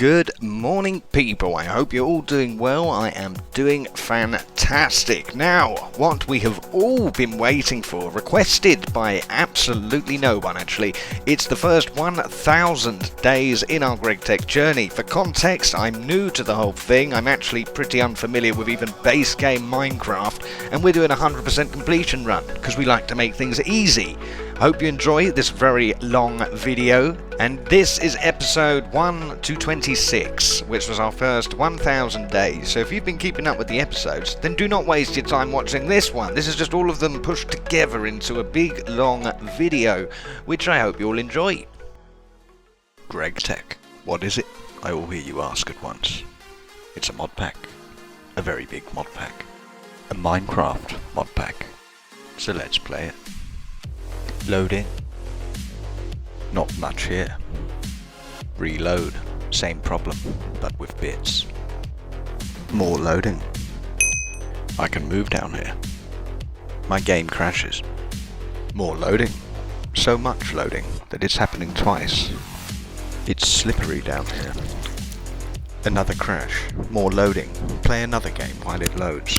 Good morning, people. I hope you're all doing well. I am doing fantastic. Now, what we have all been waiting for, requested by absolutely no one actually, it's the first 1,000 days in our Gregtech journey. For context, I'm new to the whole thing. I'm actually pretty unfamiliar with even base game Minecraft, and we're doing a 100% completion run because we like to make things easy. Hope you enjoy this very long video, and this is episode 1 to 26, which was our first 1,000 days. So if you've been keeping up with the episodes, then do not waste your time watching this one. This is just all of them pushed together into a big long video, which I hope you all enjoy. Gregtech, what is it? I will hear you ask at once. It's a mod pack, a very big mod pack, a Minecraft mod pack. So let's play it. Load in. Not much here. Reload. Same problem, but with bits. More loading. I can move down here. My game crashes. More loading. So much loading that it's happening twice. It's slippery down here. Another crash. More loading. Play another game while it loads.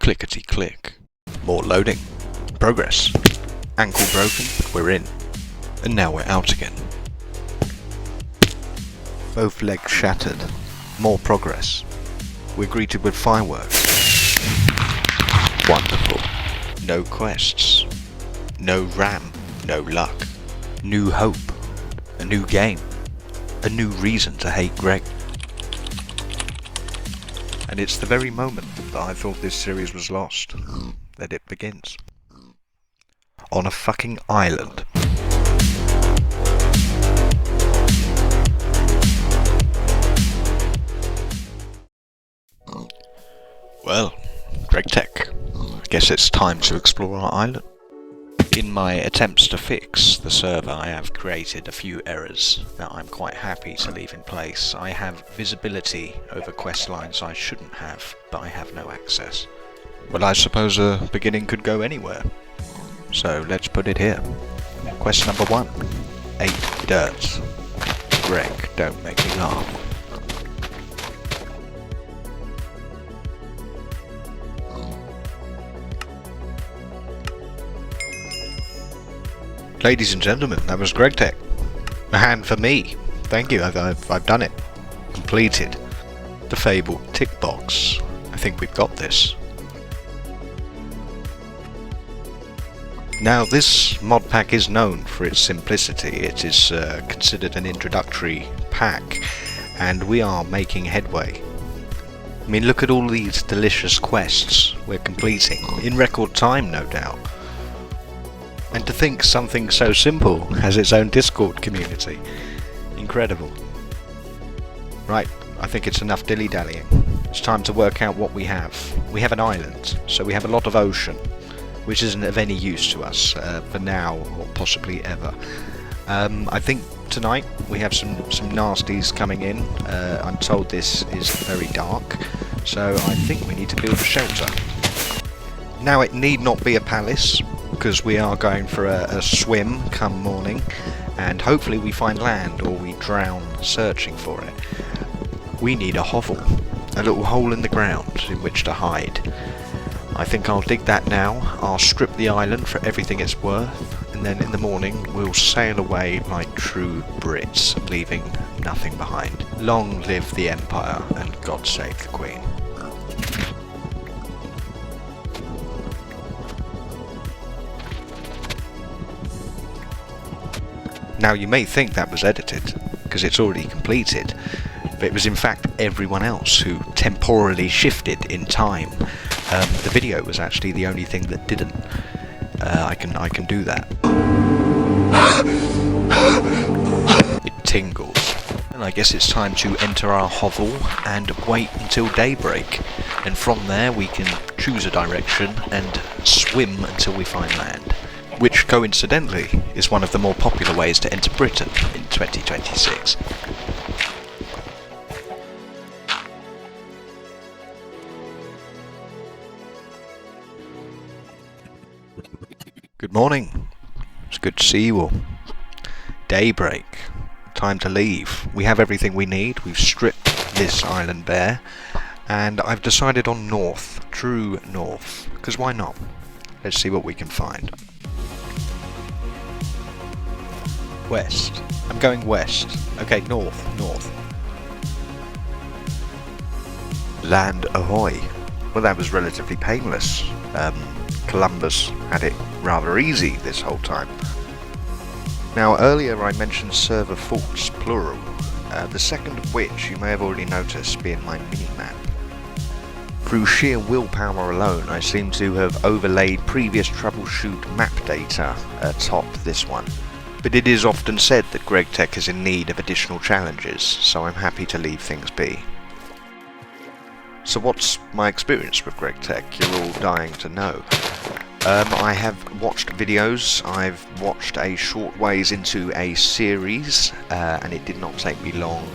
Clickety click. More loading. Progress. Ankle broken, but we're in. And now we're out again. Both legs shattered. More progress. We're greeted with fireworks. Wonderful. No quests. No RAM. No luck. New hope. A new game. A new reason to hate Greg. And it's the very moment that I thought this series was lost that it begins. On a fucking island. Well, Gregtech, I guess it's time to explore our island. In my attempts to fix the server, I have created a few errors that I'm quite happy to leave in place. I have visibility over quest lines I shouldn't have, but I have no access. Well, I suppose a beginning could go anywhere. So let's put it here. Quest number 1. 8 dirts. Greg, don't make me laugh. Ladies and gentlemen, that was Gregtech. A hand for me. Thank you, I've done it. Completed. The fabled tick box. I think we've got this. Now, this mod pack is known for its simplicity. It is considered an introductory pack, and we are making headway. I mean, look at all these delicious quests we're completing, in record time, no doubt. And to think something so simple has its own Discord community. Incredible. Right, I think it's enough dilly-dallying. It's time to work out what we have. We have an island, so we have a lot of ocean, which isn't of any use to us for now or possibly ever. I think tonight we have some nasties coming in. I'm told this is very dark, so I think we need to build a shelter. Now, it need not be a palace, because we are going for a swim come morning, and hopefully we find land or we drown searching for it. We need a hovel, a little hole in the ground in which to hide. I think I'll dig that now. I'll strip the island for everything it's worth, and then in the morning we'll sail away like true Brits, leaving nothing behind. Long live the Empire, and God save the Queen. Now, you may think that was edited, because it's already completed, but it was in fact everyone else who temporally shifted in time. The video was actually the only thing that didn't. I can do that. It tingles. And I guess it's time to enter our hovel and wait until daybreak. And from there we can choose a direction and swim until we find land. Which, coincidentally, is one of the more popular ways to enter Britain in 2026. Good morning. It's good to see you all. Daybreak. Time to leave. We have everything we need. We've stripped this island bare, and I've decided on north, true north, because why not? Let's see what we can find. West. I'm going west. Okay, north. Land ahoy. Well, that was relatively painless. Columbus had it rather easy this whole time. Now, earlier I mentioned server faults, plural, the second of which you may have already noticed being my mini-map. Through sheer willpower alone, I seem to have overlaid previous troubleshoot map data atop this one. But it is often said that Gregtech is in need of additional challenges, so I'm happy to leave things be. So what's my experience with Gregtech? You're all dying to know. I have watched videos, I've watched a short ways into a series, and it did not take me long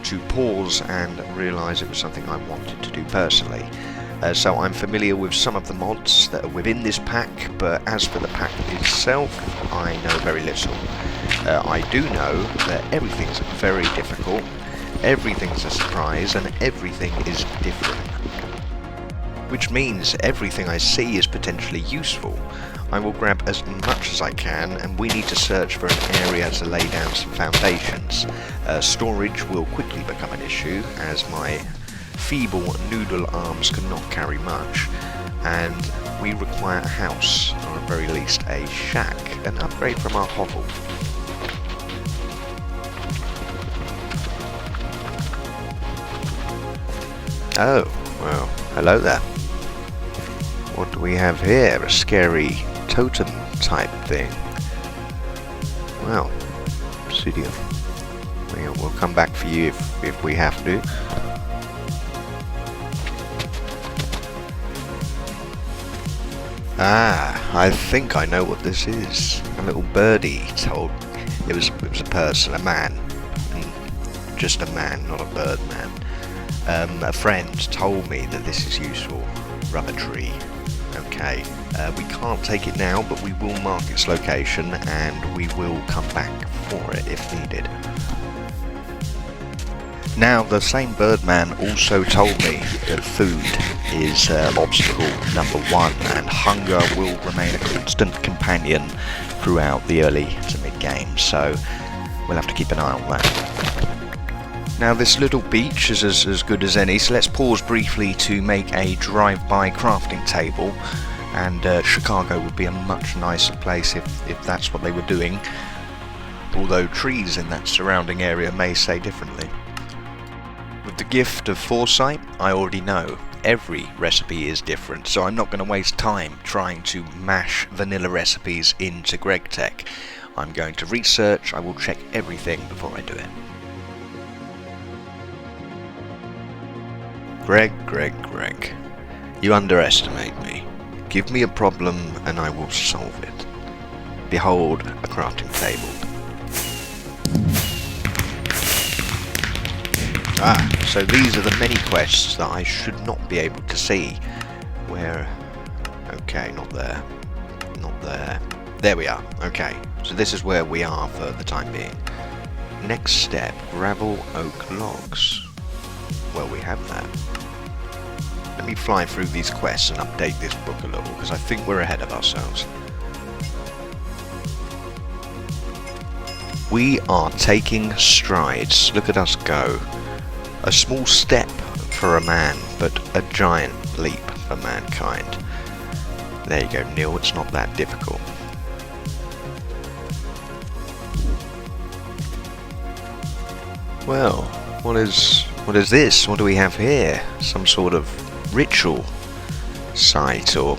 to pause and realise it was something I wanted to do personally. So I'm familiar with some of the mods that are within this pack, but as for the pack itself, I know very little. I do know that everything's very difficult, everything's a surprise, and everything is different. Which means everything I see is potentially useful. I will grab as much as I can, and we need to search for an area to lay down some foundations. Storage will quickly become an issue, as my feeble noodle arms cannot carry much, and we require a house, or at very least a shack, an upgrade from our hovel. Oh, well, hello there. What do we have here? A scary totem type thing. Well, obsidian. We'll come back for you if we have to. Ah, I think I know what this is. A little birdie told it was a person, a man. Just a man, not a bird man. A friend told me that this is useful. Rubber tree. Okay, we can't take it now, but we will mark its location and we will come back for it if needed. Now, the same Birdman also told me that food is obstacle number one, and hunger will remain a constant companion throughout the early to mid-game, so we'll have to keep an eye on that. Now, this little beach is as good as any, so let's pause briefly to make a drive-by crafting table, and Chicago would be a much nicer place if that's what they were doing, although trees in that surrounding area may say differently. With the gift of foresight, I already know every recipe is different, so I'm not going to waste time trying to mash vanilla recipes into Gregtech. I'm going to research, I will check everything before I do it. Greg, you underestimate me. Give me a problem and I will solve it. Behold, a crafting table. Ah, so these are the many quests that I should not be able to see. Where... okay, not there. Not there. There we are. Okay, so this is where we are for the time being. Next step, gravel oak logs. Well, we have that. Let me fly through these quests and update this book a little, because I think we're ahead of ourselves. We are taking strides. Look at us go. A small step for a man, but a giant leap for mankind. There you go, Neil, it's not that difficult. Well, what is this? What do we have here? Some sort of ritual site, or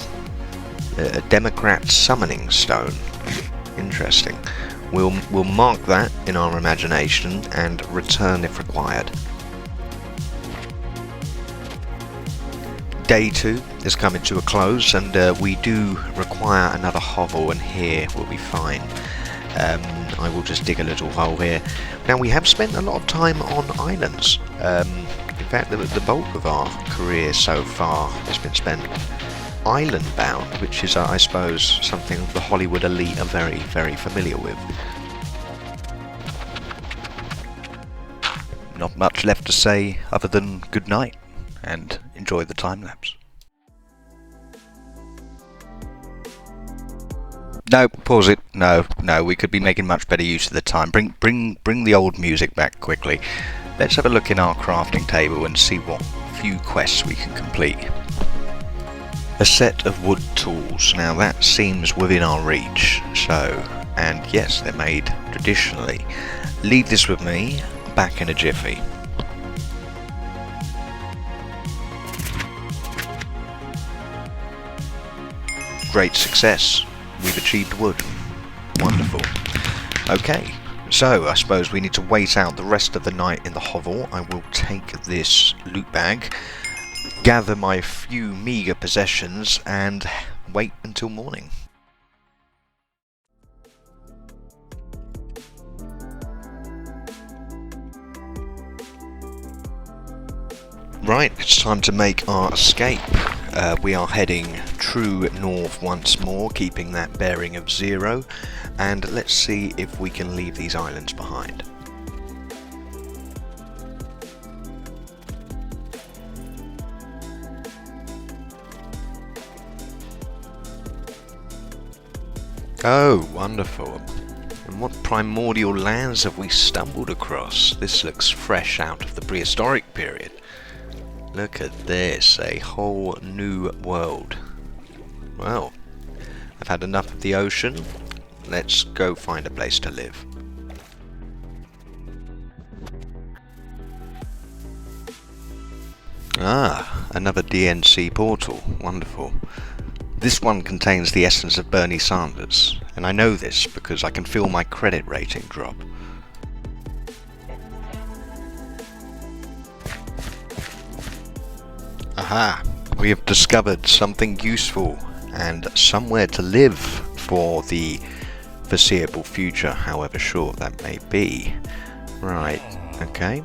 a Democrat summoning stone. Interesting. We'll mark that in our imagination and return if required. Day 2 is coming to a close, and we do require another hovel, and here we'll be fine. I will just dig a little hole here. Now, we have spent a lot of time on islands. In fact, the bulk of our career so far has been spent island bound, which is, I suppose, something the Hollywood elite are very, very familiar with. not much left to say other than good night and enjoy the time lapse. No, pause it. No, we could be making much better use of the time. Bring the old music back quickly. Let's have a look in our crafting table and see what few quests we can complete. A set of wood tools. Now that seems within our reach. So, and yes, they're made traditionally. Leave this with me. Back in a jiffy. Great success. We've achieved wood. Wonderful. Okay, so I suppose we need to wait out the rest of the night in the hovel. I will take this loot bag, gather my few meagre possessions, and wait until morning. Right, it's time to make our escape. We are heading true north once more, keeping that bearing of 0, and let's see if we can leave these islands behind. Oh, wonderful. And what primordial lands have we stumbled across? This looks fresh out of the prehistoric period. Look at this, a whole new world. Well, I've had enough of the ocean. Let's go find a place to live. Ah, another DNC portal. Wonderful. This one contains the essence of Bernie Sanders, and I know this because I can feel my credit rating drop. Aha! We have discovered something useful and somewhere to live for the foreseeable future, however short that may be. Right, okay.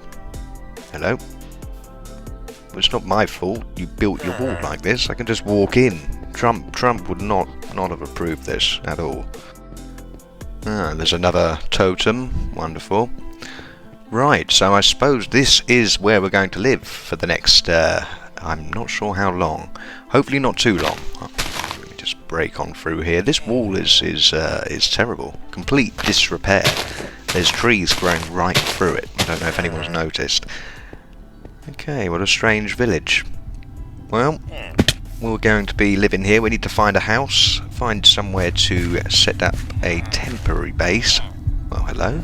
Hello? Well, it's not my fault you built your wall like this. I can just walk in. Trump would not have approved this at all. Ah, there's another totem. Wonderful. Right, so I suppose this is where we're going to live for the next, I'm not sure how long. Hopefully not too long. Let me just break on through here. This wall is terrible. Complete disrepair. There's trees growing right through it. I don't know if anyone's noticed. Okay, what a strange village. Well, we're going to be living here. We need to find a house, find somewhere to set up a temporary base. Well, hello?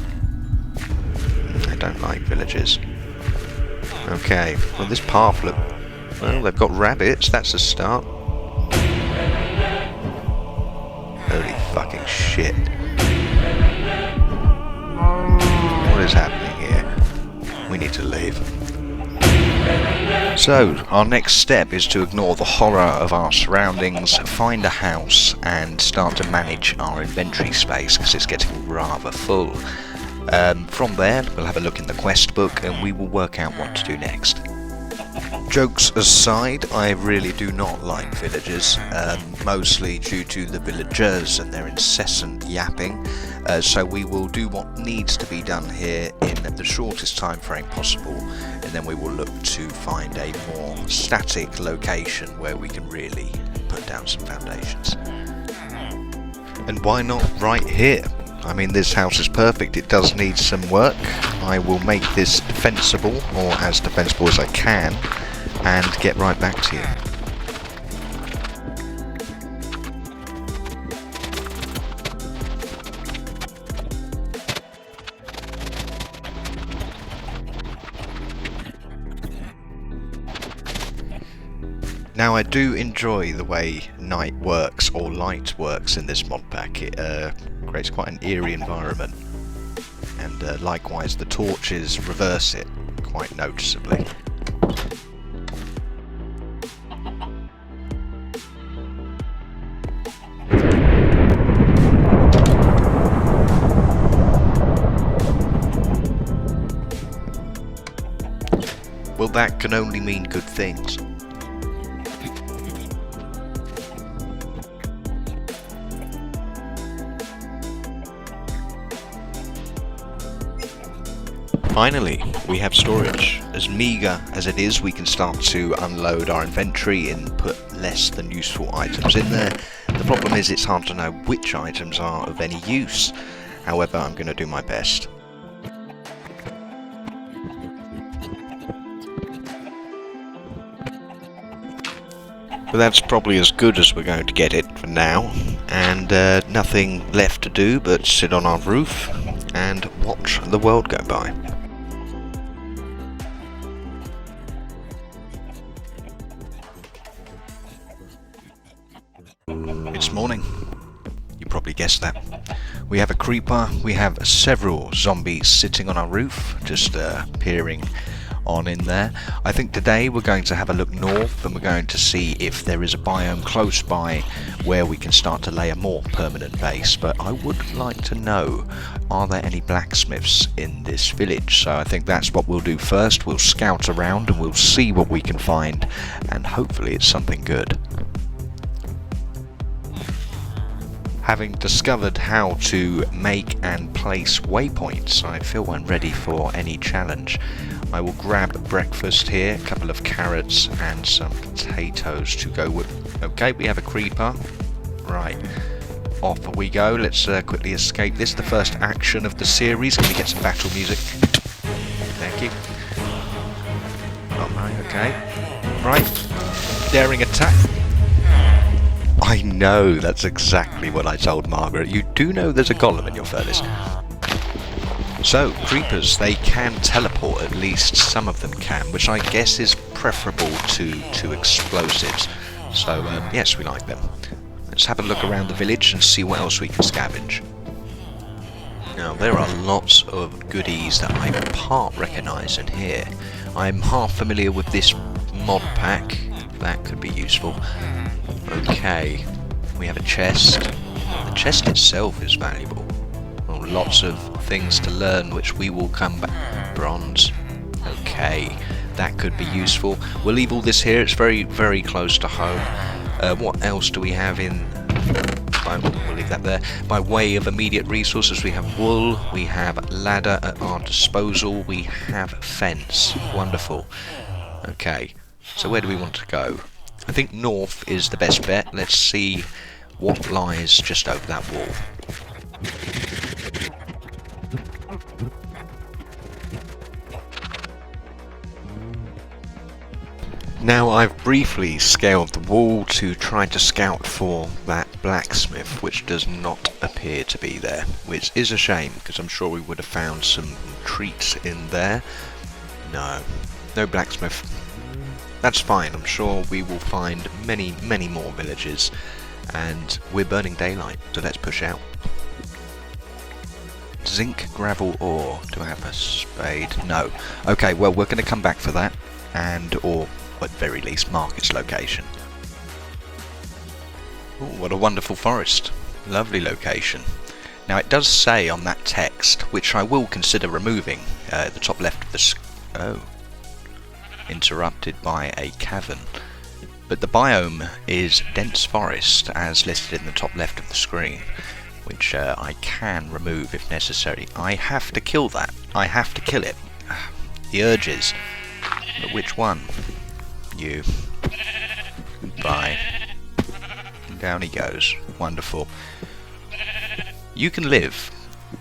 I don't like villages. Okay, well this path look... Well, they've got rabbits, that's a start. Holy fucking shit. What is happening here? We need to leave. So, our next step is to ignore the horror of our surroundings, find a house, and start to manage our inventory space, because it's getting rather full. From there, we'll have a look in the quest book, and we will work out what to do next. Jokes aside, I really do not like villagers, mostly due to the villagers and their incessant yapping, so we will do what needs to be done here in the shortest time frame possible, and then we will look to find a more static location where we can really put down some foundations. And why not right here? I mean, this house is perfect, it does need some work. I will make this defensible, or as defensible as I can, and get right back to you. Now, I do enjoy the way night works, or light works in this mod pack. It creates quite an eerie environment, and likewise the torches reverse it quite noticeably. Well, that can only mean good things. Finally, we have storage. As meagre as it is, we can start to unload our inventory and put less than useful items in there. The problem is it's hard to know which items are of any use. However, I'm going to do my best. But that's probably as good as we're going to get it for now, and nothing left to do but sit on our roof and watch the world go by. It's morning. You probably guessed that. We have a creeper, we have several zombies sitting on our roof, just peering on in there. I think today we're going to have a look north and we're going to see if there is a biome close by where we can start to lay a more permanent base. But I would like to know, are there any blacksmiths in this village? So I think that's what we'll do first. We'll scout around and we'll see what we can find, and hopefully it's something good. Having discovered how to make and place waypoints, I feel I'm ready for any challenge. I will grab breakfast here, a couple of carrots and some potatoes to go with. Okay, we have a creeper. Right, off we go. Let's quickly escape this. The first action of the series. Can we get some battle music? Thank you. Oh, right, okay. Right, daring attack. I know, that's exactly what I told Margaret. You do know there's a golem in your furnace. So, creepers, they can teleport, at least some of them can, which I guess is preferable to explosives. So, yes, we like them. Let's have a look around the village and see what else we can scavenge. Now, there are lots of goodies that I part recognise in here. I'm half familiar with this mod pack. That could be useful. Okay, we have a chest. The chest itself is valuable. Well, lots of things to learn which we will come back. Bronze. Okay, that could be useful. We'll leave all this here, it's very, very close to home. What else do we have in... We'll leave that there. By way of immediate resources, we have wool, we have ladder at our disposal, we have fence. Wonderful. Okay, so where do we want to go? I think north is the best bet. Let's see what lies just over that wall. Now I've briefly scaled the wall to try to scout for that blacksmith, which does not appear to be there, which is a shame because I'm sure we would have found some treats in there. No blacksmith. That's fine, I'm sure we will find many, many more villages, and we're burning daylight, so let's push out. Zinc, gravel, ore. Do I have a spade? No. Okay, well, we're going to come back for that, or at very least mark its location. Ooh, what a wonderful forest. Lovely location. Now it does say on that text, which I will consider removing, at the top left of the interrupted by a cavern, but the biome is dense forest as listed in the top left of the screen, which I can remove if necessary. I have to kill that. I have to kill it. The urges. But which one? You. Goodbye. Down he goes. Wonderful. You can live.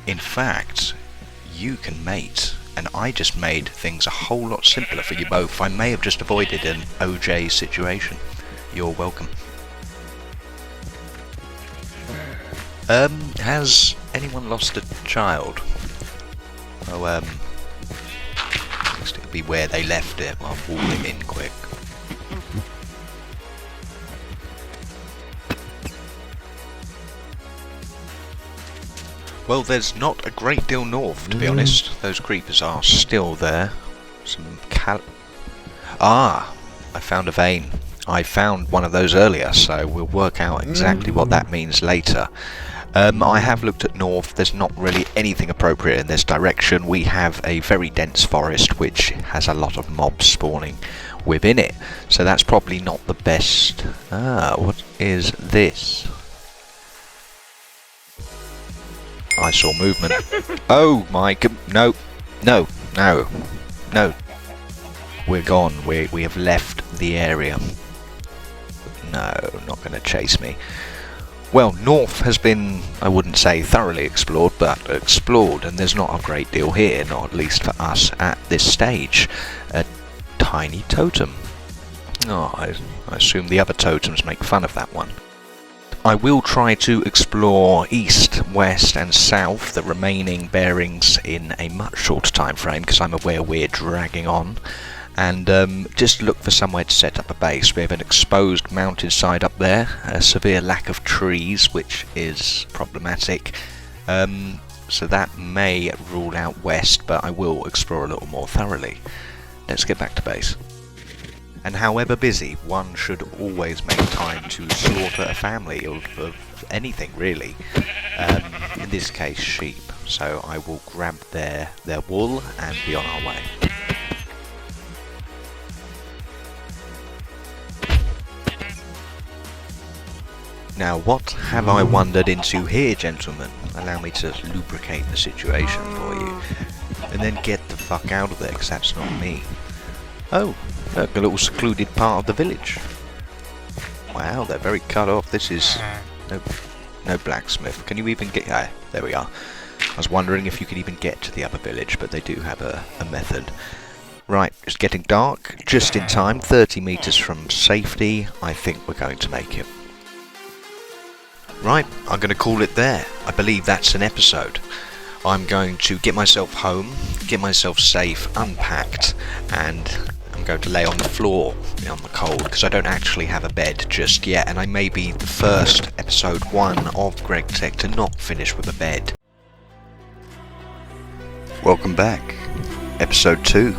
In fact, you can mate. And I just made things a whole lot simpler for you both. I may have just avoided an OJ situation. You're welcome. Has anyone lost a child? Oh, next it'll be where they left it. I'll wall him in quick. Well, there's not a great deal north, to be honest. Those creepers are still there. I found a vein. I found one of those earlier, so we'll work out exactly what that means later. I have looked at north. There's not really anything appropriate in this direction. We have a very dense forest which has a lot of mobs spawning within it, so that's probably not the best. What is this? I saw movement. Oh my god, no, No. No. We're gone. We have left the area. No, not going to chase me. Well, North has been, I wouldn't say thoroughly explored, but explored, and there's not a great deal here, not at least for us at this stage. A tiny totem. Oh, I assume the other totems make fun of that one. I will try to explore east, west and south, the remaining bearings, in a much shorter time frame, because I'm aware we're dragging on. And just look for somewhere to set up a base. We have an exposed mountainside up there, a severe lack of trees, which is problematic. So that may rule out west, but I will explore a little more thoroughly. Let's get back to base. And however busy, one should always make time to slaughter a family of anything really. In this case, sheep. So I will grab their wool and be on our way. Now what have I wandered into here, gentlemen? Allow me to lubricate the situation for you. And then get the fuck out of there, because that's not me. Oh, look, a little secluded part of the village. Wow, they're very cut off. This is... No blacksmith. Can you even get... Ah, there we are. I was wondering if you could even get to the other village, but they do have a method. Right, it's getting dark. Just in time, 30 meters from safety. I think we're going to make it. Right, I'm going to call it there. I believe that's an episode. I'm going to get myself home, get myself safe, unpacked, and I'm going to lay on the floor on the cold, because I don't actually have a bed just yet, and I may be the first episode 1 of Gregtech to not finish with a bed. Welcome back. Episode 2.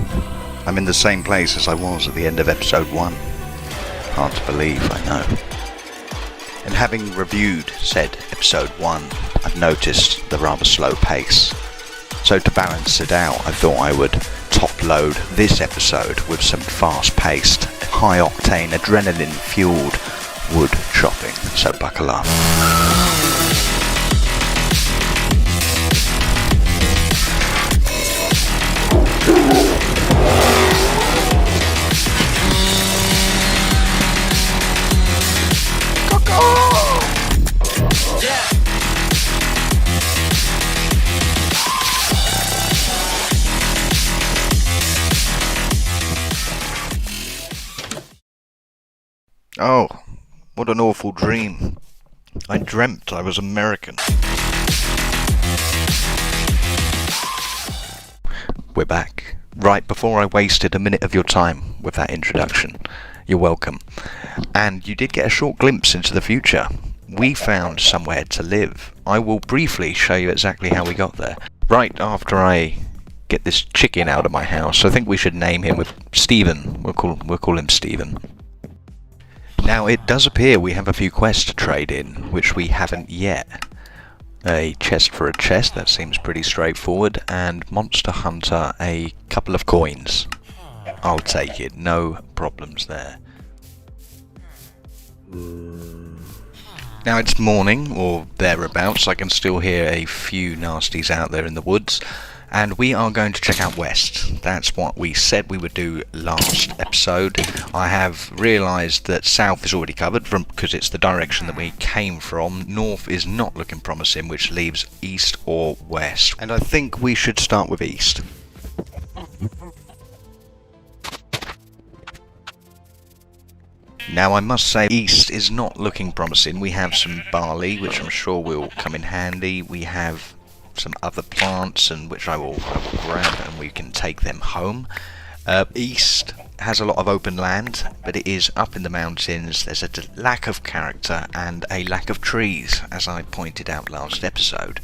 I'm in the same place as I was at the end of episode 1. Hard to believe, I know. And having reviewed said episode 1, I've noticed the rather slow pace. So to balance it out, I thought I would top load this episode with some fast-paced, high-octane, adrenaline-fueled wood chopping. So buckle up. Oh, what an awful dream. I dreamt I was American. We're back. Right, before I wasted a minute of your time with that introduction, you're welcome. And you did get a short glimpse into the future. We found somewhere to live. I will briefly show you exactly how we got there. Right after I get this chicken out of my house, I think we should name him with Stephen. We'll call him Stephen. Now, it does appear we have a few quests to trade in, which we haven't yet. A chest for a chest, that seems pretty straightforward, and Monster Hunter, a couple of coins. I'll take it, no problems there. Now it's morning, or thereabouts. I can still hear a few nasties out there in the woods. And we are going to check out west. That's what we said we would do last episode. I have realised that south is already covered because it's the direction that we came from. North is not looking promising, which leaves east or west. And I think we should start with east. Now I must say east is not looking promising. We have some barley, which I'm sure will come in handy. We have some other plants, and which I will grab, and we can take them home. East has a lot of open land, but it is up in the mountains. There's a lack of character and a lack of trees, as I pointed out last episode.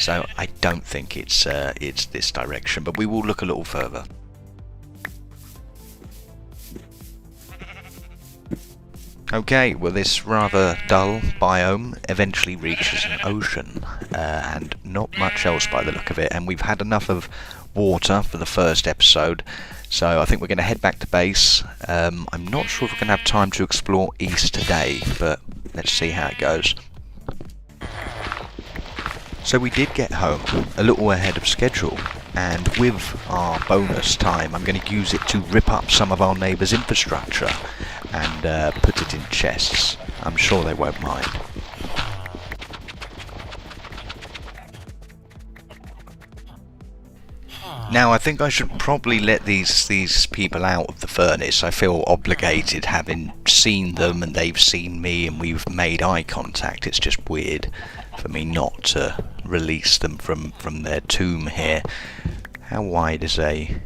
So I don't think it's this direction, but we will look a little further. Okay, well, this rather dull biome eventually reaches an ocean, and not much else by the look of it, and we've had enough of water for the first episode, so I think we're going to head back to base. I'm not sure if we're going to have time to explore east today, but let's see how it goes. So we did get home a little ahead of schedule, and with our bonus time I'm going to use it to rip up some of our neighbours' infrastructure and put it in chests. I'm sure they won't mind. Now I think I should probably let these people out of the furnace. I feel obligated, having seen them and they've seen me and we've made eye contact. It's just weird for me not to release them from their tomb here. How wide are they?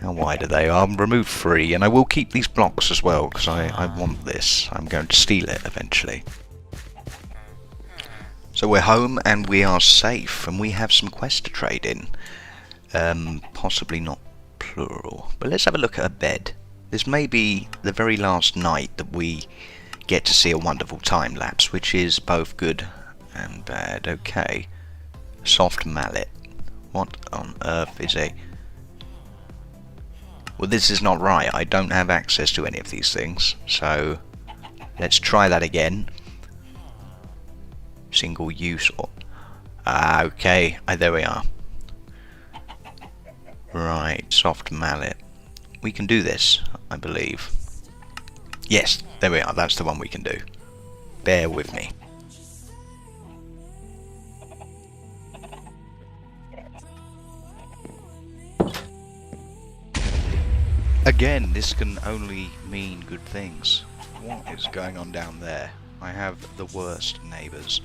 I'll remove 3, and I will keep these blocks as well because I want this. I'm going to steal it eventually. So we're home and we are safe, and we have some quests to trade in. Possibly not plural, but let's have a look at a bed. This may be the very last night that we get to see a wonderful time lapse, which is both good and bad. Okay, soft mallet. What on earth is a... Well, this is not right. I don't have access to any of these things, so let's try that again. Single use or... okay, there we are. Right, soft mallet. We can do this, I believe. Yes, there we are. That's the one we can do. Bear with me. Again, this can only mean good things. What is going on down there? I have the worst neighbours.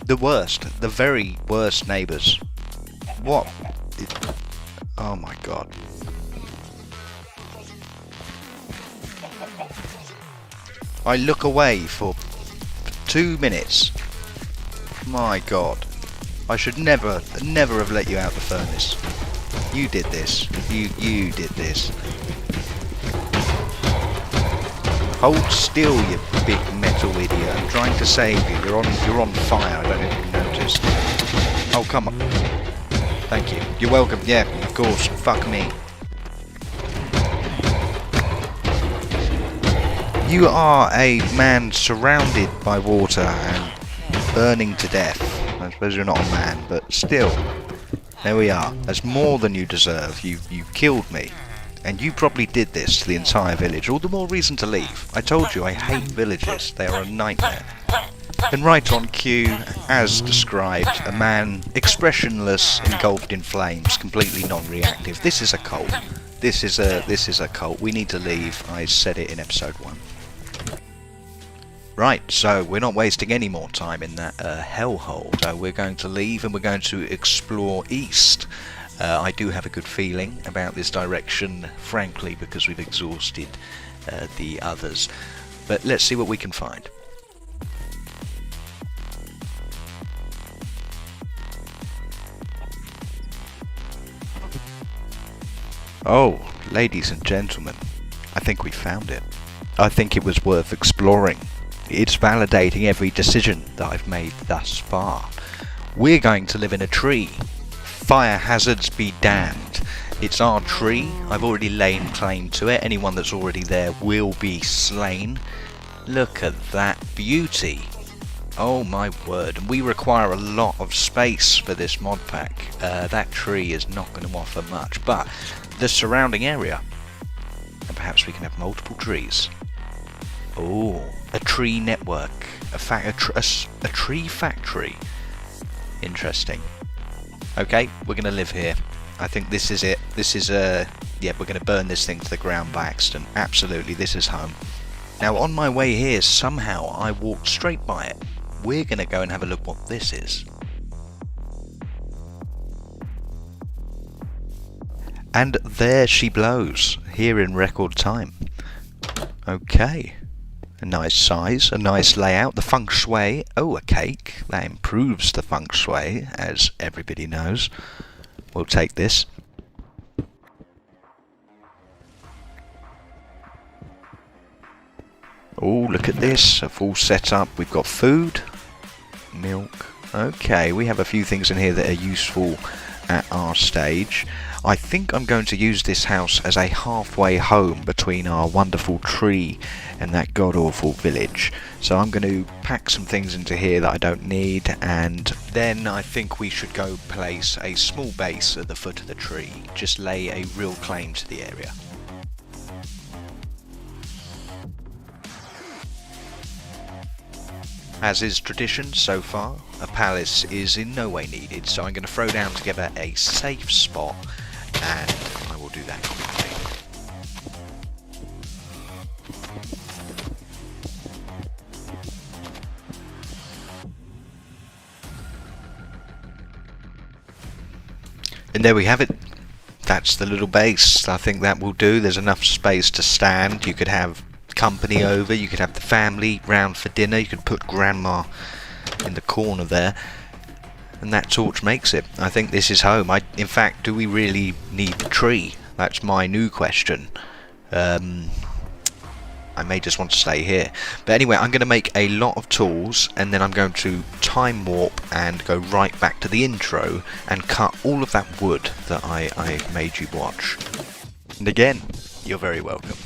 The worst, the very worst neighbours. What? Oh my god. I look away for 2 minutes. My god. I should never have let you out the furnace. You did this. You did this. Hold still, you big metal idiot. I'm trying to save you. You're on fire. I don't know if you noticed. Oh, come on. Thank you. You're welcome. Yeah, of course. Fuck me. You are a man surrounded by water and burning to death. I suppose you're not a man, but still. There we are. That's more than you deserve. You killed me. And you probably did this to the entire village. All the more reason to leave. I told you I hate villages. They are a nightmare. And right on cue, as described, a man expressionless, engulfed in flames, completely non-reactive. This is a cult. This is a cult. We need to leave. I said it in episode 1. Right, so we're not wasting any more time in that hellhole. So we're going to leave and we're going to explore east. I do have a good feeling about this direction, frankly, because we've exhausted the others. But let's see what we can find. Oh, ladies and gentlemen, I think we found it. I think it was worth exploring. It's validating every decision that I've made thus far. We're going to live in a tree. Fire hazards be damned. It's our tree. I've already laid claim to it. Anyone that's already there will be slain. Look at that beauty. Oh my word. And we require a lot of space for this mod pack. That tree is not going to offer much, but the surrounding area. And perhaps we can have multiple trees. Oh, a tree network. A tree factory. Interesting. Okay, we're going to live here. I think this is it. This is yeah, we're going to burn this thing to the ground by accident. Absolutely, this is home. Now, on my way here, somehow I walked straight by it. We're going to go and have a look what this is. And there she blows, here in record time. Okay. A nice size, a nice layout, the feng shui. Oh, a cake. That improves the feng shui, as everybody knows. We'll take this. Oh, look at this, a full setup. We've got food, milk. Okay, we have a few things in here that are useful at our stage. I think I'm going to use this house as a halfway home between our wonderful tree and that god-awful village. So I'm going to pack some things into here that I don't need, and then I think we should go place a small base at the foot of the tree. Just lay a real claim to the area. As is tradition so far, a palace is in no way needed, so I'm going to throw down together a safe spot, and I will do that quickly. And there we have it. That's the little base. I think that will do. There's enough space to stand. You could have company over, you could have the family round for dinner, you could put grandma in the corner there, and that torch makes it. I think this is home. In fact, do we really need the tree? That's my new question. I may just want to stay here. But anyway, I'm going to make a lot of tools, and then I'm going to time warp and go right back to the intro and cut all of that wood that I made you watch. And again, you're very welcome.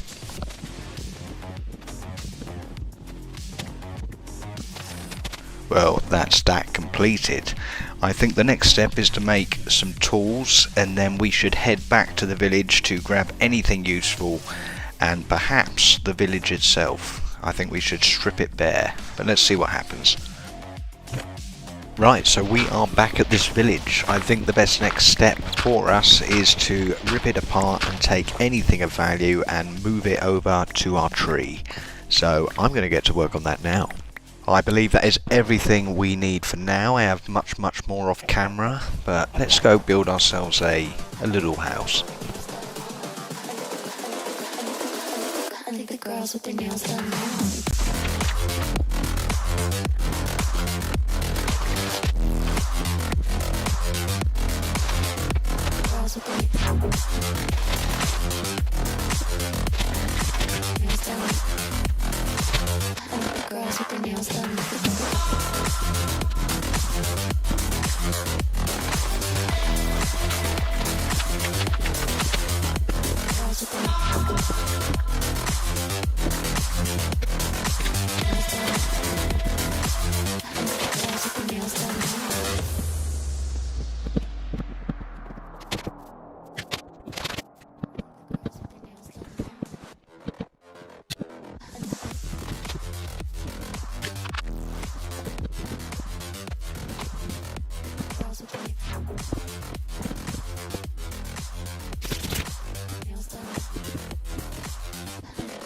Well, that's that completed. I think the next step is to make some tools, and then we should head back to the village to grab anything useful, and perhaps the village itself. I think we should strip it bare, but let's see what happens. Right, so we are back at this village. I think the best next step for us is to rip it apart and take anything of value and move it over to our tree. So I'm going to get to work on that now. I believe that is everything we need for now. I have much more off camera, but let's go build ourselves a little house. I think the girls with their nails done now. Girls with their nails done. I think the girls with their nails done.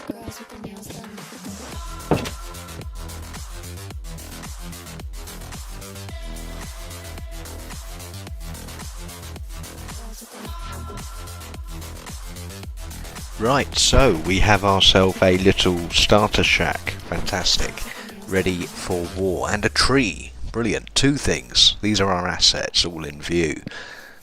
Girls with their nails done. Right, so we have ourselves a little starter shack. Fantastic. Ready for war. And a tree. Brilliant. Two things. These are our assets all in view.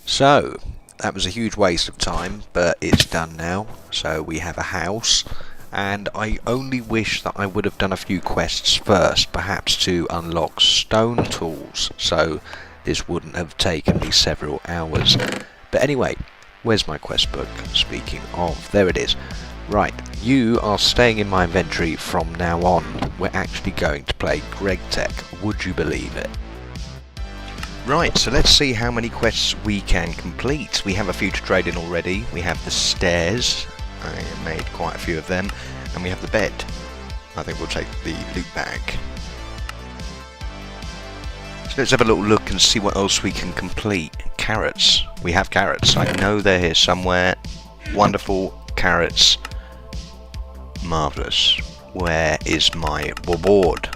So, that was a huge waste of time, but it's done now. So we have a house. And I only wish that I would have done a few quests first, perhaps to unlock stone tools. So this wouldn't have taken me several hours. But anyway, where's my quest book? Speaking of, there it is. Right, you are staying in my inventory from now on. We're actually going to play Gregtech. Would you believe it? Right, so let's see how many quests we can complete. We have a few to trade in already. We have the stairs. I made quite a few of them. And we have the bed. I think we'll take the loot bag. So let's have a little look and see what else we can complete. Carrots. We have carrots. I know they're here somewhere. Wonderful carrots. Marvellous. Where is my reward?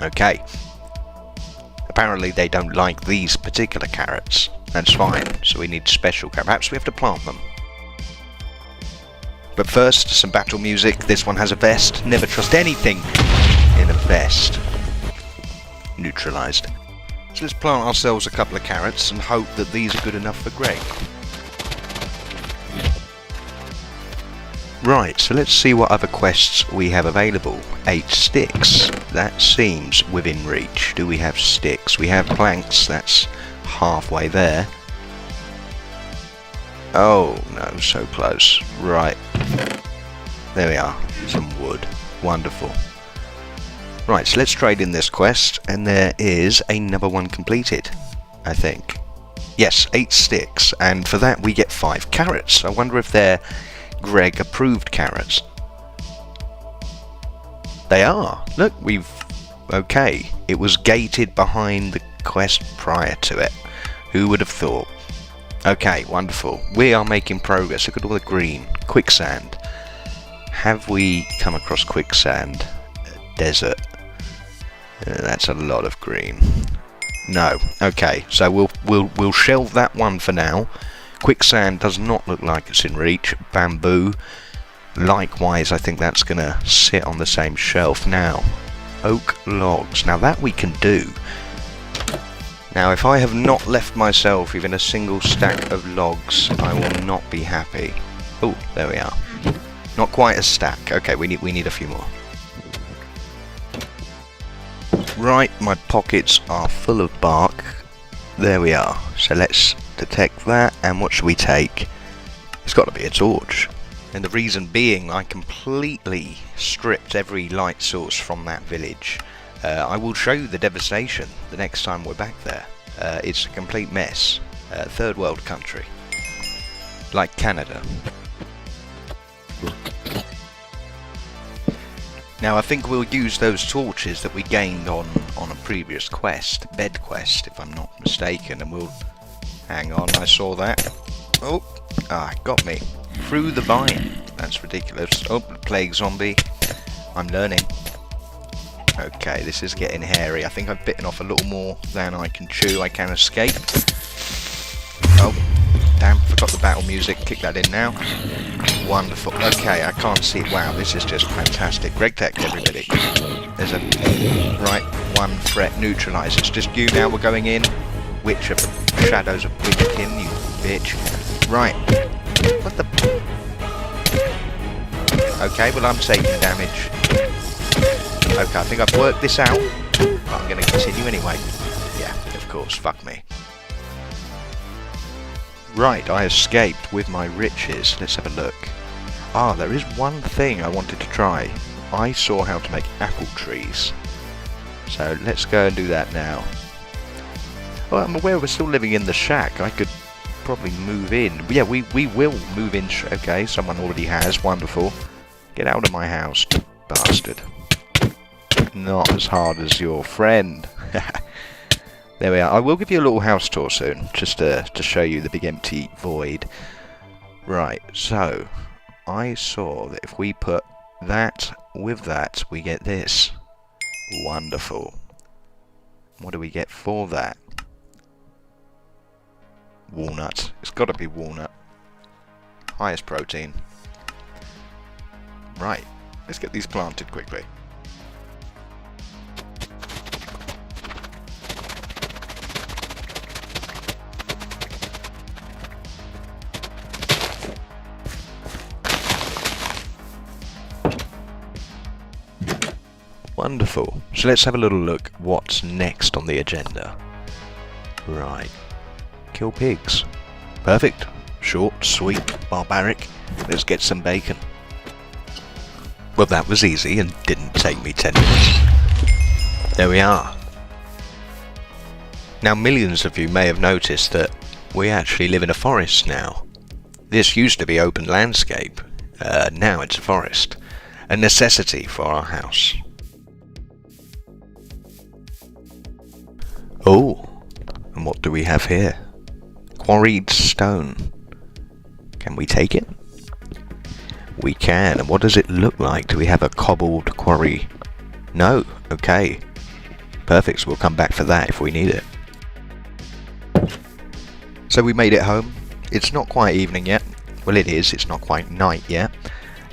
Okay. Apparently they don't like these particular carrots. That's fine. So we need special carrots. Perhaps we have to plant them. But first, some battle music. This one has a vest. Never trust anything in a vest. Neutralised. So let's plant ourselves a couple of carrots and hope that these are good enough for Greg. Right, so let's see what other quests we have available. 8 sticks. That seems within reach. Do we have sticks? We have planks. That's halfway there. Oh, no, so close. Right. There we are. Some wood. Wonderful. Right, so let's trade in this quest, and there is another one completed, I think. Yes, 8 sticks, and for that we get 5 carrots. I wonder if they're Greg approved carrots. They are. Look, we've... Okay, it was gated behind the quest prior to it. Who would have thought? Okay, wonderful. We are making progress. Look at all the green. Quicksand. Have we come across quicksand? Desert. That's a lot of green. No. Okay, so we'll shelve that one for now. Quicksand does not look like it's in reach. Bamboo. Likewise, I think that's going to sit on the same shelf. Now, oak logs. Now that we can do. Now, if I have not left myself even a single stack of logs, I will not be happy. Oh, there we are. Not quite a stack. Okay, we need a few more. Right, my pockets are full of bark. There we are. So let's detect that, and what should we take? It's got to be a torch. And the reason being, I completely stripped every light source from that village. I will show you the devastation the next time we're back there. It's a complete mess. Third world country. Like Canada. Now I think we'll use those torches that we gained on a previous quest, bed quest if I'm not mistaken, and we'll... Hang on, I saw that. Oh, got me. Through the vine. That's ridiculous. Oh, plague zombie. I'm learning. Okay, this is getting hairy. I think I've bitten off a little more than I can chew. I can escape. Oh, damn, forgot the battle music. Kick that in now. Wonderful. Okay, I can't see it. Wow, this is just fantastic. Gregtech, everybody. There's a... Right, 1 threat neutralised. It's just you now. We're going in. Witch of the Shadows of Winterkin, you bitch. Right. What the... Okay, well I'm taking damage. Okay, I think I've worked this out, but I'm going to continue anyway. Yeah, of course, fuck me. Right, I escaped with my riches. Let's have a look. Ah, there is one thing I wanted to try. I saw how to make apple trees. So let's go and do that now. Well, I'm aware we're still living in the shack. I could probably move in. Yeah, we will move in. Okay, someone already has. Wonderful. Get out of my house, bastard. Not as hard as your friend. There we are. I will give you a little house tour soon, just to show you the big empty void. Right, so I saw that if we put that with that, we get this. Wonderful. What do we get for that? Walnut. It's got to be walnut. Highest protein. Right, let's get these planted quickly. Wonderful. So let's have a little look what's next on the agenda. Right. Kill pigs. Perfect. Short, sweet, barbaric. Let's get some bacon. Well, that was easy and didn't take me 10 minutes. There we are. Now, millions of you may have noticed that we actually live in a forest now. This used to be open landscape. Now it's a forest. A necessity for our house. Oh, and what do we have here? Quarried stone. Can we take it? We can. And what does it look like? Do we have a cobbled quarry? No. Okay. Perfect. So we'll come back for that if we need it. So we made it home. It's not quite evening yet. Well, it is. It's not quite night yet.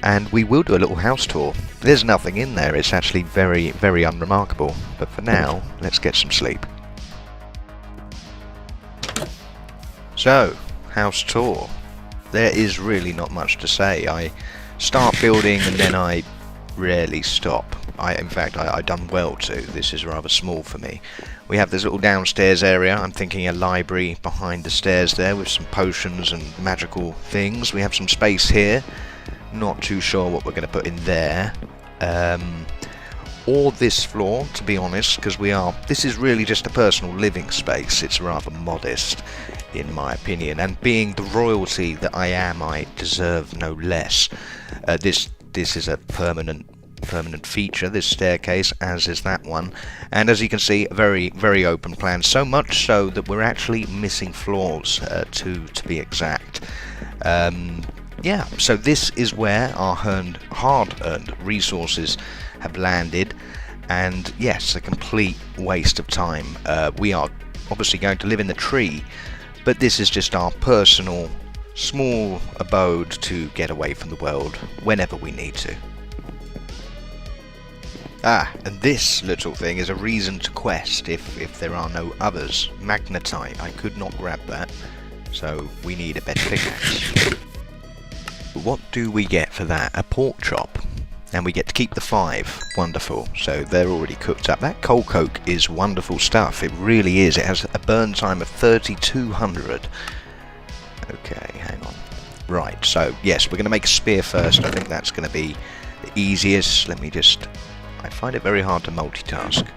And we will do a little house tour. There's nothing in there. It's actually very, very unremarkable. But for now, let's get some sleep. So, house tour. There is really not much to say. I start building and then I rarely stop. In fact, I done well too. This is rather small for me. We have this little downstairs area. I'm thinking a library behind the stairs there with some potions and magical things. We have some space here. Not too sure what we're going to put in there. Or this floor, to be honest, because this is really just a personal living space. It's rather modest, in my opinion. And being the royalty that I am, I deserve no less. This is a permanent feature, this staircase, as is that one, and as you can see, a very open plan, so much so that we're actually missing floors, to be exact. Yeah, so this is where our hard-earned resources have landed, and yes, a complete waste of time. We are obviously going to live in the tree, but this is just our personal small abode to get away from the world whenever we need to. And this little thing is a reason to quest if there are no others. Magnetite, I could not grab that, so we need a better pickaxe. What do we get for that? A pork chop. And we get to keep the 5. Wonderful. So they're already cooked up. That coal coke is wonderful stuff. It really is. It has a burn time of 3200. Okay, hang on. Right, so yes, we're going to make a spear first. I think that's going to be the easiest. I find it very hard to multitask.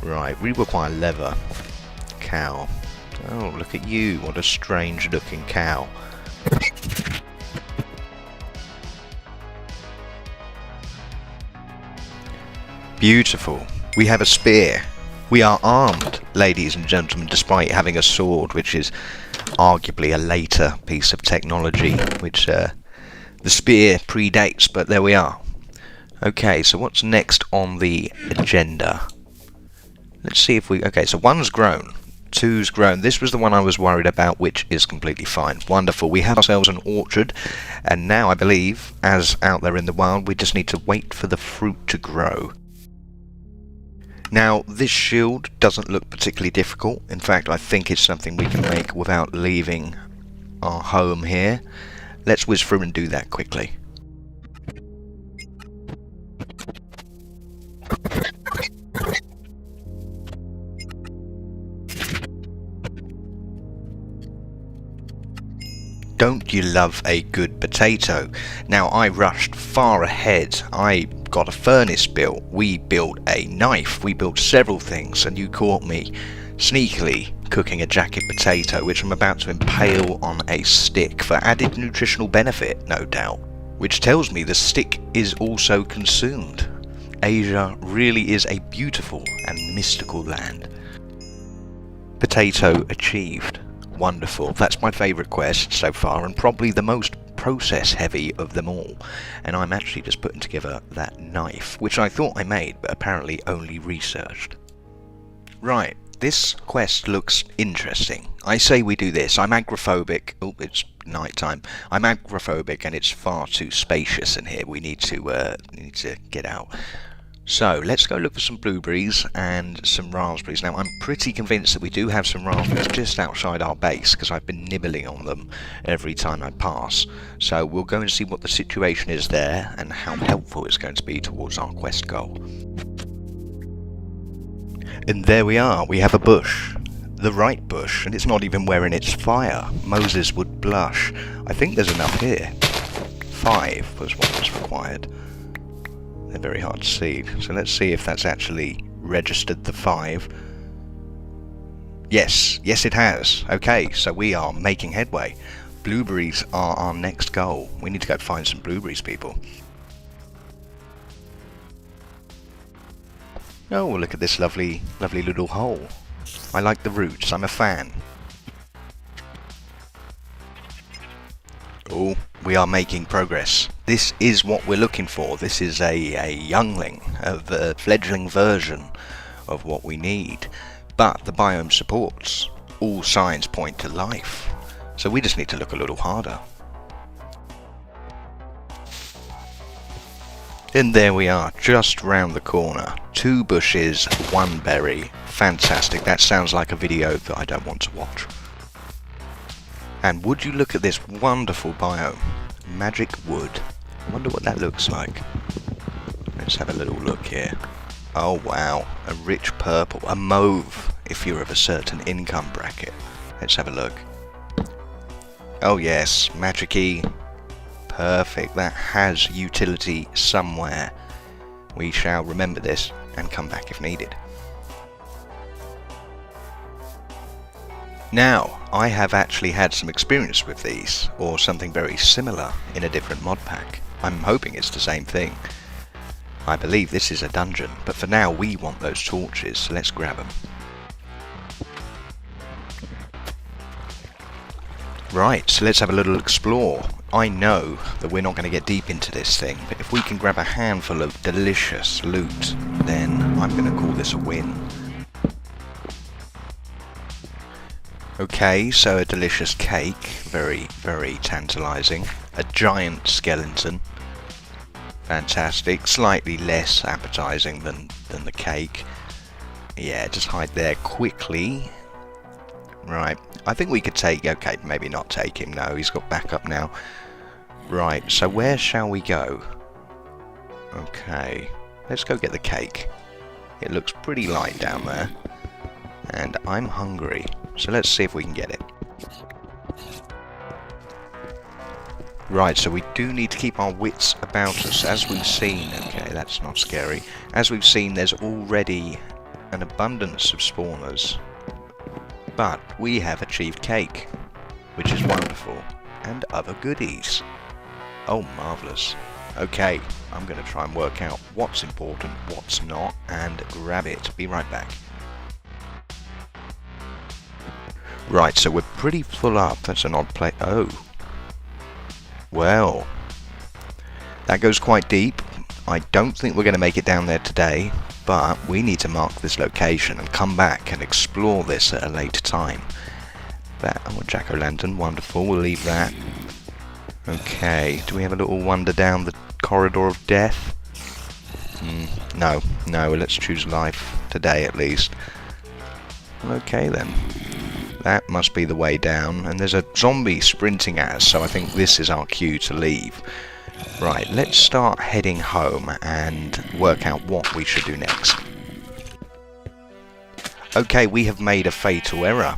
Right, we require leather. Cow. Oh, look at you. What a strange looking cow. Beautiful. We have a spear. We are armed, ladies and gentlemen, despite having a sword, which is arguably a later piece of technology, which the spear predates, but there we are. Okay, so what's next on the agenda? Let's see if okay, so 1's grown, 2's grown. This was the one I was worried about, which is completely fine. Wonderful. We have ourselves an orchard, and now I believe, as out there in the wild, we just need to wait for the fruit to grow. Now, this shield doesn't look particularly difficult. In fact, I think it's something we can make without leaving our home here. Let's whiz through and do that quickly. Don't you love a good potato? Now, I rushed far ahead. I got a furnace built. We built a knife. We built several things, and you caught me sneakily cooking a jacket potato, which I'm about to impale on a stick for added nutritional benefit, no doubt. Which tells me the stick is also consumed. Asia really is a beautiful and mystical land. Potato achieved. Wonderful. That's my favourite quest so far, and probably the most process heavy of them all. And I'm actually just putting together that knife, which I thought I made, but apparently only researched. Right, this quest looks interesting. I say we do this. I'm agoraphobic. Oh, it's night time. I'm agoraphobic, and it's far too spacious in here. We need to get out. So let's go look for some blueberries and some raspberries. Now, I'm pretty convinced that we do have some raspberries just outside our base, because I've been nibbling on them every time I pass. So we'll go and see what the situation is there and how helpful it's going to be towards our quest goal. And there we are. We have a bush. The right bush, and it's not even wearing its fire. Moses would blush. I think there's enough here. 5 was what was required. They're very hard to see, so let's see if that's actually registered the 5. Yes, it has. Okay, so we are making headway. Blueberries are our next goal. We need to go find some blueberries, people. Oh, look at this lovely little hole. I like the roots, I'm a fan. Oh, we are making progress. This is what we're looking for. This is a youngling, a fledgling version of what we need. But the biome supports. All signs point to life. So we just need to look a little harder. And there we are, just round the corner. 2 bushes, 1 berry. Fantastic. That sounds like a video that I don't want to watch. And would you look at this wonderful biome. magic wood. I wonder what that looks like. Let's have a little look here. Oh wow, a rich purple, a mauve if you're of a certain income bracket. Let's have a look. Oh yes, magic-y. Perfect, that has utility somewhere. We shall remember this and come back if needed. Now, I have actually had some experience with these, or something very similar in a different mod pack. I'm hoping it's the same thing. I believe this is a dungeon, but for now we want those torches, so let's grab them. Right, so let's have a little explore. I know that we're not going to get deep into this thing, but if we can grab a handful of delicious loot, then I'm going to call this a win. Okay, so a delicious cake, very, very tantalising. A giant skeleton, fantastic, slightly less appetising than the cake. Yeah, just hide there quickly. Right, I think we could take, okay, maybe not take him, no, he's got backup now. Right, so where shall we go? Okay, let's go get the cake. It looks pretty light down there. And I'm hungry, so let's see if we can get it. Right, so we do need to keep our wits about us, as we've seen. Okay, that's not scary. As we've seen, there's already an abundance of spawners. But we have achieved cake, which is wonderful, and other goodies. Oh, marvellous. Okay, I'm going to try and work out what's important, what's not, and grab it. Be right back. Right, so we're pretty full up. That's an odd place. Oh. Well. That goes quite deep. I don't think we're going to make it down there today, but we need to mark this location and come back and explore this at a later time. That, oh, a jack-o'-lantern, wonderful, we'll leave that. Okay, do we have a little wander down the corridor of death? No, let's choose life today at least. Okay then. That must be the way down, and there's a zombie sprinting at us, so I think this is our cue to leave. Right, let's start heading home and work out what we should do next. Okay, we have made a fatal error,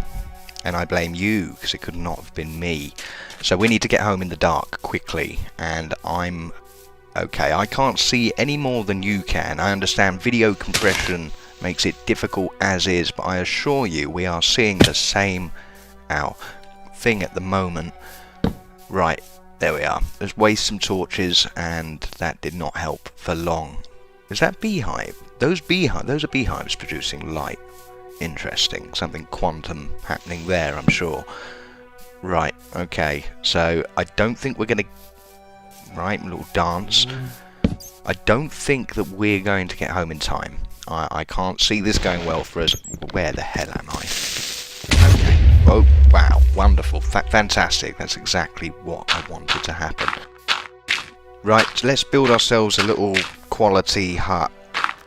and I blame you, because it could not have been me. So we need to get home in the dark quickly, and I'm... okay, I can't see any more than you can. I understand video compression makes it difficult as is, but I assure you we are seeing the same thing at the moment. Right, there we are. Let's waste some torches, and that did not help for long. Is that beehive? Those are beehives producing light. Interesting. Something quantum happening there, I'm sure. Right, okay. So I don't think we're going to... right, a little dance. I don't think that we're going to get home in time. I can't see this going well for us. Where the hell am I? Okay. Oh, wow. Wonderful. Fantastic. That's exactly what I wanted to happen. Right, let's build ourselves a little quality hut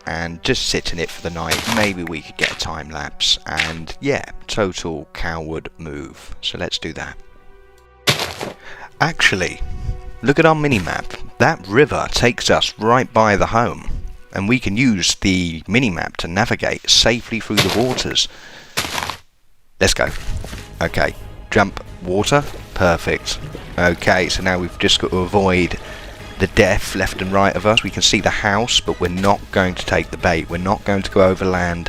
and just sit in it for the night. Maybe we could get a time lapse. And yeah, total coward move. So let's do that. Actually, look at our mini-map. That river takes us right by the home. And we can use the mini-map to navigate safely through the waters. Let's go. Okay, jump, water, perfect. Okay, so now we've just got to avoid the death left and right of us. We can see the house, but we're not going to take the bait. We're not going to go overland.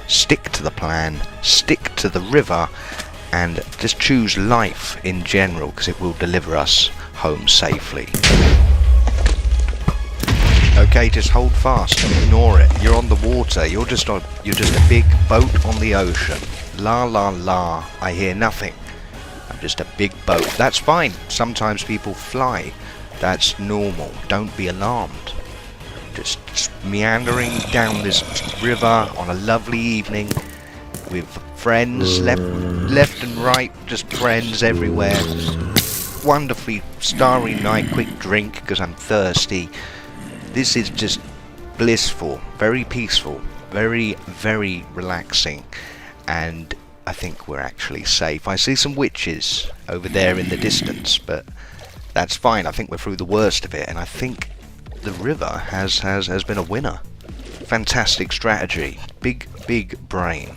Stick to the plan, stick to the river, and just choose life in general, because it will deliver us home safely. Okay, just hold fast, ignore it. You're on the water, you're just a big boat on the ocean. La la la, I hear nothing. I'm just a big boat. That's fine, sometimes people fly. That's normal, don't be alarmed. Just meandering down this river on a lovely evening with friends left and right, just friends everywhere. Wonderfully starry night, quick drink because I'm thirsty. This is just blissful, very peaceful, very, very relaxing, and I think we're actually safe. I see some witches over there in the distance, but That's fine. I think we're through the worst of it, and I think the river has been a winner. Fantastic strategy. Big brain.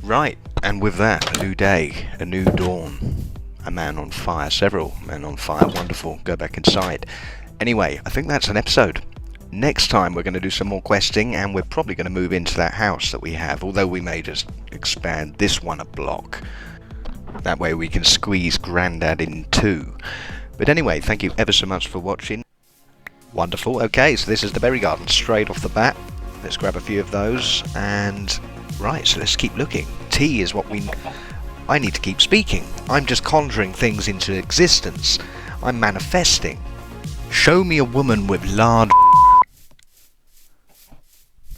Right, and with that, a new day, a new dawn. A man on fire, several men on fire. Wonderful. Go back inside. Anyway, I think that's an episode. Next time we're going to do some more questing, and we're probably going to move into that house that we have, although we may just expand this one a block. That way we can squeeze Grandad in too. But anyway, thank you ever so much for watching. Wonderful. Okay, so this is the berry garden straight off the bat. Let's grab a few of those, and right, so let's keep looking. Tea is what I need to keep speaking. I'm just conjuring things into existence. I'm manifesting. Show me a woman with large...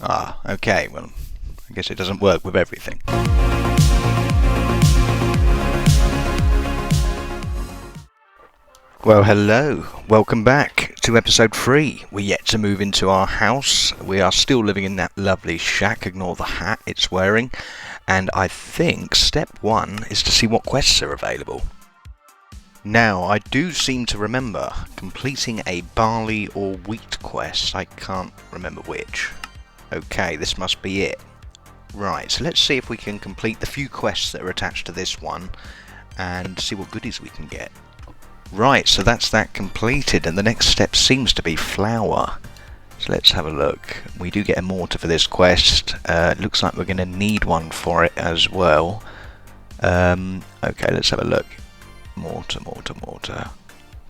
Ah, okay, well, I guess it doesn't work with everything. Well, hello, welcome back to episode 3. We're yet to move into our house. We are still living in that lovely shack, ignore the hat it's wearing. And I think step 1 is to see what quests are available. Now, I do seem to remember completing a barley or wheat quest. I can't remember which. Okay, this must be it. Right, so let's see if we can complete the few quests that are attached to this one and see what goodies we can get. Right, so that's that completed, and the next step seems to be flour. So let's have a look. We do get a mortar for this quest. It looks like we're going to need one for it as well. Okay, let's have a look. Mortar.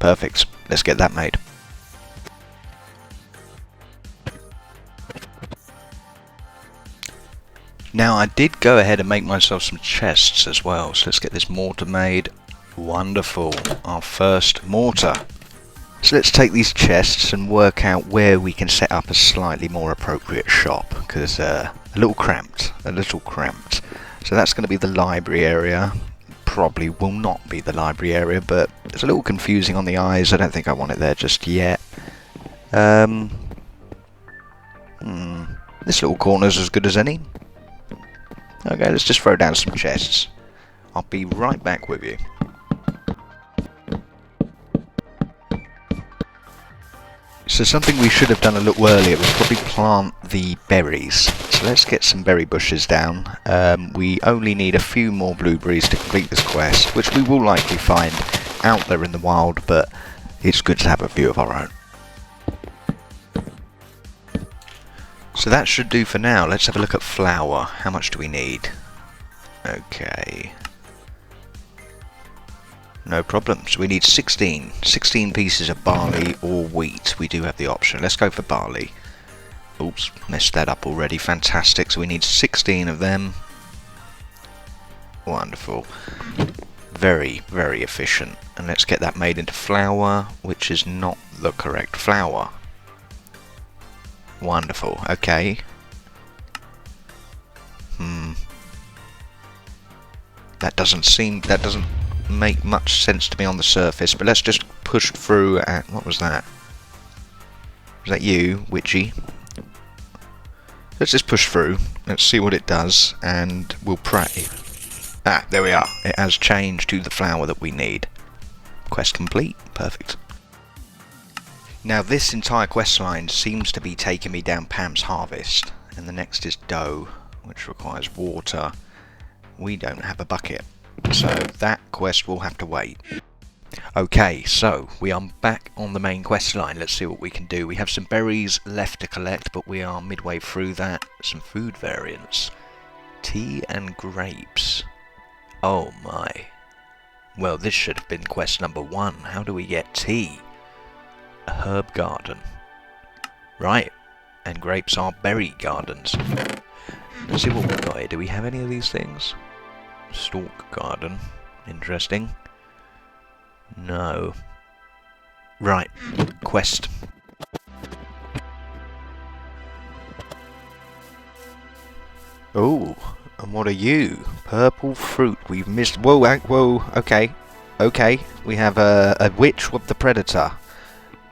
Perfect. Let's get that made. Now, I did go ahead and make myself some chests as well, so let's get this mortar made. Wonderful, our first mortar. So let's take these chests and work out where we can set up a slightly more appropriate shop, because a little cramped. So that's going to be the library area. Probably will not be the library area, but it's a little confusing on the eyes. I don't think I want it there just yet. This little corner's as good as any. Okay, let's just throw down some chests. I'll be right back with you. So something we should have done a little earlier was probably plant the berries. So let's get some berry bushes down. We only need a few more blueberries to complete this quest, which we will likely find out there in the wild, but it's good to have a few of our own. So that should do for now. Let's have a look at flour. How much do we need? Okay. No problem. So we need 16 pieces of barley or wheat. We do have the option. Let's go for barley. Oops, messed that up already. Fantastic. So we need 16 of them. Wonderful. Very, very efficient. And let's get that made into flour, which is not the correct flour. Wonderful. Okay. That doesn't make much sense to me on the surface, but let's just push through at... What was that? Was that you, Witchy? Let's just push through. Let's see what it does, and we'll pray. Ah, there we are. It has changed to the flour that we need. Quest complete. Perfect. Now this entire quest line seems to be taking me down Pam's Harvest, and the next is dough, which requires water. We don't have a bucket, so that quest will have to wait. Okay, so we are back on the main quest line. Let's see what we can do. We have some berries left to collect, but we are midway through that. Some food variants. Tea and grapes. Oh my. Well, this should have been quest number 1. How do we get tea? A herb garden. Right, and grapes are berry gardens. Let's see what we've got here. Do we have any of these things? Stalk garden. Interesting. No. Right, quest. Oh, and what are you? Purple fruit. We've missed... Whoa, okay. Okay, we have a witch with the predator.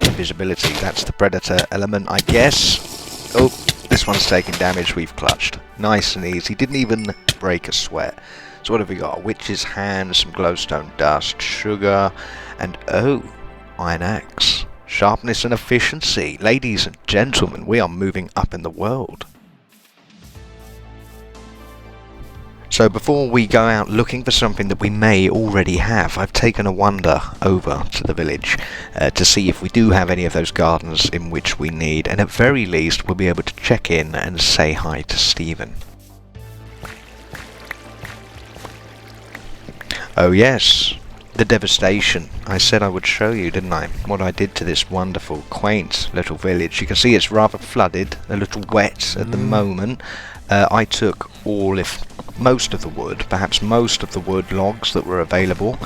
Invisibility, that's the predator element, I guess. Oh, this one's taking damage, we've clutched. Nice and easy, didn't even break a sweat. So what have we got? A witch's hand, some glowstone dust, sugar, and oh, iron axe. Sharpness and efficiency. Ladies and gentlemen, we are moving up in the world. So before we go out looking for something that we may already have, I've taken a wander over to the village to see if we do have any of those gardens in which we need, and at very least we'll be able to check in and say hi to Stephen. Oh yes, the devastation. I said I would show you, didn't I? What I did to this wonderful, quaint little village. You can see it's rather flooded, a little wet at the moment. I took most of the wood, perhaps most of the wood logs that were available,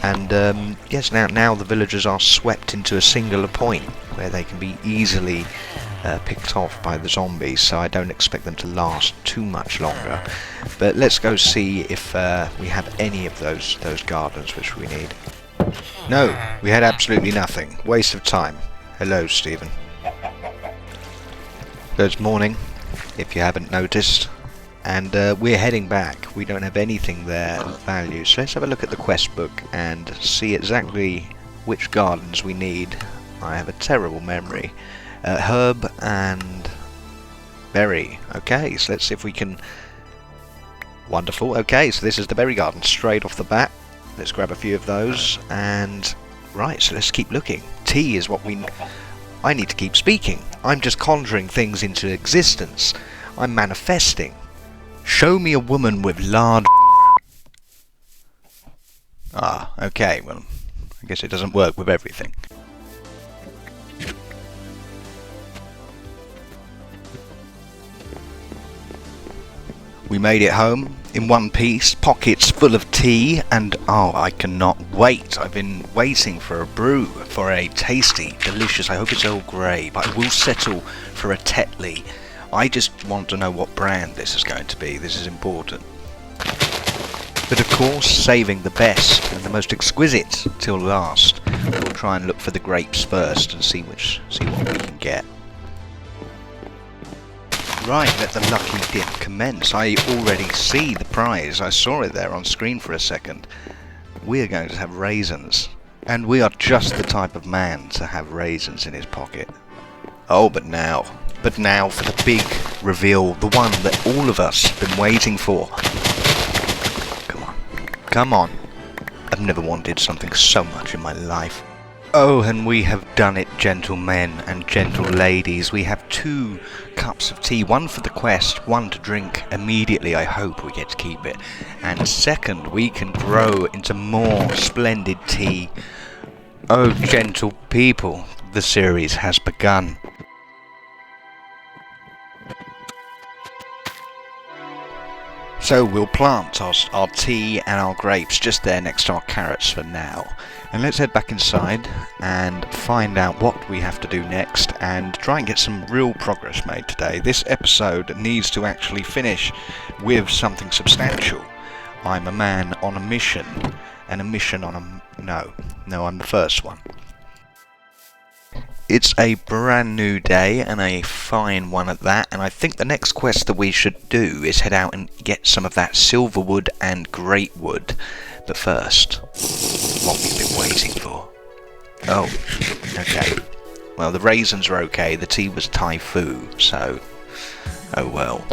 and yes, now the villagers are swept into a singular point where they can be easily picked off by the zombies, so I don't expect them to last too much longer. But let's go see if we have any of those gardens which we need. No, we had absolutely nothing. Waste of time. Hello, Stephen. Good morning, if you haven't noticed. And we're heading back. We don't have anything there of value, so let's have a look at the quest book and see exactly which gardens we need. I have a terrible memory. Herb and berry. Okay, so let's see if we can... Wonderful. Okay, so this is the berry garden straight off the bat. Let's grab a few of those, and right, so let's keep looking. Tea is what I need to keep speaking. I'm just conjuring things into existence. I'm manifesting. Show me a woman with large... Ah, okay, well, I guess it doesn't work with everything. We made it home in one piece, pockets full of tea, and oh, I cannot wait. I've been waiting for a brew, for a tasty, delicious, I hope it's Earl Grey, but I will settle for a Tetley. I just want to know what brand this is going to be. This is important. But of course, saving the best and the most exquisite till last. We'll try and look for the grapes first and see what we can get. Right, let the lucky dip commence. I already see the prize. I saw it there on screen for a second. We are going to have raisins. And we are just the type of man to have raisins in his pocket. Oh, but now for the big reveal, the one that all of us have been waiting for. Come on. I've never wanted something so much in my life. Oh, and we have done it, gentlemen and gentle ladies. We have 2 cups of tea, one for the quest, one to drink immediately. I hope we get to keep it. And second, we can grow into more splendid tea. Oh, gentle people, the series has begun. So we'll plant our tea and our grapes just there next to our carrots for now. And let's head back inside and find out what we have to do next and try and get some real progress made today. This episode needs to actually finish with something substantial. I'm a man on a mission, and a mission on a... No, I'm the first one. It's a brand new day, and a fine one at that, and I think the next quest that we should do is head out and get some of that silver wood and great wood. But first, what we've been waiting for. Oh, okay. Well, the raisins are okay, the tea was Thai foo, so... oh well.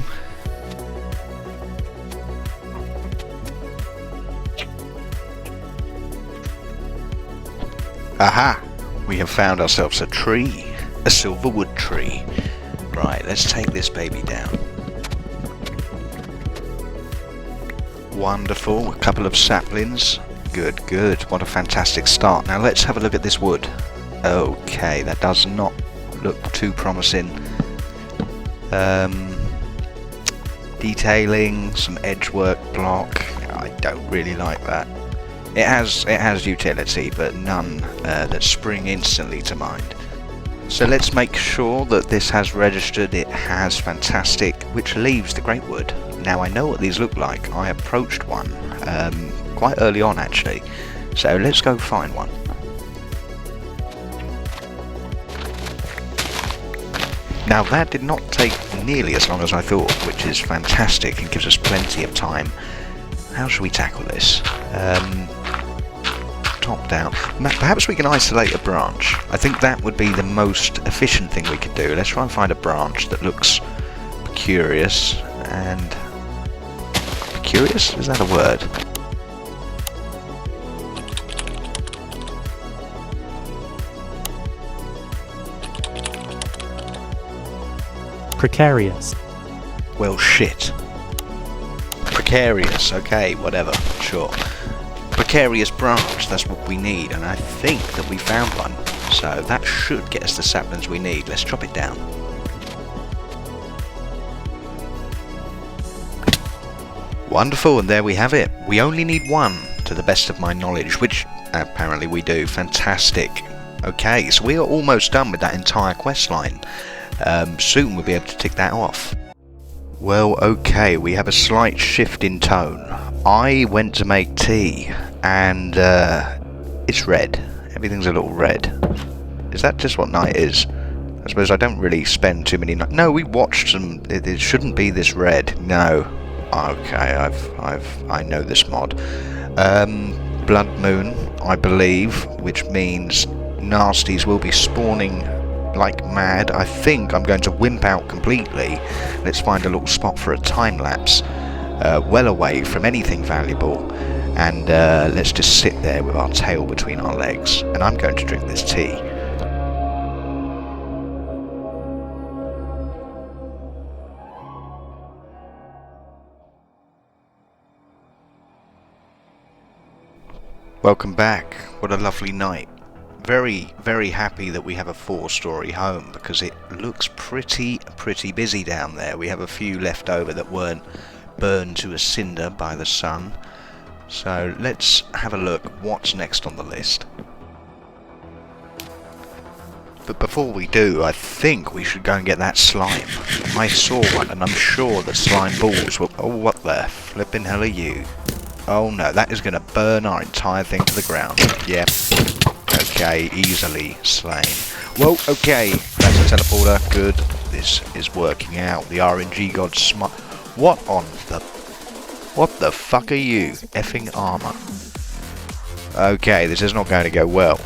Aha! We have found ourselves a tree, a silverwood tree. Right, let's take this baby down. Wonderful, a couple of saplings. Good, good, what a fantastic start. Now let's have a look at this wood. Okay, that does not look too promising. Detailing, some edge work block. I don't really like that. It has utility, but none that spring instantly to mind. So let's make sure that this has registered. It has fantastic, which leaves the great wood. Now I know what these look like. I approached one quite early on actually. So let's go find one. Now that did not take nearly as long as I thought, which is fantastic and gives us plenty of time. how should we tackle this? Top down. Perhaps we can isolate a branch. I think that would be the most efficient thing we could do. Let's try and find a branch that looks curious and... Curious? Is that a word? Precarious. Well, shit. Precarious, okay, whatever, sure. Precarious branch, that's what we need, and I think that we found one. So that should get us the saplings we need. Let's chop it down. Wonderful, and there we have it. We only need one, to the best of my knowledge, which apparently we do. Fantastic. Okay, so we are almost done with that entire quest line. Soon we'll be able to tick that off. Well, okay, we have a slight shift in tone. I went to make tea, and it's red. Everything's a little red. Is that just what night is? I suppose I don't really spend too many nights. No, we watched some. It shouldn't be this red. No. Okay, I know this mod. Blood moon, I believe, which means nasties will be spawning like mad. I think I'm going to wimp out completely. Let's find a little spot for a time lapse, well away from anything valuable, and let's just sit there with our tail between our legs, and I'm going to drink this tea. Welcome back. What a lovely night. Very, very happy that we have a 4-story home, because it looks pretty busy down there. We have a few left over that weren't burned to a cinder by the sun. So let's have a look what's next on the list. But before we do, I think we should go and get that slime. I saw one, and I'm sure the slime balls will... Oh, what the flipping hell are you? Oh no, that is going to burn our entire thing to the ground. Yep. Okay, easily slain. Whoa, okay, that's a teleporter. Good. This is working out. The RNG god smart. What the fuck are you? Effing armor. Okay, this is not going to go well.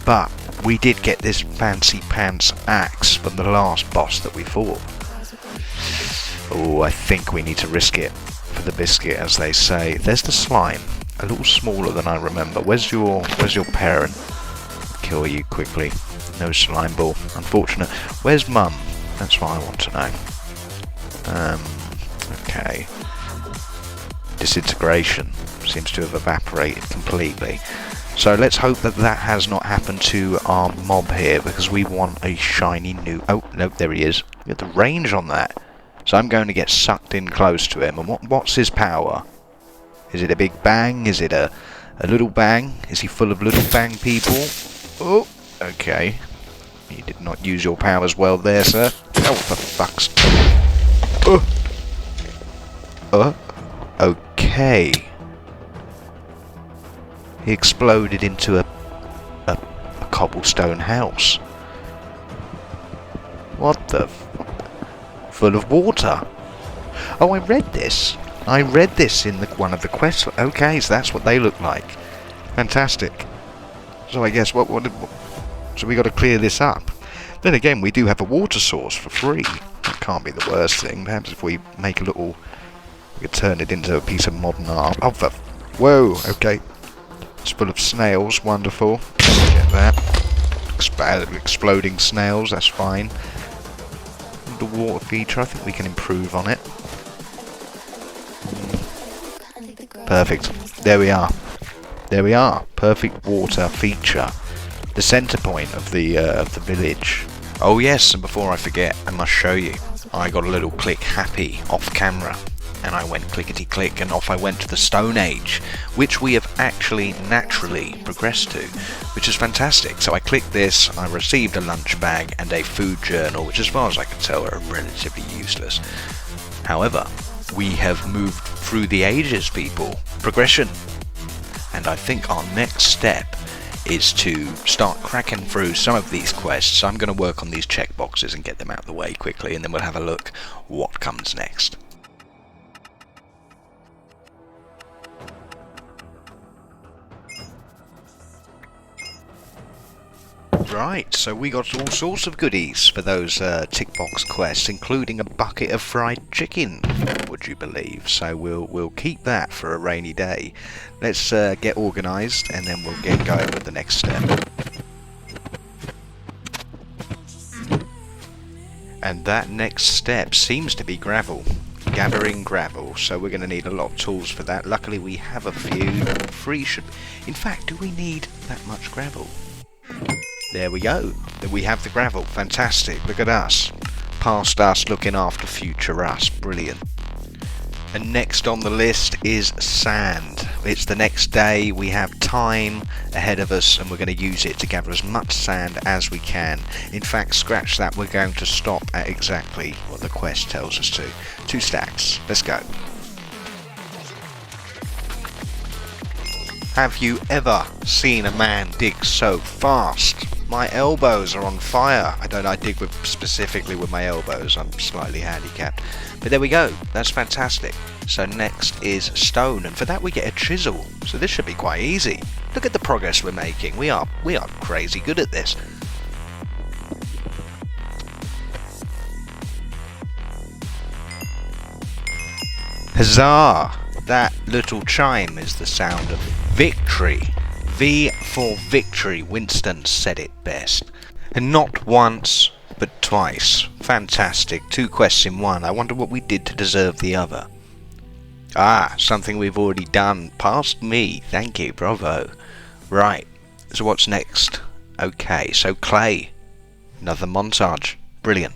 But we did get this fancy pants axe from the last boss that we fought. Oh, I think we need to risk it for the biscuit, as they say. There's the slime. A little smaller than I remember. Where's your parent? Kill you quickly. No slime ball. Unfortunate. Where's mum? That's what I want to know. Okay. Disintegration seems to have evaporated completely. So let's hope that that has not happened to our mob here, because we want a shiny new... Oh, no, there he is. Look at the range on that. So I'm going to get sucked in close to him. And what's his power? Is it a big bang? Is it a little bang? Is he full of little bang people? Oh, okay. You did not use your powers well there, sir. Oh, for fuck's... Okay. He exploded into a cobblestone house. What the... Full of water. Oh, I read this. I read this in one of the quests. Okay, so that's what they look like. Fantastic. So I guess so we got to clear this up. Then again, we do have a water source for free. That can't be the worst thing. Perhaps if we make a little, we could turn it into a piece of modern art. Oh, whoa. Okay. It's full of snails. Wonderful. Get that. Exploding snails. That's fine. The water feature, I think we can improve on it. Perfect. There we are. There we are. Perfect water feature. The centre point of the village. Oh yes, and before I forget, I must show you. I got a little click happy off camera, and I went clickety click, and off I went to the Stone Age, which we have actually naturally progressed to, which is fantastic. So I clicked this, I received a lunch bag and a food journal, which as far as I can tell are relatively useless. However, we have moved through the ages, people. Progression. And I think our next step is to start cracking through some of these quests. So I'm going to work on these checkboxes and get them out of the way quickly, and then we'll have a look what comes next. Right, so we got all sorts of goodies for those tick box quests, including a bucket of fried chicken, would you believe? So we'll keep that for a rainy day. Let's get organised, and then we'll get going with the next step. And that next step seems to be gravel. Gathering gravel, so we're going to need a lot of tools for that. Luckily we have a few. Free should... In fact, do we need that much gravel? There we go. We have the gravel. Fantastic. Look at us. Past us looking after future us. Brilliant. And next on the list is sand. It's the next day. We have time ahead of us and we're going to use it to gather as much sand as we can. In fact, scratch that. We're going to stop at exactly what the quest tells us to. 2 stacks. Let's go. Have you ever seen a man dig so fast? My elbows are on fire. I dig specifically with my elbows. I'm slightly handicapped. But there we go. That's fantastic. So next is stone, and for that we get a chisel. So this should be quite easy. Look at the progress we're making. We are crazy good at this. Huzzah! That little chime is the sound of victory. V for victory. Winston said it best. And not once, but twice. Fantastic. 2 quests in one. I wonder what we did to deserve the other. Ah, something we've already done. Past me. Thank you. Bravo. Right. So what's next? Okay, so clay. Another montage. Brilliant.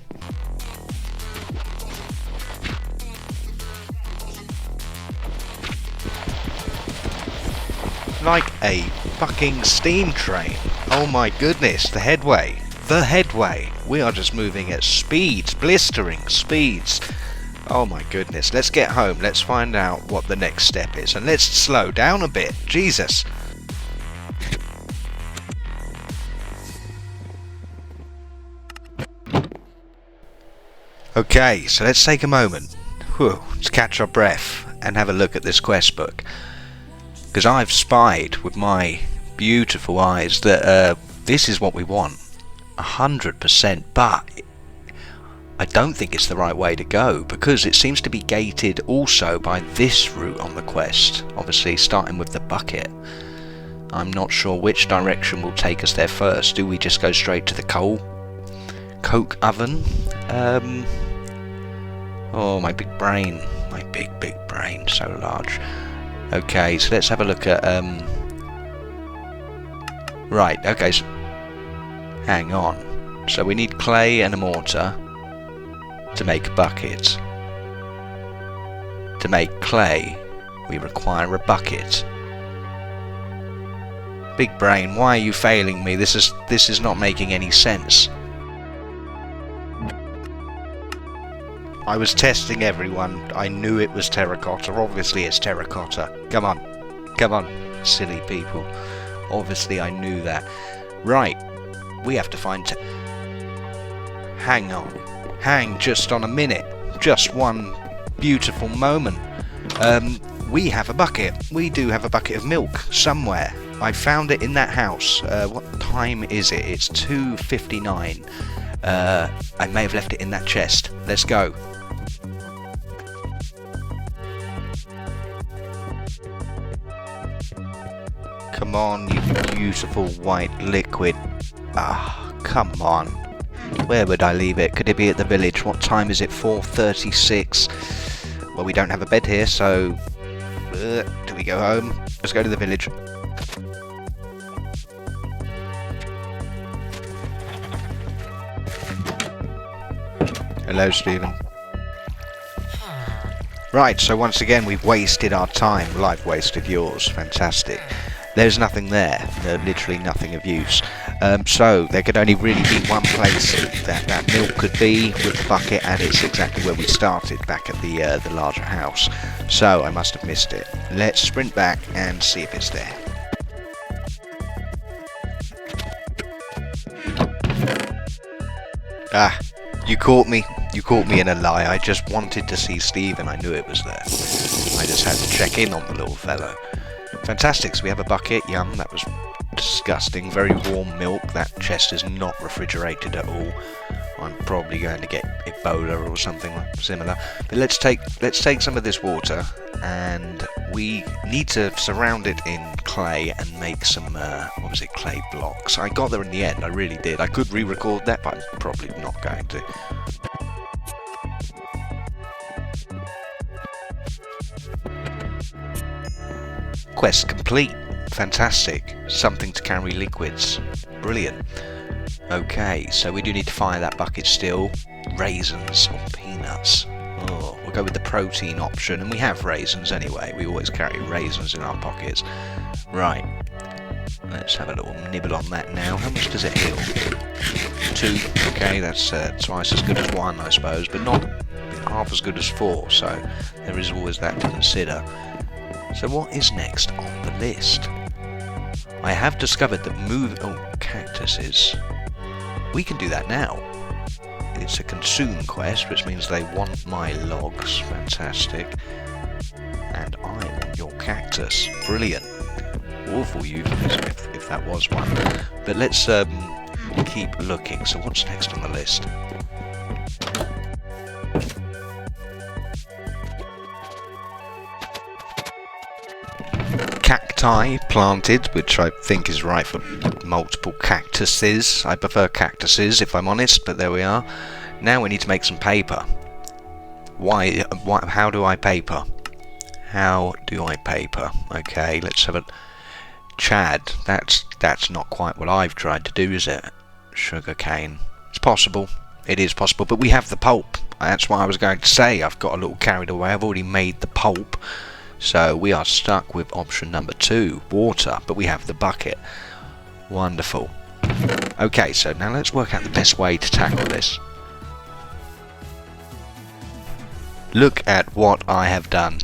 Like a fucking steam train. Oh my goodness, the headway. The headway. We are just moving at speeds, blistering speeds. Oh my goodness, let's get home. Let's find out what the next step is. And let's slow down a bit. Jesus. Okay, so let's take a moment. Let's catch our breath and have a look at this quest book. Because I've spied with my beautiful eyes that this is what we want. 100%, but I don't think it's the right way to go, because it seems to be gated also by this route on the quest. Obviously starting with the bucket. I'm not sure which direction will take us there first. Do we just go straight to the coke oven? Oh, my big brain. My big brain, so large. Okay, so let's have a look at, right, okay, so, hang on. So we need clay and a mortar to make a bucket. To make clay, we require a bucket. Big brain, why are you failing me? This is not making any sense. I was testing everyone. I knew it was terracotta. Obviously it's terracotta. Come on, silly people. Obviously I knew that. Right, we have to find... Hang on. Hang just on a minute. Just one beautiful moment. We have a bucket. We do have a bucket of milk somewhere. I found it in that house. What time is it? It's 2:59. I may have left it in that chest. Let's go. Come on, you beautiful white liquid. Ah, come on. Where would I leave it? Could it be at the village? What time is it? 4:36. Well, we don't have a bed here, so... do we go home? Let's go to the village. Hello, Stephen. Right, so once again we've wasted our time. Well, I've wasted yours. Fantastic. There's nothing there. Literally nothing of use. So there could only really be one place that milk could be with the bucket, and it's exactly where we started, back at the larger house. So I must have missed it. Let's sprint back and see if it's there. Ah, you caught me. You caught me in a lie. I just wanted to see Steve and I knew it was there. I just had to check in on the little fellow. Fantastic, so we have a bucket. Yum, that was disgusting. Very warm milk. That chest is not refrigerated at all. I'm probably going to get Ebola or something similar. But let's take some of this water, and we need to surround it in clay and make some what was it, clay blocks. I got there in the end, I really did. I could re-record that, but I'm probably not going to. Quest complete. Fantastic. Something to carry liquids. Brilliant. Okay, so we do need to fire that bucket still. Raisins or peanuts. Oh, we'll go with the protein option, and we have raisins anyway. We always carry raisins in our pockets. Right. Let's have a little nibble on that now. How much does it heal? 2. Okay, that's twice as good as 1, I suppose, but not half as good as 4, so there is always that to consider. So what is next on the list? I have discovered that cactuses. We can do that now. It's a consume quest, which means they want my logs. Fantastic. And I want your cactus. Brilliant. Awful euphemism if that was one. But let's keep looking. So what's next on the list? Cacti planted, which I think is right for multiple cactuses. I prefer cactuses, if I'm honest, but there we are. Now we need to make some paper. How do I paper? How do I paper? Okay, let's have a... Chad, that's not quite what I've tried to do, is it? Sugar cane. It's possible. It is possible, but we have the pulp. That's what I was going to say. I've got a little carried away. I've already made the pulp. So we are stuck with option number 2, water, but we have the bucket. Wonderful. Okay, so now let's work out the best way to tackle this. Look at what I have done.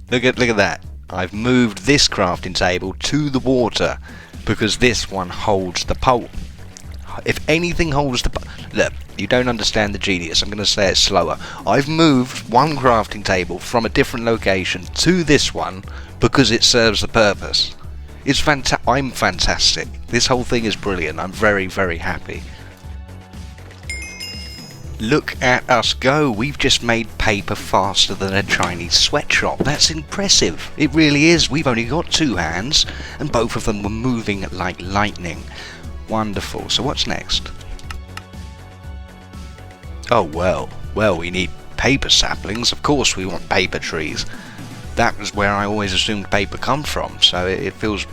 Look at that. I've moved this crafting table to the water because this one holds the pulp. If anything holds the... Look, you don't understand the genius. I'm going to say it slower. I've moved one crafting table from a different location to this one because it serves the purpose. It's I'm fantastic. This whole thing is brilliant. I'm very, very happy. Look at us go. We've just made paper faster than a Chinese sweatshop. That's impressive. It really is. We've only got 2 hands and both of them were moving like lightning. Wonderful. So what's next? Oh well, we need paper saplings. Of course we want paper trees. That was where I always assumed paper come from, so it feels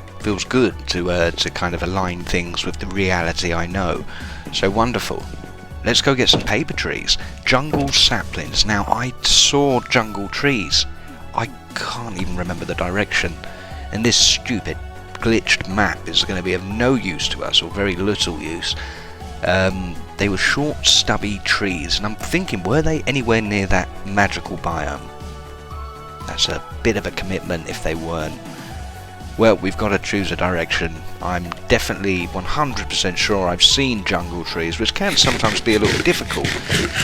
good to kind of align things with the reality I know. So wonderful. Let's go get some paper trees. Jungle saplings. Now I saw jungle trees. I can't even remember the direction, and this stupid glitched map is going to be of no use to us, or very little use. They were short, stubby trees, and I'm thinking, were they anywhere near that magical biome? That's a bit of a commitment if they weren't. Well, we've got to choose a direction. I'm definitely 100% sure I've seen jungle trees, which can sometimes be a little difficult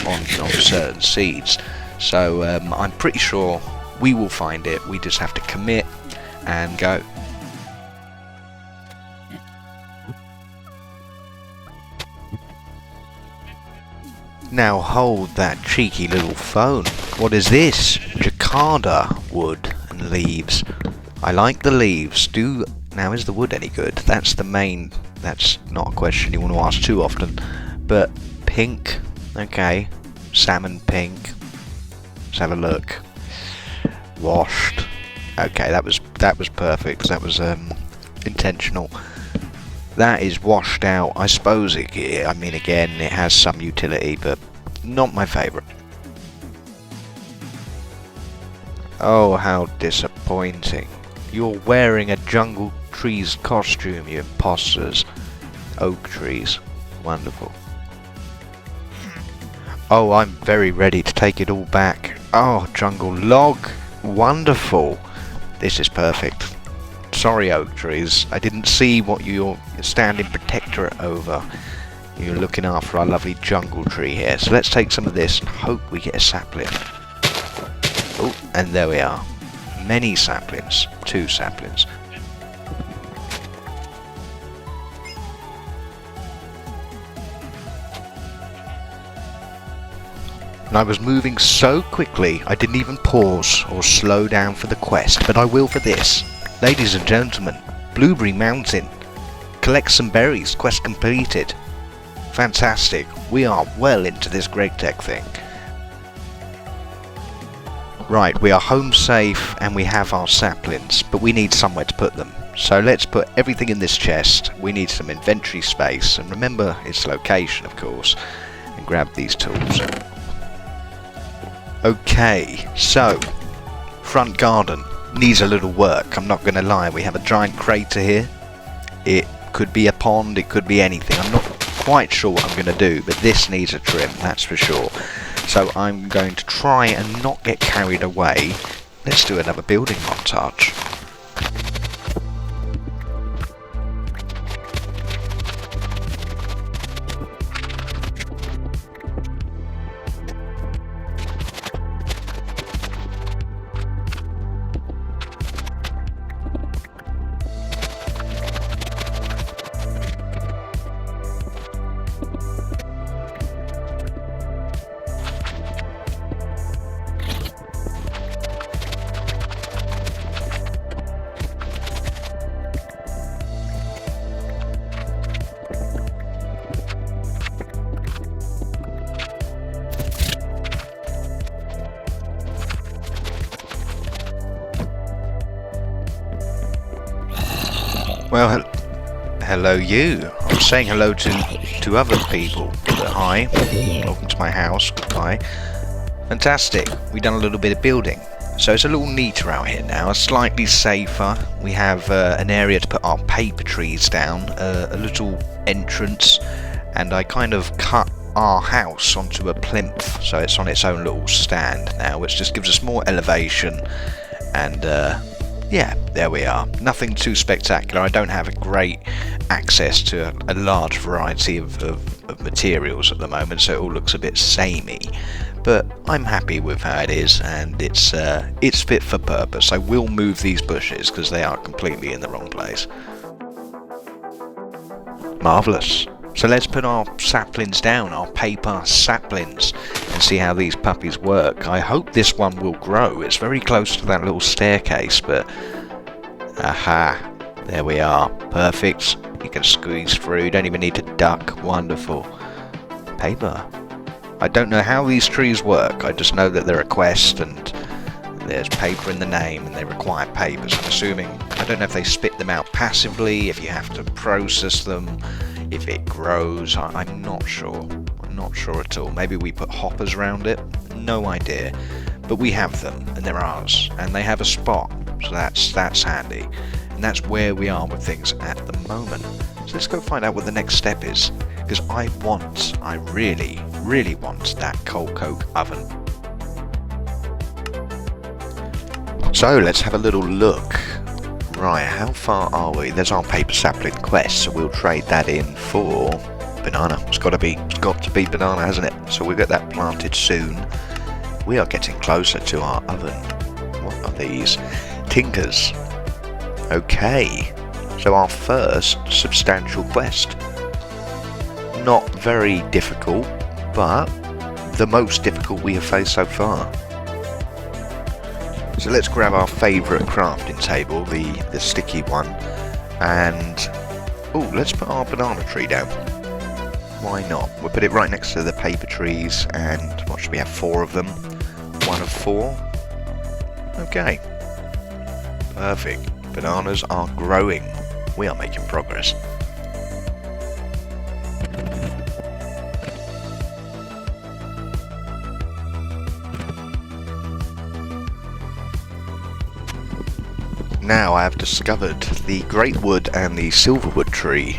on certain seeds. So I'm pretty sure we will find it. We just have to commit and go. Now hold that cheeky little phone. What is this? Jacarda wood and leaves. I like the leaves. Now is the wood any good? That's the main... That's not a question you want to ask too often. But pink. Okay. Salmon pink. Let's have a look. Washed. Okay, that was perfect. That was intentional. That is washed out. I suppose I mean, again, it has some utility, but not my favourite. Oh, how disappointing. You're wearing a jungle trees costume, you imposters. Oak trees. Wonderful. Oh, I'm very ready to take it all back. Oh, jungle log. Wonderful. This is perfect. Sorry, oak trees. I didn't see what you're standing protectorate over. You're looking after our lovely jungle tree here. So let's take some of this and hope we get a sapling. Oh, and there we are. Many saplings. 2 saplings. And I was moving so quickly I didn't even pause or slow down for the quest, but I will for this. Ladies and gentlemen, Blueberry Mountain. Collect some berries, quest completed. Fantastic, we are well into this Gregtech thing. Right, we are home safe and we have our saplings, but we need somewhere to put them. So let's put everything in this chest. We need some inventory space, and remember its location, of course, and grab these tools. Okay, so front garden needs a little work, I'm not going to lie. We have a giant crater here. It could be a pond, it could be anything. I'm not quite sure what I'm going to do, but this needs a trim, that's for sure. So I'm going to try and not get carried away. Let's do another building montage. Well, hello you. I'm saying hello to other people. But hi, welcome to my house. Goodbye. Fantastic. We've done a little bit of building. So it's a little neater out here now, slightly safer. We have an area to put our paper trees down, a little entrance, and I kind of cut our house onto a plinth, so it's on its own little stand now, which just gives us more elevation, and yeah, there we are. Nothing too spectacular. I don't have a great access to a large variety of materials at the moment, so it all looks a bit samey. But I'm happy with how it is, and it's fit for purpose. I will move these bushes because they are completely in the wrong place. Marvellous. So let's put our saplings down, our paper saplings, and see how these puppies work. I hope this one will grow. It's very close to that little staircase, but aha, there we are. Perfect. You can squeeze through, don't even need to duck. Wonderful. Paper. I don't know how these trees work. I just know that they're a quest and there's paper in the name and they require paper. So I'm assuming, I don't know if they spit them out passively, if you have to process them, if it grows. I'm not sure. I'm not sure at all. Maybe we put hoppers around it. No idea. But we have them and they're ours and they have a spot. So that's handy. And that's where we are with things at the moment. So let's go find out what the next step is. Because I really, really want that cold coke oven. So let's have a little look. Right, how far are we? There's our paper sapling quest, so we'll trade that in for banana. It's got to be banana, hasn't it? So we'll get that planted soon. We are getting closer to our oven. What are these? Tinkers. Okay, so our first substantial quest. Not very difficult, but the most difficult we have faced so far. So let's grab our favourite crafting table, the sticky one, and let's put our banana tree down. Why not? We'll put it right next to the paper trees, and what should we have, 4 of them? 1 of 4. Okay. Perfect. Bananas are growing. We are making progress. Now I have discovered the great wood and the silverwood tree.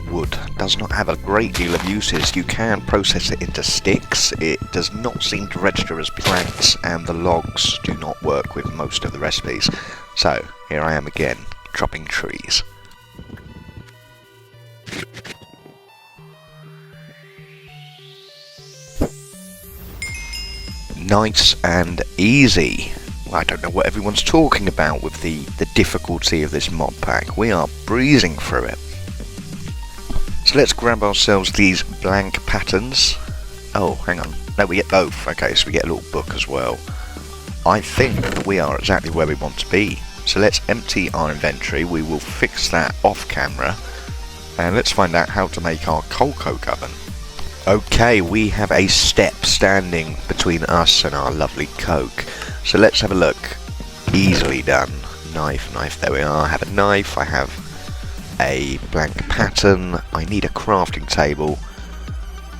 Wood does not have a great deal of uses. You can process it into sticks. It does not seem to register as planks, and the logs do not work with most of the recipes. So here I am again, chopping trees. Nice and easy. I don't know what everyone's talking about with the difficulty of this mod pack. We are breezing through it. So let's grab ourselves these blank patterns. Oh, hang on. No, we get both. Okay, so we get a little book as well. I think that we are exactly where we want to be. So let's empty our inventory. We will fix that off camera. And let's find out how to make our coal coke oven. Okay, we have a step standing between us and our lovely coke. So let's have a look. Easily done. Knife, there we are. I have a knife, I have a blank pattern, I need a crafting table.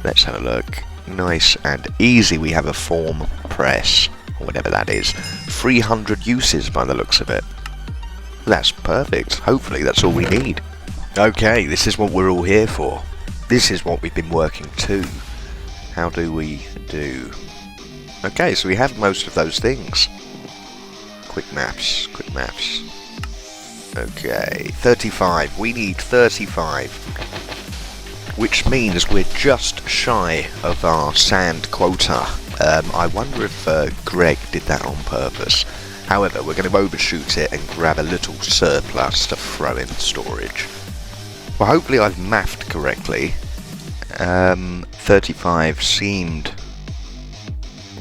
Let's have a look. Nice and easy. We have a form press, or whatever that is. 300 uses by the looks of it. That's perfect. Hopefully that's all we need. Okay, this is what we're all here for. This is what we've been working to. How do we do? Okay, so we have most of those things. Quick maths. Okay, 35. We need 35. Which means we're just shy of our sand quota. I wonder if Greg did that on purpose. However, we're going to overshoot it and grab a little surplus to throw in storage. Well, hopefully I've mathed correctly. 35 seemed...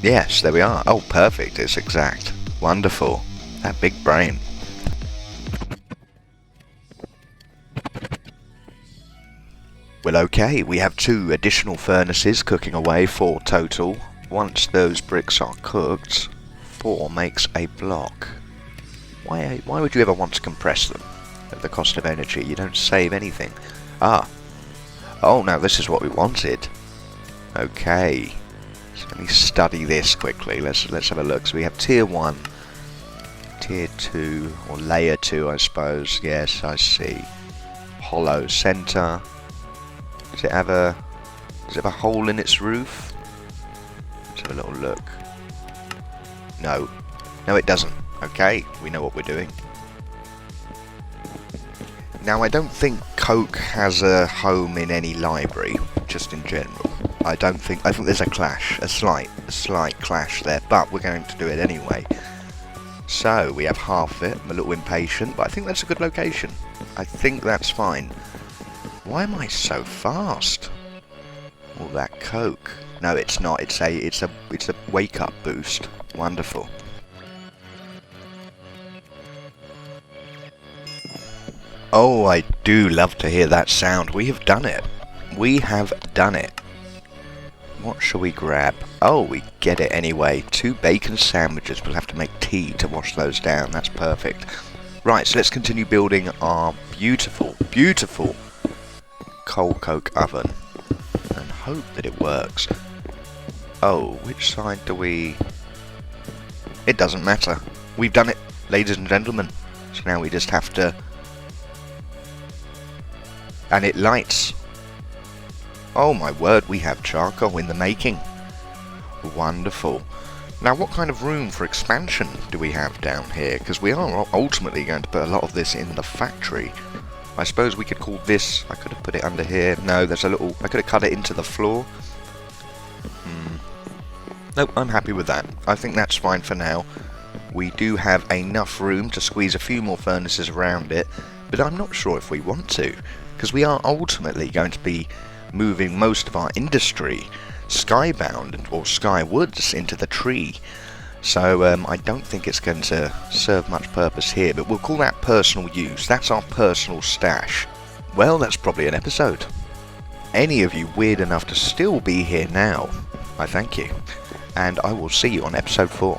Yes, there we are. Oh, perfect. It's exact. Wonderful. That big brain. Well, okay, we have 2 additional furnaces cooking away, 4 total. Once those bricks are cooked, 4 makes a block. Why would you ever want to compress them? At the cost of energy, you don't save anything. Ah. Oh, now this is what we wanted. Okay. So let me study this quickly. Let's have a look. So we have tier 1, tier 2, or layer 2, I suppose. Yes, I see. Hollow center. Does it have a hole in its roof? Let's have a little look. No. No, it doesn't. Okay, we know what we're doing. Now, I don't think coke has a home in any library, just in general. I think there's a clash, a slight clash there, but we're going to do it anyway. So, we have half it. I'm a little impatient, but I think that's a good location. I think that's fine. Why am I so fast? All that coke. No, it's not. It's a wake-up boost. Wonderful. Oh, I do love to hear that sound. We have done it. We have done it. What shall we grab? Oh, we get it anyway. 2 bacon sandwiches. We'll have to make tea to wash those down. That's perfect. Right, so let's continue building our beautiful, beautiful coal coke oven. And hope that it works. Oh, which side do we... It doesn't matter. We've done it, ladies and gentlemen. So now we just have to... And it lights. Oh my word, we have charcoal in the making. Wonderful. Now what kind of room for expansion do we have down here? Because we are ultimately going to put a lot of this in the factory. I suppose we could call this... I could have put it under here. No, there's a little... I could have cut it into the floor. Nope, I'm happy with that. I think that's fine for now. We do have enough room to squeeze a few more furnaces around it, but I'm not sure if we want to, because we are ultimately going to be moving most of our industry skybound or skywards into the tree. So I don't think it's going to serve much purpose here, but we'll call that personal use. That's our personal stash. Well, that's probably an episode. Any of you weird enough to still be here now, I thank you. And I will see you on episode 4.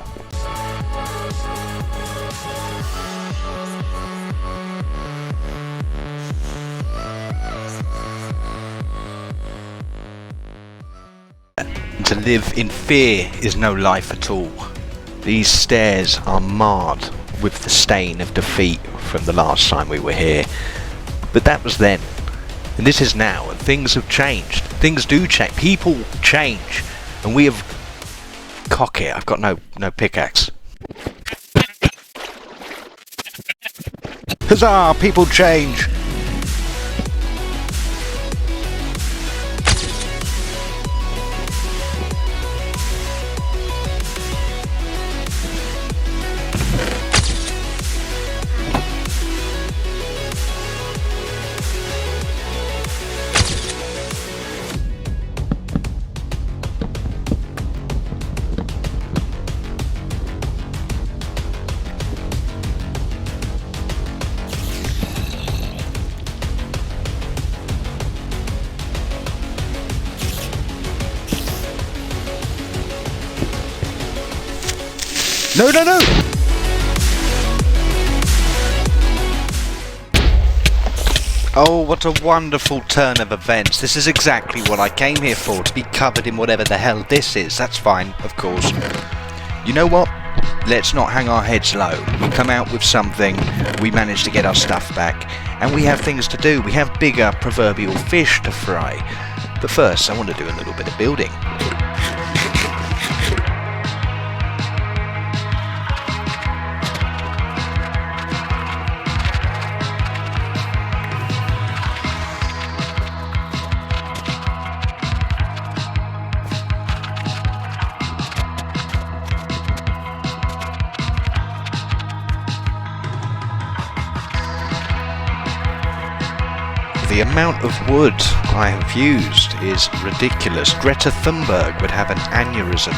To live in fear is no life at all. These stairs are marred with the stain of defeat from the last time we were here. But that was then. And this is now, and things have changed. Things do change. People change. And we have... Cock it, I've got no pickaxe. Huzzah! People change! No, no, no! Oh, what a wonderful turn of events. This is exactly what I came here for, to be covered in whatever the hell this is. That's fine, of course. You know what? Let's not hang our heads low. We come out with something, we manage to get our stuff back, and we have things to do. We have bigger proverbial fish to fry. But first, I want to do a little bit of building. The amount of wood I have used is ridiculous. Greta Thunberg would have an aneurysm.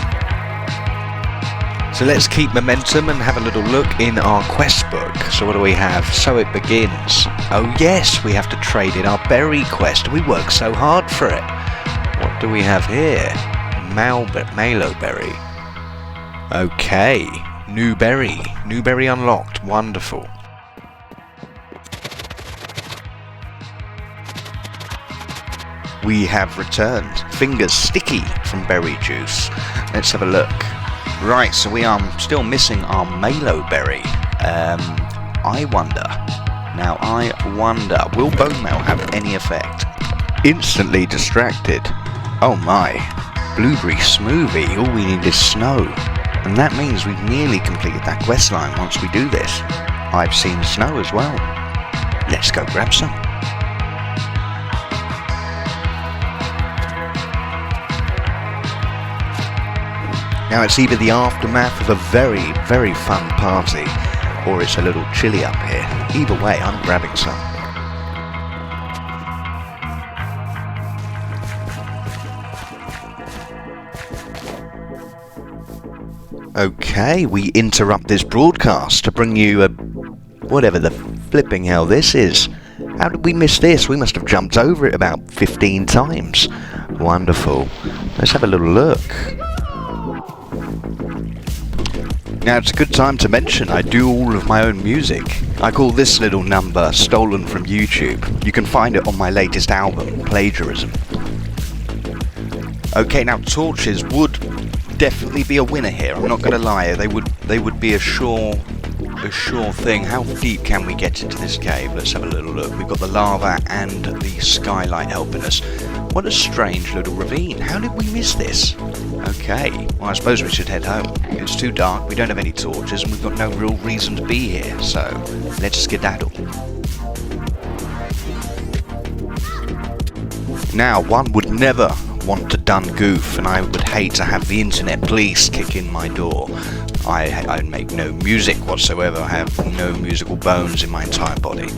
So let's keep momentum and have a little look in our quest book. So what do we have? So it begins. Oh yes, we have to trade in our berry quest. We work so hard for it. What do we have here? Malo berry. Okay, new berry unlocked. Wonderful. We have returned fingers sticky from berry juice. Let's have a look. Right, so we are still missing our malo berry. I wonder, will bone meal have any effect? Instantly distracted. Oh my, blueberry smoothie, all we need is snow. And that means we've nearly completed that quest line once we do this. I've seen snow as well. Let's go grab some. Now it's either the aftermath of a very, very fun party, or it's a little chilly up here. Either way, I'm grabbing some. Okay, we interrupt this broadcast to bring you whatever the flipping hell this is. How did we miss this? We must have jumped over it about 15 times. Wonderful. Let's have a little look. Now it's a good time to mention I do all of my own music. I call this little number Stolen from YouTube. You can find it on my latest album, Plagiarism. Okay, now torches would definitely be a winner here. I'm not going to lie, they would be a sure thing. How deep can we get into this cave? Let's have a little look. We've got the lava and the skylight helping us. What a strange little ravine. How did we miss this? Okay, well I suppose we should head home. It's too dark, we don't have any torches, and we've got no real reason to be here, so let's skedaddle. Now, one would never want to done goof, and I would hate to have the internet police kick in my door. I make no music whatsoever, I have no musical bones in my entire body.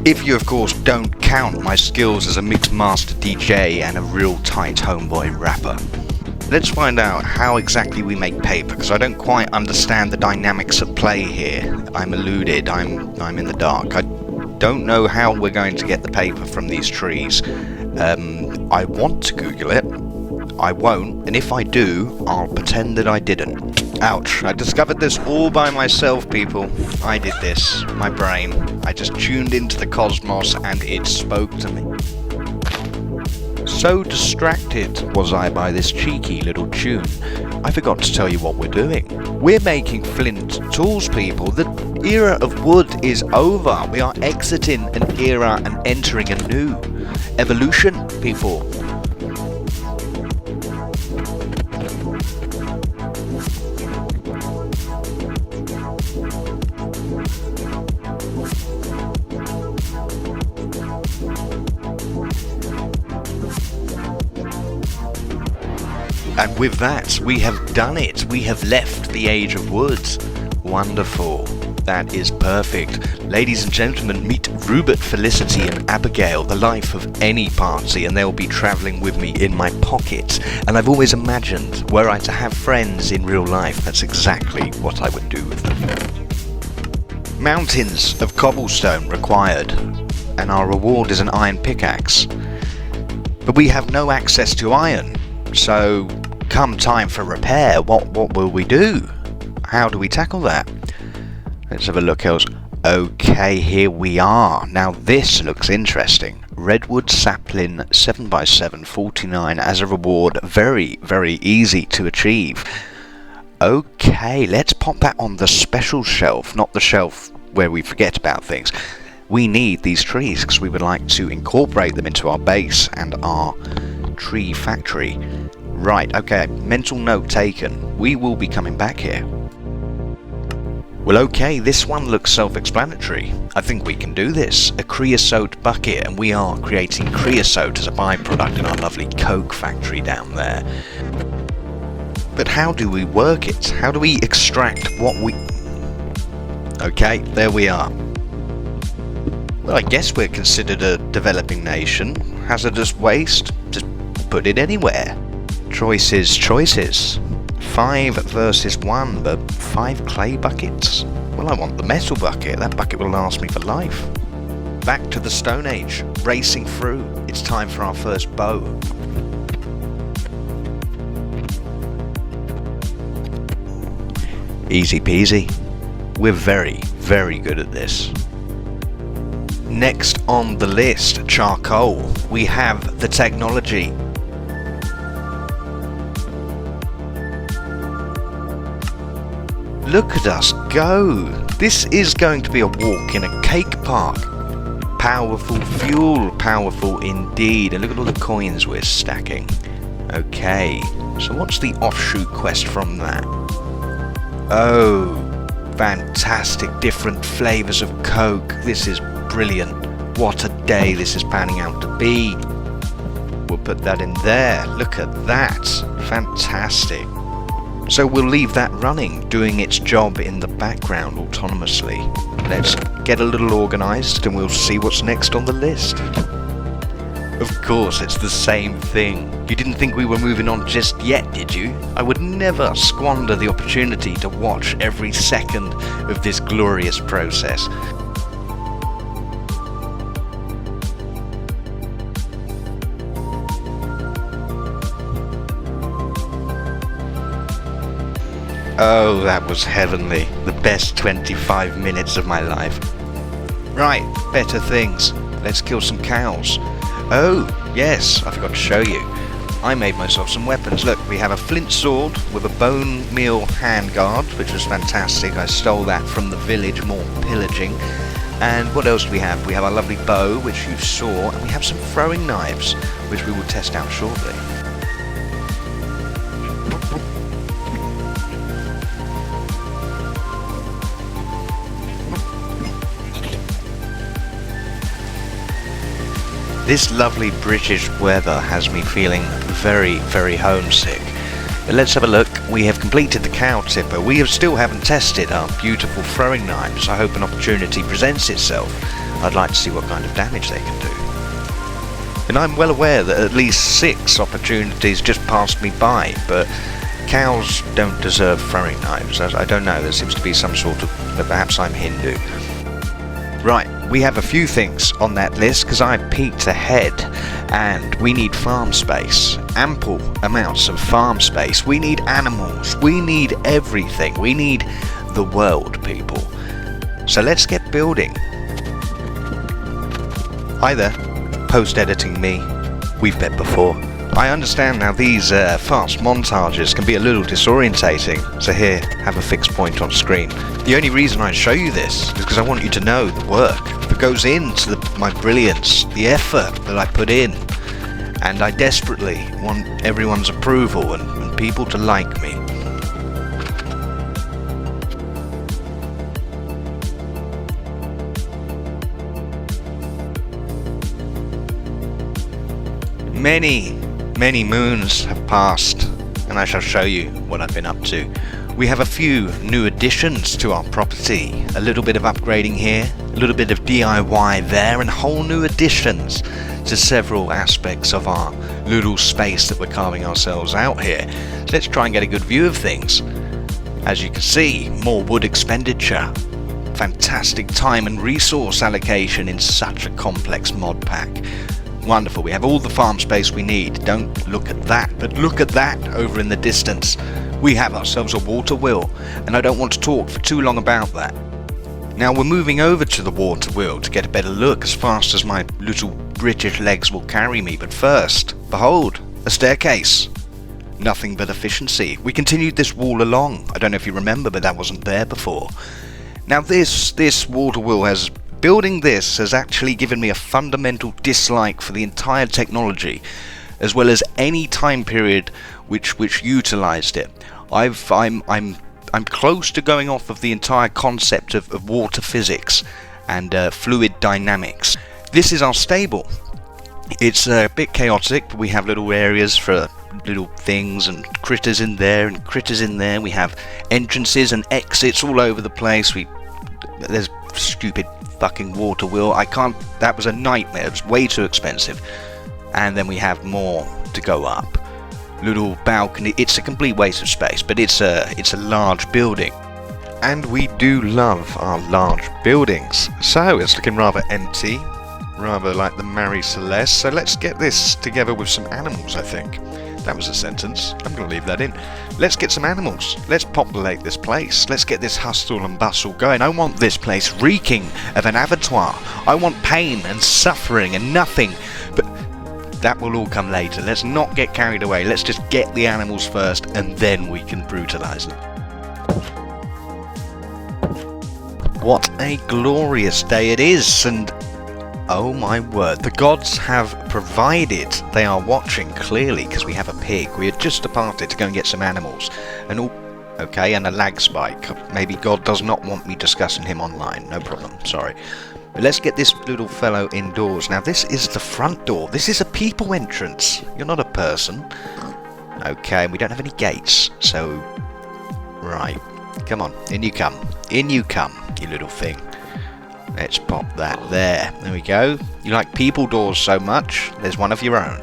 If you of course don't count my skills as a mixed master DJ and a real tight homeboy rapper. Let's find out how exactly we make paper, because I don't quite understand the dynamics at play here. I'm eluded, I'm in the dark. I don't know how we're going to get the paper from these trees. I want to Google it, I won't, and if I do, I'll pretend that I didn't. Ouch, I discovered this all by myself, people. I did this, my brain. I just tuned into the cosmos and it spoke to me. So distracted was I by this cheeky little tune, I forgot to tell you what we're doing. We're making flint tools, people. The era of wood is over. We are exiting an era and entering a new evolution, people. And with that, we have done it. We have left the age of wood. Wonderful. That is perfect. Ladies and gentlemen, meet Rupert, Felicity and Abigail, the life of any party, and they'll be travelling with me in my pocket. And I've always imagined, were I to have friends in real life, that's exactly what I would do with them. Mountains of cobblestone required, and our reward is an iron pickaxe. But we have no access to iron, so come time for repair, what will we do? how do we tackle that? Let's have a look else. Okay, here we are. Now this looks interesting. Redwood sapling 7x7 49 as a reward. Very, very easy to achieve. Okay, let's pop that on the special shelf, not the shelf where we forget about things. We need these trees because we would like to incorporate them into our base and our tree factory. Right, okay, mental note taken. We will be coming back here. Well, okay, this one looks self-explanatory. I think we can do this. A creosote bucket, and we are creating creosote as a byproduct in our lovely coke factory down there. But how do we work it? How do we extract what we... Okay, there we are. Well, I guess we're considered a developing nation. Hazardous waste? Just put it anywhere. Choices, choices. 5 versus 1, but 5 clay buckets? Well, I want the metal bucket. That bucket will last me for life. Back to the Stone Age, racing through. It's time for our first bow. Easy peasy. We're very, very good at this. Next on the list, charcoal. We have the technology. Look at us go! This is going to be a walk in a cake park. Powerful fuel, powerful indeed. And look at all the coins we're stacking. Okay, so what's the offshoot quest from that? Oh, fantastic, different flavours of Coke. This is brilliant. What a day this is panning out to be. We'll put that in there. Look at that. Fantastic. So we'll leave that running, doing its job in the background autonomously. Let's get a little organised and we'll see what's next on the list. Of course, it's the same thing. You didn't think we were moving on just yet, did you? I would never squander the opportunity to watch every second of this glorious process. Oh, that was heavenly. The best 25 minutes of my life. Right, better things. Let's kill some cows. Oh, yes, I forgot to show you. I made myself some weapons. Look, we have a flint sword with a bone meal handguard, which was fantastic. I stole that from the village, more pillaging. And what else do we have? We have our lovely bow, which you saw, and we have some throwing knives, which we will test out shortly. This lovely British weather has me feeling very, very homesick. But let's have a look. We have completed the cow tipper. We still haven't tested our beautiful throwing knives. I hope an opportunity presents itself. I'd like to see what kind of damage they can do. And I'm well aware that at least 6 opportunities just passed me by, but cows don't deserve throwing knives. I don't know, there seems to be some sort of... perhaps I'm Hindu. Right, we have a few things on that list because I peeked ahead and we need farm space. Ample amounts of farm space. We need animals. We need everything. We need the world, people. So let's get building. Hi there, post-editing me. We've met before. I understand now these fast montages can be a little disorientating, so here, have a fixed point on screen. The only reason I show you this is because I want you to know the work that goes into my brilliance, the effort that I put in, and I desperately want everyone's approval and people to like me. Many moons have passed, and I shall show you what I've been up to. We have a few new additions to our property, a little bit of upgrading here, a little bit of DIY there, and whole new additions to several aspects of our little space that we're carving ourselves out here. So let's try and get a good view of things. As you can see, more wood expenditure, fantastic time and resource allocation in such a complex mod pack. Wonderful, we have all the farm space we need. Don't look at that, but look at that over in the distance. We have ourselves a water wheel, and I don't want to talk for too long about that. Now we're moving over to the water wheel to get a better look as fast as my little British legs will carry me, but first, behold, a staircase. Nothing but efficiency. We continued this wall along. I don't know if you remember, but that wasn't there before. Now this water wheel building this has actually given me a fundamental dislike for the entire technology, as well as any time period which utilized it. I'm close to going off of the entire concept of water physics and fluid dynamics. This is our stable. It's a bit chaotic, but we have little areas for little things and critters in there and critters in there. We have entrances and exits all over the place. There's stupid fucking water wheel. That was a nightmare. It was way too expensive. And then we have more to go up. Little balcony. It's a complete waste of space, but it's a large building, and we do love our large buildings. So it's looking rather empty, rather like the Mary Celeste. So let's get this together with some animals. I think that was a sentence. I'm going to leave that in. Let's get some animals. Let's populate this place. Let's get this hustle and bustle going. I want this place reeking of an abattoir. I want pain and suffering and nothing but. That will all come later. Let's not get carried away. Let's just get the animals first, and then we can brutalize them. What a glorious day it is, and oh my word, the gods have provided. They are watching clearly, because we have a pig. We had just departed to go and get some animals, and and a lag spike. Maybe God does not want me discussing him online. No problem. Sorry. Let's get this little fellow indoors. Now this is the front door. This is a people entrance. You're not a person. Okay, and we don't have any gates. So, right. Come on, in you come. In you come, you little thing. Let's pop that there. There we go. You like people doors so much, there's one of your own.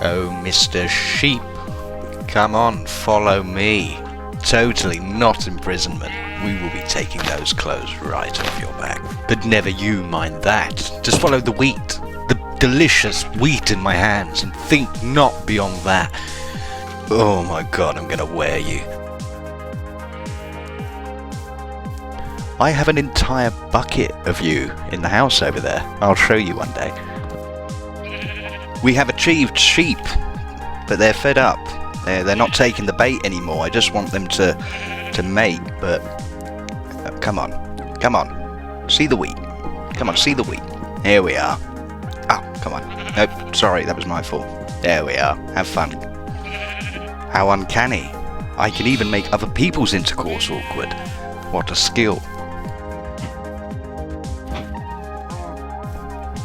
Oh, Mr. Sheep. Come on, follow me. Totally not imprisonment. We will be taking those clothes right off your back. But never you mind that. Just follow the wheat. The delicious wheat in my hands, and think not beyond that. Oh my god, I'm gonna wear you. I have an entire bucket of you in the house over there. I'll show you one day. We have achieved sheep, but they're fed up. They're not taking the bait anymore. I just want them to mate, but come on, see the wheat. Come on, see the wheat. Here we are. Oh, come on. Nope, sorry, that was my fault. There we are. Have fun. How uncanny. I can even make other people's intercourse awkward. What a skill.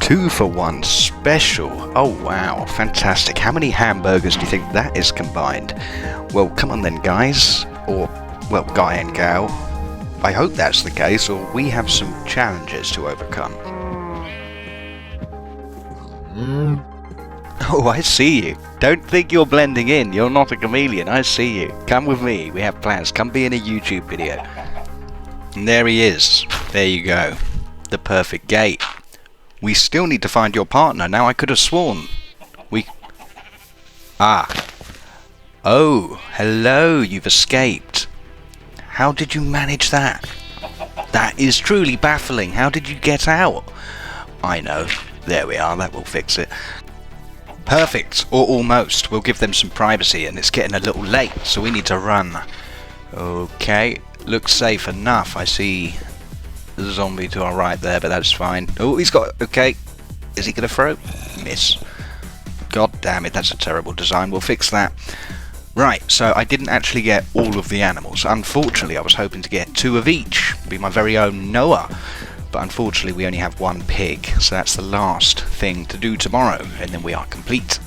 2-for-1 special. Oh wow, fantastic. How many hamburgers do you think that is combined? Well, come on then, guys. Or, well, guy and gal. I hope that's the case, or we have some challenges to overcome. Oh, I see you. Don't think you're blending in. You're not a chameleon. I see you. Come with me. We have plans. Come be in a YouTube video. And there he is. There you go. The perfect gate. We still need to find your partner. Now, I could have sworn Oh, hello, you've escaped. How did you manage that? That is truly baffling. How did you get out? I know. There we are, that will fix it. Perfect, or almost. We'll give them some privacy, and it's getting a little late, so we need to run. Okay, looks safe enough. I see the zombie to our right there, but that's fine. Oh, he's got... Okay. Is he going to throw? Miss. God damn it, that's a terrible design. We'll fix that. Right, so I didn't actually get all of the animals. Unfortunately, I was hoping to get 2 of each. Be my very own Noah. But unfortunately, we only have 1 pig. So that's the last thing to do tomorrow, and then we are complete.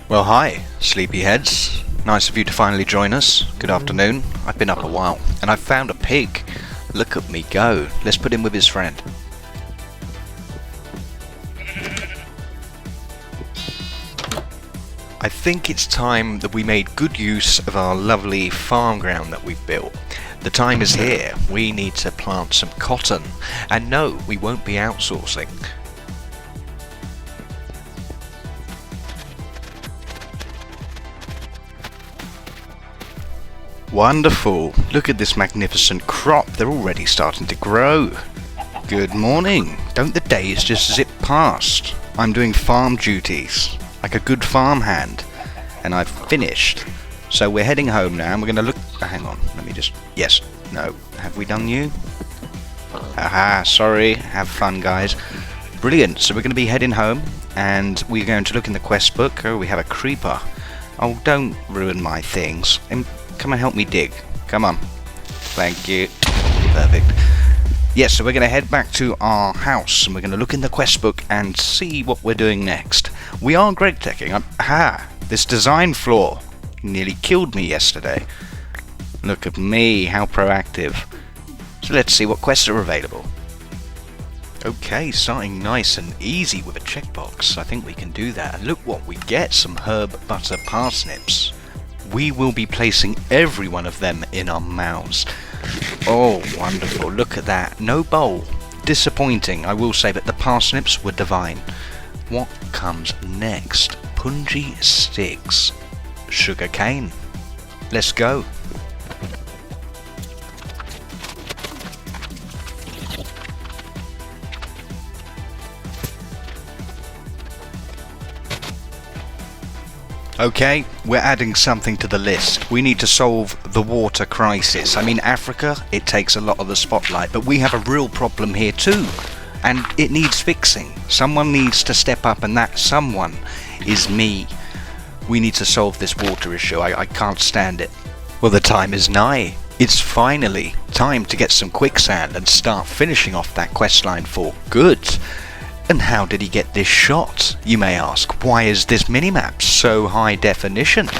Well, hi, sleepyheads. Nice of you to finally join us. Good afternoon. I've been up a while, and I've found a pig. Look at me go. Let's put him with his friend. I think it's time that we made good use of our lovely farm ground that we've built. The time is here. We need to plant some cotton. And no, we won't be outsourcing. Wonderful. Look at this magnificent crop. They're already starting to grow. Good morning. Don't the days just zip past? I'm doing farm duties, like a good farmhand, and I've finished. So we're heading home now, and we're going to look... hang on, let me just... yes, no. Have we done you? Aha, sorry. Have fun, guys. Brilliant. So we're going to be heading home, and we're going to look in the quest book. Oh, we have a creeper. Oh, don't ruin my things. Come and help me dig. Come on. Thank you. Perfect. Yes, so we're going to head back to our house, and we're going to look in the quest book and see what we're doing next. We are Gregteching. Aha! This design flaw nearly killed me yesterday. Look at me, how proactive. So let's see what quests are available. Okay, starting nice and easy with a checkbox. I think we can do that. And look what we get, some herb butter parsnips. We will be placing every one of them in our mouths. Oh, wonderful. Look at that. No bowl. Disappointing, I will say, but the parsnips were divine. What comes next? Punji sticks. Sugar cane. Let's go. Okay, we're adding something to the list. We need to solve the water crisis. I mean, Africa, it takes a lot of the spotlight, but we have a real problem here too. And it needs fixing. Someone needs to step up, and that someone is me. We need to solve this water issue. I can't stand it. Well, the time is nigh. It's finally time to get some quicksand and start finishing off that questline for good. And how did he get this shot, you may ask? Why is this minimap so high definition?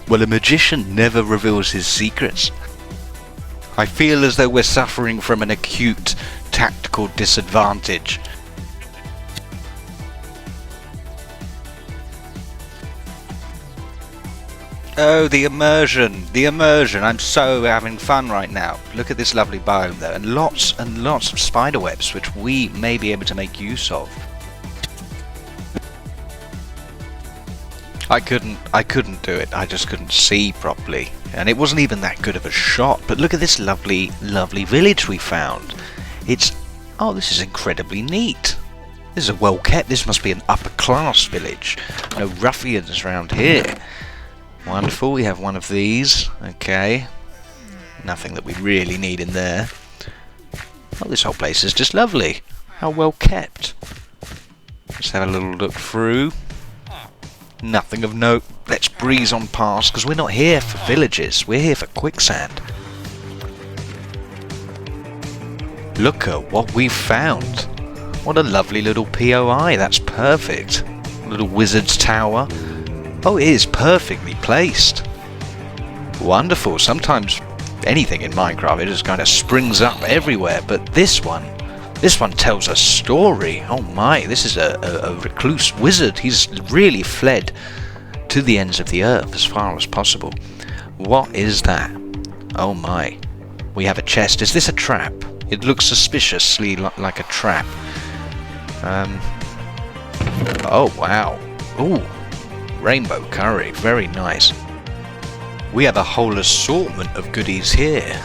Well, a magician never reveals his secrets. I feel as though we're suffering from an acute tactical disadvantage. Oh, the immersion, I'm so having fun right now. Look at this lovely biome though, and lots of spider webs, which we may be able to make use of. I couldn't do it, I just couldn't see properly. And it wasn't even that good of a shot, but look at this lovely village we found. Oh, this is incredibly neat. This is a well kept, this must be an upper class village. No ruffians around here. Wonderful, we have one of these. Okay. Nothing that we really need in there. Oh, this whole place is just lovely. How well kept. Let's have a little look through. Nothing of note. Let's breeze on past, because we're not here for villages. We're here for quicksand. Look at what we've found. What a lovely little POI. That's perfect. Little wizard's tower. Oh, it is perfectly placed. Wonderful. Sometimes anything in Minecraft, it just kind of springs up everywhere. But this one tells a story. Oh my, this is a recluse wizard. He's really fled to the ends of the earth as far as possible. What is that? Oh my. We have a chest. Is this a trap? It looks suspiciously like a trap. Oh wow. Ooh. Rainbow curry, very nice. We have a whole assortment of goodies here.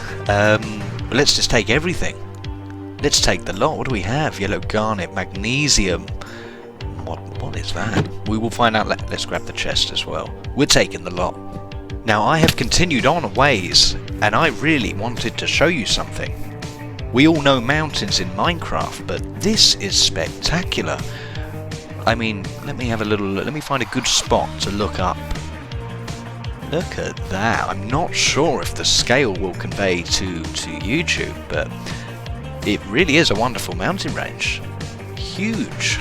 Let's just take everything. Let's take the lot. What do we have? Yellow garnet, magnesium. What is that? We will find out. Let's grab the chest as well. We're taking the lot. Now I have continued on a ways, and I really wanted to show you something. We all know mountains in Minecraft, but this is spectacular. I mean, let me have a little look. Let me find a good spot to look up. Look at that. I'm not sure if the scale will convey to YouTube, but it really is a wonderful mountain range. Huge.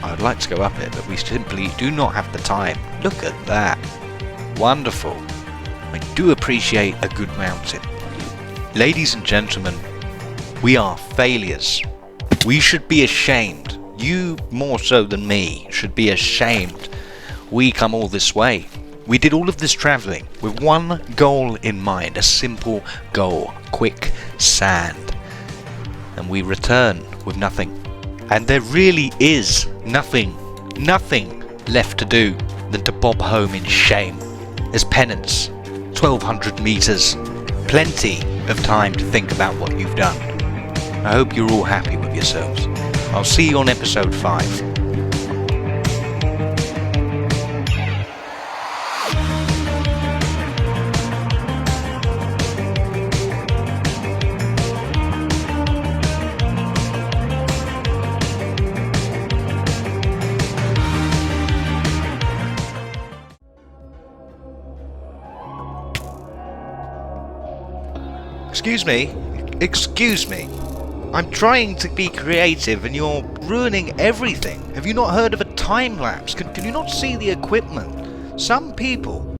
I would like to go up it, but we simply do not have the time. Look at that. Wonderful. I do appreciate a good mountain. Ladies and gentlemen, we are failures. We should be ashamed. You, more so than me, should be ashamed. We come all this way. We did all of this travelling with one goal in mind, a simple goal, quick sand. And we return with nothing. And there really is nothing left to do than to bob home in shame, as penance, 1200 meters. Plenty of time to think about what you've done. I hope you're all happy with yourselves. I'll see you on episode 5. Excuse me. I'm trying to be creative and you're ruining everything. Have you not heard of a time lapse? Can you not see the equipment? Some people...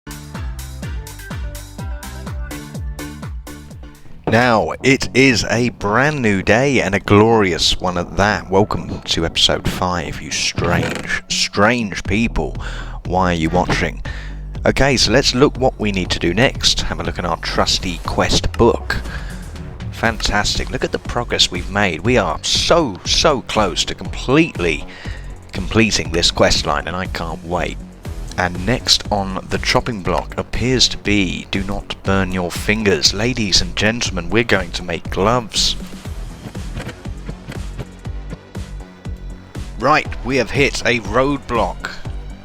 Now, it is a brand new day and a glorious one at that. Welcome to episode 5, you strange people. Why are you watching? Okay, so let's look what we need to do next. Have a look at our trusty quest book. Fantastic. Look at the progress we've made. We are so close to completing this quest line, and I can't wait. And next on the chopping block appears to be do not burn your fingers. Ladies and gentlemen, we're going to make gloves. Right, we have hit a roadblock.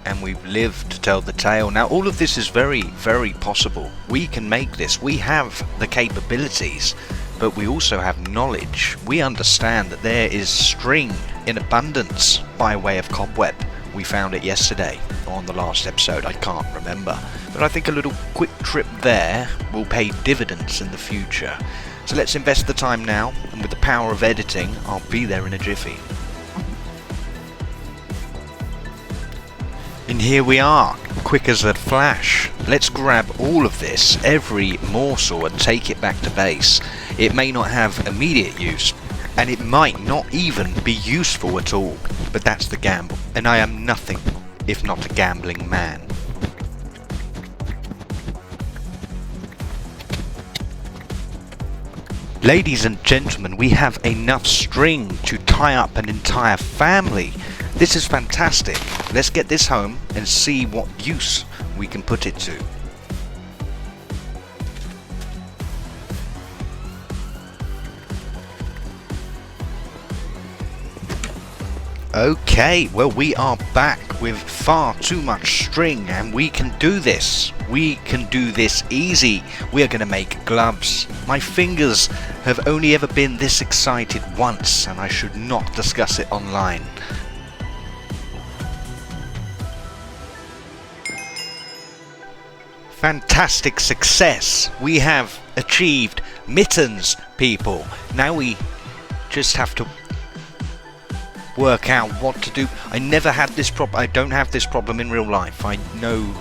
And we've lived to tell the tale. Now all of this is very possible. We can make this. We have the capabilities, but we also have knowledge. We understand that there is string in abundance by way of cobweb. We found it yesterday on the last episode. I can't remember, but I think a little quick trip there will pay dividends in the future. So let's invest the time now, and with the power of editing, I'll be there in a jiffy. And here we are, quick as a flash. Let's grab all of this, every morsel, and take it back to base. It may not have immediate use, and it might not even be useful at all, but that's the gamble. And I am nothing if not a gambling man. Ladies and gentlemen, we have enough string to tie up an entire family. This is fantastic. Let's get this home and see what use we can put it to. Okay, well we are back with far too much string and we can do this. We can do this easy. We are going to make gloves. My fingers have only ever been this excited once and I should not discuss it online. Fantastic success. We have achieved mittens, people. Now we just have to work out what to do. I never had this problem. I don't have this problem in real life. I know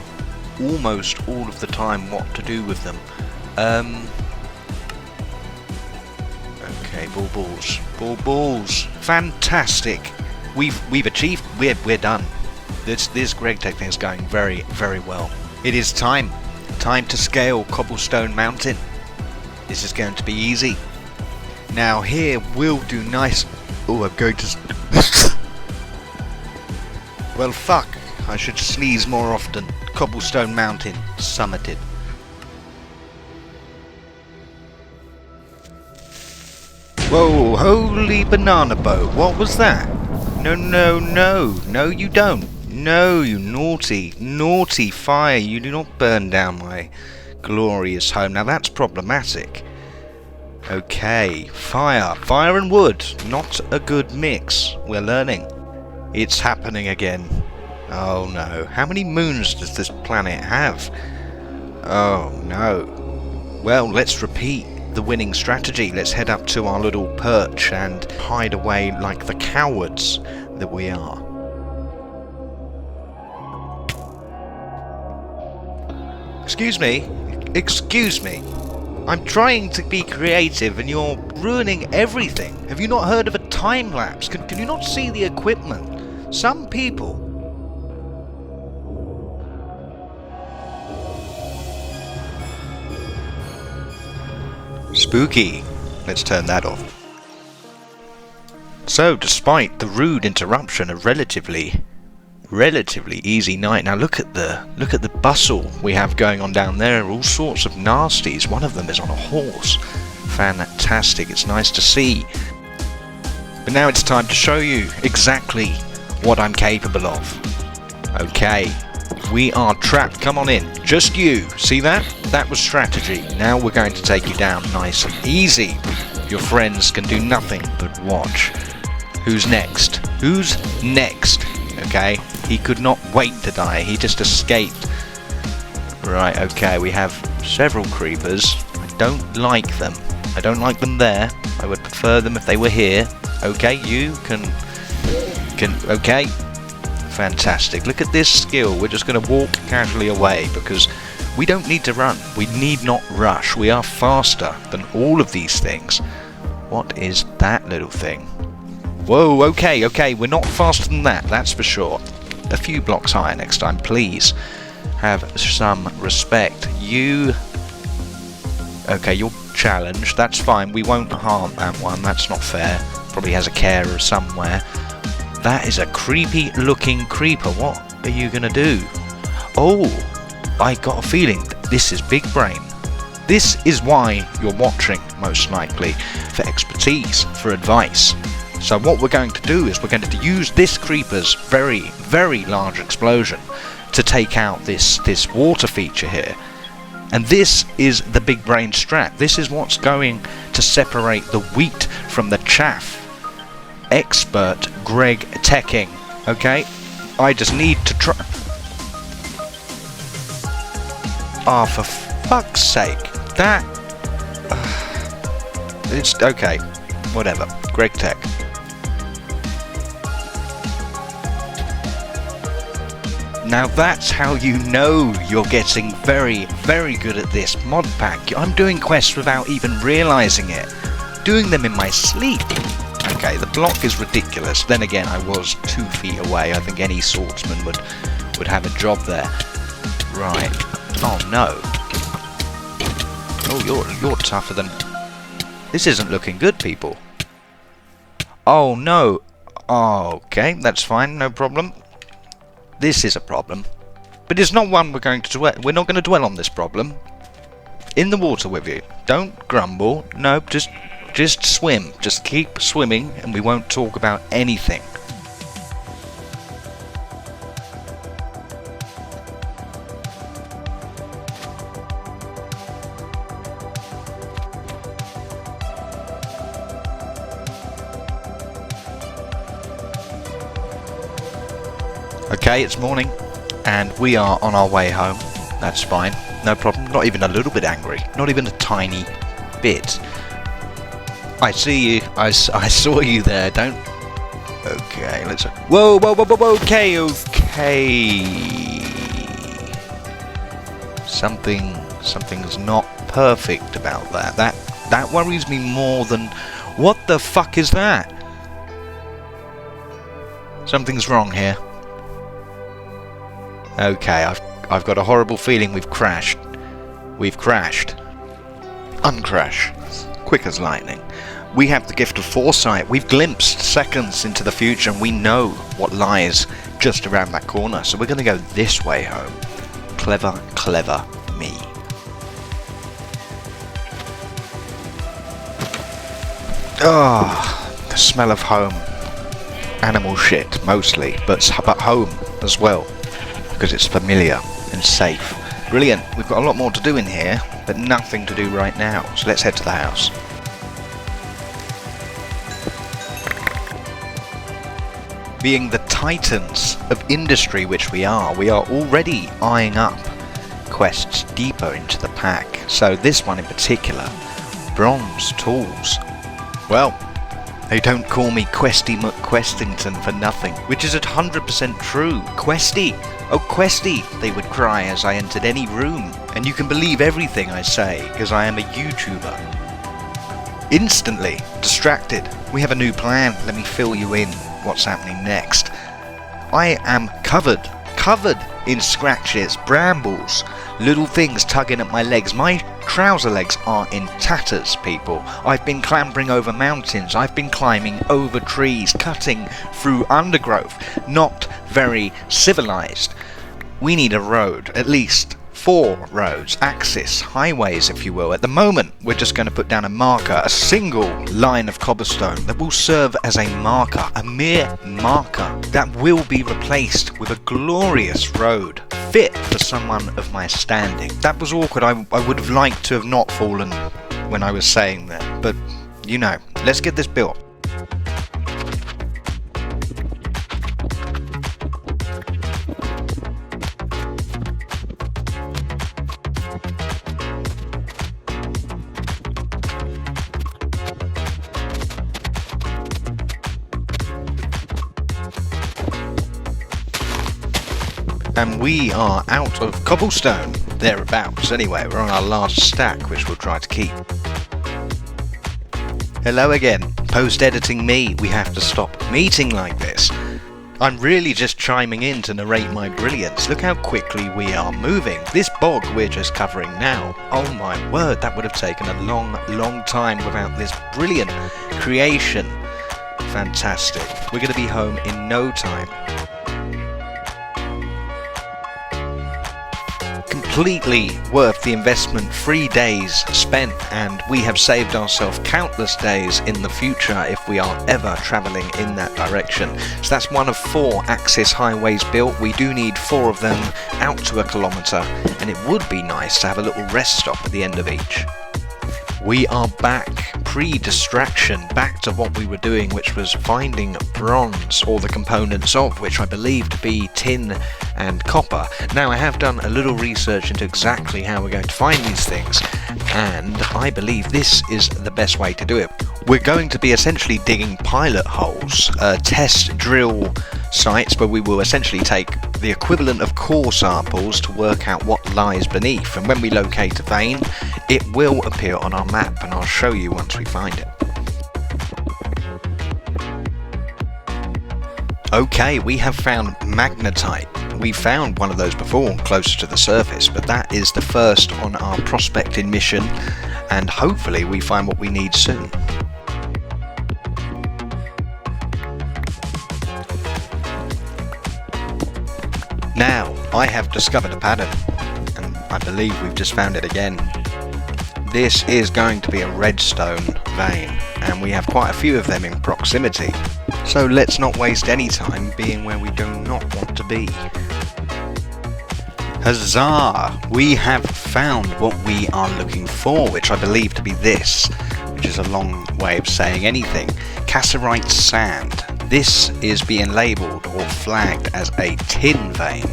almost all of the time what to do with them. Okay, balls. Fantastic. We've achieved. We're done. This Gregtech thing is going very well. It is time to scale Cobblestone Mountain. This is going to be easy. Now here we'll do nice... Oh, I'm going to... Well, fuck. I should sneeze more often. Cobblestone Mountain summited. Whoa, holy banana boat. What was that? No, you don't. No, you naughty fire. You do not burn down my glorious home. Now that's problematic. Okay, fire and wood. Not a good mix. We're learning. It's happening again. Oh no. How many moons does this planet have? Oh no. Well, let's repeat the winning strategy. Let's head up to our little perch and hide away like the cowards that we are. Excuse me. I'm trying to be creative and you're ruining everything. Have you not heard of a time lapse? Can you not see the equipment? Some people... Spooky. Let's turn that off. So, despite the rude interruption, a relatively relatively easy night. Now look at the bustle we have going on down there. All sorts of nasties. One of them is on a horse. Fantastic. It's nice to see. But now it's time to show you exactly what I'm capable of. Okay, we are trapped. Come on in. Just you. See that? That was strategy. Now we're going to take you down nice and easy. Your friends can do nothing but watch. Who's next? Who's next? Okay, he could not wait to die. He just escaped. Right, okay, we have several creepers. I don't like them. I don't like them there. I would prefer them if they were here. Okay, you can okay. Fantastic. Look at this skill. We're just going to walk casually away because we don't need to run. We need not rush. We are faster than all of these things. What is that little thing? Whoa, okay, we're not faster than that, that's for sure. A few blocks higher next time, please. Have some respect. You... Okay, you're challenged, that's fine. We won't harm that one, that's not fair. Probably has a carer somewhere. That is a creepy looking creeper. What are you gonna do? Oh, I got a feeling this is big brain. This is why you're watching, most likely, for expertise, for advice. So what we're going to do is we're going to use this creeper's very, very large explosion to take out this water feature here. And this is the big brain strat. This is what's going to separate the wheat from the chaff. Expert Gregteching. Okay? I just need to try... Ah, for fuck's sake. That... it's... okay. Whatever. Gregtech. Now that's how you know you're getting very, very good at this mod pack. I'm doing quests without even realising it. Doing them in my sleep. Okay, the block is ridiculous. Then again, I was 2 feet away. I think any swordsman would have a job there. Right. Oh no. Oh, you're tougher than... This isn't looking good, people. Oh no. Oh, okay, that's fine, no problem. This is a problem, but it's not one we're going to dwell. We're not going to dwell on this problem. In the water with you. Don't grumble. No, just swim. Just keep swimming, and we won't talk about anything. Okay, it's morning, and we are on our way home. That's fine, no problem. Not even a little bit angry. Not even a tiny bit. I see you. I saw you there. Don't... Okay, let's... Whoa, okay. Something's not perfect about that. That worries me more than... What the fuck is that? Something's wrong here. Okay, I've got a horrible feeling we've crashed. We've crashed. Uncrash. Quick as lightning. We have the gift of foresight. We've glimpsed seconds into the future and we know what lies just around that corner. So we're going to go this way home. Clever, clever me. Ah, the smell of home. Animal shit, mostly, but home as well. Because it's familiar and safe. Brilliant. We've got a lot more to do in here, but nothing to do right now. So let's head to the house. Being the titans of industry which we are already eyeing up quests deeper into the pack. So this one in particular, bronze tools. Well, they don't call me Questy McQuestington for nothing, which is 100% true. Questy! Oh, Questy! They would cry as I entered any room. And you can believe everything I say, because I am a YouTuber. Instantly distracted. We have a new plan. Let me fill you in what's happening next. I am covered in scratches, brambles, little things tugging at my legs. My trouser legs are in tatters, people. I've been clambering over mountains, I've been climbing over trees, cutting through undergrowth. Not very civilized. We need a road, at least 4 roads, axis, highways if you will. At the moment we're just going to put down a marker, a single line of cobblestone that will serve as a marker, a mere marker that will be replaced with a glorious road fit for someone of my standing. That was awkward. I would have liked to have not fallen when I was saying that, but you know, let's get this built. And we are out of cobblestone, thereabouts. Anyway, we're on our last stack, which we'll try to keep. Hello again. Post-editing me, we have to stop meeting like this. I'm really just chiming in to narrate my brilliance. Look how quickly we are moving. This bog we're just covering now, oh my word, that would have taken a long time without this brilliant creation. Fantastic. We're going to be home in no time. Completely worth the investment, 3 days spent, and we have saved ourselves countless days in the future if we are ever travelling in that direction. So that's one of 4 axis highways built. We do need 4 of them out to a kilometre, and it would be nice to have a little rest stop at the end of each. We are back, pre-distraction, back to what we were doing, which was finding bronze, or the components of which I believe to be tin and copper. Now I have done a little research into exactly how we're going to find these things, and I believe this is the best way to do it. We're going to be essentially digging pilot holes, test drill sites where we will essentially take the equivalent of core samples to work out what lies beneath, and when we locate a vein it will appear on our map, and I'll show you once we find it. Okay, we have found magnetite. We found one of those before closer to the surface, but that is the first on our prospecting mission, and hopefully we find what we need soon. Now, I have discovered a pattern, and I believe we've just found it again. This is going to be a redstone vein, and we have quite a few of them in proximity. So let's not waste any time being where we do not want to be. Huzzah! We have found what we are looking for, which I believe to be this, which is a long way of saying anything. Cassiterite sand. This is being labelled or flagged as a tin vein.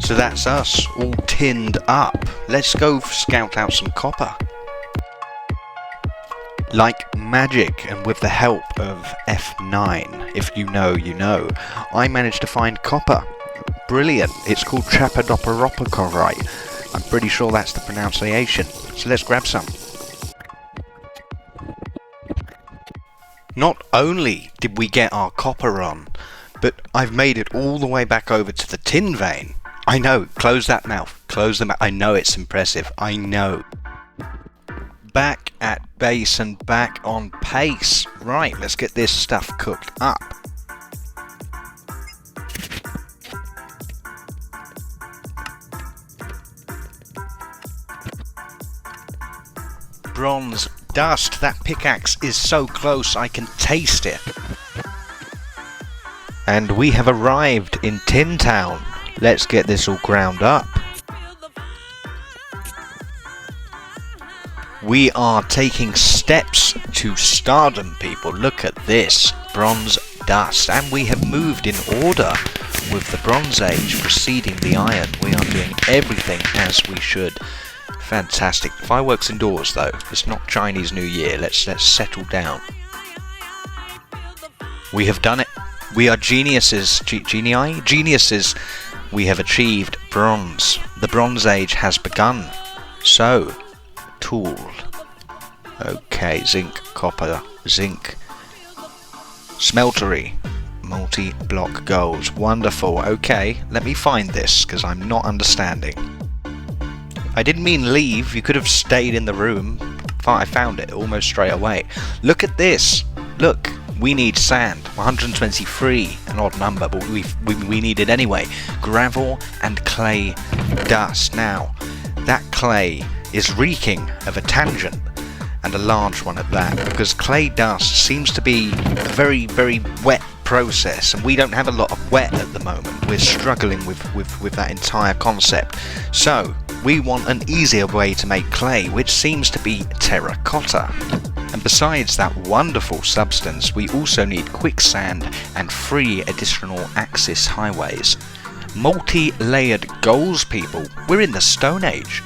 So that's us, all tinned up. Let's go scout out some copper. Like magic, and with the help of F9, if you know, you know, I managed to find copper. Brilliant. It's called Chapadoperopocorite. I'm pretty sure that's the pronunciation. So let's grab some. Not only did we get our copper on, but I've made it all the way back over to the tin vein. I know, close that mouth, close the mouth. I know it's impressive, I know. Back at base and back on pace. Right, let's get this stuff cooked up. Bronze dust, that pickaxe is so close I can taste it. And we have arrived in Tin Town. Let's get this all ground up. We are taking steps to stardom, people. Look at this, bronze dust, and we have moved in order with the Bronze Age preceding the Iron. We are doing everything as we should. Fantastic. Fireworks indoors though, it's not Chinese New Year. Let's settle down. We have done it. We are geniuses. Geniuses. We have achieved bronze. The Bronze Age has begun. So, tool. Okay, zinc, copper, zinc. Smeltery. Multi-block gold. Wonderful. Okay, let me find this because I'm not understanding. I didn't mean leave. You could have stayed in the room. I found it almost straight away. Look at this. Look, we need sand. 123, an odd number, but we need it anyway. Gravel and clay dust. Now, that clay is reeking of a tangent, and a large one at that, because clay dust seems to be a very, very wet process, and we don't have a lot of wet at the moment. We're struggling with that entire concept. So we want an easier way to make clay, which seems to be terracotta. And besides that wonderful substance, we also need quicksand and 3 additional axis highways. Multi-layered goals, people. We're in the Stone Age.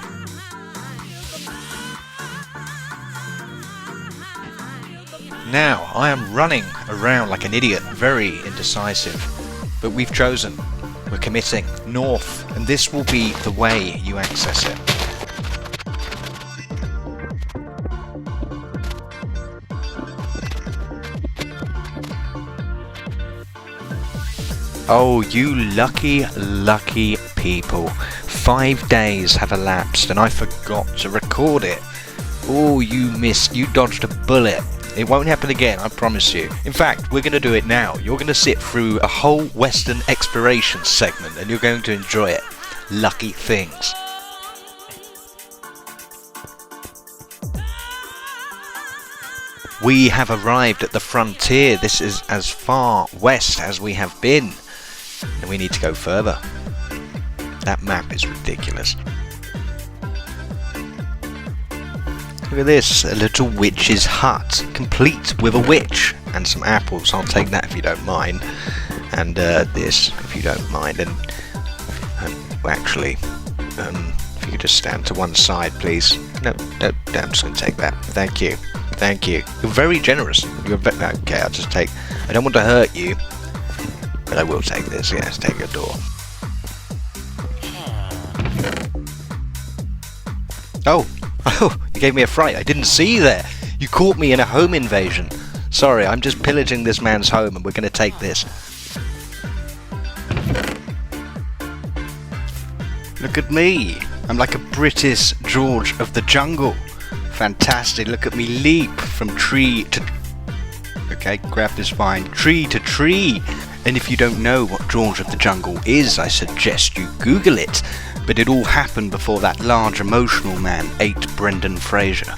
Now, I am running around like an idiot, very indecisive, but we've chosen. We're committing north, and this will be the way you access it. Oh, you lucky, lucky people. 5 days have elapsed and I forgot to record it. Oh, you missed, you dodged a bullet. It won't happen again, I promise you. In fact, we're going to do it now. You're going to sit through a whole Western exploration segment and you're going to enjoy it. Lucky things. We have arrived at the frontier. This is as far west as we have been. And we need to go further. That map is ridiculous. Look at this, a little witch's hut, complete with a witch and some apples. I'll take that if you don't mind. And this, if you don't mind. And actually, if you could just stand to one side, please. No, I'm just going to take that. Thank you. Thank you. You're very generous. Okay, I'll just take. I don't want to hurt you, but I will take this. Yes, take your door. Oh, you gave me a fright. I didn't see you there. You caught me in a home invasion. Sorry, I'm just pillaging this man's home and we're going to take this. Look at me. I'm like a British George of the jungle. Fantastic. Look at me leap from tree to... Okay, grab this vine. Tree to tree. And if you don't know what George of the Jungle is, I suggest you Google it. But it all happened before that large emotional man ate Brendan Fraser.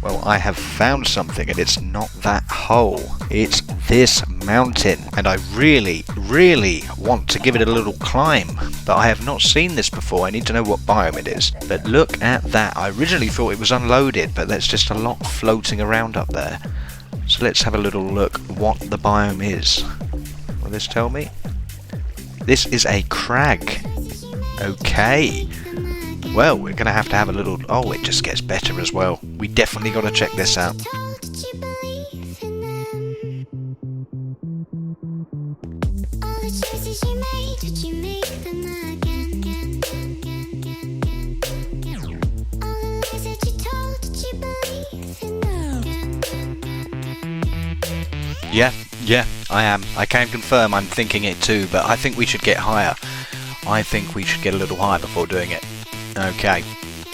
Well, I have found something, and it's not that hole. It's this mountain, and I really, really want to give it a little climb, but I have not seen this before. I need to know what biome it is. But look at that. I originally thought it was unloaded, but there's just a lot floating around up there. So let's have a little look what the biome is. Will this tell me? This is a crag. Okay. Well, we're going to have a little... Oh, it just gets better as well. We definitely got to check this out. Yeah, I am. I can confirm I'm thinking it too, but I think we should get higher. I think we should get a little higher before doing it. Okay,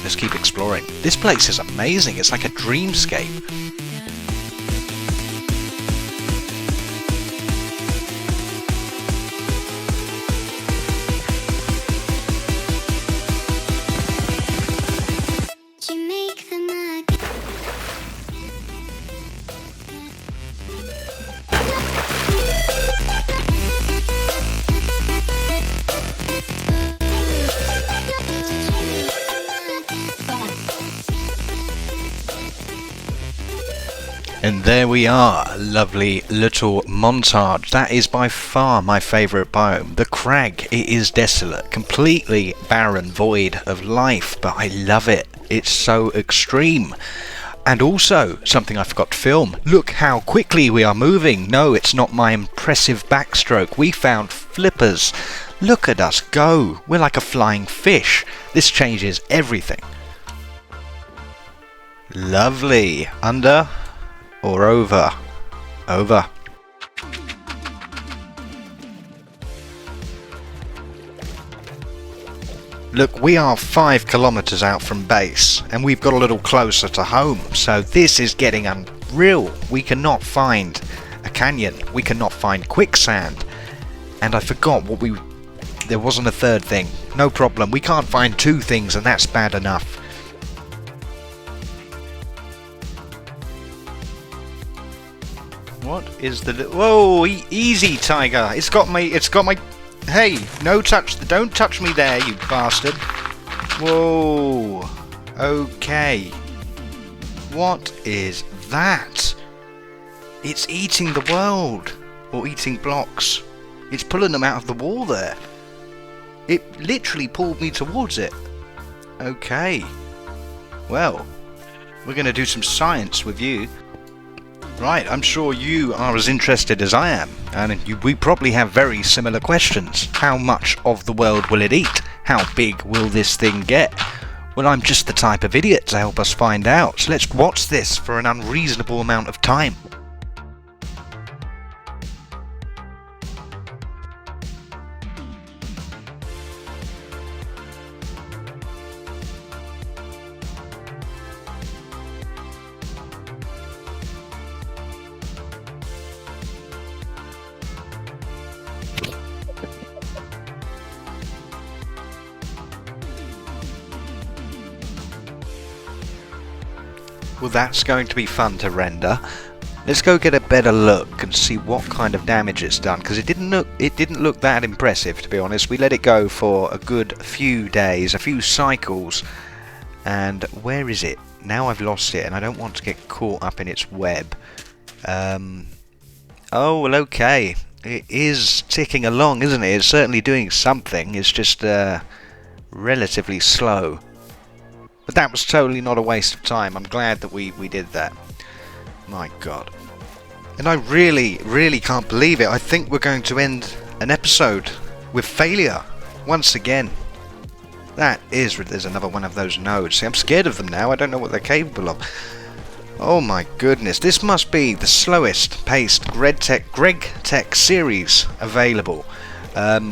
let's keep exploring. This place is amazing. It's like a dreamscape. And there we are, a lovely little montage. That is by far my favourite biome. The crag, it is desolate, completely barren, void of life, but I love it. It's so extreme. And also, something I forgot to film. Look how quickly we are moving. No, it's not my impressive backstroke. We found flippers. Look at us go. We're like a flying fish. This changes everything. Lovely. Under or over? Over. Look, we are 5 kilometers out from base, and we've got a little closer to home, so this is getting unreal. We cannot find a canyon, we cannot find quicksand, and I forgot what there wasn't a third thing. No problem, we can't find 2 things, and that's bad enough. What is the... Whoa, easy, tiger. It's got my... Hey, don't touch me there, you bastard. Whoa. Okay. What is that? It's eating the world. Or eating blocks. It's pulling them out of the wall there. It literally pulled me towards it. Okay. Well, we're going to do some science with you. Right, I'm sure you are as interested as I am, and we probably have very similar questions. How much of the world will it eat? How big will this thing get? Well, I'm just the type of idiot to help us find out, so let's watch this for an unreasonable amount of time. Well, that's going to be fun to render. Let's go get a better look and see what kind of damage it's done, because it didn't look that impressive, to be honest. We let it go for a good few days, a few cycles, and where is it? Now I've lost it, and I don't want to get caught up in its web. Oh, well, okay. It is ticking along, isn't it? It's certainly doing something. It's just relatively slow. But that was totally not a waste of time. I'm glad that we did that. My God. And I really can't believe it. I think we're going to end an episode with failure once again. There's another one of those nodes. See, I'm scared of them now. I don't know what they're capable of. Oh my goodness. This must be the slowest paced Gregtech series available.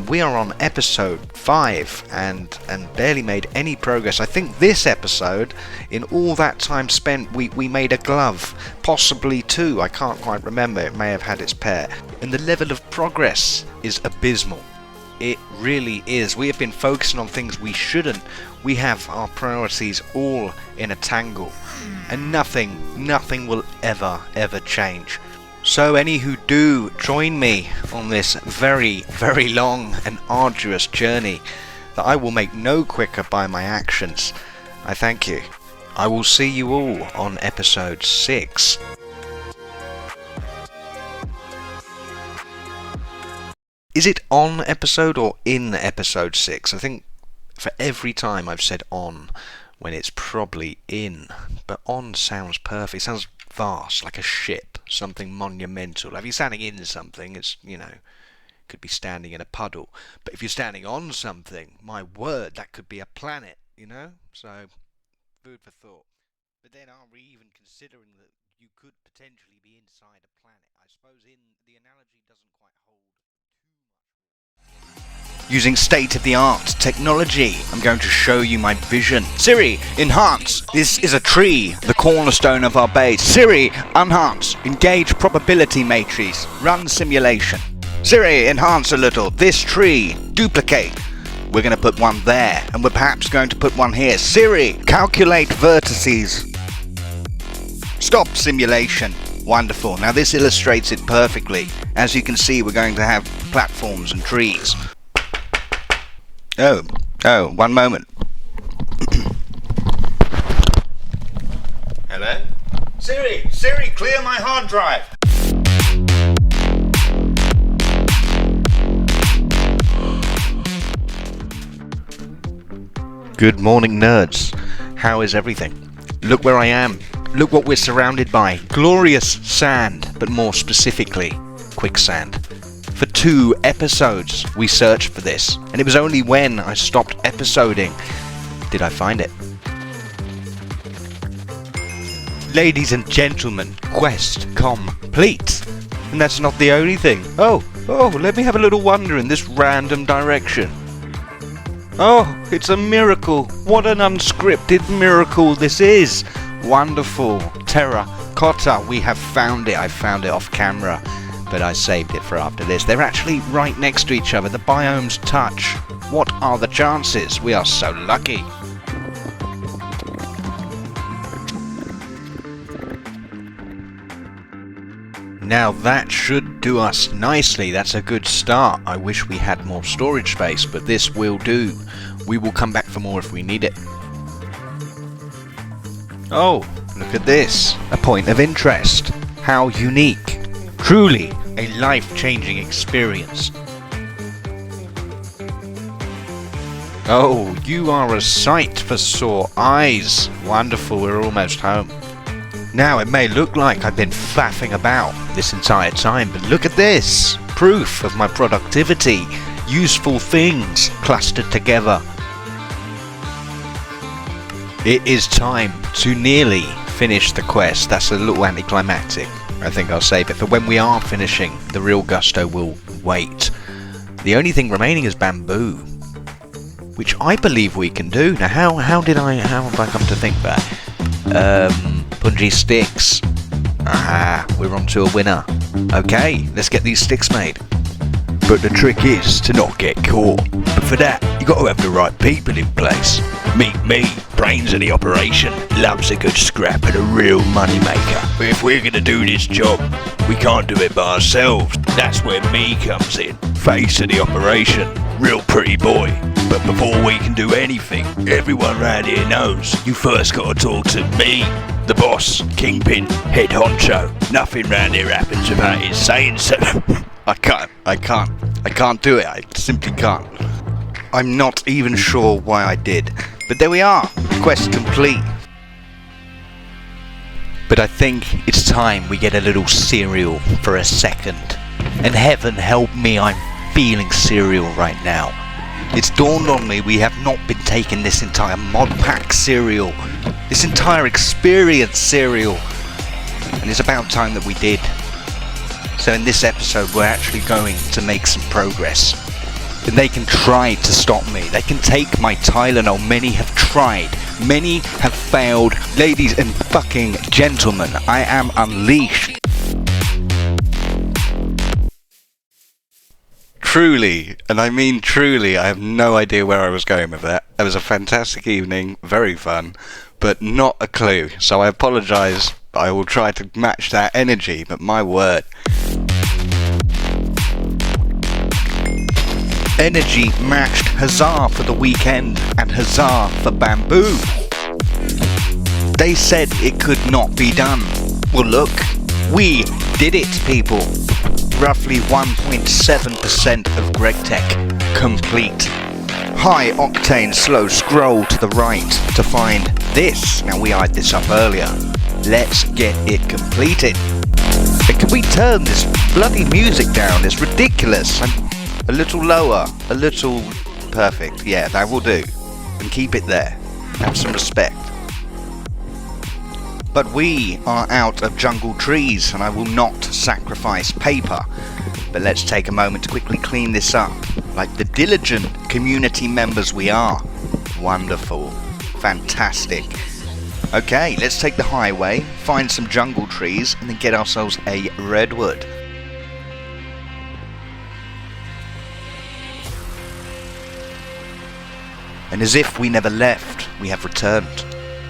We are on episode 5 and barely made any progress. I think this episode, in all that time spent, we made a glove, possibly 2, I can't quite remember, it may have had its pair. And the level of progress is abysmal. It really is. We have been focusing on things we shouldn't. We have our priorities all in a tangle, and nothing will ever change. So any who do join me on this very long and arduous journey that I will make no quicker by my actions, I thank you. I will see you all on episode 6. Is it on episode or in episode 6? I think for every time I've said on when it's probably in, but on sounds perfect. It sounds vast, like a ship, something monumental. If you're standing in something, it's, could be standing in a puddle. But if you're standing on something, my word, that could be a planet, So, food for thought. But then are we even considering that you could potentially be inside a planet? I suppose the analogy doesn't quite hold too much. Using state-of-the-art technology, I'm going to show you my vision. Siri, enhance. This is a tree, the cornerstone of our base. Siri, enhance. Engage probability matrix. Run simulation. Siri, enhance a little. This tree, duplicate. We're going to put one there, and we're perhaps going to put one here. Siri, calculate vertices. Stop simulation. Wonderful. Now this illustrates it perfectly. As you can see, we're going to have platforms and trees. Oh, one moment. Hello? Siri, clear my hard drive. Good morning, nerds. How is everything? Look where I am. Look what we're surrounded by. Glorious sand, but more specifically, quicksand. For 2 episodes we searched for this, and it was only when I stopped episoding did I find it. Ladies and gentlemen, quest complete. And that's not the only thing. Oh, let me have a little wander in this random direction. Oh, it's a miracle. What an unscripted miracle this is. Wonderful. Terracotta. We have found it. I found it off camera, but I saved it for after this. They're actually right next to each other. The biomes touch. What are the chances? We are so lucky. Now that should do us nicely. That's a good start. I wish we had more storage space, but this will do. We will come back for more if we need it. Oh, look at this. A point of interest. How unique. Truly a life-changing experience. Oh, you are a sight for sore eyes. Wonderful, we're almost home. Now, it may look like I've been faffing about this entire time, but look at this! Proof of my productivity. Useful things clustered together. It is time to nearly finish the quest. That's a little anticlimactic. I think I'll save it for when we are finishing. The real gusto will wait. The only thing remaining is bamboo, which I believe we can do. Now, how have I come to think that? Punji sticks. Aha, we're on to a winner. Okay, let's get these sticks made. But the trick is to not get caught. But for that, you got to have the right people in place. Meet me, brains of the operation, loves a good scrap and a real money maker. But if we're going to do this job, we can't do it by ourselves. That's where me comes in. Face of the operation, real pretty boy. But before we can do anything, everyone round here knows you first got to talk to me, the boss, kingpin, head honcho. Nothing round here happens without his saying so. I can't do it. I simply can't. I'm not even sure why I did. But there we are. Quest complete. But I think it's time we get a little cereal for a second. And heaven help me, I'm feeling cereal right now. It's dawned on me we have not been taking this entire mod pack cereal. This entire experience cereal. And it's about time that we did. So in this episode we're actually going to make some progress. And they can try to stop me. They can take my Tylenol. Many have tried. Many have failed. Ladies and fucking gentlemen, I am unleashed. Truly, and I mean truly, I have no idea where I was going with that. It was a fantastic evening, very fun, but not a clue. So I apologise. I will try to match that energy, but my word. Energy matched. Huzzah for the weekend and huzzah for bamboo. They said it could not be done. Well look, we did it, people. Roughly 1.7% of Gregtech complete. High octane slow scroll to the right to find this. Now we eyed this up earlier. Let's get it completed. And can we turn this bloody music down? It's ridiculous. A little lower, a little perfect. Yeah, that will do. And keep it there. Have some respect. But we are out of jungle trees and I will not sacrifice paper. But let's take a moment to quickly clean this up, like the diligent community members we are. Wonderful. Fantastic. Okay, let's take the highway, find some jungle trees, and then get ourselves a redwood. And as if we never left, we have returned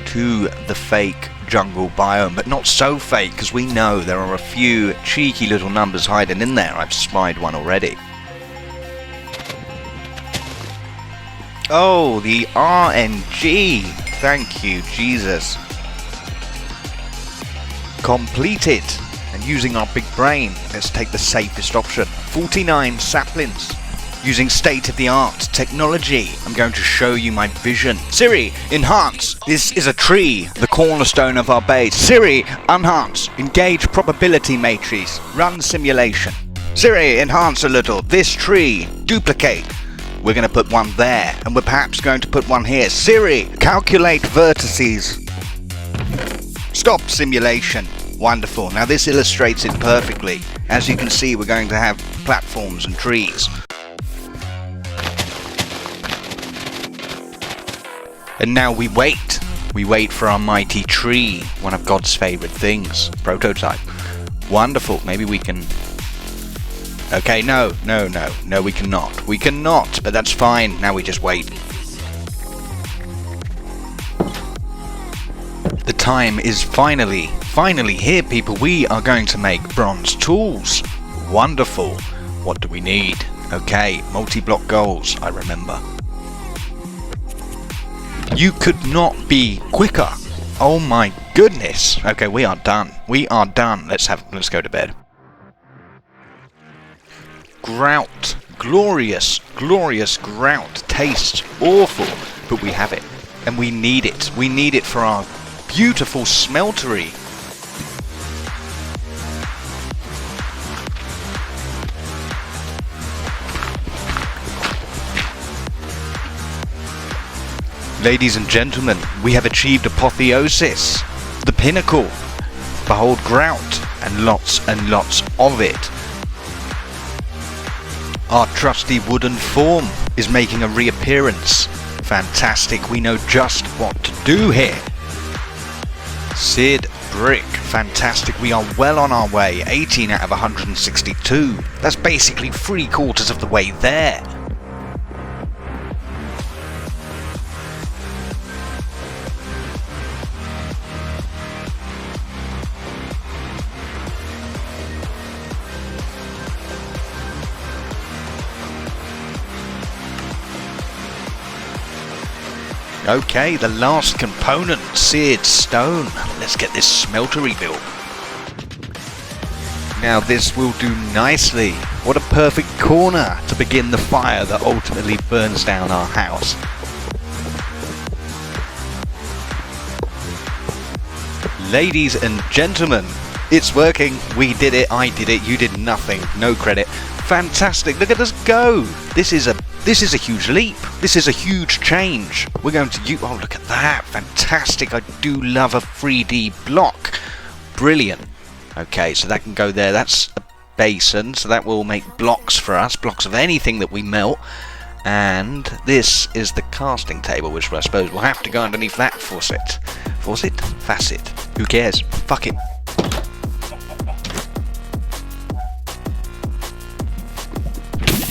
to the fake jungle biome, but not so fake, because we know there are a few cheeky little numbers hiding in there. I've spied one already. Oh, the RNG. Thank you, Jesus. Completed. And using our big brain, let's take the safest option. 49 saplings. Using state-of-the-art technology, I'm going to show you my vision. Siri, enhance. This is a tree, the cornerstone of our base. Siri, enhance. Engage probability matrix. Run simulation. Siri, enhance a little. This tree, duplicate. We're going to put one there, and we're perhaps going to put one here. Siri, calculate vertices. Stop simulation. Wonderful. Now this illustrates it perfectly. As you can see, we're going to have platforms and trees. And now we wait. We wait for our mighty tree, one of God's favourite things. Prototype. Wonderful. Maybe we can... Okay, no, we cannot. We cannot, but that's fine. Now we just wait. The time is finally here, people. We are going to make bronze tools. Wonderful. What do we need? Okay, multi-block goals, I remember. You could not be quicker. Oh my goodness. Okay, we are done. We are done. Let's go to bed. Grout. Glorious, glorious grout. Tastes awful, but we have it. And we need it. We need it for our beautiful smeltery. Ladies and gentlemen, we have achieved apotheosis, the pinnacle. Behold grout, and lots of it. Our trusty wooden form is making a reappearance. Fantastic, we know just what to do here. Seared brick, fantastic, we are well on our way. 18 out of 162. That's basically 3/4 of the way there. Okay, the last component, seared stone. Let's get this smeltery built. Now this will do nicely. What a perfect corner to begin the fire that ultimately burns down our house. Ladies and gentlemen, it's working. We did it, I did it, you did nothing. No credit. Fantastic, look at us go. This is a huge leap. This is a huge change. We're going to oh, look at that. Fantastic. I do love a 3D block. Brilliant. Okay, so that can go there. That's a basin, so that will make blocks for us. Blocks of anything that we melt. And this is the casting table, which I suppose we'll have to go underneath that faucet. Faucet? Facet. Who cares? Fuck it.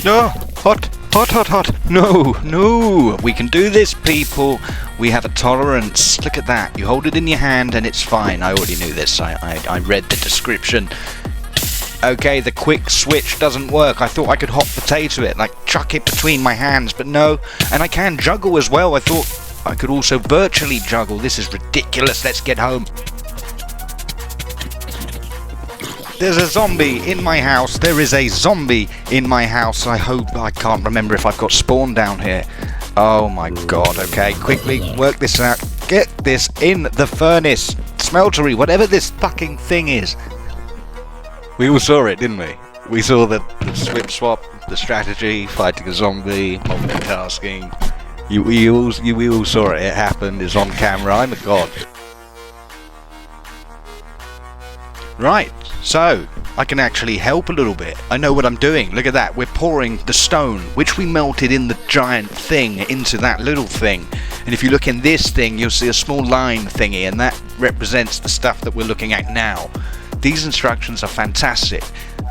No! Hot! Hot! No! We can do this, people. We have a tolerance. Look at that. You hold it in your hand and it's fine. I already knew this. I read the description. Okay, the quick switch doesn't work. I thought I could hot potato it, like chuck it between my hands, but no. And I can juggle as well. I thought I could also virtually juggle. This is ridiculous. Let's get home. There's a zombie in my house. There is a zombie in my house. I can't remember if I've got spawn down here. Oh my god. Okay, quickly work this out. Get this in the furnace. Smeltery, whatever this fucking thing is. We all saw it, didn't we? We saw the swip swap, the strategy, fighting a zombie, multitasking. We all saw it. It happened. It's on camera. I'm a god. Right, so I can actually help a little bit. I know what I'm doing. Look at that. We're pouring the stone, which we melted in the giant thing, into that little thing. And if you look in this thing, you'll see a small line thingy, and that represents the stuff that we're looking at now. These instructions are fantastic.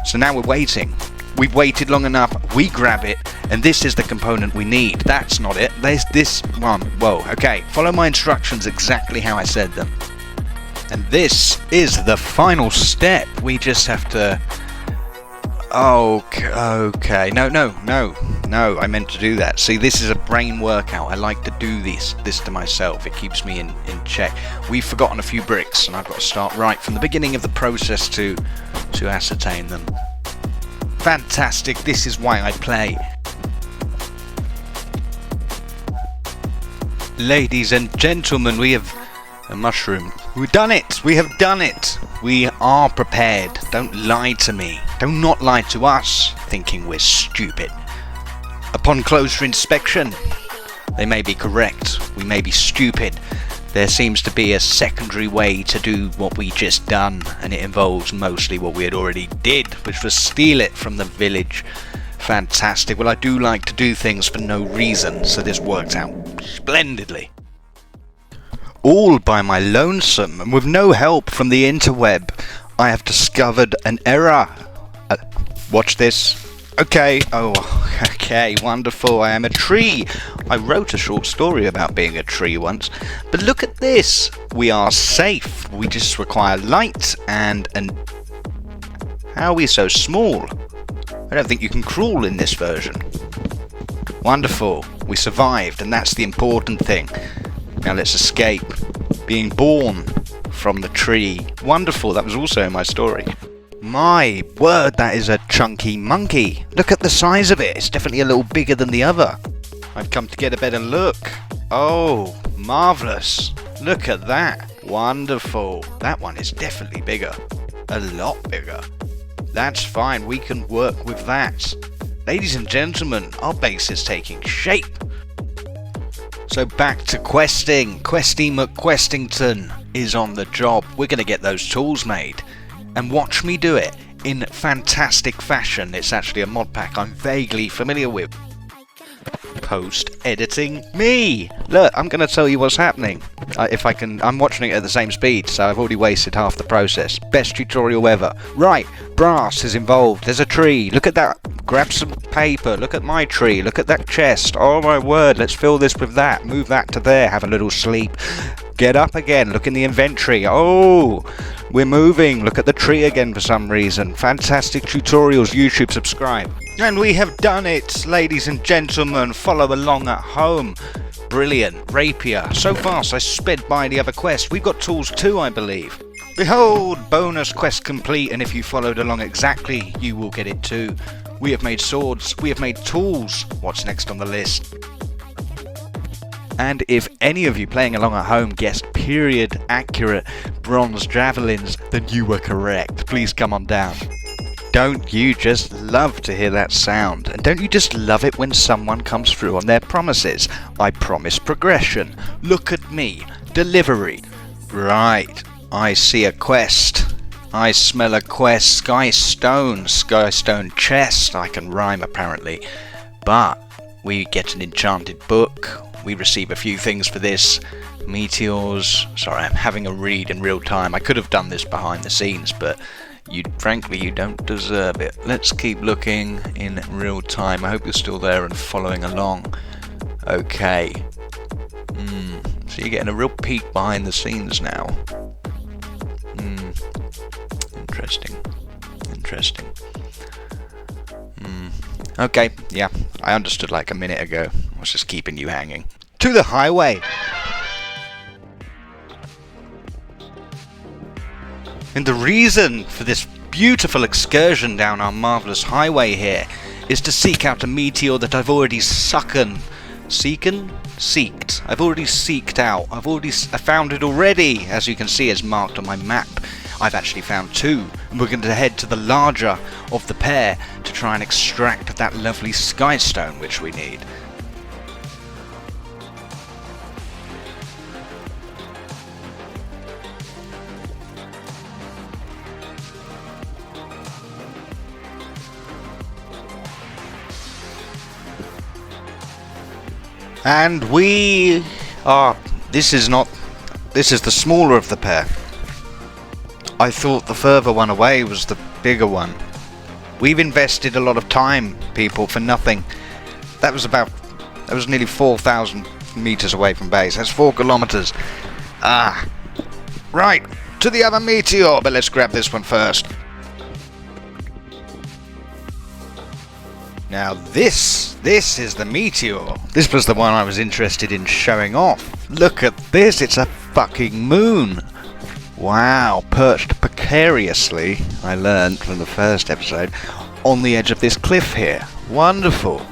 So now we're waiting. We've waited long enough. We grab it, and this is the component we need. That's not it. There's this one. Whoa, okay. Follow my instructions exactly how I said them. And this is the final step. We just have to... Okay. No. I meant to do that. See, this is a brain workout. I like to do this to myself. It keeps me in check. We've forgotten a few bricks, and I've got to start right from the beginning of the process to ascertain them. Fantastic. This is why I play. Ladies and gentlemen, we have... a mushroom. We've done it! We have done it! We are prepared. Don't lie to me. Do not lie to us, thinking we're stupid. Upon closer inspection, they may be correct. We may be stupid. There seems to be a secondary way to do what we just done, and it involves mostly what we had already did, which was steal it from the village. Fantastic. Well, I do like to do things for no reason, so this works out splendidly. All by my lonesome, and with no help from the interweb, I have discovered an error. Watch this. Okay, okay, wonderful. I am a tree. I wrote a short story about being a tree once, but look at this. We are safe. We just require light and How are we so small? I don't think you can crawl in this version. Wonderful. We survived, and that's the important thing. Now let's escape. Being born from the tree. Wonderful, that was also in my story. My word, that is a chunky monkey. Look at the size of it. It's definitely a little bigger than the other. I've come to get a better look. Oh, marvellous. Look at that. Wonderful. That one is definitely bigger. A lot bigger. That's fine, we can work with that. Ladies and gentlemen, our base is taking shape. So back to questing. Questy McQuestington is on the job. We're going to get those tools made. And watch me do it in fantastic fashion. It's actually a mod pack I'm vaguely familiar with. Post-editing me. Look, I'm going to tell you what's happening. I'm watching it at the same speed, so I've already wasted half the process. Best tutorial ever. Right, brass is involved. There's a tree. Look at that. Grab some paper. Look at my tree. Look at that chest. Oh my word, let's fill this with that. Move that to there. Have a little sleep. Get up again. Look in the inventory. Oh, we're moving. Look at the tree again for some reason. Fantastic tutorials. YouTube, subscribe. And we have done it, ladies and gentlemen. Follow along at home. Brilliant. Rapier. So fast I sped by the other quest. We've got tools too, I believe. Behold, bonus quest complete, and if you followed along exactly, you will get it too. We have made swords. We have made tools. What's next on the list? And if any of you playing along at home guessed period accurate bronze javelins, then you were correct. Please come on down. Don't you just love to hear that sound? And don't you just love it when someone comes through on their promises? I promise progression. Look at me. Delivery. Right. I see a quest. I smell a quest. Skystone chest. I can rhyme apparently. But we get an enchanted book. We receive a few things for this. Meteors. Sorry, I'm having a read in real time. I could have done this behind the scenes, but frankly, you don't deserve it. Let's keep looking in real time. I hope you're still there and following along. Okay. So you're getting a real peek behind the scenes now. Interesting. Okay, yeah, I understood like a minute ago. I was just keeping you hanging. To the highway! And the reason for this beautiful excursion down our marvellous highway here is to seek out a meteor that I've already seeked. I've already seeked out. I found it already, as you can see, it's marked on my map. I've actually found two, and we're going to head to the larger of the pair to try and extract that lovely skystone which we need. And we are... This is the smaller of the pair. I thought the further one away was the bigger one. We've invested a lot of time, people, for nothing. That was nearly 4,000 meters away from base. That's 4 kilometers. Right, to the other meteor, but let's grab this one first. Now this is the meteor. This was the one I was interested in showing off. Look at this, it's a fucking moon. Wow, perched precariously, I learned from the first episode, on the edge of this cliff here. Wonderful.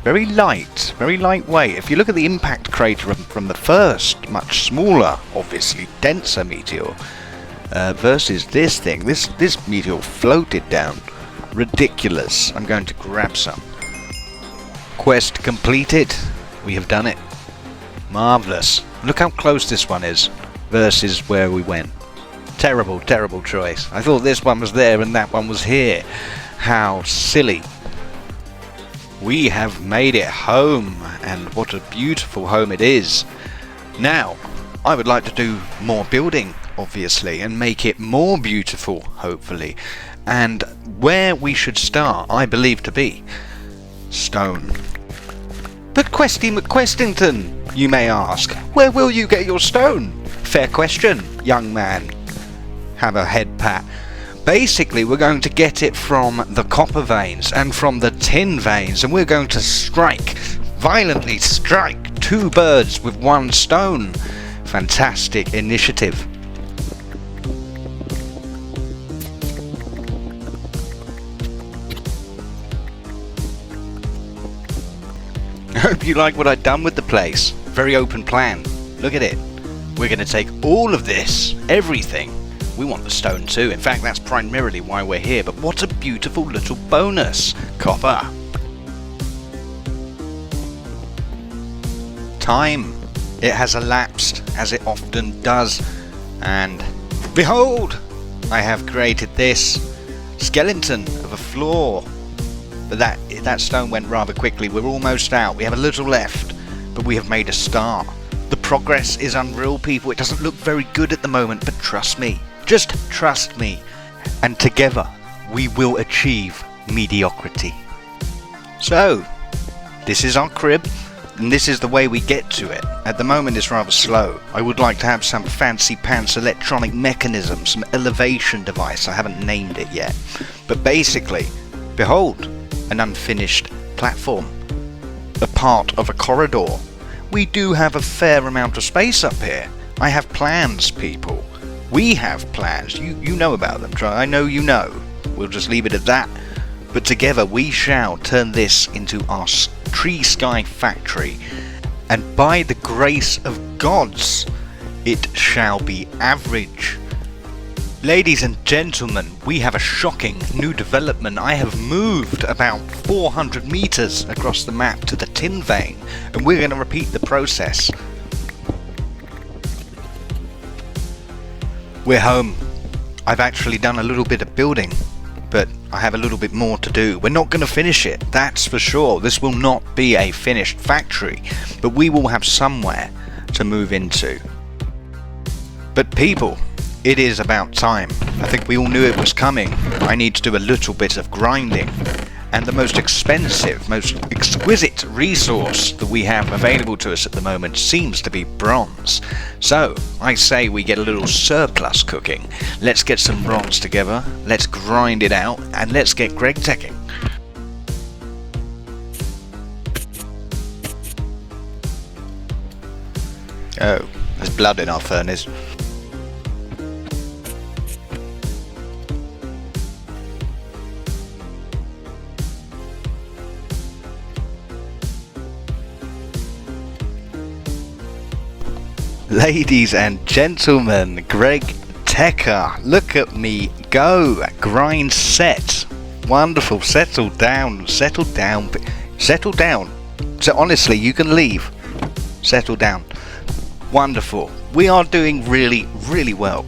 Very lightweight. If you look at the impact crater from the first, much smaller, obviously denser meteor, versus this thing, this meteor floated down. Ridiculous. I'm going to grab some. Quest completed. We have done it. Marvellous. Look how close this one is versus where we went. Terrible, terrible choice. I thought this one was there and that one was here. How silly. We have made it home, and what a beautiful home it is. Now, I would like to do more building, obviously, and make it more beautiful, hopefully. And where we should start, I believe to be stone. But Questy McQuestington, you may ask, where will you get your stone? Fair question, young man. Have a head pat. Basically, we're going to get it from the copper veins and from the tin veins, and we're going to violently strike two birds with one stone. Fantastic initiative. I hope you like what I've done with the place. Very open plan. Look at it. We're going to take all of this, everything. We want the stone too. In fact, that's primarily why we're here. But what a beautiful little bonus. Copper. Time. It has elapsed, as it often does. And behold! I have created this skeleton of a floor. But that stone went rather quickly. We're almost out. We have a little left. But we have made a start. The progress is unreal, people. It doesn't look very good at the moment, but trust me. Just trust me. And together, we will achieve mediocrity. So, this is our crib, and this is the way we get to it. At the moment, it's rather slow. I would like to have some fancy pants electronic mechanism, some elevation device. I haven't named it yet. But basically, behold, an unfinished platform. A part of a corridor. We do have a fair amount of space up here. I have plans, people. We have plans. You know about them. I know you know. We'll just leave it at that. But together we shall turn this into our tree sky factory. And by the grace of gods, it shall be average. Ladies and gentlemen, we have a shocking new development. I have moved about 400 meters across the map to the tin vein, and we're going to repeat the process. We're home. I've actually done a little bit of building, but I have a little bit more to do. We're not going to finish it, that's for sure. This will not be a finished factory, but we will have somewhere to move into. But people, it is about time. I think we all knew it was coming. I need to do a little bit of grinding. And the most expensive, most exquisite resource that we have available to us at the moment seems to be bronze. So, I say we get a little surplus cooking. Let's get some bronze together, let's grind it out, and let's get Gregteching. Oh, there's blood in our furnace. Ladies and gentlemen, Gregtech, look at me go. Grind set. Wonderful. Settle down. Settle down. Settle down. So honestly, you can leave. Settle down. Wonderful. We are doing really, really well.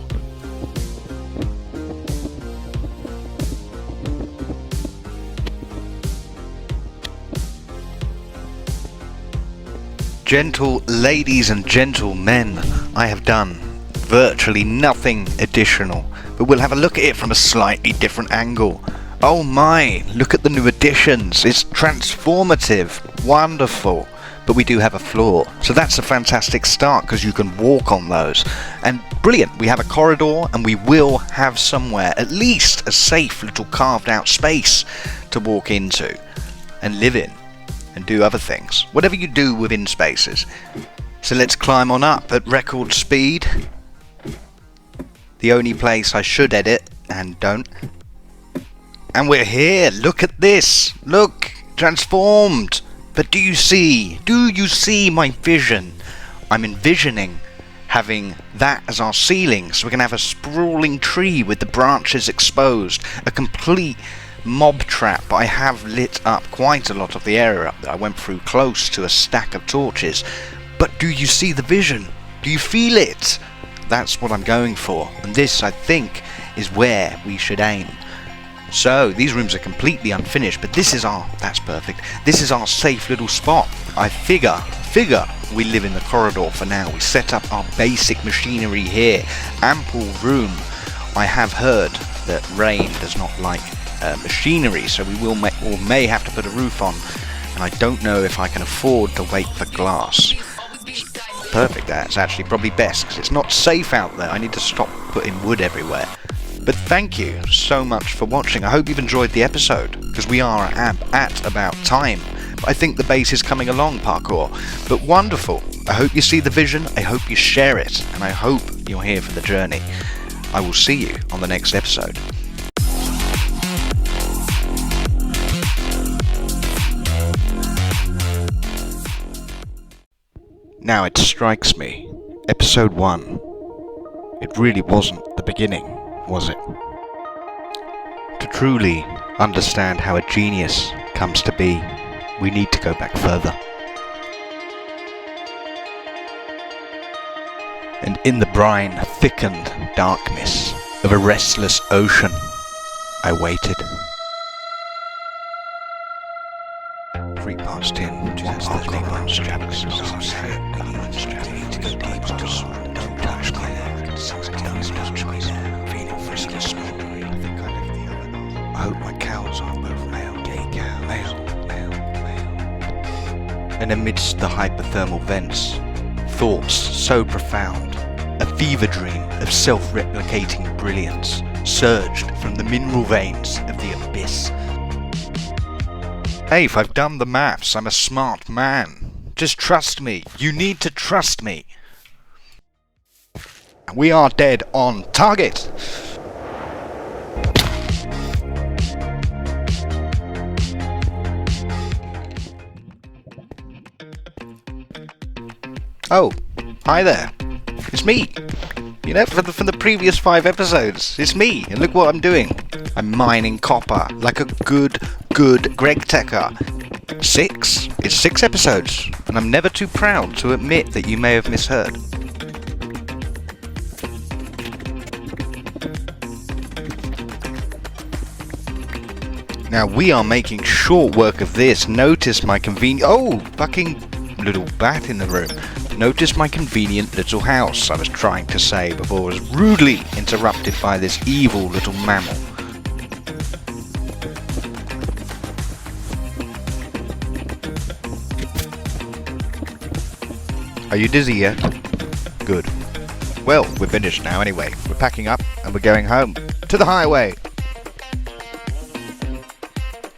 Gentle ladies and gentlemen, I have done virtually nothing additional, but we'll have a look at it from a slightly different angle. Oh my, look at the new additions, it's transformative, wonderful. But we do have a floor, so that's a fantastic start because you can walk on those. And brilliant, we have a corridor and we will have somewhere, at least a safe little carved out space to walk into and live in. And do other things, whatever you do within spaces. So let's climb on up at record speed. The only place I should edit and don't. And we're here. Look at this. Look, transformed. But do you see my vision? I'm envisioning having that as our ceiling, so we can have a sprawling tree with the branches exposed, a complete mob trap. I have lit up quite a lot of the area up there. I went through close to a stack of torches, But do you see the vision? Do you feel it? That's what I'm going for, and this, I think, is where we should aim. So, these rooms are completely unfinished, but that's perfect, this is our safe little spot. I figure we live in the corridor for now. We set up our basic machinery here, ample room. I have heard that rain does not like machinery, so we may have to put a roof on, and I don't know if I can afford to wait for glass. Perfect, that's actually probably best, because it's not safe out there. I need to stop putting wood everywhere. But thank you so much for watching. I hope you've enjoyed the episode, because we are at about time. But I think the base is coming along, parkour. But wonderful. I hope you see the vision, I hope you share it, and I hope you're here for the journey. I will see you on the next episode. Now it strikes me, episode 1, it really wasn't the beginning, was it? To truly understand how a genius comes to be, we need to go back further. And in the brine thickened darkness of a restless ocean, I waited. 3 past 10, 2013 months, Japanese need to go deep to swim. Don't touch me there. Don't touch me there. Feeling frisky, smoldering. I think I left the oven on. I hope my cows are both male. Gay cow. Male. And amidst the hypothermal vents, thoughts so profound, a fever dream of self-replicating brilliance surged from the mineral veins of the abyss. Hey, if I've done the maths, I'm a smart man. Just trust me. You need to trust me. We are dead on target. Oh, hi there. It's me. You know, from the previous 5 episodes, it's me, and look what I'm doing. I'm mining copper, like a good Gregtecher. 6? It's 6 episodes, and I'm never too proud to admit that you may have misheard. Now we are making short work of this. Notice my fucking little bat in the room. Notice my convenient little house, I was trying to say before I was rudely interrupted by this evil little mammal. Are you dizzy yet? Good. Well, we're finished now anyway. We're packing up and we're going home. To the highway!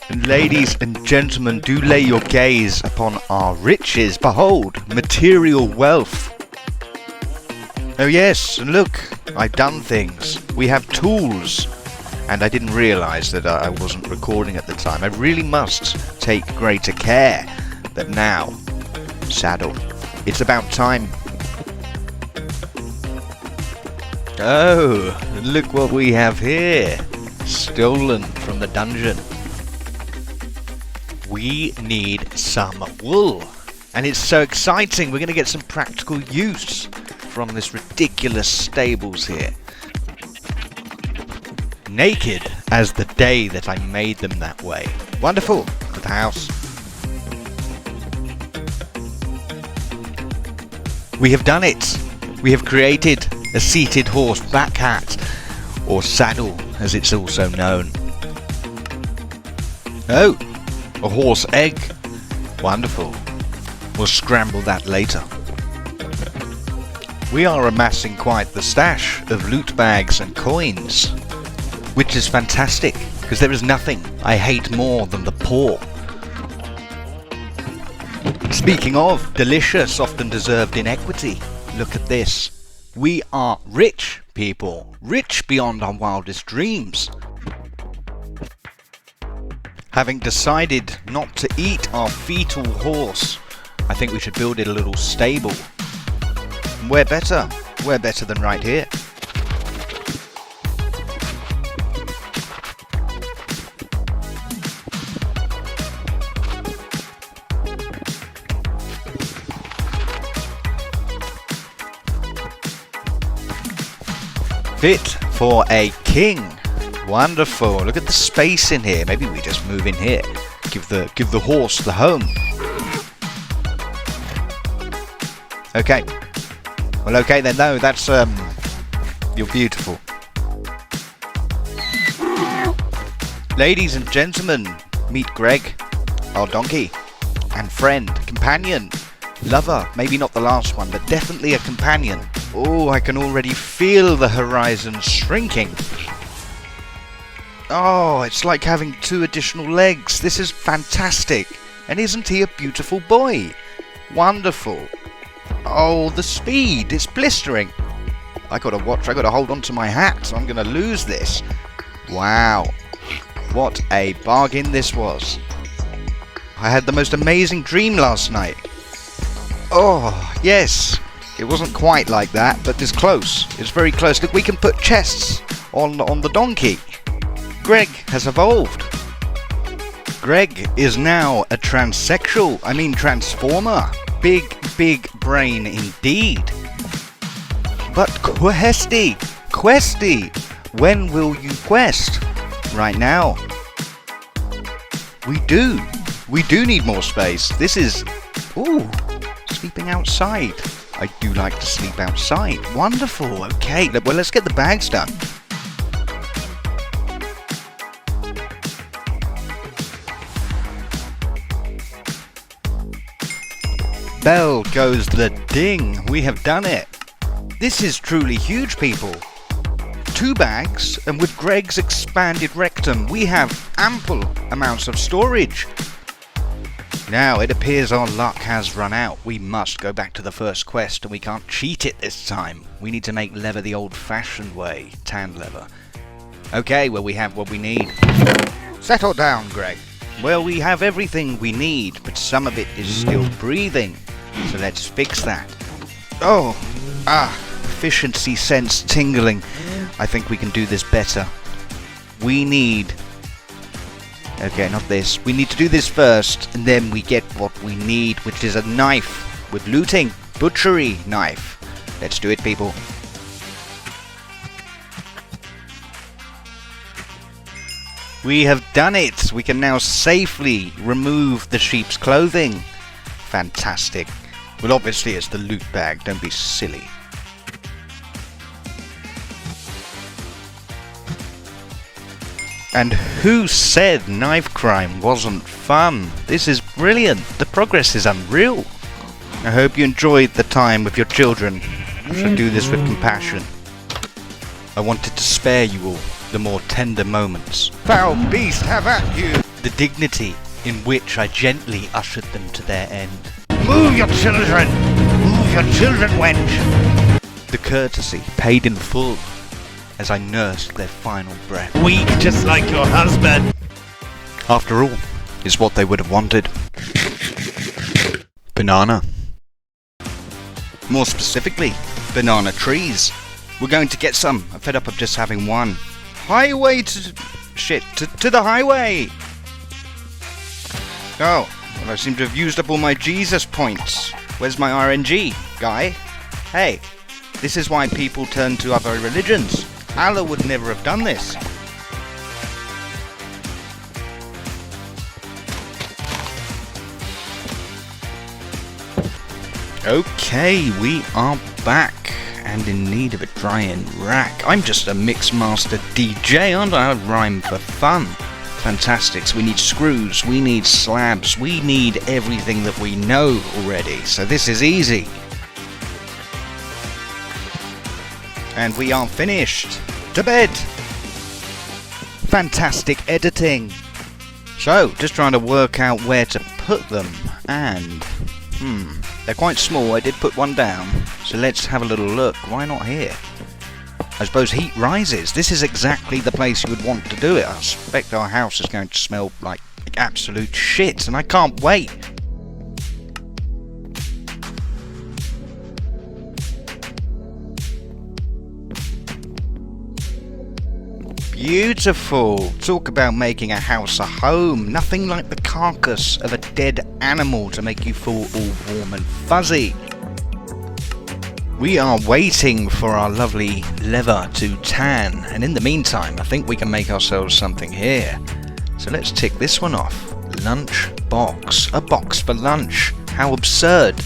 And ladies and gentlemen, do lay your gaze upon our riches. Behold, material wealth. Oh yes, and look, I've done things. We have tools. And I didn't realise that I wasn't recording at the time. I really must take greater care. That now, saddle. It's about time. Oh, look what we have here. Stolen from the dungeon. We need some wool, and it's so exciting. We're going to get some practical use from this ridiculous stables here. Naked as the day that I made them that way. Wonderful. To the house. We have done it. We have created a seated horse back hat, or saddle as it's also known. Oh! A horse egg. Wonderful. We'll scramble that later. We are amassing quite the stash of loot bags and coins, which is fantastic, because there is nothing I hate more than the poor. Speaking of delicious, often deserved inequity, look at this. We are rich, people. Rich beyond our wildest dreams. Having decided not to eat our fetal horse, I think we should build it a little stable. Where better? Where better than right here? Fit for a king. Wonderful. Look at the space in here. Maybe we just move in here. Give the horse the home. Okay. Well, okay then. No, that's you're beautiful. Ladies and gentlemen, meet Greg, our donkey, and friend, companion, lover. Maybe not the last one, but definitely a companion. Oh, I can already feel the horizon shrinking. Oh, it's like having 2 additional legs. This is fantastic. And isn't he a beautiful boy? Wonderful. Oh, the speed. It's blistering. I gotta watch. I gotta hold on to my hat. I'm gonna lose this. Wow. What a bargain this was. I had the most amazing dream last night. Oh, yes. It wasn't quite like that, but it's close. It's very close. Look, we can put chests on the donkey. Greg has evolved. Greg is now a transsexual. I mean transformer. Big brain indeed. But Questy, when will you quest? Right now. We do need more space. This is, ooh, sleeping outside. I do like to sleep outside. Wonderful. Okay, well, let's get the bags done. Bell goes the ding. We have done it. This is truly huge, people. 2 bags, and with Greg's expanded rectum, we have ample amounts of storage. Now, it appears our luck has run out. We must go back to the first quest, and we can't cheat it this time. We need to make leather the old-fashioned way, tanned leather. Okay, well, we have what we need. Settle down, Greg. Well, we have everything we need, but some of it is still breathing. So let's fix that. Oh, efficiency sense tingling. I think we can do this better. We need... Okay, not this. We need to do this first, and then we get what we need, which is a knife with looting. Butchery knife. Let's do it, people. We have done it! We can now safely remove the sheep's clothing. Fantastic. Well, obviously it's the loot bag, don't be silly. And who said knife crime wasn't fun? This is brilliant. The progress is unreal. I hope you enjoyed the time with your children. I shall do this with compassion. I wanted to spare you all the more tender moments. Foul beast, have at you! The dignity in which I gently ushered them to their end. Move your children! Move your children, wench! The courtesy paid in full as I nursed their final breath. Weak, just like your husband! After all, is what they would have wanted. Banana. More specifically, banana trees. We're going to get some. I'm fed up of just having one. Highway to... shit, to the highway! Oh, well, I seem to have used up all my Jesus points. Where's my RNG, guy? Hey, this is why people turn to other religions. Allah would never have done this. Okay, we are back and in need of a drying rack. I'm just a mixmaster DJ, aren't I? I rhyme for fun. Fantastic. So we need screws, we need slabs, we need everything that we know already. So this is easy. And we are finished. To bed. Fantastic editing. So, just trying to work out where to put them. And, they're quite small. I did put one down. So let's have a little look. Why not here? I suppose heat rises. This is exactly the place you would want to do it. I suspect our house is going to smell like absolute shit, and I can't wait. Beautiful. Talk about making a house a home. Nothing like the carcass of a dead animal to make you feel all warm and fuzzy. We are waiting for our lovely leather to tan, and in the meantime I think we can make ourselves something here. So let's tick this one off. Lunch box. A box for lunch. How absurd.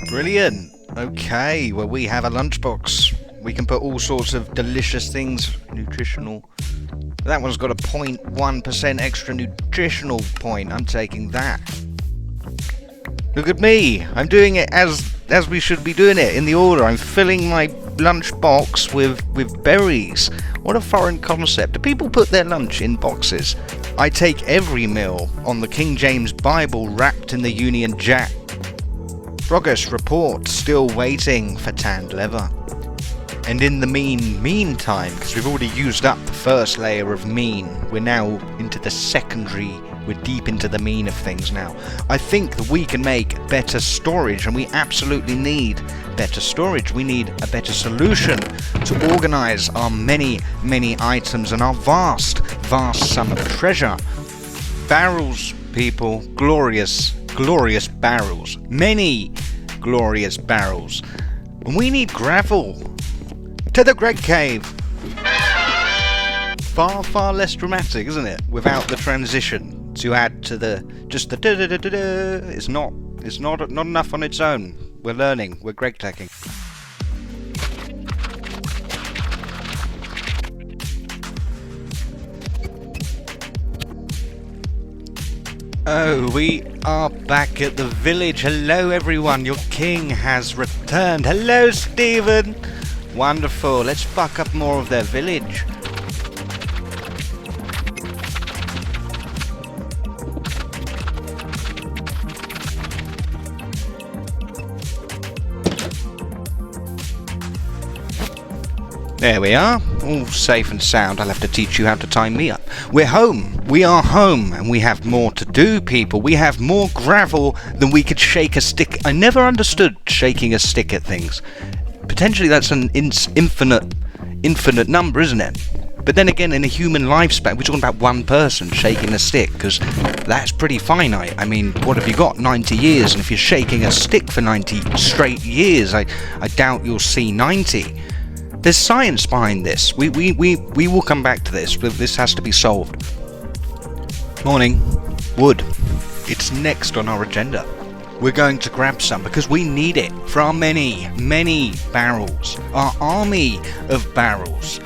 Brilliant. Okay, well we have a lunchbox. We can put all sorts of delicious things. Nutritional. That one's got a 0.1% extra nutritional point. I'm taking that. Look at me. I'm doing it as we should be doing it, in the order. I'm filling my lunchbox with berries. What a foreign concept. Do people put their lunch in boxes? I take every meal on the King James Bible wrapped in the Union Jack. Progress report, still waiting for tanned leather. And in the meantime, because we've already used up the first layer of mean, we're now into the secondary, we're deep into the mean of things now. I think that we can make better storage, and we absolutely need better storage. We need a better solution to organize our many items and our vast sum of treasure. Barrels, people, glorious barrels, many glorious barrels. And we need gravel. To the Greg Cave. Far less dramatic, isn't it? Without the transition to add to the just the da-da-da-da-da. It's not enough on its own. We're learning. We're Gregteching. Oh, we are back at the village. Hello everyone, your king has returned. Hello Stephen. Wonderful, let's fuck up more of their village. There we are, all safe and sound. I'll have to teach you how to tie me up. We're home, we are home, and we have more to do, people. We have more gravel than we could shake a stick. I never understood shaking a stick at things. Potentially that's an infinite number, isn't it? But then again, in a human lifespan, we're talking about one person shaking a stick, because that's pretty finite. I mean, what have you got? 90 years, and if you're shaking a stick for 90 straight years, I doubt you'll see 90. There's science behind this. We will come back to this, but this has to be solved. Morning. Wood. It's next on our agenda. We're going to grab some because we need it for our many barrels. Our army of barrels.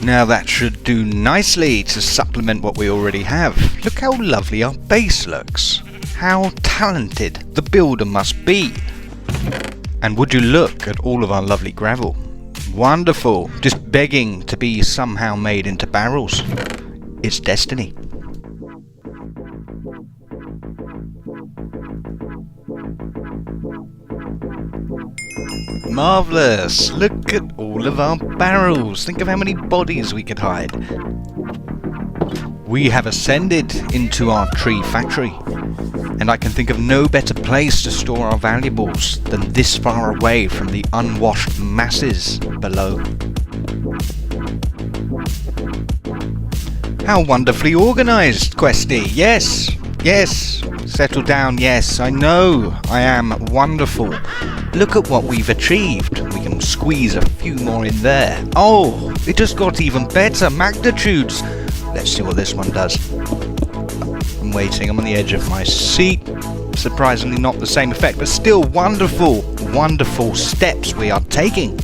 Now that should do nicely to supplement what we already have. Look how lovely our base looks. How talented the builder must be. And would you look at all of our lovely gravel. Wonderful, just begging to be somehow made into barrels. It's destiny. Marvellous! Look at all of our barrels. Think of how many bodies we could hide. We have ascended into our tree factory, and I can think of no better place to store our valuables than this far away from the unwashed masses below. How wonderfully organised, Questy! Yes! Settle down, yes, I know, I am wonderful. Look at what we've achieved. We can squeeze a few more in there. Oh, it just got even better, magnitudes. Let's see what this one does. I'm waiting, I'm on the edge of my seat. Surprisingly not the same effect, but still wonderful steps we are taking.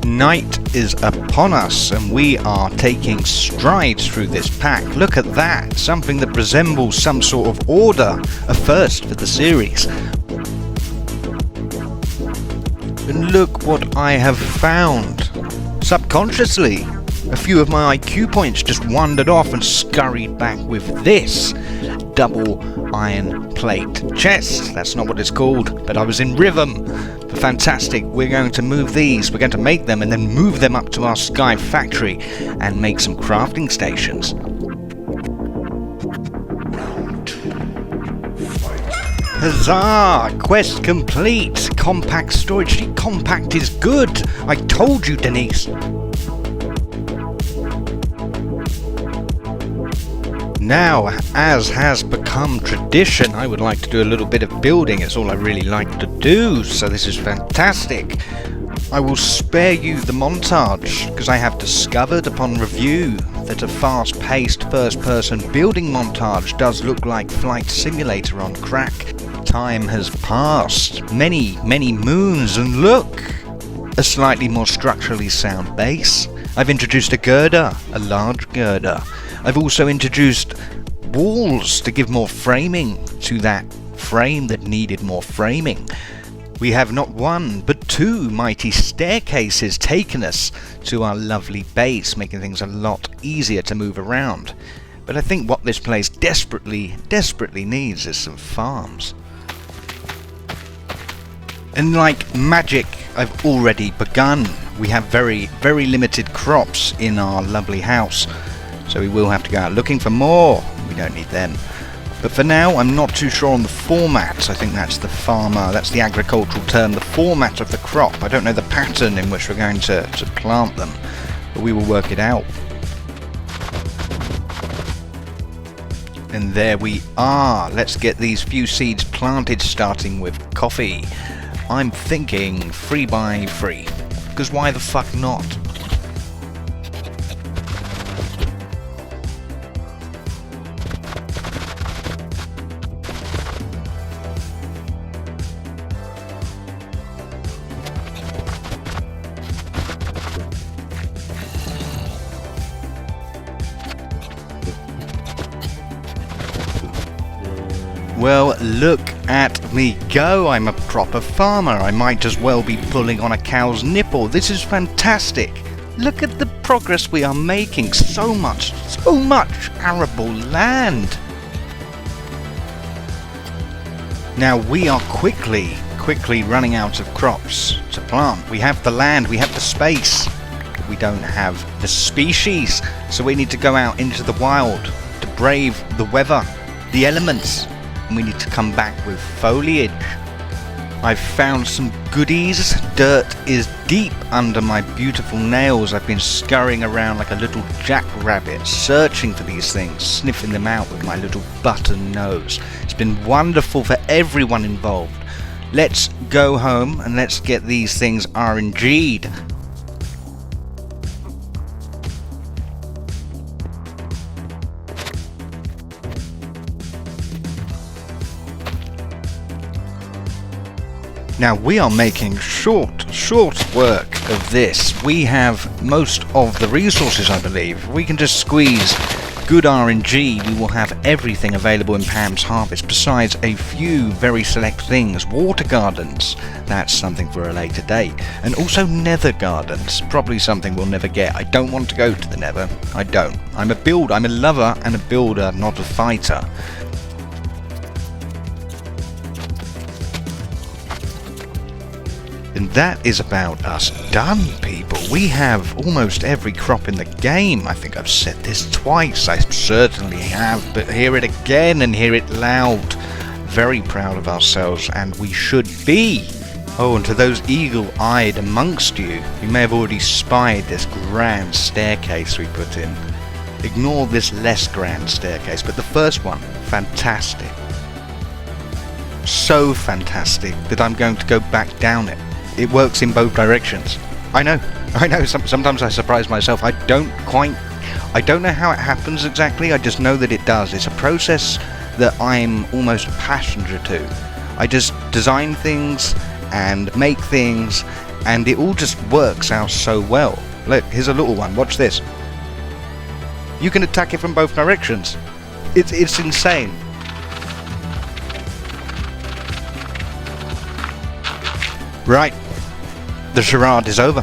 Night is upon us and we are taking strides through this pack. Look at that, something that resembles some sort of order, a first for the series. And look what I have found. Subconsciously, a few of my IQ points just wandered off and scurried back with this double iron plate chest. That's not what it's called, but I was in rhythm. Fantastic. We're going to move these, we're going to make them and then move them up to our sky factory and make some crafting stations. Round 2, fight. Huzzah! Quest complete! Compact storage. See, compact is good! I told you, Denise! Now, as has become tradition, I would like to do a little bit of building. It's all I really like to do, so this is fantastic. I will spare you the montage, because I have discovered upon review that a fast-paced first-person building montage does look like Flight Simulator on crack. Time has passed, many moons, and look! A slightly more structurally sound base. I've introduced a girder, a large girder. I've also introduced walls to give more framing to that frame that needed more framing. We have not one, but two mighty staircases taking us to our lovely base, making things a lot easier to move around. But I think what this place desperately needs is some farms. And like magic, I've already begun. We have very limited crops in our lovely house, so we will have to go out looking for more. We don't need them. But for now, I'm not too sure on the format. I think that's the farmer, that's the agricultural term, the format of the crop. I don't know the pattern in which we're going to plant them, but we will work it out. And there we are. Let's get these few seeds planted, starting with coffee. I'm thinking 3x3, because why the fuck not? Well, look at me go. I'm a proper farmer. I might as well be pulling on a cow's nipple. This is fantastic. Look at the progress we are making. So much arable land. Now we are quickly running out of crops to plant. We have the land, we have the space. We don't have the species. So we need to go out into the wild to brave the weather, the elements. And we need to come back with foliage. I've found some goodies. Dirt is deep under my beautiful nails. I've been scurrying around like a little jackrabbit, searching for these things, sniffing them out with my little button nose. It's been wonderful for everyone involved. Let's go home and let's get these things RNG'd. Now we are making short work of this. We have most of the resources, I believe. We can just squeeze good RNG. We will have everything available in Pam's Harvest, besides a few very select things. Water gardens, that's something for a later date. And also nether gardens, probably something we'll never get. I don't want to go to the nether. I don't. I'm a builder. I'm a lover and a builder, not a fighter. And that is about us done, people. We have almost every crop in the game. I think I've said this twice. I certainly have, but hear it again and hear it loud. Very proud of ourselves, and we should be. Oh, and to those eagle-eyed amongst you, you may have already spied this grand staircase we put in. Ignore this less grand staircase, but the first one, fantastic. So fantastic that I'm going to go back down it. It works in both directions. I know. Sometimes I surprise myself. I don't know how it happens exactly. I just know that it does. It's a process that I'm almost a passenger to. I just design things and make things, and it all just works out so well. Look, here's a little one. Watch this. You can attack it from both directions. It's insane. Right. The charade is over.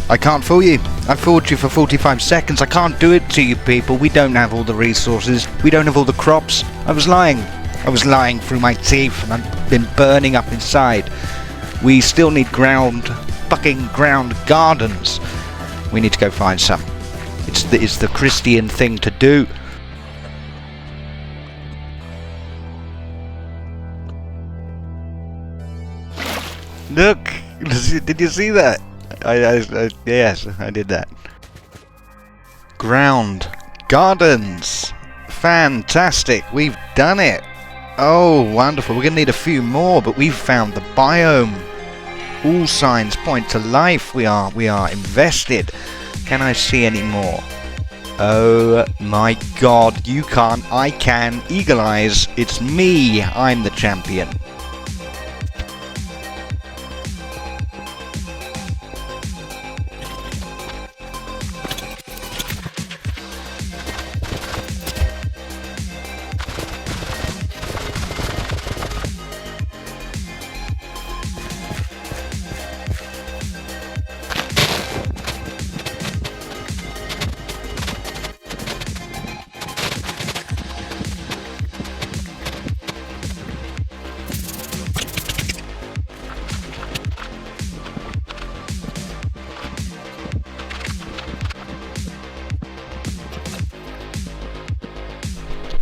I can't fool you. I fooled you for 45 seconds. I can't do it to you people. We don't have all the resources. We don't have all the crops. I was lying. I was lying through my teeth, and I've been burning up inside. We still need ground gardens. We need to go find some. It's the Christian thing to do. Look! Did you see that? Yes, I did that. Ground gardens. Fantastic. We've done it. Oh, wonderful. We're going to need a few more, but we've found the biome. All signs point to life. We are invested. Can I see any more? Oh my god, you can't. I can. Eagle eyes. It's me. I'm the champion.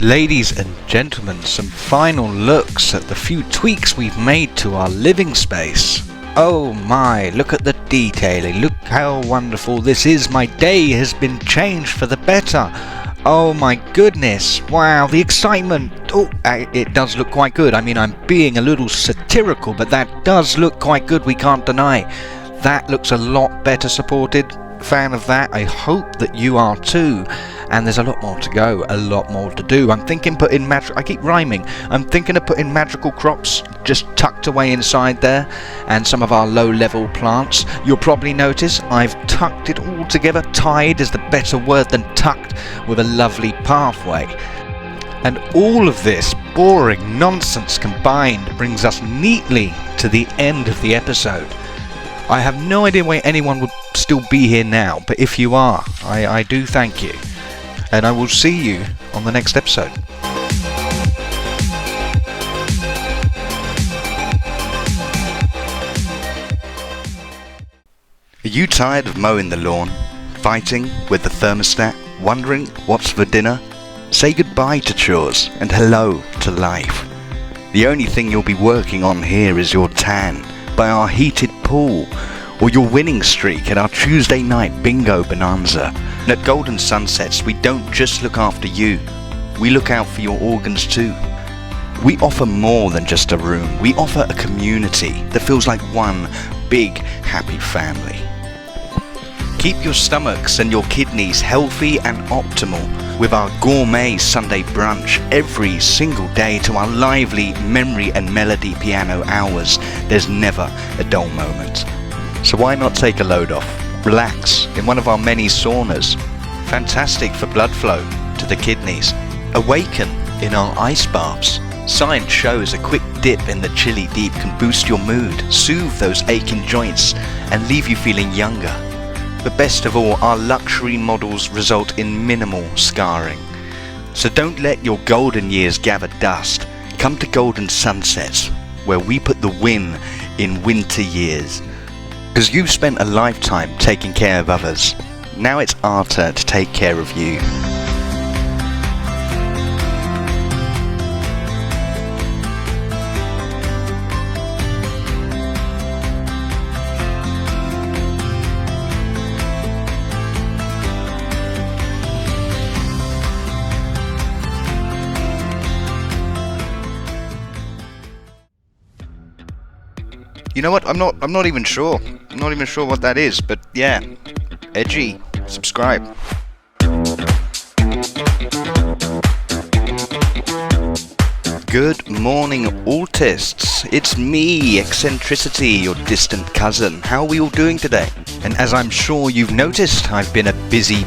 Ladies and gentlemen, some final looks at the few tweaks we've made to our living space. Oh my, look at the detailing, look how wonderful this is. My day has been changed for the better. Oh my goodness, wow, the excitement. Oh, it does look quite good. I mean, I'm being a little satirical, but that does look quite good, we can't deny. That looks a lot better supported. Fan of that. I hope that you are too. And there's a lot more to go, a lot more to do. I'm thinking I keep rhyming. I'm thinking of putting magical crops just tucked away inside there, and some of our low-level plants. You'll probably notice I've tucked it all together. Tied is the better word than tucked, with a lovely pathway. And all of this boring nonsense combined brings us neatly to the end of the episode. I have no idea why anyone would still be here now, but if you are, I do thank you. And I will see you on the next episode. Are you tired of mowing the lawn, fighting with the thermostat, wondering what's for dinner? Say goodbye to chores and hello to life. The only thing you'll be working on here is your tan by our heated pool, or your winning streak at our Tuesday night bingo bonanza. And at Golden Sunsets, we don't just look after you, we look out for your organs too. We offer more than just a room, we offer a community that feels like one big happy family. Keep your stomachs and your kidneys healthy and optimal with our gourmet Sunday brunch every single day to our lively memory and melody piano hours. There's never a dull moment. So why not take a load off, relax in one of our many saunas, fantastic for blood flow to the kidneys, awaken in our ice baths. Science shows a quick dip in the chilly deep can boost your mood, soothe those aching joints and leave you feeling younger. But best of all, our luxury models result in minimal scarring. So don't let your golden years gather dust. Come to Golden Sunsets, where we put the win in winter years. Because you've spent a lifetime taking care of others. Now it's our turn to take care of you. You know what? I'm not even sure. I'm not even sure what that is, but yeah. Edgy. Subscribe. Good morning, autists. It's me, Eccentricity, your distant cousin. How are we all doing today? And as I'm sure you've noticed, I've been a busy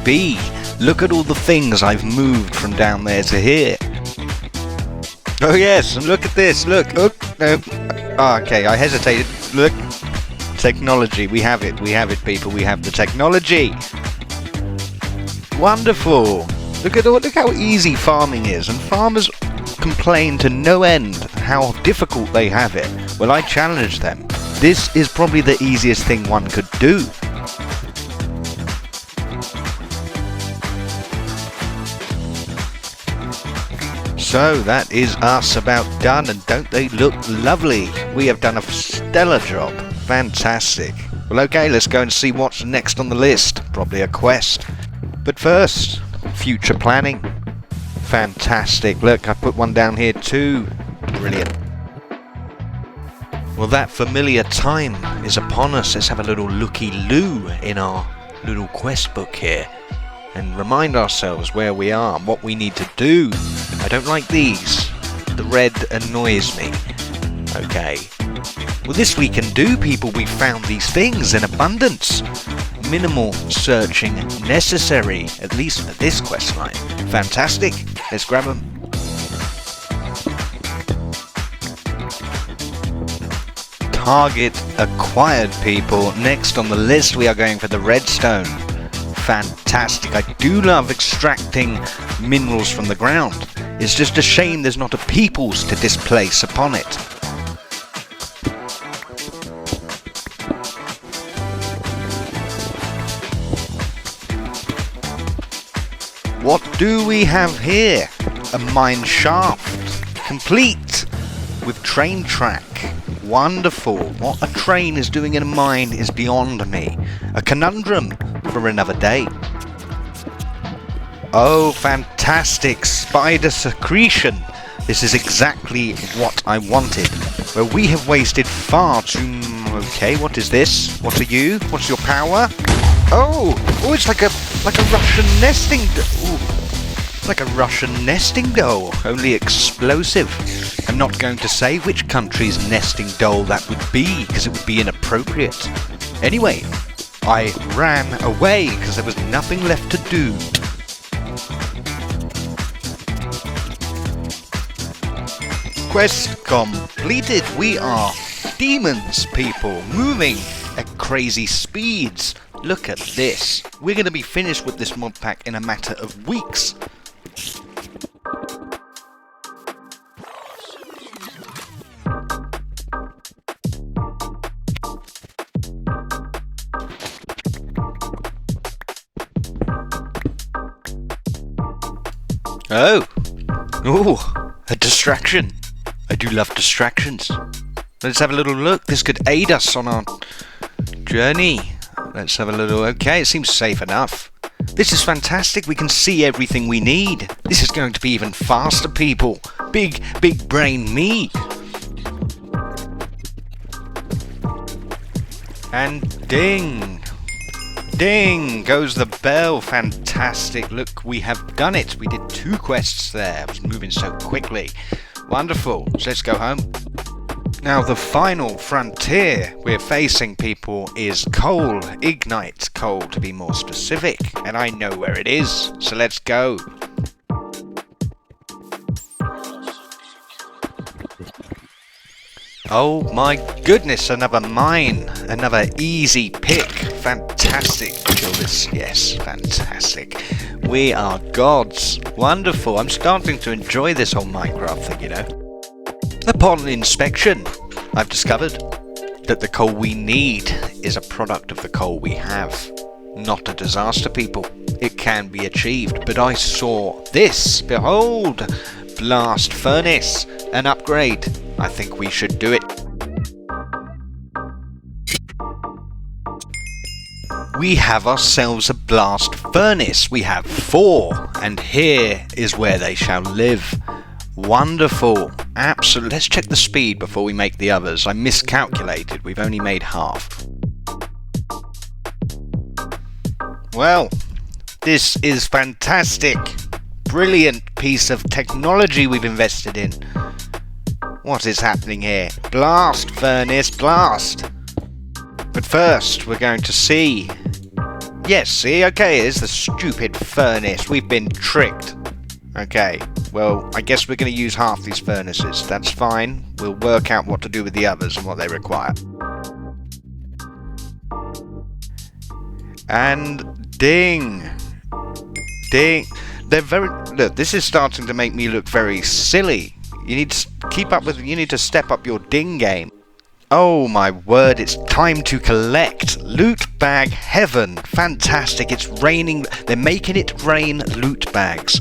bee. Look at all the things I've moved from down there to here. Oh yes, and look at this. Look. Oh, no. Oh, okay, I hesitated. Look. Technology. We have it, people. We have the technology. Wonderful. Look how easy farming is. And farmers complain to no end how difficult they have it. Well, I challenge them. This is probably the easiest thing one could do. So that is us about done, and don't they look lovely? We have done a stellar job. Fantastic. Well, okay, let's go and see what's next on the list. Probably a quest. But first, future planning. Fantastic. Look, I put one down here too. Brilliant. Well, that familiar time is upon us. Let's have a little looky-loo in our little quest book here and remind ourselves where we are and what we need to do. I don't like these. The red annoys me. Okay. Well, this we can do, people. We found these things in abundance. Minimal searching necessary, at least for this quest line. Fantastic. Let's grab them. Target acquired, people. Next on the list we are going for the redstone. Fantastic. I do love extracting minerals from the ground. It's just a shame there's not a peoples to displace upon it. What do we have here? A mine shaft, complete with train track. Wonderful. What a train is doing in a mine is beyond me. A conundrum for another day. Oh, fantastic. Spider secretion. This is exactly what I wanted. Well, we have wasted far too... Okay, what is this? What are you? What's your power? Oh, it's like a Russian nesting like a Russian nesting doll, only explosive. I'm not going to say which country's nesting doll that would be, because it would be inappropriate. Anyway, I ran away because there was nothing left to do. Quest completed. We are demons, people, moving at crazy speeds. Look at this. We're going to be finished with this mod pack in a matter of weeks. Oh. Ooh, a distraction. I do love distractions. Let's have a little look. This could aid us on our journey. Let's have a little... Okay, it seems safe enough. This is fantastic. We can see everything we need. This is going to be even faster, people. Big brain me. And ding. Ding goes the bell. Fantastic. Look, we have done it. We did 2 quests there. It was moving so quickly. Wonderful. So let's go home. Now the final frontier we're facing, people, is coal. Ignite coal, to be more specific. And I know where it is. So let's go. Oh my goodness, another mine. Another easy pick. Fantastic. Kill this. Yes, fantastic. We are gods. Wonderful. I'm starting to enjoy this whole Minecraft thing, you know. Upon inspection, I've discovered that the coal we need is a product of the coal we have. Not a disaster, people. It can be achieved. But I saw this. Behold! Blast furnace. An upgrade. I think we should do it. We have ourselves a blast furnace. We have 4. And here is where they shall live. Wonderful. Absolutely. Let's check the speed before we make the others. I miscalculated. We've only made half. Well, this is fantastic. Brilliant piece of technology we've invested in. What is happening here? Blast furnace, blast. But first, we're going to see... Yes, see? Okay, it's the stupid furnace. We've been tricked. Okay, well, I guess we're going to use half these furnaces. That's fine. We'll work out what to do with the others and what they require. And ding. Ding. They're very... Look, this is starting to make me look very silly. You need to keep up with... You need to step up your ding game. Oh my word, it's time to collect. Loot bag heaven. Fantastic. It's raining. They're making it rain loot bags.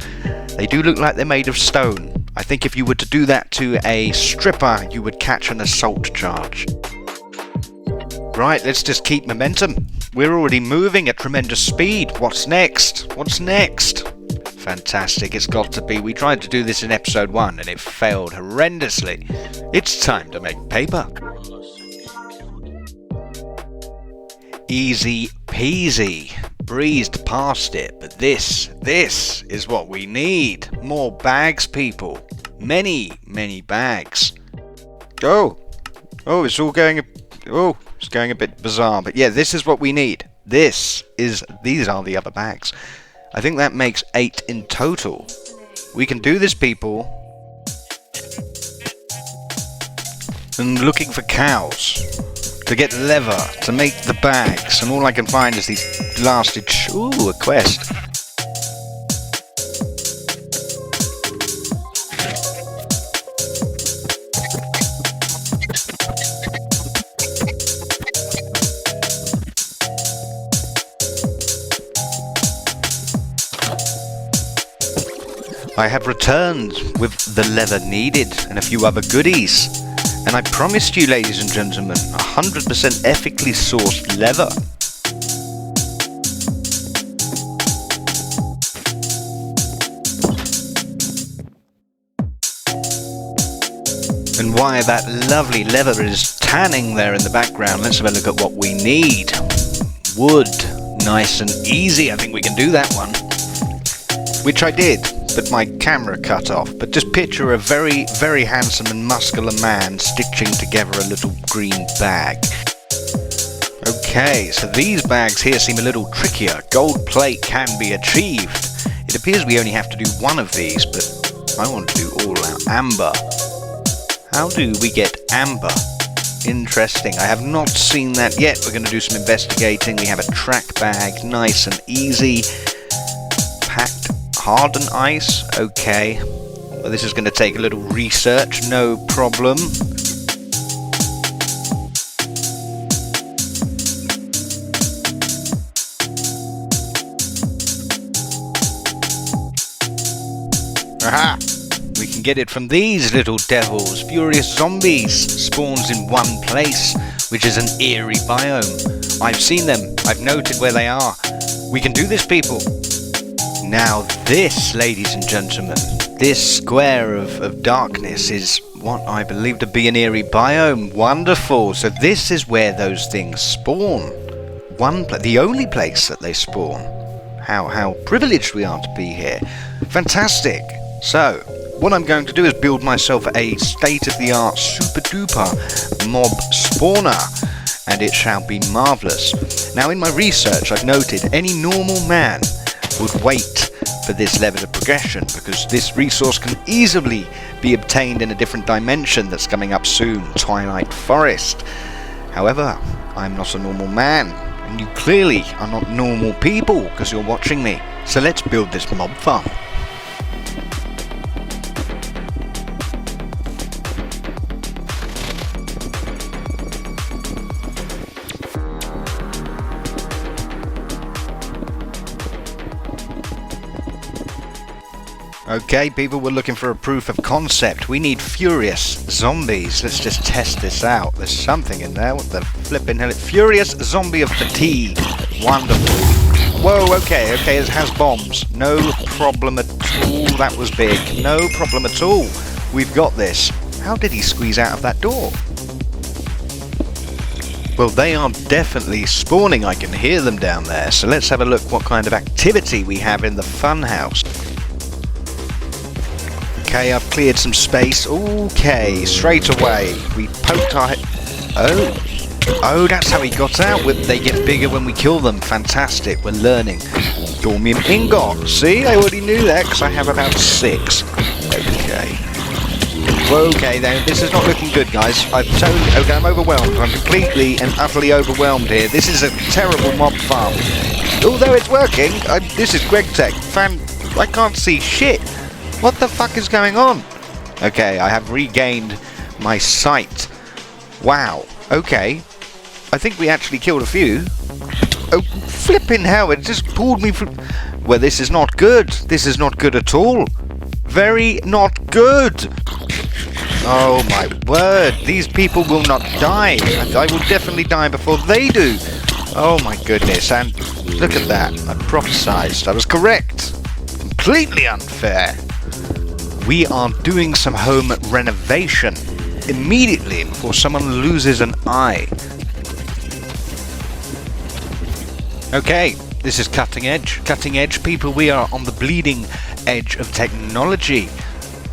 They do look like they're made of stone. I think if you were to do that to a stripper, you would catch an assault charge. Right, let's just keep momentum. We're already moving at tremendous speed. What's next? What's next? Fantastic, it's got to be. We tried to do this in episode 1 and it failed horrendously. It's time to make paper. Easy peasy. Breezed past it, but this is what we need. More bags, people. Many bags. Oh, it's all going... Oh, it's going a bit bizarre, but yeah, this is what we need. These are the other bags. I think that makes 8 in total. We can do this, people. And looking for cows to get leather to make the bags, and all I can find is these blasted ooh, a quest. I have returned with the leather needed and a few other goodies. And I promised you, ladies and gentlemen, 100% ethically sourced leather. And while that lovely leather is tanning there in the background, let's have a look at what we need. Wood. Nice and easy. I think we can do that one. Which I did, but my camera cut off. But just picture a very, very handsome and muscular man stitching together a little green bag. Okay, so these bags here seem a little trickier. Gold plate can be achieved. It appears we only have to do one of these, but I want to do all out amber. How do we get amber? Interesting. I have not seen that yet. We're going to do some investigating. We have a track bag, nice and easy. Packed hardened ice, okay. Well, this is going to take a little research, no problem. Aha! We can get it from these little devils. Furious zombies. Spawns in one place, which is an eerie biome. I've seen them. I've noted where they are. We can do this, people. Now this, ladies and gentlemen, this square of darkness is what I believe to be an eerie biome. Wonderful. So this is where those things spawn. The only place that they spawn. How privileged we are to be here. Fantastic. So, what I'm going to do is build myself a state-of-the-art super-duper mob spawner. And it shall be marvellous. Now in my research I've noted any normal man would wait for this level of progression, because this resource can easily be obtained in a different dimension that's coming up soon, Twilight Forest. However, I'm not a normal man, and you clearly are not normal people because you're watching me. So let's build this mob farm. Okay, people, we're looking for a proof of concept. We need furious zombies. Let's just test this out. There's something in there. What the flipping hell? Furious zombie of fatigue. Wonderful. Whoa, okay, it has bombs. No problem at all. That was big. No problem at all. We've got this. How did he squeeze out of that door? Well, they are definitely spawning. I can hear them down there. So let's have a look what kind of activity we have in the funhouse. Okay, I've cleared some space. Okay, straight away. We poked our head. Oh, that's how he got out. They get bigger when we kill them. Fantastic, we're learning. Dormium ingot. See, I already knew that because I have about 6. Okay, then, this is not looking good, guys. I've totally... Okay, I'm overwhelmed. I'm completely and utterly overwhelmed here. This is a terrible mob farm. Although it's working, this is Gregtech. I can't see shit. What the fuck is going on? Okay, I have regained my sight. Wow. Okay. I think we actually killed a few. Oh, flipping hell, it just pulled me from... Well, this is not good. This is not good at all. Very not good. Oh my word, these people will not die. And I will definitely die before they do. Oh my goodness, and look at that. I prophesized. I was correct. Completely unfair. We are doing some home renovation immediately before someone loses an eye. Okay, this is cutting edge. Cutting edge, people. We are on the bleeding edge of technology.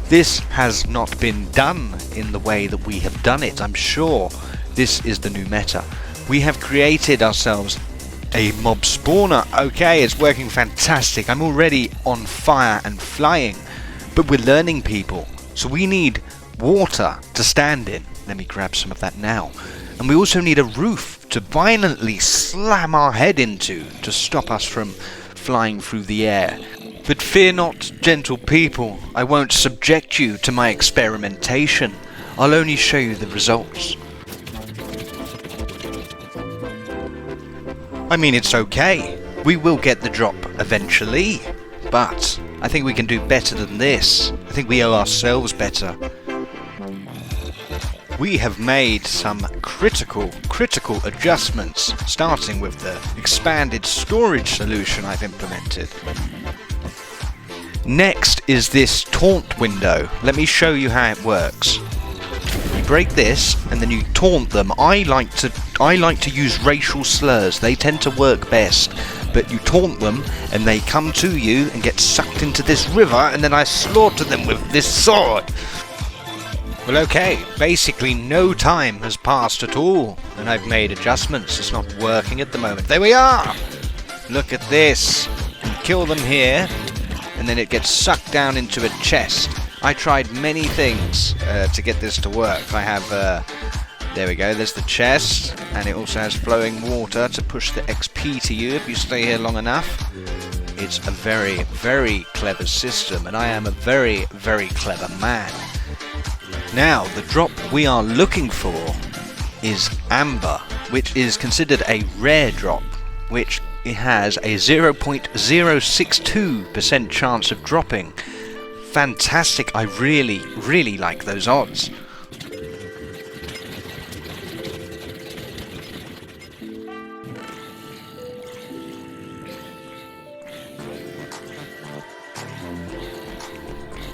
This has not been done in the way that we have done it. I'm sure this is the new meta. We have created ourselves a mob spawner. Okay, it's working fantastic. I'm already on fire and flying, but we're learning, people. So we need water to stand in. Let me grab some of that now. And we also need a roof to violently slam our head into to stop us from flying through the air. But fear not, gentle people, I won't subject you to my experimentation. I'll only show you the results. I mean, it's okay. We will get the drop eventually. But I think we can do better than this. I think we owe ourselves better. We have made some critical adjustments, starting with the expanded storage solution I've implemented. Next is this taunt window. Let me show you how it works. You break this and then you taunt them. I like to use racial slurs. They tend to work best. But you taunt them and they come to you and get sucked into this river, and then I slaughter them with this sword. Well, okay, basically no time has passed at all, and I've made adjustments. It's not working at the moment. There we are! Look at this. You kill them here, and then it gets sucked down into a chest. I tried many things to get this to work. I have, there we go, there's the chest, and it also has flowing water to push the XP to you if you stay here long enough. It's a very, very clever system, and I am a very, very clever man. Now, the drop we are looking for is amber, which is considered a rare drop, which it has a 0.062% chance of dropping. Fantastic, I really, really like those odds.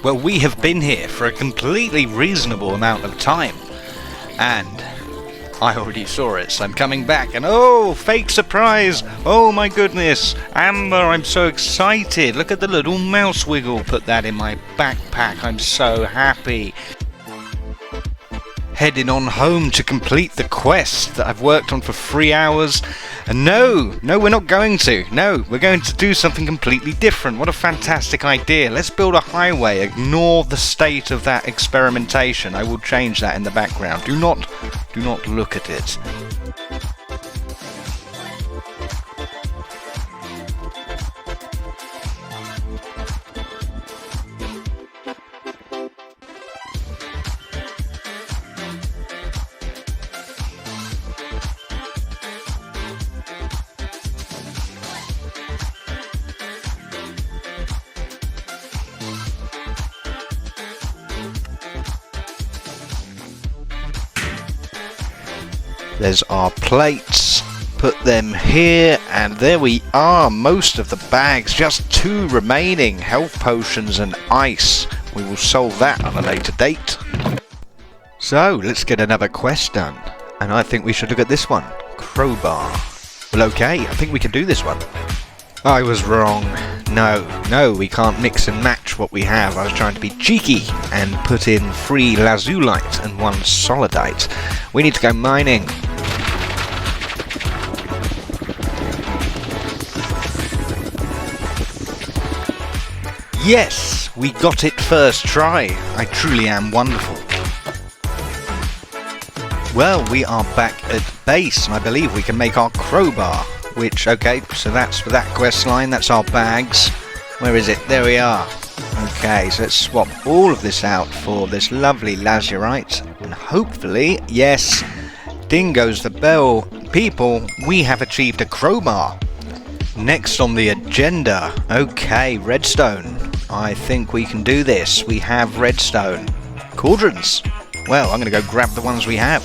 Well, we have been here for a completely reasonable amount of time, and I already saw it, so I'm coming back, and oh, fake surprise! Oh my goodness! Amber, I'm so excited! Look at the little mouse wiggle, put that in my backpack, I'm so happy! Heading on home to complete the quest that I've worked on for 3 hours. And no, we're not going to. No, we're going to do something completely different. What a fantastic idea. Let's build a highway. Ignore the state of that experimentation. I will change that in the background. Do not look at it. There's our plates, put them here, and there we are, most of the bags, just 2 remaining, health potions and ice. We will solve that on a later date. So, let's get another quest done, and I think we should look at this one, crowbar. Well, okay, I think we can do this one. I was wrong. No, we can't mix and match what we have. I was trying to be cheeky and put in 3 lazulite and 1 solidite. We need to go mining. Yes, we got it first try. I truly am wonderful. Well, we are back at base, and I believe we can make our crowbar. Which, okay, so that's for that quest line. That's our bags. Where is it? There we are. Okay, so let's swap all of this out for this lovely lazurite. And hopefully, yes, ding goes the bell. People, we have achieved a crowbar. Next on the agenda, okay, redstone. I think we can do this. We have redstone. Cauldrons. Well, I'm going to go grab the ones we have.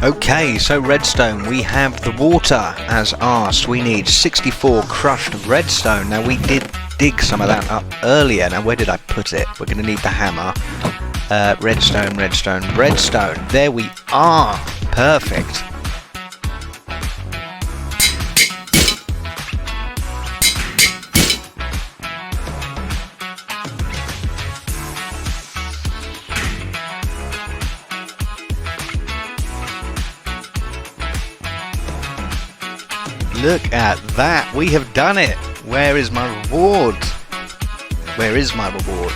Okay, so redstone, we have the water as asked. We need 64 crushed redstone. Now we did dig some of that up earlier. Now where did I put it? We're going to need the hammer. Redstone, redstone, redstone. There we are. Perfect. Look at that, we have done it. Where is my reward? Where is my reward?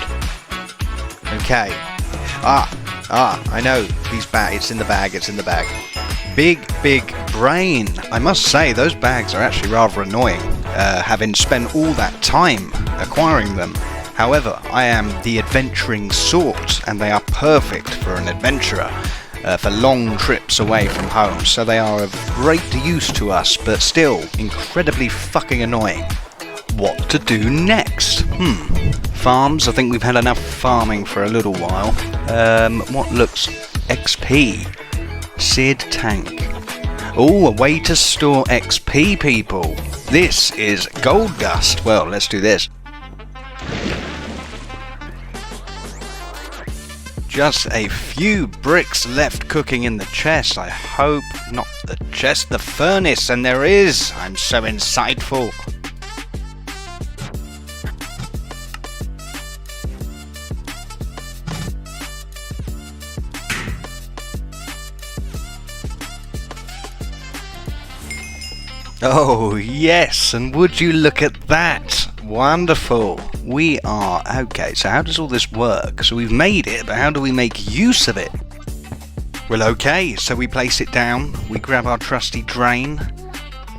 Okay. I know these bags. It's in the bag, it's in the bag. Big brain. I must say, those bags are actually rather annoying, having spent all that time acquiring them. However, I am the adventuring sort, and they are perfect for an adventurer. For long trips away from home, so they are of great use to us, but still incredibly fucking annoying. What to do next? Farms. I think we've had enough farming for a little while. What looks XP? Seared tank. Oh, a way to store XP, people. This is gold dust. Well, let's do this. Just a few bricks left cooking in the chest. I hope not the chest, the furnace, and there is. I'm so insightful. Oh yes, and would you look at that? Wonderful. We are okay. So how does all this work? So we've made it, but how do we make use of it? Well, okay, so we place it down, we grab our trusty drain,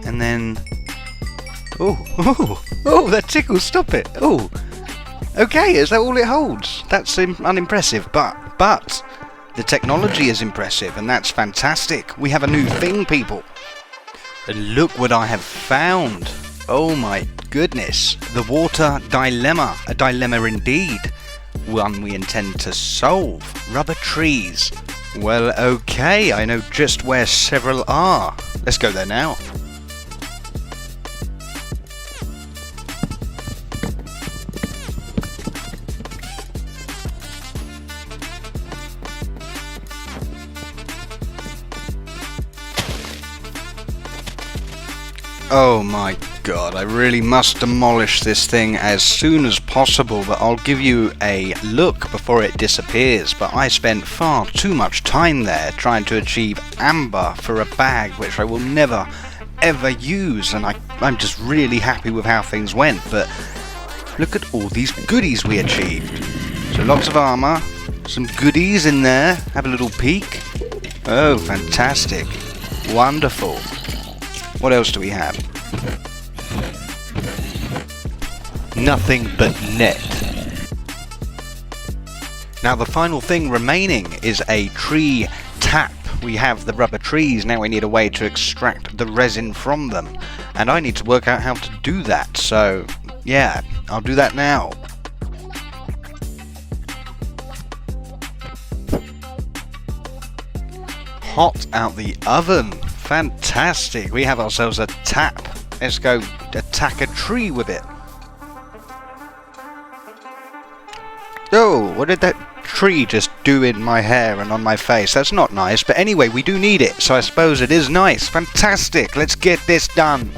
and then oh, that tickles, stop it. Oh, okay, is that all it holds? That's unimpressive, but the technology is impressive, and that's fantastic. We have a new thing, people. And look what I have found. Oh my goodness, the water dilemma, a dilemma indeed, one we intend to solve. Rubber trees. Well, okay, I know just where several are. Let's go there now. Oh my god, I really must demolish this thing as soon as possible, but I'll give you a look before it disappears. But I spent far too much time there trying to achieve amber for a bag which I will never ever use, and I'm just really happy with how things went. But look at all these goodies we achieved. So lots of armor, some goodies in there, have a little peek. Oh, fantastic. Wonderful. What else do we have? Nothing but net. Now the final thing remaining is a tree tap. We have the rubber trees, now we need a way to extract the resin from them. And I need to work out how to do that, so yeah, I'll do that now. Hot out the oven. Fantastic, we have ourselves a tap. Let's go attack a tree with it. Oh, what did that tree just do in my hair and on my face? That's not nice, but anyway, we do need it, so I suppose it is nice. Fantastic, let's get this done.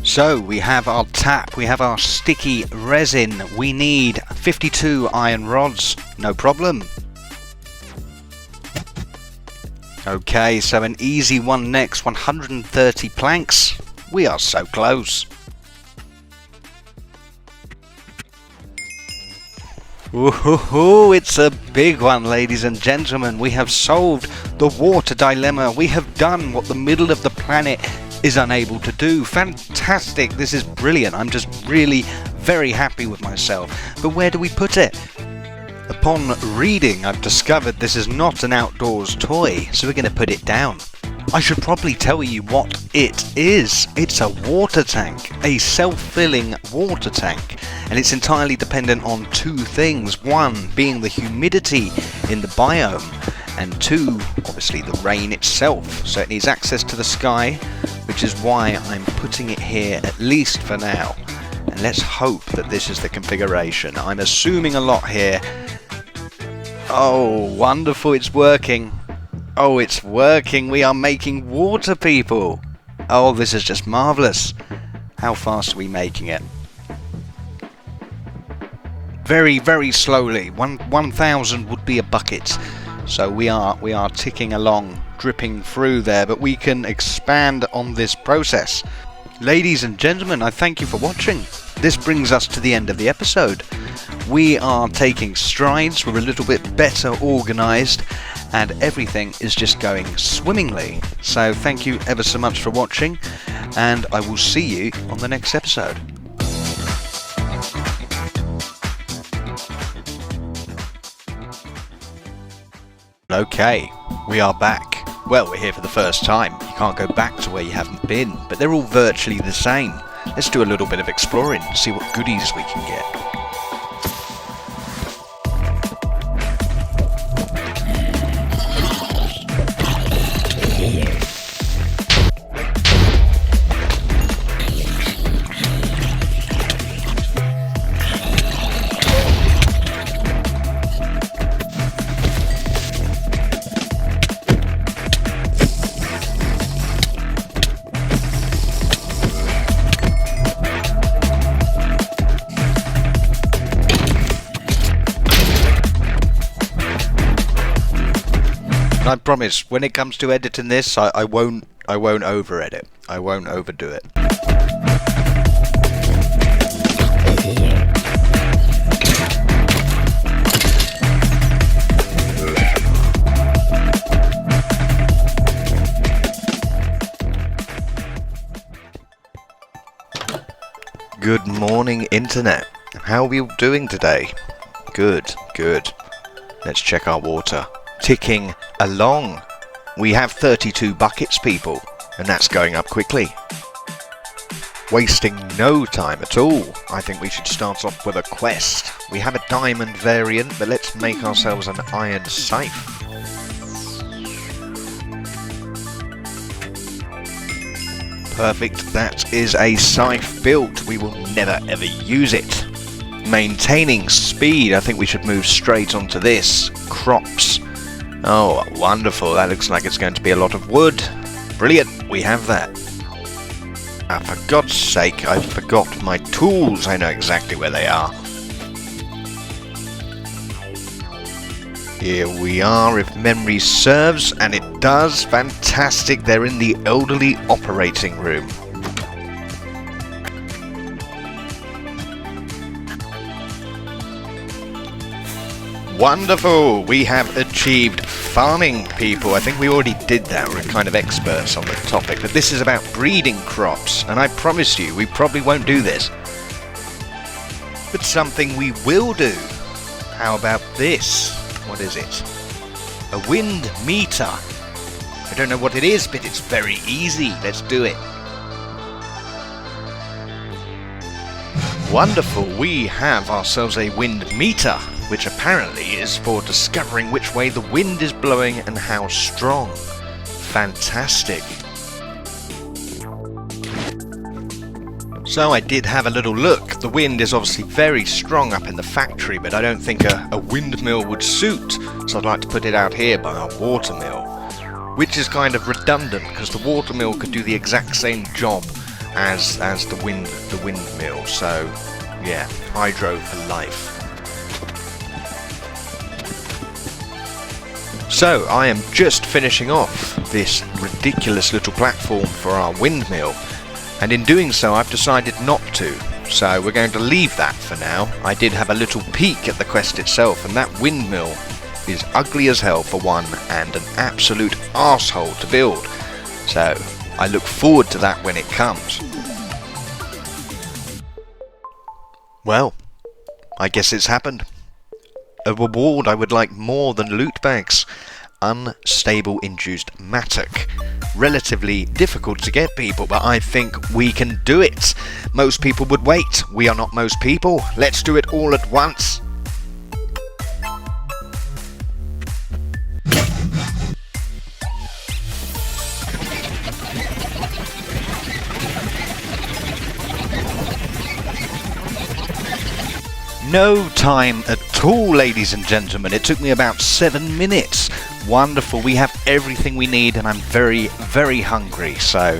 So, we have our tap, we have our sticky resin. We need 52 iron rods, no problem. Okay, so an easy one next, 130 planks. We are so close. Woohoo! It's a big one, ladies and gentlemen. We have solved the water dilemma. We have done what the middle of the planet is unable to do. Fantastic! This is brilliant. I'm just really very happy with myself. But where do we put it? A Upon reading, I've discovered this is not an outdoors toy, so we're going to put it down. I should probably tell you what it is. It's a water tank, a self-filling water tank, and it's entirely dependent on two things. One being the humidity in the biome, and two, obviously, the rain itself. So it needs access to the sky, which is why I'm putting it here, at least for now. And let's hope that this is the configuration. I'm assuming a lot here. Oh, wonderful, it's working. Oh, it's working. We are making water, people. Oh, this is just marvellous. How fast are we making it? Very, very slowly. 1,000 would be a bucket. So we are ticking along, dripping through there, but we can expand on this process. Ladies and gentlemen, I thank you for watching. This brings us to the end of the episode. We are taking strides, we're a little bit better organised, and everything is just going swimmingly. So thank you ever so much for watching, and I will see you on the next episode. Okay, we are back. Well, we're here for the first time. You can't go back to where you haven't been, but they're all virtually the same. Let's do a little bit of exploring, see what goodies we can get. I promise, when it comes to editing this, I won't over edit. I won't overdo it. Good morning, Internet. How are we all doing today? Good, good. Let's check our water. Ticking along. We have 32 buckets, people, and that's going up quickly. Wasting no time at all. I think we should start off with a quest. We have a diamond variant, but let's make ourselves an iron scythe. Perfect, that is a scythe built. We will never ever use it. Maintaining speed, I think we should move straight onto this. Crops. Oh, wonderful. That looks like it's going to be a lot of wood. Brilliant, we have that. For God's sake, I forgot my tools. I know exactly where they are. Here we are, if memory serves, and it does. Fantastic, they're in the elderly operating room. Wonderful! We have achieved farming, people. I think we already did that. We're kind of experts on the topic. But this is about breeding crops. And I promise you, we probably won't do this. But something we will do. How about this? What is it? A wind meter. I don't know what it is, but it's very easy. Let's do it. Wonderful. We have ourselves a wind meter, which apparently is for discovering which way the wind is blowing and how strong. Fantastic. So I did have a little look. The wind is obviously very strong up in the factory, but I don't think a windmill would suit. So I'd like to put it out here by our watermill, which is kind of redundant because the watermill could do the exact same job as the windmill. So yeah, hydro for life. So I am just finishing off this ridiculous little platform for our windmill, and in doing so I've decided not to, so we're going to leave that for now. I did have a little peek at the quest itself, and that windmill is ugly as hell for one, and an absolute arsehole to build, so I look forward to that when it comes. Well, I guess it's happened. A reward I would like more than loot bags. Unstable induced mattock. Relatively difficult to get, people, but I think we can do it. Most people would wait. We are not most people. Let's do it all at once. No time at all, ladies and gentlemen. It took me about 7 minutes. Wonderful. We have everything we need, and I'm very, very hungry, so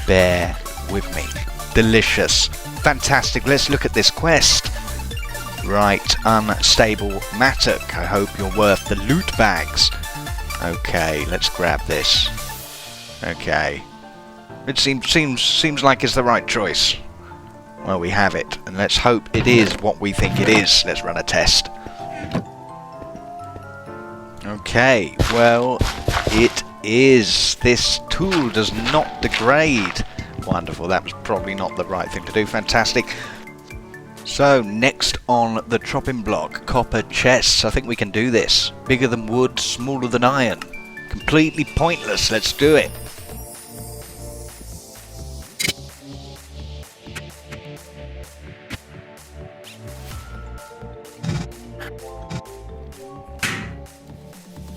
bear with me. Delicious. Fantastic. Let's look at this quest. Right, unstable mattock. I hope you're worth the loot bags. Okay, let's grab this. Okay. It seems like it's the right choice. Well, we have it, and let's hope it is what we think it is. Let's run a test. Okay, well, it is. This tool does not degrade. Wonderful, that was probably not the right thing to do. Fantastic. So, next on the chopping block, copper chests. I think we can do this. Bigger than wood, smaller than iron. Completely pointless, let's do it.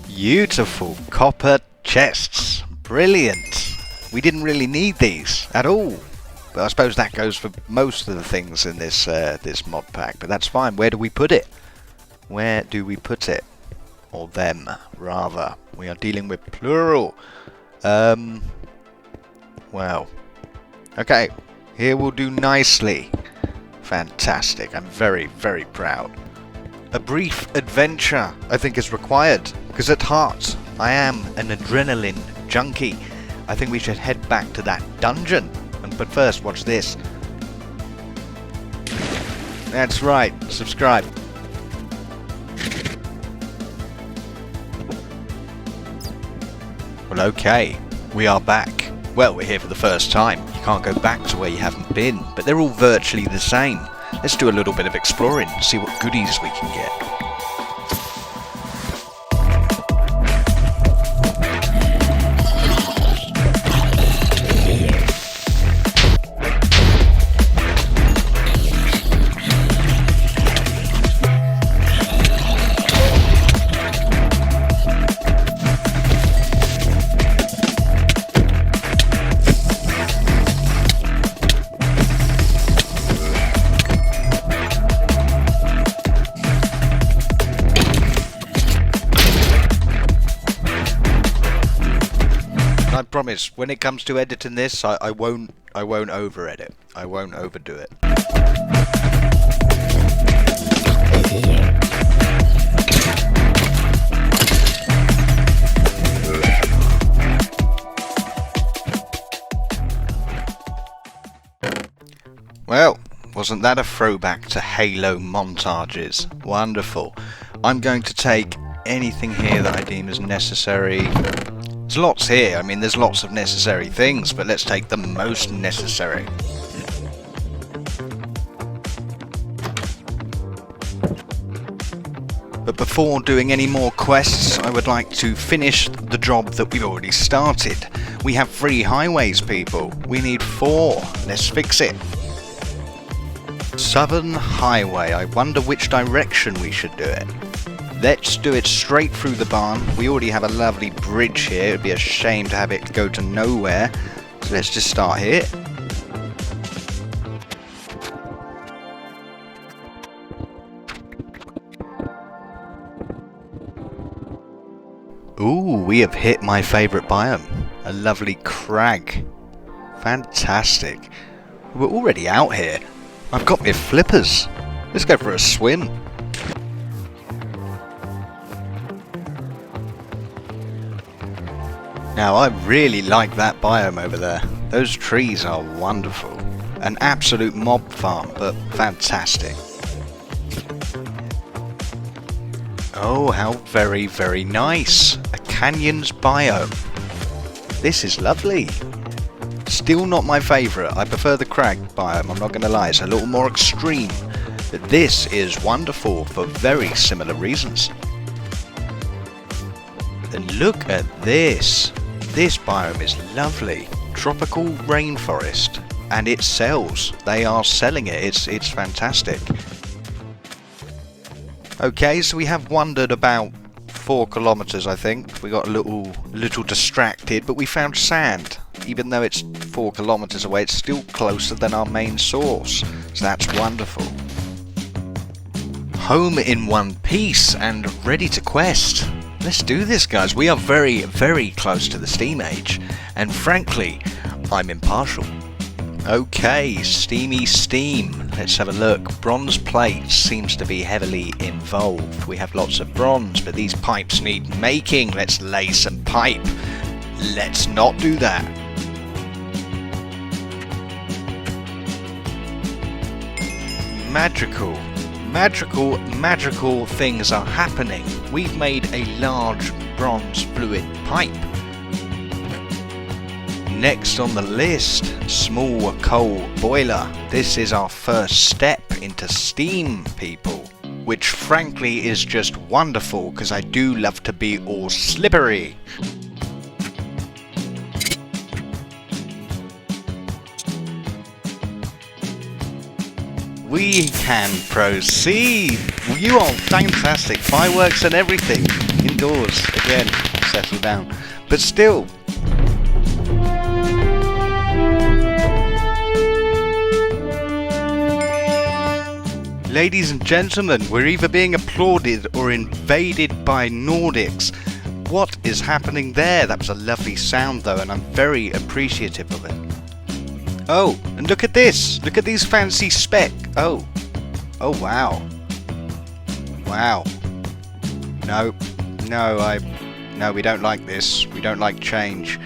Beautiful copper chests. Brilliant. We didn't really need these at all. But I suppose that goes for most of the things in this this mod pack. But that's fine. Where do we put it? Where do we put it? Or them, rather. We are dealing with plural. Well. Okay. Here will do nicely. Fantastic. I'm very, very proud. A brief adventure, I think, is required, because at heart, I am an adrenaline junkie. I think we should head back to that dungeon. But first, watch this. That's right, subscribe. Well, okay, we are back. Well, we're here for the first time. You can't go back to where you haven't been, but they're all virtually the same. Let's do a little bit of exploring and see what goodies we can get. I promise, when it comes to editing this, I won't over edit. I won't overdo it. Well, wasn't that a throwback to Halo montages? Wonderful. I'm going to take anything here that I deem as necessary. There's lots here. I mean, there's lots of necessary things, but let's take the most necessary. But before doing any more quests, I would like to finish the job that we've already started. We have 3 highways, people. We need 4. Let's fix it. Southern Highway. I wonder which direction we should do it. Let's do it straight through the barn. We already have a lovely bridge here. It'd be a shame to have it go to nowhere. So let's just start here. Ooh, we have hit my favourite biome. A lovely crag. Fantastic. We're already out here. I've got my flippers. Let's go for a swim. Now, I really like that biome over there. Those trees are wonderful. An absolute mob farm, but fantastic. Oh, how very, very nice. A canyons biome. This is lovely. Still not my favourite. I prefer the crag biome, I'm not going to lie. It's a little more extreme. But this is wonderful for very similar reasons. And look at this. This biome is lovely. Tropical rainforest. And it sells. They are selling it. It's fantastic. Okay, so we have wandered about 4 kilometers, I think. We got a little distracted, but we found sand. Even though it's 4 kilometers away, it's still closer than our main source. So that's wonderful. Home in one piece and ready to quest. Let's do this, guys. We are very, very close to the steam age. And frankly, I'm impartial. Okay, steamy steam. Let's have a look. Bronze plate seems to be heavily involved. We have lots of bronze, but these pipes need making. Let's lay some pipe. Let's not do that. Magical. Magical things are happening. We've made a large bronze fluid pipe. Next on the list, small coal boiler. This is our first step into steam, people. Which frankly is just wonderful, because I do love to be all slippery. We can proceed. You are fantastic. Fireworks and everything. Indoors. Again, settle down. But still. Ladies and gentlemen, we're either being applauded or invaded by Nordics. What is happening there? That was a lovely sound though, and I'm very appreciative of it. Oh, and look at this! Look at these fancy spec. Oh wow. Wow. No, we don't like this. We don't like change.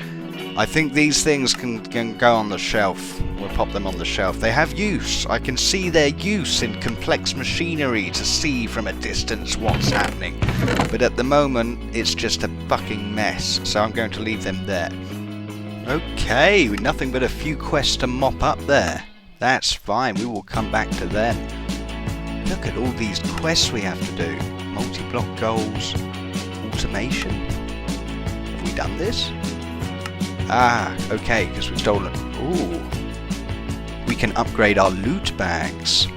I think these things can go on the shelf. We'll pop them on the shelf. They have use. I can see their use in complex machinery to see from a distance what's happening. But at the moment, it's just a fucking mess. So I'm going to leave them there. Okay, nothing but a few quests to mop up there. That's fine. We will come back to them. Look at all these quests we have to do. Multi-block goals. Automation. Have we done this? Ah, okay, because we've stolen. Ooh. We can upgrade our loot bags.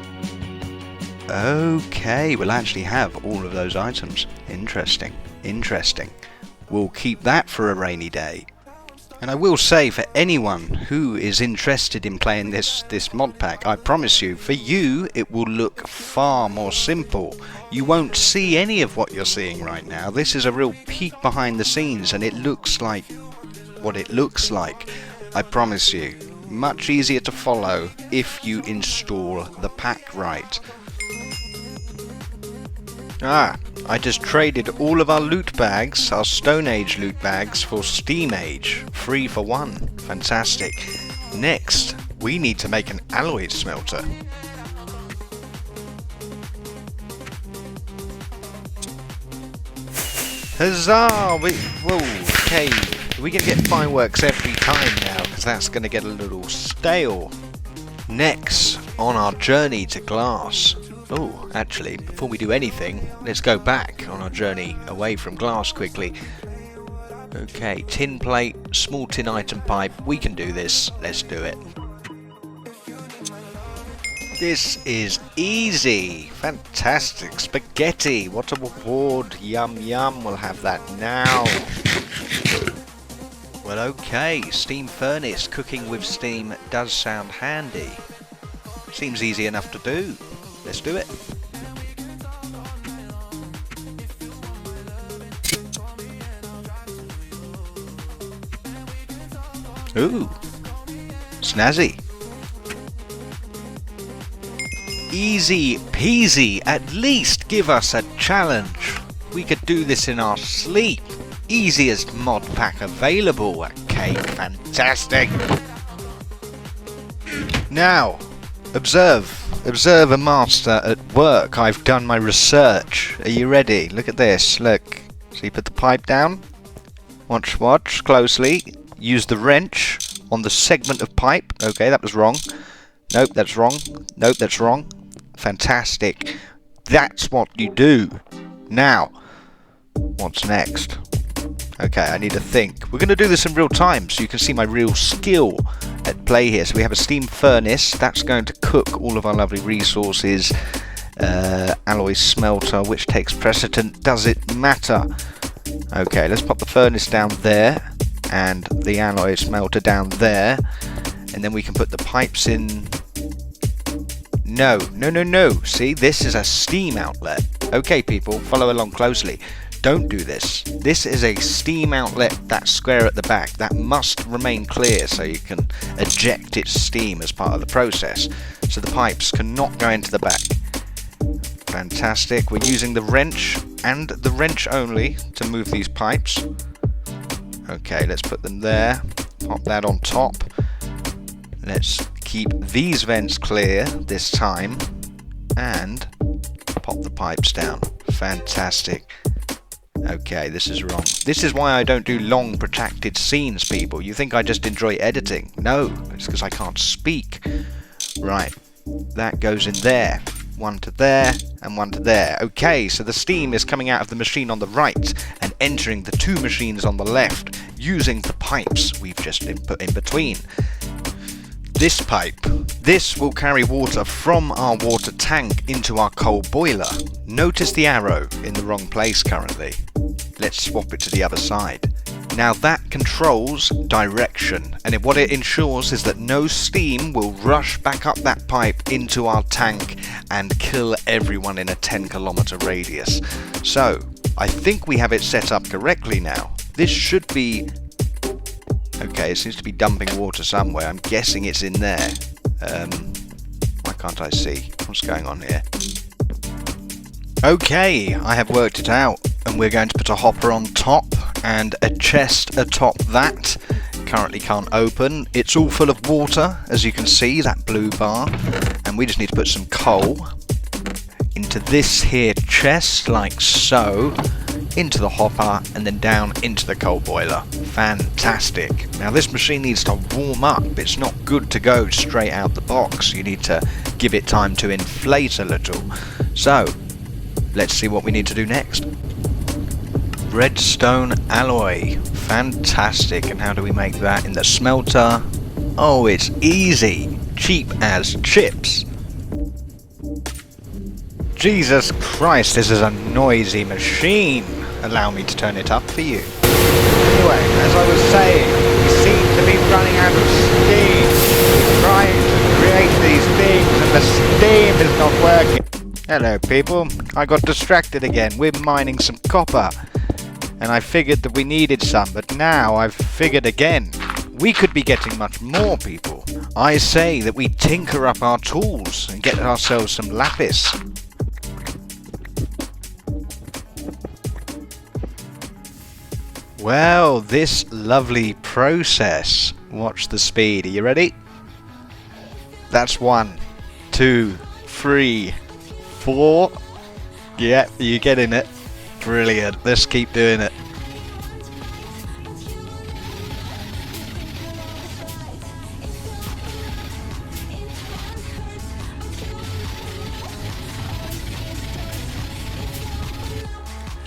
Okay, we'll actually have all of those items. Interesting. We'll keep that for a rainy day. And I will say, for anyone who is interested in playing this mod pack, I promise you, for you, it will look far more simple. You won't see any of what you're seeing right now. This is a real peek behind the scenes, and it looks like what it looks like. I promise you, much easier to follow if you install the pack right. Ah, I just traded all of our loot bags, our Stone Age loot bags, for Steam Age. 3 for 1. Fantastic. Next, we need to make an alloy smelter. Huzzah! Okay. We're going to get fireworks every time now, because that's going to get a little stale. Next, on our journey to glass. Oh, actually, before we do anything, let's go back on our journey away from glass quickly. Okay, tin plate, small tin item pipe. We can do this. Let's do it. This is easy. Fantastic. Spaghetti. What a reward. Yum yum. We'll have that now. Well, okay. Steam furnace. Cooking with steam does sound handy. Seems easy enough to do. Let's do it. Ooh. Snazzy. Easy peasy. At least give us a challenge. We could do this in our sleep. Easiest mod pack available. Okay, fantastic. Now, observe a master at work. I've done my research. Are you ready? Look at this. Look. So you put the pipe down. Watch closely. Use the wrench on the segment of pipe. Okay, that was wrong. Nope, that's wrong. Nope, that's wrong. Fantastic. That's what you do. Now, what's next? Okay, I need to think. We're going to do this in real time so you can see my real skill at play here. So we have a steam furnace. That's going to cook all of our lovely resources. Alloy smelter, which takes precedent. Does it matter? Okay, let's pop the furnace down there and the alloy smelter down there. And then we can put the pipes in. No. See, this is a steam outlet. Okay, people, follow along closely. Don't do this. This is a steam outlet, that square at the back. That must remain clear so you can eject its steam as part of the process. So the pipes cannot go into the back. Fantastic. We're using the wrench and the wrench only to move these pipes. Okay, let's put them there. Pop that on top. Let's keep these vents clear this time. And pop the pipes down. Fantastic. Okay, this is wrong. This is why I don't do long, protracted scenes, people. You think I just enjoy editing? No, it's because I can't speak. Right, that goes in there. One to there, and one to there. Okay, so the steam is coming out of the machine on the right and entering the two machines on the left using the pipes we've just put in between. This pipe, this will carry water from our water tank into our coal boiler. Notice the arrow in the wrong place currently. Let's swap it to the other side. Now that controls direction, and what it ensures is that no steam will rush back up that pipe into our tank and kill everyone in a 10-kilometer radius. So, I think we have it set up correctly now. This should be... Okay, it seems to be dumping water somewhere. I'm guessing it's in there. Why can't I see? What's going on here? Okay, I have worked it out, and we're going to put a hopper on top and a chest atop that. Currently can't open. It's all full of water, as you can see, that blue bar, and we just need to put some coal into this here chest, like so, into the hopper, and then down into the coal boiler. Fantastic. Now this machine needs to warm up. It's not good to go straight out the box. You need to give it time to inflate a little. So, let's see what we need to do next. Redstone alloy. Fantastic. And how do we make that in the smelter? Oh, it's easy. Cheap as chips. Jesus Christ, this is a noisy machine. Allow me to turn it up for you. Anyway, as I was saying, we seem to be running out of steam. Trying to create these things and the steam is not working. Hello people, I got distracted again. We're mining some copper. And I figured that we needed some, but now I've figured again. We could be getting much more, people. I say that we tinker up our tools and get ourselves some lapis. Well, this lovely process. Watch the speed. Are you ready? That's 1, 2, 3, 4. Yep, you're getting it. Brilliant. Let's keep doing it.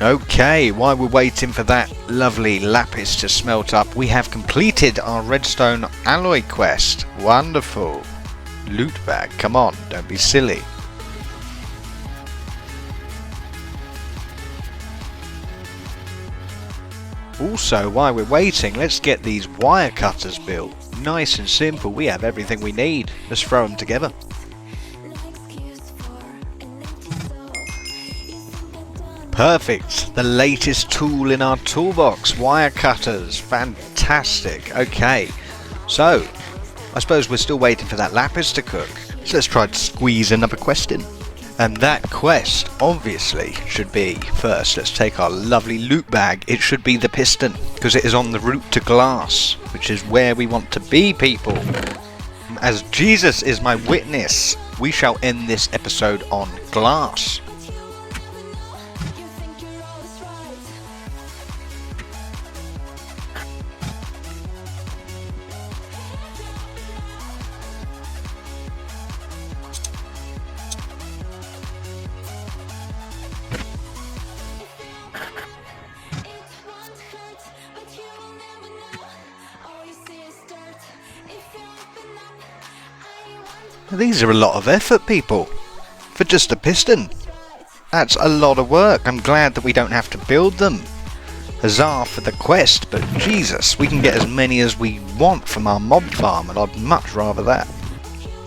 Okay, while we're waiting for that lovely lapis to smelt up, we have completed our redstone alloy quest. Wonderful. Loot bag, come on, don't be silly. Also, while we're waiting, let's get these wire cutters built. Nice and simple, we have everything we need. Let's throw them together. Perfect, the latest tool in our toolbox, wire cutters, fantastic. Okay, so I suppose we're still waiting for that lapis to cook. So let's try to squeeze another quest in. And that quest, obviously, should be, first, let's take our lovely loot bag. It should be the piston, because it is on the route to glass, which is where we want to be, people. As Jesus is my witness, we shall end this episode on glass. These are a lot of effort, people, for just a piston. That's a lot of work. I'm glad that we don't have to build them. Huzzah for the quest, but Jesus, we can get as many as we want from our mob farm, and I'd much rather that.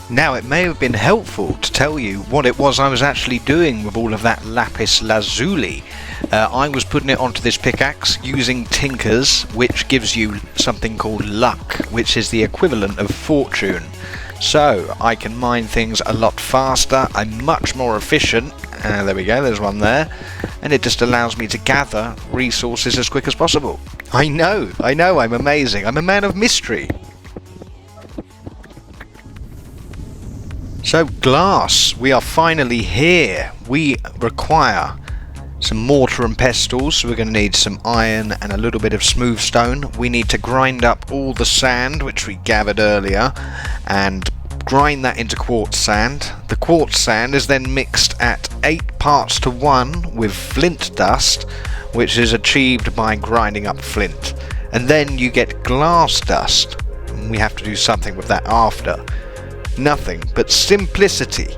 Now, it may have been helpful to tell you what it was I was actually doing with all of that lapis lazuli. I was putting it onto this pickaxe using tinkers, which gives you something called luck, which is the equivalent of fortune. So I can mine things a lot faster, I'm much more efficient. There we go, there's one there. And it just allows me to gather resources as quick as possible. I know, I'm amazing. I'm a man of mystery. So glass, we are finally here. We require some mortar and pestles, so we're going to need some iron and a little bit of smooth stone. We need to grind up all the sand, which we gathered earlier, and grind that into quartz sand. The quartz sand is then mixed at 8 parts to 1 with flint dust, which is achieved by grinding up flint. And then you get glass dust. And we have to do something with that after. Nothing but simplicity.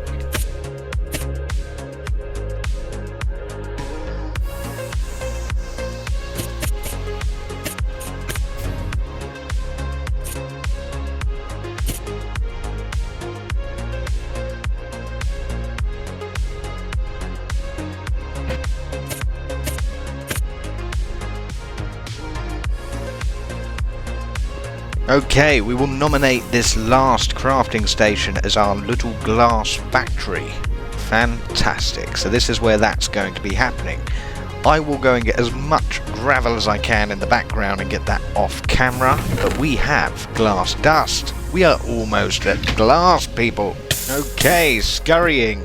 Okay, we will nominate this last crafting station as our little glass factory. Fantastic. So this is where that's going to be happening. I will go and get as much gravel as I can in the background and get that off camera, but we have glass dust. We are almost at glass, people. Okay, scurrying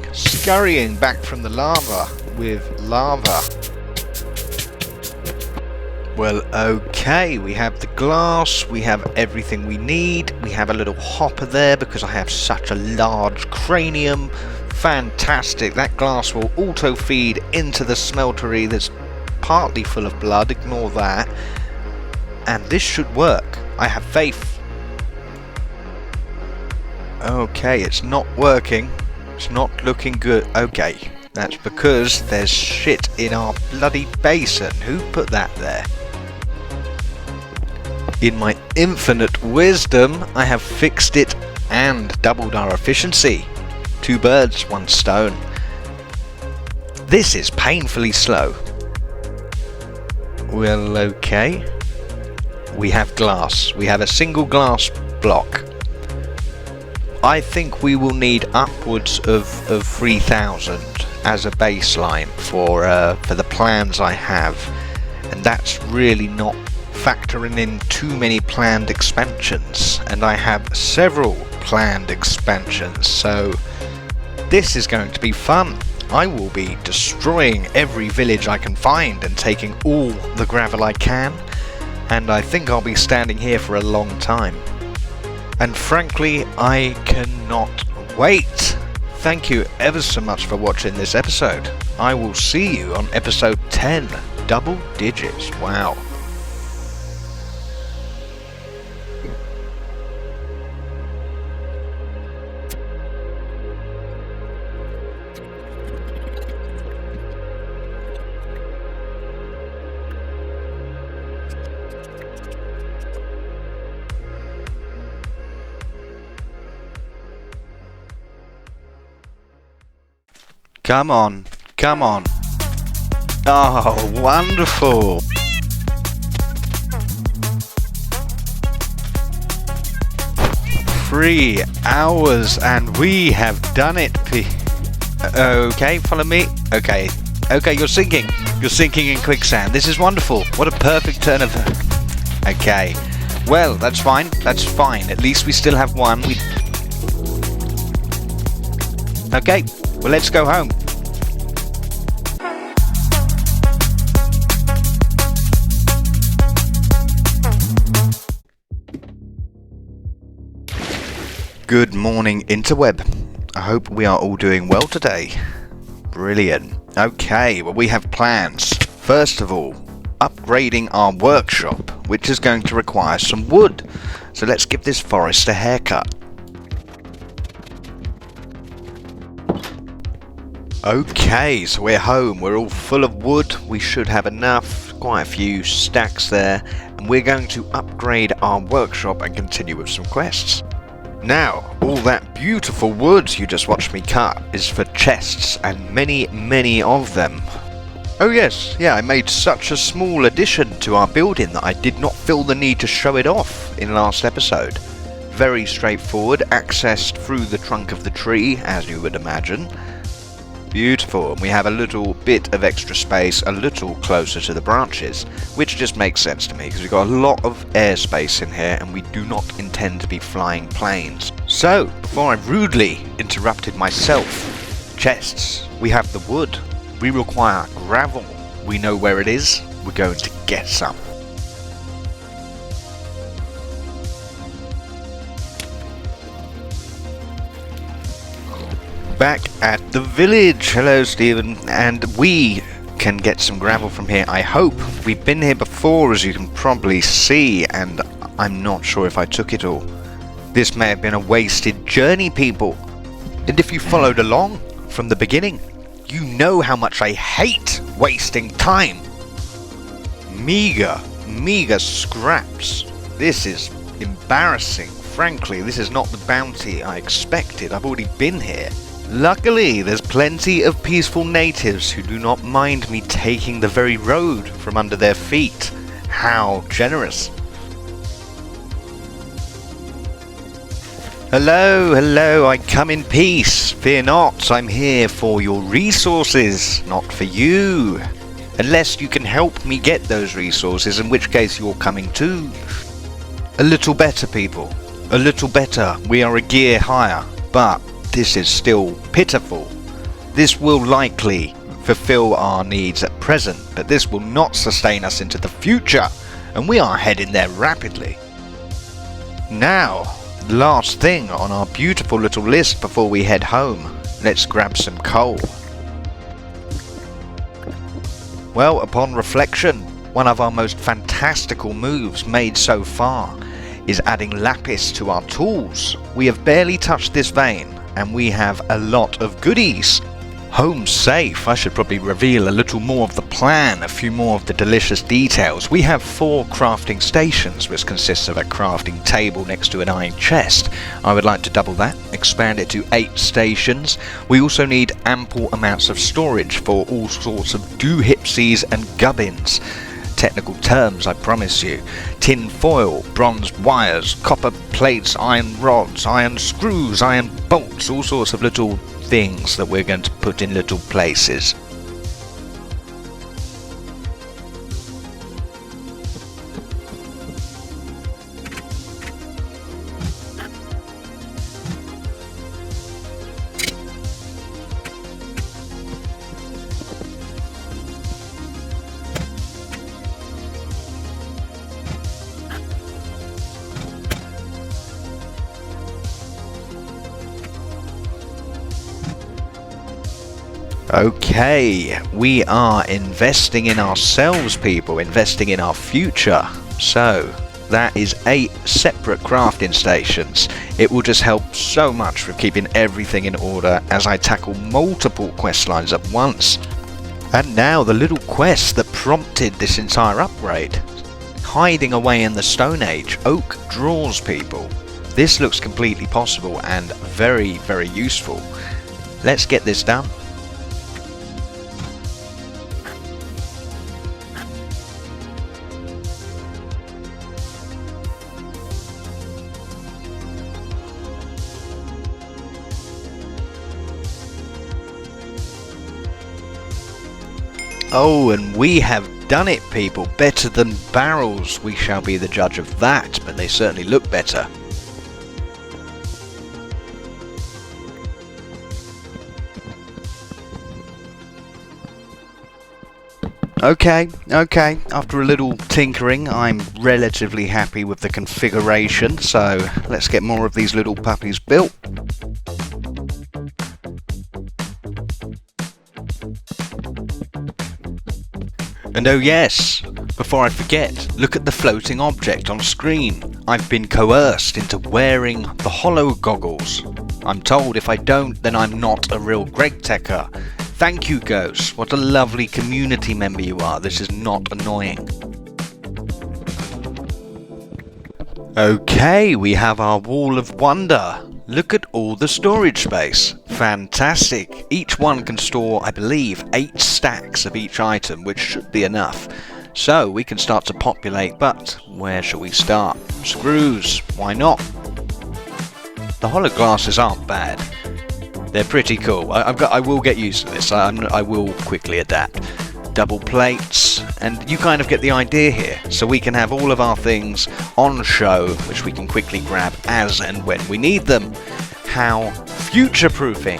back from the lava with lava. Well, okay, we have the glass, we have everything we need, we have a little hopper there because I have such a large cranium. Fantastic, that glass will auto feed into the smeltery that's partly full of blood, ignore that. And this should work, I have faith. Okay, it's not working, it's not looking good. Okay, that's because there's shit in our bloody basin. Who put that there? In my infinite wisdom, I have fixed it and doubled our efficiency. 2 birds, 1 stone. This is painfully slow. Well, okay. We have glass. We have a single glass block. I think we will need upwards of 3,000 as a baseline for the plans I have. And that's really not factoring in too many planned expansions, and I have several planned expansions, so this is going to be fun. I will be destroying every village I can find and taking all the gravel I can, and I think I'll be standing here for a long time. And frankly, I cannot wait. Thank you ever so much for watching this episode. I will see you on episode 10. Double digits, wow. Come on, come on. Oh, wonderful. Three hours and we have done it. Okay, follow me. Okay, you're sinking. You're sinking in quicksand. This is wonderful. What a perfect turn of... Okay, well, that's fine. That's fine. At least we still have one. Okay, well, let's go home. Good morning, interweb. I hope we are all doing well today. Brilliant. Okay, well, we have plans. First of all, upgrading our workshop, which is going to require some wood. So let's give this forest a haircut. Okay, so we're home, we're all full of wood, we should have enough, quite a few stacks there, and we're going to upgrade our workshop and continue with some quests. Now, all that beautiful wood you just watched me cut is for chests, and many of them. Oh yes, yeah, I made such a small addition to our building that I did not feel the need to show it off in last episode. Very straightforward, accessed through the trunk of the tree, as you would imagine. Beautiful, and we have a little bit of extra space a little closer to the branches, which just makes sense to me because we've got a lot of airspace in here and we do not intend to be flying planes. So, before I rudely interrupted myself, chests, we have the wood, we require gravel, we know where it is, we're going to get some. Back at the village. Hello Stephen, and we can get some gravel from here, I hope. We've been here before, as you can probably see, and I'm not sure if I took it all. This may have been a wasted journey, people. And if you followed along from the beginning, you know how much I hate wasting time. Meager scraps. This is embarrassing. Frankly, this is not the bounty I expected. I've already been here. Luckily, there's plenty of peaceful natives who do not mind me taking the very road from under their feet. How generous. Hello, I come in peace. Fear not, I'm here for your resources, not for you. Unless you can help me get those resources, in which case you're coming too. A little better, people. A little better. We are a gear higher, but this is still pitiful. This will likely fulfill our needs at present, but this will not sustain us into the future, and we are heading there rapidly. Now, last thing on our beautiful little list before we head home, let's grab some coal. Well, upon reflection, one of our most fantastical moves made so far is adding lapis to our tools. We have barely touched this vein, and we have a lot of goodies. Home safe. I should probably reveal a little more of the plan, a few more of the delicious details. We have 4 crafting stations, which consists of a crafting table next to an iron chest. I would like to double that, expand it to 8 stations. We also need ample amounts of storage for all sorts of doohipsies and gubbins. Technical terms, I promise you. Tin foil, bronze wires, copper plates, iron rods, iron screws, iron bolts, all sorts of little things that we're going to put in little places. Okay, we are investing in ourselves, people, investing in our future. So, that is 8 separate crafting stations. It will just help so much with keeping everything in order as I tackle multiple quest lines at once. And now the little quest that prompted this entire upgrade. Hiding away in the Stone Age, oak draws people. This looks completely possible and very useful. Let's get this done. Oh, and we have done it, people. Better than barrels. We shall be the judge of that, but they certainly look better. Okay, after a little tinkering, I'm relatively happy with the configuration, so let's get more of these little puppies built. And oh yes, before I forget, look at the floating object on screen. I've been coerced into wearing the hollow goggles. I'm told if I don't, then I'm not a real Gregtecher. Thank you, Ghost. What a lovely community member you are. This is not annoying. Okay, we have our wall of wonder. Look at all the storage space. Fantastic. Each one can store, I believe, 8 stacks of each item, which should be enough. So we can start to populate, but where shall we start? Screws, why not? The hollow glasses aren't bad. They're pretty cool. I will get used to this. I will quickly adapt. Double plates, and you kind of get the idea here. So we can have all of our things on show, which we can quickly grab as and when we need them. How future-proofing!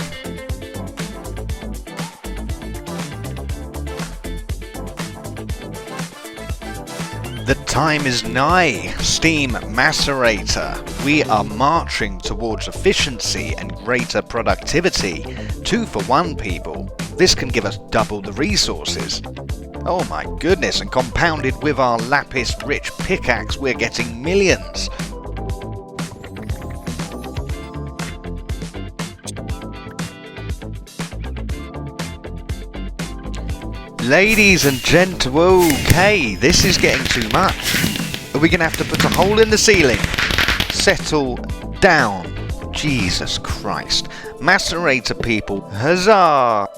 The time is nigh, Steam Macerator. We are marching towards efficiency and greater productivity. 2 for 1, people. This can give us double the resources. Oh my goodness, and compounded with our lapis-rich pickaxe, we're getting millions. Ladies and gentlemen, okay, this is getting too much. Are we going to have to put a hole in the ceiling? Settle down. Jesus Christ. Macerator people, huzzah!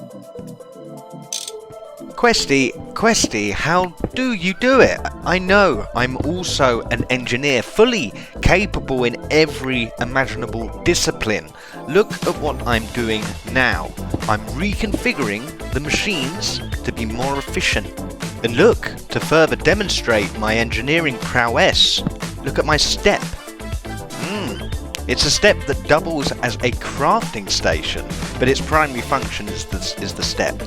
Questy, how do you do it? I know, I'm also an engineer, fully capable in every imaginable discipline. Look at what I'm doing now. I'm reconfiguring the machines to be more efficient. And look, to further demonstrate my engineering prowess, look at my step. It's a step that doubles as a crafting station, but its primary function is the step.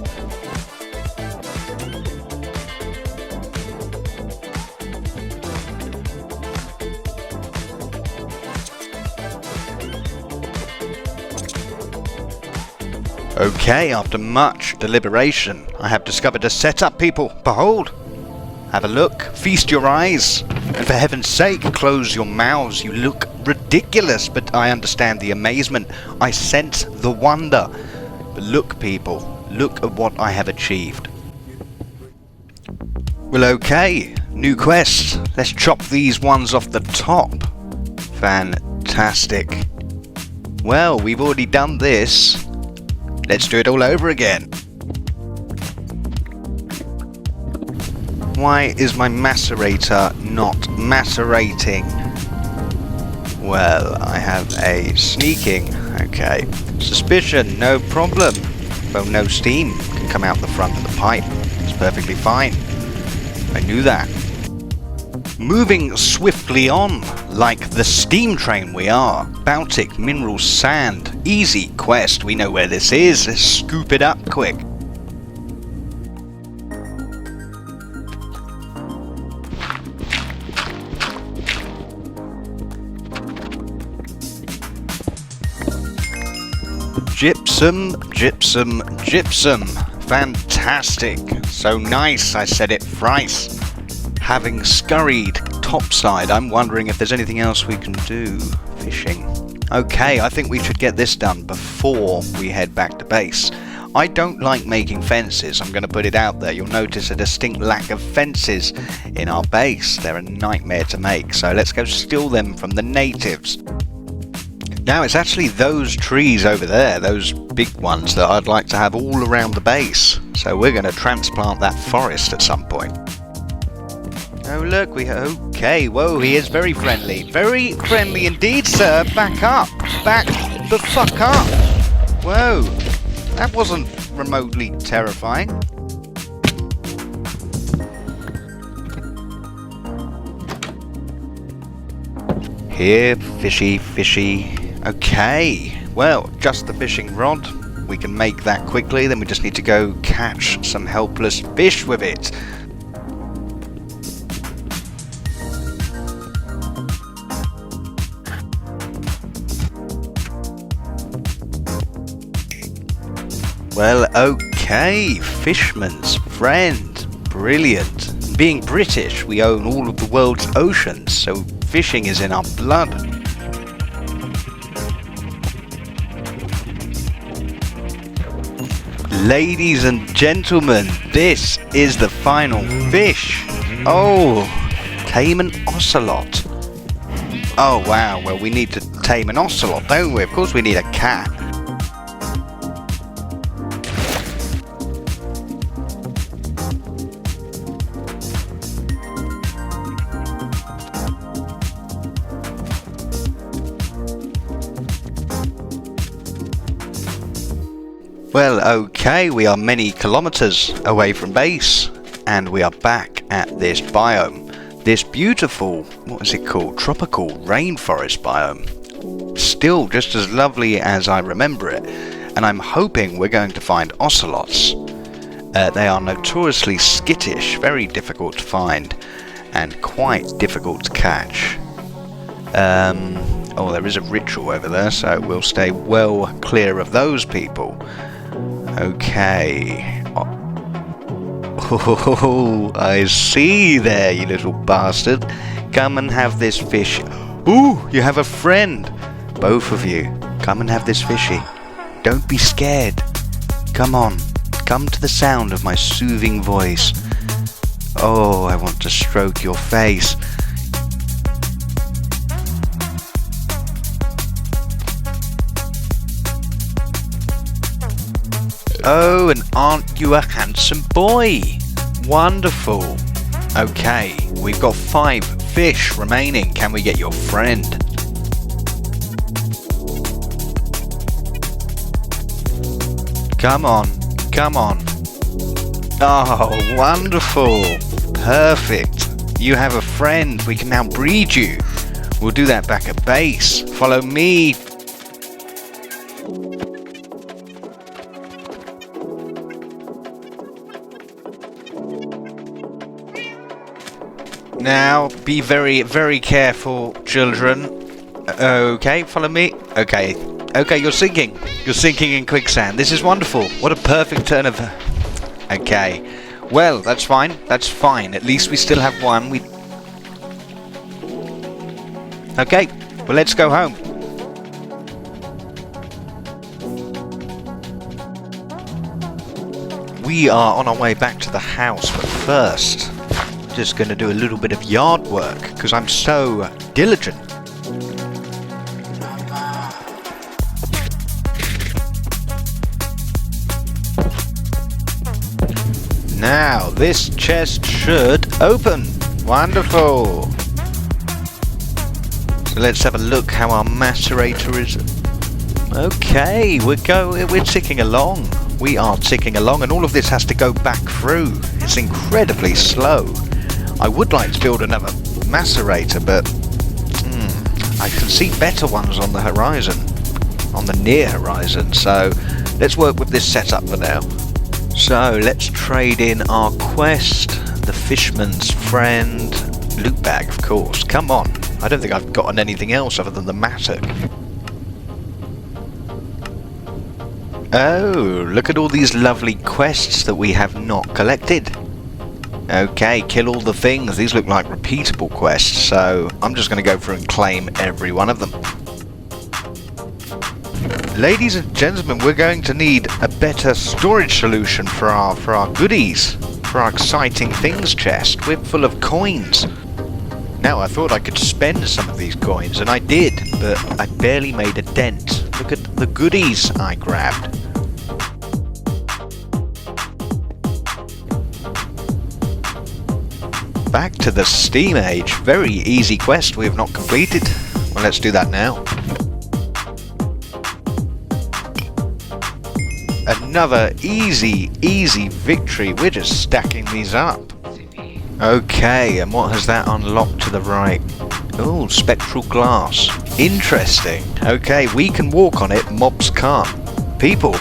Okay, after much deliberation, I have discovered a setup, people. Behold! Have a look, feast your eyes, and for heaven's sake, close your mouths. You look ridiculous, but I understand the amazement. I sense the wonder. But look, people, look at what I have achieved. Well, okay, new quest. Let's chop these ones off the top. Fantastic. Well, we've already done this. Let's do it all over again. Why is my macerator not macerating? Well, I have a sneaking. Okay. Suspicion, no problem. Well, no steam can come out the front of the pipe. It's perfectly fine. I knew that. Moving swiftly on, like the steam train we are. Baltic mineral sand. Easy quest, we know where this is. Let's scoop it up quick. Gypsum, gypsum, gypsum. Fantastic. So nice, I said it thrice. Having scurried topside, I'm wondering if there's anything else we can do. Fishing. Okay, I think we should get this done before we head back to base. I don't like making fences, I'm going to put it out there. You'll notice a distinct lack of fences in our base. They're a nightmare to make, so let's go steal them from the natives. Now, it's actually those trees over there, those big ones, that I'd like to have all around the base. So we're going to transplant that forest at some point. Oh look, okay, whoa, he is very friendly. Very friendly indeed, sir. Back up. Back the fuck up. Whoa, that wasn't remotely terrifying. Here, fishy, fishy. Okay, well, just the fishing rod. We can make that quickly, then we just need to go catch some helpless fish with it. Well, okay, fisherman's friend, brilliant. Being British, we own all of the world's oceans, so fishing is in our blood. Ladies and gentlemen, this is the final fish. Oh, tame an ocelot. Oh wow, well we need to tame an ocelot, don't we? Of course we need a cat. Well, okay, we are many kilometers away from base, and we are back at this biome. This beautiful, what is it called? Tropical rainforest biome. Still just as lovely as I remember it, and I'm hoping we're going to find ocelots. They are notoriously skittish, very difficult to find, and quite difficult to catch. Oh, there is a ritual over there, so we'll stay well clear of those people. Okay. Oh, I see there, you little bastard. Come and have this fish. Ooh, you have a friend. Both of you. Come and have this fishy. Don't be scared. Come on. Come to the sound of my soothing voice. Oh, I want to stroke your face. Oh, and aren't you a handsome boy? Wonderful. Okay, we've got 5 fish remaining. Can we get your friend? Come on, come on. Oh, wonderful. Perfect. You have a friend. We can now breed you. We'll do that back at base. Follow me. Now, be very, very careful, children. Okay, follow me. Okay, you're sinking. You're sinking in quicksand. This is wonderful. What a perfect turn of... Okay, well, that's fine. That's fine. At least we still have one. Okay, well, let's go home. We are on our way back to the house, but first... just going to do a little bit of yard work because I'm so diligent. Now this chest should open. Wonderful. So let's have a look how our macerator is. Okay, we're ticking along. We are ticking along, and all of this has to go back through. It's incredibly slow. I would like to build another macerator, but I can see better ones on the horizon, on the near horizon, so let's work with this setup for now. So let's trade in our quest, the fisherman's friend, loot bag of course. Come on, I don't think I've gotten anything else other than the mattock. Oh, look at all these lovely quests that we have not collected. Okay, kill all the things. These look like repeatable quests, so I'm just going to go through and claim every one of them. Ladies and gentlemen, we're going to need a better storage solution for our goodies, for our exciting things chest. We're full of coins. Now, I thought I could spend some of these coins, and I did, but I barely made a dent. Look at the goodies I grabbed. Back to the Steam Age. Very easy quest we have not completed. Well, let's do that now. Another easy victory. We're just stacking these up. Okay, and what has that unlocked to the right? Oh, spectral glass. Interesting. Okay, we can walk on it, mobs can't. People,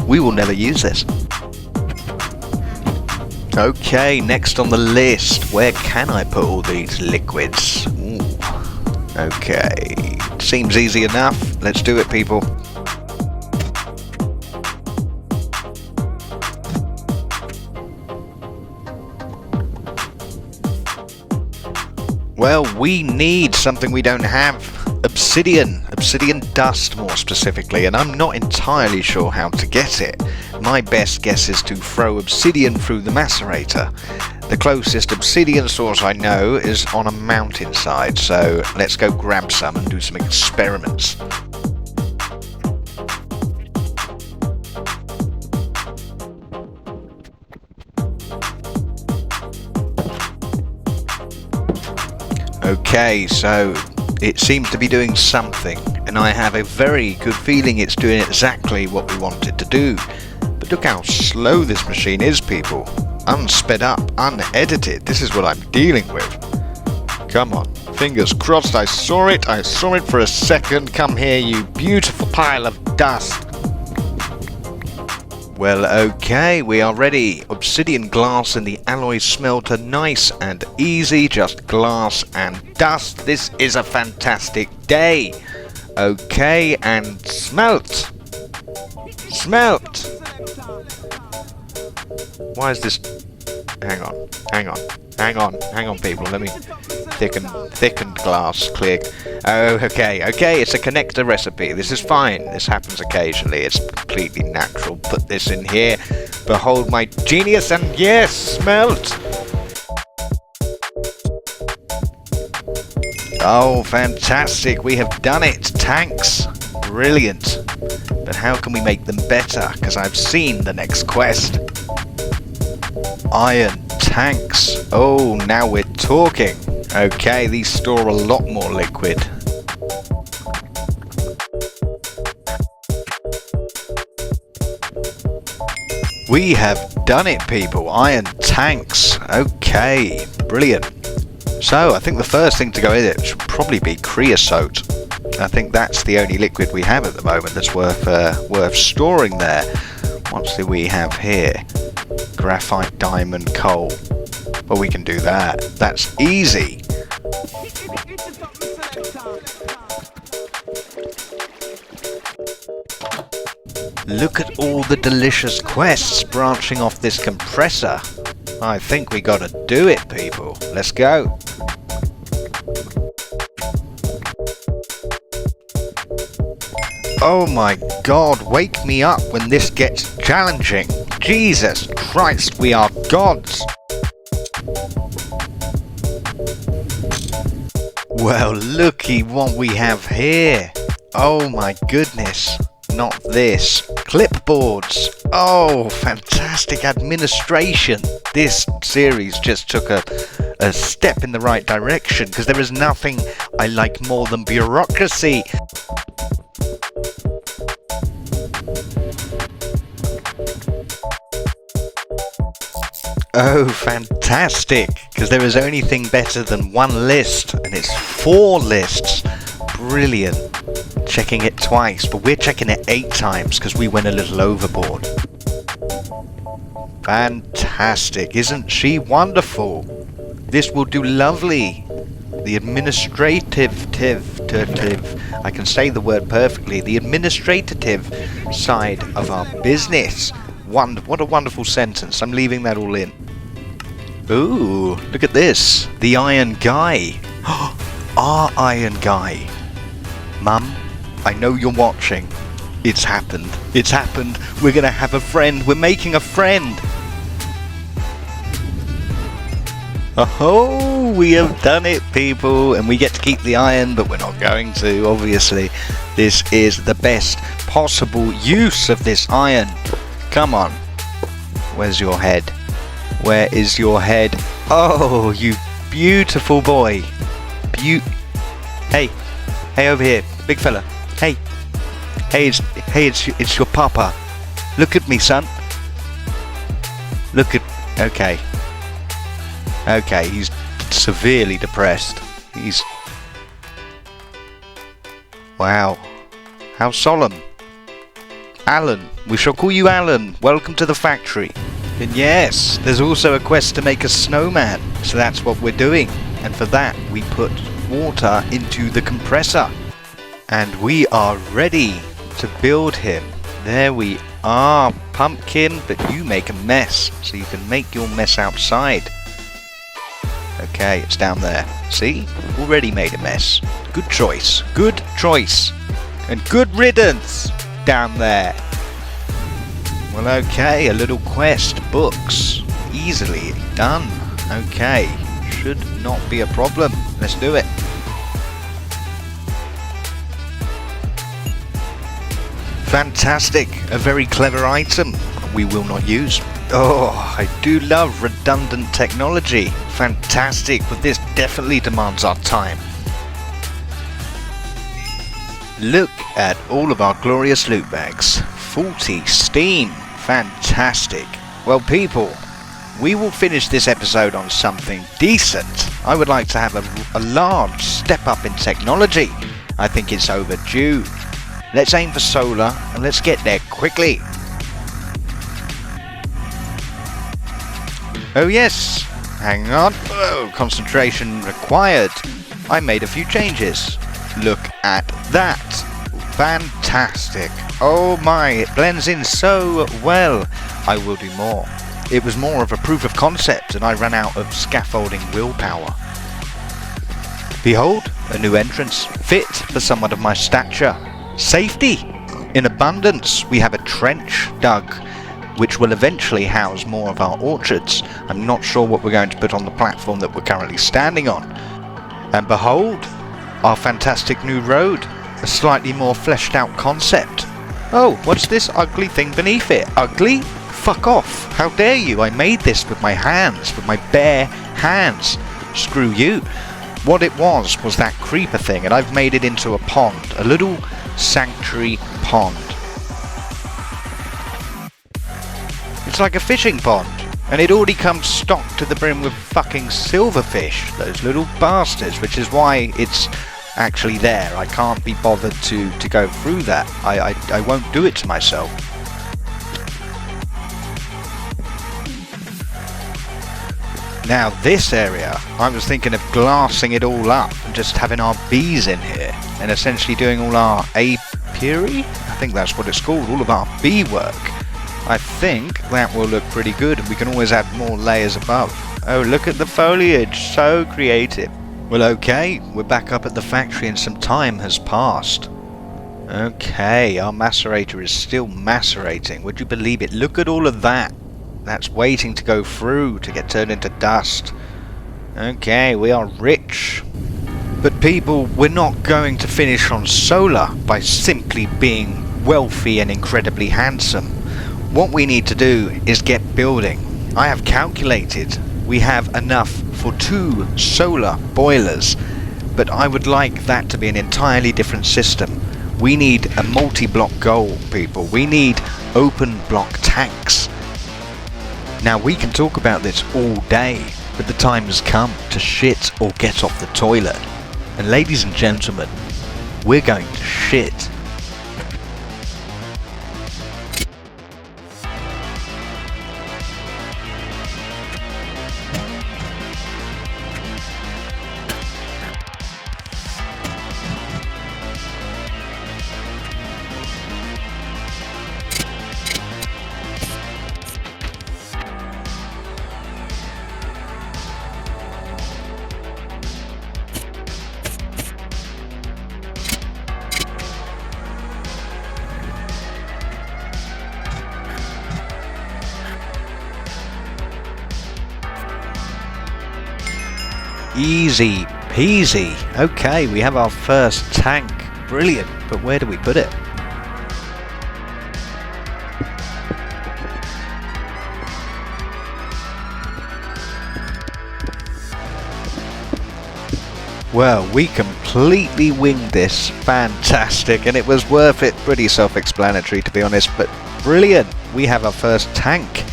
we will never use this. Okay, next on the list. Where can I put all these liquids? Ooh. Okay, seems easy enough. Let's do it, people. Well, we need something we don't have. obsidian dust more specifically, and I'm not entirely sure how to get it. My best guess is to throw obsidian through the macerator. The closest obsidian source I know is on a mountainside, so let's go grab some and do some experiments. Okay, so it seems to be doing something, and I have a very good feeling it's doing exactly what we want it to do. But look how slow this machine is, people. Unsped up, unedited, this is what I'm dealing with. Come on, fingers crossed, I saw it for a second. Come here, you beautiful pile of dust. Well, okay, we are ready. Obsidian glass in the alloy smelter, nice and easy, just glass and dust. This is a fantastic day. Okay, and smelt. Smelt. Why is this? Hang on, people. Let me thicken glass. Click. Oh, okay, it's a connector recipe. This is fine. This happens occasionally. It's completely natural. Put this in here. Behold my genius, and yes, smelt. Oh, fantastic. We have done it. Tanks. Brilliant. But how can we make them better? Because I've seen the next quest. Iron tanks. Oh, now we're talking. Okay, these store a lot more liquid. We have done it, people. Iron tanks. Okay, brilliant. So I think the first thing to go in it should probably be creosote. I think that's the only liquid we have at the moment that's worth storing there. What do we have here? Graphite, diamond, coal. Well, we can do that. That's easy. Look at all the delicious quests branching off this compressor. I think we gotta do it, people. Let's go. Oh my god, wake me up when this gets challenging. Jesus Christ, we are gods. Well, looky what we have here. Oh my goodness. Not this. Clipboards. Oh, fantastic administration. This series just took a step in the right direction, because there is nothing I like more than bureaucracy. Oh, fantastic, because there is anything better than one list, and it's 4 lists. Brilliant. Checking it twice, but we're checking it 8 times because we went a little overboard. Fantastic, isn't she wonderful? This will do lovely. The administrative, I can say the word perfectly, the administrative side of our business. What a wonderful sentence. I'm leaving that all in. Ooh, look at this. The Iron Guy. Our Iron Guy. Mum, I know you're watching. It's happened. It's happened. We're gonna have a friend. We're making a friend. Oh, we have done it, people. And we get to keep the iron, but we're not going to, obviously. This is the best possible use of this iron. Come on. Where's your head? Where is your head? Oh, you beautiful boy. Hey. Hey, over here. Big fella. Hey. Hey, it's your papa. Look at me, son. Look at... Okay. Okay, he's severely depressed. He's... Wow. How solemn. Alan. We shall call you Alan. Welcome to the factory. And yes, there's also a quest to make a snowman. So that's what we're doing. And for that, we put water into the compressor. And we are ready to build him. There we are. Pumpkin, but you make a mess. So you can make your mess outside. Okay, it's down there. See? Already made a mess. Good choice. Good choice. And good riddance down there. Well, okay, a little quest. Books. Easily done. Okay. Should not be a problem. Let's do it. Fantastic. A very clever item we will not use. Oh, I do love redundant technology. Fantastic, but this definitely demands our time. Look at all of our glorious loot bags. 40 steam. Fantastic. Well, people, we will finish this episode on something decent. I would like to have a large step up in technology. I think it's overdue. Let's aim for solar and let's get there quickly. Oh yes, hang on. Oh, concentration required. I made a few changes. Look at that. Fantastic. Oh my, it blends in so well. I will do more. It was more of a proof of concept and I ran out of scaffolding willpower. Behold, a new entrance, fit for someone of my stature. Safety. In abundance, we have a trench dug, which will eventually house more of our orchards. I'm not sure what we're going to put on the platform that we're currently standing on. And behold, our fantastic new road, a slightly more fleshed out concept. Oh, what's this ugly thing beneath it? Ugly? Fuck off. How dare you? I made this with my hands, with my bare hands. Screw you. What it was that creeper thing, and I've made it into a pond, a little sanctuary pond. It's like a fishing pond, and it already comes stocked to the brim with fucking silverfish, those little bastards, which is why it's actually there. I can't be bothered to go through that. I won't do it to myself. Now this area, I was thinking of glassing it all up and just having our bees in here and essentially doing all our apiary? I think that's what it's called, all of our bee work. I think that will look pretty good and we can always add more layers above. Oh, look at the foliage, so creative. Well, okay, we're back up at the factory and some time has passed. Okay, our macerator is still macerating. Would you believe it? Look at all of that. That's waiting to go through to get turned into dust. Okay, we are rich. But people, we're not going to finish on solar by simply being wealthy and incredibly handsome. What we need to do is get building. I have calculated we have enough for 2 solar boilers, but I would like that to be an entirely different system. We need a multi-block goal, people. We need open block tanks. Now we can talk about this all day, but the time has come to shit or get off the toilet. And ladies and gentlemen, we're going to shit. Easy peasy. Okay, we have our first tank. Brilliant, but where do we put it? Well, we completely winged this. Fantastic, and it was worth it. Pretty self-explanatory, to be honest, but brilliant. We have our first tank.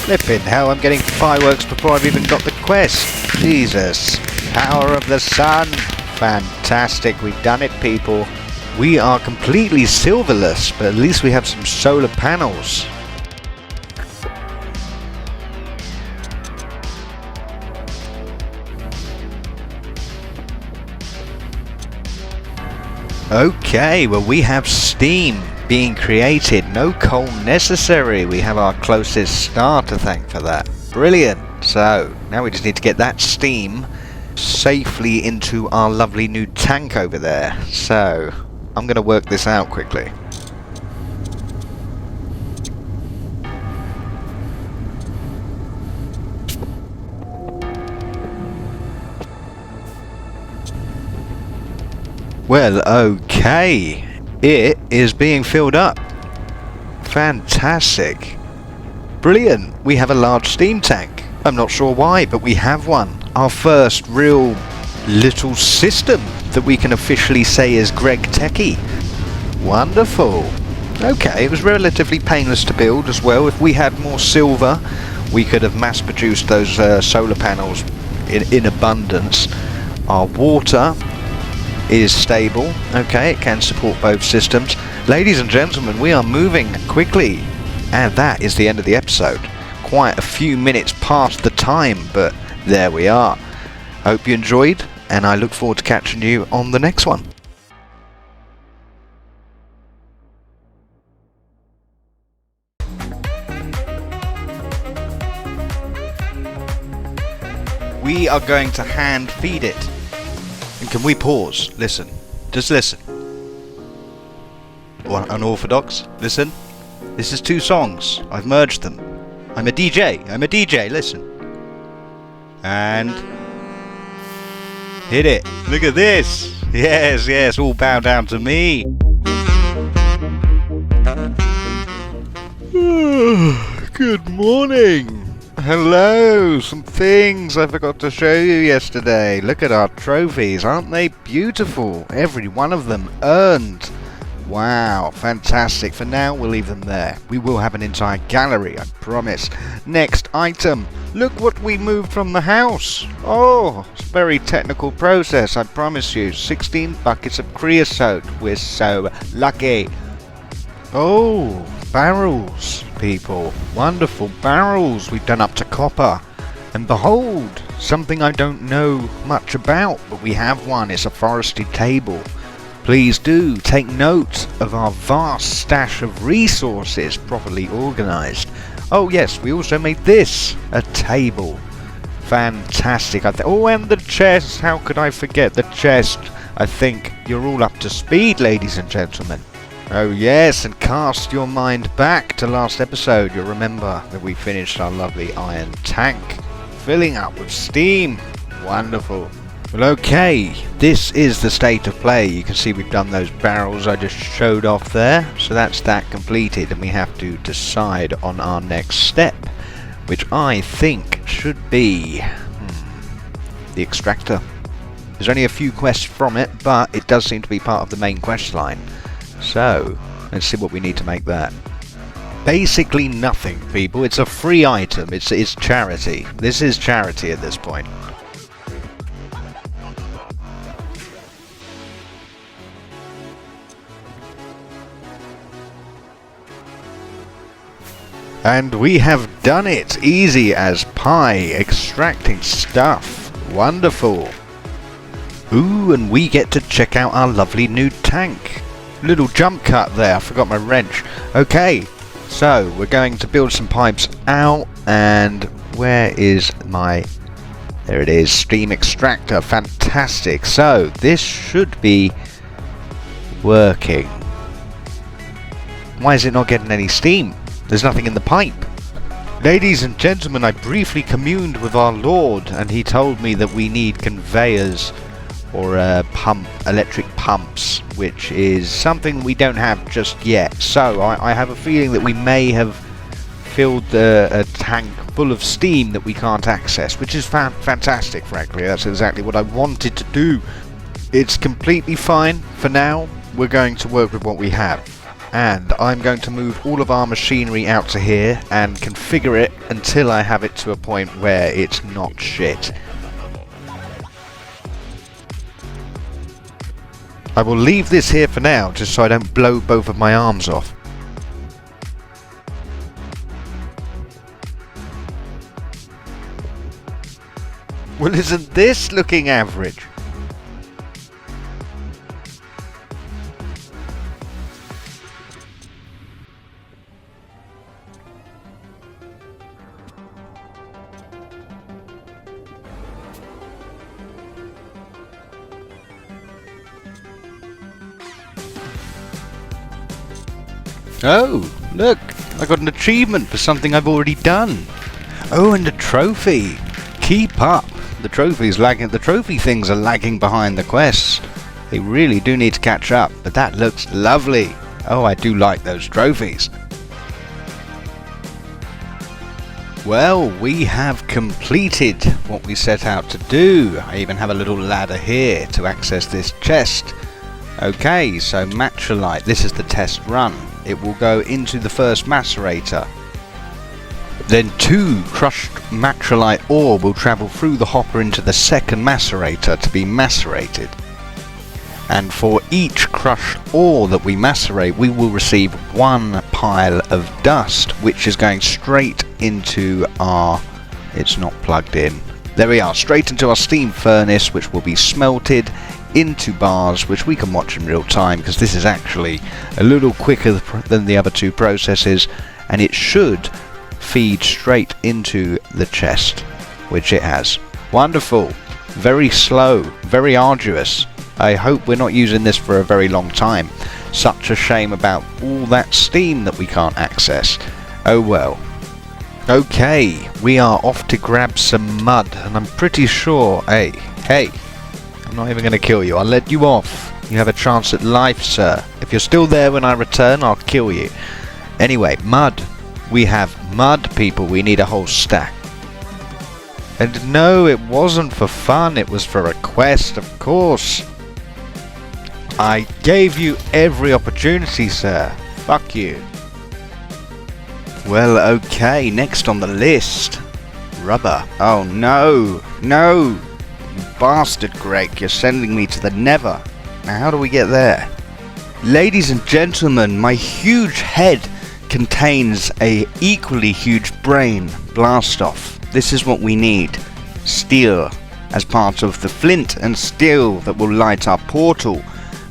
Flipping hell, I'm getting fireworks before I've even got the quest. Jesus. Power of the sun. Fantastic, we've done it, people. We are completely silverless, but at least we have some solar panels. Okay, well we have steam. being created. No coal necessary. We have our closest star to thank for that. Brilliant. So now we just need to get that steam safely into our lovely new tank over there. So I'm going to work this out quickly. Well, okay. It is being filled up. Fantastic. Brilliant. We have a large steam tank. I'm not sure why, but we have one. Our first real little system that we can officially say is Gregtech. Wonderful. Okay, it was relatively painless to build as well. If we had more silver, we could have mass produced those solar panels in abundance. Our water is stable. Okay, it can support both systems. Ladies and gentlemen, we are moving quickly, and that is the end of the episode. Quite a few minutes past the time, but there we are. Hope you enjoyed, and I look forward to catching you on the next one. We are going to hand feed it. And can we pause? Listen. Just listen. Unorthodox. Listen. This is 2 songs. I've merged them. I'm a DJ. Listen. And hit it. Look at this. Yes. All bow down to me. Good morning. Hello, some things I forgot to show you yesterday. Look at our trophies, aren't they beautiful? Every one of them earned. Wow, fantastic. For now, we'll leave them there. We will have an entire gallery, I promise. Next item. Look what we moved from the house. Oh, it's a very technical process, I promise you. 16 buckets of creosote. We're so lucky. Oh, barrels, people. Wonderful barrels. We've done up to copper. And behold, something I don't know much about, but we have one. It's a forestry table. Please do take note of our vast stash of resources, properly organised. Oh yes, we also made this, a table. Fantastic. Oh, and the chest. How could I forget the chest? I think you're all up to speed, ladies and gentlemen. Oh yes, and cast your mind back to last episode. You'll remember that we finished our lovely iron tank, filling up with steam. Wonderful. Well, okay, this is the state of play. You can see we've done those barrels I just showed off there. So that's that completed, and we have to decide on our next step, which I think should be the extractor. There's only a few quests from it, but it does seem to be part of the main quest line. So, let's see what we need to make that. Basically nothing, people. It's a free item. It's charity. This is charity at this point. And we have done it. Easy as pie. Extracting stuff. Wonderful. Ooh, and we get to check out our lovely new tank. Little jump cut there, I forgot my wrench. Okay, so we're going to build some pipes out, and where is my... There it is, steam extractor. Fantastic. So this should be working. Why is it not getting any steam? There's nothing in the pipe. Ladies and gentlemen, I briefly communed with our Lord, and he told me that we need conveyors or electric pumps, which is something we don't have just yet. So I have a feeling that we may have filled a tank full of steam that we can't access, which is fantastic, frankly. That's exactly what I wanted to do. It's completely fine for now. We're going to work with what we have, and I'm going to move all of our machinery out to here and configure it until I have it to a point where it's not shit. I will leave this here for now, just so I don't blow both of my arms off. Well, isn't this looking average? Oh, look, I got an achievement for something I've already done. Oh, and a trophy. Keep up. The trophies lagging. The trophy things are lagging behind the quests. They really do need to catch up, but that looks lovely. Oh, I do like those trophies. Well, we have completed what we set out to do. I even have a little ladder here to access this chest. Okay, so Matrolite, this is the test run. It will go into the first macerator. Then 2 crushed Matrolite ore will travel through the hopper into the second macerator to be macerated. And for each crushed ore that we macerate, we will receive 1 pile of dust, which is going straight into our... It's not plugged in. There we are, straight into our steam furnace, which will be smelted into bars, which we can watch in real time, because this is actually a little quicker than the other 2 processes, and it should feed straight into the chest, which it has. Wonderful. Very slow, very arduous. I hope we're not using this for a very long time. Such a shame about all that steam that we can't access. Oh well. Okay, we are off to grab some mud, and I'm pretty sure... Hey, I'm not even going to kill you. I'll let you off. You have a chance at life, sir. If you're still there when I return, I'll kill you. Anyway, mud. We have mud, people. We need a whole stack. And no, it wasn't for fun. It was for a quest, of course. I gave you every opportunity, sir. Fuck you. Well, okay. Next on the list. Rubber. Oh, no. No. You bastard, Greg. You're sending me to the Nether. Now, how do we get there? Ladies and gentlemen, my huge head contains a equally huge brain. Blast off. This is what we need. Steel as part of the flint and steel that will light our portal.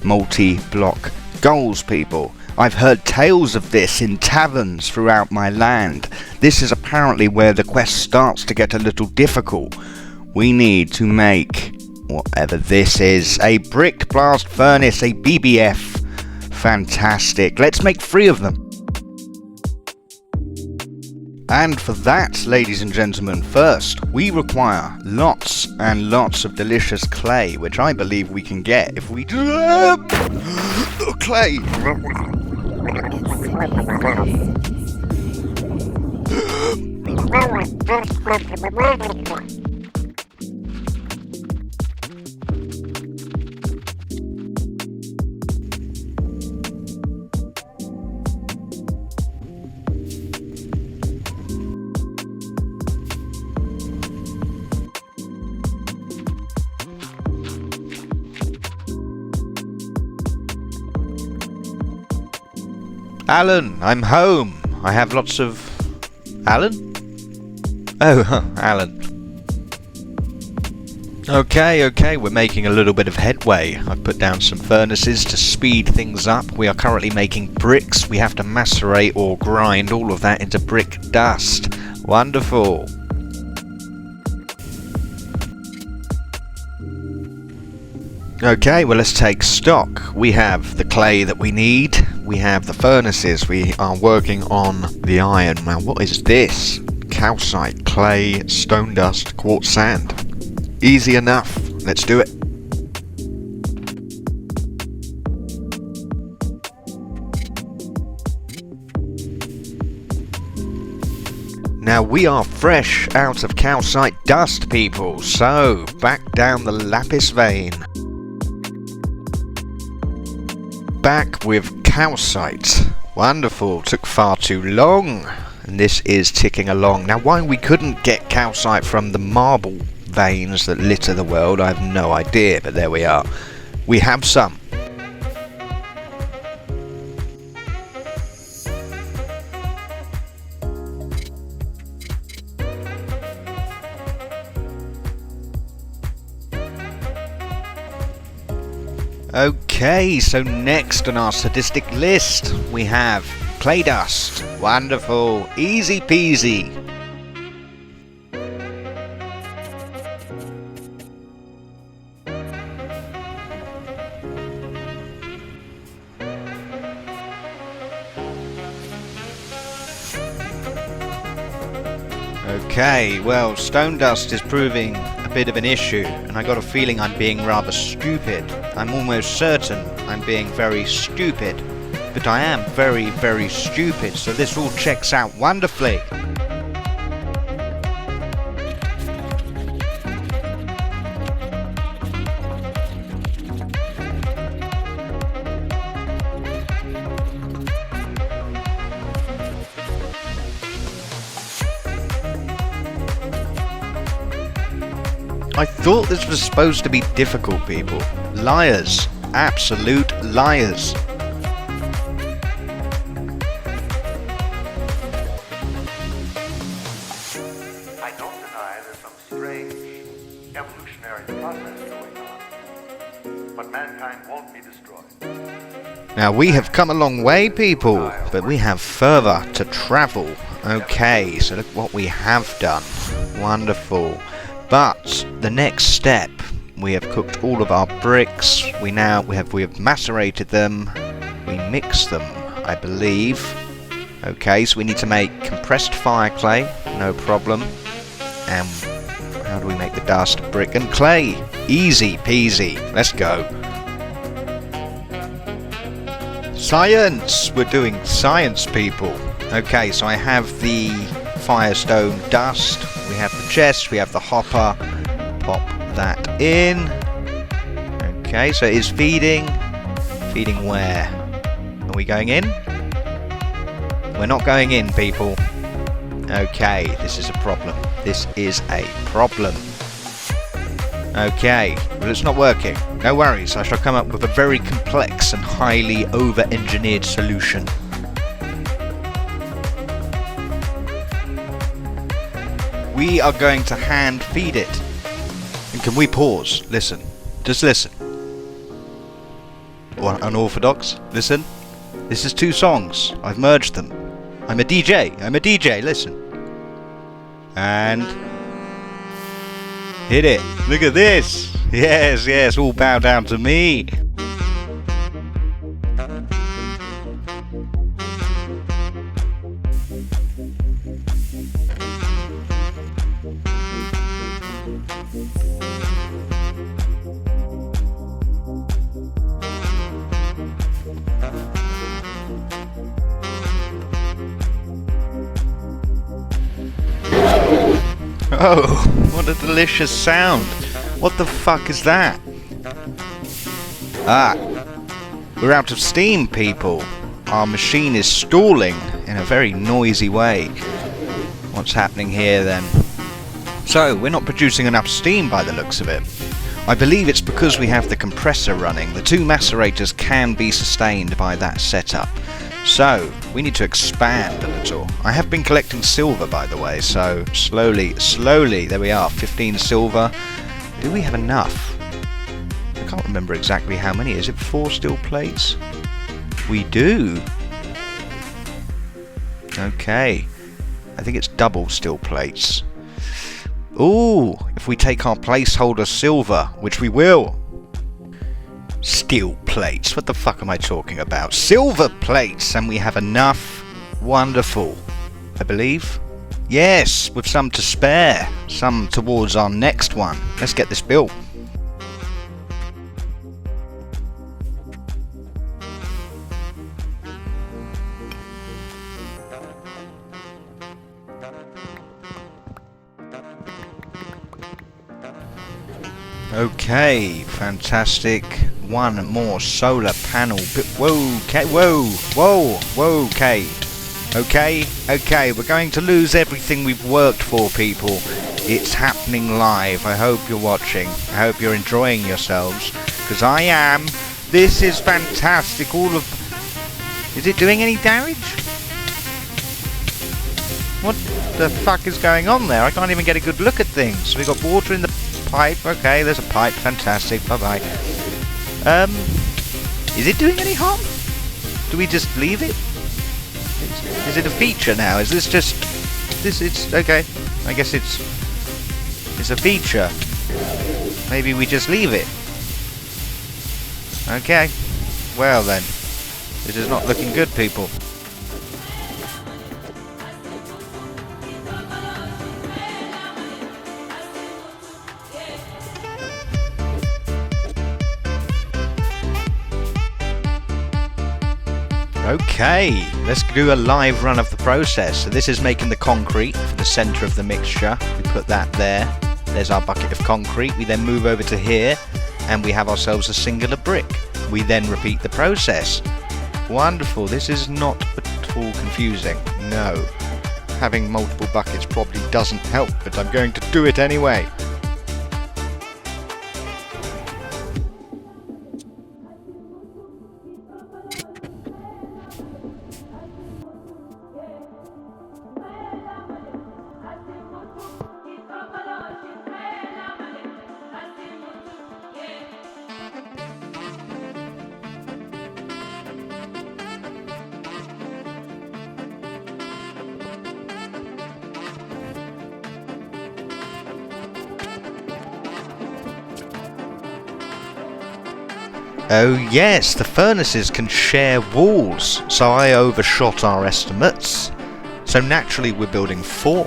Multi-block goals, people. I've heard tales of this in taverns throughout my land. This is apparently where the quest starts to get a little difficult. We need to make whatever this is. A brick blast furnace, a BBF. Fantastic. Let's make 3 of them. And for that, ladies and gentlemen, first we require lots and lots of delicious clay, which I believe we can get if we do clay. Alan, I'm home. I have lots of... Alan? Oh, Alan. Okay, we're making a little bit of headway. I've put down some furnaces to speed things up. We are currently making bricks. We have to macerate or grind all of that into brick dust. Wonderful. Okay, well, let's take stock. We have the clay that we need. We have the furnaces. We are working on the iron. Now, what is this? Calcite, clay, stone dust, quartz sand. Easy enough. Let's do it. Now, we are fresh out of calcite dust, people. So, back down the lapis vein. Back with calcite. Wonderful. Took far too long. And this is ticking along. Now, why we couldn't get calcite from the marble veins that litter the world, I have no idea. But there we are. We have some. Okay, so next on our sadistic list we have clay dust. Wonderful, easy peasy. Okay, well, stone dust is proving a bit of an issue, and I got a feeling I'm being rather stupid. I'm almost certain I'm being very stupid, but I am very, very stupid, so this all checks out wonderfully. I thought this was supposed to be difficult, people. Liars. Absolute liars. I don't deny there's some strange evolutionary process going on, but mankind won't be destroyed. Now, we have come a long way, people, but we have further to travel. Okay, so look what we have done. Wonderful. But the next step, we have cooked all of our bricks. We have macerated them. We mix them, I believe. Okay, so we need to make compressed fire clay, no problem. And how do we make the dust? Brick and clay. Easy peasy. Let's go. Science! We're doing science, people. Okay, so I have the firestone dust. We have the chest, we have the hopper. Pop that in. Okay, so it is feeding. Feeding where? Are we going in? We're not going in, people. Okay, this is a problem. This is a problem. Okay, well, it's not working. No worries, I shall come up with a very complex and highly over-engineered solution. We are going to hand feed it. And can we pause? Listen. Just listen. Or unorthodox. Listen. This is 2 songs. I've merged them. I'm a DJ. Listen. And hit it. Look at this. Yes. All bow down to me. Oh, what a delicious sound. What the fuck is that? Ah, we're out of steam, people. Our machine is stalling in a very noisy way. What's happening here then? So, we're not producing enough steam by the looks of it. I believe it's because we have the compressor running. The 2 macerators can be sustained by that setup. So, we need to expand a little. I have been collecting silver, by the way, so slowly, there we are, 15 silver. Do we have enough? I can't remember exactly how many. Is it 4 steel plates? We do. Okay. I think it's double steel plates. Ooh, if we take our placeholder silver, which we will. Steel plates. What the fuck am I talking about? Silver plates, and we have enough. Wonderful. I believe. Yes, with some to spare. Some towards our next one. Let's get this built. Okay, fantastic. One more solar panel. Whoa, okay. Okay, we're going to lose everything we've worked for, people. It's happening live. I hope you're watching. I hope you're enjoying yourselves, because I am. This is fantastic. All of... Is it doing any damage? What the fuck is going on there? I can't even get a good look at things. We've got water in the pipe. Okay, there's a pipe. Fantastic. Bye-bye. Is it doing any harm? Do we just leave it? Is it a feature now? Is this just... It's... Okay. I guess it's a feature. Maybe we just leave it. Okay. Well then. This is not looking good, people. Okay, let's do a live run of the process. So this is making the concrete for the centre of the mixture. We put that there. There's our bucket of concrete. We then move over to here and we have ourselves a singular brick. We then repeat the process. Wonderful. This is not at all confusing. No. Having multiple buckets probably doesn't help, but I'm going to do it anyway. Oh yes, the furnaces can share walls, so I overshot our estimates. So naturally we're building 4.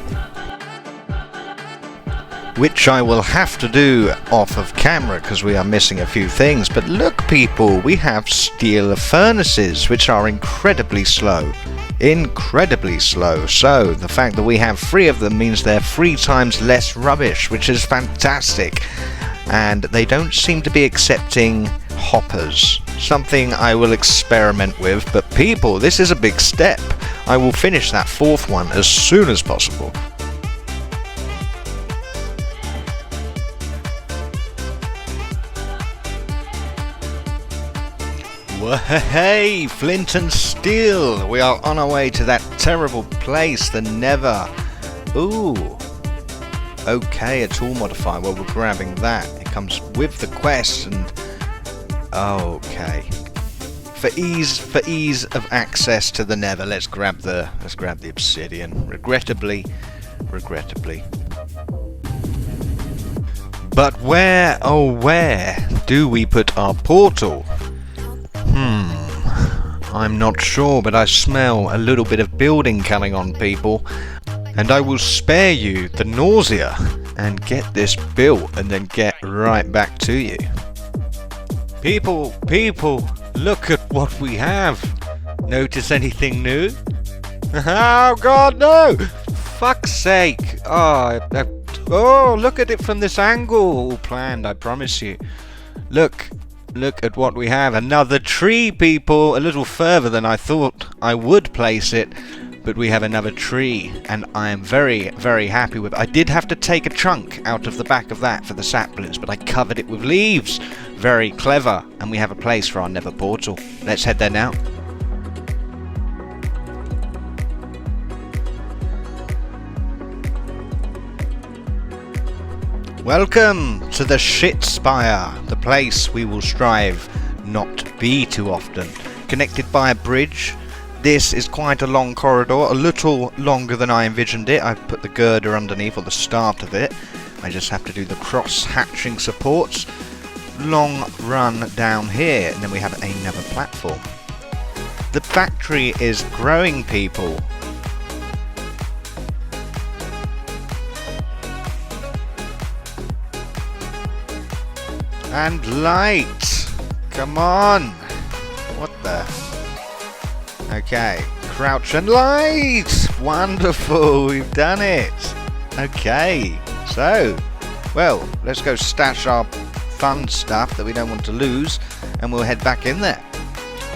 Which I will have to do off of camera because we are missing a few things. But look people, we have steel furnaces which are incredibly slow. Incredibly slow. So the fact that we have 3 of them means they're 3 times less rubbish, which is fantastic. And they don't seem to be accepting hoppers, something I will experiment with, but people, this is a big step. I will finish that 4th one as soon as possible. Hey, flint and steel! We are on our way to that terrible place, the Nether. Ooh. Okay, a tool modifier. Well, we're grabbing that. It comes with the quest, and okay. For ease of access to the Nether, let's grab the obsidian. Regrettably. But where, oh where do we put our portal? I'm not sure, but I smell a little bit of building coming on, people. And I will spare you the nausea and get this built and then get right back to you. People, look at what we have. Notice anything new? Oh god, no! Fuck's sake! Oh, look at it from this angle. All planned, I promise you. Look at what we have. Another tree, people. A little further than I thought I would place it. But we have another tree, and I am very, very happy with it. I did have to take a chunk out of the back of that for the saplings, but I covered it with leaves. Very clever. And we have a place for our Nether portal. Let's head there now. Welcome to the Shit Spire, the place we will strive not to be too often. Connected by a bridge. This is quite a long corridor, a little longer than I envisioned it. I've put the girder underneath, or the start of it. I just have to do the cross-hatching supports. Long run down here, and then we have another platform. The factory is growing, people. And light! Come on! What the... Okay, crouch and light! Wonderful, we've done it! Okay, so, well, let's go stash our fun stuff that we don't want to lose, and we'll head back in there.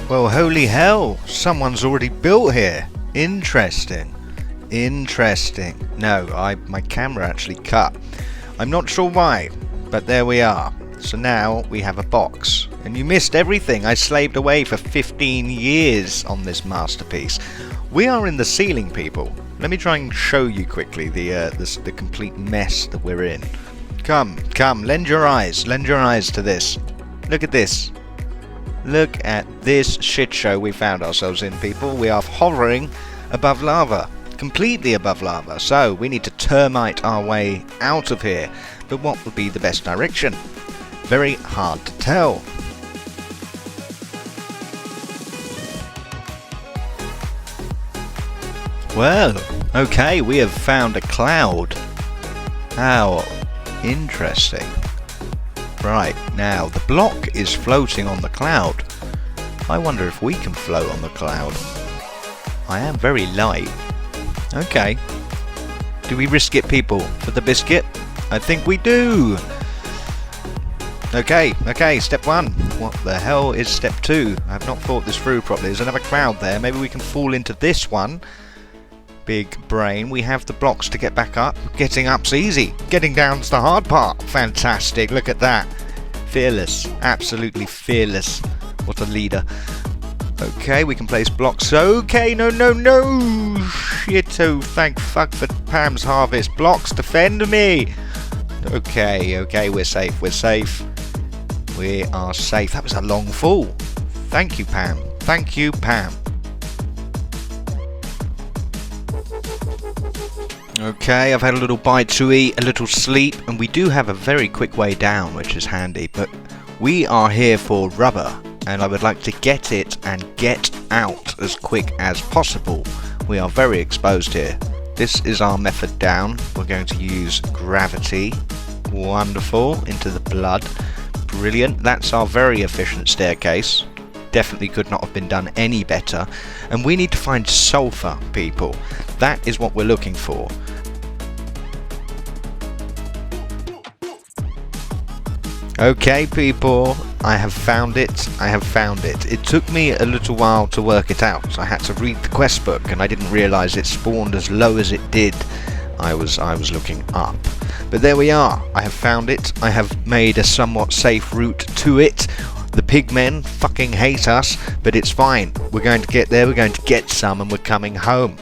Well, holy hell, someone's already built here. Interesting. No, my camera actually cut. I'm not sure why, but there we are. So now we have a box. And you missed everything. I slaved away for 15 years on this masterpiece. We are in the ceiling, people. Let me try and show you quickly the complete mess that we're in. Come, lend your eyes to this. Look at this. Look at this shit show we found ourselves in, people. We are hovering above lava. Completely above lava. So we need to termite our way out of here. But what would be the best direction? Very hard to tell. Well, okay, we have found a cloud. How interesting. Right, now the block is floating on the cloud. I wonder if we can float on the cloud. I am very light. Okay. Do we risk it, people, for the biscuit? I think we do. Okay, step 1. What the hell is step 2? I have not thought this through properly. There's another cloud there. Maybe we can fall into this one. Big brain. We have the blocks to get back up. Getting up's easy. Getting down's the hard part. Fantastic. Look at that. Fearless. Absolutely fearless. What a leader. Okay, we can place blocks. Okay, no. Shit, oh, thank fuck for Pam's harvest. Blocks, defend me. Okay, we're safe. We are safe. That was a long fall. Thank you, Pam. Okay, I've had a little bite to eat, a little sleep, and we do have a very quick way down, which is handy, but we are here for rubber, and I would like to get it and get out as quick as possible. We are very exposed here. This is our method down. We're going to use gravity. Wonderful. Into the blood. Brilliant. That's our very efficient staircase. Definitely could not have been done any better. And we need to find sulfur, people. That is what we're looking for. Okay, people, I have found it. It took me a little while to work it out. I had to read the quest book, and I didn't realise it spawned as low as it did. I was looking up. But there we are. I have found it. I have made a somewhat safe route to it. The pigmen fucking hate us, but it's fine. We're going to get there, we're going to get some, and we're coming home.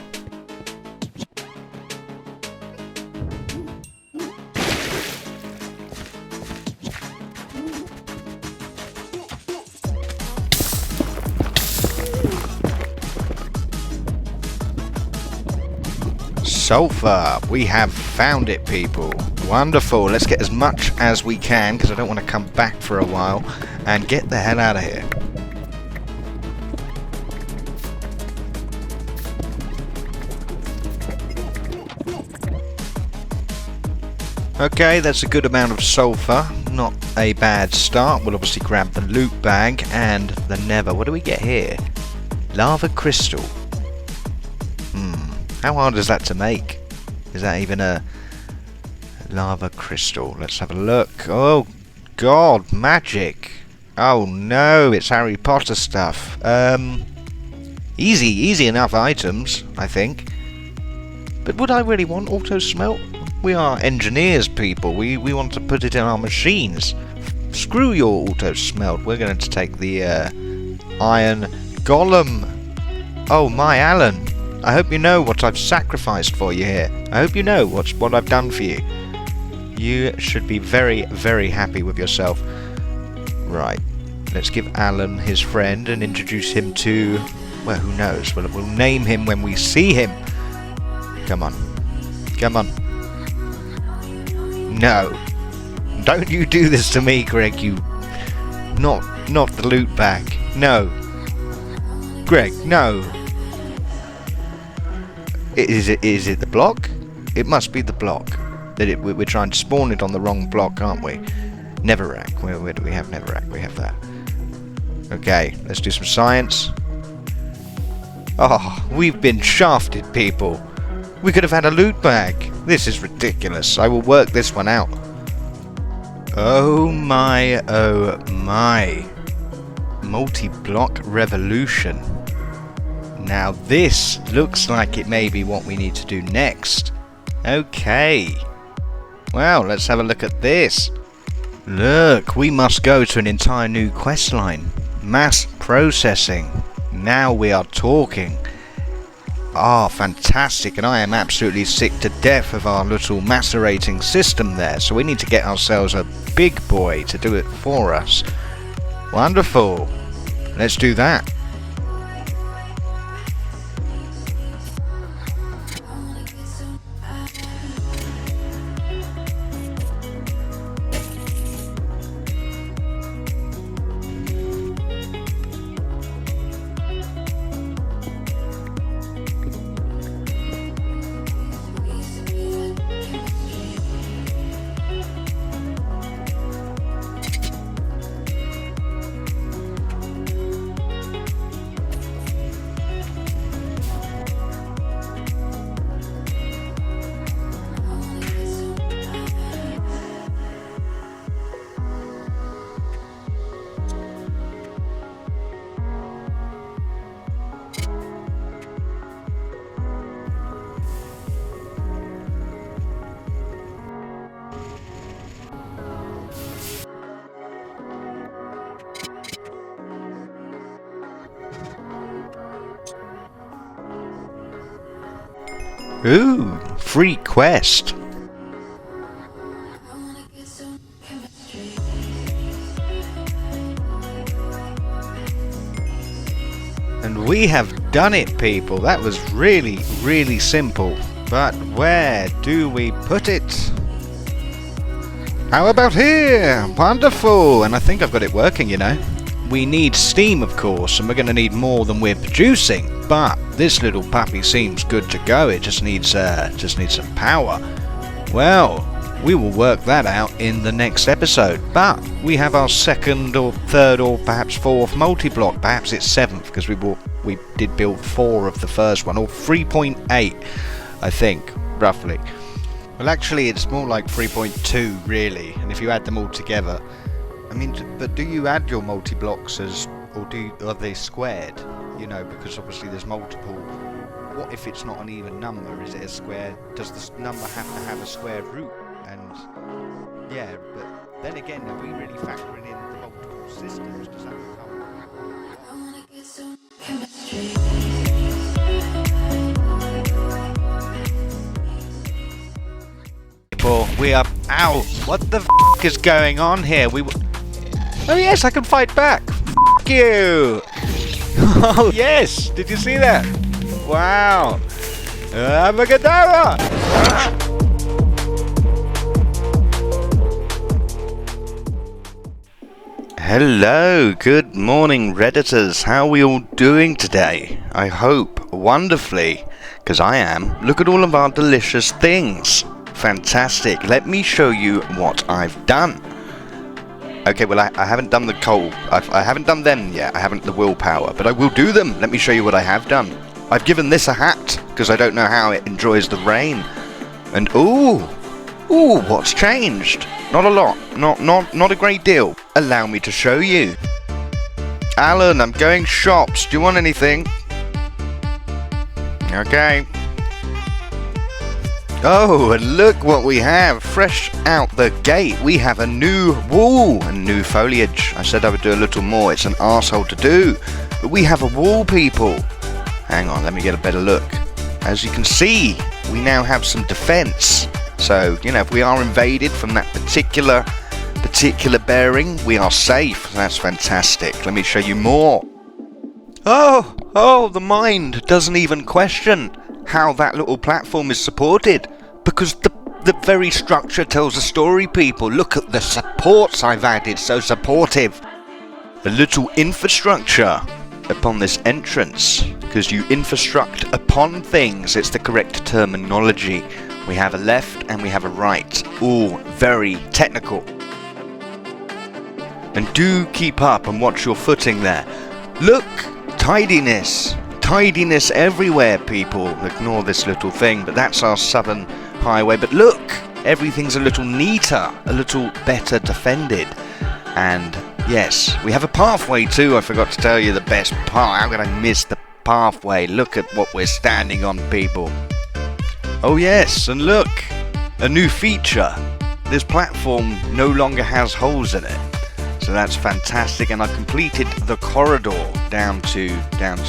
Sulfur. We have found it, people. Wonderful. Let's get as much as we can, because I don't want to come back for a while, and get the hell out of here. Okay, that's a good amount of sulfur. Not a bad start. We'll obviously grab the loot bag and the nether. What do we get here? Lava crystal. How hard is that to make? Is that even a lava crystal? Let's have a look. Oh god, magic. Oh no, it's Harry Potter stuff. Easy enough items, I think. But would I really want auto smelt? We are engineers, people. We want to put it in our machines. Screw your auto smelt. We're going to take the iron golem. Oh my, Alan. I hope you know what I've sacrificed for you here. I hope you know what I've done for you. You should be very, very happy with yourself. Right. Let's give Alan his friend and introduce him to... well, who knows? We'll name him when we see him. Come on. Come on. No. Don't you do this to me, Greg, you... Not the loot bag. No. Greg, no. Is it the block? It must be the block. We're trying to spawn it on the wrong block, aren't we? Netherrack. Where do we have Netherrack? We have that. Okay, let's do some science. Oh, we've been shafted, people. We could have had a loot bag. This is ridiculous. I will work this one out. Oh my, oh my. Multi-block revolution. Now this looks like it may be what we need to do next. Okay. Well, let's have a look at this. Look, we must go to an entire new quest line. Mass processing. Now we are talking. Ah, fantastic, and I am absolutely sick to death of our little macerating system there, so we need to get ourselves a big boy to do it for us. Wonderful. Let's do that. Ooh, free quest. And we have done it, people. That was really, really simple. But where do we put it? How about here? Wonderful. And I think I've got it working, you know. We need steam, of course, and we're going to need more than we're producing. But this little puppy seems good to go. It just needs some power. Well, we will work that out in the next episode. But we have our second or third or perhaps fourth multi-block. Perhaps it's seventh, because we did build 4 of the first one, or 3.8, I think, roughly. Well, actually, it's more like 3.2, really. And if you add them all together, I mean, but do you add your multi-blocks as, or are they squared? You know, because obviously there's multiple. What if it's not an even number? Is it a square? Does this number have to have a square root? And yeah, but then again, are we really factoring in the multiple systems? Does that become? We are out. What the f is going on here? Oh yes, I can fight back. F you. Oh yes, did you see that? Wow. Abracadabra. Hello, good morning Redditors. How are we all doing today? I hope wonderfully, because I am. Look at all of our delicious things. Fantastic. Let me show you what I've done. Okay, well I haven't done the coal. I haven't done them yet. I haven't the willpower, but I will do them. Let me show you what I have done. I've given this a hat because I don't know how it enjoys the rain. And ooh, what's changed? Not a lot. Not a great deal. Allow me to show you. Alan, I'm going shops. Do you want anything? Okay. Oh, and look what we have. Fresh out the gate, we have a new wall and new foliage. I said I would do a little more. It's an arsehole to do. But we have a wall, people. Hang on, let me get a better look. As you can see, we now have some defense. So, you know, if we are invaded from that particular bearing, we are safe. That's fantastic. Let me show you more. Oh, the mind doesn't even question how that little platform is supported, because the very structure tells a story, people. Look at the supports I've added, so supportive. A little infrastructure upon this entrance, because you infrastruct upon things. It's the correct terminology. We have a left and we have a right, all very technical. And do keep up and watch your footing there. Look, tidiness everywhere, people. Ignore this little thing, but that's our southern highway. But look, everything's a little neater, a little better defended. And yes, we have a pathway too. I forgot to tell you the best part. How could I miss the pathway? Look at what we're standing on, people. Oh yes, and look, a new feature. This platform no longer has holes in it. So that's fantastic, and I completed the corridor down to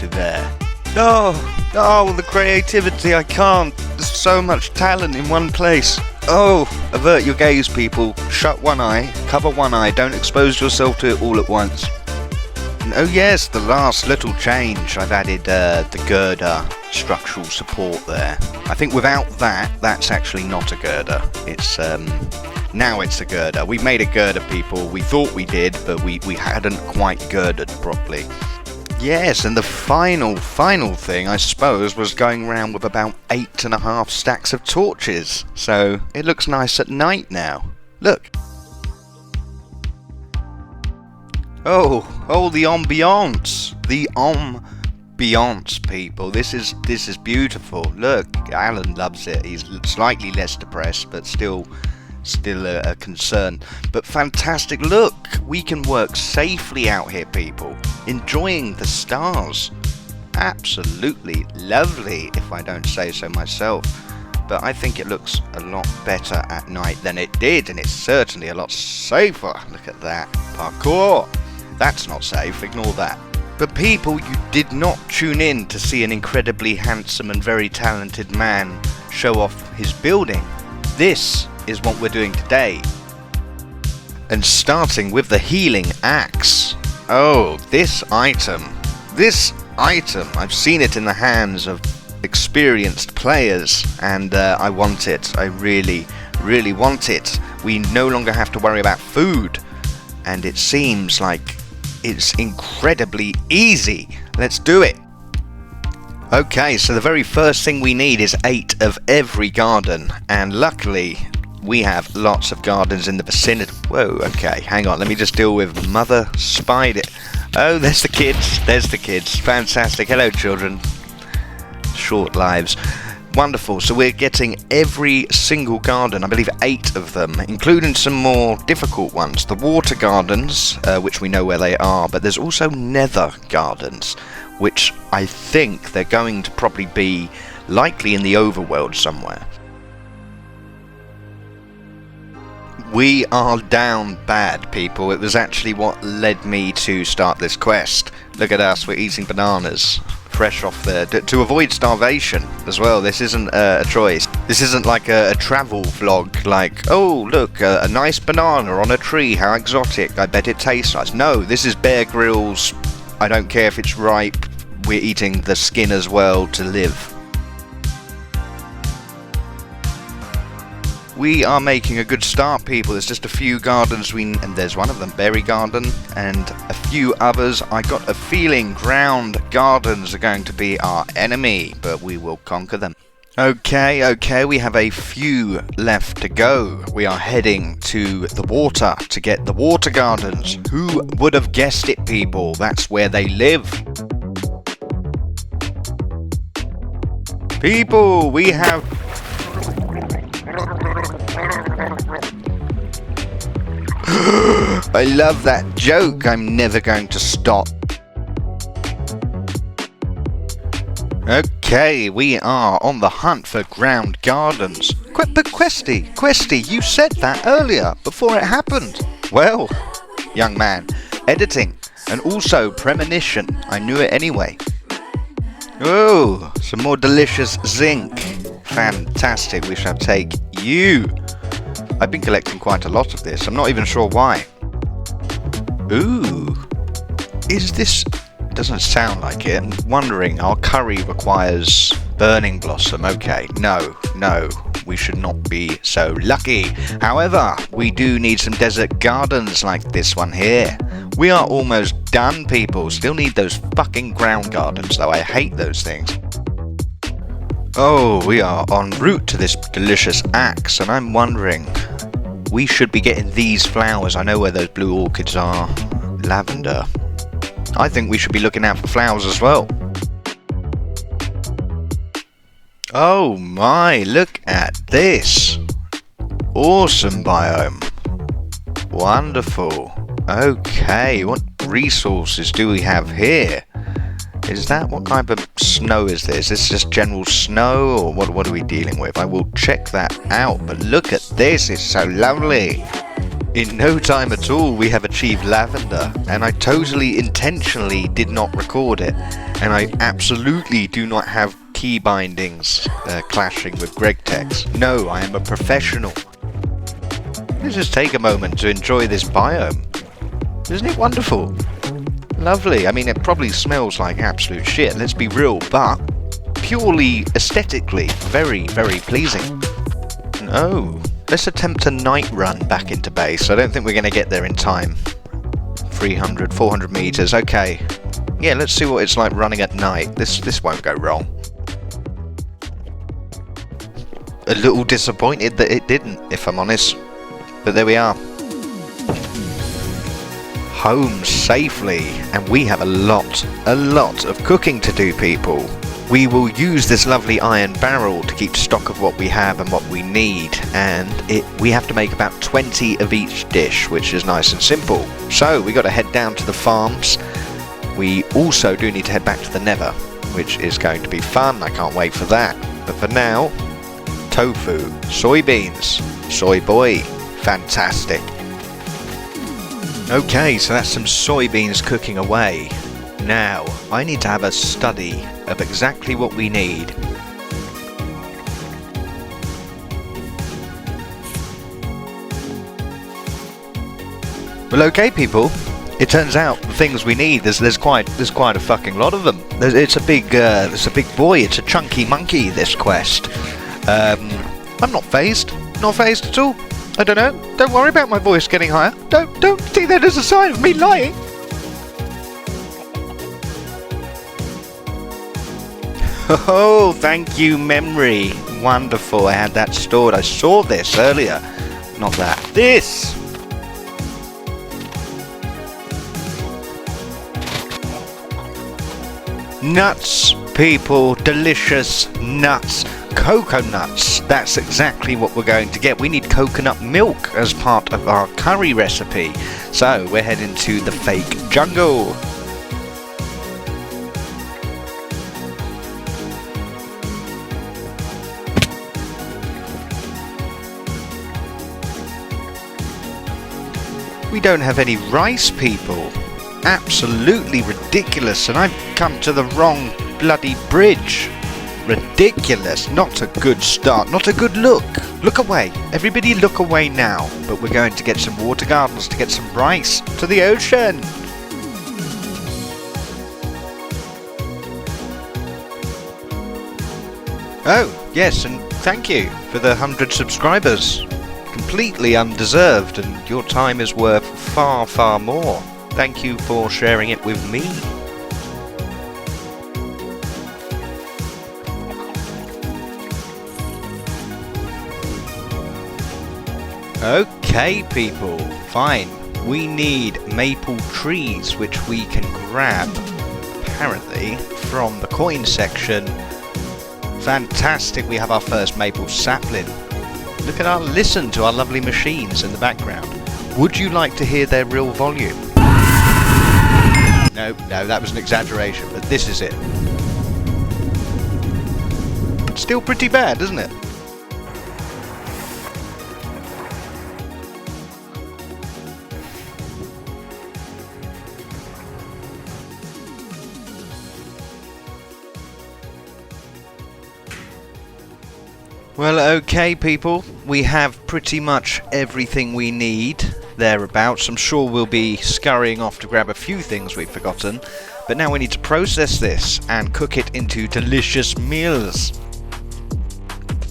there. Oh, the creativity, I can't. There's so much talent in one place. Oh, avert your gaze, people. Shut one eye, cover one eye, don't expose yourself to it all at once. And oh yes, the last little change. I've added the girder structural support there. I think without that, that's actually not a girder. It's now it's a girder. We made a girder, people. We thought we did, but we hadn't quite girded properly. Yes, and the final thing, I suppose, was going around with about 8.5 stacks of torches. So it looks nice at night now. Look. Oh, the ambiance. The ambiance, people. This is beautiful. Look, Alan loves it. He's slightly less depressed, but still a concern, but fantastic. Look, we can work safely out here, people, enjoying the stars. Absolutely lovely, if I don't say so myself. But I think it looks a lot better at night than it did, and it's certainly a lot safer. Look at that parkour. That's not safe, ignore that. But people, you did not tune in to see an incredibly handsome and very talented man show off his building. This is what we're doing today. And starting with the healing axe. Oh, this item, I've seen it in the hands of experienced players, and I want it. I really want it. We no longer have to worry about food, and it seems like it's incredibly easy. Let's do it. Okay, so the very first thing we need is 8 of every garden, and luckily we have lots of gardens in the vicinity. Whoa, okay, hang on, let me just deal with Mother Spider. Oh, there's the kids, fantastic. Hello children, short lives. Wonderful, so we're getting every single garden, I believe 8 of them, including some more difficult ones. The water gardens, which we know where they are, but there's also nether gardens, which I think they're going to probably be likely in the overworld somewhere. We are down bad, people. It was actually what led me to start this quest. Look at us, we're eating bananas. Fresh off there, to avoid starvation as well. This isn't a choice. This isn't like a travel vlog, like, oh look, a nice banana on a tree, how exotic, I bet it tastes nice. No, this is Bear Grylls. I don't care if it's ripe, we're eating the skin as well to live. We are making a good start, people. There's just a few gardens and there's one of them, berry garden, and a few others. I got a feeling ground gardens are going to be our enemy, but we will conquer them. Okay, we have a few left to go. We are heading to the water to get the water gardens. Who would have guessed it, people? That's where they live. People, we have... I love that joke. I'm never going to stop. Okay, we are on the hunt for ground gardens. But Questy, you said that earlier, before it happened. Well, young man, editing, and also premonition. I knew it anyway. Oh, some more delicious zinc. Fantastic, we shall take you. I've been collecting quite a lot of this. I'm not even sure why. Ooh. Is this... Doesn't sound like it. I'm wondering, our curry requires burning blossom. Okay, no. We should not be so lucky. However, we do need some desert gardens like this one here. We are almost done, people. Still need those fucking ground gardens, though. I hate those things. Oh, we are en route to this delicious axe, and I'm wondering, we should be getting these flowers. I know where those blue orchids are. Lavender. I think we should be looking out for flowers as well. Oh my, look at this. Awesome biome. Wonderful. Okay, what resources do we have here? Is that, what type of snow is this? Is this just general snow, or what are we dealing with? I will check that out, but look at this, it's so lovely. In no time at all we have achieved lavender, and I totally intentionally did not record it, and I absolutely do not have key bindings clashing with Gregtech's. No, I am a professional. Let's just take a moment to enjoy this biome. Isn't it wonderful? Lovely. I mean, it probably smells like absolute shit, let's be real, but purely aesthetically, very, very pleasing. Oh, let's attempt a night run back into base. I don't think we're going to get there in time. 300, 400 meters, okay. Yeah, let's see what it's like running at night. This won't go wrong. A little disappointed that it didn't, if I'm honest. But there we are. Home safely, and we have a lot of cooking to do, people. We will use this lovely iron barrel to keep stock of what we have and what we need, and we have to make about 20 of each dish, which is nice and simple. So we got to head down to the farms. We also do need to head back to the Nether, which is going to be fun. I can't wait for that. But for now, tofu, soybeans, soy boy, fantastic. Okay, so that's some soybeans cooking away. Now, I need to have a study of exactly what we need. Well, okay, people. It turns out the things we need, there's quite a fucking lot of them. It's a big boy. It's a chunky monkey. This quest. I'm not phased. Not phased at all. I don't know. Don't worry about my voice getting higher. Don't see that as a sign of me lying. Oh, thank you, memory. Wonderful. I had that stored. I saw this earlier. Not that. This. Nuts, people, delicious nuts, coconuts. That's exactly what we're going to get. We need coconut milk as part of our curry recipe. So we're heading to the fake jungle. We don't have any rice, people. Absolutely ridiculous, and I've come to the wrong bloody bridge. Ridiculous. Not a good start. Not a good look. Look away. Everybody look away now. But we're going to get some water gardens to get some rice to the ocean. Oh, yes, and thank you for the 100 subscribers. Completely undeserved, and your time is worth far, far more. Thank you for sharing it with me. Okay, people, fine. We need maple trees, which we can grab, apparently, from the coin section. Fantastic, we have our first maple sapling. Listen to our lovely machines in the background. Would you like to hear their real volume? No, that was an exaggeration, but this is it. Still pretty bad, isn't it? Well, okay, people, we have pretty much everything we need thereabouts. I'm sure we'll be scurrying off to grab a few things we've forgotten, but now we need to process this and cook it into delicious meals.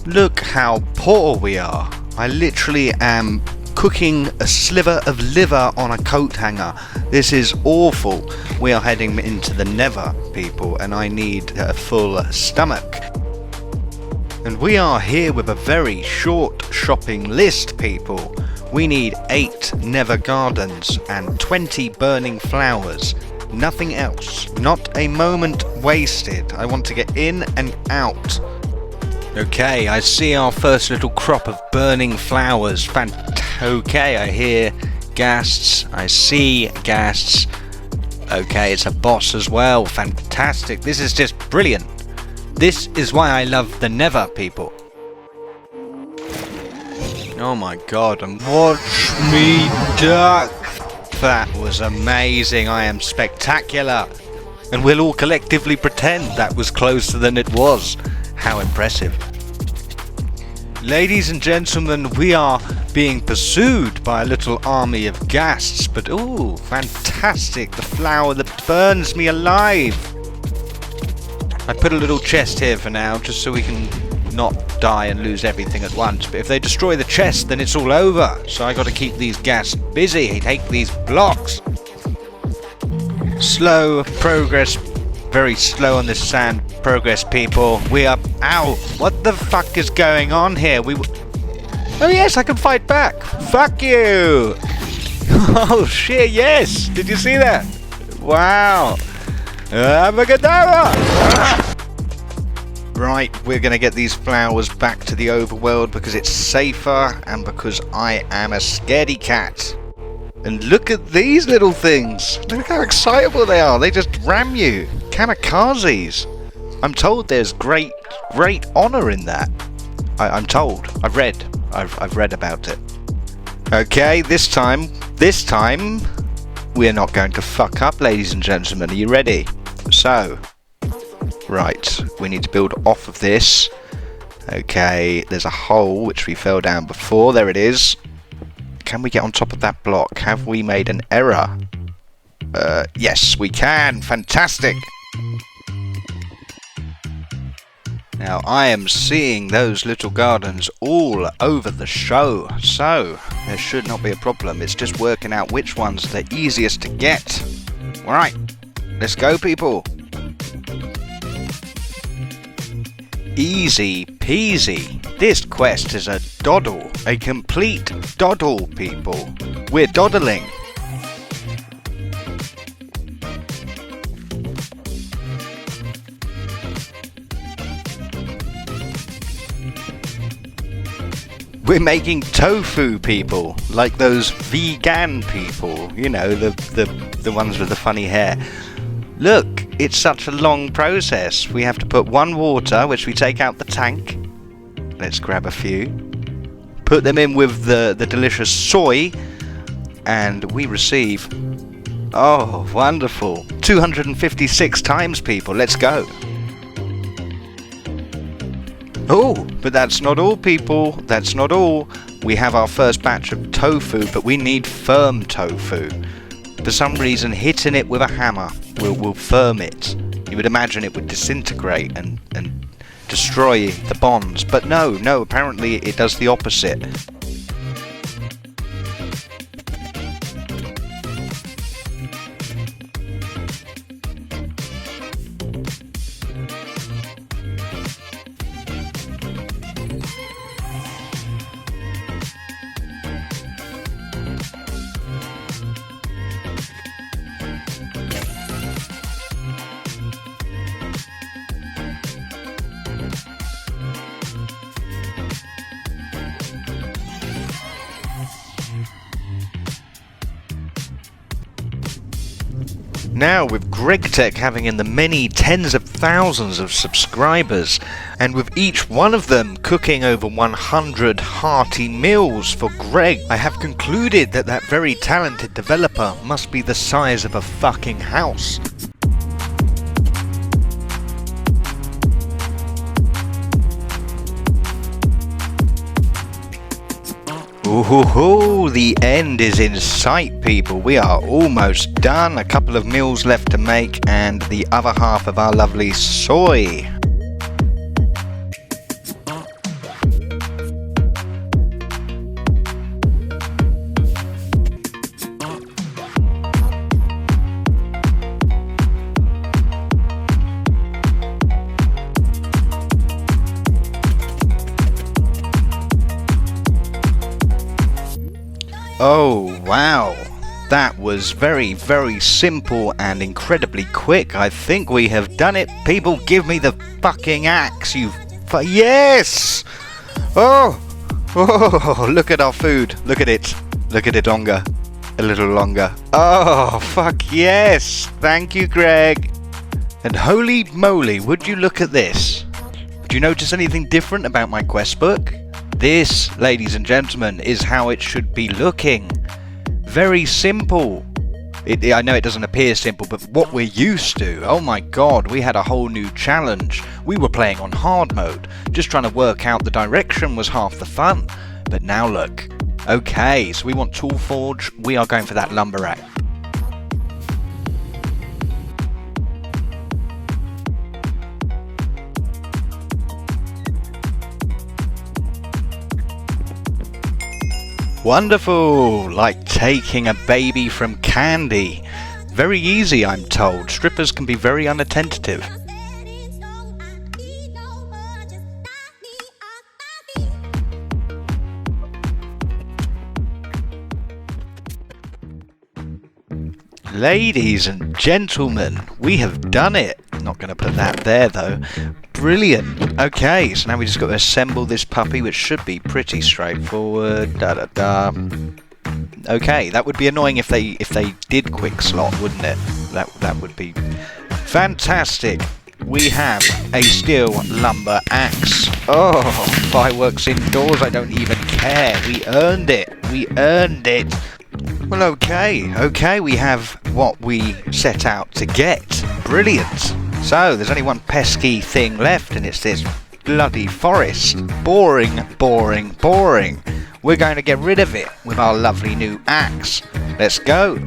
Look how poor we are. I literally am cooking a sliver of liver on a coat hanger. This is awful. We are heading into the Nether, people, and I need a full stomach. And we are here with a very short shopping list, people. We need 8 Nether gardens and 20 burning flowers. Nothing else. Not a moment wasted. I want to get in and out. Okay, I see our first little crop of burning flowers. Okay, I hear ghasts. I see ghasts. Okay, it's a boss as well. Fantastic. This is just brilliant. This is why I love the Nether, people. Oh my god, and watch me duck! That was amazing, I am spectacular! And we'll all collectively pretend that was closer than it was. How impressive. Ladies and gentlemen, we are being pursued by a little army of ghasts, but ooh, fantastic, the flower that burns me alive! I put a little chest here for now, just so we can not die and lose everything at once. But if they destroy the chest, then it's all over. So I got to keep these ghasts busy. Take these blocks. Slow progress. Very slow on this sand progress, people. We are... Ow! What the fuck is going on here? Oh yes, I can fight back. Fuck you! Oh shit, yes! Did you see that? Wow! Abracadabra! Right, we're going to get these flowers back to the overworld because it's safer and because I am a scaredy cat. And look at these little things. Look how excitable they are. They just ram you. Kamikazes. I'm told there's great honor in that. I'm told. I've read about it. Okay, this time we're not going to fuck up, ladies and gentlemen. Are you ready? So, right, we need to build off of this. Okay, there's a hole which we fell down before. There it is. Can we get on top of that block? Have we made an error? Yes, we can. Fantastic. Now, I am seeing those little gardens all over the show, so there should not be a problem. It's just working out which ones are the easiest to get. Alright, let's go, people. Easy peasy. This quest is a doddle, a complete doddle, people. We're dawdling. We're making tofu, people, like those vegan people, you know, the ones with the funny hair. Look, it's such a long process. We have to put one water, which we take out the tank. Let's grab a few. Put them in with the delicious soy, and we receive... Oh, wonderful. 256 times, people. Let's go. Oh, but that's not all, people. That's not all. We have our first batch of tofu, but we need firm tofu. For some reason, hitting it with a hammer will firm it. You would imagine it would disintegrate and destroy the bonds. But no, apparently it does the opposite. Now, with Gregtech having in the many tens of thousands of subscribers, and with each one of them cooking over 100 hearty meals for Greg, I have concluded that that very talented developer must be the size of a fucking house. Ooh, the end is in sight, people. We are almost done. A couple of meals left to make, and the other half of our lovely soy. Oh, wow. That was very, very simple and incredibly quick. I think we have done it. People, give me the fucking axe, yes! Oh, look at our food. Look at it. Look at it longer. A little longer. Oh, fuck yes. Thank you, Greg. And holy moly, would you look at this? Do you notice anything different about my quest book? This, ladies and gentlemen, is how it should be looking. Very simple. I know it doesn't appear simple, but what we're used to. Oh my god, we had a whole new challenge. We were playing on hard mode. Just trying to work out the direction was half the fun. But now look. Okay, so we want Tool Forge. We are going for that lumber rack. Wonderful! Like taking a baby from candy. Very easy, I'm told. Strippers can be very unattentive. Ladies and gentlemen, we have done it. Not going to put that there though. Brilliant. Okay, so now we just got to assemble this puppy, which should be pretty straightforward. Okay, that would be annoying if they did quick slot, wouldn't it? That would be fantastic. We have a steel lumber axe. Oh, fireworks indoors, I don't even care. We earned it. We earned it. Well, okay, we have what we set out to get. Brilliant. So, there's only one pesky thing left, and it's this bloody forest. Boring. We're going to get rid of it with our lovely new axe. Let's go.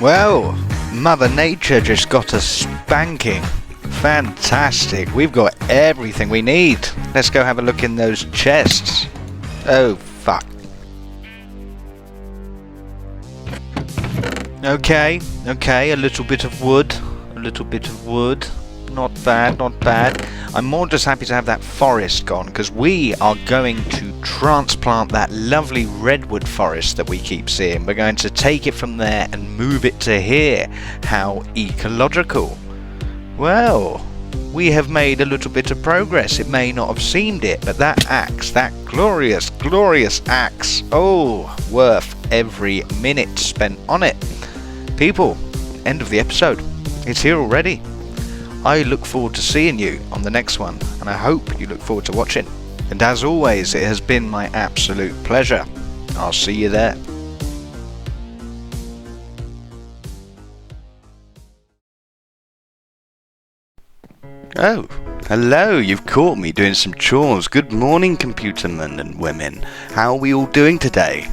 Well, Mother Nature just got a spanking. Fantastic. We've got everything we need. Let's go have a look in those chests. Oh, fuck. Okay, a little bit of wood. Not bad. I'm more just happy to have that forest gone, because we are going to transplant that lovely redwood forest that we keep seeing. We're going to take it from there and move it to here. How ecological. Well, we have made a little bit of progress. It may not have seemed it, but that axe, that glorious axe, oh, worth every minute spent on it. People, end of the episode. It's here already. I look forward to seeing you on the next one, and I hope you look forward to watching. And as always, it has been my absolute pleasure. I'll see you there. Oh, hello, you've caught me doing some chores. Good morning, computermen and women. How are we all doing today?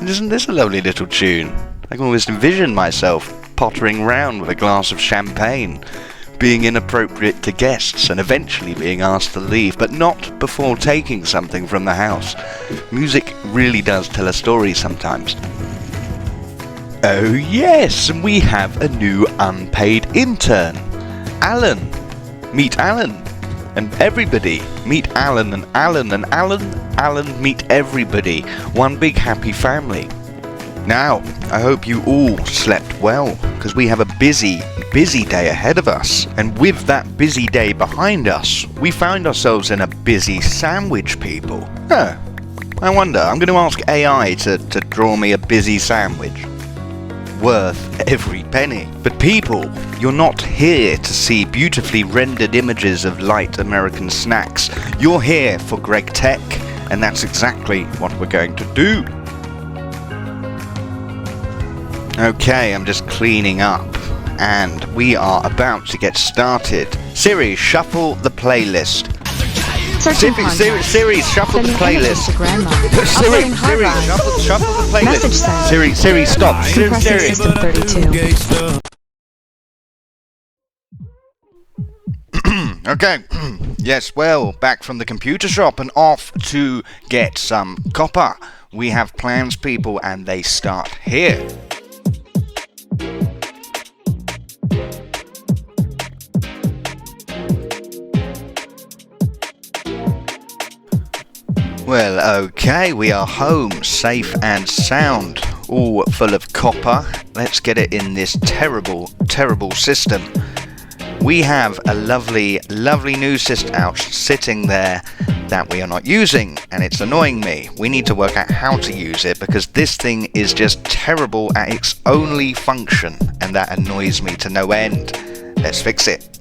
Isn't this a lovely little tune? I can always envision myself pottering round with a glass of champagne, being inappropriate to guests and eventually being asked to leave, but not before taking something from the house. Music really does tell a story sometimes. Oh yes, and we have a new unpaid intern, Alan. Meet Alan. And everybody, meet Alan and Alan and Alan, meet everybody. One big happy family. Now, I hope you all slept well, because we have a busy day ahead of us. And with that busy day behind us, we find ourselves in a busy sandwich, people. Huh. I wonder, I'm going to ask AI to draw me a busy sandwich. Worth every penny. But people, you're not here to see beautifully rendered images of light American snacks. You're here for Gregtech, and that's exactly what we're going to do. Okay, I'm just cleaning up, and we are about to get started. Siri, shuffle the playlist. Siri, shuffle the playlist. Siri, shuffle the playlist. Siri, stop. Siri. System 32. Okay, yes, well, back from the computer shop and off to get some copper. We have plans, people, and they start here. Well, okay, we are home, safe and sound, all full of copper. Let's get it in this terrible system. We have a lovely new system out sitting there that we are not using, and it's annoying me. We need to work out how to use it, because this thing is just terrible at its only function, and that annoys me to no end. Let's fix it.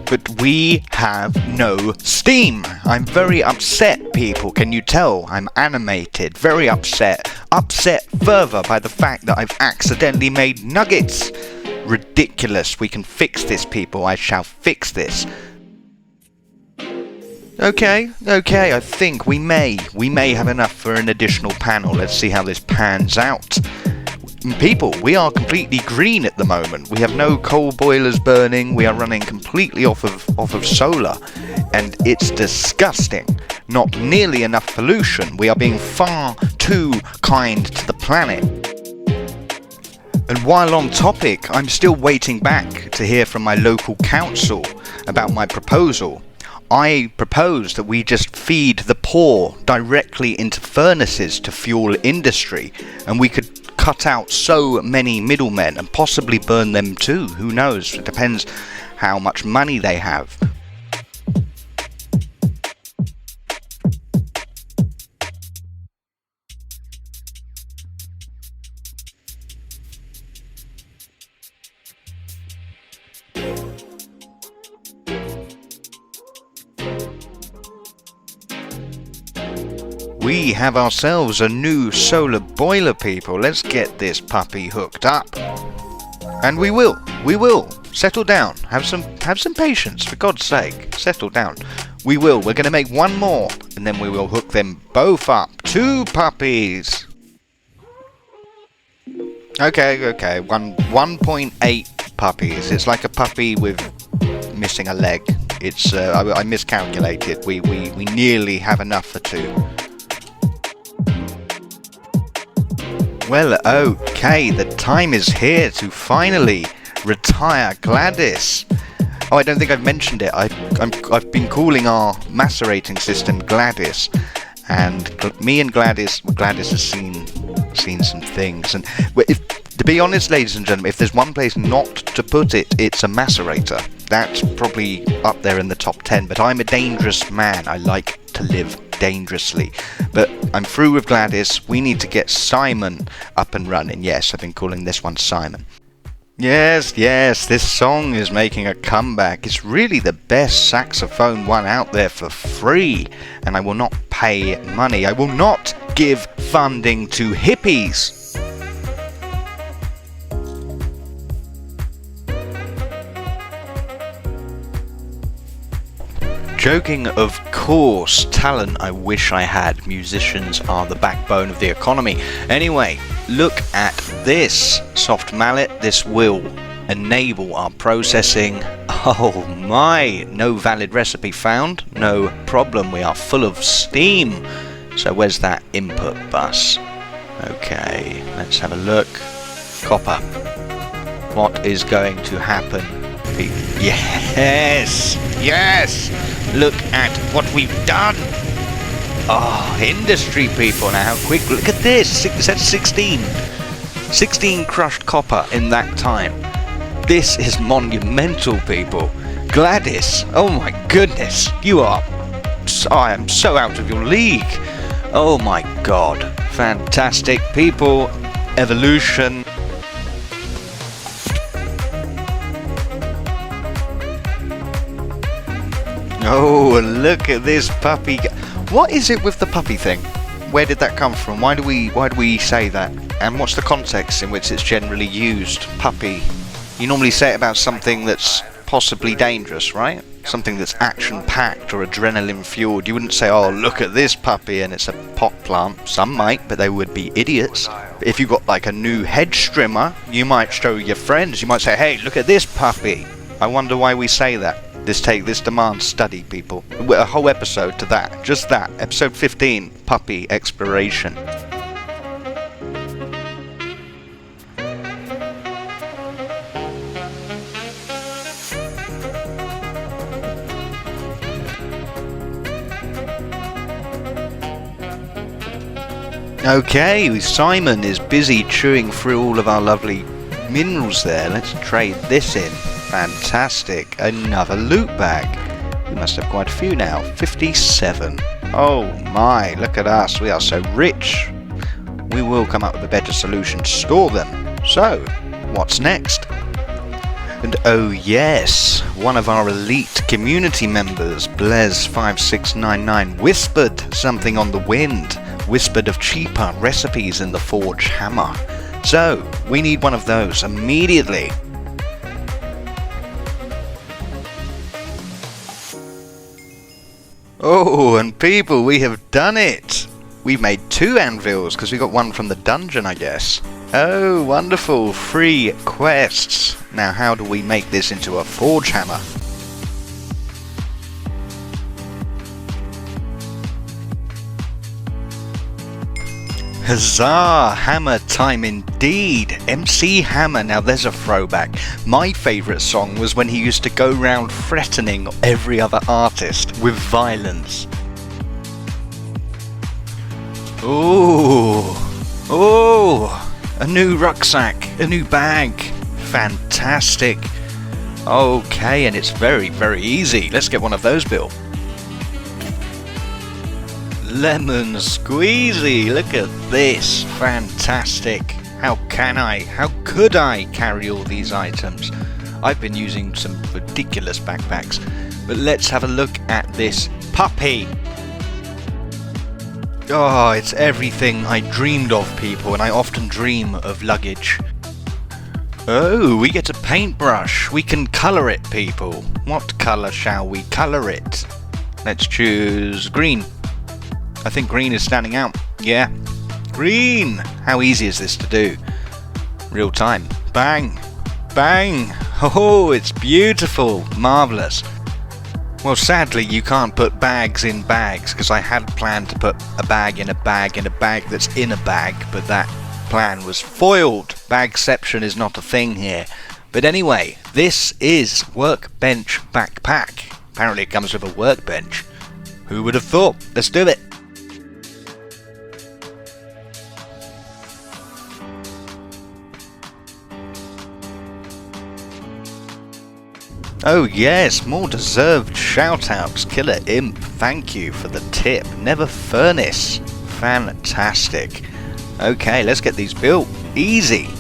But we have no steam. I'm very upset, people. Can you tell? I'm animated, very upset. Upset further by the fact that I've accidentally made nuggets. Ridiculous. We can fix this, people. I shall fix this. Okay, I think we may have enough for an additional panel. Let's see how this pans out. People, we are completely green at the moment. We have no coal boilers burning. We are running completely off of solar, and it's disgusting. Not nearly enough pollution. We are being far too kind to the planet. And while on topic, I'm still waiting back to hear from my local council about my proposal. I propose that we just feed the poor directly into furnaces to fuel industry, and we could cut out so many middlemen and possibly burn them too. Who knows? It depends how much money they have. We have ourselves a new solar boiler, people. Let's get this puppy hooked up. And we will. Settle down. Have some patience, for God's sake. Settle down. We will. We're going to make one more, and then we will hook them both up. 2 puppies. Okay. 1.8 puppies. It's like a puppy with missing a leg. It's I miscalculated. We nearly have enough for 2. Well, okay, the time is here to finally retire Gladys. Oh, I don't think I've mentioned it. I've been calling our macerating system Gladys, and me and Gladys has seen some things. And to be honest, ladies and gentlemen, if there's one place not to put it, it's a macerator. That's probably up there in the top 10. But I'm a dangerous man. I like to live dangerously. But I'm through with Gladys. We need to get Simon up and running. Yes, I've been calling this one Simon. Yes, this song is making a comeback. It's really the best saxophone one out there for free. And I will not pay money. I will not give funding to hippies. Joking, of course. Talent I wish I had. Musicians are the backbone of the economy. Anyway, look at this soft mallet. This will enable our processing. Oh my, no valid recipe found. No problem, we are full of steam. So where's that input bus? Okay, let's have a look. Copper. What is going to happen? Yes! Look at what we've done! Oh, industry, people. Now how quick, look at this! That's 16 crushed copper in that time. This is monumental, people. Gladys, oh my goodness, I am so out of your league. Oh my god, fantastic, people. Evolution. Oh, look at this puppy. What is it with the puppy thing? Where did that come from? Why do we say that? And what's the context in which it's generally used? Puppy. You normally say it about something that's possibly dangerous, right? Something that's action-packed or adrenaline-fueled. You wouldn't say, oh, look at this puppy, and it's a pot plant. Some might, but they would be idiots. If you got like a new hedge trimmer, you might show your friends. You might say, hey, look at this puppy. I wonder why we say that. This demands study, people. A whole episode to that. Just that. Episode 15, puppy exploration. Okay, Simon is busy chewing through all of our lovely minerals there. Let's trade this in. Fantastic. Another loot bag. We must have quite a few now. 57. Oh my, look at us. We are so rich. We will come up with a better solution to store them. So, what's next? And oh yes, one of our elite community members, Blez5699, whispered something on the wind. Whispered of cheaper recipes in the Forge Hammer. So, we need one of those immediately. Oh, and people, we have done it! We've made 2 anvils, because we got one from the dungeon, I guess. Oh, wonderful, 3 quests. Now how do we make this into a forge hammer? Huzzah! Hammer time indeed! MC Hammer, now there's a throwback. My favourite song was when he used to go round threatening every other artist with violence. Ooh! Oh! A new rucksack! A new bag! Fantastic! Okay, and it's very, very easy. Let's get one of those built. Lemon squeezy, look at this, fantastic. How could I carry all these items? I've been using some ridiculous backpacks, but let's have a look at this puppy. Oh, it's everything I dreamed of, people, and I often dream of luggage. Oh, we get a paintbrush, we can colour it, people. What colour shall we colour it? Let's choose green. I think green is standing out. Yeah. Green! How easy is this to do? Real time. Bang! Bang! Oh, it's beautiful! Marvellous. Well, sadly, you can't put bags in bags, because I had planned to put a bag in a bag in a bag that's in a bag, but that plan was foiled. Bagception is not a thing here. But anyway, this is Workbench Backpack. Apparently it comes with a workbench. Who would have thought? Let's do it! Oh yes, more deserved shout-outs. Killer Imp, thank you for the tip. Never Furnace, fantastic. Okay, let's get these built. Easy.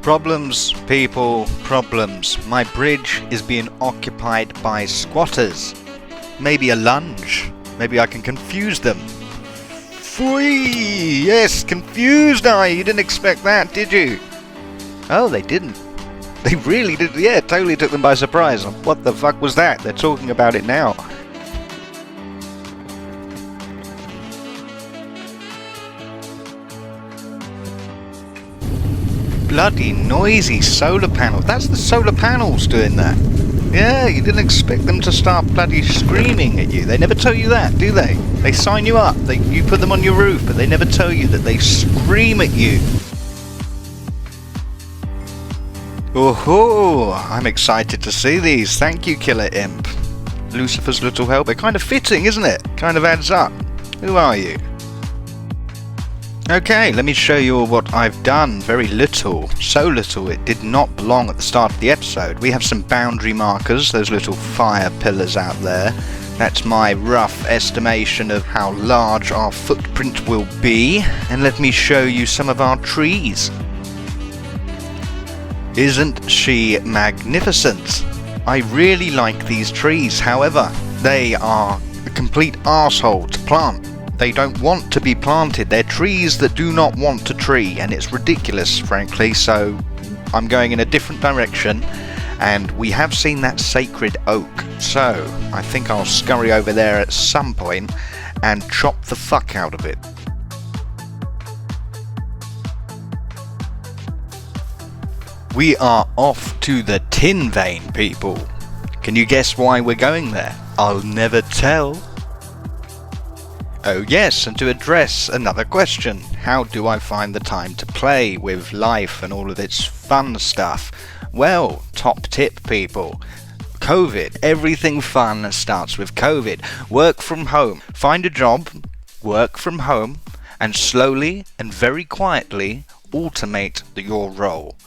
Problems, people, problems. My bridge is being occupied by squatters. Maybe a lunge. Maybe I can confuse them. Fwee! Yes, confused I. You didn't expect that, did you? Oh, they didn't. They really did, yeah, totally took them by surprise. What the fuck was that? They're talking about it now. Bloody noisy solar panels. That's the solar panels doing that. Yeah, you didn't expect them to start bloody screaming at you. They never tell you that, do they? They sign you up. You put them on your roof, but they never tell you that they scream at you. Oh, I'm excited to see these. Thank you, Killer Imp. Lucifer's little helper. Kind of fitting, isn't it? Kind of adds up. Who are you? Okay, let me show you what I've done. Very little. So little it did not belong at the start of the episode. We have some boundary markers, those little fire pillars out there. That's my rough estimation of how large our footprint will be. And let me show you some of our trees. Isn't she magnificent? I really like these trees, however, they are a complete arsehole to plant. They don't want to be planted. They're trees that do not want to tree, and it's ridiculous, frankly, so I'm going in a different direction, and we have seen that sacred oak, so I think I'll scurry over there at some point and chop the fuck out of it. We are off to the tin vein, people. Can you guess why we're going there? I'll never tell. Oh yes, and to address another question. How do I find the time to play with life and all of its fun stuff? Well, top tip, people. COVID. Everything fun starts with COVID. Work from home. Find a job, work from home, and slowly and very quietly automate your role.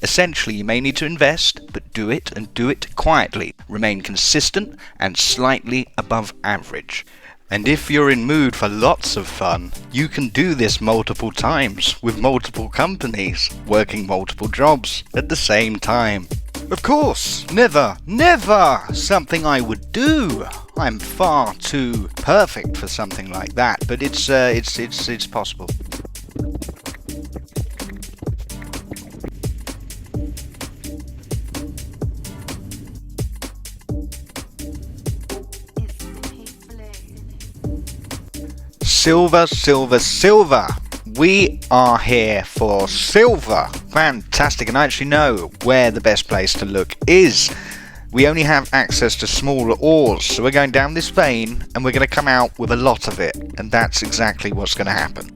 Essentially, you may need to invest, but do it and do it quietly. Remain consistent and slightly above average. And if you're in mood for lots of fun, you can do this multiple times with multiple companies, working multiple jobs at the same time. Of course, never something I would do. I'm far too perfect for something like that, but it's possible. Silver, silver, silver. We are here for silver. Fantastic, and I actually know where the best place to look is. We only have access to smaller ores, so we're going down this vein and we're going to come out with a lot of it, and that's exactly what's going to happen.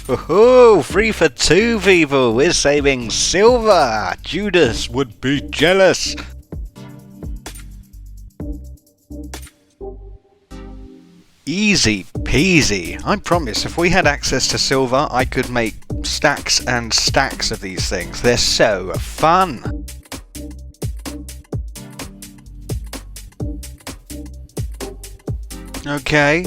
Woohoo! 3 for 2, people! We're saving silver! Judas would be jealous! Easy peasy! I promise, if we had access to silver, I could make stacks and stacks of these things. They're so fun! Okay,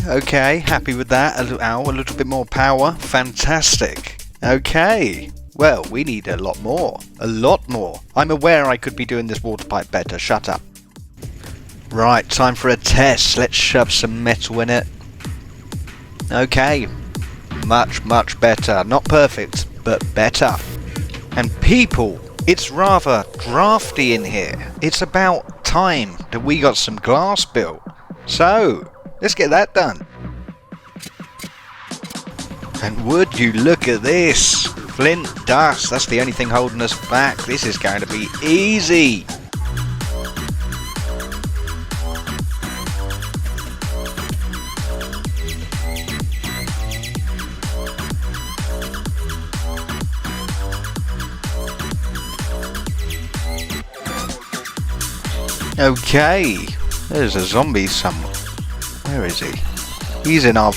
happy with that. A little bit more power. Fantastic. Okay. Well, we need a lot more. A lot more. I'm aware I could be doing this water pipe better. Shut up. Right, time for a test. Let's shove some metal in it. Okay. Much, much better. Not perfect, but better. And people, it's rather drafty in here. It's about time that we got some glass built. So, let's get that done. And would you look at this? Flint dust, that's the only thing holding us back. This is going to be easy. Okay, there's a zombie somewhere. Where is he? He's in our...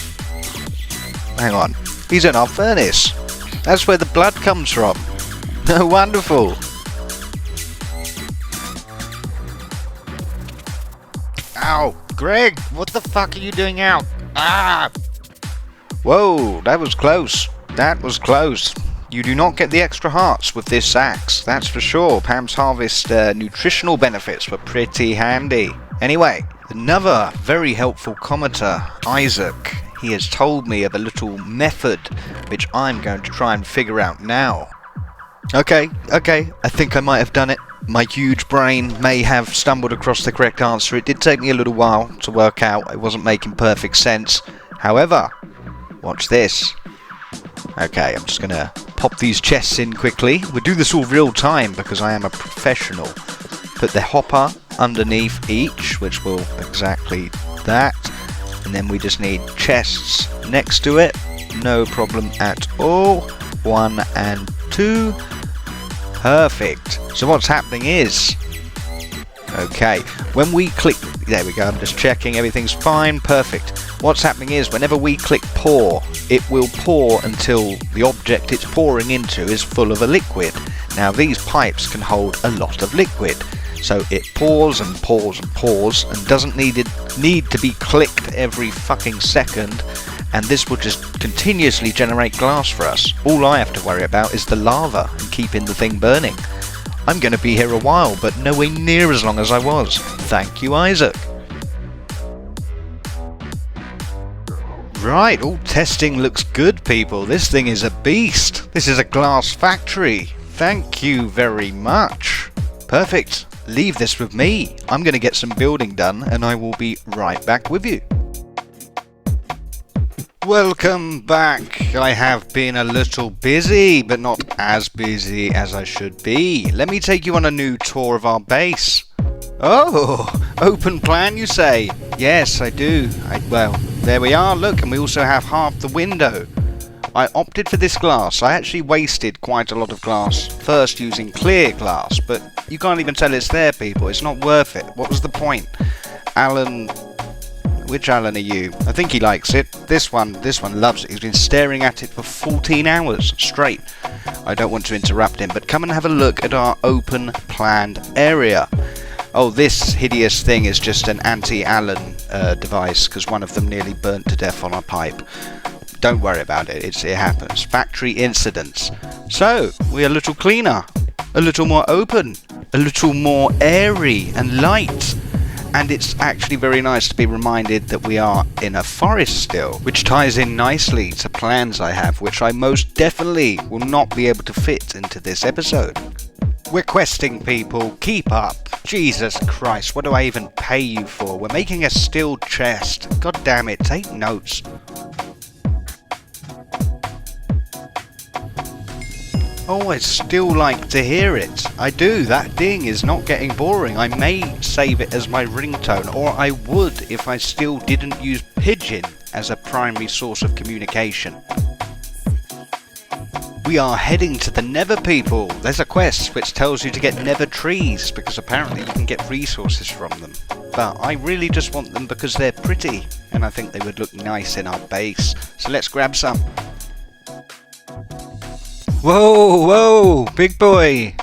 Hang on. He's in our furnace. That's where the blood comes from. Wonderful. Ow! Greg! What the fuck are you doing out? Ah! Whoa! That was close. That was close. You do not get the extra hearts with this axe. That's for sure. Pam's Harvest nutritional benefits were pretty handy. Anyway, another very helpful commenter, Isaac. He has told me of a little method which I'm going to try and figure out now. Okay, I think I might have done it. My huge brain may have stumbled across the correct answer. It did take me a little while to work out. It wasn't making perfect sense. However, watch this. Okay, I'm just going to pop these chests in quickly. We'll do this all real time because I am a professional. Put the hopper underneath each, which will exactly that. And then we just need chests next to it. No problem at all. 1 and 2. Perfect. So what's happening is... Okay, when we click... There we go, I'm just checking. Everything's fine. Perfect. What's happening is whenever we click pour, it will pour until the object it's pouring into is full of a liquid. Now these pipes can hold a lot of liquid. So it pours and pours and pours and doesn't need to be clicked every fucking second, and this will just continuously generate glass for us. All I have to worry about is the lava and keeping the thing burning. I'm going to be here a while, but nowhere near as long as I was. Thank you, Isaac. Right, all testing looks good, people. This thing is a beast. This is a glass factory. Thank you very much. Perfect. Leave this with me. I'm going to get some building done and I will be right back with you. Welcome back. I have been a little busy, but not as busy as I should be. Let me take you on a new tour of our base. Oh, open plan you say? Yes, I do. Well, there we are, look, and we also have half the window. I opted for this glass. I actually wasted quite a lot of glass first using clear glass, but you can't even tell it's there, people. It's not worth it. What was the point? Alan... Which Alan are you? I think he likes it. This one loves it. He's been staring at it for 14 hours straight. I don't want to interrupt him, but come and have a look at our open planned area. Oh, this hideous thing is just an anti-Alan device, because one of them nearly burnt to death on a pipe. Don't worry about it. It happens. Factory incidents. So, we're a little cleaner, a little more open, a little more airy and light. And it's actually very nice to be reminded that we are in a forest still, which ties in nicely to plans I have, which I most definitely will not be able to fit into this episode. We're questing, people. Keep up. Jesus Christ, what do I even pay you for? We're making a steel chest. God damn it, take notes. Oh, I still like to hear it. I do. That ding is not getting boring. I may save it as my ringtone, or I would if I still didn't use Pigeon as a primary source of communication. We are heading to the Nether, people. There's a quest which tells you to get Nether trees, because apparently you can get resources from them. But I really just want them because they're pretty, and I think they would look nice in our base. So let's grab some. Whoa, whoa, big boy.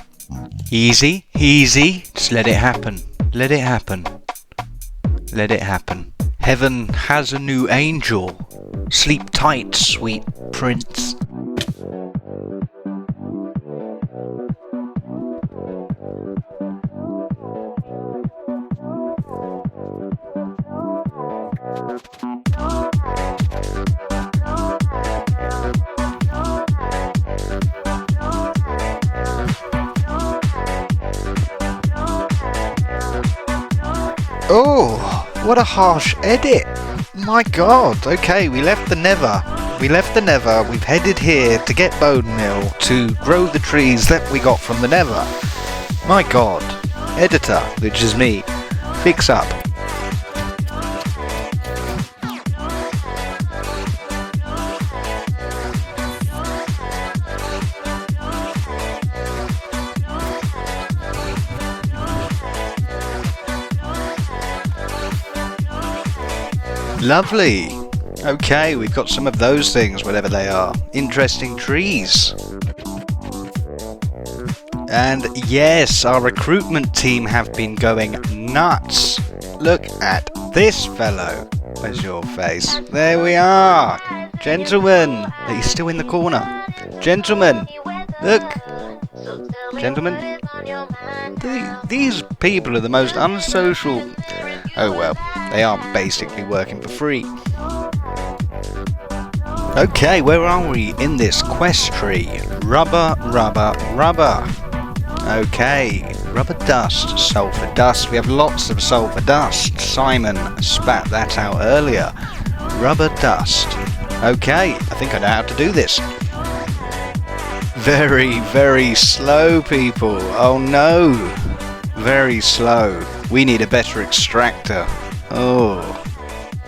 Easy, easy. Just let it happen. Let it happen. Let it happen. Heaven has a new angel. Sleep tight, sweet prince. Oh, what a harsh edit. My god. Okay, we left the Nether. We've headed here to get bone meal to grow the trees that we got from the Nether. My god. Editor, which is me. Fix up. Lovely. Okay, we've got some of those things, whatever they are. Interesting trees. And yes, our recruitment team have been going nuts. Look at this fellow. Where's your face? There we are. Gentlemen. He's still in the corner. Gentlemen. Look. Gentlemen. These people are the most unsocial. Oh well, they are basically working for free. Okay, where are we in this quest tree? Rubber, rubber, rubber. Okay, rubber dust, sulfur dust. We have lots of sulfur dust. Simon spat that out earlier. Rubber dust. Okay, I think I know how to do this. Very, very slow, people. Oh no. Very slow. We need a better extractor. Oh.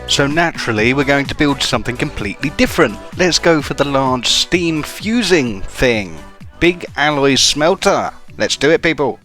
So naturally we're going to build something completely different. Let's go for the large steam fusing thing. Big alloy smelter. Let's do it, people.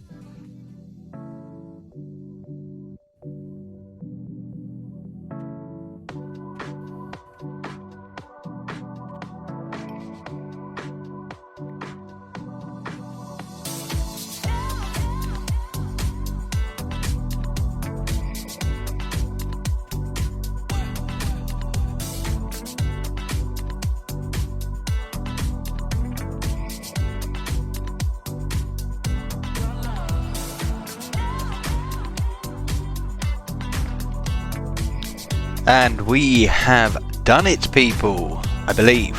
And we have done it, people, I believe.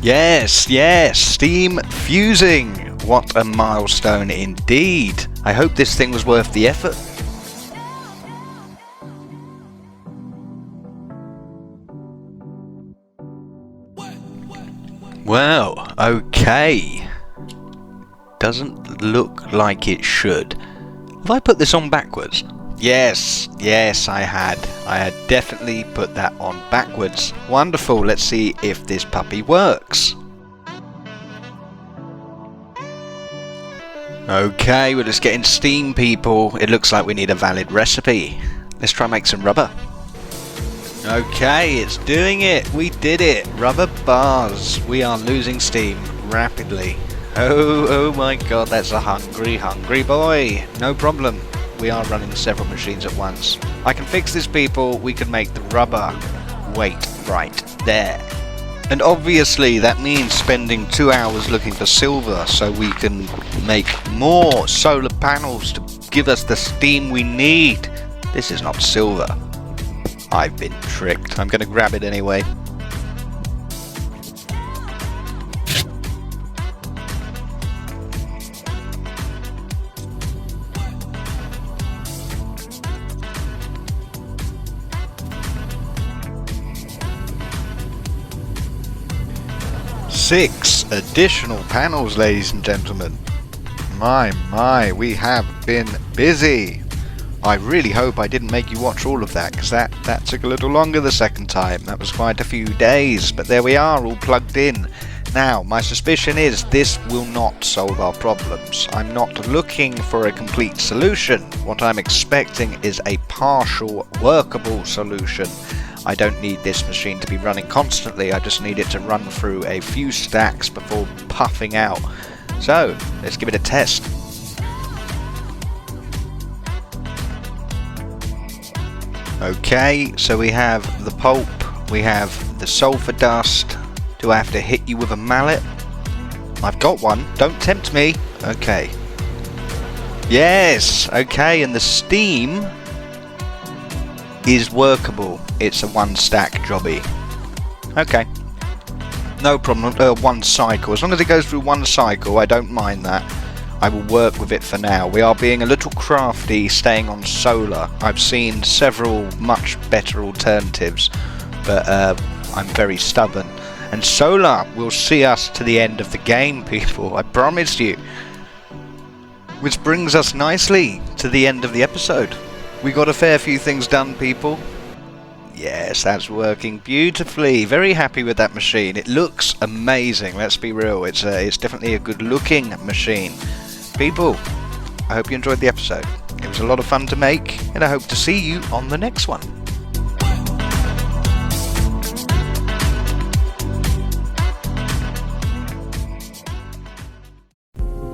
Yes, yes, steam fusing. What a milestone indeed. I hope this thing was worth the effort. Well, okay. Doesn't look like it should. Have I put this on backwards? Yes, yes, I had definitely put that on backwards. Wonderful, let's see if this puppy works. Okay, we're just getting steam, people. It looks like we need a valid recipe. Let's try and make some rubber. Okay, it's doing it. We did it. Rubber bars. We are losing steam rapidly. Oh my god, that's a hungry, hungry boy. No problem. We are running several machines at once. I can fix this, people. We can make the rubber. Wait, right there. And obviously that means spending 2 hours looking for silver so we can make more solar panels to give us the steam we need. This is not silver. I've been tricked. I'm going to grab it anyway. Six additional panels, ladies and gentlemen. My, we have been busy. I really hope I didn't make you watch all of that, because that took a little longer the second time. That was quite a few days, but there we are, all plugged in. Now, my suspicion is this will not solve our problems. I'm not looking for a complete solution. What I'm expecting is a partial workable solution. I don't need this machine to be running constantly, I just need it to run through a few stacks before puffing out. So, let's give it a test. Okay, so we have the pulp, we have the sulfur dust. Do I have to hit you with a mallet? I've got one, don't tempt me. Okay. Yes, okay, and the steam is workable. It's a one stack jobby. Okay. No problem. One cycle. As long as it goes through one cycle, I don't mind that. I will work with it for now. We are being a little crafty staying on solar. I've seen several much better alternatives, but I'm very stubborn. And solar will see us to the end of the game, people. I promise you. Which brings us nicely to the end of the episode. We got a fair few things done, people. Yes, that's working beautifully. Very happy with that machine. It looks amazing, let's be real. It's definitely a good looking machine. People, I hope you enjoyed the episode. It was a lot of fun to make, and I hope to see you on the next one.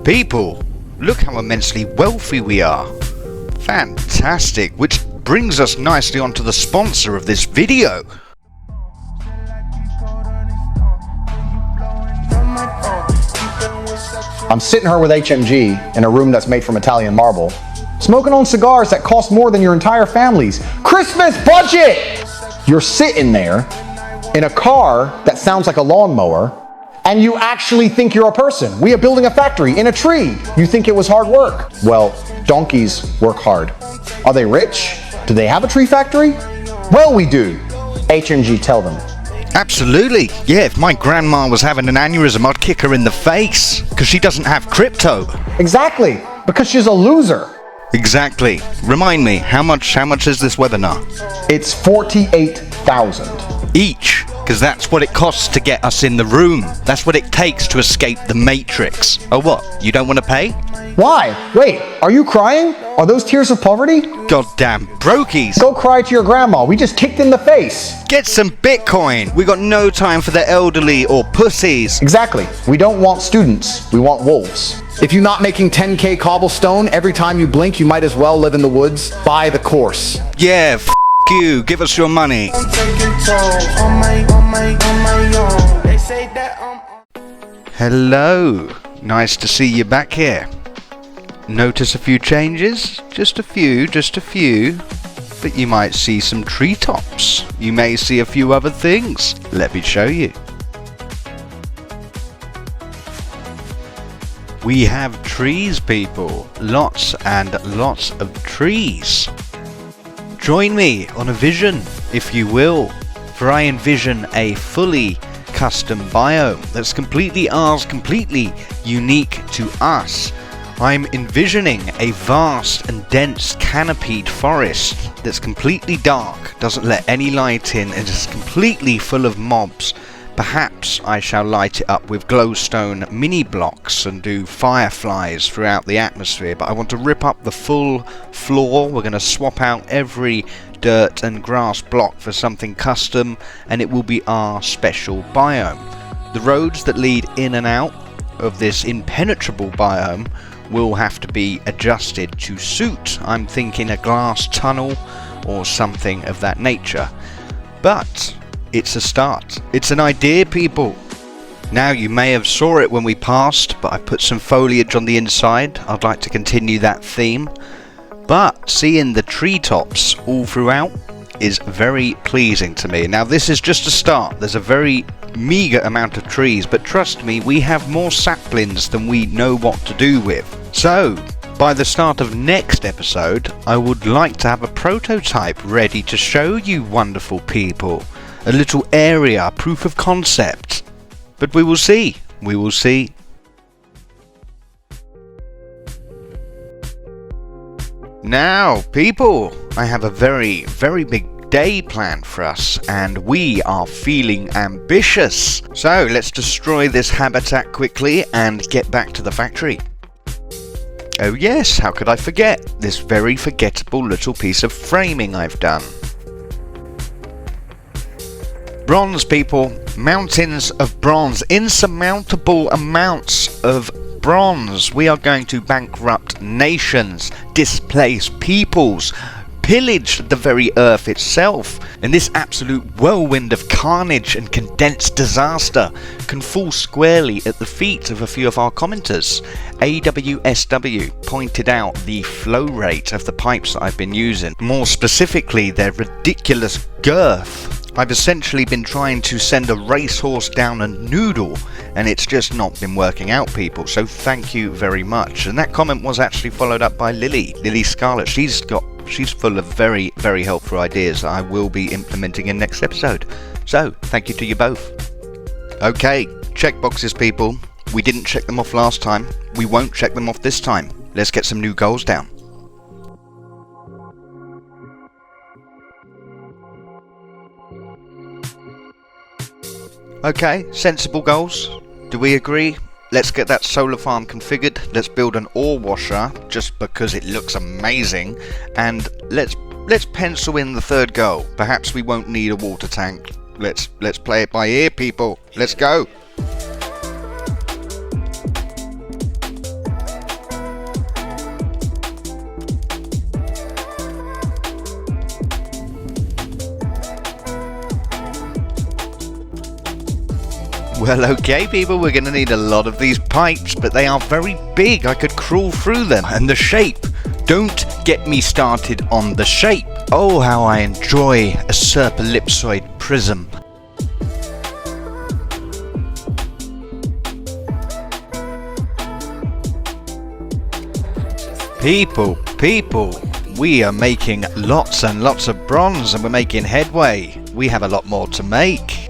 People, look how immensely wealthy we are. Fantastic, which brings us nicely onto the sponsor of this video. I'm sitting here with HMG in a room that's made from Italian marble, smoking on cigars that cost more than your entire family's Christmas budget! You're sitting there in a car that sounds like a lawnmower, and you actually think you're a person. We are building a factory in a tree. You think it was hard work. Well, donkeys work hard. Are they rich? Do they have a tree factory? Well, we do. HMG, tell them. Absolutely. Yeah, if my grandma was having an aneurysm, I'd kick her in the face, because she doesn't have crypto. Exactly, because she's a loser. Exactly. Remind me, how much is this webinar? It's 48,000. Each, because that's what it costs to get us in the room. That's what it takes to escape the Matrix. Oh what, you don't want to pay? Why? Wait, are you crying? Are those tears of poverty? Goddamn brokies. Go cry to your grandma, we just kicked in the face. Get some Bitcoin. We got no time for the elderly or pussies. Exactly. We don't want students, we want wolves. If you're not making 10K cobblestone every time you blink, you might as well live in the woods. Buy the course. Yeah, you. Give us your money. Hello. Nice to see you back here. Notice a few changes? Just a few. But you might see some treetops. You may see a few other things. Let me show you. We have trees, people. Lots and lots of trees. Join me on a vision, if you will, for I envision a fully custom biome that's completely ours, completely unique to us. I'm envisioning a vast and dense canopied forest that's completely dark, doesn't let any light in, and is completely full of mobs. Perhaps I shall light it up with glowstone mini blocks and do fireflies throughout the atmosphere, but I want to rip up the full floor. We're going to swap out every dirt and grass block for something custom, and it will be our special biome. The roads that lead in and out of this impenetrable biome will have to be adjusted to suit. I'm thinking a glass tunnel or something of that nature. But it's a start. It's an idea, people. Now, you may have saw it when we passed, but I put some foliage on the inside. I'd like to continue that theme. but seeing the treetops all throughout is very pleasing to me. Now this is just a start. There's a very meager amount of trees, but trust me, we have more saplings than we know what to do with. So by the start of next episode, I would like to have a prototype ready to show you wonderful people. A little area, proof of concept. But we will see. We will see. Now, people, I have a very, very big day planned for us, and we are feeling ambitious. So let's destroy this habitat quickly and get back to the factory. Oh yes, how could I forget this very forgettable little piece of framing I've done. Bronze, people, mountains of bronze, insurmountable amounts of bronze. We are going to bankrupt nations, displace peoples, pillage the very earth itself, and this absolute whirlwind of carnage and condensed disaster can fall squarely at the feet of a few of our commenters. AWSW pointed out the flow rate of the pipes that I've been using, more specifically their ridiculous girth. I've essentially been trying to send a racehorse down a noodle, and it's just not been working out, people, so thank you very much. And that comment was actually followed up by Lily Scarlett. She's full of very, very helpful ideas that I will be implementing in next episode. So, thank you to you both. Okay, check boxes, people. We didn't check them off last time. We won't check them off this time. Let's get some new goals down. Okay, sensible goals. Do we agree? Let's get that solar farm configured. Let's build an ore washer just because it looks amazing. And let's pencil in the third goal. Perhaps we won't need a water tank. Let's play it by ear, people. Let's go. Well, okay, people, we're going to need a lot of these pipes, but they are very big. I could crawl through them. And the shape. Don't get me started on the shape. Oh, how I enjoy a serpellipsoid prism. People, we are making lots and lots of bronze, and we're making headway. We have a lot more to make.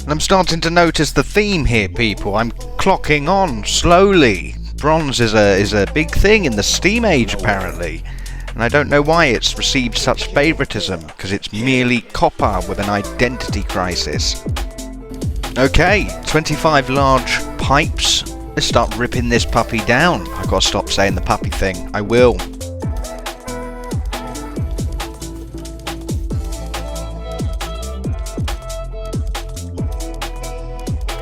And I'm starting to notice the theme here, people. I'm clocking on slowly. Bronze is a big thing in the Steam Age, apparently. And I don't know why it's received such favoritism, because it's merely copper with an identity crisis. Okay, 25 large pipes. Let's start ripping this puppy down. I've got to stop saying the puppy thing. I will.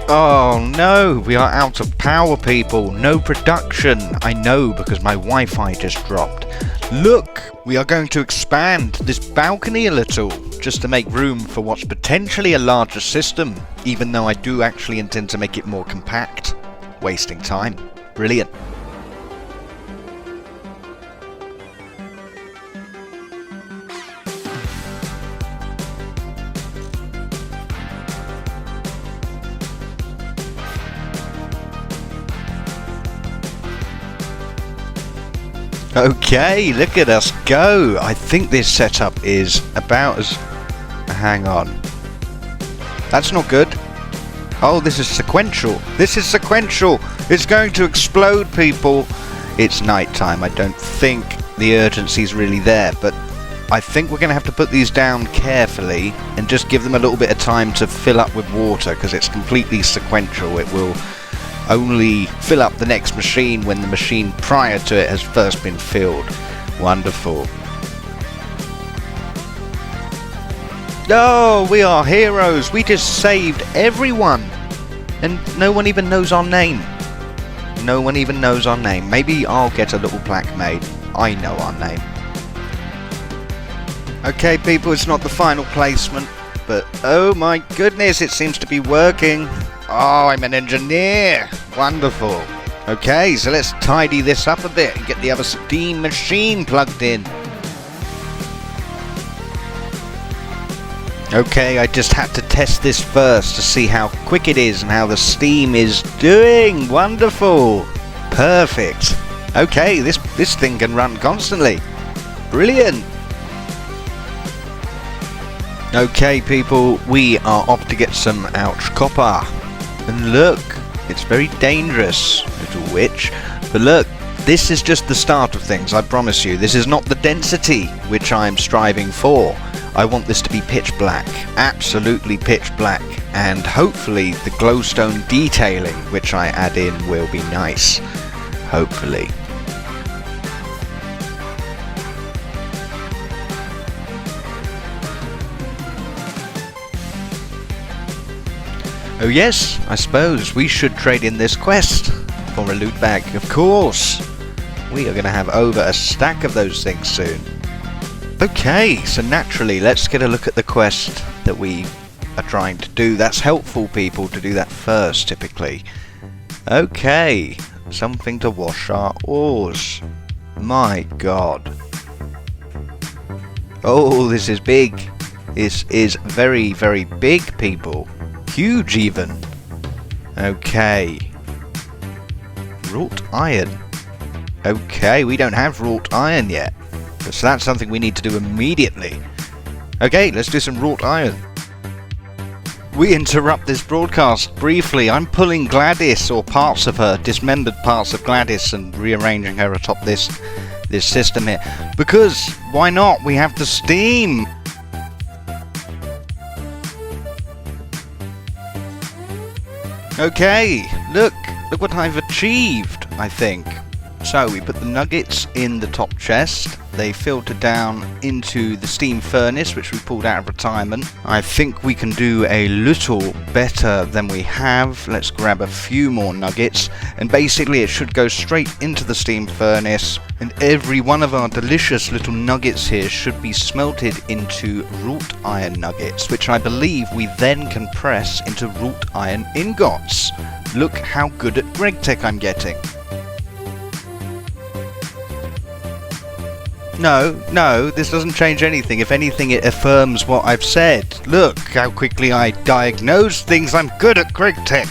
Oh no, we are out of power, people. No production. I know, because my Wi-Fi just dropped. Look, we are going to expand this balcony a little, just to make room for what's potentially a larger system, even though I do actually intend to make it more compact. Wasting time. Brilliant. Okay, look at us go. I think this setup is about as... Hang on. That's not good. Oh, this is sequential. This is sequential. It's going to explode, people. It's night time. I don't think the urgency is really there, but I think we're going to have to put these down carefully and just give them a little bit of time to fill up with water, because it's completely sequential. It will only fill up the next machine when the machine prior to it has first been filled. Wonderful. Oh, we are heroes. We just saved everyone. And no one even knows our name. No one even knows our name. Maybe I'll get a little plaque made. I know our name. Okay, people, it's not the final placement, but oh my goodness, it seems to be working. Oh, I'm an engineer. Wonderful. Okay, so let's tidy this up a bit and get the other steam machine plugged in. Okay, I just had to test this first to see how quick it is and how the steam is doing. Wonderful. Perfect. Okay, this thing can run constantly. Brilliant. Okay, people, we are off to get some ouch copper. And look, it's very dangerous, little witch. But look, this is just the start of things, I promise you. This is not the density which I'm striving for. I want this to be pitch black, absolutely pitch black, and hopefully the glowstone detailing which I add in will be nice, hopefully. Oh yes, I suppose we should trade in this quest for a loot bag, of course. We are going to have over a stack of those things soon. Okay, so naturally, let's get a look at the quest that we are trying to do. That's helpful, people, to do that first, typically. Okay, something to wash our ores. My god. Oh, this is big. This is very, very big, people. Huge, even. Okay. Wrought iron. Okay, we don't have wrought iron yet. So that's something we need to do immediately. Okay, let's do some wrought iron. We interrupt this broadcast briefly. I'm pulling Gladys, or parts of her, dismembered parts of Gladys, and rearranging her atop this system here. Because, why not? We have the steam! Okay, look what I've achieved, I think. So we put the nuggets in the top chest, they filter down into the steam furnace which we pulled out of retirement. I think we can do a little better than we have. Let's grab a few more nuggets, and basically it should go straight into the steam furnace, and every one of our delicious little nuggets here should be smelted into wrought iron nuggets, which I believe we then can press into wrought iron ingots. Look how good at Gregtech I'm No, this doesn't change anything. If anything, it affirms what I've said. Look how quickly I diagnose things. I'm good at Gregtech.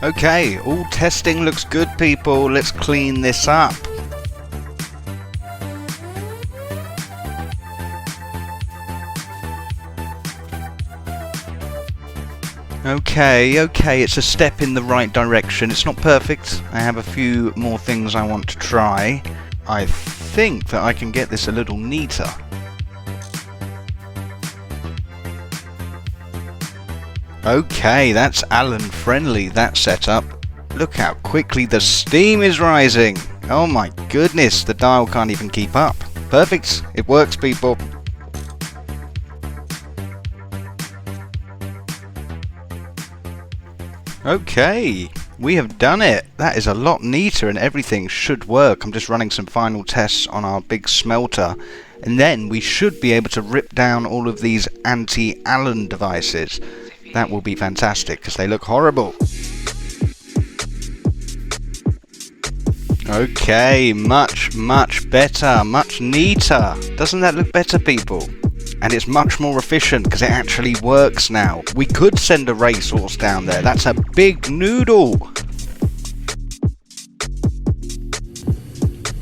Okay, all testing looks good, people. Let's clean this up. Okay, it's a step in the right direction. It's not perfect. I have a few more things I want to try. I think that I can get this a little neater. Okay, that's Alan friendly, that setup. Look how quickly the steam is rising. Oh my goodness, the dial can't even keep up. Perfect, it works, people. Okay, we have done it. That is a lot neater and everything should work. I'm just running some final tests on our big smelter, and then we should be able to rip down all of these anti-Allen devices. That will be fantastic because they look horrible. Okay, much better, much neater. Doesn't that look better, people? And it's much more efficient because it actually works now. We could send a racehorse down there. That's a big noodle.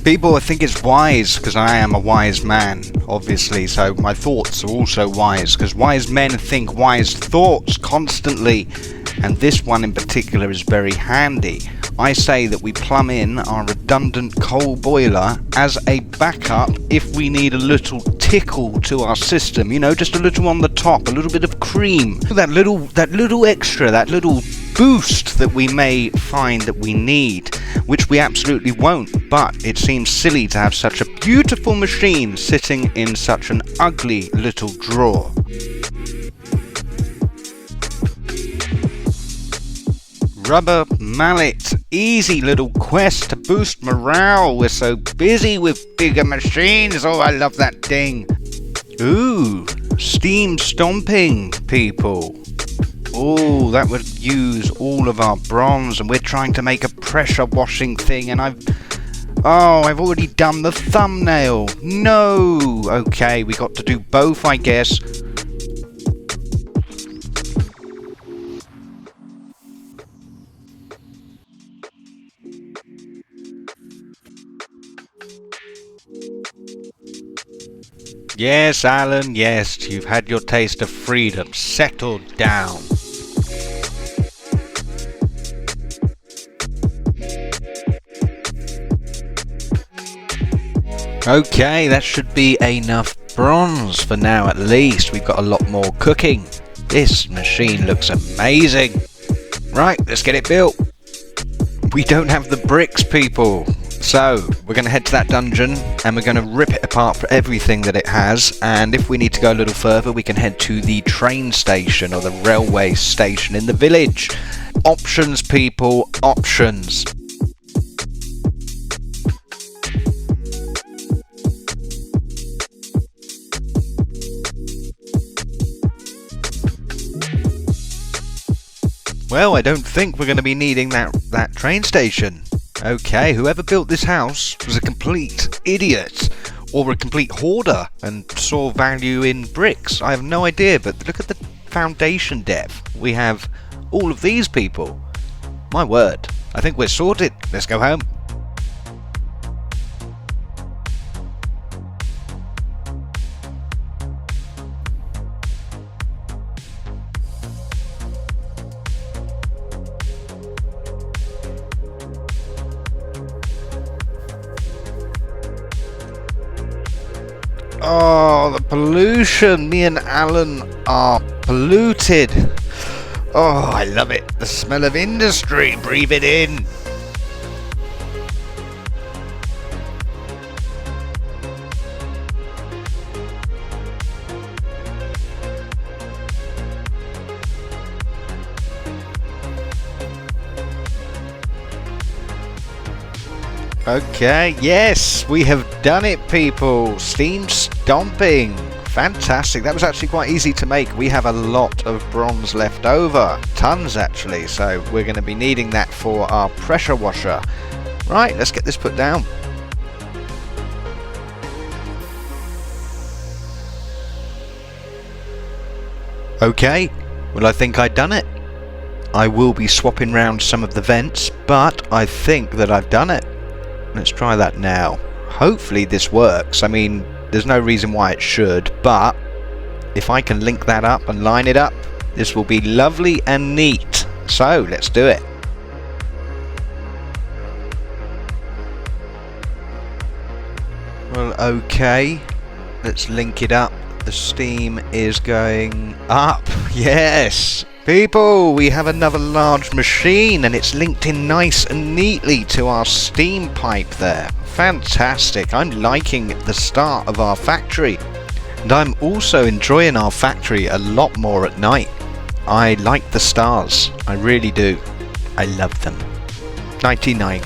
People, I think it's wise, because I am a wise man, obviously, so my thoughts are also wise, because wise men think wise thoughts constantly, and this one in particular is very handy. I say that we plumb in our redundant coal boiler as a backup if we need a little tickle to our system, you know, just a little on the top, a little bit of cream, that little extra, that little boost that we may find that we need, which we absolutely won't, but it seems silly to have such a beautiful machine sitting in such an ugly little drawer. Rubber mallet, easy little quest to boost morale. We're so busy with bigger machines. Oh, I love that thing. Ooh, steam stomping, people. Oh, that would use all of our bronze, and we're trying to make a pressure washing thing, and I've already done the thumbnail. No! Okay, we got to do both, I guess. Yes, Alan, yes, you've had your taste of freedom. Settle down. Okay, that should be enough bronze for now at least. We've got a lot more cooking. This machine looks amazing. Right, let's get it built. We don't have the bricks, people. So, we're going to head to that dungeon and we're going to rip it apart for everything that it has, and if we need to go a little further we can head to the train station or the railway station in the village. Options, people, options. Well, I don't think we're going to be needing that train station. Okay, whoever built this house was a complete idiot or a complete hoarder and saw value in bricks. I have no idea, but look at the foundation depth. We have all of these people. My word, I think we're sorted. Let's go home. Oh, the pollution. Me and Alan are polluted. Oh, I love it. The smell of industry. Breathe it in. Okay, yes, we have done it, people. Steam stomping. Fantastic. That was actually quite easy to make. We have a lot of bronze left over. Tons, actually. So we're going to be needing that for our pressure washer. Right, let's get this put down. Okay, well, I think I've done it. I will be swapping round some of the vents, but I think that I've done it. Let's try that now. Hopefully this works. I mean, there's no reason why it should, but if I can link that up and line it up, this will be lovely and neat. So, let's do it. Well, okay. Let's link it up. The steam is going up. Yes! People, we have another large machine and it's linked in nice and neatly to our steam pipe there. Fantastic. I'm liking the start of our factory. And I'm also enjoying our factory a lot more at night. I like the stars. I really do. I love them. 99.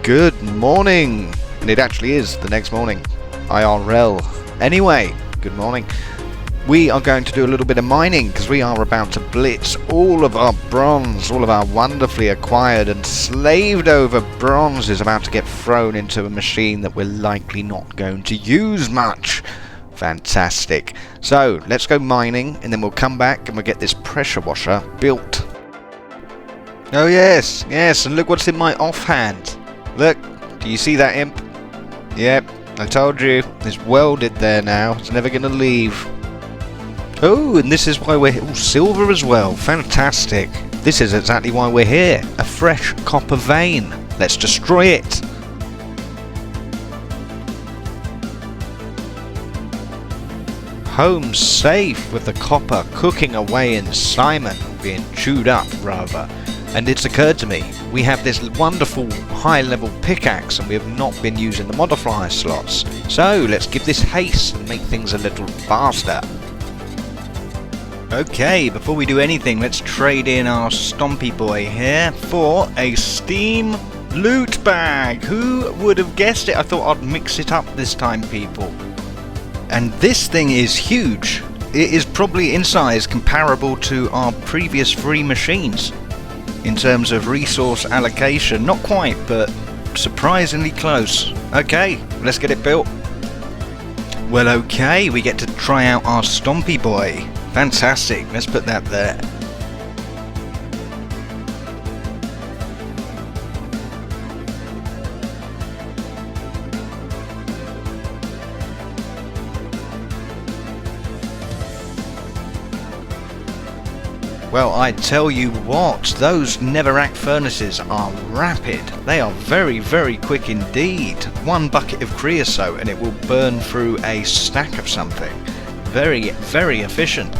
Good morning. And it actually is the next morning. IRL. Anyway, good morning. We are going to do a little bit of mining because we are about to blitz all of our bronze, all of our wonderfully acquired and slaved over bronze is about to get thrown into a machine that we're likely not going to use much. Fantastic. So let's go mining and then we'll come back and we'll get this pressure washer built. Oh yes, yes, and look what's in my offhand. Look, do you see that imp? Yep, I told you, it's welded there now, it's never going to leave. Oh, and this is why we're here. Oh, silver as well. Fantastic. This is exactly why we're here. A fresh copper vein. Let's destroy it. Home safe with the copper cooking away in Simon, being chewed up rather. And it's occurred to me, we have this wonderful high-level pickaxe and we have not been using the modifier slots. So let's give this haste and make things a little faster. Okay, before we do anything, let's trade in our Stompy boy here for a steam loot bag. Who would have guessed it? I thought I'd mix it up this time, people. And this thing is huge. it is probably in size comparable to our previous 3 machines. In terms of resource allocation, not quite, but surprisingly close. Okay, let's get it built. Well, okay, we get to try out our Stompy Boy. Fantastic, let's put that there. Well, I tell you what, those Netherrack furnaces are rapid. They are very, very quick indeed. 1 bucket of creosote and it will burn through a stack of something. Very, very efficient.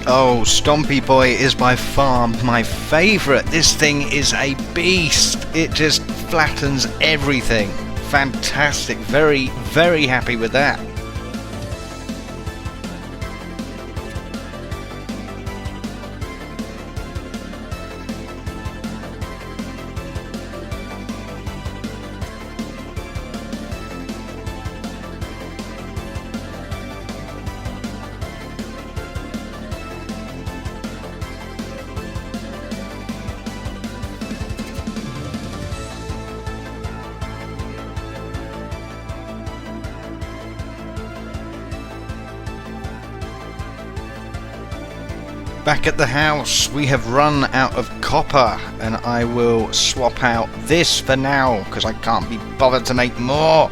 Oh, Stompy Boy is by far my favourite. This thing is a beast. It just flattens everything. Fantastic. Very, very happy with that. Back at the house, we have run out of copper, and I will swap out this for now because I can't be bothered to make more.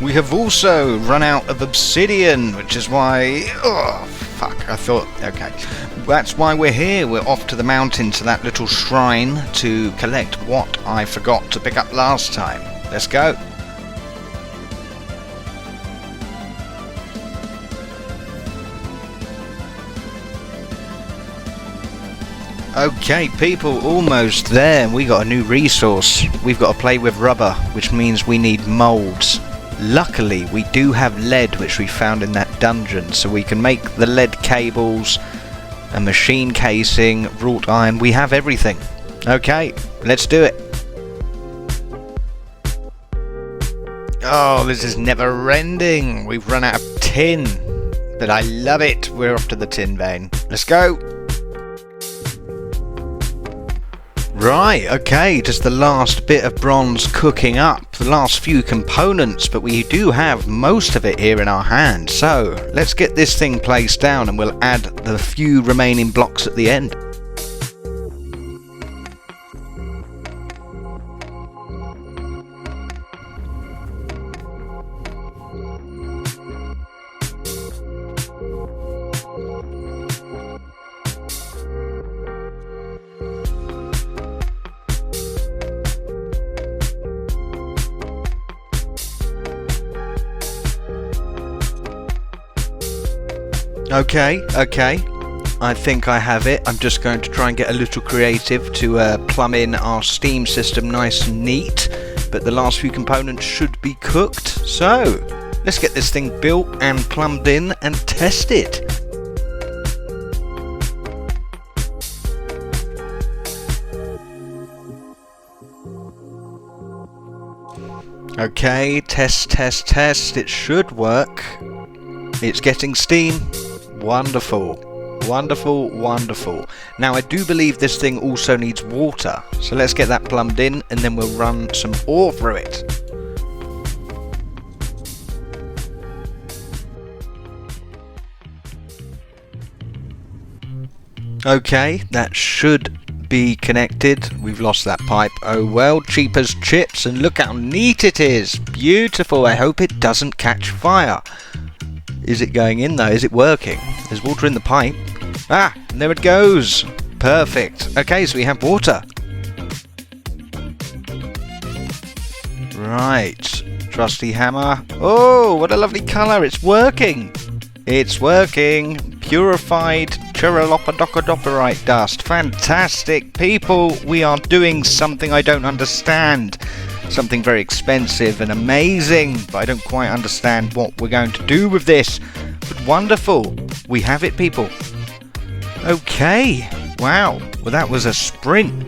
We have also run out of obsidian, which is why... oh, fuck, I thought... okay. That's why we're here. We're off to the mountain to that little shrine to collect what I forgot to pick up last time. Let's go. Okay people, almost there. We got a new resource. We've got to play with rubber, which means we need moulds. Luckily we do have lead, which we found in that dungeon, so we can make the lead cables, a machine casing, wrought iron. We have everything. Okay, let's do it. Oh, this is never ending. We've run out of tin, but I love it. We're off to the tin vein. Let's go. Right, okay, just the last bit of bronze cooking up, the last few components, but we do have most of it here in our hand. So let's get this thing placed down and we'll add the few remaining blocks at the end. Okay, I think I have it. I'm just going to try and get a little creative to plumb in our steam system nice and neat, but the last few components should be cooked. So let's get this thing built and plumbed in and test it. Okay, test, it should work. It's getting steam. Wonderful. Now I do believe this thing also needs water, so let's get that plumbed in and then we'll run some ore through it. Okay, that should be connected. We've lost that pipe. Oh well, cheap as chips, and look how neat it is. Beautiful. I hope it doesn't catch fire. Is it going in though? Is it working? There's water in the pipe. Ah, and there it goes. Perfect. Okay, so we have water. Right. Trusty hammer. Oh, what a lovely colour. It's working. It's working. Purified Chiralopodocodoperite dust. Fantastic, people. We are doing something I don't understand. Something very expensive and amazing, but I don't quite understand what we're going to do with this. But wonderful. We have it, people. Okay. Wow. Well, that was a sprint.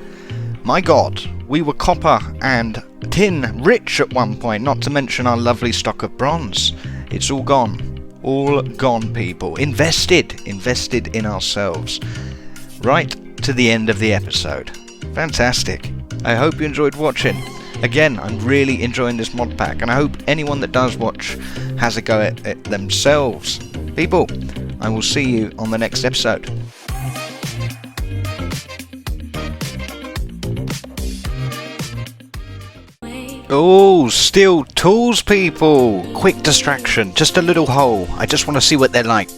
My God. We were copper and tin rich at one point, not to mention our lovely stock of bronze. It's all gone. All gone, people. Invested in ourselves. Right to the end of the episode. Fantastic. I hope you enjoyed watching. Again, I'm really enjoying this mod pack, and I hope anyone that does watch has a go at it themselves. People, I will see you on the next episode. Oh, steel tools, people! Quick distraction, just a little hole. I just want to see what they're like.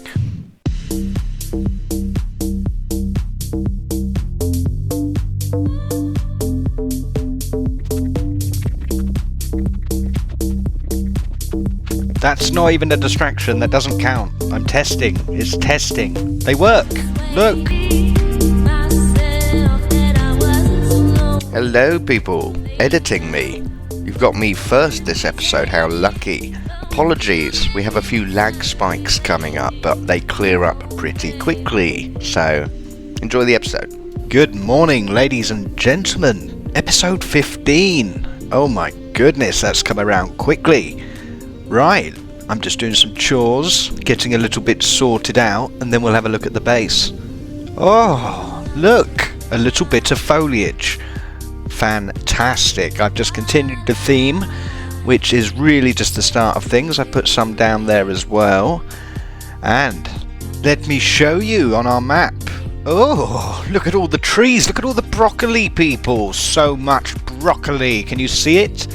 That's not even a distraction, that doesn't count. I'm testing, it's testing. They work, look! Hello, people. Editing me. You've got me first this episode, how lucky. Apologies, we have a few lag spikes coming up, but they clear up pretty quickly. So, enjoy the episode. Good morning, ladies and gentlemen. Episode 15. Oh my goodness, that's come around quickly. Right, I'm just doing some chores, getting a little bit sorted out, and then we'll have a look at the base. Oh, look, a little bit of foliage. Fantastic. I've just continued the theme, which is really just the start of things. I put some down there as well. And let me show you on our map. Oh, look at all the trees. Look at all the broccoli, people. So much broccoli. Can you see it?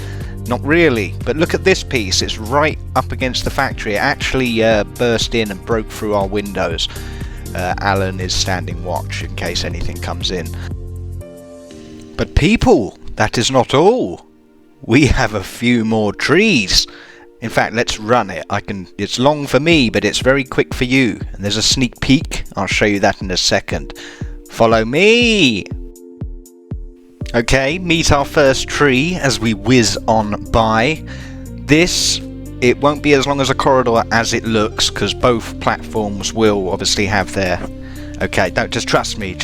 Not really, but look at this piece. It's right up against the factory. It actually burst in and broke through our windows. Alan is standing watch in case anything comes in. But people, that is not all. We have a few more trees. In fact, let's run it. It's long for me, but it's very quick for you. And there's a sneak peek. I'll show you that in a second. Follow me. Okay, meet our first tree as we whiz on by. It won't be as long as a corridor as it looks, because both platforms will obviously have their... Okay, don't just trust me,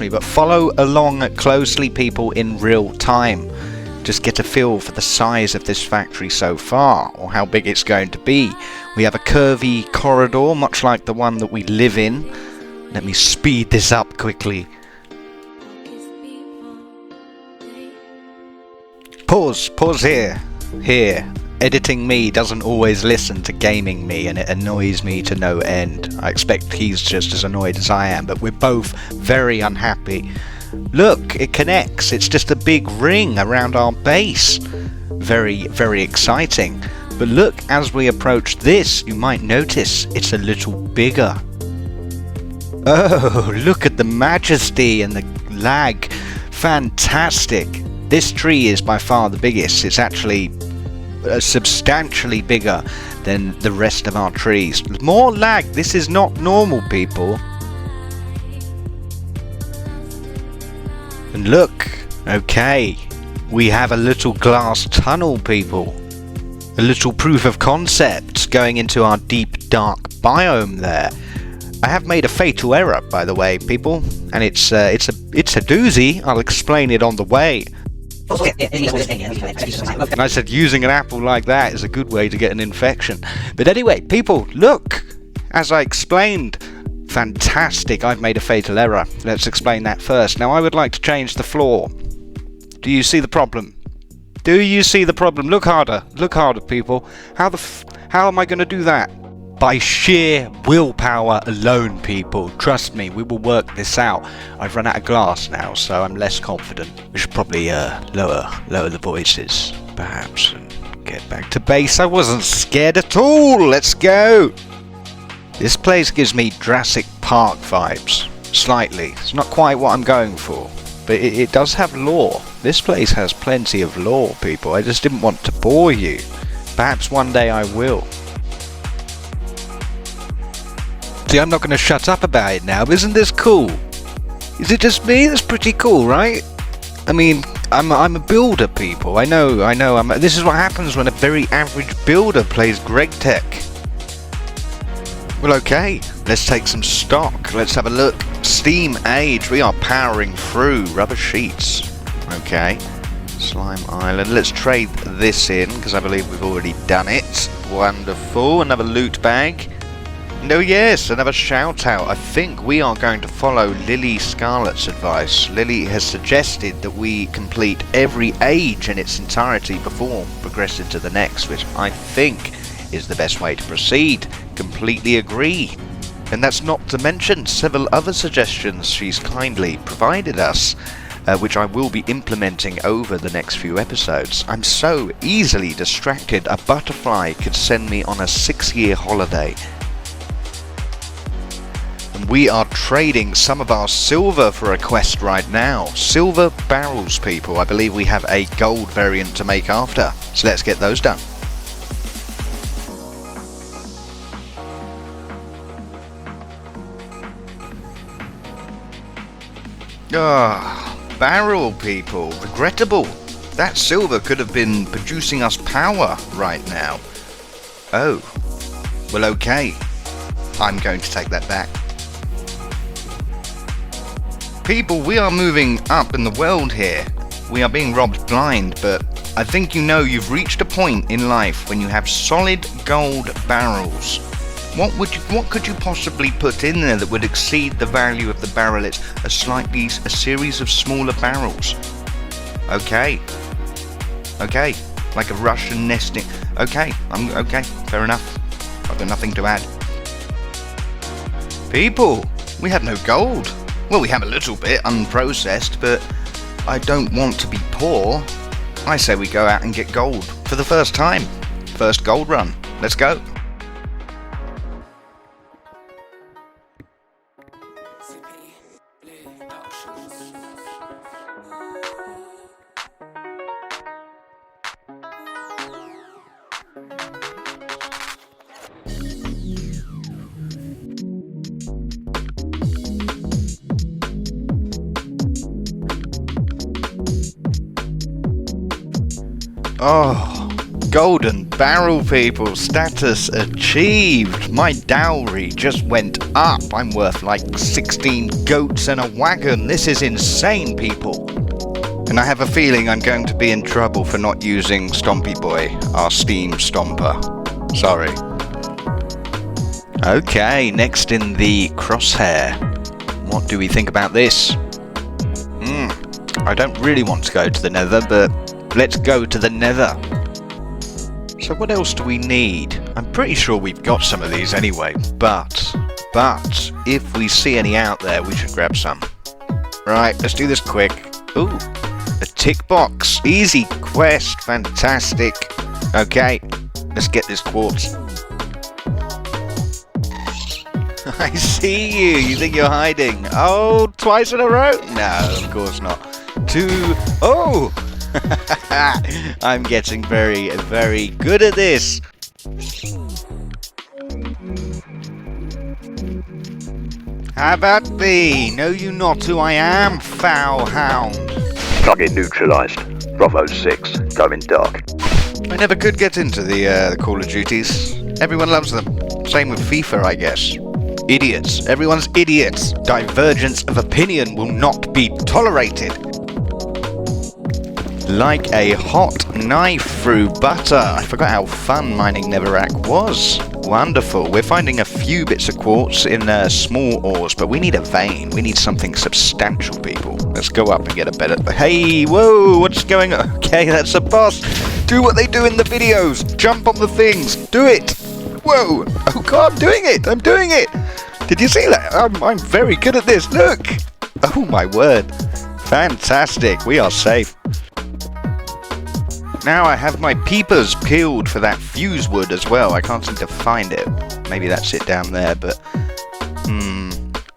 but follow along closely, people, in real time. Just get a feel for the size of this factory so far, or how big it's going to be. We have a curvy corridor, much like the one that we live in. Let me speed this up quickly. Pause here. Editing me doesn't always listen to gaming me, and it annoys me to no end. I expect he's just as annoyed as I am, but we're both very unhappy. Look, it connects. It's just a big ring around our base. Very, very exciting. But look, as we approach this, you might notice it's a little bigger. Oh, look at the majesty and the lag. Fantastic. This tree is by far the biggest. It's actually substantially bigger than the rest of our trees. More lag. This is not normal, people. And look, okay, we have a little glass tunnel, people. A little proof of concept going into our deep dark biome there. I have made a fatal error, by the way, people, and it's a doozy. I'll explain it on the way. And I said using an apple like that is a good way to get an infection. But anyway, people, look! As I explained, fantastic, I've made a fatal error. Let's explain that first. Now I would like to change the floor. Do you see the problem? Do you see the problem? Look harder, people. How am I going to do that? By sheer willpower alone, people. Trust me, we will work this out. I've run out of glass now, so I'm less confident. We should probably lower the voices, perhaps, and get back to base. I wasn't scared at all. Let's go. This place gives me Jurassic Park vibes. Slightly. It's not quite what I'm going for, but it does have lore. This place has plenty of lore, people. I just didn't want to bore you. Perhaps one day I will. See, I'm not going to shut up about it now, but isn't this cool? Is it just me? That's pretty cool, right? I mean, I'm a builder, people. I know. This is what happens when a very average builder plays Gregtech. Well, okay. Let's take some stock. Let's have a look. Steam age. We are powering through rubber sheets. Okay. Slime Island. Let's trade this in because I believe we've already done it. Wonderful. Another loot bag. No, yes, another shout out. I think we are going to follow Lily Scarlett's advice. Lily has suggested that we complete every age in its entirety before progressing to the next, which I think is the best way to proceed. Completely agree. And that's not to mention several other suggestions she's kindly provided us, which I will be implementing over the next few episodes. I'm so easily distracted, a butterfly could send me on a 6-year holiday. And we are trading some of our silver for a quest right now. Silver barrels, people. I believe we have a gold variant to make after. So let's get those done. Barrel, people. Regrettable. That silver could have been producing us power right now. Oh. Well, okay. I'm going to take that back. People, we are moving up in the world here. We are being robbed blind, but I think you know you've reached a point in life when you have solid gold barrels. What could you possibly put in there that would exceed the value of the barrel? It's a series of smaller barrels. Okay, like a Russian nesting. Okay, fair enough. I've got nothing to add. People, we have no gold. Well, we have a little bit unprocessed, but I don't want to be poor. I say we go out and get gold for the first time. First gold run. Let's go. Oh, golden barrel, people. Status achieved. My dowry just went up. I'm worth like 16 goats and a wagon. This is insane, people. And I have a feeling I'm going to be in trouble for not using Stompy Boy, our Steam Stomper. Sorry. Okay, next in the crosshair. What do we think about this? I don't really want to go to the Nether, but let's go to the Nether. So what else do we need? I'm pretty sure we've got some of these anyway, but if we see any out there, we should grab some. Right, let's do this quick. Ooh, a tick box. Easy quest, fantastic. Okay, let's get this quartz. I see you. You think you're hiding? Oh, twice in a row? No, of course not. Oh! I'm getting very, very good at this. How about thee? Know you not who I am, foul hound? Target neutralized. Bravo 6, going dark. I never could get into the Call of Duties. Everyone loves them. Same with FIFA, I guess. Idiots. Everyone's idiots. Divergence of opinion will not be tolerated. Like a hot knife through butter. I forgot how fun mining Netherrack was. Wonderful. We're finding a few bits of quartz in small ores, but we need a vein. We need something substantial, people. Let's go up and get a better... Hey, whoa, what's going on? Okay, that's a boss. Do what they do in the videos. Jump on the things. Do it. Whoa. Oh, God, I'm doing it. I'm doing it. Did you see that? I'm very good at this. Look. Oh, my word. Fantastic. We are safe. Now I have my peepers peeled for that fuse wood as well. I can't seem to find it. Maybe that's it down there, but...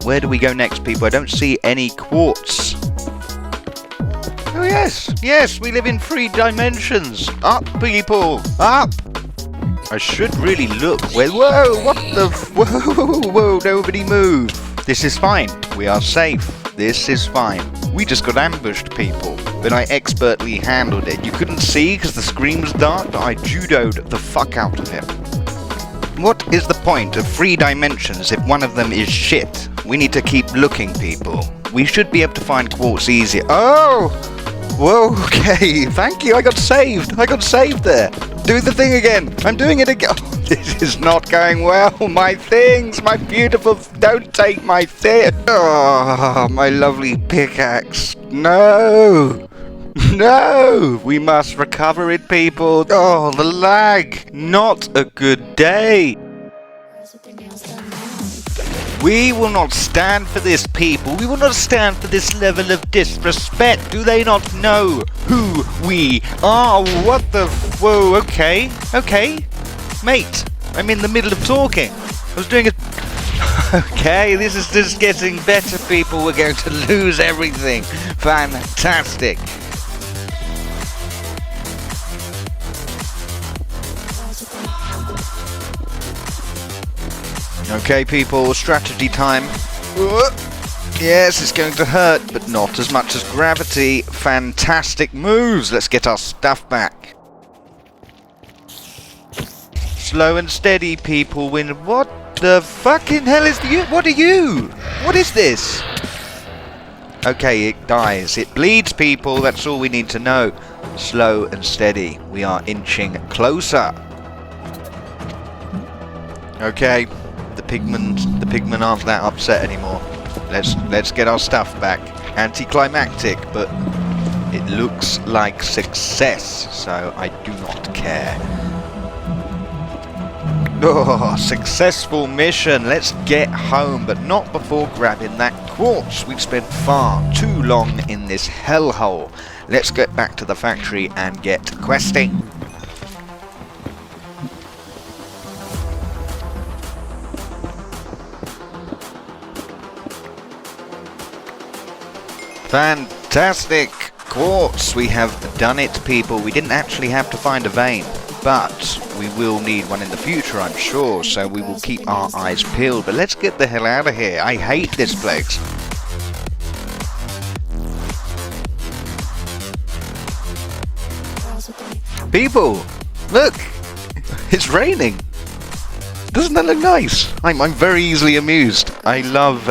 Where do we go next, people? I don't see any quartz. Oh, yes. Yes, we live in 3 dimensions. Up, people. Up. I should really look where... Whoa, what the... Whoa, nobody move. This is fine. We are safe. This is fine. We just got ambushed, people, but I expertly handled it. You couldn't see because the screen was dark, but I judoed the fuck out of him. What is the point of 3 dimensions if one of them is shit? We need to keep looking, people. We should be able to find quartz easier. Oh! Whoa, okay. Thank you. I got saved. I got saved there. Do the thing again. I'm doing it again. Oh, this is not going well. My things, my beautiful... Don't take my thing. Oh, my lovely pickaxe. No. No. We must recover it, people. Oh, the lag. Not a good day. We will not stand for this, people. We will not stand for this level of disrespect. Do they not know who we are? What the... Whoa, okay. Okay. Mate, I'm in the middle of talking. I was doing it... Okay, this is just getting better, people. We're going to lose everything. Fantastic. Okay, people, strategy time. Yes, it's going to hurt, but not as much as gravity. Fantastic moves. Let's get our stuff back. Slow and steady, people. What the fucking hell is you? What are you? What is this? Okay, it dies. It bleeds, people. That's all we need to know. Slow and steady. We are inching closer. Okay. The pigmen aren't that upset anymore. Let's get our stuff back. Anticlimactic, but it looks like success, so I do not care. Oh, successful mission. Let's get home, but not before grabbing that quartz. We've spent far too long in this hellhole. Let's get back to the factory and get questing. Fantastic quartz. We have done it, people. We didn't actually have to find a vein, but we will need one in the future, I'm sure, so we will keep our eyes peeled. But let's get the hell out of here. I hate this place. People, look, it's raining. Doesn't that look nice? I'm very easily amused. I love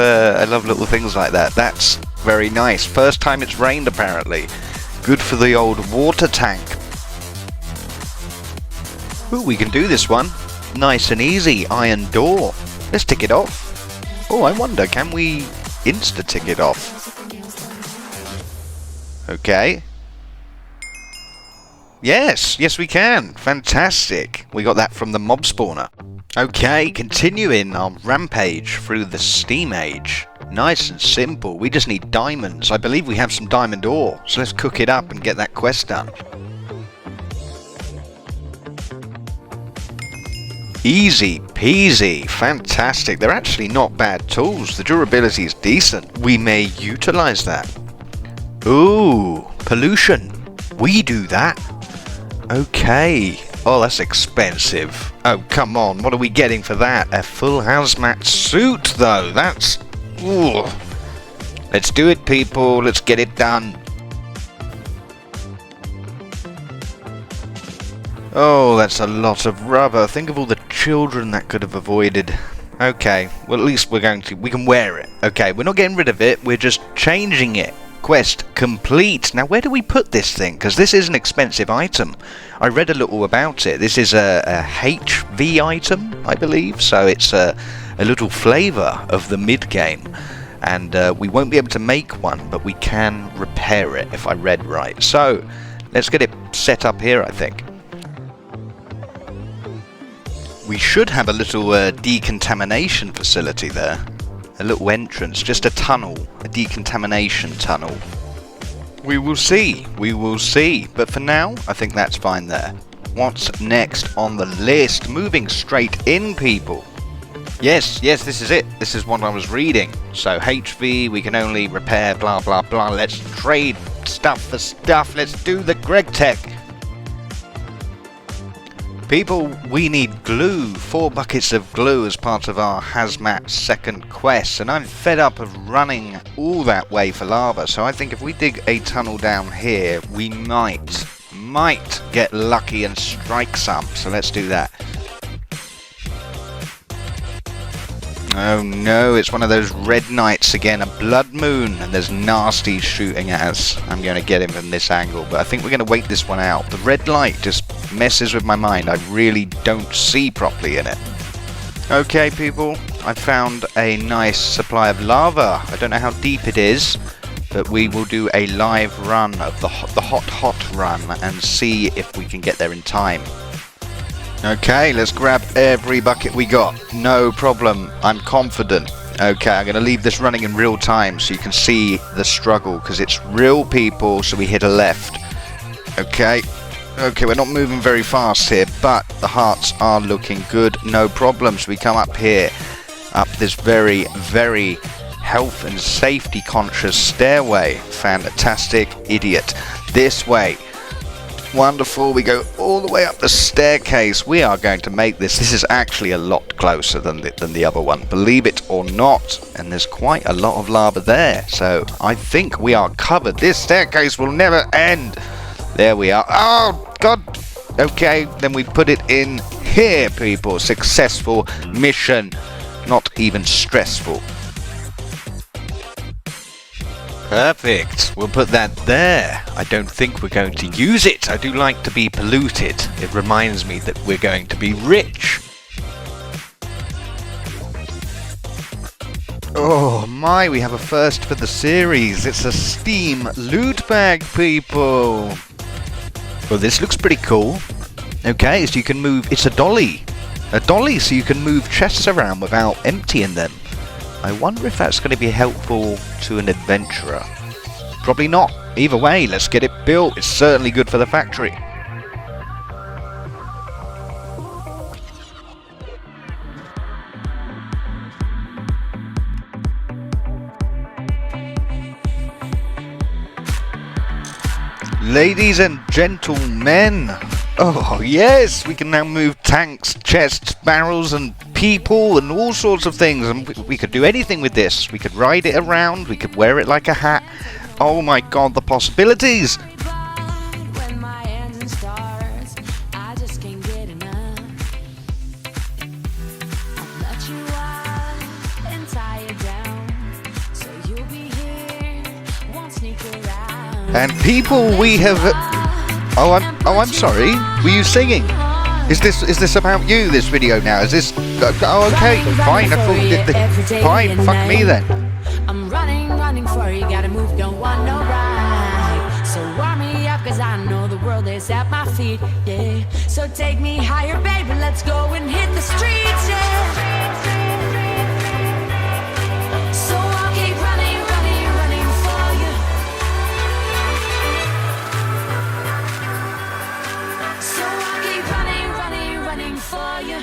little things like that. That's very nice. First time it's rained, apparently. Good for the old water tank. Ooh, we can do this one. Nice and easy. Iron door. Let's tick it off. Oh, I wonder, can we insta-tick it off? Okay. Yes, yes we can. Fantastic. We got that from the mob spawner. Okay, continuing our rampage through the Steam Age. Nice and simple. We just need diamonds. I believe we have some diamond ore, so let's cook it up and get that quest done. Easy peasy. Fantastic. They're actually not bad tools. The durability is decent. We may utilize that. Ooh, pollution. We do that. Okay. Oh, that's expensive. Oh, come on. What are we getting for that? A full hazmat suit, though. That's... Ooh. Let's do it, people. Let's get it done. Oh, that's a lot of rubber. Think of all the children that could have avoided. Okay. Well, at least we can wear it. Okay, we're not getting rid of it. We're just changing it. Quest complete. Now, where do we put this thing? Because this is an expensive item. I read a little about it. This is a HV item, I believe. So it's a little flavour of the mid-game. And we won't be able to make one, but we can repair it, if I read right. So, let's get it set up here, I think. We should have a little decontamination facility there. A little entrance, just a tunnel, a decontamination tunnel. We will see, but for now, I think that's fine there. What's next on the list? Moving straight in, people. Yes, this is it. This is what I was reading. So HV, we can only repair, blah, blah, blah. Let's trade stuff for stuff. Let's do the Gregtech. People, we need glue. 4 buckets of glue as part of our hazmat second quest, and I'm fed up of running all that way for lava, so I think if we dig a tunnel down here, we might get lucky and strike some. So let's do that. Oh no, it's one of those red nights again, a blood moon, and there's nasties shooting at us. I'm going to get him from this angle, but I think we're going to wait this one out. The red light just messes with my mind. I really don't see properly in it. Okay people, I found a nice supply of lava. I don't know how deep it is, but we will do a live run of the hot run and see if we can get there in time. Okay, let's grab every bucket we got. No problem. I'm confident. Okay, I'm going to leave this running in real time so you can see the struggle, because it's real people, so we hit a left. Okay, we're not moving very fast here, but the hearts are looking good. No problems. We come up here, up this very, very health and safety conscious stairway. Fantastic. Idiot. This way. Wonderful, we go all the way up the staircase. We are going to make this. This is actually a lot closer than the other one, believe it or not. And there's quite a lot of lava there, so I think we are covered. This staircase will never end. There we are. Oh, God. Okay, then we put it in here, people. Successful mission. Not even stressful. Perfect. We'll put that there. I don't think we're going to use it. I do like to be polluted. It reminds me that we're going to be rich. Oh my, we have a first for the series. It's a Steam loot bag, people. Well, this looks pretty cool. Okay, so you can move... It's a dolly. A dolly, so you can move chests around without emptying them. I wonder if that's going to be helpful to an adventurer. Probably not. Either way, let's get it built. It's certainly good for the factory. Ladies and gentlemen, oh yes, we can now move tanks, chests, barrels and people and all sorts of things, and we could do anything with this. We could ride it around, we could wear it like a hat. Oh my god, the possibilities! When my engine starts, I just can't get enough. I'll let you out and tie it down, so you'll be here, won't sneak around. And people, we have... Oh, I'm sorry. Were you singing? Is this about you? This video now? Is this? Oh, okay, fine. I thought. Fine. Fuck me then. I'm running for you. Gotta move, don't want no ride. So warm me up, 'cause I know the world is at my feet. Yeah. So take me higher, baby. Let's go and hit the streets. Yeah. So I'll keep running for you. So I'll keep running for you.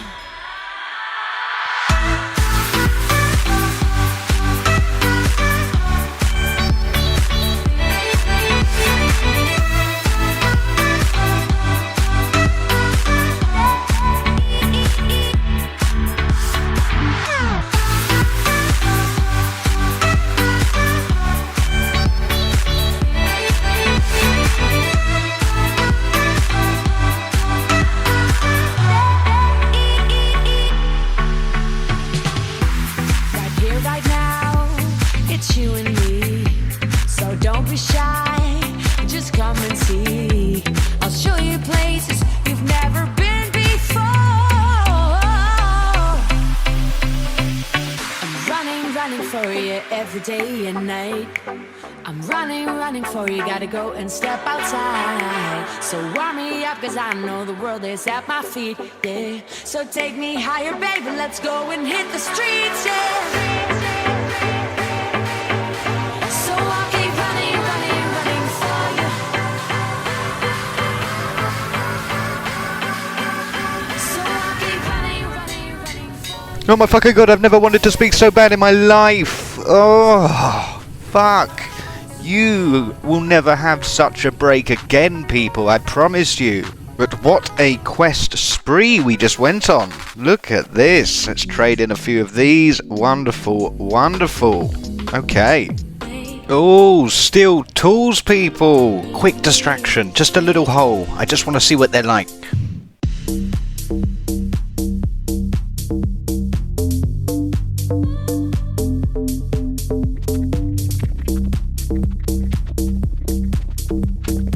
Every day and night, I'm running for you. Gotta go and step outside. So warm me up, 'cause I know the world is at my feet. Yeah. So take me higher, baby. Let's go and hit the streets. Yeah. So I'll keep running for you. So I'll keep running for you. Oh my fucking god! I've never wanted to speak so bad in my life. Oh, fuck. You will never have such a break again, people. I promise you. But what a quest spree we just went on. Look at this. Let's trade in a few of these. Wonderful, wonderful. Okay. Oh, steel tools, people. Quick distraction. Just a little hole. I just want to see what they're like.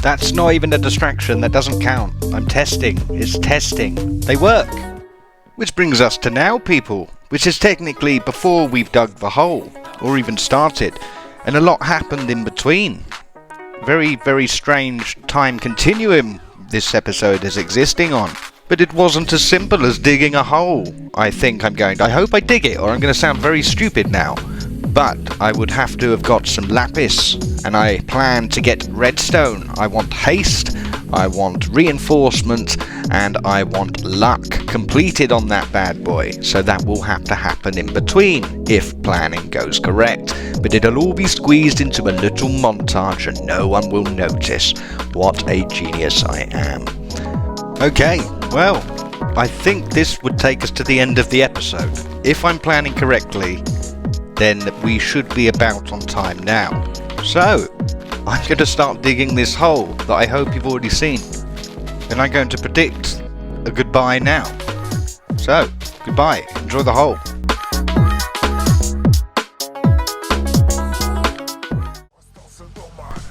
That's not even a distraction, that doesn't count. I'm testing. It's testing. They work. Which brings us to now, people. Which is technically before we've dug the hole, or even started. And a lot happened in between. Very, very strange time continuum this episode is existing on. But it wasn't as simple as digging a hole. I hope I dig it, or I'm going to sound very stupid now. But I would have to have got some lapis, and I plan to get redstone. I want haste, I want reinforcement, and I want luck completed on that bad boy. So that will have to happen in between, if planning goes correct. But it'll all be squeezed into a little montage and no one will notice. What a genius I am. Okay, well, I think this would take us to the end of the episode. If I'm planning correctly, then we should be about on time now. So, I'm going to start digging this hole that I hope you've already seen. And I'm going to predict a goodbye now. So, goodbye. Enjoy the hole.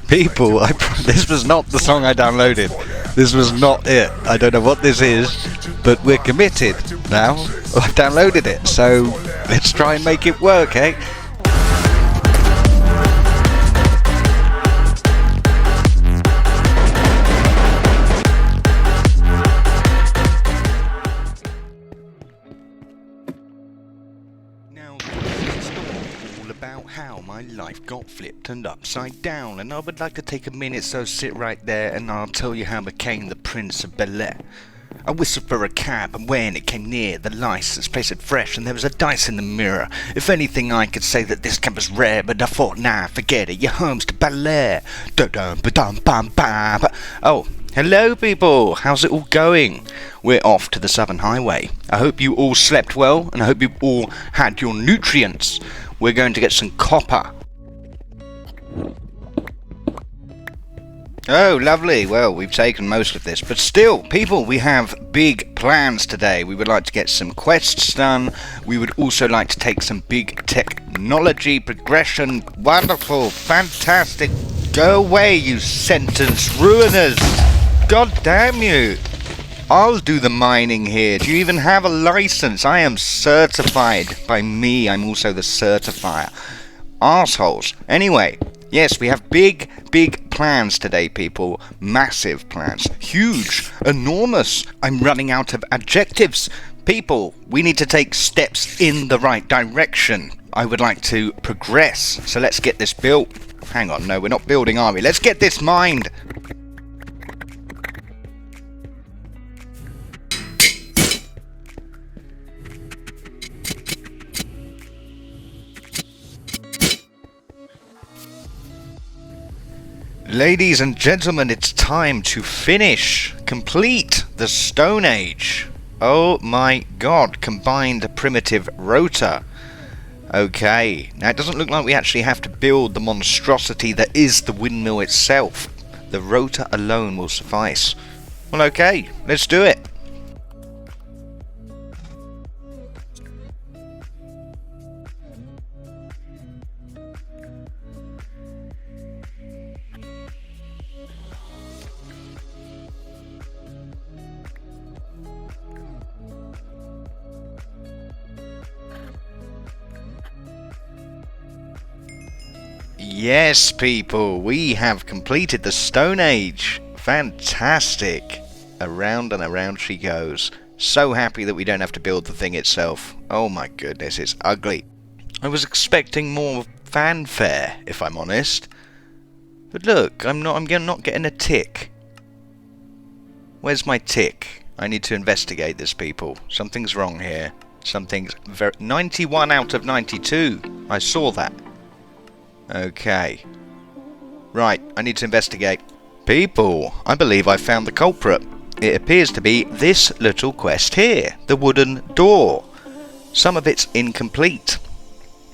People, this was not the song I downloaded. This was not it. I don't know what this is, but we're committed now. I've downloaded it, so let's try and make it work, eh? Now, this is all about how my life got flipped and upside down, and I would like to take a minute, so sit right there and I'll tell you how I became the Prince of Bel-Air. I whistled for a cab, and when it came near, the license placed it fresh, and there was a dice in the mirror. If anything, I could say that this cab was rare, but I thought, nah, forget it, your home's to Bel-Air. Oh, hello people, how's it all going? We're off to the Southern Highway. I hope you all slept well, and I hope you all had your nutrients. We're going to get some copper. Oh, lovely. Well, we've taken most of this, but still, people, we have big plans today. We would like to get some quests done. We would also like to take some big technology progression. Wonderful, fantastic. Go away, you sentence ruiners. God damn you. I'll do the mining here. Do you even have a license? I am certified. By me, I'm also the certifier. Arseholes. Anyway, yes, we have big plans today, people. Massive plans. Huge. Enormous. I'm running out of adjectives. People, we need to take steps in the right direction. I would like to progress. So let's get this built. Hang on, no, we're not building, are we? Let's get this mined. Ladies and gentlemen, it's time to complete the Stone Age. Oh my god, combined primitive rotor. Okay, now it doesn't look like we actually have to build the monstrosity that is the windmill itself. The rotor alone will suffice. Well, okay, let's do it. Yes, people, we have completed the Stone Age. Fantastic. Around and around she goes. So happy that we don't have to build the thing itself. Oh my goodness, it's ugly. I was expecting more fanfare, if I'm honest. But look, I'm not getting a tick. Where's my tick? I need to investigate this, people. Something's wrong here. Something's 91 out of 92. I saw that. Okay. Right, I need to investigate. People, I believe I found the culprit. it appears to be this little quest here, the wooden door. Some of it's incomplete.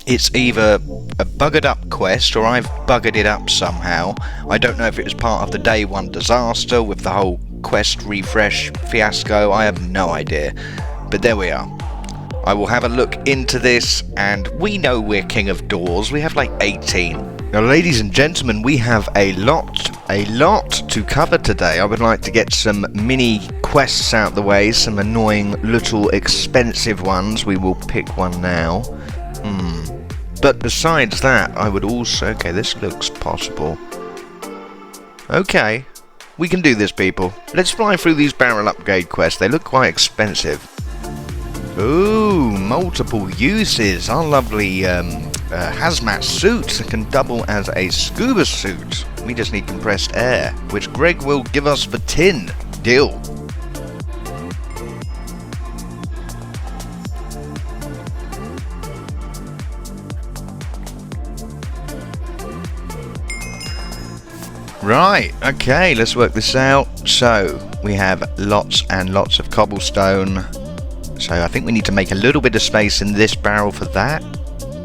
It's either a buggered up quest or I've buggered it up somehow. I don't know if it was part of the day one disaster with the whole quest refresh fiasco. I have no idea. But there we are. I will have a look into this, and we know we're king of doors. We have like 18. Now, ladies and gentlemen, we have a lot to cover today. I would like to get some mini quests out the way, some annoying little expensive ones. We will pick one now. But besides that, I would also... Okay, this looks possible. Okay, we can do this, people. Let's fly through these barrel upgrade quests. They look quite expensive. Ooh, multiple uses. Our lovely hazmat suit can double as a scuba suit. We just need compressed air, which Greg will give us for tin. Deal. Right, okay, let's work this out. So, we have lots and lots of cobblestone. So I think we need to make a little bit of space in this barrel for that.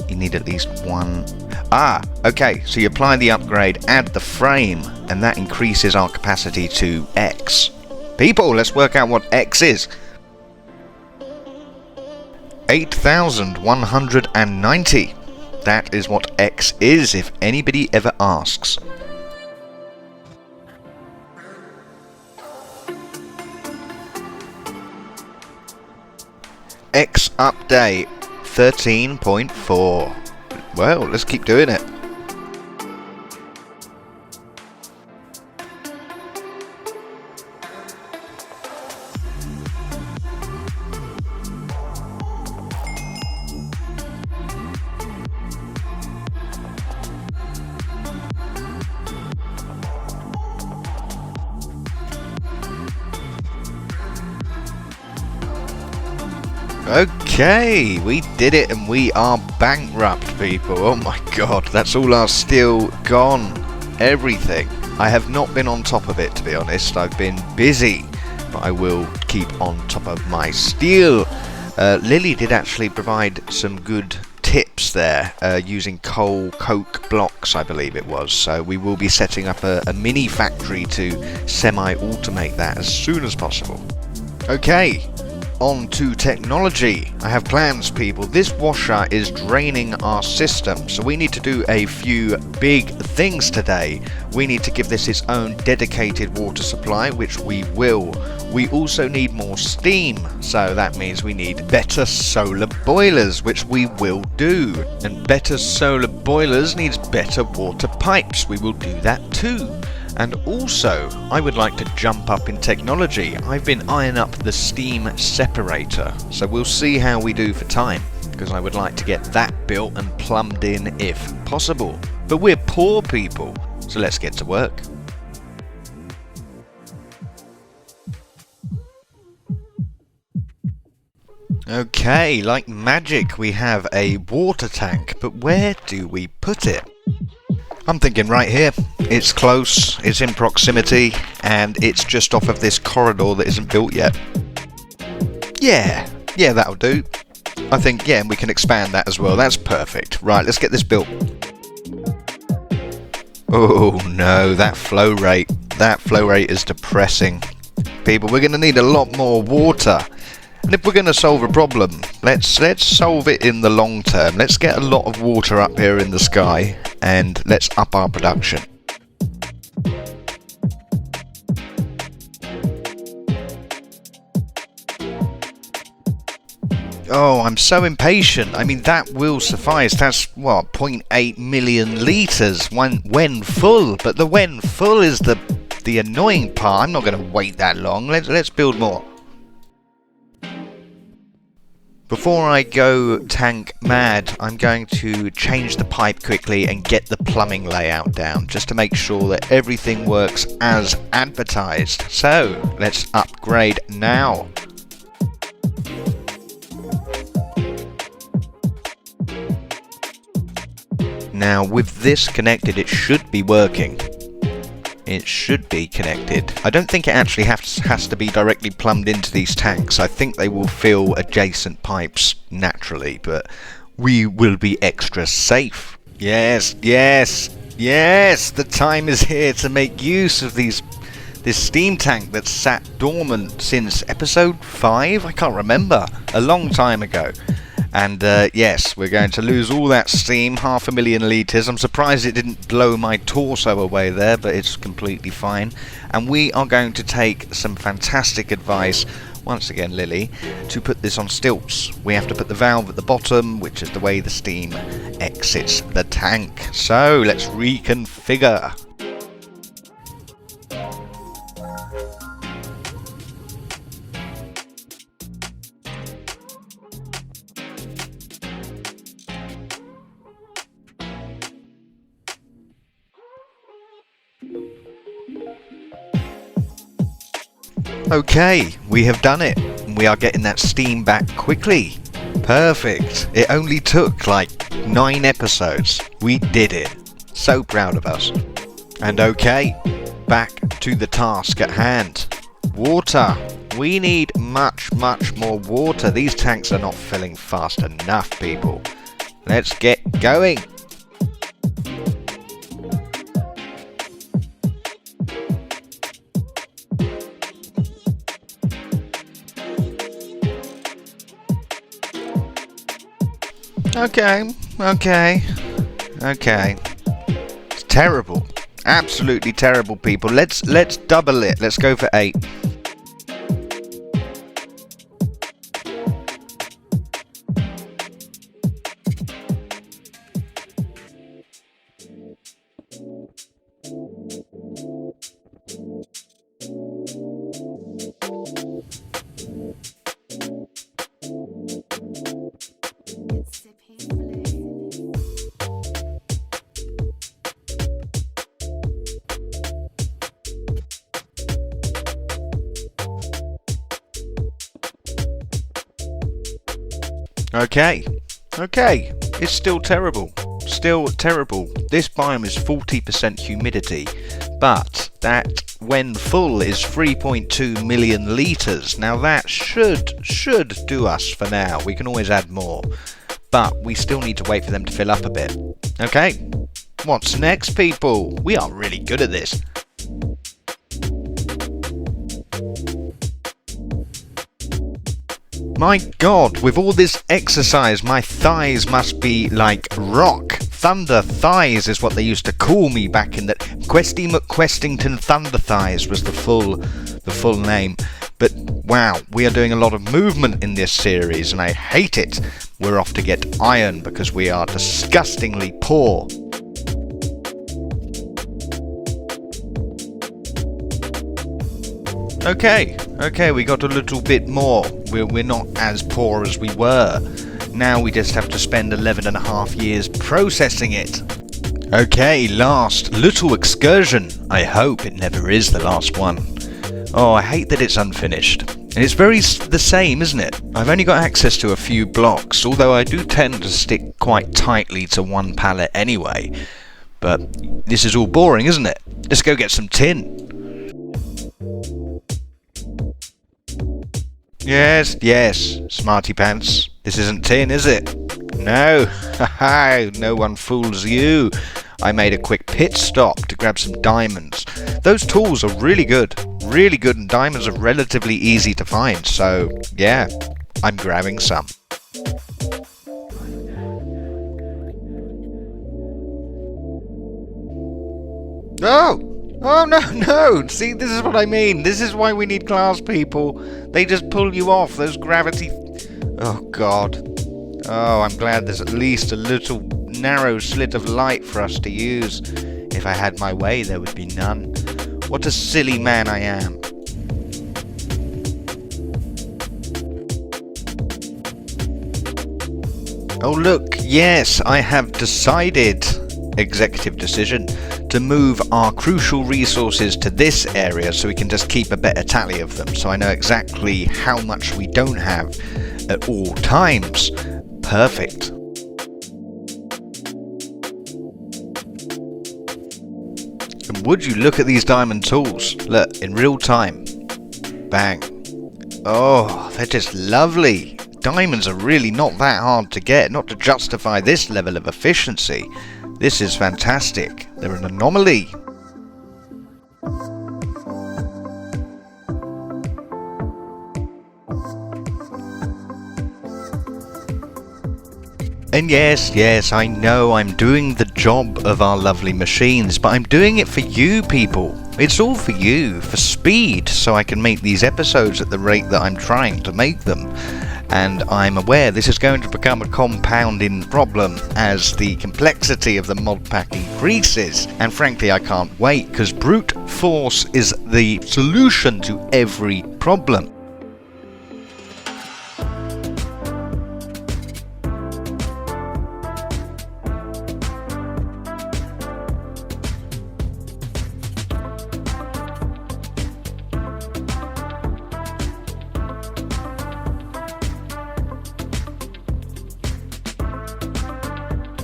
You need at least one. Ah, okay, so you apply the upgrade, add the frame, and that increases our capacity to X. People, let's work out what X is. 8,190. That is what X is, if anybody ever asks. X update 13.4. Well, let's keep doing it. Okay, we did it and we are bankrupt, people. Oh my god, that's all our steel gone. Everything. I have not been on top of it, to be honest. I've been busy, but I will keep on top of my steel. Lily did actually provide some good tips there, using coal coke blocks, I believe it was. So we will be setting up a mini factory to semi-automate that as soon as possible. Okay. On to technology. I have plans, people. This washer is draining our system, so we need to do a few big things today. We need to give this its own dedicated water supply, which we will. We also need more steam, so that means we need better solar boilers, which we will do. And better solar boilers needs better water pipes. We will do that too. And also, I would like to jump up in technology. I've been eyeing up the steam separator, so we'll see how we do for time, because I would like to get that built and plumbed in if possible. But we're poor people, so let's get to work. Okay, like magic we have a water tank, but where do we put it? I'm thinking right here. It's close, it's in proximity, and it's just off of this corridor that isn't built yet. Yeah, that'll do. I think, yeah, we can expand that as well. That's perfect. Right, let's get this built. Oh no, that flow rate. That flow rate is depressing. People, we're going to need a lot more water. And if we're going to solve a problem, let's solve it in the long term. Let's get a lot of water up here in the sky, and let's up our production. Oh, I'm so impatient. I mean, that will suffice. That's, what, 0.8 million litres when full. But the when full is the annoying part. I'm not going to wait that long. Let's build more. Before I go tank mad, I'm going to change the pipe quickly and get the plumbing layout down, just to make sure that everything works as advertised. So, let's upgrade now. Now, with this connected, it should be working. It should be connected. I don't think it actually has to be directly plumbed into these tanks. I think they will fill adjacent pipes naturally, but we will be extra safe. Yes, yes, yes! The time is here to make use of this steam tank that's sat dormant since episode 5? I can't remember. A long time ago. And yes, we're going to lose all that steam, 500,000 litres. I'm surprised it didn't blow my torso away there, but it's completely fine. And we are going to take some fantastic advice, once again Lily, to put this on stilts. We have to put the valve at the bottom, which is the way the steam exits the tank. So let's reconfigure. Okay, we have done it. We are getting that steam back quickly. Perfect. It only took like 9 episodes. We did it. So proud of us. And okay, back to the task at hand. Water. We need much more water. These tanks are not filling fast enough, people. Let's get going. Okay. It's terrible. Absolutely terrible, people. Let's double it. Let's go for 8. Okay, it's still terrible. This biome is 40% humidity, but that, when full, is 3.2 million litres. Now that should do us for now. We can always add more, but we still need to wait for them to fill up a bit. Okay, what's next, people? We are really good at this. My god, with all this exercise, my thighs must be like rock. Thunder thighs is what they used to call me back in the... Questy McQuestington Thunder Thighs was the full name. But wow, we are doing a lot of movement in this series, and I hate it. We're off to get iron because we are disgustingly poor. Okay, we got a little bit more. We're not as poor as we were. Now we just have to spend 11.5 years processing it. Okay, last little excursion. I hope it never is the last one. Oh, I hate that it's unfinished. And it's very the same, isn't it? I've only got access to a few blocks, although I do tend to stick quite tightly to one pallet anyway. But this is all boring, isn't it? Let's go get some tin. Yes, smarty pants. This isn't tin, is it? No, no one fools you. I made a quick pit stop to grab some diamonds. Those tools are really good, and diamonds are relatively easy to find, so yeah, I'm grabbing some. Oh no! See, this is what I mean. This is why we need class people. They just pull you off, those gravity... Oh god. Oh, I'm glad there's at least a little narrow slit of light for us to use. If I had my way, there would be none. What a silly man I am. Oh look, yes, I have decided, executive decision, to move our crucial resources to this area so we can just keep a better tally of them, so I know exactly how much we don't have at all times. Perfect. And would you look at these diamond tools? Look, in real time. Bang. Oh, they're just lovely. Diamonds are really not that hard to get, not to justify this level of efficiency. This is fantastic. They're an anomaly. And yes, I know I'm doing the job of our lovely machines, but I'm doing it for you people. It's all for you, for speed, so I can make these episodes at the rate that I'm trying to make them. And I'm aware this is going to become a compounding problem as the complexity of the mod pack increases. And frankly, I can't wait, because brute force is the solution to every problem.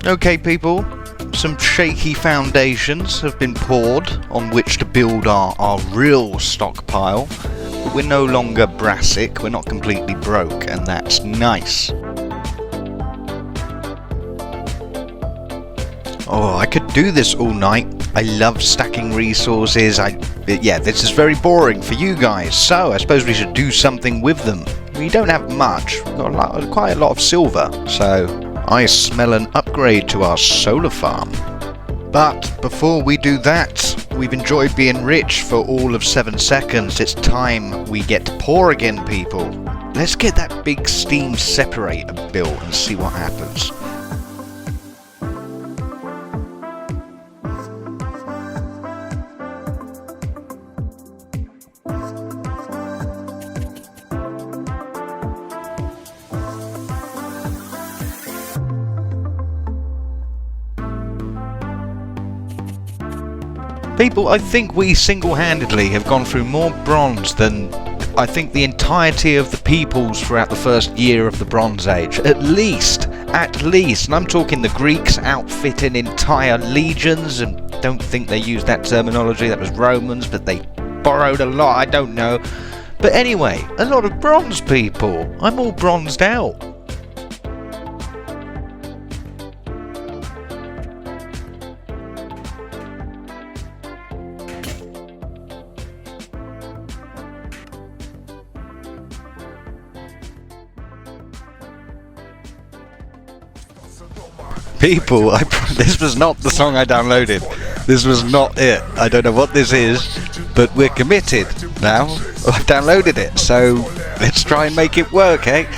Okay people, some shaky foundations have been poured on which to build our real stockpile, but we're no longer brassic, we're not completely broke, and that's nice. Oh, I could do this all night. I love stacking resources. Yeah, this is very boring for you guys, so I suppose we should do something with them. We don't have much, we've got quite a lot of silver, so I smell an upgrade to our solar farm. But before we do that, we've enjoyed being rich for all of 7 seconds. It's time we get poor again, people. Let's get that big steam separator built and see what happens. People, I think we single-handedly have gone through more bronze than I think the entirety of the peoples throughout the first year of the Bronze Age. At least. And I'm talking the Greeks outfitting entire legions, and don't think they used that terminology, that was Romans, but they borrowed a lot, I don't know. But anyway, a lot of bronze people. I'm all bronzed out. People, this was not the song I downloaded. This was not it. I don't know what this is, but we're committed now. I've downloaded it, so let's try and make it work, eh?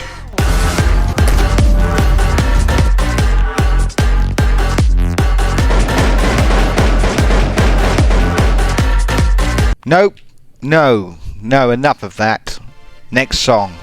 Nope. No, enough of that. Next song.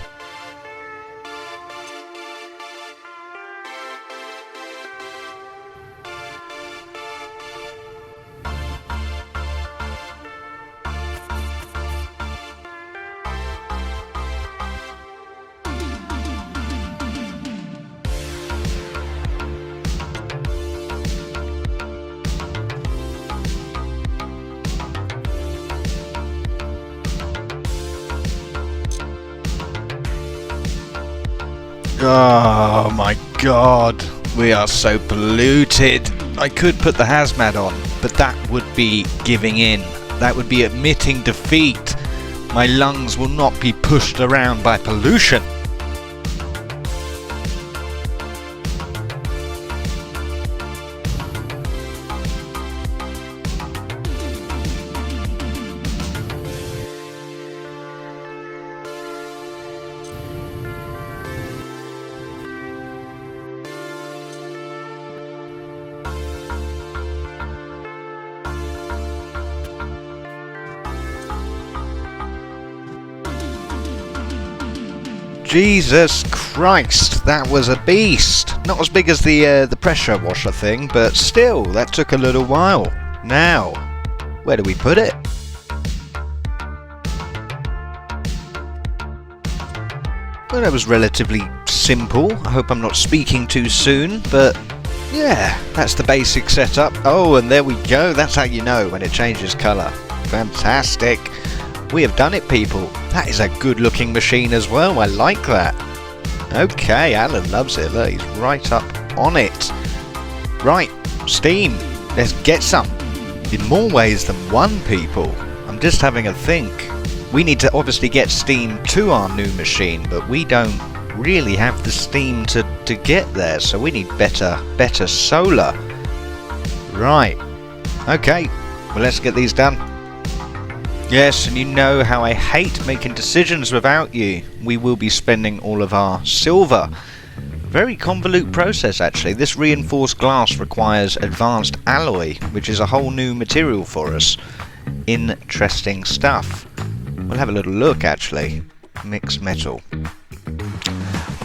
Oh my god, we are so polluted. I could put the hazmat on, but that would be giving in. That would be admitting defeat. My lungs will not be pushed around by pollution. Jesus Christ, that was a beast. Not as big as the pressure washer thing, but still, that took a little while. Now, where do we put it? Well, that was relatively simple. I hope I'm not speaking too soon, but Yeah, that's the basic setup. Oh, and there we go. That's how you know when it changes colour. Fantastic. We have done it, people. That is a good looking machine as well. I like that. Okay, Alan loves it. Look, he's right up on it. Right, steam. Let's get some. In more ways than one, people. I'm just having a think. We need to obviously get steam to our new machine, but we don't really have the steam to get there, so we need better solar. Right. Okay, well, let's get these done. Yes, and you know how I hate making decisions without you. We will be spending all of our silver. Very convolute process, actually. This reinforced glass requires advanced alloy, which is a whole new material for us. Interesting stuff. We'll have a little look, actually. Mixed metal.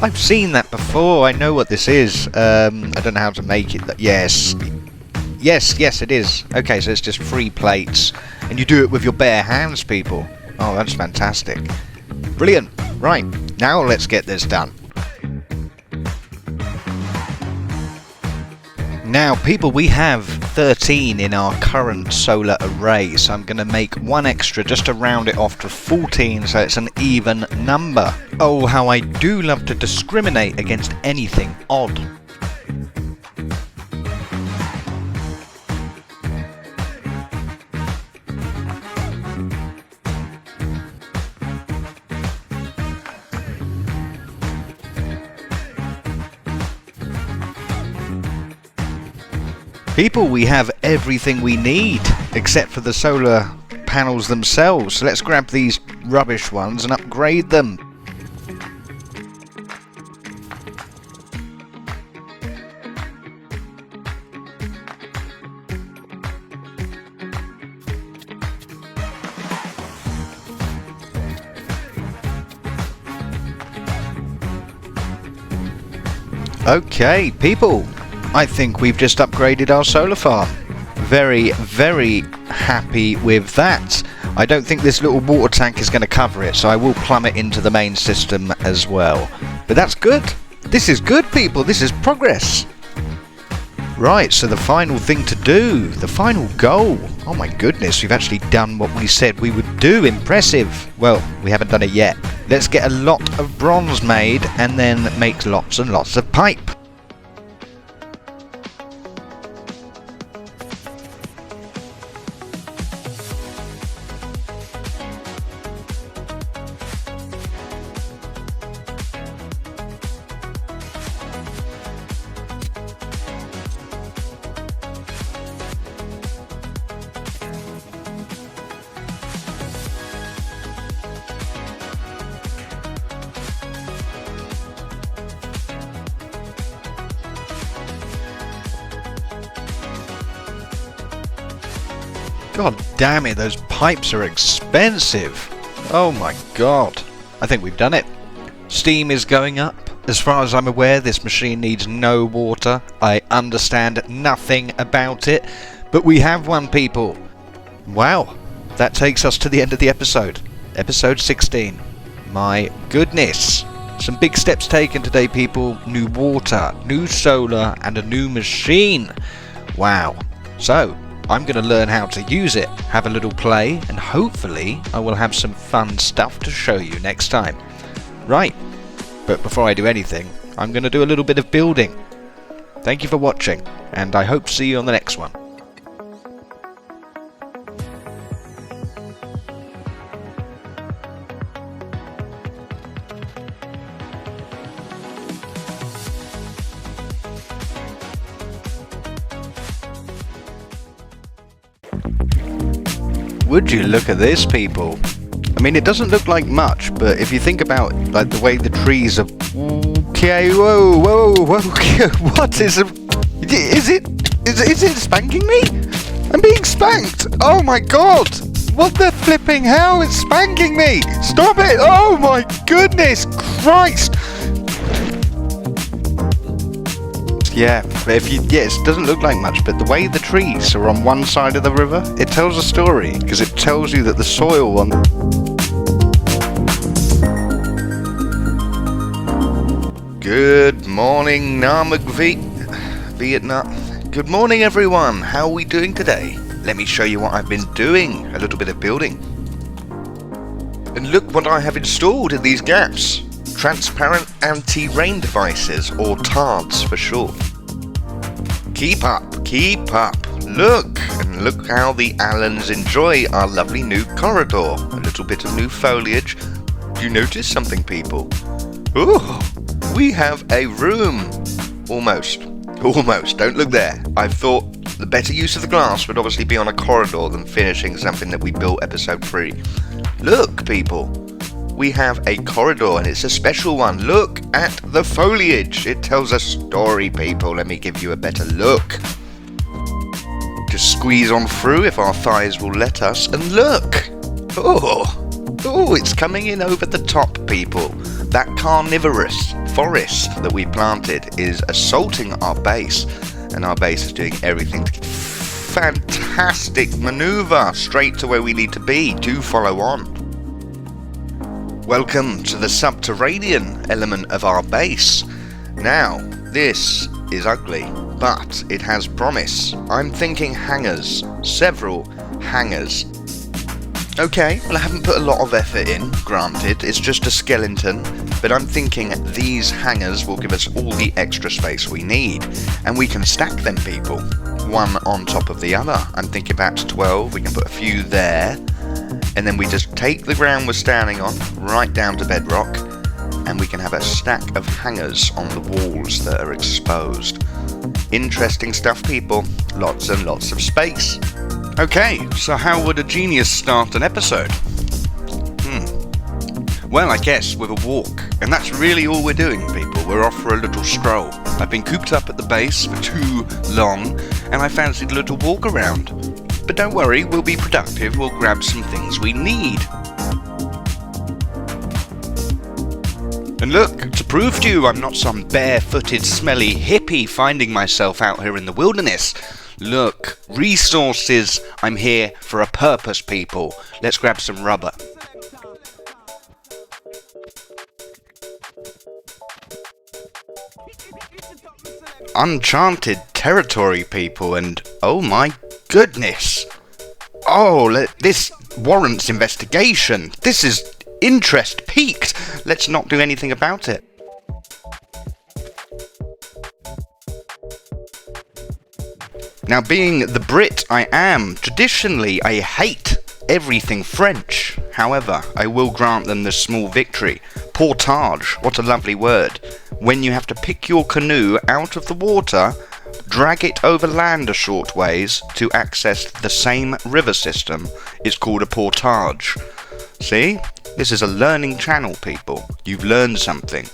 I've seen that before. I know what this is. I don't know how to make it. Yes, it is. Okay, so it's just 3 plates. And you do it with your bare hands, people. Oh, that's fantastic. Brilliant. Right, now let's get this done. Now, people, we have 13 in our current solar array, so I'm going to make 1 extra just to round it off to 14, so it's an even number. Oh, how I do love to discriminate against anything odd. People, we have everything we need, except for the solar panels themselves. So let's grab these rubbish ones and upgrade them. Okay, people. I think we've just upgraded our solar farm. Very, very happy with that. I don't think this little water tank is going to cover it, so I will plumb it into the main system as well. But that's good. This is good, people. This is progress. Right, so the final thing to do, the final goal. Oh my goodness, we've actually done what we said we would do. Impressive. Well, we haven't done it yet. Let's get a lot of bronze made and then make lots and lots of pipe. God damn it, those pipes are expensive. Oh my god. I think we've done it. Steam is going up. As far as I'm aware, this machine needs no water. I understand nothing about it. But we have one, people. Wow. That takes us to the end of the episode. Episode 16. My goodness. Some big steps taken today, people. New water, new solar, and a new machine. Wow. So, I'm going to learn how to use it, have a little play, and hopefully I will have some fun stuff to show you next time. Right, but before I do anything, I'm going to do a little bit of building. Thank you for watching, and I hope to see you on the next one. Would you look at this, people? I mean, it doesn't look like much, but if you think about like the way the trees are. Okay, whoa, what is it? Is it spanking me? I'm being spanked. Oh my god! What the flipping hell? It's spanking me! Stop it! Oh my goodness Christ! Yeah, it doesn't look like much, but the way the trees are on one side of the river, it tells a story, because it tells you that the soil on... Good morning, Namagvi. Vietnam. Good morning everyone, how are we doing today? Let me show you what I've been doing, a little bit of building. And look what I have installed in these gaps. Transparent anti-rain devices, or TARDs for short. Keep up, keep up. Look, and look how the Allens enjoy our lovely new corridor. A little bit of new foliage. Do you notice something, people? Ooh, we have a room. Almost, don't look there. I thought the better use of the glass would obviously be on a corridor than finishing something that we built episode 3. Look, people, we have a corridor and it's a special one. Look at the foliage. It tells a story, people. Let me give you a better look. Just squeeze on through if our thighs will let us, and look. Oh, it's coming in over the top, people. That carnivorous forest that we planted is assaulting our base, and our base is doing everything to fantastic maneuver straight to where we need to be. Do follow on. Welcome to the subterranean element of our base. Now, this is ugly, but it has promise. I'm thinking hangars, several hangars. Okay, well I haven't put a lot of effort in, granted, it's just a skeleton, but I'm thinking these hangars will give us all the extra space we need, and we can stack them, people, one on top of the other. I'm thinking about 12, we can put a few there, and then we just take the ground we're standing on, right down to bedrock, and we can have a stack of hangars on the walls that are exposed. Interesting stuff, people, lots and lots of space. Okay, so how would a genius start an episode? Well, I guess with a walk, and that's really all we're doing, people. We're off for a little stroll. I've been cooped up at the base for too long, and I fancied a little walk around. But don't worry, we'll be productive, we'll grab some things we need. And look, to prove to you I'm not some barefooted, smelly hippie finding myself out here in the wilderness. Look, resources. I'm here for a purpose, people. Let's grab some rubber. Uncharted territory, people, and oh my goodness. Oh, this warrants investigation. This is interest peaked. Let's not do anything about it. Now, being the Brit I am, traditionally I hate everything French. However, I will grant them this small victory. Portage, what a lovely word. When you have to pick your canoe out of the water, drag it over land a short ways to access the same river system, it's called a portage. See? This is a learning channel, people. You've learned something.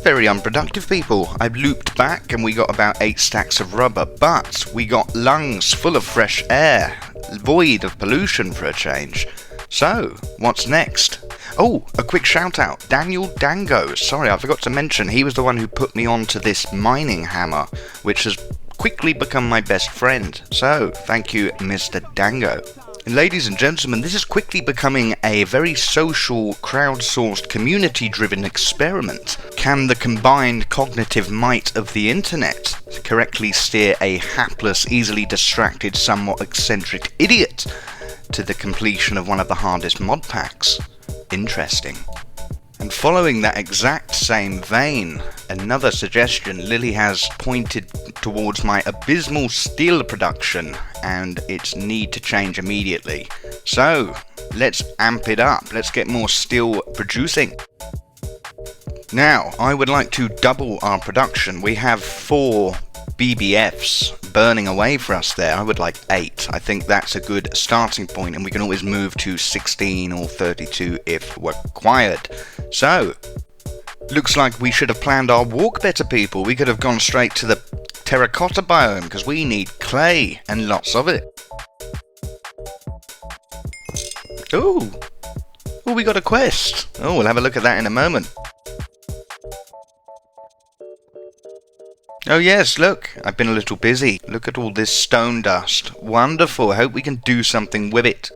Very unproductive, people. I've looped back and we got about 8 stacks of rubber, but we got lungs full of fresh air, void of pollution for a change. So, what's next? Oh, a quick shout out, Daniel Dango. Sorry, I forgot to mention, he was the one who put me onto this mining hammer, which has quickly become my best friend. So, thank you, Mr. Dango. And ladies and gentlemen, this is quickly becoming a very social, crowdsourced, community-driven experiment. Can the combined cognitive might of the internet correctly steer a hapless, easily distracted, somewhat eccentric idiot to the completion of one of the hardest mod packs? Interesting. And following that exact same vein, another suggestion, Lily has pointed towards my abysmal steel production and its need to change immediately. So, let's amp it up, let's get more steel producing. Now, I would like to double our production. We have 4 BBFs burning away for us there. I would like 8. I think that's a good starting point, and we can always move to 16 or 32 if required. So, looks like we should have planned our walk better, people. We could have gone straight to the terracotta biome, because we need clay, and lots of it. Ooh, we got a quest. Oh, we'll have a look at that in a moment. Oh yes, look, I've been a little busy. Look at all this stone dust. Wonderful, I hope we can do something with it.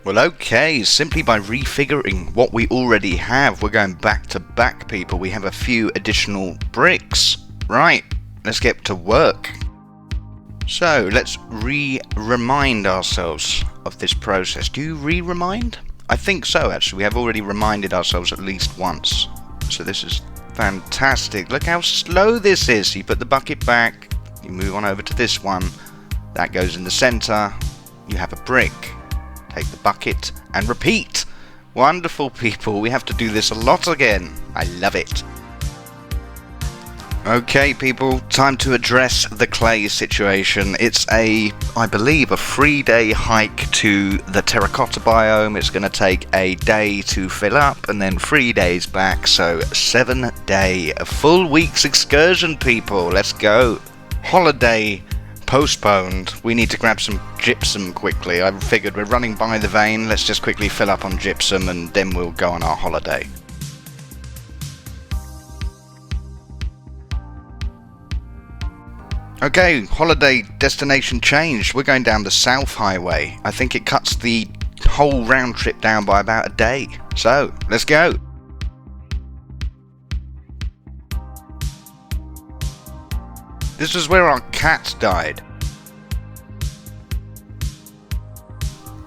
Well, okay, simply by refiguring what we already have, we're going back to back, people. We have a few additional bricks. Right, let's get to work. So, let's remind ourselves of this process. Do you remind? I think so, actually. We have already reminded ourselves at least once. So this is fantastic. Look how slow this is. You put the bucket back, you move on over to this one. That goes in the center. You have a brick. Take the bucket and repeat. Wonderful, people. We have to do this a lot again. I love it. Okay, people, time to address the clay situation. It's I believe, a 3-day hike to the terracotta biome. It's going to take a day to fill up and then 3 days back. So 7-day, a full week's excursion, people. Let's go. Holiday postponed. We need to grab some gypsum quickly. I figured we're running by the vein. Let's just quickly fill up on gypsum and then we'll go on our holiday. Okay, holiday destination changed. We're going down the South Highway. I think it cuts the whole round trip down by about a day. So, let's go. This is where our cat died.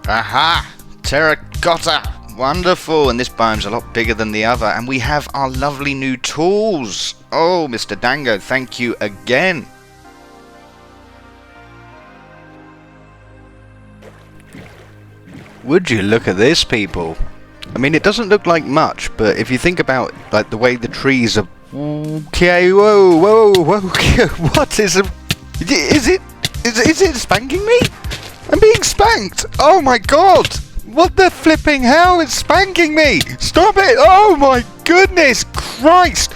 Aha! Terracotta! Wonderful! And this biome's a lot bigger than the other. And we have our lovely new tools. Oh, Mr. Dango, thank you again. Would you look at this, people? I mean, it doesn't look like much, but if you think about like the way the trees are. Okay, whoa! What is it? Is it spanking me? I'm being spanked! Oh my god! What the flipping hell is spanking me? Stop it! Oh my goodness Christ!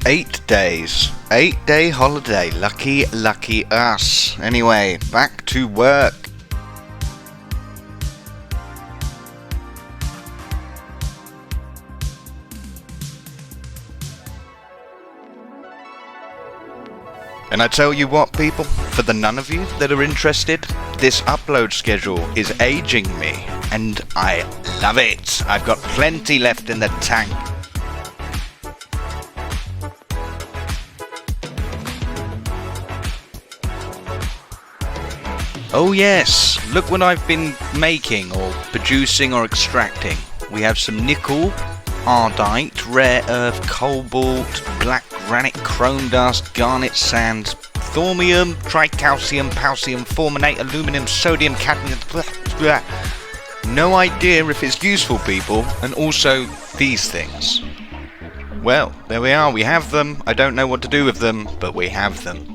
Eight days. 8-day holiday. Lucky us. Anyway, back to work. And I tell you what, people, for the none of you that are interested, this upload schedule is aging me, and I love it. I've got plenty left in the tank. Oh yes, look what I've been making or producing or extracting. We have some nickel, ardite, rare earth, cobalt, black granite, chrome dust, garnet sand, thormium, tricalcium, paucium, forminate, aluminum, sodium, cadmium. No idea if it's useful, people, and also these things. Well, there we are, we have them. I don't know what to do with them, but we have them.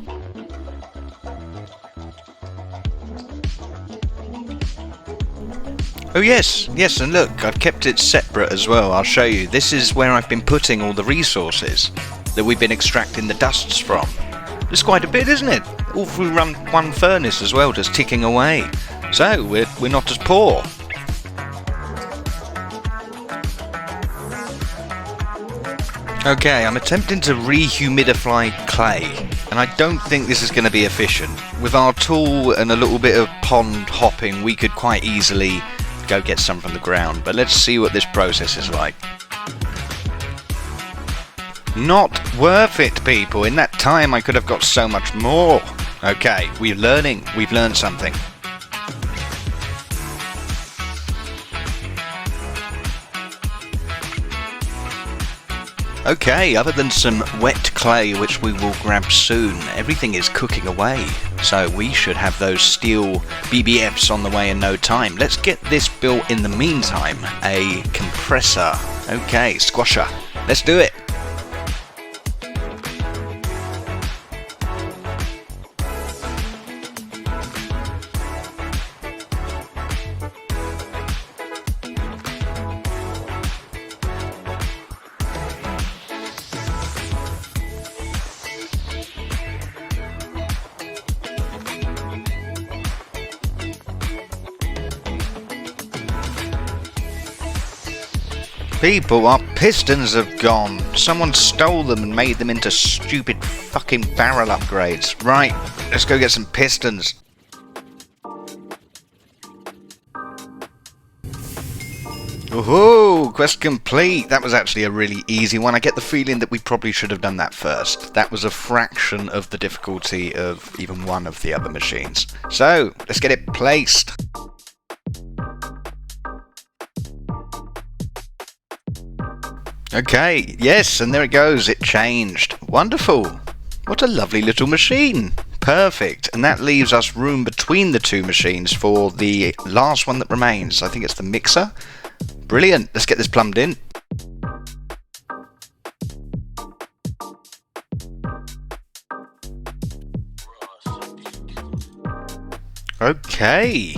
Oh yes, and look, I've kept it separate as well. I'll show you. This is where I've been putting all the resources that we've been extracting the dusts from. There's quite a bit, isn't it? All through one furnace as well, just ticking away. So, we're not as poor. Okay, I'm attempting to rehumidify clay, and I don't think this is going to be efficient. With our tool and a little bit of pond hopping, we could quite easily go get some from the ground, but let's see what this process is like. Not worth it, people. In that time I could have got so much more. Okay, we've learned something. Okay, other than some wet clay, which we will grab soon, everything is cooking away. So we should have those steel BBFs on the way in no time. Let's get this built in the meantime. A compressor. Okay, squasher. Let's do it. People, our pistons have gone. Someone stole them and made them into stupid fucking barrel upgrades. Right, let's go get some pistons. Woohoo! Quest complete! That was actually a really easy one. I get the feeling that we probably should have done that first. That was a fraction of the difficulty of even one of the other machines. So, let's get it placed. Okay, yes, and there it goes. It changed. Wonderful. What a lovely little machine. Perfect. And that leaves us room between the two machines for the last one that remains. I think it's the mixer. Brilliant. Let's get this plumbed in. Okay.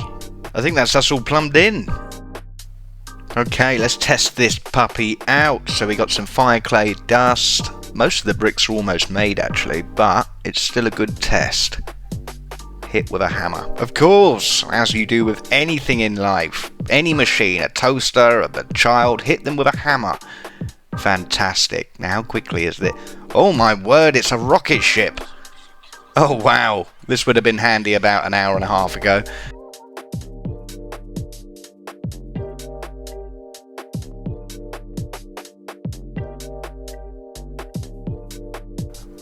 I think that's us all plumbed in. Okay, let's test this puppy out. So we got some fire clay dust. Most of the bricks are almost made actually, but it's still a good test. Hit with a hammer. Of course, as you do with anything in life. Any machine, a toaster, a child, hit them with a hammer. Fantastic. Now how quickly is it? Oh my word, it's a rocket ship. Oh wow, this would have been handy about an hour and a half ago.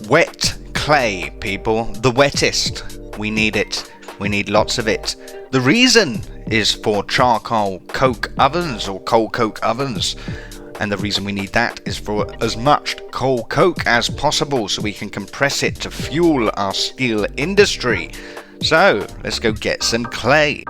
Wet clay, people. The wettest. We need it. We need lots of it. The reason is for charcoal coke ovens or coal coke ovens. And the reason we need that is for as much coal coke as possible so we can compress it to fuel our steel industry. So, let's go get some clay.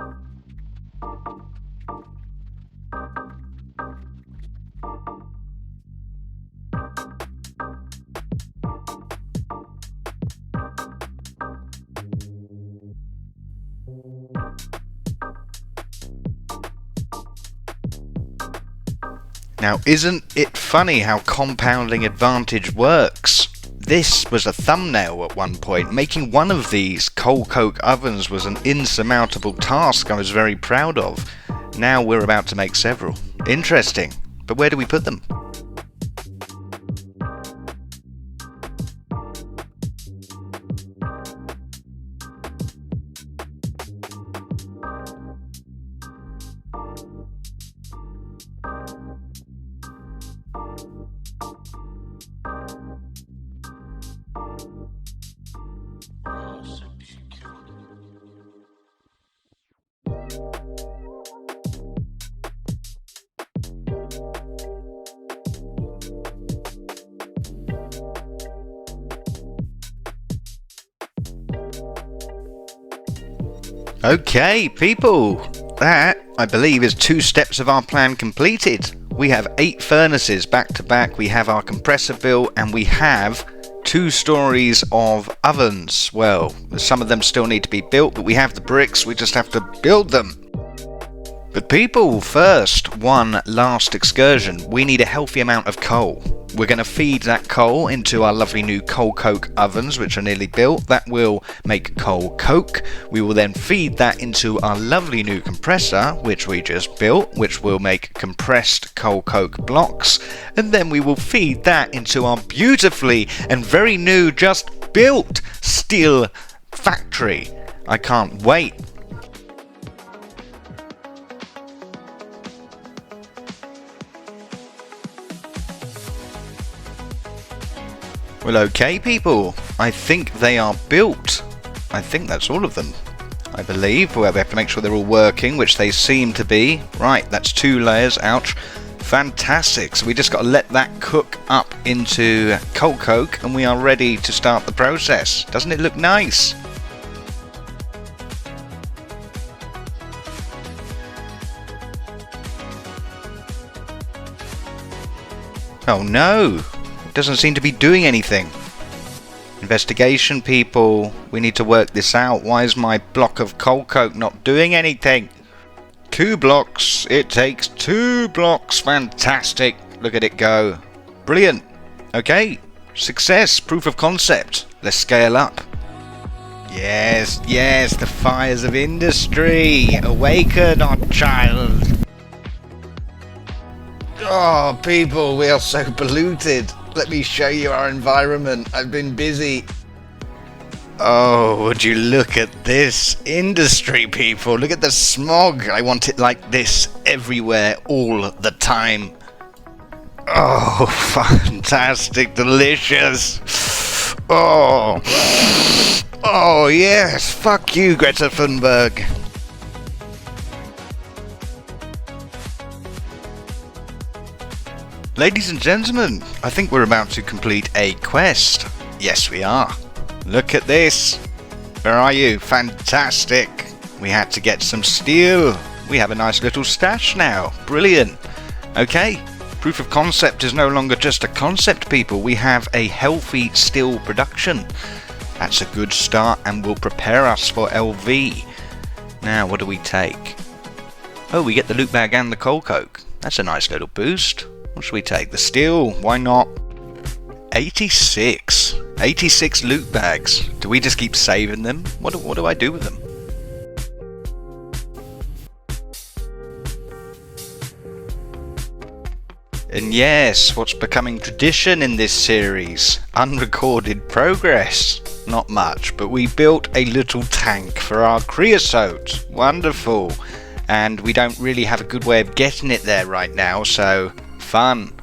Now, isn't it funny how compounding advantage works? This was a thumbnail at one point. Making one of these coal coke ovens was an insurmountable task I was very proud of. Now we're about to make several. Interesting. But where do we put them? Okay, people, that, I believe, is 2 steps of our plan completed. We have 8 furnaces back to back, we have our compressor built, and we have 2 stories of ovens. Well, some of them still need to be built, but we have the bricks, we just have to build them. But people, first, one last excursion. We need a healthy amount of coal. We're going to feed that coal into our lovely new coal coke ovens, which are nearly built. That will make coal coke. We will then feed that into our lovely new compressor, which we just built, which will make compressed coal coke blocks. And then we will feed that into our beautifully and very new, just built steel factory. I can't wait. Well, okay, people. I think they are built. I think that's all of them. I believe. Well, we have to make sure they're all working, which they seem to be. Right, that's 2 layers. Ouch. Fantastic. So we just got to let that cook up into coal coke, and we are ready to start the process. Doesn't it look nice? Oh no! Doesn't seem to be doing anything. Investigation, people. We need to work this out. Why is my block of coal coke not doing anything? 2 blocks. It takes 2 blocks. Fantastic. Look at it go. Brilliant. Okay. Success. Proof of concept. Let's scale up. Yes, yes. The fires of industry. Awaken, our child. Oh, people, we are so polluted. Let me show you our environment. I've been busy. Oh, would you look at this industry, people? Look at the smog. I want it like this everywhere, all the time. Oh, fantastic, delicious. Oh, oh yes, fuck you, Greta Thunberg. Ladies and gentlemen, I think we're about to complete a quest. Yes, we are. Look at this. Where are you? Fantastic. We had to get some steel. We have a nice little stash now. Brilliant. Okay. Proof of concept is no longer just a concept, people. We have a healthy steel production. That's a good start and will prepare us for LV. Now, what do we take? Oh, we get the loot bag and the coal coke. That's a nice little boost. What should we take? The steel? Why not? 86. 86 loot bags. Do we just keep saving them? What do I do with them? And yes, what's becoming tradition in this series? Unrecorded progress. Not much, but we built a little tank for our creosote. Wonderful. And we don't really have a good way of getting it there right now, so fun.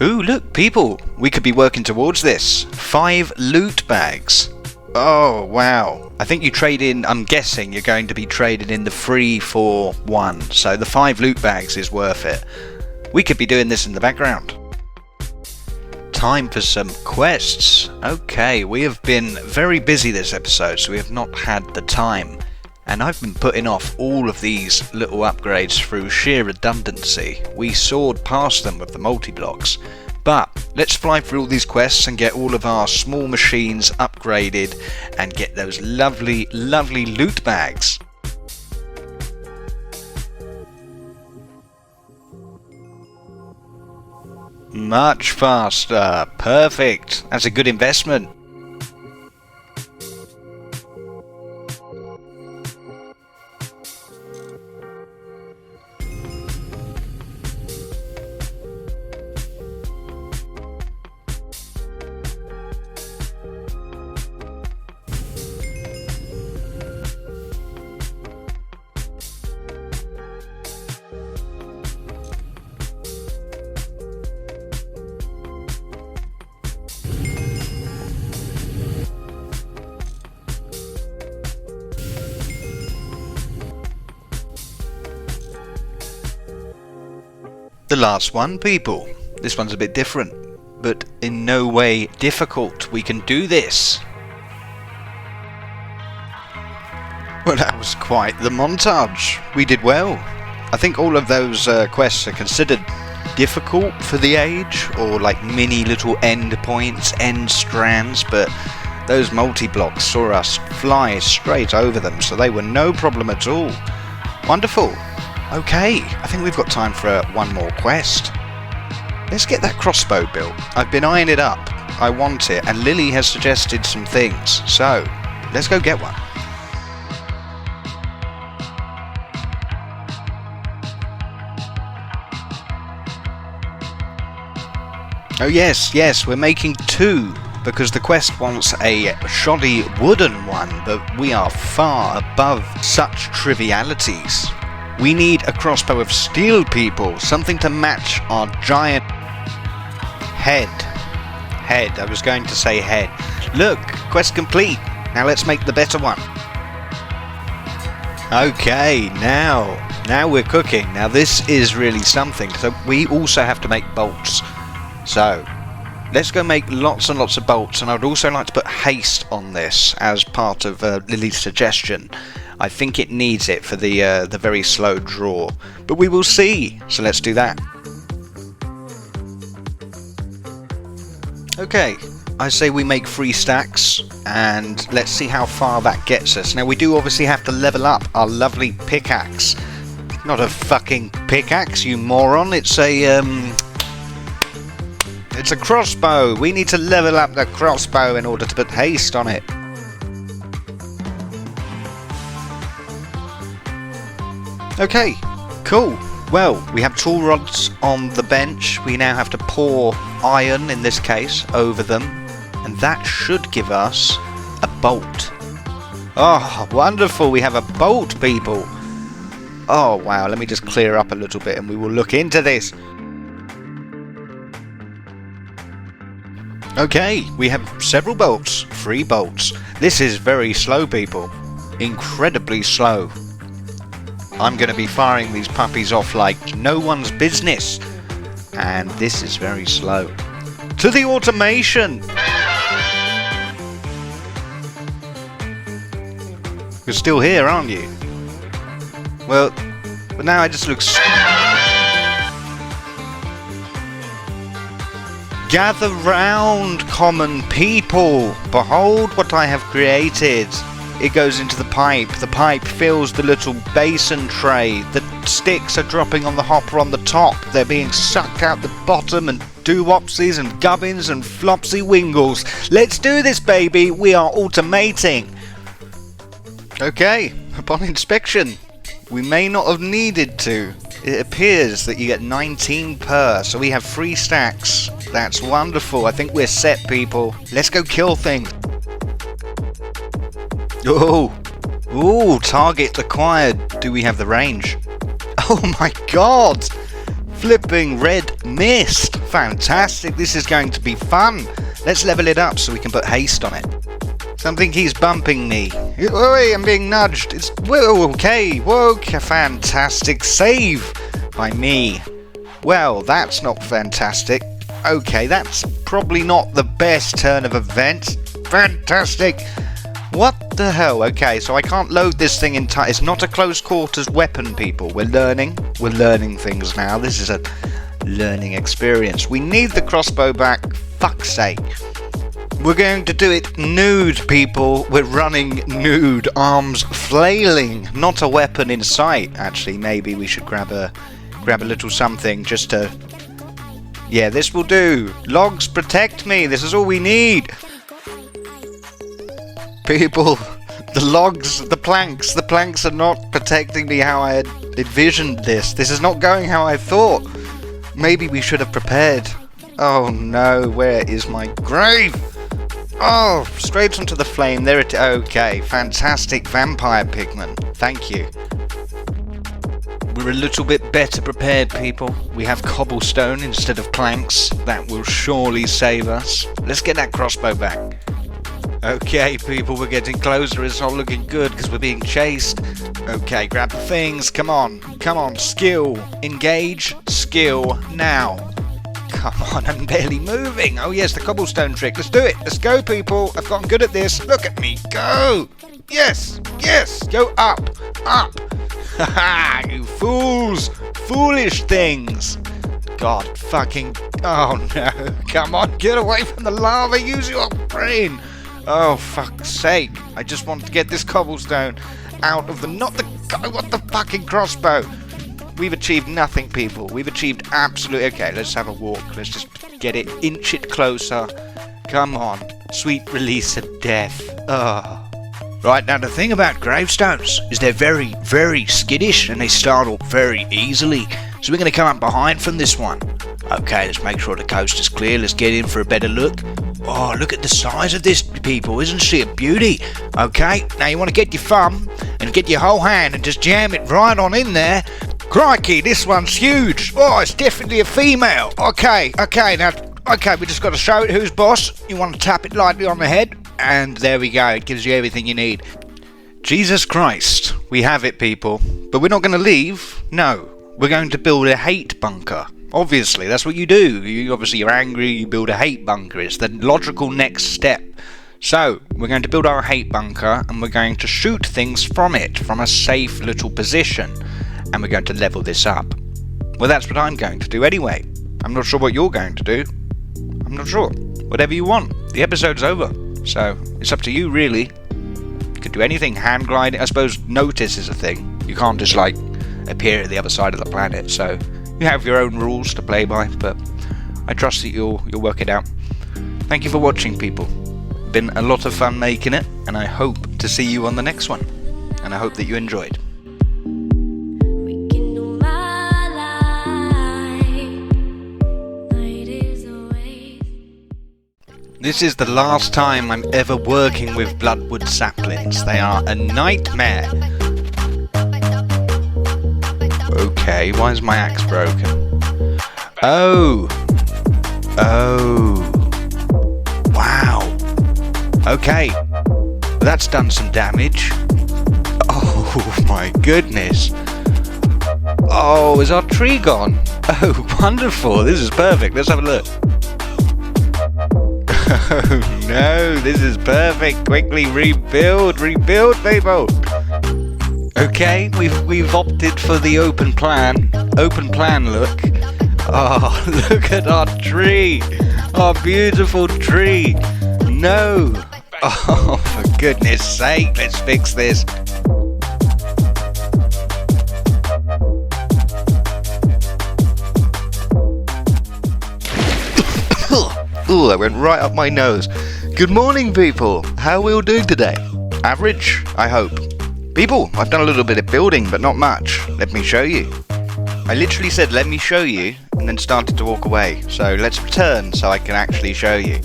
Ooh, look, people, we could be working towards this. 5 loot bags. Oh, wow. I think you trade in, I'm guessing you're going to be trading in the 3 for 1. So the 5 loot bags is worth it. We could be doing this in the background. Time for some quests. Okay, we have been very busy this episode, so we have not had the time. And I've been putting off all of these little upgrades through sheer redundancy. We soared past them with the multi-blocks. But let's fly through all these quests and get all of our small machines upgraded and get those lovely, lovely loot bags. Much faster. Perfect. That's a good investment. The last one, people. This one's a bit different, but in no way difficult. We can do this. Well, that was quite the montage. We did well. I think all of those quests are considered difficult for the age, or like mini little end points, end strands, but those multi-blocks saw us fly straight over them, so they were no problem at all. Wonderful. Okay, I think we've got time for one more quest. Let's get that crossbow built. I've been eyeing it up. I want it, and Lily has suggested some things, so let's go get one. Oh yes, we're making 2, because the quest wants a shoddy wooden one, but we are far above such trivialities. We need a crossbow of steel, people, something to match our giant head. I was going to say head. Look, quest complete. Now let's make the better one. Okay, now we're cooking. Now this is really something. So we also have to make bolts. So let's go make lots and lots of bolts, and I would also like to put haste on this as part of Lily's suggestion. I think it needs it for the very slow draw, but we will see. So let's do that. Okay, I say we make 3 stacks, and let's see how far that gets us. Now we do obviously have to level up our lovely pickaxe. Not a fucking pickaxe, you moron. It's a crossbow. We need to level up the crossbow in order to put haste on it. Okay, Cool. Well, we have tool rods on the bench. We now have to pour iron, in this case, over them. And that should give us a bolt. Oh, wonderful. We have a bolt, people. Oh, wow. Let me just clear up a little bit and we will look into this. Okay, we have several bolts. 3 bolts. This is very slow, people. Incredibly slow. I'm going to be firing these puppies off like no one's business. And this is very slow. To the automation! You're still here, aren't you? Well, but now I just look... Gather round, common people! Behold what I have created! It goes into the pipe fills the little basin tray, the sticks are dropping on the hopper on the top, they're being sucked out the bottom, and doo-wopsies and gubbins and flopsy wingles. Let's do this, baby! We are automating! Okay, upon inspection, we may not have needed to. It appears that you get 19 per, so we have 3 stacks. That's wonderful. I think we're set, people. Let's go kill things. Oh, ooh, target acquired. Do we have the range? Oh my god! Flipping red mist. Fantastic. This is going to be fun. Let's level it up so we can put haste on it. Something keeps bumping me. Oi, I'm being nudged. It's okay. Woke. A fantastic save by me. Well, that's not fantastic. Okay, that's probably not the best turn of events. Fantastic. What the hell? Okay, so I can't load this thing in time. It's not a close quarters weapon, people. We're learning things now. This is a learning experience. We need the crossbow back. Fuck's sake. We're going to do it nude, people. We're running nude, arms flailing. Not a weapon in sight. Actually, maybe we should grab a little something just to... Yeah, this will do. Logs protect me. This is all we need. People, the logs, the planks are not protecting me how I had envisioned this. This is not going how I thought. Maybe we should have prepared. Oh no, where is my grave? Oh, straight onto the flame. There it is. Okay, fantastic vampire pigment. Thank you. We're a little bit better prepared, people. We have cobblestone instead of planks. That will surely save us. Let's get that crossbow back. Okay, people, we're getting closer. It's not looking good because we're being chased. Okay, grab the things. Come on. Come on. Skill. Engage. Skill. Now. Come on, I'm barely moving. Oh, yes, the cobblestone trick. Let's do it. Let's go, people. I've gotten good at this. Look at me. Go. Yes. Yes. Go up. Up. Haha, you fools. Foolish things. God fucking... Oh, no. Come on, get away from the lava. Use your brain. Oh, fuck's sake. I just want to get this cobblestone out of the... Not the... I want the fucking crossbow. We've achieved nothing, people. We've achieved absolutely... Okay, let's have a walk. Let's just get it, inch it closer. Come on. Sweet release of death. Oh. Right, now the thing about gravestones is they're very, very skittish and they startle very easily. So we're going to come up behind from this one. Okay, let's make sure the coast is clear. Let's get in for a better look. Oh, look at the size of this, people. Isn't she a beauty? Okay, now you want to get your thumb and get your whole hand and just jam it right on in there. Crikey, this one's huge. Oh, it's definitely a female. Okay, we just got to show it who's boss. You want to tap it lightly on the head. And there we go. It gives you everything you need. Jesus Christ. We have it, people. But we're not going to leave. No. We're going to build a hate bunker. Obviously, that's what you do. You're angry, you build a hate bunker. It's the logical next step. So, we're going to build our hate bunker and we're going to shoot things from it, from a safe little position. And we're going to level this up. Well, that's what I'm going to do anyway. I'm not sure what you're going to do. I'm not sure. Whatever you want. The episode's over. So, it's up to you, really. You can do anything. Hand gliding. I suppose notice is a thing. You can't just, like, appear at the other side of the planet. So, you have your own rules to play by. But I trust that you'll work it out. Thank you for watching, people. Been a lot of fun making it. And I hope to see you on the next one. And I hope that you enjoyed. We can do my This is the last time I'm ever working with bloodwood saplings. They are a nightmare. Okay, why is my axe broken? Oh! Wow! Okay, that's done some damage. Oh my goodness! Oh, is our tree gone? Oh, wonderful! This is perfect. Let's have a look. Oh no, this is perfect. Quickly rebuild, people. Okay, we've opted for the open plan look. Oh, look at our tree, our beautiful tree. No, oh for goodness sake, let's fix this. Ooh, I went right up my nose. Good morning, people. How are we all doing today? Average, I hope. People, I've done a little bit of building, but not much. Let me show you. I literally said, let me show you, and then started to walk away. So let's return so I can actually show you.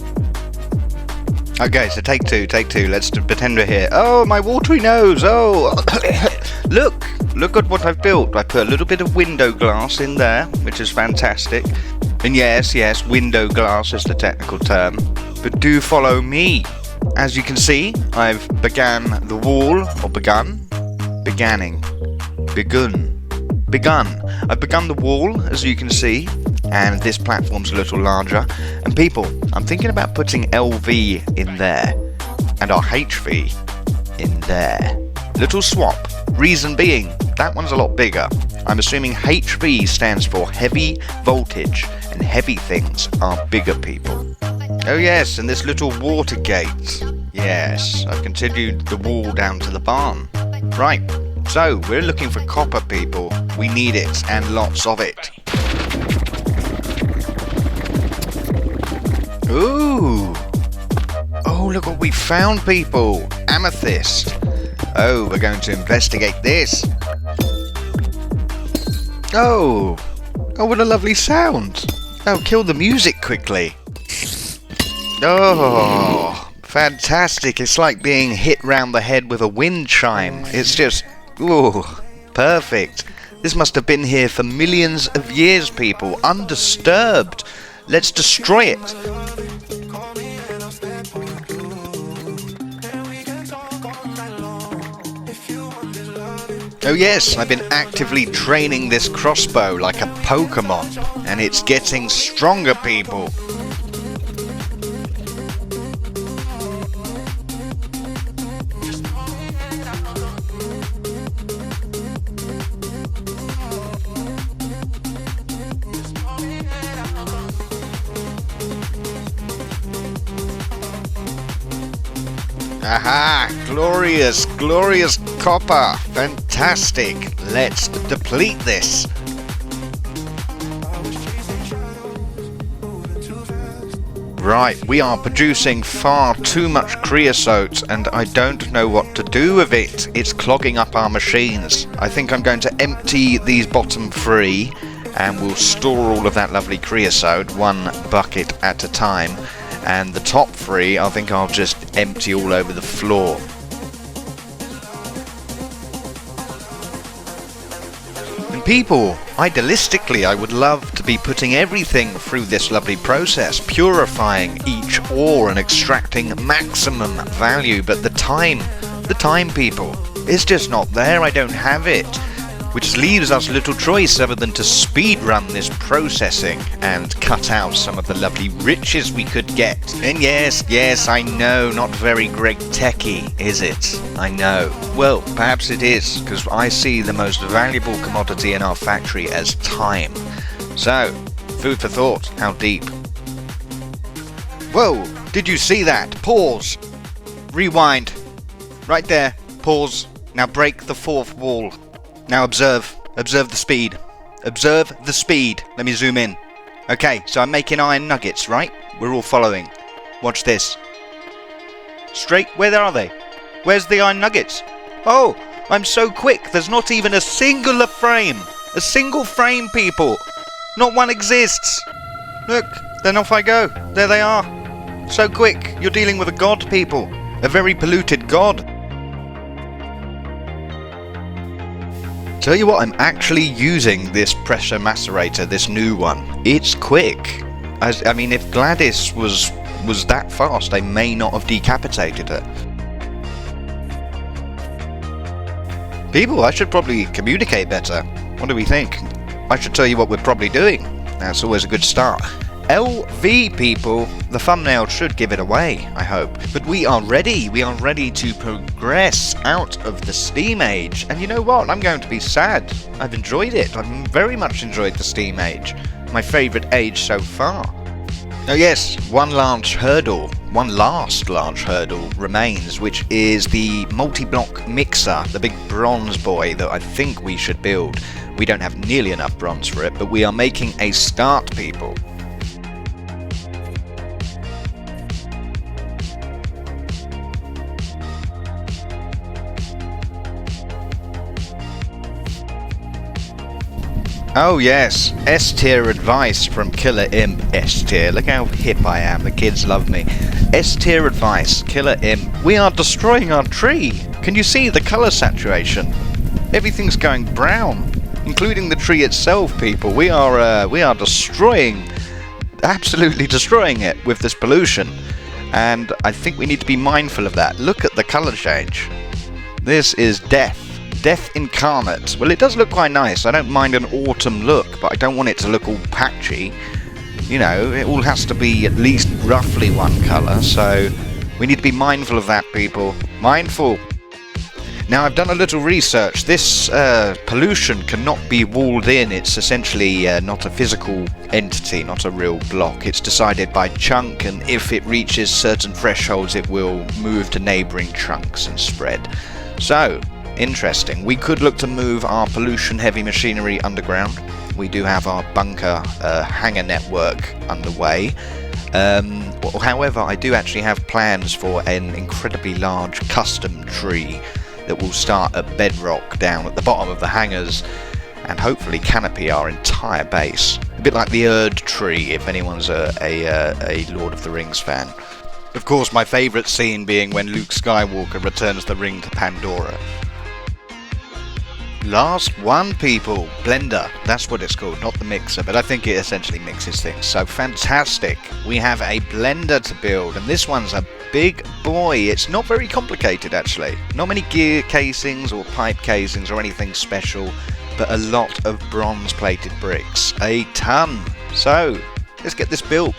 Okay, so take two. Let's pretend we're here. Oh, my watery nose. Oh, look at what I've built. I put a little bit of window glass in there, which is fantastic. And yes, window glass is the technical term. But do follow me. As you can see, I've begun the wall, or begun. I've begun the wall, as you can see, and this platform's a little larger. And people, I'm thinking about putting LV in there, and our HV in there. Little swap. Reason being, that one's a lot bigger. I'm assuming HV stands for heavy voltage, and heavy things are bigger, people. Oh yes, and this little water gate. Yes, I've continued the wall down to the barn. Right, so we're looking for copper, people. We need it, and lots of it. Ooh! Oh, look what we found, people! Amethyst. Oh, we're going to investigate this. Oh, what a lovely sound. Oh, kill the music quickly. Oh, fantastic. It's like being hit round the head with a wind chime. It's just, ooh, perfect. This must have been here for millions of years, people, undisturbed. Let's destroy it. Oh yes, I've been actively training this crossbow like a Pokemon, and it's getting stronger, people. Aha! Glorious, glorious copper! Fantastic! Let's deplete this! Right, we are producing far too much creosote and I don't know what to do with it. It's clogging up our machines. I think I'm going to empty these bottom three and we'll store all of that lovely creosote, one bucket at a time. And the top three, I think I'll just empty all over the floor. And people, idealistically, I would love to be putting everything through this lovely process, purifying each ore and extracting maximum value, but the time, people, it's just not there. I don't have it. Which leaves us little choice other than to speed run this processing and cut out some of the lovely riches we could get. And yes, I know, not very Gregtech-y, is it? I know. Well, perhaps it is, because I see the most valuable commodity in our factory as time. So, food for thought, how deep? Whoa, did you see that? Pause. Rewind. Right there, pause. Now break the fourth wall. Now observe the speed. Observe the speed. Let me zoom in. Okay, so I'm making iron nuggets, right? We're all following. Watch this. Straight, where are they? Where's the iron nuggets? Oh, I'm so quick, there's not even a singular frame. A single frame, people. Not one exists. Look, then off I go. There they are. So quick! You're dealing with a god, people! A very polluted god! Tell you what, I'm actually using this pressure macerator, this new one. It's quick. I mean, if Gladys was that fast, I may not have decapitated her. People, I should probably communicate better. What do we think? I should tell you what we're probably doing. That's always a good start. LV, people, the thumbnail should give it away, I hope. But we are ready to progress out of the Steam Age. And you know what? I'm going to be sad. I've enjoyed it. I've very much enjoyed the Steam Age. My favourite age so far. Oh yes, one last large hurdle remains, which is the multi-block mixer, the big bronze boy that I think we should build. We don't have nearly enough bronze for it, but we are making a start, people. Oh yes, S-tier advice from Killer Imp. S-tier, look how hip I am, the kids love me. S-tier advice, Killer Imp. We are destroying our tree. Can you see the colour saturation? Everything's going brown, including the tree itself, people. We are destroying, absolutely destroying it with this pollution. And I think we need to be mindful of that. Look at the colour change. This is death. Death incarnate. Well, it does look quite nice. I don't mind an autumn look, but I don't want it to look all patchy. You know, it all has to be at least roughly one colour, so we need to be mindful of that, people. Mindful. Now, I've done a little research. This pollution cannot be walled in. It's essentially not a physical entity, not a real block. It's decided by chunk, and if it reaches certain thresholds, it will move to neighbouring chunks and spread. So, interesting. We could look to move our pollution heavy machinery underground. We do have our bunker hangar network underway. However, I do actually have plans for an incredibly large custom tree that will start at bedrock down at the bottom of the hangars and hopefully canopy our entire base. A bit like the Erd tree, if anyone's a Lord of the Rings fan. Of course, my favourite scene being when Luke Skywalker returns the ring to Pandora. Last one, people. Blender. That's what it's called, not the mixer, but I think it essentially mixes things. So fantastic. We have a blender to build, and this one's a big boy. It's not very complicated, actually. Not many gear casings or pipe casings or anything special, but a lot of bronze-plated bricks. A ton. So, let's get this built.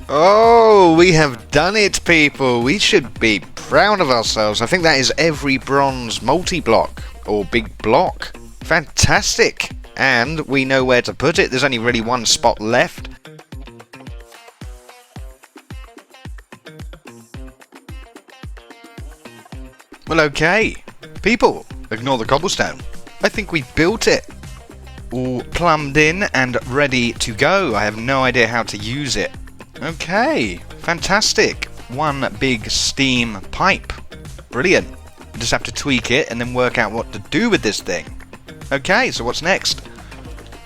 Oh, we have done it, people. We should be proud of ourselves. I think that is every bronze multi-block or big block. Fantastic. And we know where to put it. There's only really one spot left. Well, okay. People, ignore the cobblestone. I think we've built it. All plumbed in and ready to go. I have no idea how to use it. Okay, fantastic. One big steam pipe. Brilliant. We just have to tweak it and then work out what to do with this thing. Okay, so what's next?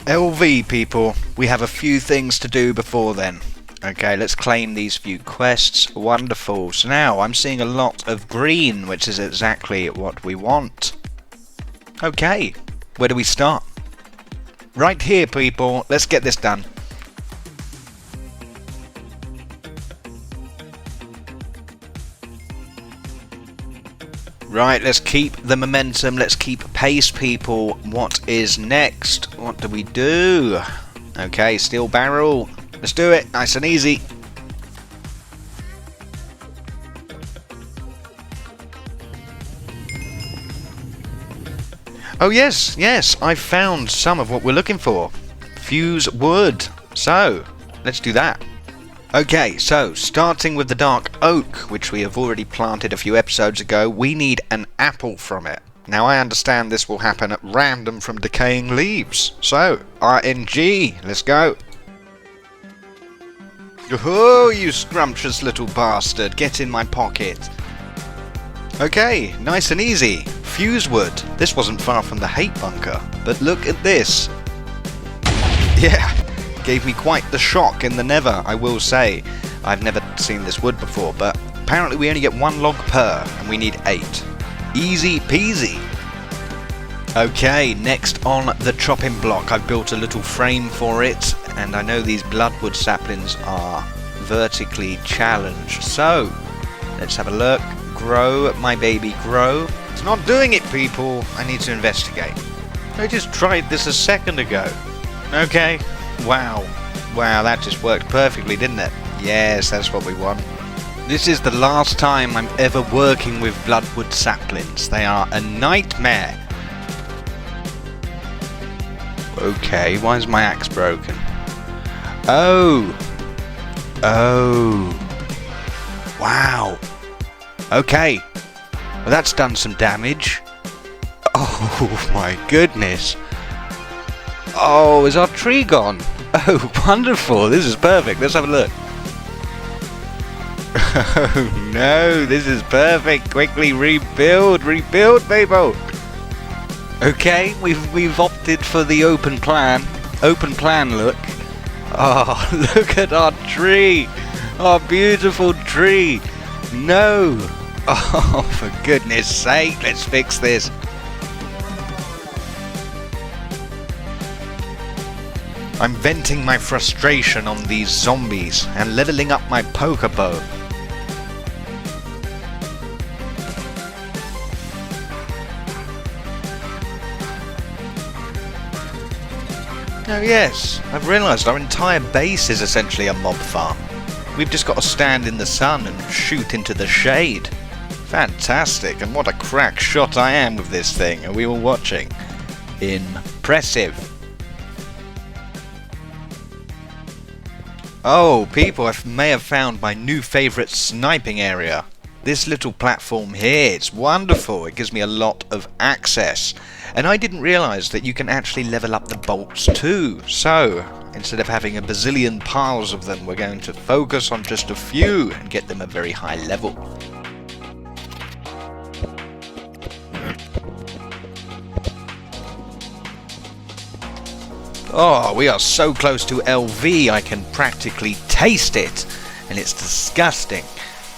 LV, people. We have a few things to do before then. Okay, let's claim these few quests. Wonderful. So now I'm seeing a lot of green, which is exactly what we want. Okay, where do we start? Right here, people. Let's get this done. Right, let's keep the momentum, let's keep pace, people. What is next? What do we do? Okay, steel barrel. Let's do it, nice and easy. Oh yes, I found some of what we're looking for. Fuse wood. So, let's do that. Okay, so starting with the dark oak, which we have already planted a few episodes ago, we need an apple from it. Now I understand this will happen at random from decaying leaves. So, RNG, let's go. Oh, you scrumptious little bastard, get in my pocket. Okay, nice and easy. Fuse wood. This wasn't far from the hate bunker, but look at this. Yeah, gave me quite the shock in the nether, I will say. I've never seen this wood before, but apparently we only get 1 log per, and we need 8. Easy peasy. Okay, next on the chopping block, I've built a little frame for it, and I know these bloodwood saplings are vertically challenged. So, let's have a look. Grow, my baby, grow. It's not doing it, people. I need to investigate. I just tried this a second ago. Okay. Wow, that just worked perfectly, didn't it? Yes, that's what we want. This is the last time I'm ever working with bloodwood saplings. They are a nightmare. Okay, why is my axe broken? Oh. Wow. Okay. Well, that's done some damage. Oh my goodness. Oh, is our tree gone? Oh, wonderful. This is perfect. Let's have a look. Oh no, this is perfect. Quickly rebuild, people. Okay, we've opted for the open plan look. Oh, look at our tree. Our beautiful tree. No. Oh, for goodness sake, let's fix this. I'm venting my frustration on these zombies and leveling up my poker bow. Oh yes, I've realised our entire base is essentially a mob farm. We've just got to stand in the sun and shoot into the shade. Fantastic, and what a crack shot I am with this thing. Are we all watching? Impressive. Oh, people, I may have found my new favourite sniping area. This little platform here, it's wonderful. It gives me a lot of access. And I didn't realise that you can actually level up the bolts too. So, instead of having a bazillion piles of them, we're going to focus on just a few and get them a very high level. Oh, we are so close to LV, I can practically taste it. And it's disgusting.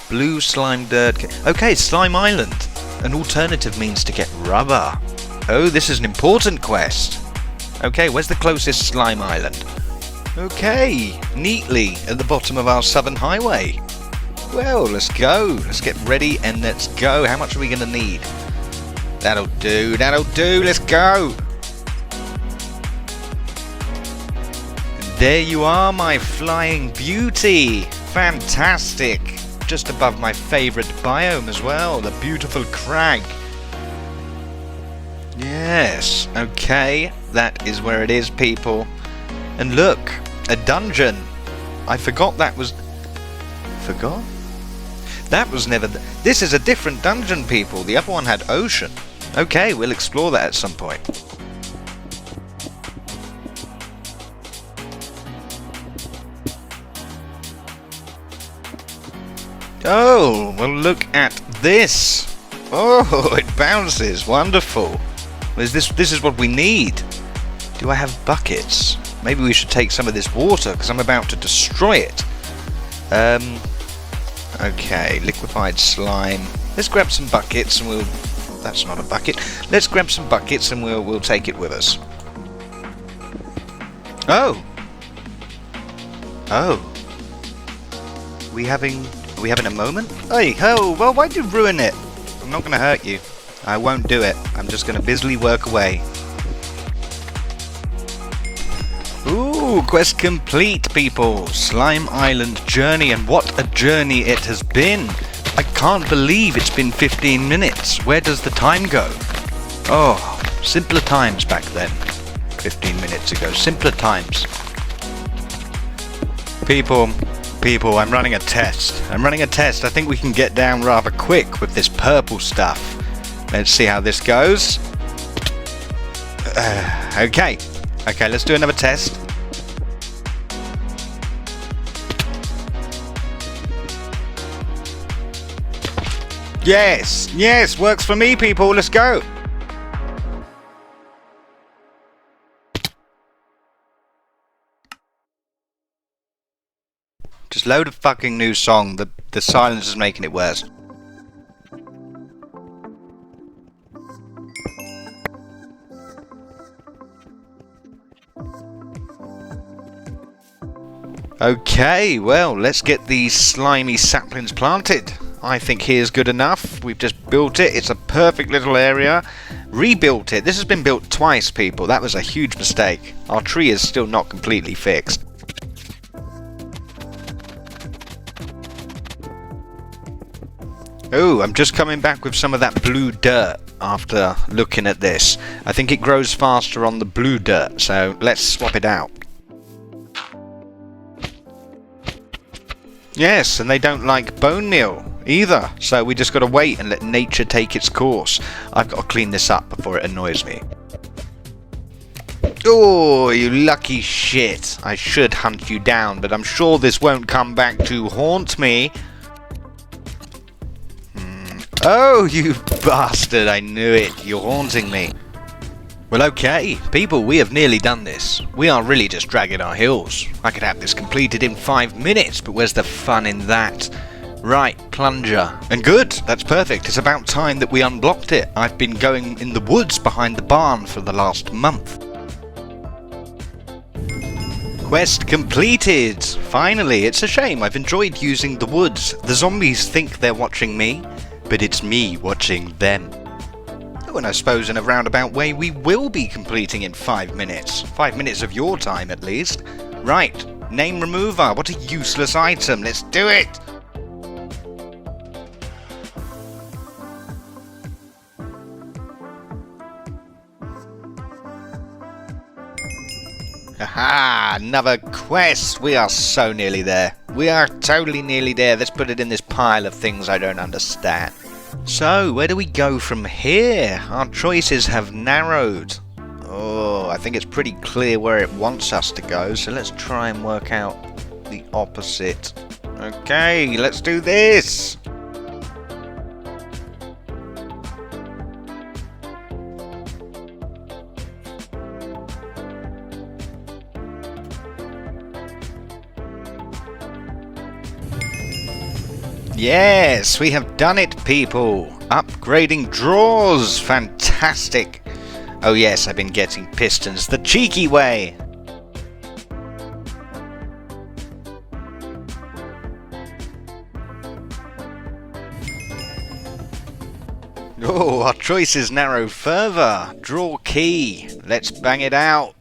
Blue slime dirt. Okay, Slime Island. An alternative means to get rubber. Oh, this is an important quest. Okay, where's the closest slime island? Okay, neatly at the bottom of our southern highway. Well, let's go. Let's get ready and let's go. How much are we going to need? That'll do, let's go. There you are, my flying beauty. Fantastic. Just above my favourite biome as well, the beautiful crag. Yes, okay, that is where it is, people. And look, a dungeon. I forgot that was... Forgot? That was never... This is a different dungeon, people. The other one had ocean. Okay, we'll explore that at some point. Oh, well look at this. Oh, it bounces. Wonderful. This is what we need. Do I have buckets? Maybe we should take some of this water because I'm about to destroy it. Okay, liquefied slime. Let's grab some buckets and we'll... That's not a bucket. Let's grab some buckets and we'll take it with us. Oh. Oh. Are we having a moment? Hey, oh, well, why'd you ruin it? I'm not going to hurt you. I won't do it. I'm just going to busily work away. Ooh, Oh, quest complete, people. Slime Island journey, and what a journey it has been. I can't believe it's been 15 minutes. Where does the time go? Oh, simpler times back then. 15 minutes ago, simpler times. People, I'm running a test. I think we can get down rather quick with this purple stuff. Let's see how this goes. Okay, let's do another test. Yes, works for me, people. Let's go. Just load a fucking new song. The silence is making it worse. Okay, well, let's get these slimy saplings planted. I think here's good enough. We've just built it. It's a perfect little area. Rebuilt it. This has been built twice, people. That was a huge mistake. Our tree is still not completely fixed. Oh, I'm just coming back with some of that blue dirt after looking at this. I think it grows faster on the blue dirt, so let's swap it out. Yes, and they don't like bone meal either, so we just got to wait and let nature take its course. I've got to clean this up before it annoys me. Oh, you lucky shit. I should hunt you down, but I'm sure this won't come back to haunt me. Oh, you bastard, I knew it. You're haunting me. Well, okay, people, we have nearly done this. We are really just dragging our heels. I could have this completed in 5 minutes, but where's the fun in that? Right, plunger. And good, that's perfect. It's about time that we unblocked it. I've been going in the woods behind the barn for the last month. Quest completed! Finally, it's a shame. I've enjoyed using the woods. The zombies think they're watching me, but it's me watching them. Oh, and I suppose in a roundabout way we will be completing in 5 minutes. 5 minutes of your time, at least. Right, name remover. What a useless item. Let's do it! Haha, another quest. We are so nearly there. We are totally nearly there. Let's put it in this pile of things I don't understand. So, where do we go from here? Our choices have narrowed. Oh, I think it's pretty clear where it wants us to go, so let's try and work out the opposite. Okay, let's do this! Yes, we have done it, people. Upgrading drawers. Fantastic. Oh yes, I've been getting pistons the cheeky way. Oh, our choices narrow further. Draw key. Let's bang it out.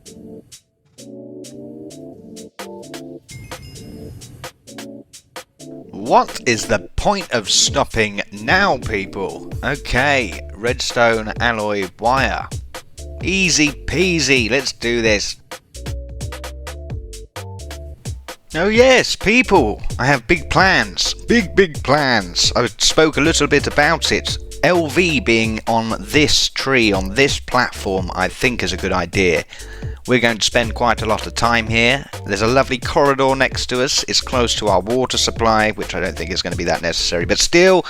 What is the point of stopping now, people? Okay, redstone alloy wire. Easy peasy, let's do this. Oh yes, people, I have big plans. Big plans. I spoke a little bit about it. LV being on this tree, on this platform, I think is a good idea. We're going to spend quite a lot of time here. There's a lovely corridor next to us. It's close to our water supply, which I don't think is going to be that necessary, but still.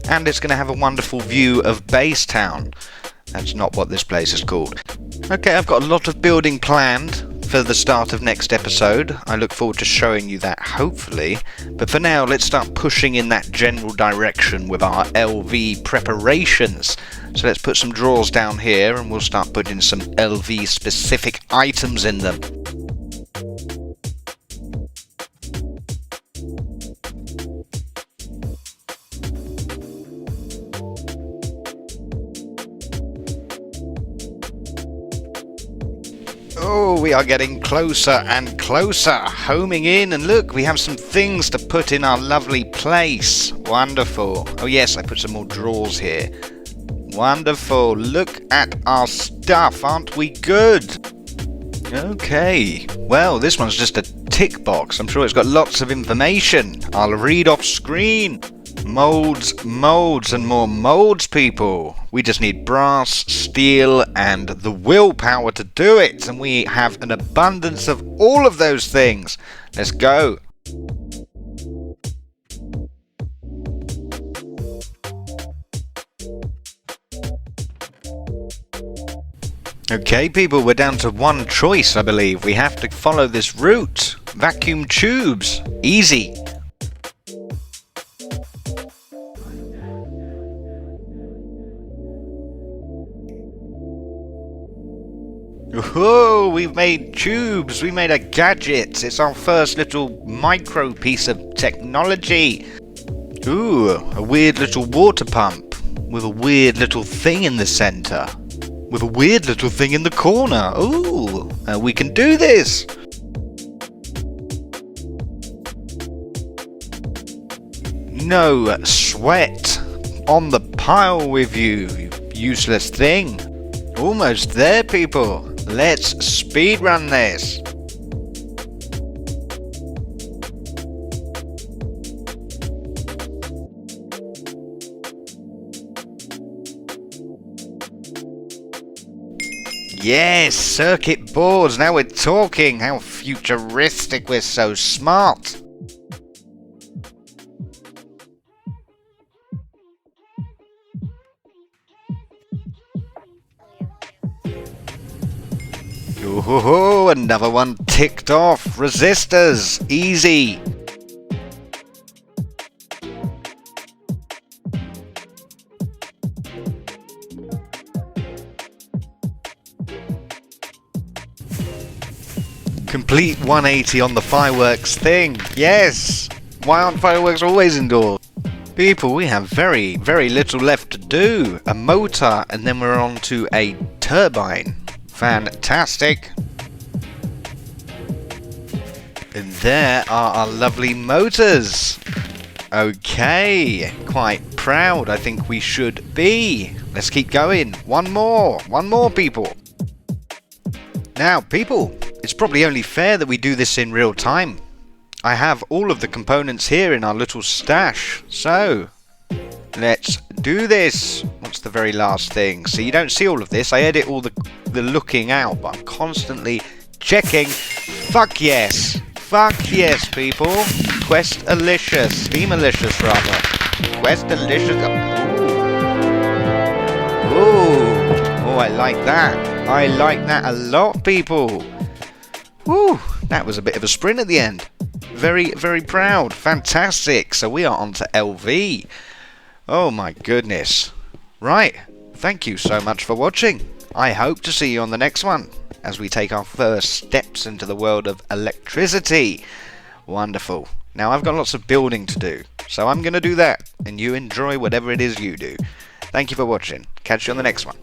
And it's going to have a wonderful view of Base Town. That's not what this place is called. Okay, I've got a lot of building planned for the start of next episode. I look forward to showing you that, hopefully. But for now, let's start pushing in that general direction with our LV preparations. So let's put some drawers down here and we'll start putting some LV specific items in them. Oh, we are getting closer and closer, homing in, and look, we have some things to put in our lovely place. Wonderful. Oh yes, I put some more drawers here. Wonderful. Look at our stuff, aren't we good? Okay, well, this one's just a tick box. I'm sure it's got lots of information. I'll read off screen. Molds, molds, and more molds, people. We just need brass, steel, and the willpower to do it. And we have an abundance of all of those things. Let's go. Okay, people, we're down to one choice, I believe. We have to follow this route. Vacuum tubes. Easy. Whoa, we've made tubes, we made a gadget. It's our first little micro piece of technology. Ooh, a weird little water pump with a weird little thing in the center. With a weird little thing in the corner. Ooh, we can do this. No sweat on the pile with you, you useless thing. Almost there, people. Let's speedrun this. Yes, circuit boards. Now we're talking. How futuristic. We're so smart. Ooh, another one ticked off. Resistors. Easy. Complete 180 on the fireworks thing. Yes. Why aren't fireworks always indoors? People, we have very, very little left to do. A motor, and then we're on to a turbine. Fantastic. And there are our lovely motors. Okay, quite proud I think we should be. Let's keep going. One more, people. Now, people, it's probably only fair that we do this in real time. I have all of the components here in our little stash, so let's do this. What's the very last thing? So you don't see all of this. I edit all the looking out, but I'm constantly checking. Fuck yes. Fuck yes, people. Quest-alicious. Steam-alicious, rather. Quest-alicious. Ooh. Oh, I like that. I like that a lot, people. Woo. That was a bit of a sprint at the end. Very, very proud. Fantastic. So we are on to LV. Oh my goodness. Right. Thank you so much for watching. I hope to see you on the next one as we take our first steps into the world of electricity. Wonderful. Now I've got lots of building to do, so I'm going to do that, and you enjoy whatever it is you do. Thank you for watching. Catch you on the next one.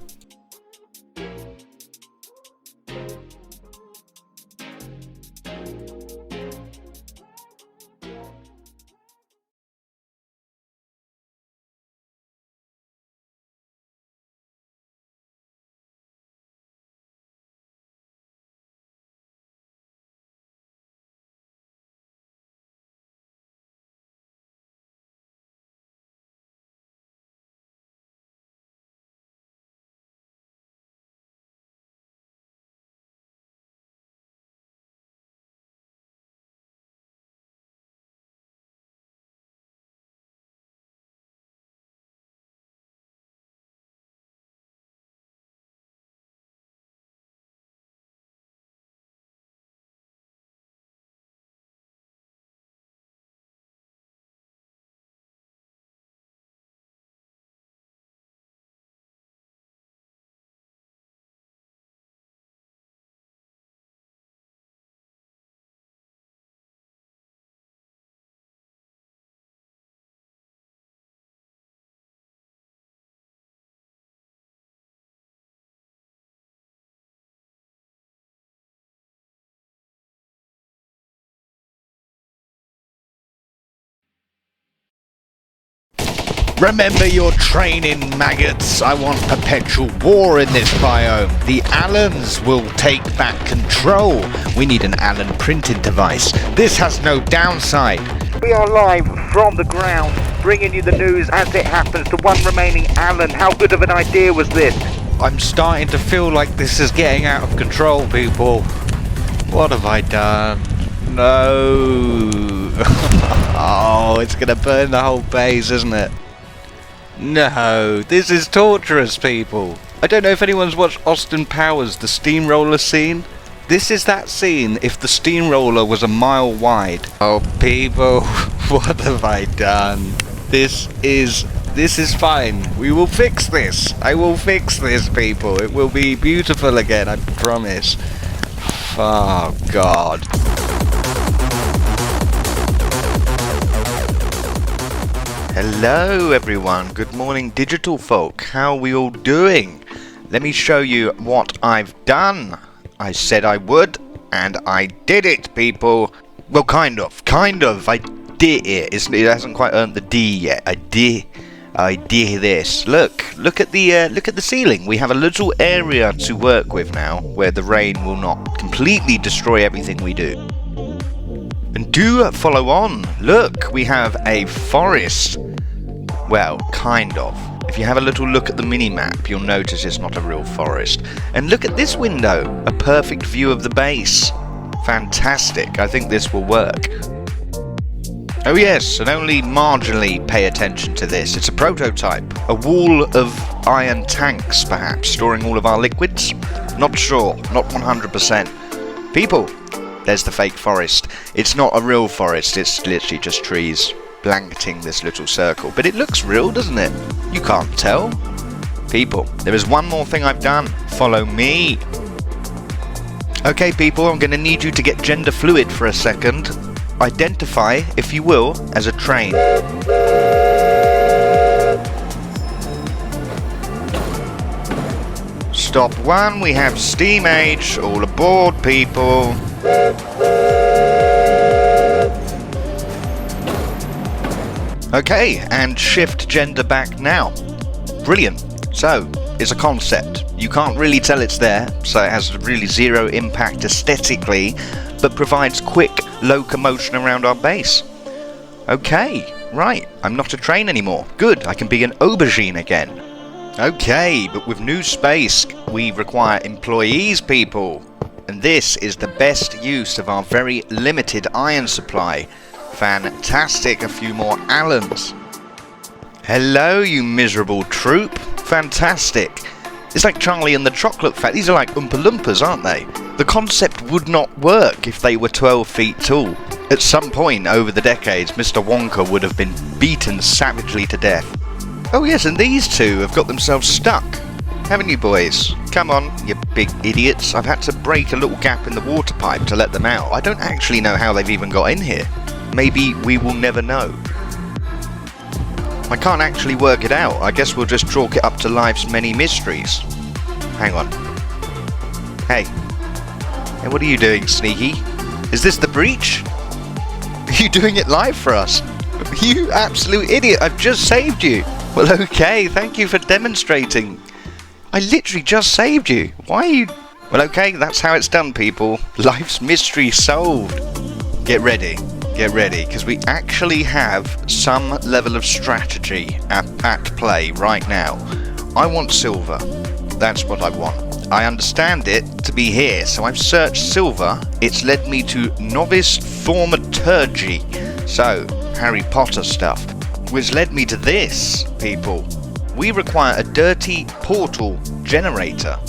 Remember your training, maggots. I want perpetual war in this biome. The Allens will take back control. We need an Allen printed device. This has no downside. We are live from the ground, bringing you the news as it happens to one remaining Allen. How good of an idea was this? I'm starting to feel like this is getting out of control, people. What have I done? No. Oh, it's gonna burn the whole base, isn't it? No, this is torturous, people. I don't know if anyone's watched Austin Powers, the steamroller scene. This is that scene if the steamroller was a mile wide. Oh, people, what have I done? This is fine. We will fix this. I will fix this, people. It will be beautiful again, I promise. Oh, God. Hello everyone, good morning digital folk, how are we all doing? Let me show you what I've done. I said I would, and I did it, people. Well, kind of, I did it. It hasn't quite earned the D yet. I did this. Look at the ceiling. We have a little area to work with now, where the rain will not completely destroy everything we do. And do follow on. Look, we have a forest. Well, kind of. If you have a little look at the mini-map, you'll notice it's not a real forest. And look at this window. A perfect view of the base. Fantastic. I think this will work. Oh yes, and only marginally pay attention to this. It's a prototype. A wall of iron tanks, perhaps, storing all of our liquids? Not sure. Not 100%. People. There's the fake forest. It's not a real forest, it's literally just trees blanketing this little circle. But it looks real, doesn't it? You can't tell. People, there is one more thing I've done. Follow me. Okay, people, I'm going to need you to get gender fluid for a second. Identify, if you will, as a train. Stop one, we have steam age. All aboard, people. Okay, and shift gender back now. Brilliant. So, it's a concept. You can't really tell it's there, so it has really zero impact aesthetically, but provides quick locomotion around our base. Okay, right, I'm not a train anymore. Good, I can be an aubergine again. Okay, but with new space, we require employees, people. And this is the best use of our very limited iron supply. Fantastic, a few more Allens. Hello, you miserable troop. Fantastic. It's like Charlie and the Chocolate Factory. These are like Oompa Loompas, aren't they? The concept would not work if they were 12 feet tall. At some point over the decades, Mr. Wonka would have been beaten savagely to death. Oh yes, and these two have got themselves stuck. Haven't you, boys? Come on, you big idiots. I've had to break a little gap in the water pipe to let them out. I don't actually know how they've even got in here. Maybe we will never know. I can't actually work it out. I guess we'll just chalk it up to life's many mysteries. Hang on. Hey, what are you doing, Sneaky? Is this the breach? Are you doing it live for us? You absolute idiot, I've just saved you. Well, okay, thank you for demonstrating. I literally just saved you. Why are you... Well, okay, that's how it's done, people. Life's mystery solved. Get ready, because we actually have some level of strategy at play right now. I want silver. That's what I want. I understand it to be here, so I've searched silver. It's led me to novice thaumaturgy. So, Harry Potter stuff. Which led me to this, people. We require a dirty portal generator.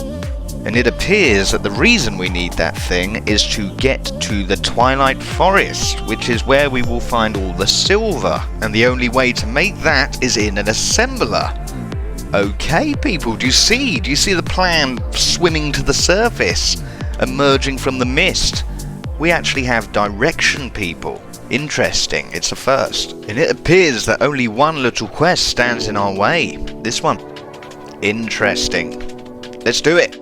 And it appears that the reason we need that thing is to get to the Twilight Forest, which is where we will find all the silver. And the only way to make that is in an assembler. Okay, people, do you see the plan swimming to the surface, emerging from the mist? We actually have direction, people. Interesting, it's a first. And it appears that only one little quest stands in our way. This one. Interesting. Let's do it.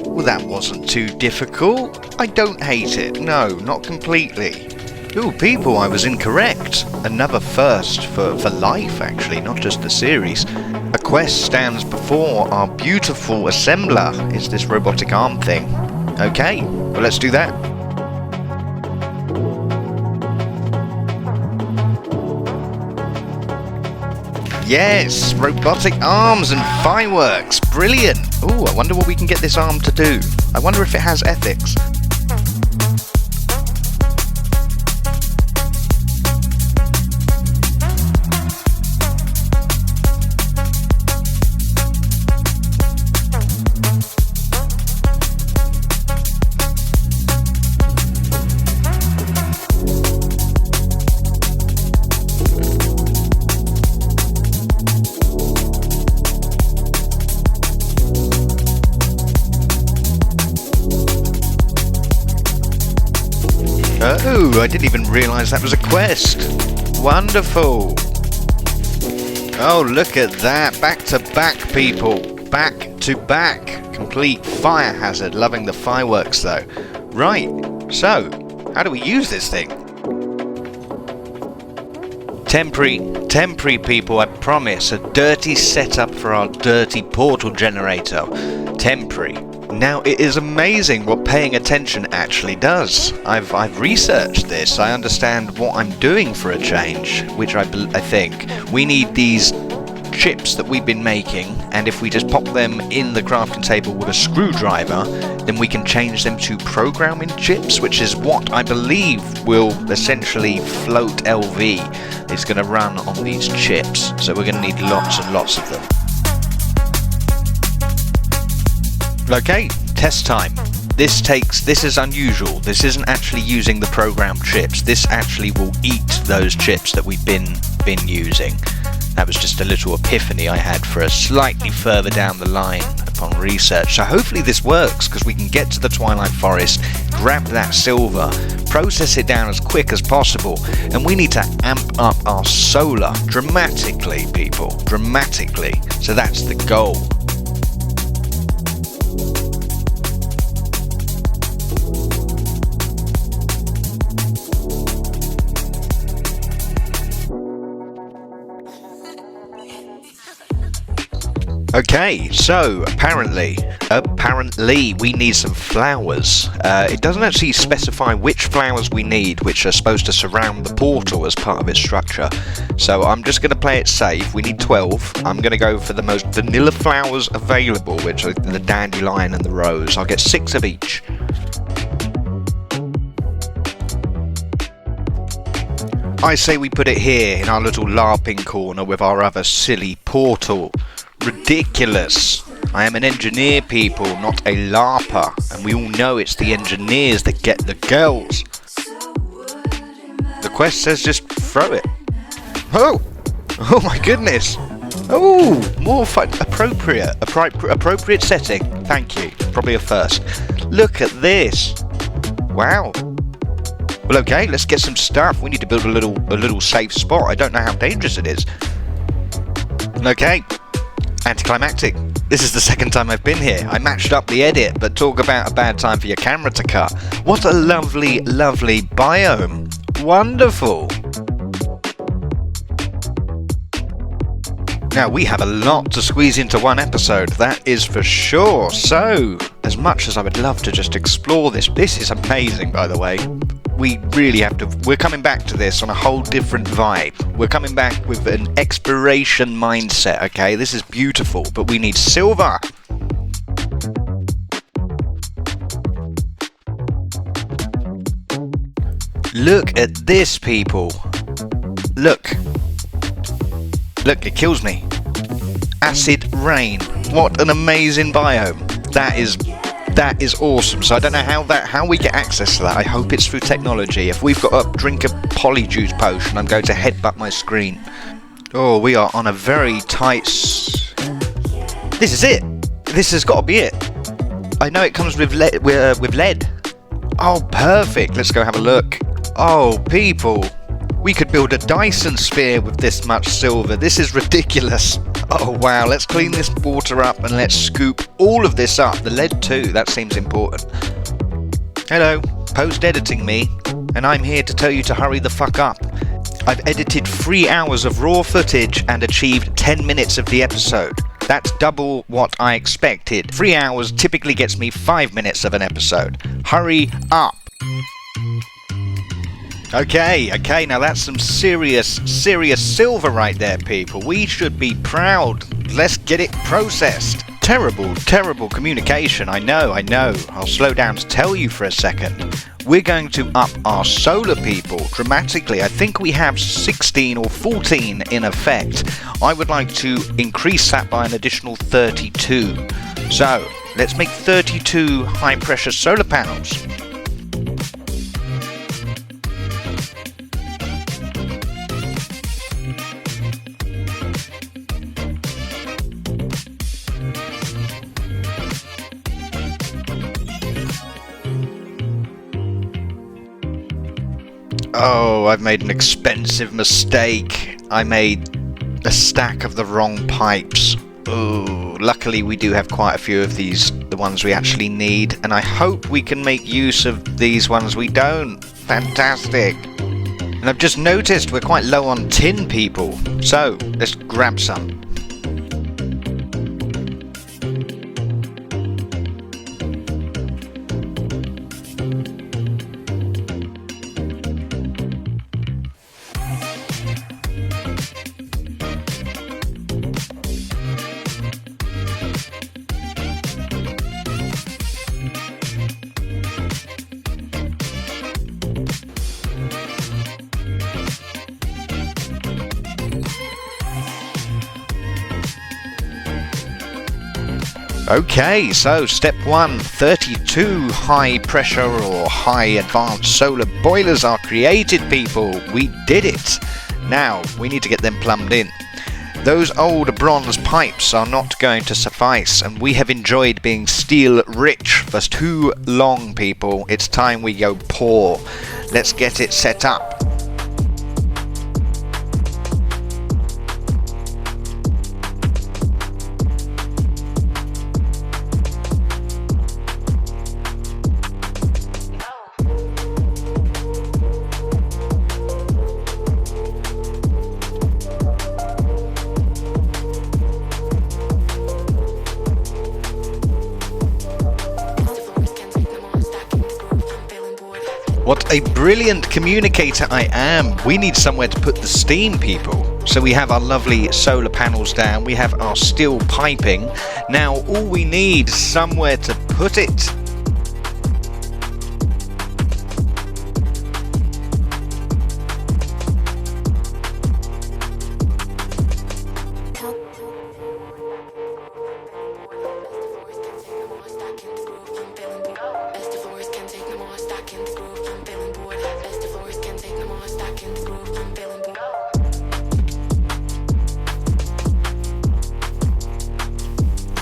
Well, that wasn't too difficult. I don't hate it. No, not completely. Ooh, people, I was incorrect. Another first for life, actually, not just the series. A quest stands before our beautiful assembler. It's this robotic arm thing. Okay, well, let's do that. Yes, robotic arms and fireworks. Brilliant. Ooh, I wonder what we can get this arm to do. I wonder if it has ethics. Oh, I didn't even realise that was a quest. Wonderful. Oh, look at that. Back to back, people. Back to back. Complete fire hazard. Loving the fireworks, though. Right. So, how do we use this thing? Temporary, people, I promise. A dirty setup for our dirty portal generator. Temporary. Now, it is amazing what paying attention actually does. I've researched this. I understand what I'm doing for a change, which I think. We need these chips that we've been making, and if we just pop them in the crafting table with a screwdriver, then we can change them to programming chips, which is what I believe will essentially float LV. It's going to run on these chips, so we're going to need lots and lots of them. Okay, test time. This is unusual. This isn't actually using the programmed chips. This actually will eat those chips that we've been using. That was just a little epiphany I had for a slightly further down the line upon research. So hopefully this works, because we can get to the Twilight Forest, grab that silver, process it down as quick as possible, and we need to amp up our solar dramatically, people. Dramatically. So that's the goal. Okay, so apparently we need some flowers. It doesn't actually specify which flowers we need, which are supposed to surround the portal as part of its structure. So I'm just going to play it safe. We need 12. I'm going to go for the most vanilla flowers available, which are the dandelion and the rose. I'll get 6 of each. I say we put it here in our little LARPing corner with our other silly portal. Ridiculous. I am an engineer, people, not a LARPer, and we all know it's the engineers that get the girls. The quest says just throw it. Oh my goodness. Oh, more fun. Appropriate setting. Thank you. Probably a first. Look at this. Wow. Well, okay, let's get some stuff. We need to build a little safe spot. I don't know how dangerous it is. Okay. Anticlimactic. This is the second time I've been here. I matched up the edit, but talk about a bad time for your camera to cut. What a lovely, lovely biome. Wonderful. Now, we have a lot to squeeze into one episode, that is for sure. So, as much as I would love to just explore this is amazing, by the way. We really have to. We're coming back to this on a whole different vibe. We're coming back with an exploration mindset, okay? This is beautiful, but we need silver. Look at this, people. Look, it kills me. Acid rain. What an amazing biome. That is awesome. So I don't know how we get access to that. I hope it's through technology. If we've got to drink a polyjuice potion, I'm going to headbutt my screen. Oh, we are on a very tight... This is it. This has got to be it. I know it comes with lead. Oh, perfect. Let's go have a look. Oh, people. We could build a Dyson sphere with this much silver. This is ridiculous. Oh wow, let's clean this water up and let's scoop all of this up. The lead too, that seems important. Hello, post-editing me, and I'm here to tell you to hurry the fuck up. I've edited 3 hours of raw footage and achieved 10 minutes of the episode. That's double what I expected. 3 hours typically gets me 5 minutes of an episode. Hurry up! Okay, now that's some serious silver right there, people. We should be proud. Let's get it processed. Terrible communication, I know. I'll slow down to tell you for a second. We're going to up our solar people dramatically. I think we have 16 or 14 in effect. I would like to increase that by an additional 32. So, let's make 32 high pressure solar panels. Oh, I've made an expensive mistake. I made a stack of the wrong pipes. Oh, luckily we do have quite a few of these, the ones we actually need, and I hope we can make use of these ones we don't. Fantastic. And I've just noticed we're quite low on tin, people, so let's grab some. Okay, so step 1, 32 high pressure or high advanced solar boilers are created, people. We did it. Now, we need to get them plumbed in. Those old bronze pipes are not going to suffice, and we have enjoyed being steel rich for too long, people. It's time we go poor. Let's get it set up. What a brilliant communicator I am. We need somewhere to put the steam, people. So we have our lovely solar panels down, we have our steel piping. Now all we need is somewhere to put it.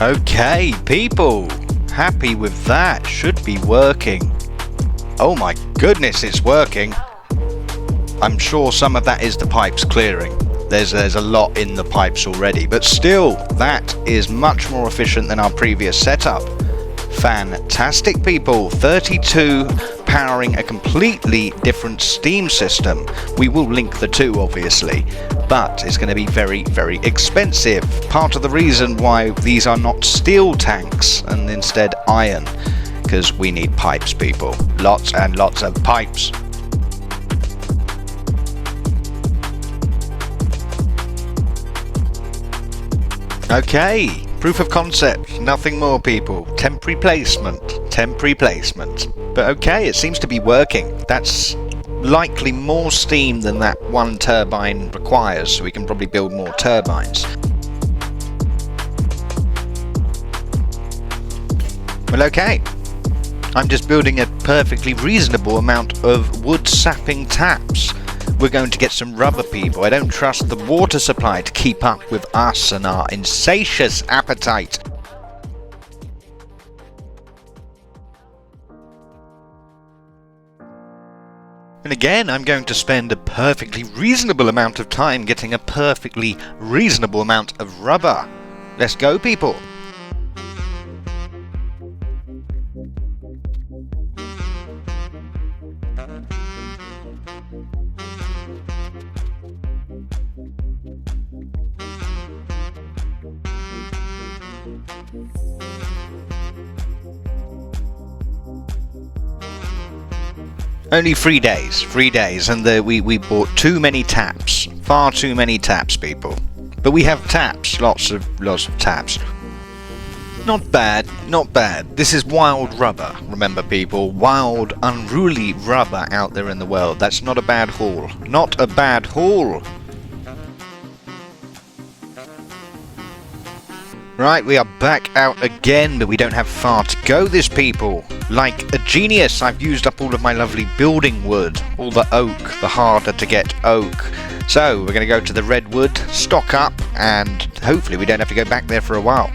Okay, people, happy with that. Should be working. Oh my goodness, it's working. I'm sure some of that is the pipes clearing. There's a lot in the pipes already, but still, that is much more efficient than our previous setup. Fantastic, people. 32 powering a completely different steam system. We will link the two, obviously, but it's going to be very, very expensive. Part of the reason why these are not steel tanks and instead iron, because we need pipes, people. Lots and lots of pipes. Okay, proof of concept, nothing more, people. Temporary placement. But okay, it seems to be working. That's likely more steam than that one turbine requires, so we can probably build more turbines. Well, okay. I'm just building a perfectly reasonable amount of wood sapping taps. We're going to get some rubber, people. I don't trust the water supply to keep up with us and our insatiate appetite. And again, I'm going to spend a perfectly reasonable amount of time getting a perfectly reasonable amount of rubber. Let's go, people. Only 3 days, and we bought too many taps. Far too many taps, people. But we have taps, lots of taps. Not bad, not bad. This is wild rubber, remember people. Wild, unruly rubber out there in the world. That's not a bad haul. Not a bad haul. Right, we are back out again, but we don't have far to go, this people. Like a genius, I've used up all of my lovely building wood. All the oak, the harder to get oak. So, we're going to go to the redwood, stock up, and hopefully we don't have to go back there for a while.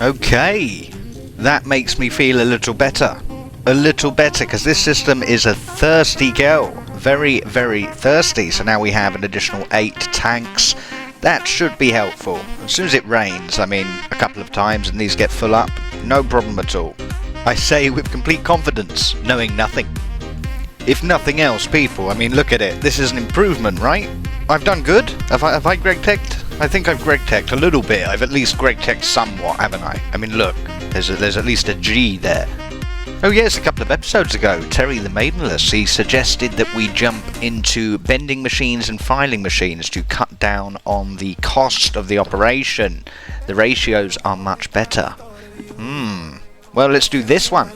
Okay, that makes me feel a little better. A little better, because this system is a thirsty girl. Very, very thirsty. So now we have an additional 8 tanks. That should be helpful. As soon as it rains, I mean, a couple of times, and these get full up, no problem at all. I say with complete confidence, knowing nothing. If nothing else, people, I mean, look at it. This is an improvement, right? I've done good. Have I Gregtech? I think I've Gregtech a little bit. I've at least Gregtech somewhat, haven't I? I mean, look, there's at least a G there. Oh yes, a couple of episodes ago, Terry the Maidenless, he suggested that we jump into bending machines and filing machines to cut down on the cost of the operation. The ratios are much better. Well, let's do this one.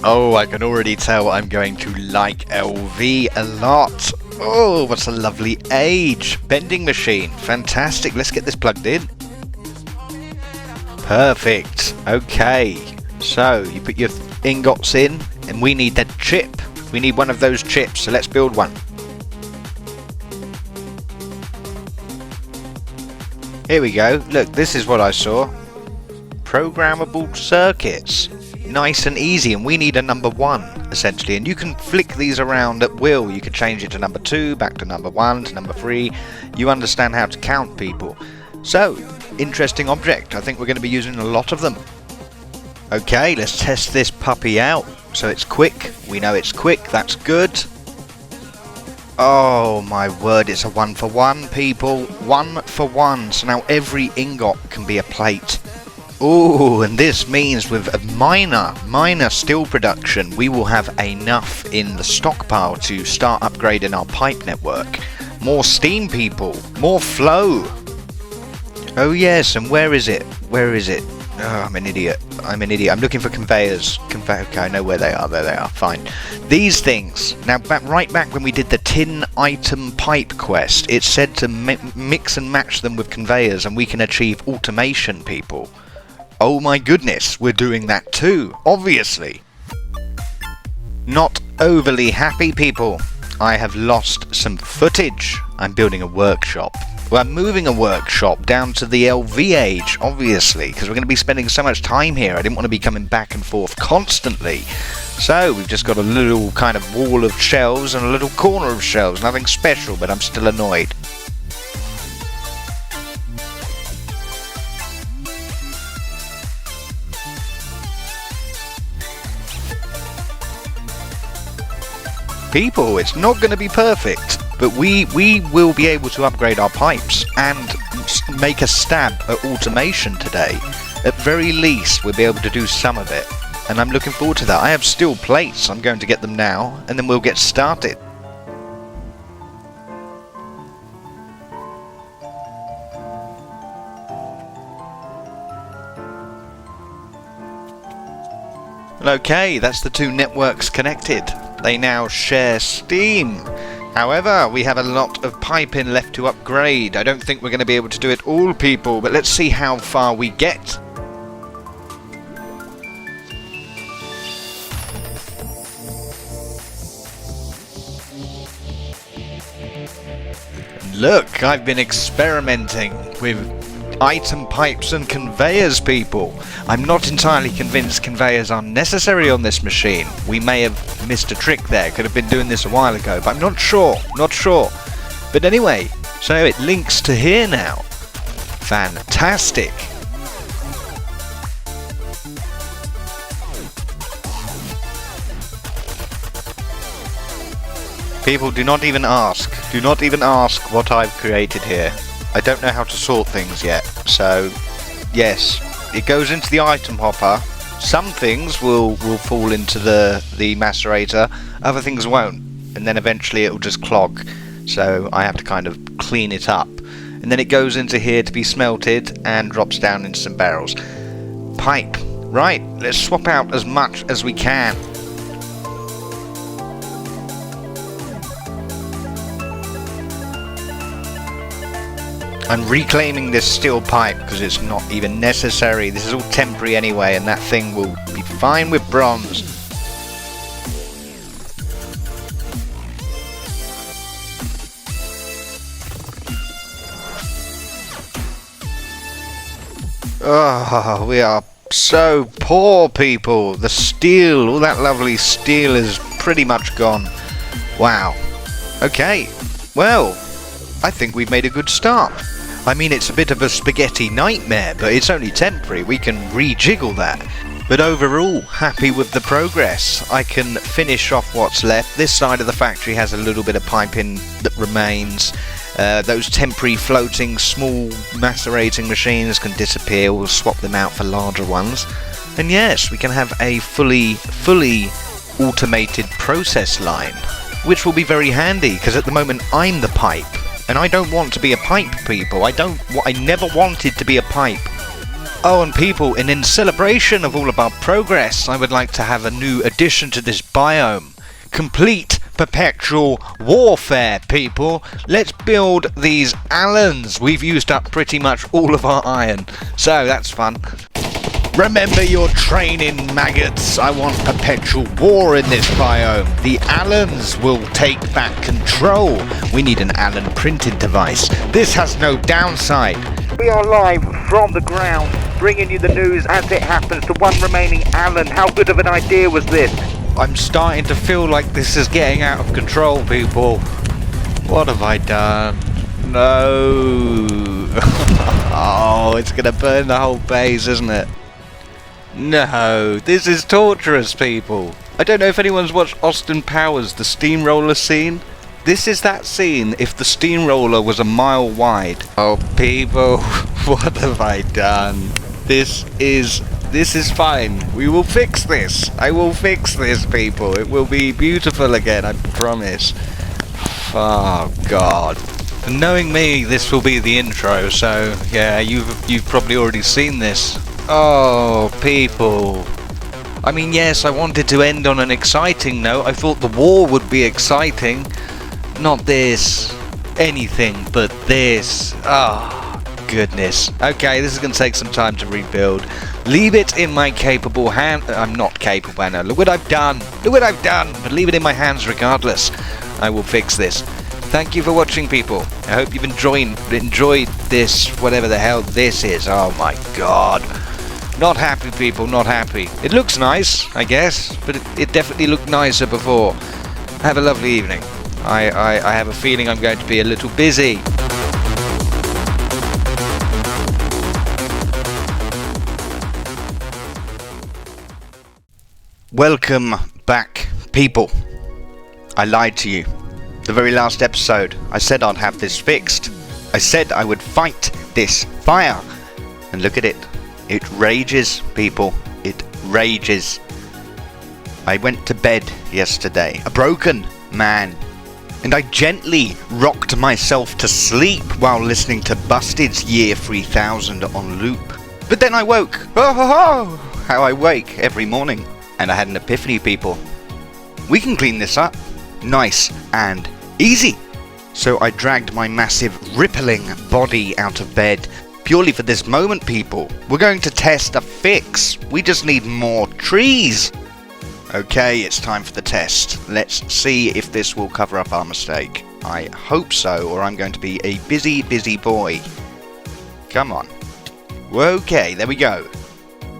Oh, I can already tell I'm going to like LV a lot. Oh, what's a lovely age. Bending machine. Fantastic. Let's get this plugged in. Perfect. Okay. So, you put your ingots in, and we need that chip. We need one of those chips, so let's build one. Here we go. Look, this is what I saw. Programmable circuits. Nice and easy, and we need a number 1 essentially, and you can flick these around at will. You can change it to number 2, back to number 1, to number 3. You understand how to count, people. So, interesting object. I think we're going to be using a lot of them. Okay, let's test this puppy out. So it's quick. We know it's quick. That's good. Oh my word, it's a 1-for-1, people. 1-for-1. So now every ingot can be a plate. Ooh, and this means with a minor steel production, we will have enough in the stockpile to start upgrading our pipe network. More steam, people. More flow. Oh yes, and where is it? Where is it? Oh, I'm an idiot. I'm looking for conveyors. Okay, I know where they are. There they are. Fine. These things. Now, right back when we did the tin item pipe quest, it said to mix and match them with conveyors, and we can achieve automation, people. Oh my goodness, we're doing that too, obviously. Not overly happy, people. I have lost some footage. I'm building a workshop. Well, I'm moving a workshop down to the LV age, obviously, because we're going to be spending so much time here. I didn't want to be coming back and forth constantly. So, we've just got a little kind of wall of shelves and a little corner of shelves. Nothing special, but I'm still annoyed. People, it's not going to be perfect, but we will be able to upgrade our pipes and make a stab at automation today. At very least, we'll be able to do some of it, and I'm looking forward to that. I have steel plates. I'm going to get them now, and then we'll get started. Okay, that's the two networks connected. They now share steam. However, we have a lot of piping left to upgrade. I don't think we're going to be able to do it all, people, but let's see how far we get. Look, I've been experimenting with item pipes and conveyors, people. I'm not entirely convinced conveyors are necessary on this machine. We may have missed a trick there, could have been doing this a while ago, but I'm not sure. But anyway, so it links to here now. Fantastic. People, do not even ask. Do not even ask what I've created here. I don't know how to sort things yet. So, yes, it goes into the item hopper. Some things will fall into the macerator. Other things won't. And then eventually it will just clog. So I have to kind of clean it up. And then it goes into here to be smelted and drops down into some barrels. Pipe. Right, let's swap out as much as we can. I'm reclaiming this steel pipe because it's not even necessary. This is all temporary anyway, and that thing will be fine with bronze. Oh, we are so poor, people. The steel, all that lovely steel is pretty much gone. Wow. Okay, well, I think we've made a good start. I mean, it's a bit of a spaghetti nightmare, but it's only temporary. We can rejiggle that. But overall, happy with the progress. I can finish off what's left. This side of the factory has a little bit of piping that remains. Those temporary floating small macerating machines can disappear. We'll swap them out for larger ones. And yes, we can have a fully automated process line, which will be very handy because at the moment I'm the pipe. And I don't want to be a pipe, people. I never wanted to be a pipe. Oh, and people, and in celebration of all of our progress, I would like to have a new addition to this biome. Complete perpetual warfare, people. Let's build these Allens. We've used up pretty much all of our iron, so that's fun. Remember your training, maggots. I want perpetual war in this biome. The Allens will take back control. We need an Allen printed device. This has no downside. We are live from the ground, bringing you the news as it happens to one remaining Allen. How good of an idea was this? I'm starting to feel like this is getting out of control, people. What have I done? No. Oh, it's gonna burn the whole base, isn't it? No, this is torturous, people. I don't know if anyone's watched Austin Powers, the steamroller scene. This is that scene if the steamroller was a mile wide. Oh, people, what have I done? This is fine. We will fix this. I will fix this, people. It will be beautiful again, I promise. Oh, God. And knowing me, this will be the intro, so yeah, you've probably already seen this. Oh, people. I mean, yes, I wanted to end on an exciting note. I thought the war would be exciting. Not this. Anything but this. Oh, goodness. Okay, this is going to take some time to rebuild. Leave it in my capable hand. I'm not capable, I know. Look what I've done. Look what I've done. But leave it in my hands regardless. I will fix this. Thank you for watching, people. I hope you've enjoyed this, whatever the hell this is. Oh my God. Not happy, people, not happy. It looks nice, I guess, but it definitely looked nicer before. Have a lovely evening. I have a feeling I'm going to be a little busy. Welcome back, people. I lied to you. The very last episode, I said I'd have this fixed. I said I would fight this fire. And look at it. It rages, people. It rages. I went to bed yesterday, a broken man, and I gently rocked myself to sleep while listening to Busted's Year 3000 on loop. But then I woke. Oh, how I wake every morning. And I had an epiphany, people. We can clean this up. Nice and easy. So I dragged my massive rippling body out of bed purely for this moment, people. We're going to test a fix. We just need more trees. Okay, it's time for the test. Let's see if this will cover up our mistake. I hope so, or I'm going to be a busy, busy boy. Come on. Okay, there we go.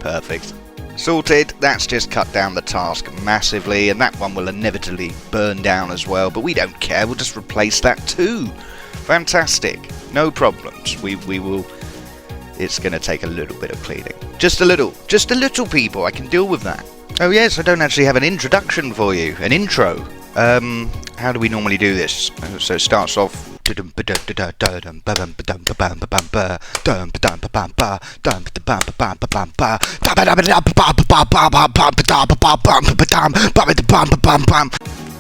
Perfect. Sorted. That's just cut down the task massively, and that one will inevitably burn down as well, but we don't care. We'll just replace that too. Fantastic. No problems. We will... It's going to take a little bit of cleaning. Just a little, people. I can deal with that. Oh yes, I don't actually have an introduction for you. An intro. How do we normally do this? So it starts off...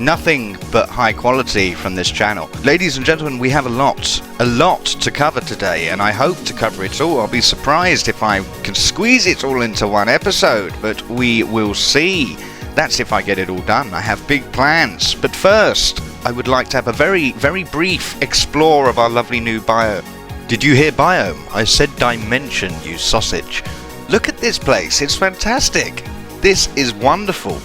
Nothing but high quality from this channel. Ladies and gentlemen, we have a lot to cover today, and I hope to cover it all. I'll be surprised if I can squeeze it all into one episode, but we will see. That's if I get it all done. I have big plans. But first, I would like to have a very, very brief explore of our lovely new biome. Did you hear biome? I said dimension, you sausage. Look at this place. It's fantastic. This is wonderful.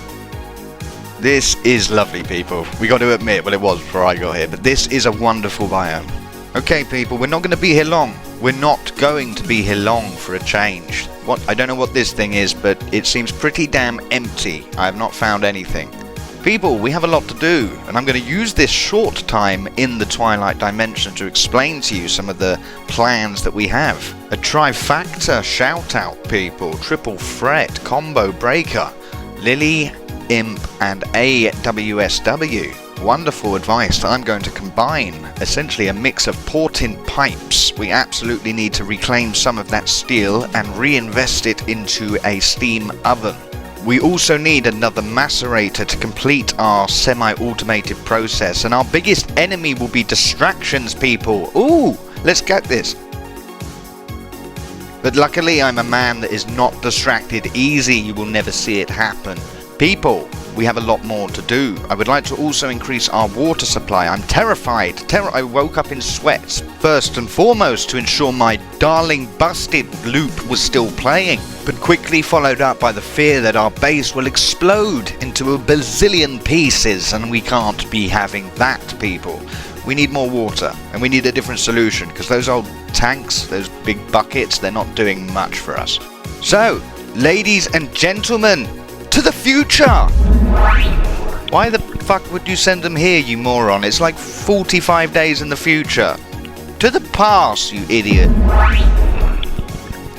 This is lovely, people. We got to admit, well, it was before I got here, but this is a wonderful biome. Okay, people, we're not going to be here long. We're not going to be here long for a change. I don't know what this thing is, but it seems pretty damn empty. I have not found anything. People, we have a lot to do, and I'm going to use this short time in the Twilight Dimension to explain to you some of the plans that we have. A trifactor shout out, people. Triple threat combo breaker. Lily, Imp, and AWSW. Wonderful advice that I'm going to combine. Essentially a mix of port-in pipes. We absolutely need to reclaim some of that steel and reinvest it into a steam oven. We also need another macerator to complete our semi-automated process, and our biggest enemy will be distractions, people. Ooh, let's get this. But luckily I'm a man that is not distracted easy. You will never see it happen. People, we have a lot more to do. I would like to also increase our water supply. I'm terrified. I woke up in sweats. First and foremost to ensure my darling busted loop was still playing, but quickly followed up by the fear that our base will explode into a bazillion pieces, and we can't be having that, people. We need more water, and we need a different solution, because those old tanks, those big buckets, they're not doing much for us. So, ladies and gentlemen, to the future! Why the fuck would you send them here, you moron? It's like 45 days in the future. To the past, you idiot.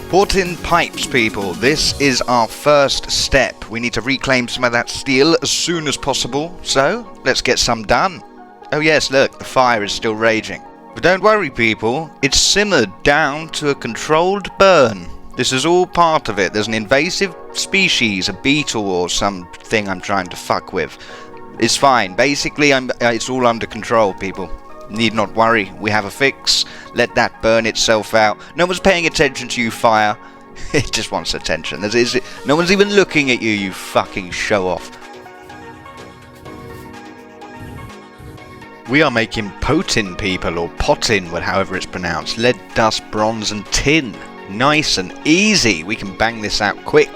Port-in pipes, people. This is our first step. We need to reclaim some of that steel as soon as possible. So, let's get some done. Oh yes, look, the fire is still raging. But don't worry, people. It's simmered down to a controlled burn. This is all part of it. There's an invasive species, a beetle or something I'm trying to fuck with. It's fine. Basically, it's all under control, people. Need not worry. We have a fix. Let that burn itself out. No one's paying attention to you, fire. It just wants attention. No one's even looking at you, you fucking show-off. We are making potin, people, or potin, however it's pronounced. Lead, dust, bronze, and tin. Nice and easy. We can bang this out quick.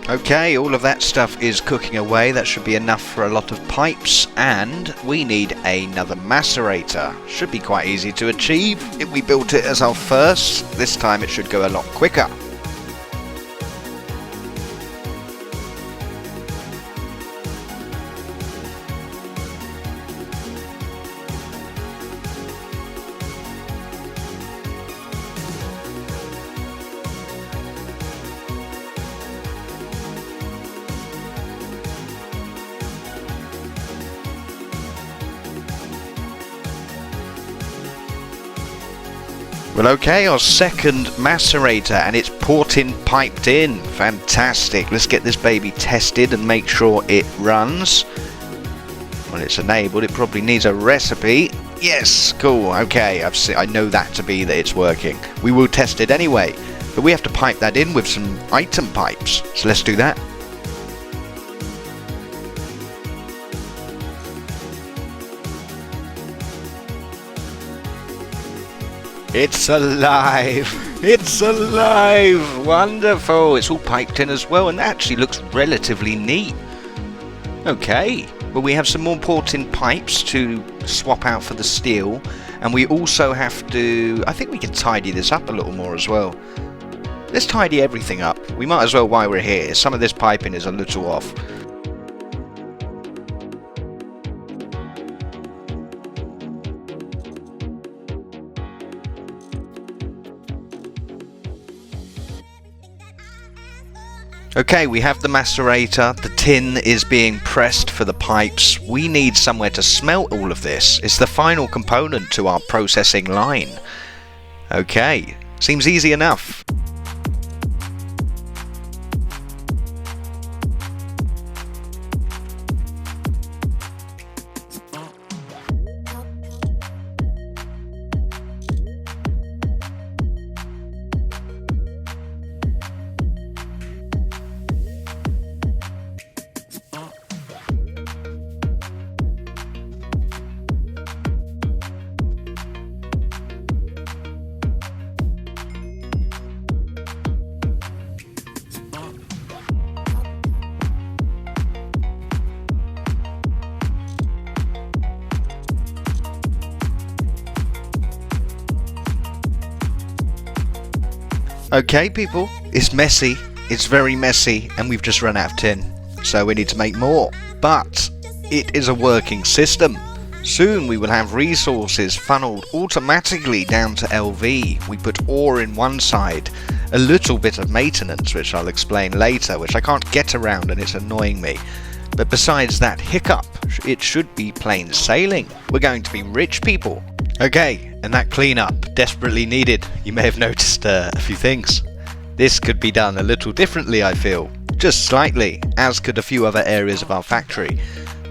Okay, all of that stuff is cooking away. That should be enough for a lot of pipes, and we need another macerator. Should be quite easy to achieve if we built it as our first. This time it should go a lot quicker. Well, okay, our second macerator, and it's port-in piped in. Fantastic. Let's get this baby tested and make sure it runs. Well, it's enabled. It probably needs a recipe. Yes, cool, okay, I know that to be that it's working. We will test it anyway, but we have to pipe that in with some item pipes, so let's do that. It's alive! It's alive! Wonderful! It's all piped in as well, and that actually looks relatively neat. Okay, well we have some more port-in pipes to swap out for the steel, and we also have to... I think we can tidy this up a little more as well. Let's tidy everything up. We might as well while we're here. Some of this piping is a little off. Okay, we have the macerator, the tin is being pressed for the pipes. We need somewhere to smelt all of this. It's the final component to our processing line. Okay, seems easy enough. Okay people, it's messy, it's very messy, and we've just run out of tin, so we need to make more. But it is a working system. Soon we will have resources funneled automatically down to LV. We put ore in one side, a little bit of maintenance, which I'll explain later, which I can't get around and it's annoying me. But besides that hiccup, it should be plain sailing. We're going to be rich people. Okay, and that cleanup, desperately needed. You may have noticed a few things. This could be done a little differently, I feel. Just slightly, as could a few other areas of our factory.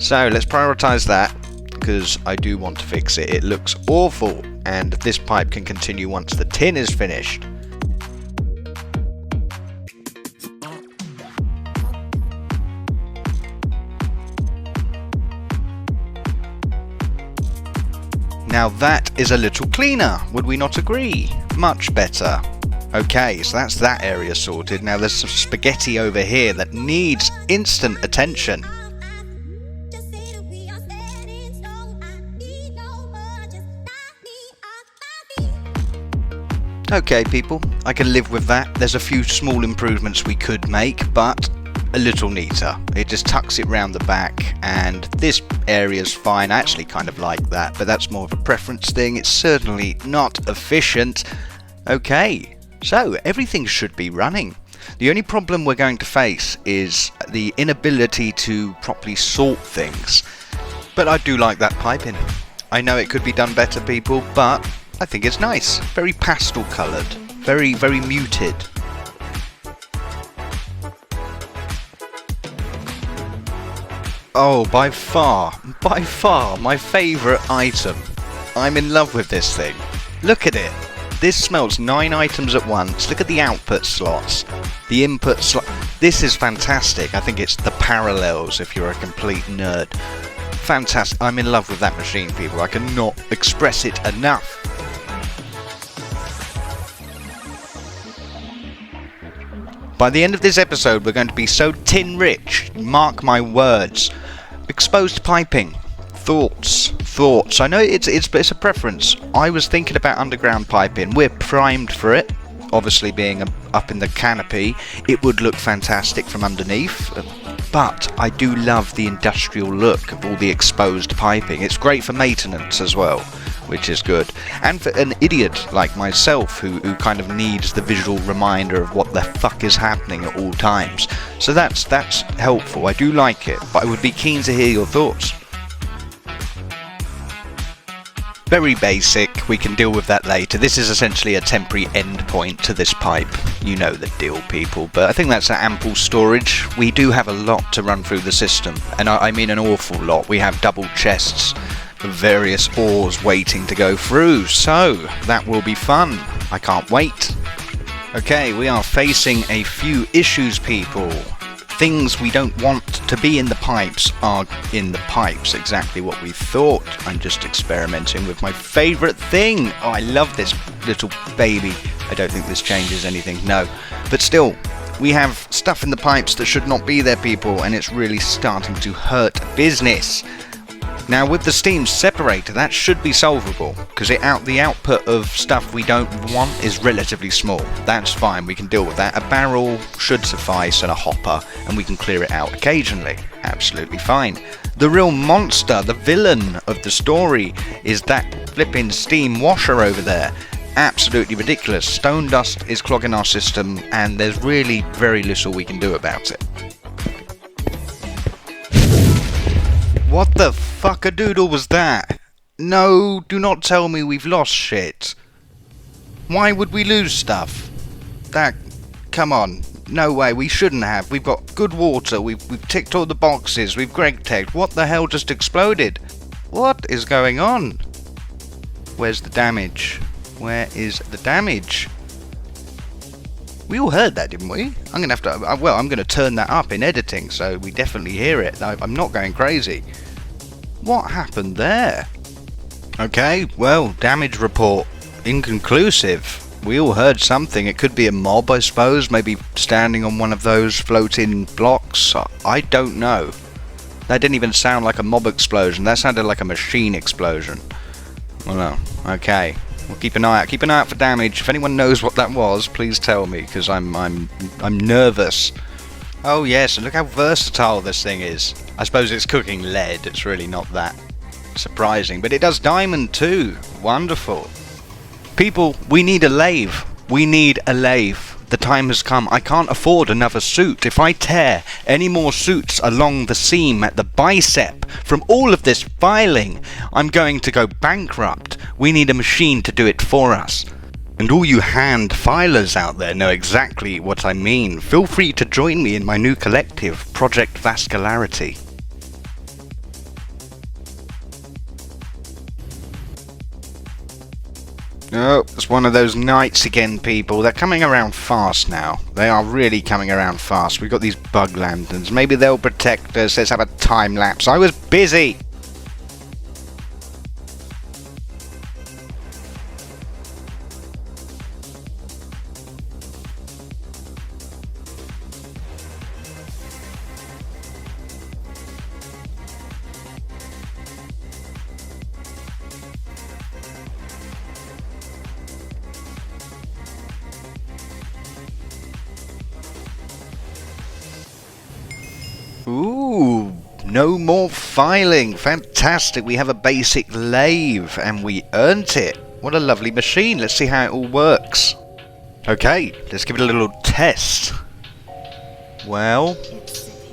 So let's prioritise that, because I do want to fix it. It looks awful, and this pipe can continue once the tin is finished. Now that is a little cleaner, would we not agree? Much better. Okay, so that's that area sorted. Now there's some spaghetti over here that needs instant attention. Okay people, I can live with that. There's a few small improvements we could make, but a little neater. It just tucks it round the back, and this area's fine. I actually kind of like that, but that's more of a preference thing. It's certainly not efficient. Okay, so everything should be running. The only problem we're going to face is the inability to properly sort things. But I do like that piping. I know it could be done better, people, but I think it's nice. Very pastel coloured, very, very muted. Oh, by far, my favourite item. I'm in love with this thing. Look at it. This smelts 9 items at once. Look at the output slots. The input slot. This is fantastic. I think it's the parallels if you're a complete nerd. Fantastic. I'm in love with that machine, people. I cannot express it enough. By the end of this episode, we're going to be so tin rich. Mark my words. Exposed piping. Thoughts. I know it's a preference. I was thinking about underground piping. We're primed for it. Obviously, being up in the canopy, it would look fantastic from underneath. But I do love the industrial look of all the exposed piping. It's great for maintenance as well, which is good. And for an idiot like myself who kind of needs the visual reminder of what the fuck is happening at all times. So that's helpful. I do like it, but I would be keen to hear your thoughts. Very basic, we can deal with that later. This is essentially a temporary endpoint to this pipe. You know the deal, people, but I think that's ample storage. We do have a lot to run through the system, and I mean an awful lot. We have double chests of various ores waiting to go through, so that will be fun. I can't wait. Okay, we are facing a few issues, people. Things we don't want to be in the pipes are in the pipes, exactly what we thought. I'm just experimenting with my favourite thing. Oh, I love this little baby. I don't think this changes anything, no. But still, we have stuff in the pipes that should not be there, people, and it's really starting to hurt business. Now, with the steam separator, that should be solvable, because the output of stuff we don't want is relatively small. That's fine, we can deal with that. A barrel should suffice, and a hopper, and we can clear it out occasionally. Absolutely fine. The real monster, the villain of the story, is that flipping steam washer over there. Absolutely ridiculous. Stone dust is clogging our system, and there's really very little we can do about it. What the fuck-a-doodle was that? No, do not tell me we've lost shit. Why would we lose stuff? Come on. No way, we shouldn't have. We've got good water, we've ticked all the boxes, we've Gregtech. What the hell just exploded? What is going on? Where's the damage? Where is the damage? We all heard that, didn't we? I'm going to turn that up in editing, so we definitely hear it. I'm not going crazy. What happened there? Okay, well, damage report. Inconclusive. We all heard something. It could be a mob, I suppose. Maybe standing on one of those floating blocks. I don't know. That didn't even sound like a mob explosion. That sounded like a machine explosion. Well, no. Okay. We'll keep an eye out for damage. If anyone knows what that was, please tell me, because I'm nervous. Oh yes, and look how versatile this thing is. I suppose it's cooking lead. It's really not that surprising, but it does diamond too. Wonderful. People, we need a lathe. We need a lathe. The time has come. I can't afford another suit. If I tear any more suits along the seam at the bicep from all of this filing, I'm going to go bankrupt. We need a machine to do it for us. And all you hand filers out there know exactly what I mean. Feel free to join me in my new collective, Project Vascularity. Oh, it's one of those nights again, people. They're coming around fast now. They are really coming around fast. We've got these bug lanterns. Maybe they'll protect us. Let's have a time lapse. I was busy. Ooh, no more filing. Fantastic. We have a basic lathe and we earned it. What a lovely machine. Let's see how it all works. Okay, let's give it a little test. Well,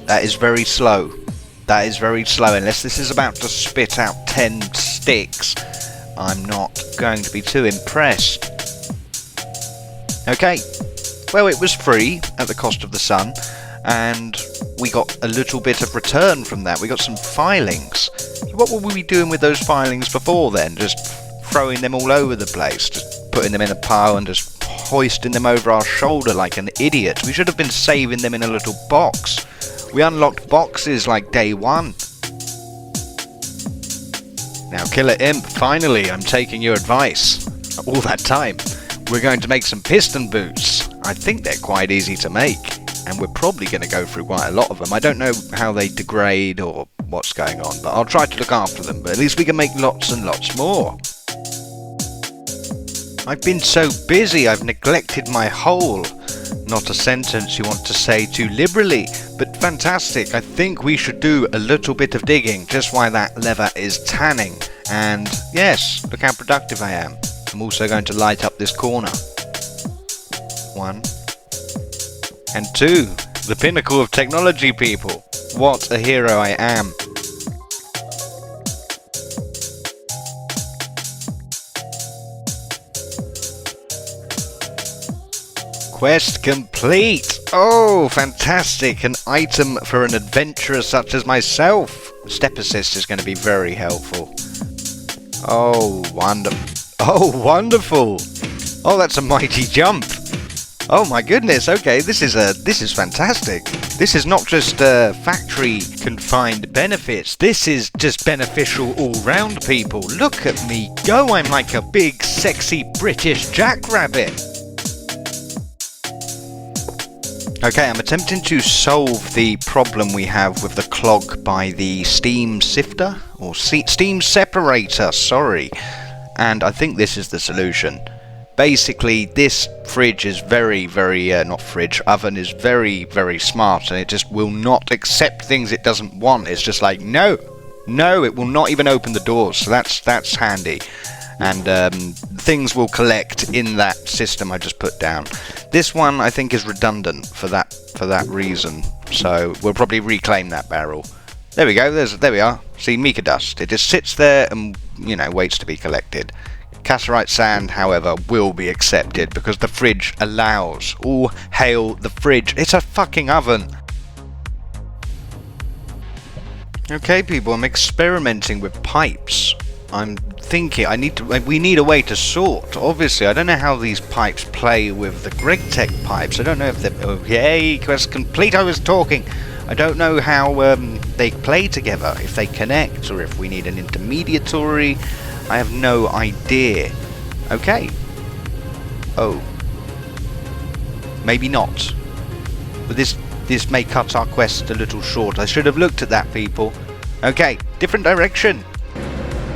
that is very slow. That is very slow. Unless this is about to spit out 10 sticks, I'm not going to be too impressed. Okay, well, it was free at the cost of the sun, and we got a little bit of return from that. We got some filings. What were we doing with those filings before then? Just throwing them all over the place, just putting them in a pile and just hoisting them over our shoulder like an idiot. We should have been saving them in a little box. We unlocked boxes like day one. Now, Killer Imp, finally, I'm taking your advice. All that time. We're going to make some piston boots. I think they're quite easy to make, and we're probably going to go through quite a lot of them. I don't know how they degrade or what's going on, but I'll try to look after them. But at least we can make lots and lots more. I've been so busy, I've neglected my hole. Not a sentence you want to say too liberally, but fantastic. I think we should do a little bit of digging just while that lever is tanning. And yes, look how productive I am. I'm also going to light up this corner. 1 and 2. The pinnacle of technology, people. What a hero I am. Quest complete! Oh, fantastic! An item for an adventurer such as myself. Step assist is going to be very helpful. Oh, wonderful. Oh, wonderful. Oh, that's a mighty jump. Oh my goodness. Okay, this is fantastic. This is not just factory confined benefits. This is just beneficial all round, people. Look at me go. I'm like a big sexy British jackrabbit. Okay, I'm attempting to solve the problem we have with the clog by the steam sifter, or steam separator, sorry. And I think this is the solution. Basically, this fridge is oven is very, very smart, and it just will not accept things it doesn't want. It's just like, no, it will not even open the doors, so that's handy. And things will collect in that system I just put down. This one I think is redundant for that reason, so we'll probably reclaim that barrel. There we go. There we are. See, mica dust. It just sits there and waits to be collected. Cassiterite sand, however, will be accepted because the fridge allows. All hail the fridge. It's a fucking oven. Okay, people, I'm experimenting with pipes. I'm thinking we need a way to sort. Obviously, I don't know how these pipes play with the Gregtech pipes. I don't know if they're... Okay, quest complete, I was talking. I don't know how they play together, if they connect, or if we need an intermediary. I have no idea. Okay. Oh. Maybe not. But this may cut our quest a little short. I should have looked at that, people. Okay, different direction.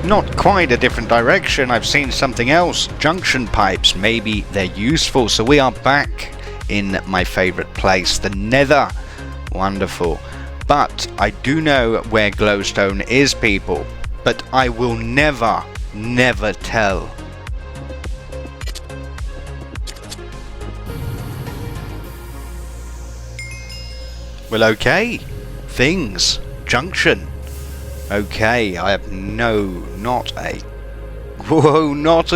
Not quite a different direction. I've seen something else. Junction pipes. Maybe they're useful. So we are back in my favourite place, the Nether. Wonderful. But I do know where glowstone is, people. But I will never tell. Well, okay. Things. Junction. Okay, I have not a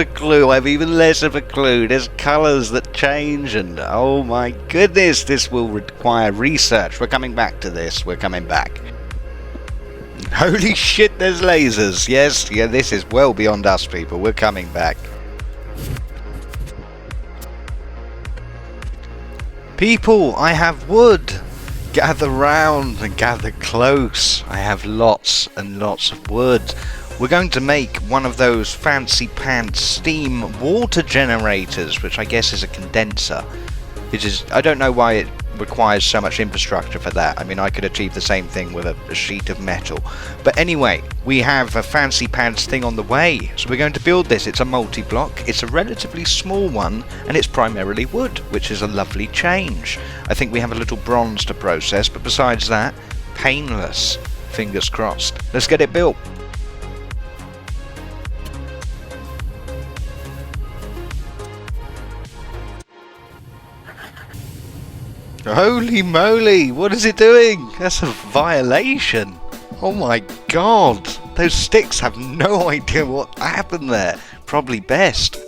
clue. I have even less of a clue. There's colours that change, and oh my goodness, this will require research. We're coming back to this. We're coming back. Holy shit, there's lasers. Yes, yeah, this is well beyond us, people. We're coming back. People, I have wood. Gather round and gather close. I have lots and lots of wood. We're going to make one of those fancy pants steam water generators, which I guess is a condenser. I don't know why it requires so much infrastructure for that. I mean, I could achieve the same thing with a sheet of metal. But anyway, we have a fancy pants thing on the way. So we're going to build this. It's a multi-block. It's a relatively small one, and it's primarily wood, which is a lovely change. I think we have a little bronze to process, but besides that, painless. Fingers crossed. Let's get it built. Holy moly, what is it doing? That's a violation. Oh my god. Those sticks have no idea what happened there. Probably best.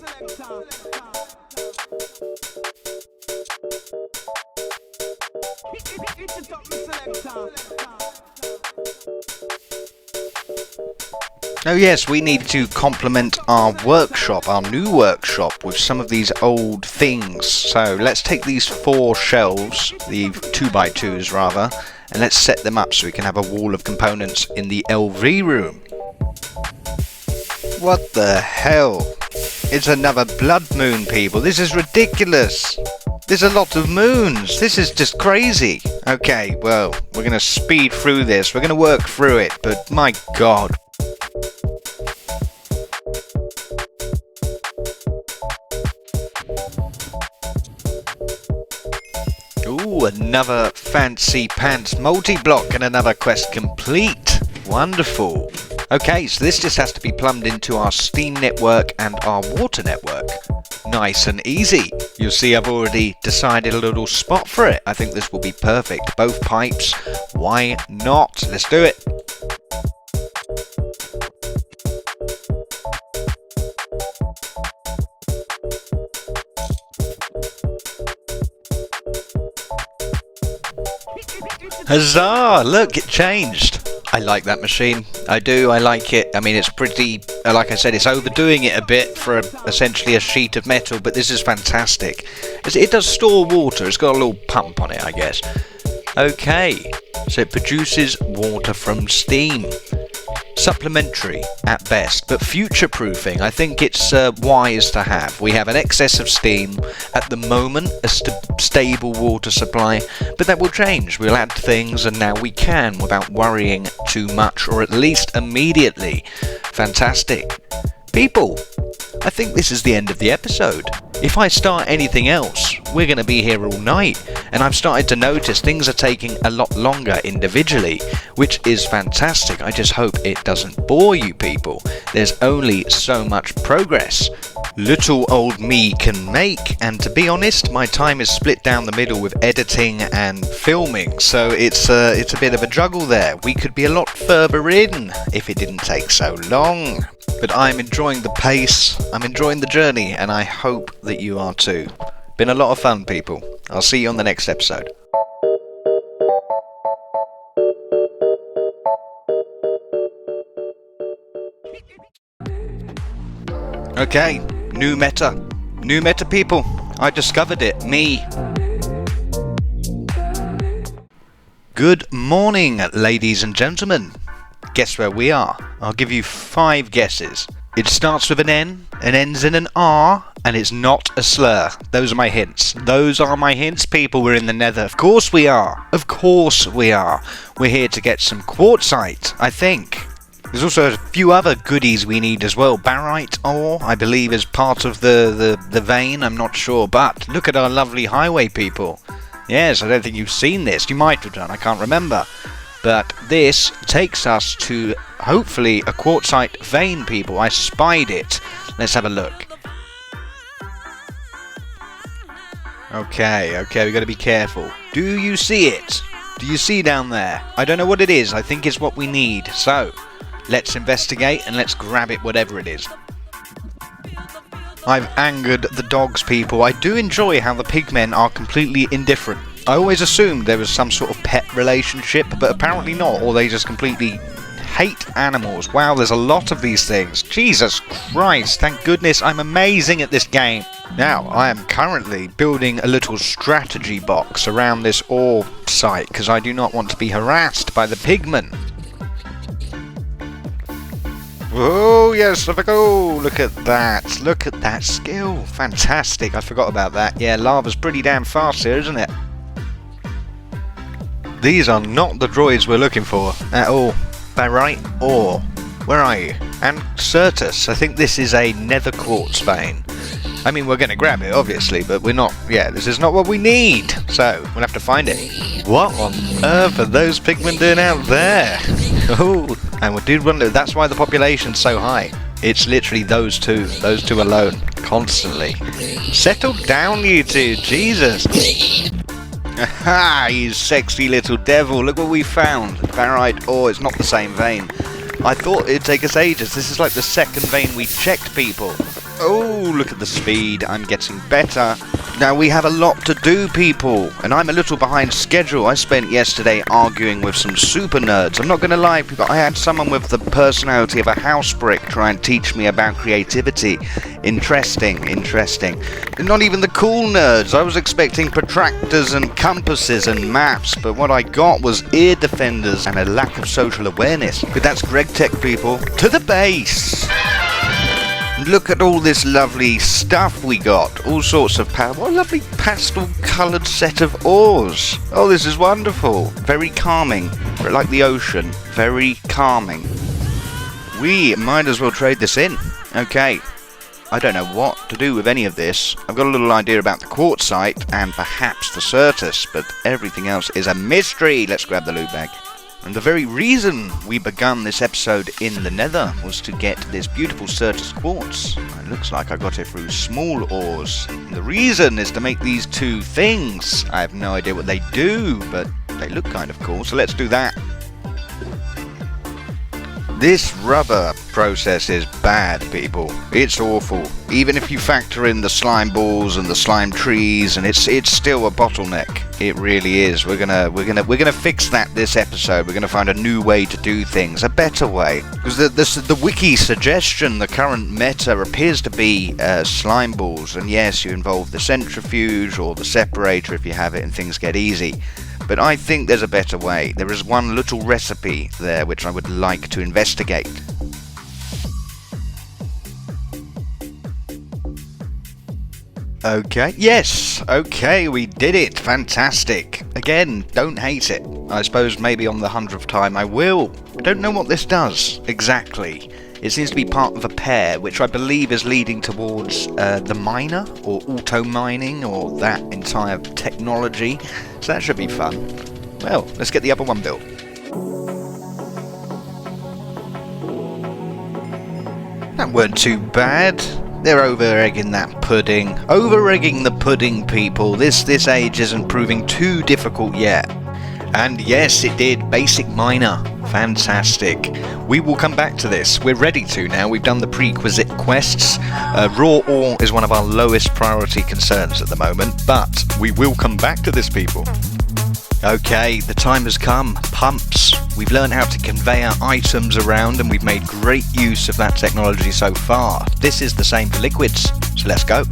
Oh yes, we need to complement our workshop, our new workshop, with some of these old things. So let's take these 4 shelves, the 2x2s rather, and let's set them up so we can have a wall of components in the LV room. What the hell? It's another blood moon, people. This is ridiculous. There's a lot of moons. This is just crazy. Okay, well, we're going to speed through this. We're going to work through it, but my god. Ooh, another fancy pants multi-block and another quest complete. Wonderful. Okay, so this just has to be plumbed into our steam network and our water network. Nice and easy. You'll see I've already decided a little spot for it. I think this will be perfect. Both pipes. Why not? Let's do it. Huzzah! Look, it changed. I like that machine. I do, I like it. I mean, it's pretty, like I said, it's overdoing it a bit for essentially a sheet of metal, but this is fantastic. It does store water. It's got a little pump on it, I guess. Okay, so it produces water from steam. Supplementary at best, but future-proofing. I think it's wise to have. We have an excess of steam at the moment, a stable water supply, but that will change. We'll add things, and now we can without worrying too much, or at least immediately. Fantastic. People, I think this is the end of the episode. If I start anything else, we're going to be here all night, and I've started to notice things are taking a lot longer individually, which is fantastic. I just hope it doesn't bore you people. There's only so much progress little old me can make, and to be honest, my time is split down the middle with editing and filming, so it's a bit of a juggle there. We could be a lot further in if it didn't take so long. But I'm enjoying the pace, I'm enjoying the journey, and I hope that you are too. Been a lot of fun, people. I'll see you on the next episode. Okay, new meta. New meta, people. I discovered it. Me. Good morning, ladies and gentlemen. Guess where we are? I'll give you 5 guesses. It starts with an N, and ends in an R, and it's not a slur. Those are my hints. Those are my hints, people. We're in the nether. Of course we are. Of course we are. We're here to get some quartzite, I think. There's also a few other goodies we need as well. Barite ore, I believe, is part of the vein. I'm not sure. But look at our lovely highway, people. Yes, I don't think you've seen this. You might have done. I can't remember. But this takes us to, hopefully, a quartzite vein, people. I spied it. Let's have a look. Okay, we've got to be careful. Do you see it? Do you see down there? I don't know what it is. I think it's what we need. So, let's investigate and let's grab it, whatever it is. I've angered the dogs, people. I do enjoy how the pigmen are completely indifferent. I always assumed there was some sort of pet relationship, but apparently not, or they just completely hate animals. Wow, there's a lot of these things. Jesus Christ, thank goodness I'm amazing at this game. Now, I am currently building a little strategy box around this ore site, because I do not want to be harassed by the pigmen. Oh, yes, look at that. Look at that skill. Fantastic, I forgot about that. Yeah, lava's pretty damn fast here, isn't it? These are not the droids we're looking for at all. Barite ore. Where are you? And Certus. I think this is a nether quartz vein. I mean, we're going to grab it, obviously, but we're not... Yeah, this is not what we need. So, we'll have to find it. What on earth are those pigmen doing out there? Oh, and we did wonder... That's why the population's so high. It's literally those two alone, constantly. Settle down, you two. Jesus. Aha, you sexy little devil. Look what we found. Barite ore. It's not the same vein. I thought it'd take us ages. This is like the second vein we checked, people. Oh, look at the speed. I'm getting better. Now, we have a lot to do, people, and I'm a little behind schedule. I spent yesterday arguing with some super nerds. I'm not going to lie, people. I had someone with the personality of a house brick try and teach me about creativity. Interesting. Not even the cool nerds. I was expecting protractors and compasses and maps, but what I got was ear defenders and a lack of social awareness. But that's Gregtech, people. To the base! Look at all this lovely stuff we got. All sorts of power. What a lovely pastel-coloured set of ores. Oh, this is wonderful. Very calming. Like the ocean. Very calming. We might as well trade this in. Okay. I don't know what to do with any of this. I've got a little idea about the quartzite and perhaps the Certus, but everything else is a mystery. Let's grab the loot bag. And the very reason we begun this episode in the nether was to get this beautiful Certus quartz. It looks like I got it through small ores. And the reason is to make these 2 things. I have no idea what they do, but they look kind of cool, so let's do that. This rubber process is bad, people. It's awful. Even if you factor in the slime balls and the slime trees, and it's still a bottleneck. It really is. We're gonna fix that this episode. We're gonna find a new way to do things, a better way. Because the wiki suggestion, the current meta appears to be slime balls, and yes, you involve the centrifuge or the separator if you have it, and things get easy. But I think there's a better way. There is one little recipe there which I would like to investigate. Okay, yes, okay, we did it, fantastic. Again, don't hate it. I suppose maybe on the 100th time I will. I don't know what this does, exactly. It seems to be part of a pair, which I believe is leading towards the miner, or auto-mining, or that entire technology. So that should be fun. Well, let's get the other one built. That weren't too bad. They're over-egging that pudding. Over-egging the pudding, people. This age isn't proving too difficult yet. And yes, it did. Basic miner. Fantastic. We will come back to this. We're ready to now. We've done the prerequisite quests. Raw ore is one of our lowest priority concerns at the moment, but we will come back to this, people. Okay, the time has come. Pumps. We've learned how to convey our items around, and we've made great use of that technology so far. This is the same for liquids, so let's go.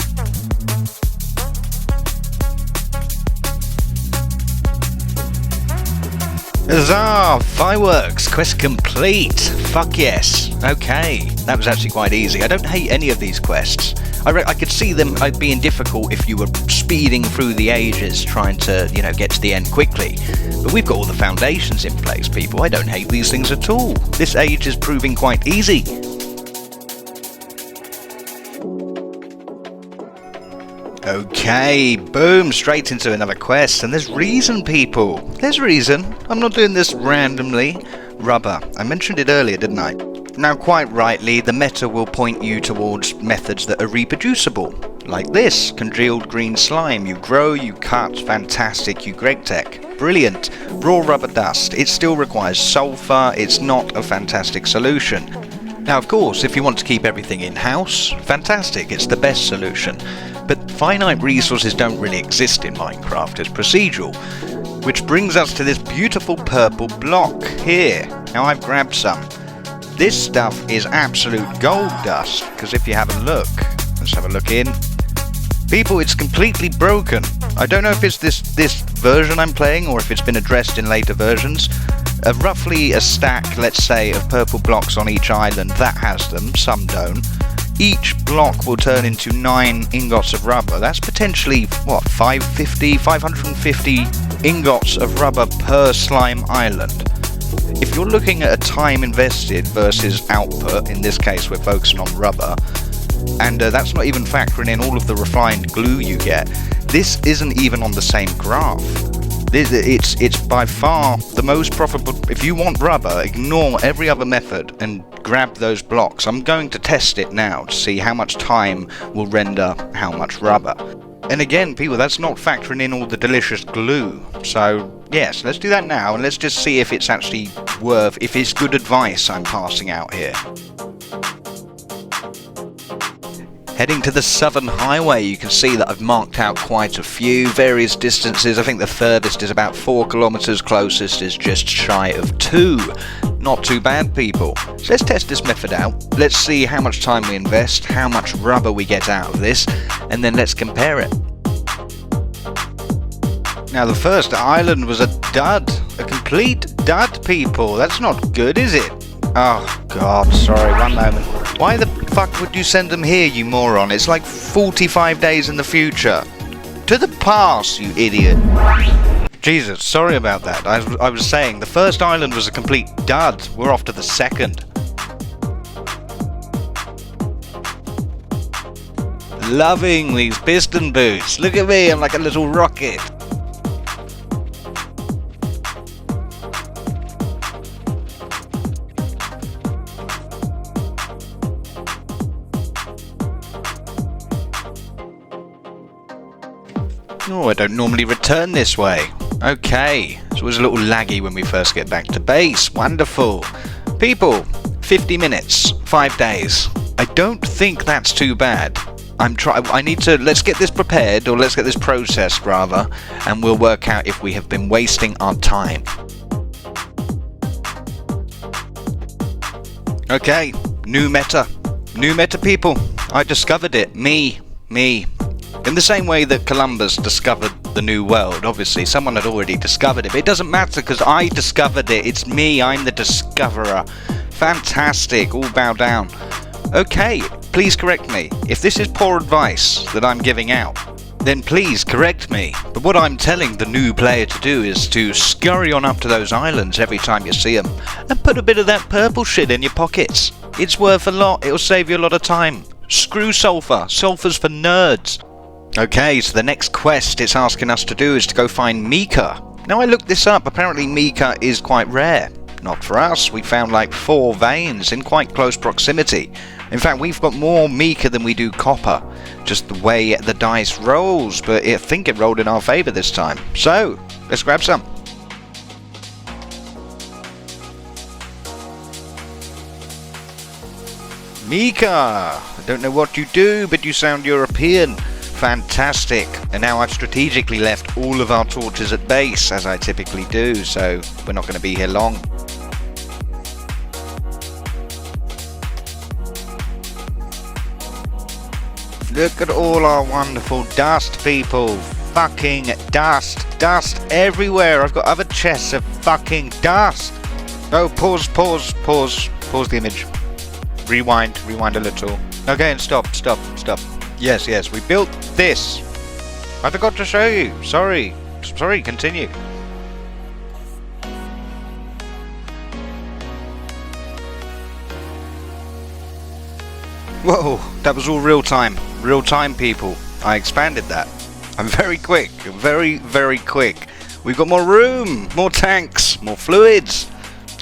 Huzzah! Fireworks! Quest complete! Fuck yes! Okay, that was actually quite easy. I don't hate any of these quests. I could see them being difficult if you were speeding through the ages trying to, get to the end quickly. But we've got all the foundations in place, people. I don't hate these things at all. This age is proving quite easy. Okay, boom, straight into another quest, and there's reason, people. There's reason. I'm not doing this randomly. Rubber. I mentioned it earlier, didn't I? Now, quite rightly, the meta will point you towards methods that are reproducible. Like this, congealed green slime. You grow, you cut, fantastic, you Gregtech. Brilliant. Raw rubber dust. It still requires sulfur. It's not a fantastic solution. Now, of course, if you want to keep everything in-house, fantastic, it's the best solution. But finite resources don't really exist in Minecraft, it's procedural. Which brings us to this beautiful purple block here. Now I've grabbed some. This stuff is absolute gold dust, because if you have a look, let's have a look in. People, it's completely broken. I don't know if it's this version I'm playing, or if it's been addressed in later versions. Roughly a stack, let's say, of purple blocks on each island, that has them, some don't. Each block will turn into 9 ingots of rubber. That's potentially, 550 ingots of rubber per slime island. If you're looking at a time invested versus output, in this case we're focusing on rubber, and that's not even factoring in all of the refined glue you get, this isn't even on the same graph. It's by far the most profitable. If you want rubber, ignore every other method and grab those blocks. I'm going to test it now to see how much time will render how much rubber. And again, people, that's not factoring in all the delicious glue. So yes, let's do that now, and let's just see if it's actually if it's good advice I'm passing out here. Heading to the Southern Highway, you can see that I've marked out quite a few, various distances. I think the furthest is about 4 kilometers, closest is just shy of 2. Not too bad, people. So let's test this method out. Let's see how much time we invest, how much rubber we get out of this, and then let's compare it. Now, the first island was a dud. A complete dud, people. That's not good, is it? Oh, God, sorry, one moment. Why the fuck would you send them here, you moron? It's like 45 days in the future. To the past, you idiot. Jesus, sorry about that. I was saying, the first island was a complete dud. We're off to the second. Loving these piston boots. Look at me, I'm like a little rocket. Oh, I don't normally return this way. Okay, so it was a little laggy when we first get back to base. Wonderful. People, 50 minutes, 5 days. I don't think that's too bad. Let's get this prepared, or let's get this processed rather, and we'll work out if we have been wasting our time. Okay, new meta people. I discovered it, me. In the same way that Columbus discovered the new world, obviously someone had already discovered it, but it doesn't matter because I discovered it. It's me, I'm the discoverer. Fantastic, all bow down. Okay, please correct me. If this is poor advice that I'm giving out, then please correct me. But what I'm telling the new player to do is to scurry on up to those islands every time you see them and put a bit of that purple shit in your pockets. It's worth a lot, it'll save you a lot of time. Screw sulfur, sulfur's for nerds. Okay, so the next quest it's asking us to do is to go find mica. Now I looked this up, apparently mica is quite rare. Not for us, we found like 4 veins in quite close proximity. In fact, we've got more mica than we do copper. Just the way the dice rolls, but I think it rolled in our favour this time. So, let's grab some. Mica! I don't know what you do, but you sound European. Fantastic. And now I've strategically left all of our torches at base, as I typically do, so we're not going to be here long. Look at all our wonderful dust, people. Fucking dust. Dust everywhere. I've got other chests of fucking dust. Oh, pause the image. Rewind a little. Okay, and stop. Yes, we built this. I forgot to show you. Sorry, continue. Whoa, that was all real time, people. I expanded that. I'm very quick, very quick. We've got more room, more tanks, more fluids.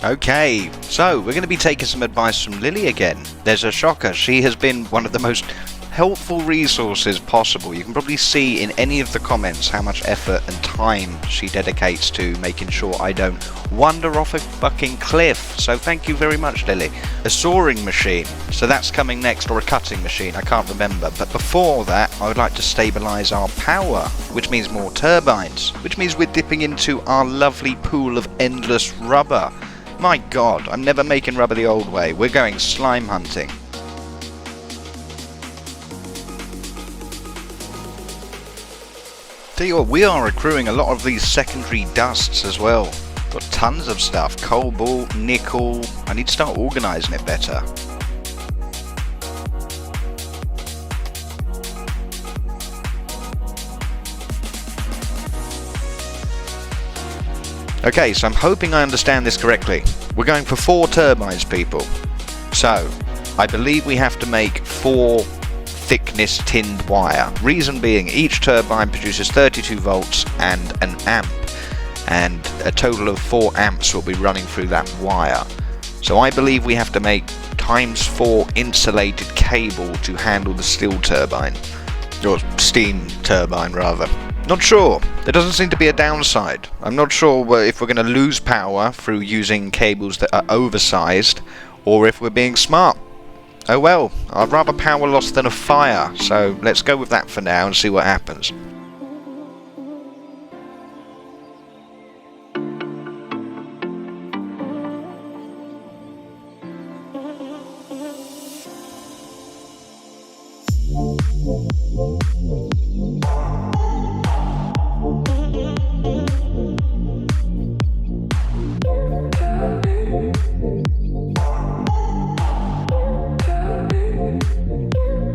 Okay, so we're going to be taking some advice from Lily again. There's a shocker. She has been one of the most helpful resources possible. You can probably see in any of the comments how much effort and time she dedicates to making sure I don't wander off a fucking cliff. So thank you very much, Lily. A soaring machine, so that's coming next, or a cutting machine, I can't remember. But before that, I would like to stabilise our power, which means more turbines, which means we're dipping into our lovely pool of endless rubber. My god, I'm never making rubber the old way. We're going slime hunting. Tell you what, we are accruing a lot of these secondary dusts as well. Got tons of stuff. Cobalt, nickel. I need to start organising it better. Okay, so I'm hoping I understand this correctly. We're going for 4 turbines, people. So, I believe we have to make 4 thickness tinned wire. Reason being, each turbine produces 32 volts and an amp, and a total of 4 amps will be running through that wire. So I believe we have to make ×4 insulated cable to handle the steel turbine, or steam turbine rather. Not sure. There doesn't seem to be a downside. I'm not sure if we're going to lose power through using cables that are oversized, or if we're being smart. Oh well, I'd rather power loss than a fire, so let's go with that for now and see what happens.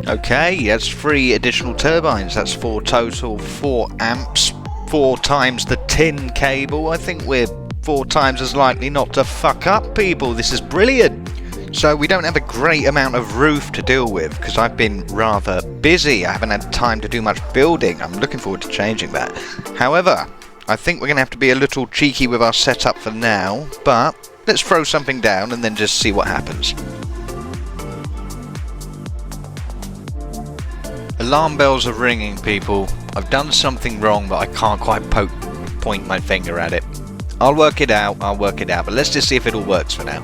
Okay, that's 3 additional turbines, that's 4 total, 4 amps, 4 times the tin cable. I think we're 4 times as likely not to fuck up, people. This is brilliant. So we don't have a great amount of roof to deal with because I've been rather busy. I haven't had time to do much building. I'm looking forward to changing that. However, I think we're going to have to be a little cheeky with our setup for now, but let's throw something down and then just see what happens. Alarm bells are ringing, people. I've done something wrong, but I can't quite point my finger at it. I'll work it out, but let's just see if it all works for now.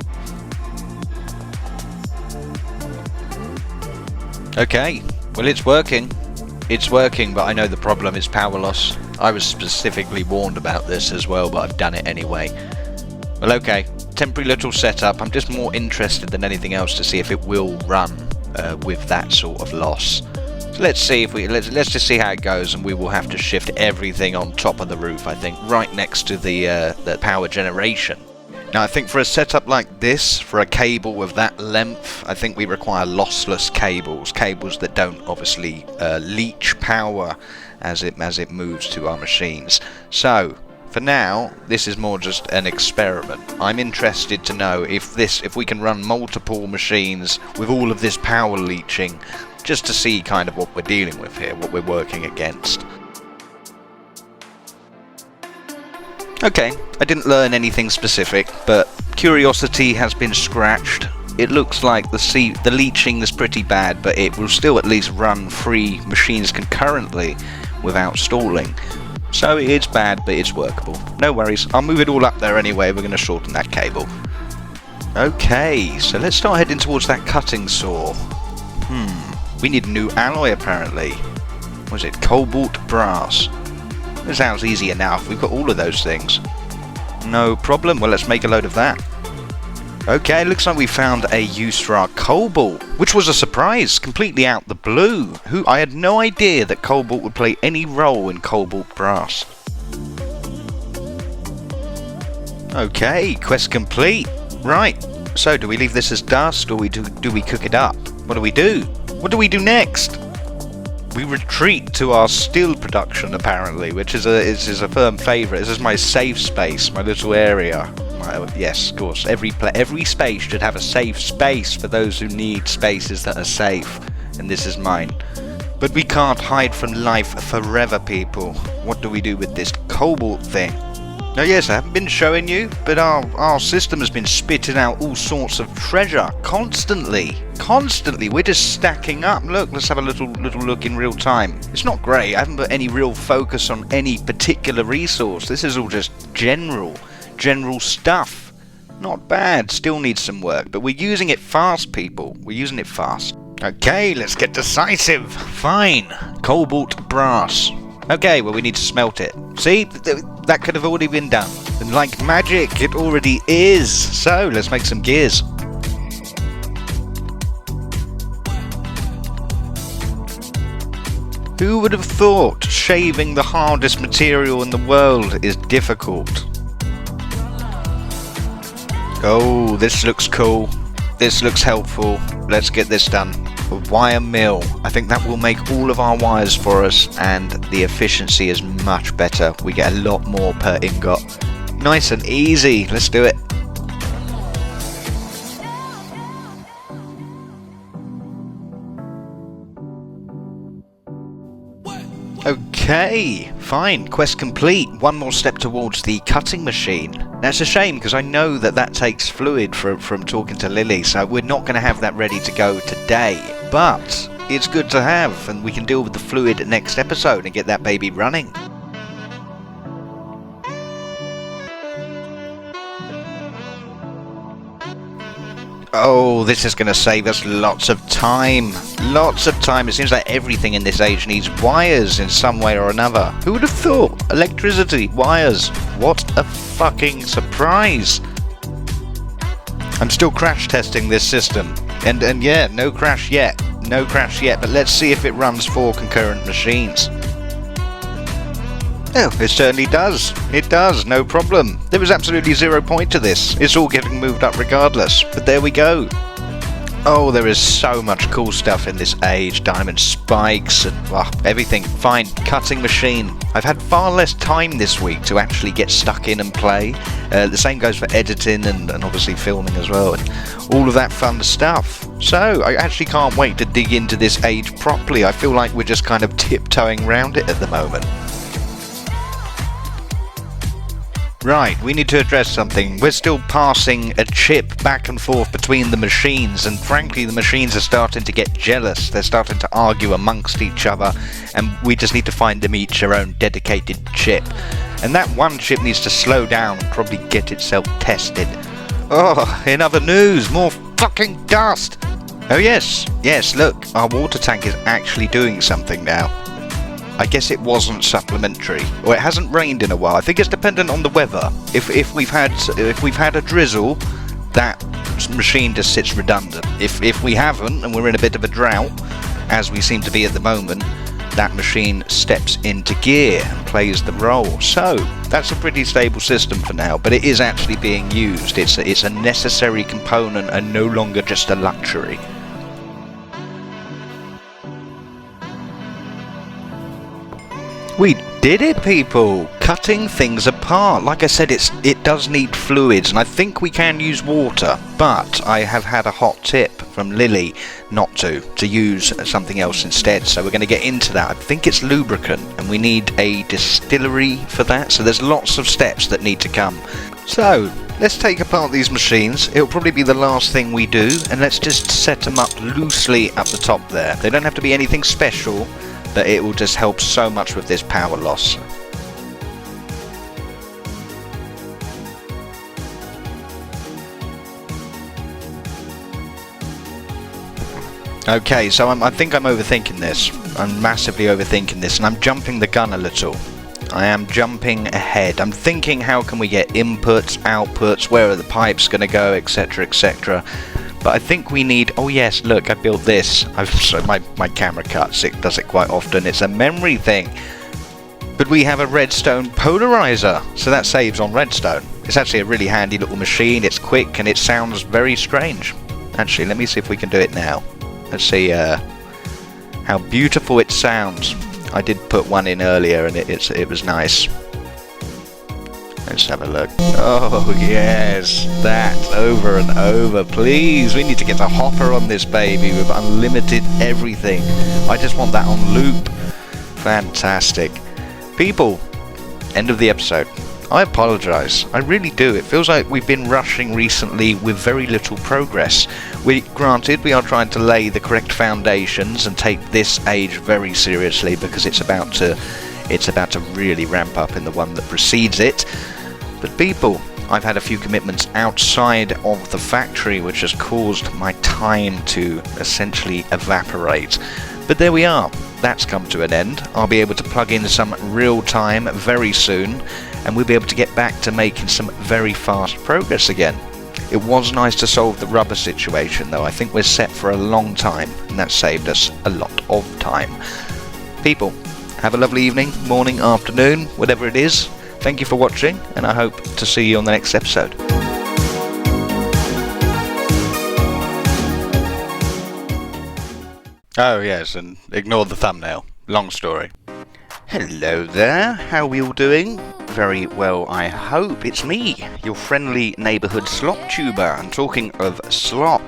Okay, well it's working. It's working, but I know the problem is power loss. I was specifically warned about this as well, but I've done it anyway. Well, okay, temporary little setup. I'm just more interested than anything else to see if it will run with that sort of loss. So let's see if let's just see how it goes, and we will have to shift everything on top of the roof, I think, right next to the power generation. Now I think for a setup like this, for a cable of that length, I think we require lossless cables that don't obviously leach power as it moves to our machines. So for now, this is more just an experiment. I'm interested to know if we can run multiple machines with all of this power leaching, just to see kind of what we're dealing with here, what we're working against. Okay, I didn't learn anything specific, but curiosity has been scratched. It looks like the leaching is pretty bad, but it will still at least run 3 machines concurrently without stalling. So it's bad, but it's workable. No worries, I'll move it all up there anyway. We're going to shorten that cable. Okay, so let's start heading towards that cutting saw. We need a new alloy apparently. What is it? Cobalt brass. It sounds easy enough. We've got all of those things. No problem. Well, let's make a load of that. Okay, looks like we found a use for our cobalt, which was a surprise, completely out the blue. I had no idea that cobalt would play any role in cobalt brass. Okay, quest complete. Right. So, do we leave this as dust, or do we cook it up? What do we do? What do we do next? We retreat to our steel production, apparently, which is a firm favourite. This is my safe space, my little area. Yes, of course. Every space should have a safe space for those who need spaces that are safe, and this is mine. But we can't hide from life forever, people. What do we do with this cobalt thing? Now, yes, I haven't been showing you, but our system has been spitting out all sorts of treasure constantly. We're just stacking up. Look, let's have a little look in real time. It's not great. I haven't put any real focus on any particular resource. This is all just general stuff. Not bad. Still needs some work, but we're using it fast, people. We're using it fast. Okay, let's get decisive. Fine. Cobalt brass. Okay, well, we need to smelt it. See? That could have already been done. And like magic, it already is. So, let's make some gears. Who would have thought shaving the hardest material in the world is difficult? Oh, this looks cool. This looks helpful. Let's get this done. A wire mill. I think that will make all of our wires for us, and the efficiency is much better. We get a lot more per ingot. Nice and easy. Let's do it. Okay, fine, quest complete. One more step towards the cutting machine. That's a shame, because I know that takes fluid from talking to Lily, so we're not going to have that ready to go today. But it's good to have, and we can deal with the fluid next episode and get that baby running. Oh, this is going to save us lots of time. Lots of time. It seems like everything in this age needs wires in some way or another. Who would have thought? Electricity, wires. What a fucking surprise. I'm still crash testing this system. And yeah, no crash yet. No crash yet. But let's see if it runs 4 concurrent machines. Oh, it certainly does. It does, no problem. There was absolutely 0 point to this. It's all getting moved up regardless. But there we go. Oh, there is so much cool stuff in this age. Diamond spikes and everything. Fine. Cutting machine. I've had far less time this week to actually get stuck in and play. The same goes for editing and obviously filming as well. And all of that fun stuff. So, I actually can't wait to dig into this age properly. I feel like we're just kind of tiptoeing around it at the moment. Right, we need to address something. We're still passing a chip back and forth between the machines, and frankly the machines are starting to get jealous. They're starting to argue amongst each other, and we just need to find them each their own dedicated chip. And that one chip needs to slow down and probably get itself tested. Oh, in other news, more fucking dust! Oh yes, yes, look, our water tank is actually doing something now. I guess it wasn't supplementary, or it hasn't rained in a while. I think it's dependent on the weather. If we've had a drizzle, that machine just sits redundant. If we haven't, and we're in a bit of a drought, as we seem to be at the moment, that machine steps into gear and plays the role. So that's a pretty stable system for now, but it is actually being used. It's a necessary component and no longer just a luxury. We did it, people! Cutting things apart. Like I said, it does need fluids, and I think we can use water, but I have had a hot tip from Lily not to use something else instead, so we're going to get into that. I think it's lubricant, and we need a distillery for that, so there's lots of steps that need to come. So, let's take apart these machines. It'll probably be the last thing we do, and let's just set them up loosely up the top there. They don't have to be anything special, but it will just help so much with this power loss. Okay, so I think I'm overthinking this. I'm massively overthinking this, and I'm jumping the gun a little. I am jumping ahead. I'm thinking, how can we get inputs, outputs, where are the pipes going to go, etc, etc. But I think we need... Oh yes, look, I built this. My camera cuts, it does it quite often. It's a memory thing. But we have a redstone polarizer, so that saves on redstone. It's actually a really handy little machine. It's quick and it sounds very strange. Actually, let me see if we can do it now. Let's see how beautiful it sounds. I did put one in earlier and it was nice. Let's have a look. Oh yes, that over and over. Please, we need to get a hopper on this baby with unlimited everything. I just want that on loop. Fantastic. People, end of the episode. I apologise. I really do. It feels like we've been rushing recently with very little progress. Granted, we are trying to lay the correct foundations and take this age very seriously, because it's about to really ramp up in the one that precedes it. But people, I've had a few commitments outside of the factory which has caused my time to essentially evaporate. But there we are. That's come to an end. I'll be able to plug in some real time very soon, and we'll be able to get back to making some very fast progress again. It was nice to solve the rubber situation though. I think we're set for a long time, and that saved us a lot of time. People, have a lovely evening, morning, afternoon, whatever it is. Thank you for watching, and I hope to see you on the next episode. Oh yes, and ignore the thumbnail. Long story. Hello there, how are we all doing? Very well, I hope. It's me, your friendly neighbourhood slop tuber, and talking of slop,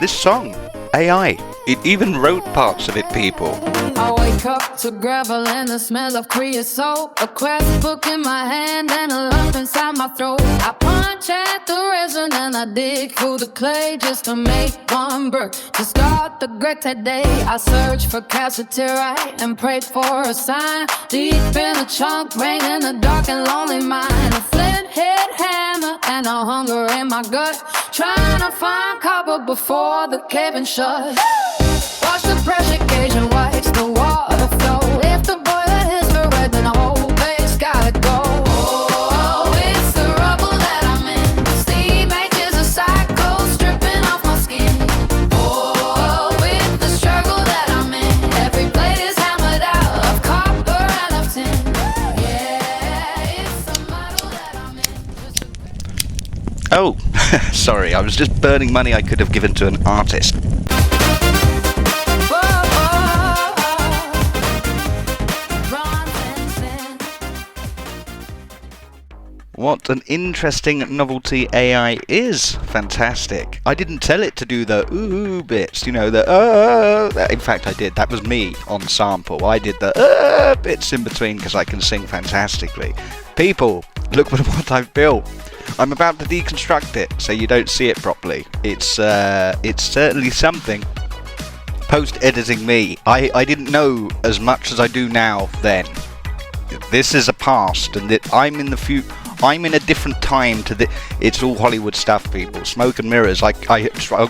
this song, AI, it even wrote parts of it, people. I wake up to gravel and the smell of creosote, a quest book in my hand and a lump inside my throat. I punch at the resin and I dig through the clay just to make one brick. To start the Gregtech day, I search for calciterite and prayed for a sign. Deep in a chunk, rain in the dark and lonely mine. A flint head hammer and a hunger in my gut, trying to find copper before the caving shut. Watch the pressure gauge and watch the water flow. If the boiler hits the red, then the whole place gotta go. Oh, it's the rubble that I'm in. Steam aches a cycle stripping off my skin. Oh, with the struggle that I'm in, every blade is hammered out of copper and of tin. Yeah, it's the model that I'm in. Oh, sorry, I was just burning money I could have given to an artist. What an interesting novelty AI is. Fantastic. I didn't tell it to do the ooh bits, you know, the in fact I did. That was me on sample. I did the bits in between because I can sing fantastically. People, look what I've built. I'm about to deconstruct it so you don't see it properly. It's certainly something. Post-editing me, I didn't know as much as I do now then. This is a past, and I'm in the future. I'm in a different time to the... It's all Hollywood stuff, people. Smoke and mirrors, I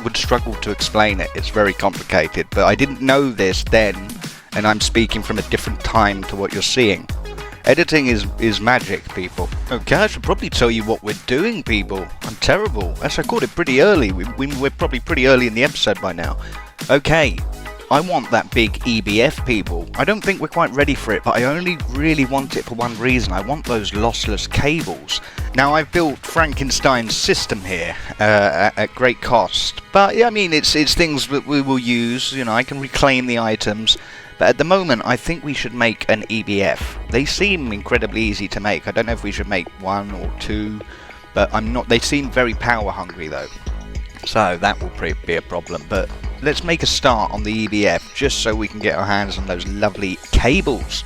would struggle to explain it. It's very complicated, but I didn't know this then, and I'm speaking from a different time to what you're seeing. Editing is magic, people. Okay, I should probably tell you what we're doing, people. I'm terrible. Actually, I caught it pretty early. We're probably pretty early in the episode by now. Okay, I want that big EBF, people. I don't think we're quite ready for it, but I only really want it for one reason. I want those lossless cables. Now, I've built Frankenstein's system here at great cost. But, yeah, I mean, it's things that we will use. You know, I can reclaim the items. But at the moment, I think we should make an EBF. They seem incredibly easy to make. I don't know if we should make 1 or 2, but I'm not. They seem very power hungry though, so that will be a problem. But let's make a start on the EBF just so we can get our hands on those lovely cables.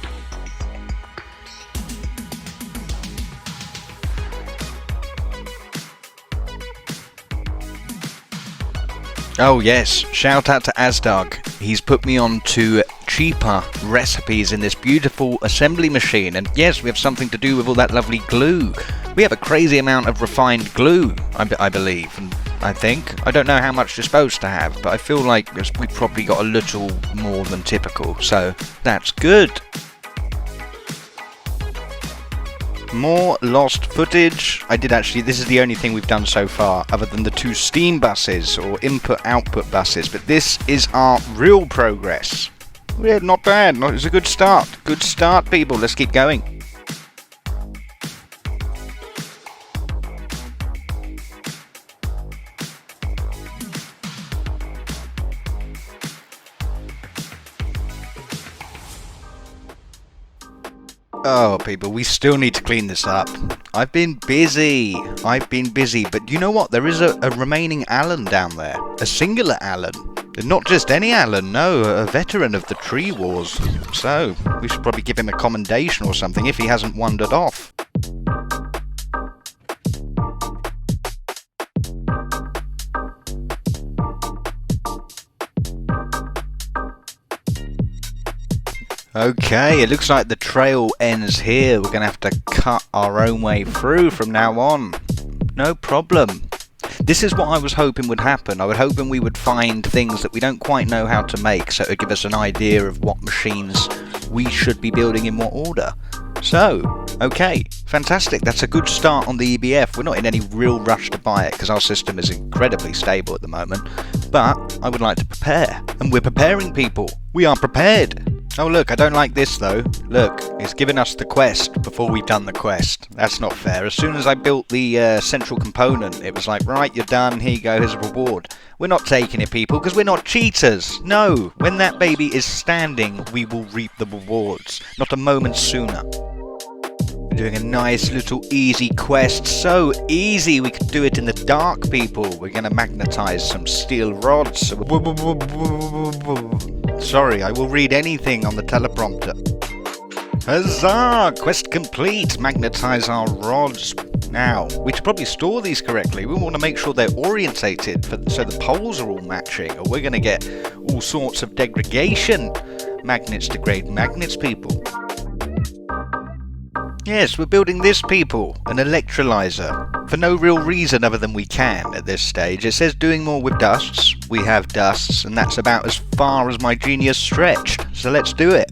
Oh yes, shout out to Asdog. He's put me on to cheaper recipes in this beautiful assembly machine, and yes, we have something to do with all that lovely glue. We have a crazy amount of refined glue, I believe, and I think. I don't know how much you're supposed to have, but I feel like we've probably got a little more than typical, so that's good. More lost footage. I did actually, this is the only thing we've done so far, other than the 2 steam buses, or input-output buses, but this is our real progress. Yeah, not bad, it's a good start. Good start, people, let's keep going. Oh, people, we still need to clean this up. I've been busy, but you know what? There is a remaining Alan down there. A singular Alan. Not just any Alan, no, a veteran of the tree wars. So, we should probably give him a commendation or something if he hasn't wandered off. Okay, it looks like the trail ends here. We're going to have to cut our own way through from now on. No problem. This is what I was hoping would happen. I was hoping we would find things that we don't quite know how to make, so it would give us an idea of what machines we should be building in what order. So, okay, fantastic. That's a good start on the EBF. We're not in any real rush to buy it because our system is incredibly stable at the moment. But I would like to prepare. And we're preparing, people. We are prepared. Oh look, I don't like this though. Look, it's given us the quest before we've done the quest. That's not fair. As soon as I built the central component, it was like, right, you're done, here you go, here's a reward. We're not taking it, people, because we're not cheaters. No, when that baby is standing, we will reap the rewards. Not a moment sooner. We're doing a nice little easy quest. So easy, we could do it in the dark, people. We're going to magnetize some steel rods. Sorry, I will read anything on the teleprompter. Huzzah! Quest complete! Magnetize our rods. Now, we should probably store these correctly. We want to make sure they're orientated so the poles are all matching, or we're going to get all sorts of degradation. Magnets degrade magnets, people. Yes, we're building this, people. An electrolyzer. For no real reason other than we can at this stage. It says doing more with dusts. We have dusts, and that's about as far as my genius stretched. So let's do it.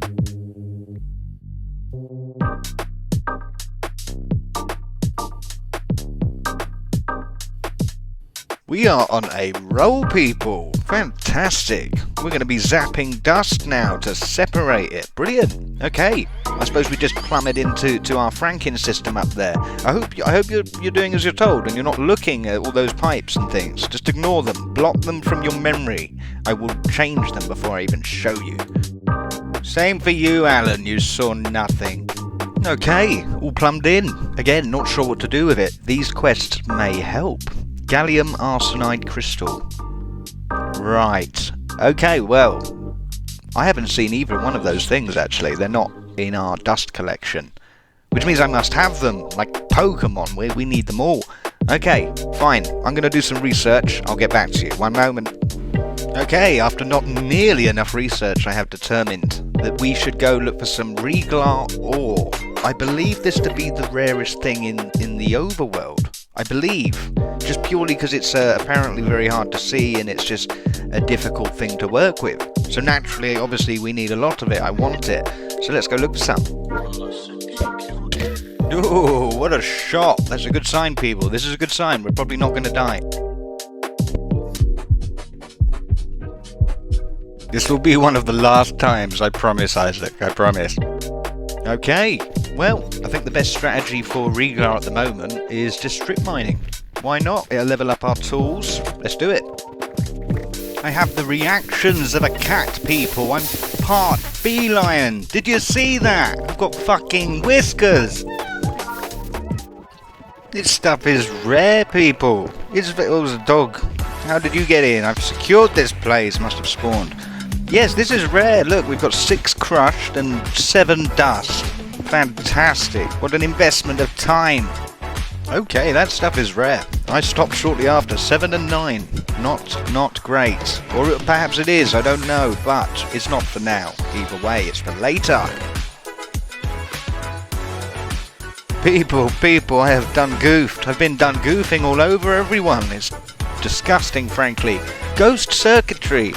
We are on a roll, people. Fantastic. We're going to be zapping dust now to separate it. Brilliant. Okay. I suppose we just plummet into our Franken system up there. I hope you're doing as you're told and you're not looking at all those pipes and things. Just ignore them. Block them from your memory. I will change them before I even show you. Same for you, Alan. You saw nothing. Okay. All plumbed in. Again, not sure what to do with it. These quests may help. Gallium arsenide crystal. Right. Okay, well, I haven't seen either one of those things, actually. They're not in our dust collection. Which means I must have them, like Pokemon, where we need them all. Okay, fine. I'm going to do some research. I'll get back to you. One moment. Okay, after not nearly enough research, I have determined that we should go look for some Reglar ore. I believe this to be the rarest thing in the overworld. I believe. Just purely because it's apparently very hard to see and it's just a difficult thing to work with. So naturally, obviously, we need a lot of it. I want it. So let's go look for some. Oh, what a shot. That's a good sign, people. This is a good sign. We're probably not going to die. This will be one of the last times, I promise, Isaac. I promise. Okay. Well, I think the best strategy for Reglar at the moment is just strip mining. Why not? It'll level up our tools. Let's do it. I have the reactions of a cat, people. I'm part feline. Did you see that? I've got fucking whiskers. This stuff is rare, people. It was a dog. How did you get in? I've secured this place. Must have spawned. Yes, this is rare. Look, we've got 6 crushed and 7 dust. Fantastic. What an investment of time. Okay, that stuff is rare. I stopped shortly after. 7 and 9. Not great. Or perhaps it is, I don't know. But it's not for now. Either way, it's for later. People, I have done goofed. I've been done goofing all over everyone. It's disgusting, frankly. Ghost circuitry.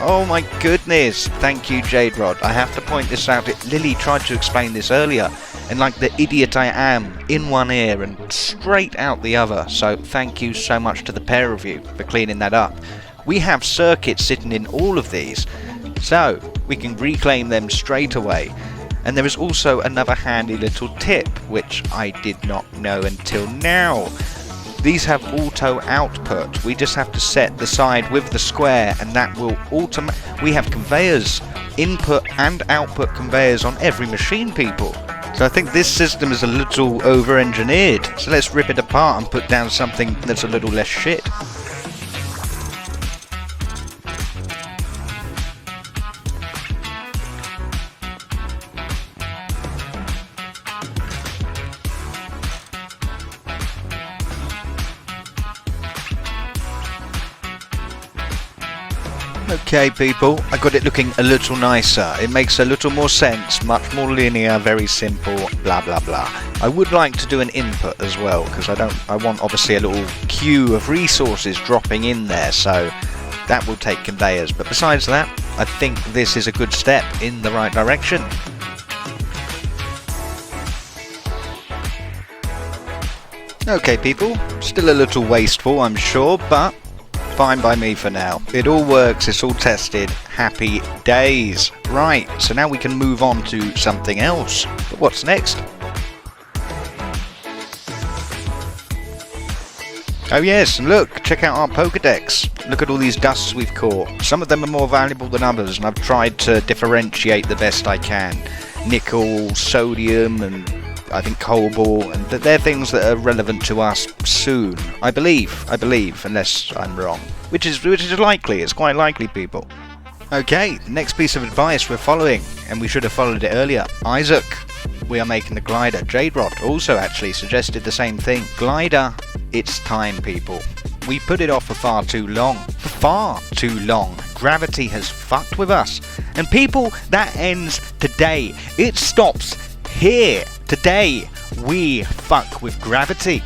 Oh my goodness. Thank you, Jade Rod. I have to point this out. Lily tried to explain this earlier. And like the idiot I am, in one ear and straight out the other. So thank you so much to the pair of you for cleaning that up. We have circuits sitting in all of these. So we can reclaim them straight away. And there is also another handy little tip, which I did not know until now. These have auto output. We just have to set the side with the square and that will we have conveyors, input and output conveyors on every machine, people. So I think this system is a little over-engineered. So let's rip it apart and put down something that's a little less shit. Okay, people, I got it looking a little nicer. It makes a little more sense, much more linear, very simple, blah blah blah. I would like to do an input as well, because I want obviously a little queue of resources dropping in there, so that will take conveyors. But besides that, I think this is a good step in the right direction. Okay, people, still a little wasteful, I'm sure, but fine by me for now. It all works, it's all tested. Happy days. Right, so now we can move on to something else. But what's next? Oh yes, and look, check out our Pokedex. Look at all these dusts we've caught. Some of them are more valuable than others, and I've tried to differentiate the best I can. Nickel, sodium, and I think cobalt, and they're things that are relevant to us soon. I believe, unless I'm wrong. Which is likely, it's quite likely, people. Okay, next piece of advice we're following, and we should have followed it earlier. Isaac, we are making the glider. Jade Rod also actually suggested the same thing. Glider, it's time, people. We put it off for far too long. Gravity has fucked with us. And people, that ends today. It stops here. Today, we fuck with gravity.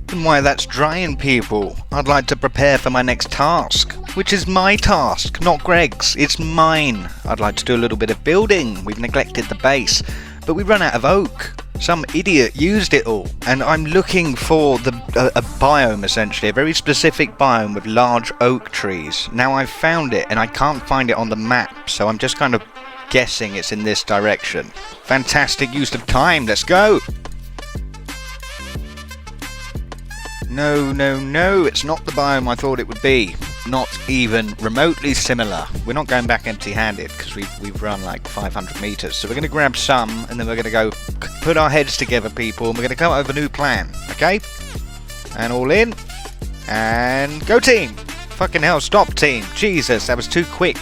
And while that's drying, people, I'd like to prepare for my next task, which is my task, not Greg's, it's mine. I'd like to do a little bit of building. We've neglected the base, but we run out of oak. Some idiot used it all, and I'm looking for a biome, essentially, a very specific biome with large oak trees. Now I've found it, and I can't find it on the map, so I'm just kind of guessing it's in this direction. Fantastic use of time, let's go! No, it's not the biome I thought it would be. Not even remotely similar. We're not going back empty-handed because we've run like 500 meters. So we're going to grab some and then we're going to go put our heads together, people, and we're going to come up with a new plan, okay? And all in. And go, team! Fucking hell, stop, team. Jesus, that was too quick.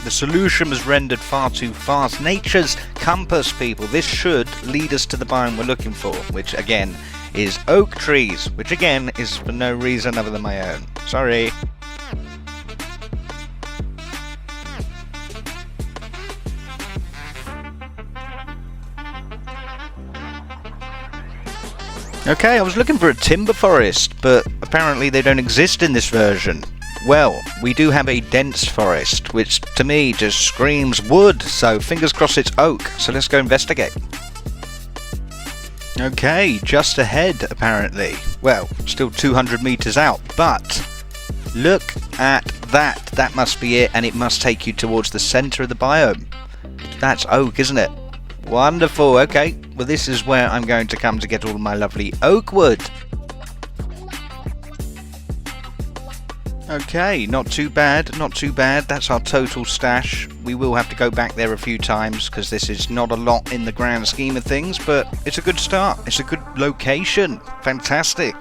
The solution was rendered far too fast. Nature's compass, people. This should lead us to the biome we're looking for, which again is oak trees, which again is for no reason other than my own. Sorry. Okay, I was looking for a timber forest, but apparently they don't exist in this version. Well, we do have a dense forest, which to me just screams wood, so fingers crossed it's oak, so let's go investigate. Okay, just ahead apparently. Well, still 200 meters out, but look at that. That must be it, and it must take you towards the center of the biome. That's oak, isn't it? Wonderful, okay. Well, this is where I'm going to come to get all of my lovely oak wood. Okay, not too bad, not too bad. That's our total stash. We will have to go back there a few times because this is not a lot in the grand scheme of things, but it's a good start. It's a good location. Fantastic.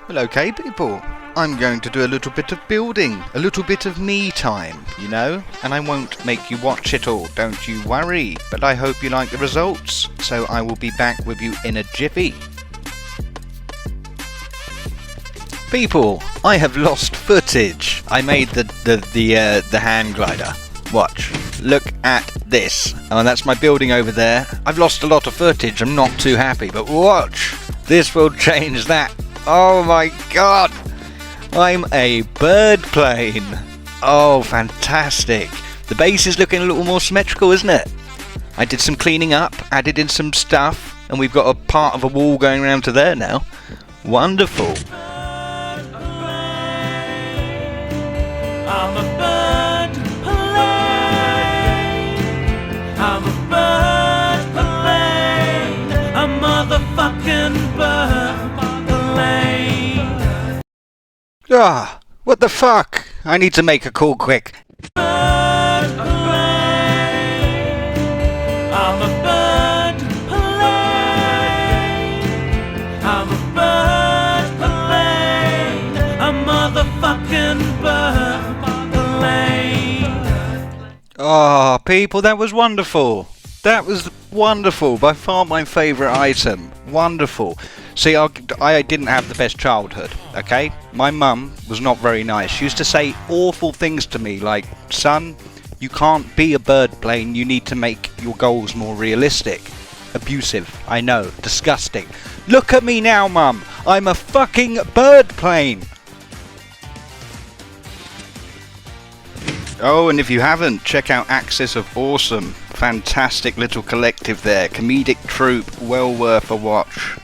Well, okay, people. I'm going to do a little bit of building, a little bit of me time, you know, and I won't make you watch it all, don't you worry, but I hope you like the results, so I will be back with you in a jiffy. People, I have lost footage. I made the hand glider. Watch. Look at this. Oh, that's my building over there. I've lost a lot of footage. I'm not too happy, but watch. This will change that. Oh my god. I'm a bird plane. Oh, fantastic. The base is looking a little more symmetrical, isn't it? I did some cleaning up, added in some stuff, and we've got a part of a wall going around to there now. Wonderful. I'm a bird plane. I'm a bird plane. A motherfucking bird plane. Ah, what the fuck? I need to make a call quick. Bird plane. I'm a bird plane. I'm a bird plane. A motherfucking bird plane. Oh, people, that was wonderful. That was wonderful. By far my favourite item. Wonderful. See, I didn't have the best childhood, okay? My mum was not very nice. She used to say awful things to me like, son, you can't be a bird plane. You need to make your goals more realistic. Abusive, I know. Disgusting. Look at me now, mum. I'm a fucking bird plane. Oh, and if you haven't, check out Axis of Awesome. Fantastic little collective there. Comedic troupe, well worth a watch.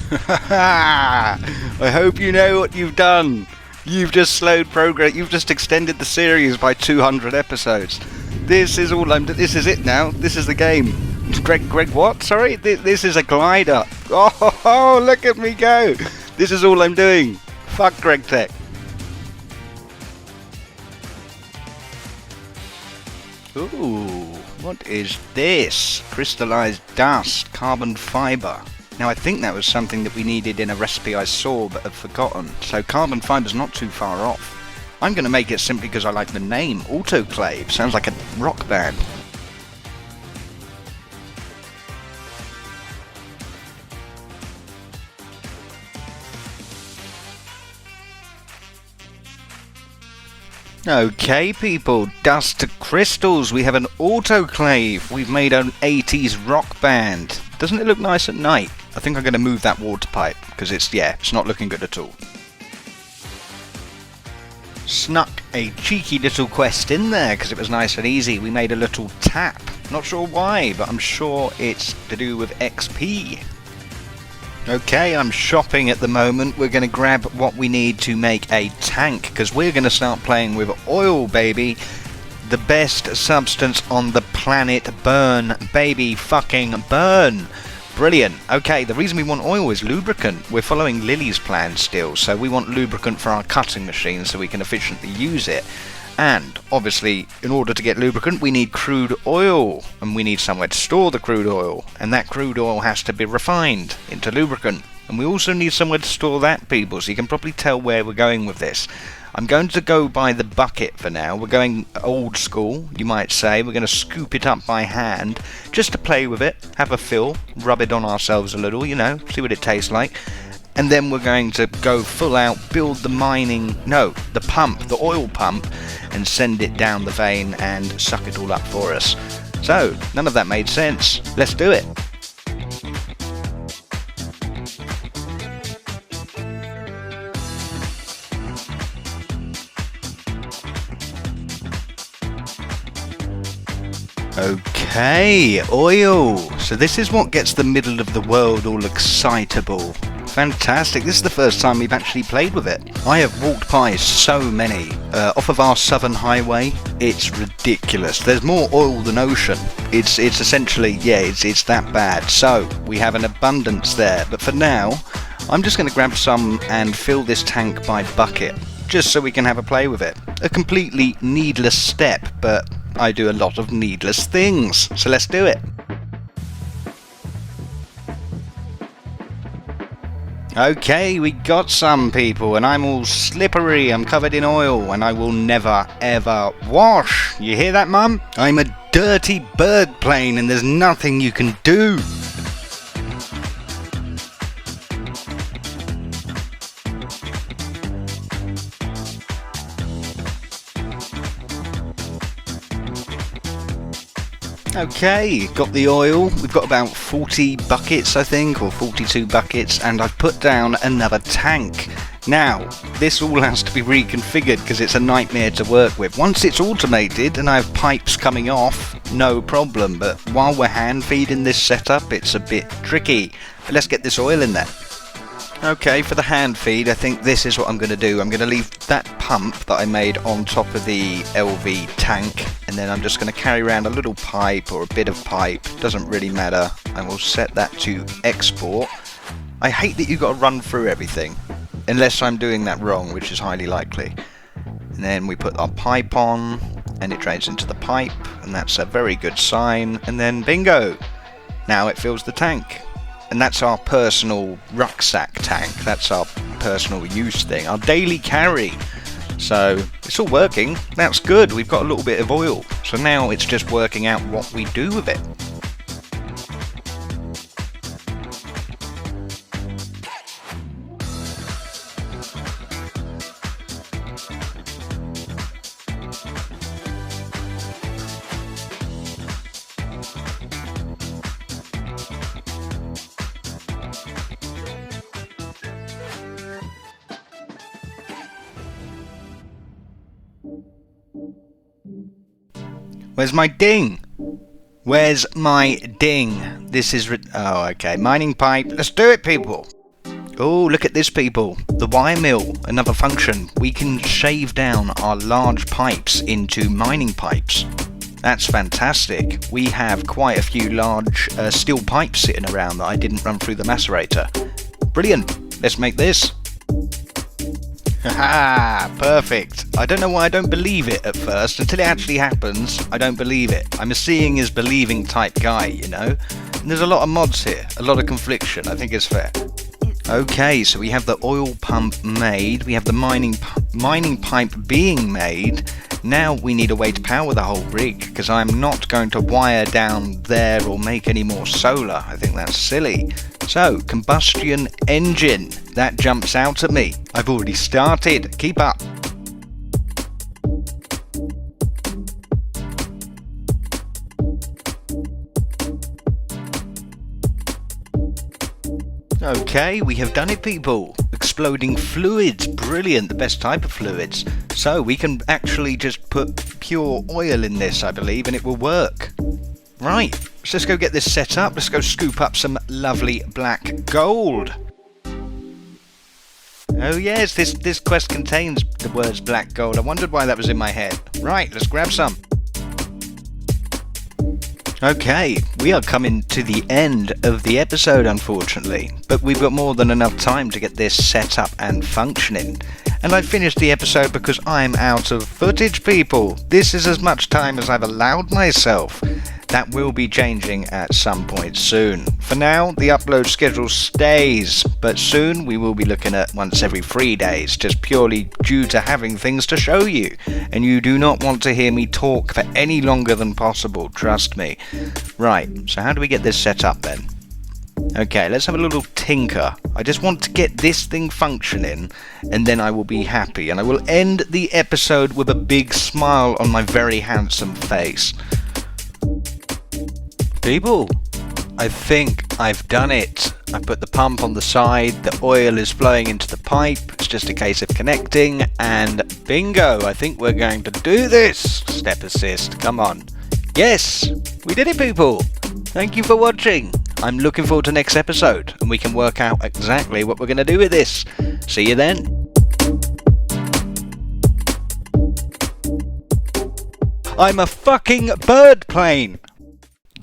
I hope you know what you've done. You've just slowed progress. You've just extended the series by 200 episodes. This is all this is it now. This is the game. Greg what? Sorry? This is a glider. Oh, look at me go. This is all I'm doing. Fuck Gregtech. Ooh, what is this? Crystallized dust, carbon fiber. Now I think that was something that we needed in a recipe I saw but have forgotten. So carbon fiber's not too far off. I'm going to make it simply because I like the name. Autoclave. Sounds like a rock band. Okay, people, dust to crystals. We have an autoclave. We've made an 80s rock band. Doesn't it look nice at night? I think I'm going to move that water pipe because it's not looking good at all. Snuck a cheeky little quest in there because it was nice and easy. We made a little tap. Not sure why, but I'm sure it's to do with XP. Okay, I'm shopping at the moment. We're going to grab what we need to make a tank because we're going to start playing with oil, baby. The best substance on the planet. Burn, baby, fucking burn. Brilliant. Okay, the reason we want oil is lubricant. We're following Lily's plan still, so we want lubricant for our cutting machine so we can efficiently use it. And, obviously, in order to get lubricant, we need crude oil. And we need somewhere to store the crude oil. And that crude oil has to be refined into lubricant. And we also need somewhere to store that, people, so you can probably tell where we're going with this. I'm going to go by the bucket for now. We're going old school, you might say. We're going to scoop it up by hand, just to play with it, have a fill, rub it on ourselves a little, you know, see what it tastes like. And then we're going to go full out, build the the oil pump, and send it down the vein and suck it all up for us. So, none of that made sense. Let's do it. Okay, oil. So this is what gets the middle of the world all excitable. Fantastic. This is the first time we've actually played with it. I have walked by so many off of our southern highway. It's ridiculous. There's more oil than ocean. It's essentially, yeah, it's that bad. So we have an abundance there. But for now, I'm just going to grab some and fill this tank by bucket, just so we can have a play with it. A completely needless step, but I do a lot of needless things. So let's do it. Okay, we got some, people, and I'm all slippery, I'm covered in oil, and I will never ever wash. You hear that, Mum? I'm a dirty bird plane and there's nothing you can do. Okay, got the oil. We've got about 40 buckets, I think, or 42 buckets, and I've put down another tank. Now, this all has to be reconfigured because it's a nightmare to work with. Once it's automated and I have pipes coming off, no problem, but while we're hand feeding this setup, it's a bit tricky. But let's get this oil in there. Okay, for the hand feed, I think this is what I'm going to do. I'm going to leave that pump that I made on top of the LV tank, and then I'm just going to carry around a little pipe or a bit of pipe, doesn't really matter, and we'll set that to export. I hate that you've got to run through everything, unless I'm doing that wrong, which is highly likely. And then we put our pipe on, and it drains into the pipe, and that's a very good sign, and then bingo! Now it fills the tank. And that's our personal rucksack tank, that's our personal use thing, our daily carry. So it's all working, that's good, we've got a little bit of oil. So now it's just working out what we do with it. Where's my ding? Where's my ding? This is... oh, okay. Mining pipe. Let's do it, people. Oh, look at this, people. The wire mill. Another function. We can shave down our large pipes into mining pipes. That's fantastic. We have quite a few large steel pipes sitting around that I didn't run through the macerator. Brilliant. Let's make this. Haha, perfect. I don't know why I don't believe it at first. Until it actually happens, I don't believe it. I'm a seeing is believing type guy, you know? And there's a lot of mods here, a lot of confliction. I think it's fair. Okay, so we have the oil pump made. We have the mining pipe being made. Now we need a way to power the whole rig, because I'm not going to wire down there or make any more solar. I think that's silly. So, combustion engine. That jumps out at me. I've already started. Keep up. Okay, we have done it, people. Exploding fluids. Brilliant. The best type of fluids. So, we can actually just put pure oil in this, I believe, and it will work. Right, so let's go get this set up. Let's go scoop up some lovely black gold. Oh yes, this quest contains the words black gold. I wondered why that was in my head. Right, let's grab some. Okay, we are coming to the end of the episode, unfortunately. But we've got more than enough time to get this set up and functioning. And I finished the episode because I'm out of footage, people. This is as much time as I've allowed myself. That will be changing at some point soon. For now, the upload schedule stays, but soon we will be looking at once every 3 days, just purely due to having things to show you. And you do not want to hear me talk for any longer than possible, trust me. Right, so how do we get this set up then? Okay, let's have a little tinker. I just want to get this thing functioning, and then I will be happy. And I will end the episode with a big smile on my very handsome face. People, I think I've done it. I put the pump on the side, the oil is flowing into the pipe, it's just a case of connecting, and bingo, I think we're going to do this. Step assist, come on. Yes, we did it, people. Thank you for watching. I'm looking forward to next episode, and we can work out exactly what we're going to do with this. See you then. I'm a fucking bird plane.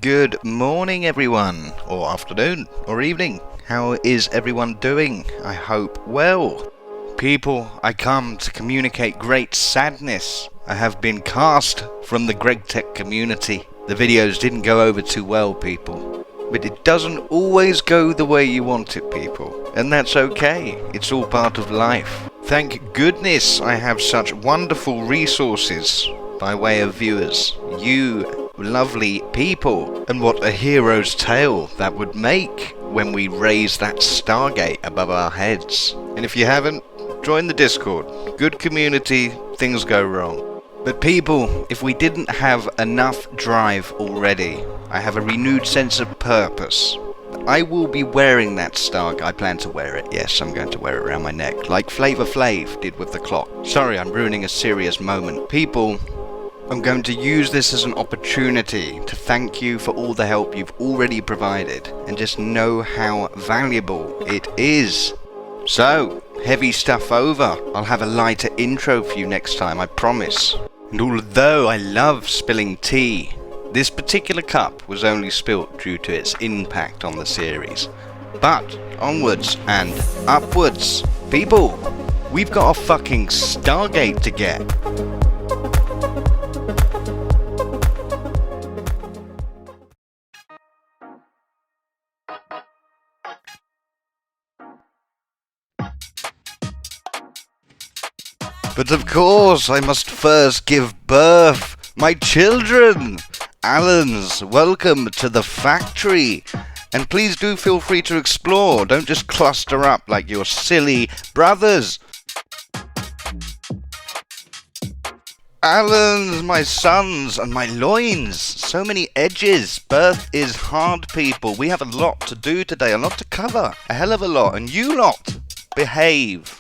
Good morning, everyone, or afternoon, or evening. How is everyone doing? I hope well. People, I come to communicate great sadness. I have been cast from the Gregtech community. The videos didn't go over too well, people. But it doesn't always go the way you want it, people. And that's okay. It's all part of life. Thank goodness I have such wonderful resources by way of viewers. You lovely people. And what a hero's tale that would make when we raise that Stargate above our heads. And if you haven't, join the Discord. Good community, things go wrong. But people, if we didn't have enough drive already, I have a renewed sense of purpose. I will be wearing that Stargate. I plan to wear it. Yes, I'm going to wear it around my neck, like Flavor Flav did with the clock. Sorry, I'm ruining a serious moment. People, I'm going to use this as an opportunity to thank you for all the help you've already provided, and just know how valuable it is. So, heavy stuff over. I'll have a lighter intro for you next time, I promise. And although I love spilling tea, this particular cup was only spilt due to its impact on the series. But, onwards and upwards. People, we've got a fucking Stargate to get. But of course, I must first give birth. My children! Allens, welcome to the factory. And please do feel free to explore. Don't just cluster up like your silly brothers. Allens, my sons, and my loins. So many edges. Birth is hard, people. We have a lot to do today, a lot to cover. A hell of a lot. And you lot, behave.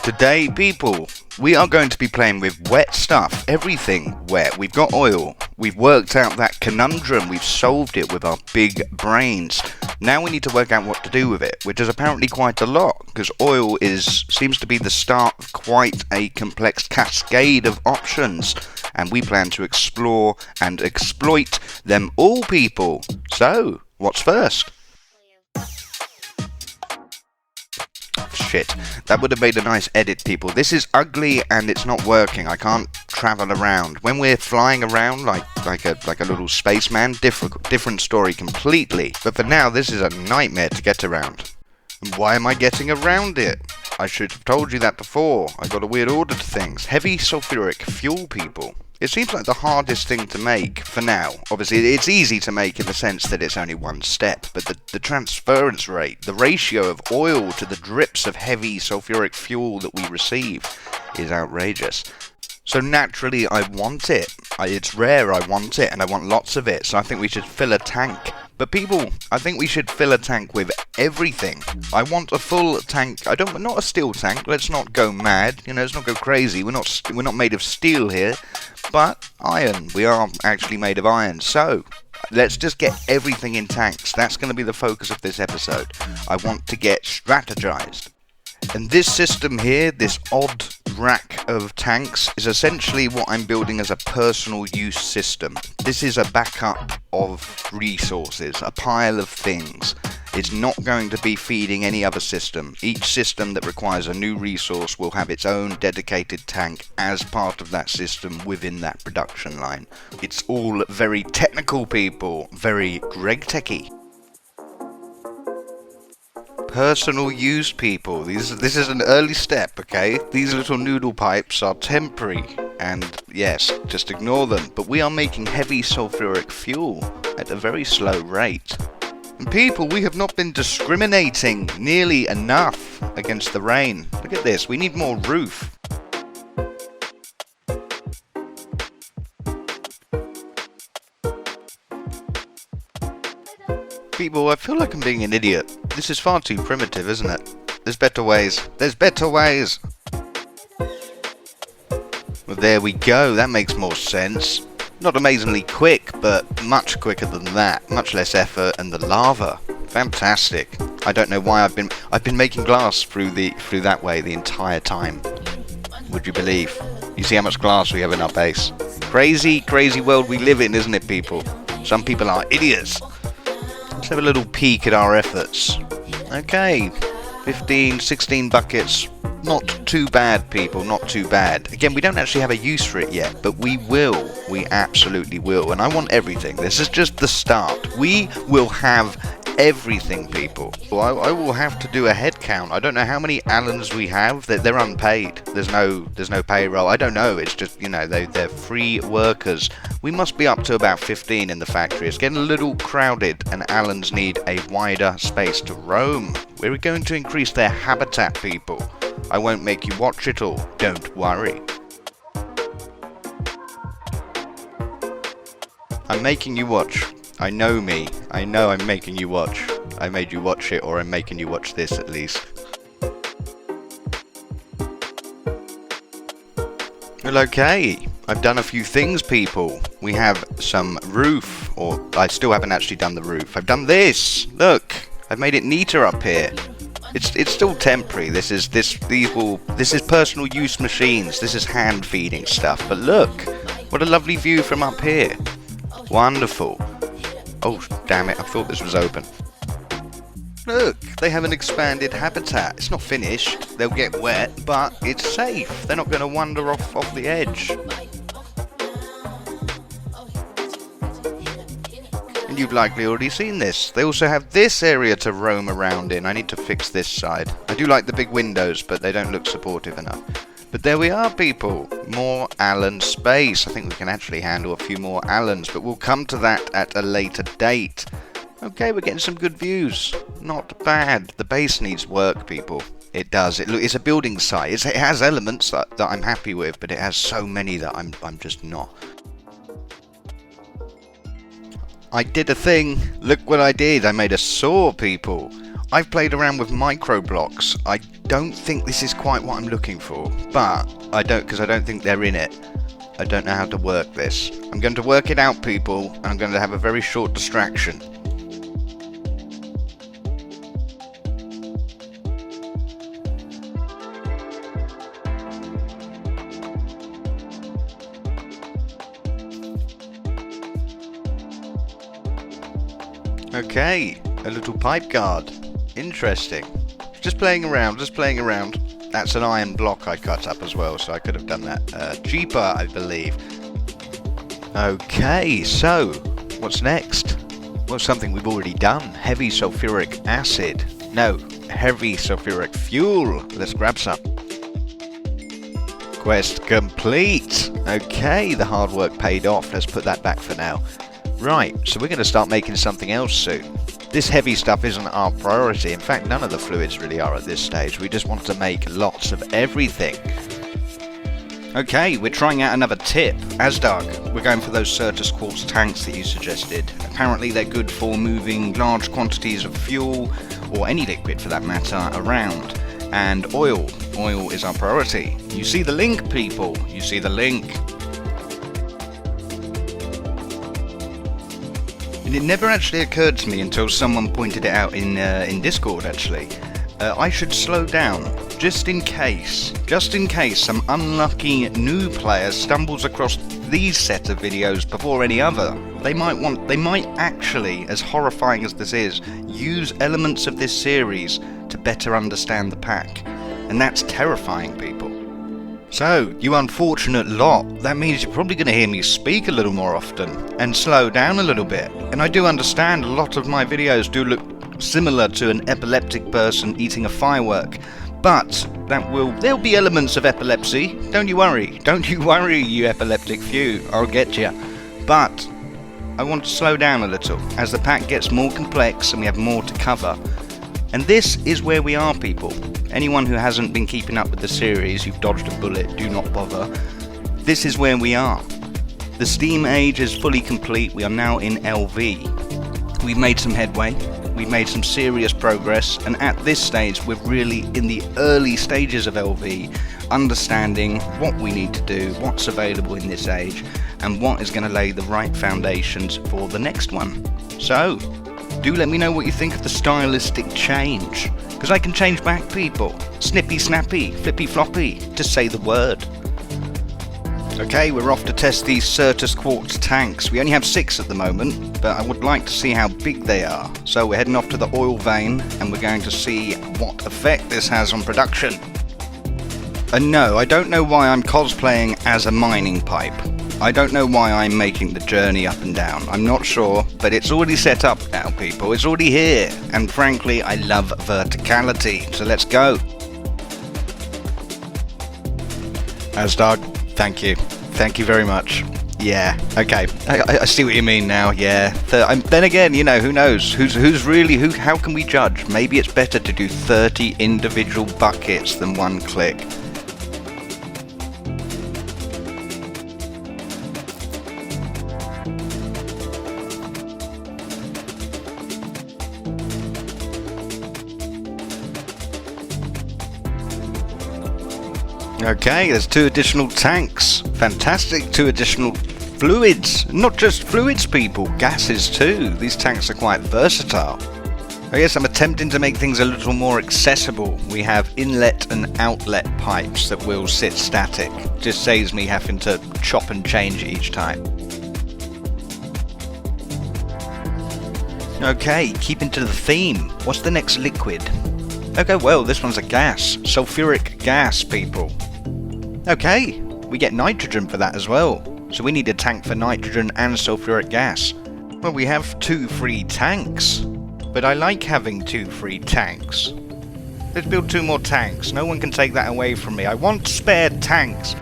Today, people, we are going to be playing with wet stuff, everything wet. We've got oil, we've worked out that conundrum, we've solved it with our big brains. Now we need to work out what to do with it, which is apparently quite a lot, because oil seems to be the start of quite a complex cascade of options, and we plan to explore and exploit them all, people. So, what's first? Shit, that would have made a nice edit, people. This is ugly and it's not working. I can't travel around. When we're flying around like a little spaceman, different story completely. But for now, this is a nightmare to get around. And why am I getting around it? I should have told you that before. I got a weird order to things. Heavy sulfuric fuel, people. It seems like the hardest thing to make for now. Obviously, it's easy to make in the sense that it's only one step, but the transference rate, the ratio of oil to the drips of heavy sulfuric fuel that we receive is outrageous. So naturally, I want it. It's rare, I want it, and I want lots of it, so I think we should fill a tank. But people, I think we should fill a tank with everything. I want a full tank. Not a steel tank. Let's not go mad. Let's not go crazy. We're not made of steel here, but iron. We are actually made of iron. So let's just get everything in tanks. That's going to be the focus of this episode. I want to get strategized. And this system here, this odd rack of tanks, is essentially what I'm building as a personal use system. This is a backup of resources, a pile of things. It's not going to be feeding any other system. Each system that requires a new resource will have its own dedicated tank as part of that system within that production line. It's all very technical, people, very Gregtechy. Personal use, people. This is an early step, okay? These little noodle pipes are temporary, and yes, just ignore them. But we are making heavy sulfuric fuel at a very slow rate. And people, we have not been discriminating nearly enough against the rain. Look at this, we need more roof. People, I feel like I'm being an idiot. This is far too primitive, isn't it? There's better ways. There's better ways! Well, there we go. That makes more sense. Not amazingly quick, but much quicker than that. Much less effort, and the lava. Fantastic. I don't know why I've been making glass through that way the entire time. Would you believe? You see how much glass we have in our base. Crazy, crazy world we live in, isn't it, people? Some people are idiots. Let's have a little peek at our efforts. Okay, 15, 16 buckets. Not too bad, people, not too bad. Again, we don't actually have a use for it yet, but we will. We absolutely will. And I want everything. This is just the start. We will have everything, people. Well, I will have to do a head count. I don't know how many Allens we have. They're unpaid. There's no payroll. I don't know. It's just, you know, they're free workers. We must be up to about 15 in the factory. It's getting a little crowded, and Allens need a wider space to roam. We're going to increase their habitat, people. I won't make you watch it all. Don't worry. I'm making you watch. I know me. I know I'm making you watch. I made you watch it, or I'm making you watch this at least. Well, okay. I've done a few things, people. We have some roof, or I still haven't actually done the roof. I've done this. Look, I've made it neater up here. It's still temporary. This is personal use machines. This is hand feeding stuff. But look, what a lovely view from up here. Wonderful. Oh, damn it, I thought this was open. Look, they have an expanded habitat. It's not finished. They'll get wet, but it's safe. They're not going to wander off the edge. And you've likely already seen this. They also have this area to roam around in. I need to fix this side. I do like the big windows, but they don't look supportive enough. But there we are, people. More Allen space. I think we can actually handle a few more Allens, but we'll come to that at a later date. Okay, we're getting some good views. Not bad. The base needs work, people. It does. It's a building site. It has elements that I'm happy with, but it has so many that I'm just not. I did a thing. Look what I did. I made a saw, people. I've played around with micro blocks. I don't think this is quite what I'm looking for, but because I don't think they're in it. I don't know how to work this. I'm going to work it out, people, and I'm going to have a very short distraction. Okay, a little pipe guard. Interesting. Just playing around. That's an iron block I cut up as well, so I could have done that cheaper, I believe. Okay, so what's next? Well, something we've already done. Heavy sulfuric acid. No, heavy sulfuric fuel. Let's grab some. Quest complete. Okay, the hard work paid off. Let's put that back for now. Right, so we're going to start making something else soon. This heavy stuff isn't our priority. In fact, none of the fluids really are at this stage. We just want to make lots of everything. Okay, we're trying out another tip. Asdug, we're going for those Certus quartz tanks that you suggested. Apparently they're good for moving large quantities of fuel, or any liquid for that matter, around. And oil. Oil is our priority. You see the link, people. You see the link. And it never actually occurred to me until someone pointed it out in Discord, actually. I should slow down, just in case some unlucky new player stumbles across these set of videos before any other. They might actually, as horrifying as this is, use elements of this series to better understand the pack. And that's terrifying, people. So, you unfortunate lot, that means you're probably going to hear me speak a little more often, and slow down a little bit. And I do understand a lot of my videos do look similar to an epileptic person eating a firework, but there'll be elements of epilepsy. Don't you worry, you epileptic few, I'll get you. But I want to slow down a little, as the pack gets more complex and we have more to cover. And this is where we are, people. Anyone who hasn't been keeping up with the series, you've dodged a bullet, do not bother. This is where we are. The Steam age is fully complete. We are now in LV. We've made some headway, we've made some serious progress, and at this stage we're really in the early stages of LV, understanding what we need to do, what's available in this age, and what is going to lay the right foundations for the next one. So, do let me know what you think of the stylistic change, because I can change back, people. Snippy snappy, flippy floppy, to say the word. Okay, we're off to test these Certus Quartz tanks. We only have 6 at the moment, but I would like to see how big they are. So we're heading off to the oil vein, and we're going to see what effect this has on production. And no, I don't know why I'm cosplaying as a mining pipe. I don't know why I'm making the journey up and down. I'm not sure, but it's already set up now, people. It's already here. And frankly, I love verticality. So let's go. Asdog, thank you. Thank you very much. Yeah, okay. I see what you mean now, yeah. Then again, you know, who knows? Who's really, how can we judge? Maybe it's better to do 30 individual buckets than one click. Okay, there's 2 additional tanks. Fantastic, 2 additional fluids. Not just fluids, people, gases too. These tanks are quite versatile. I guess I'm attempting to make things a little more accessible. We have inlet and outlet pipes that will sit static. Just saves me having to chop and change each time. Okay, keeping to the theme. What's the next liquid? Okay, well, this one's a gas. Sulfuric gas, people. Okay, we get nitrogen for that as well. So we need a tank for nitrogen and sulfuric gas. Well, we have 2 free tanks. But I like having 2 free tanks. Let's build 2 more tanks. No one can take that away from me. I want spare tanks.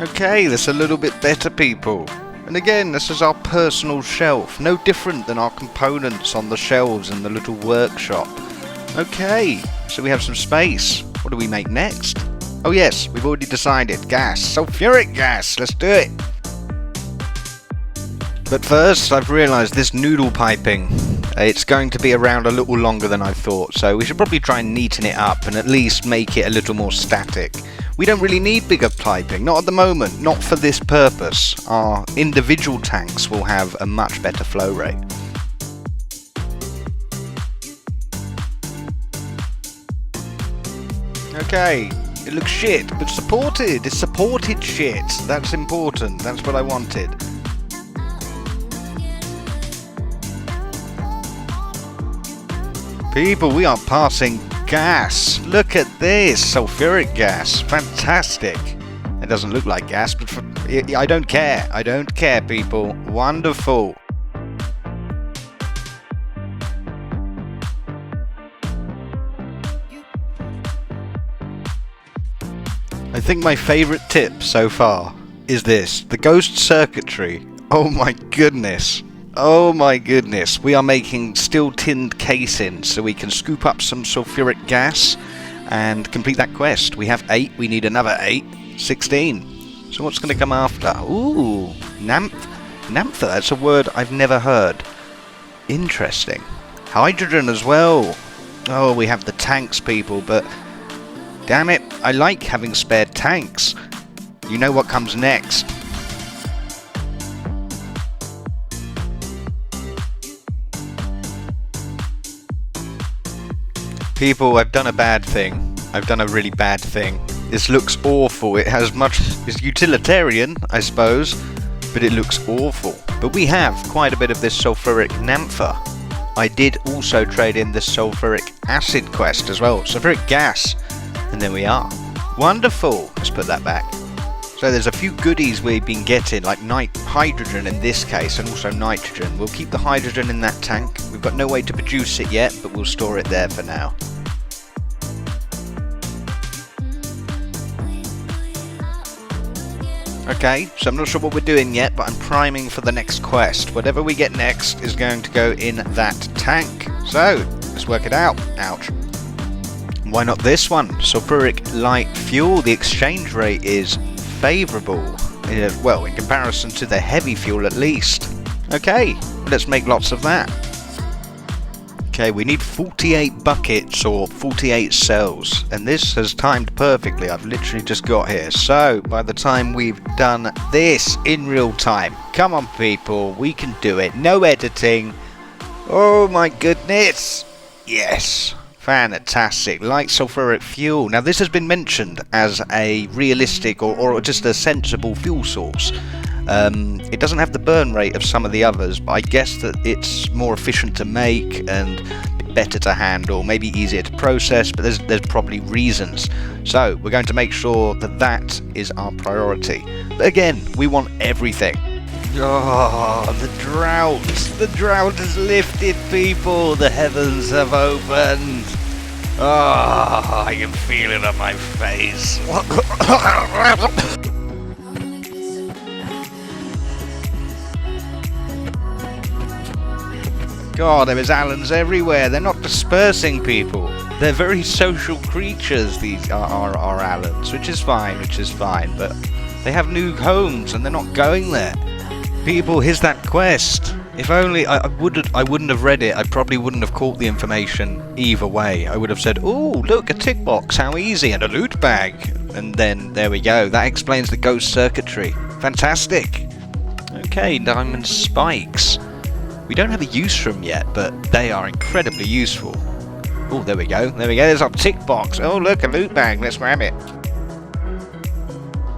Okay, that's a little bit better, people. And again, this is our personal shelf. No different than our components on the shelves in the little workshop. Okay, so we have some space. What do we make next? Oh yes, we've already decided. Gas. Sulfuric gas. Let's do it. But first, I've realised this noodle piping. It's going to be around a little longer than I thought, so we should probably try and neaten it up and at least make it a little more static. We don't really need bigger piping, not at the moment, not for this purpose. Our individual tanks will have a much better flow rate. Okay, it looks shit, but supported. It's supported shit. That's important. That's what I wanted. People, we are passing gas. Look at this. Sulfuric gas. Fantastic. It doesn't look like gas, but I don't care. I don't care, people. Wonderful. I think my favourite tip so far is this. The ghost circuitry. Oh my goodness. Oh my goodness, we are making steel tinned casing so we can scoop up some sulfuric gas and complete that quest. We have 8, we need another 8, 16. So what's going to come after? Ooh, Naphtha, that's a word I've never heard. Interesting. Hydrogen as well. Oh, we have the tanks, people, but damn it, I like having spare tanks. You know what comes next. People, I've done a bad thing. I've done a really bad thing. This looks awful. It has it's utilitarian, I suppose, but it looks awful. But we have quite a bit of this sulfuric naphtha. I did also trade in the sulfuric acid quest as well. Sulfuric gas. And there we are. Wonderful. Let's put that back. So there's a few goodies we've been getting, like hydrogen in this case, and also nitrogen. We'll keep the hydrogen in that tank. We've got no way to produce it yet, but we'll store it there for now. Okay, so I'm not sure what we're doing yet, but I'm priming for the next quest. Whatever we get next is going to go in that tank. So, let's work it out. Ouch. Why not this one? Sulfuric light fuel. The exchange rate is favourable. Well, in comparison to the heavy fuel at least. Okay, let's make lots of that. Okay, we need 48 buckets or 48 cells, and this has timed perfectly. I've literally just got here. So, by the time we've done this in real time, come on people, we can do it. No editing. Oh my goodness. Yes. Fantastic. Light sulfuric fuel. Now this has been mentioned as a realistic or just a sensible fuel source. It doesn't have the burn rate of some of the others, but I guess that it's more efficient to make and better to handle, maybe easier to process, but there's probably reasons. So we're going to make sure that that is our priority. But again, we want everything. Oh, the drought has lifted, people. The heavens have opened. Oh, I can feel it on my face. God, there is Allens everywhere. They're not dispersing people. They're very social creatures, these are Allens, which is fine, but they have new homes and they're not going there. People, here's that quest. If only I wouldn't have read it. I probably wouldn't have caught the information either way. I would have said, "Oh, look, a tick box, how easy, and a loot bag." And then there we go. That explains the ghost circuitry. Fantastic. Okay, diamond spikes. We don't have a use for them yet, but they are incredibly useful. Oh, there we go. There's our tick box. Oh, look, a loot bag. Let's grab it.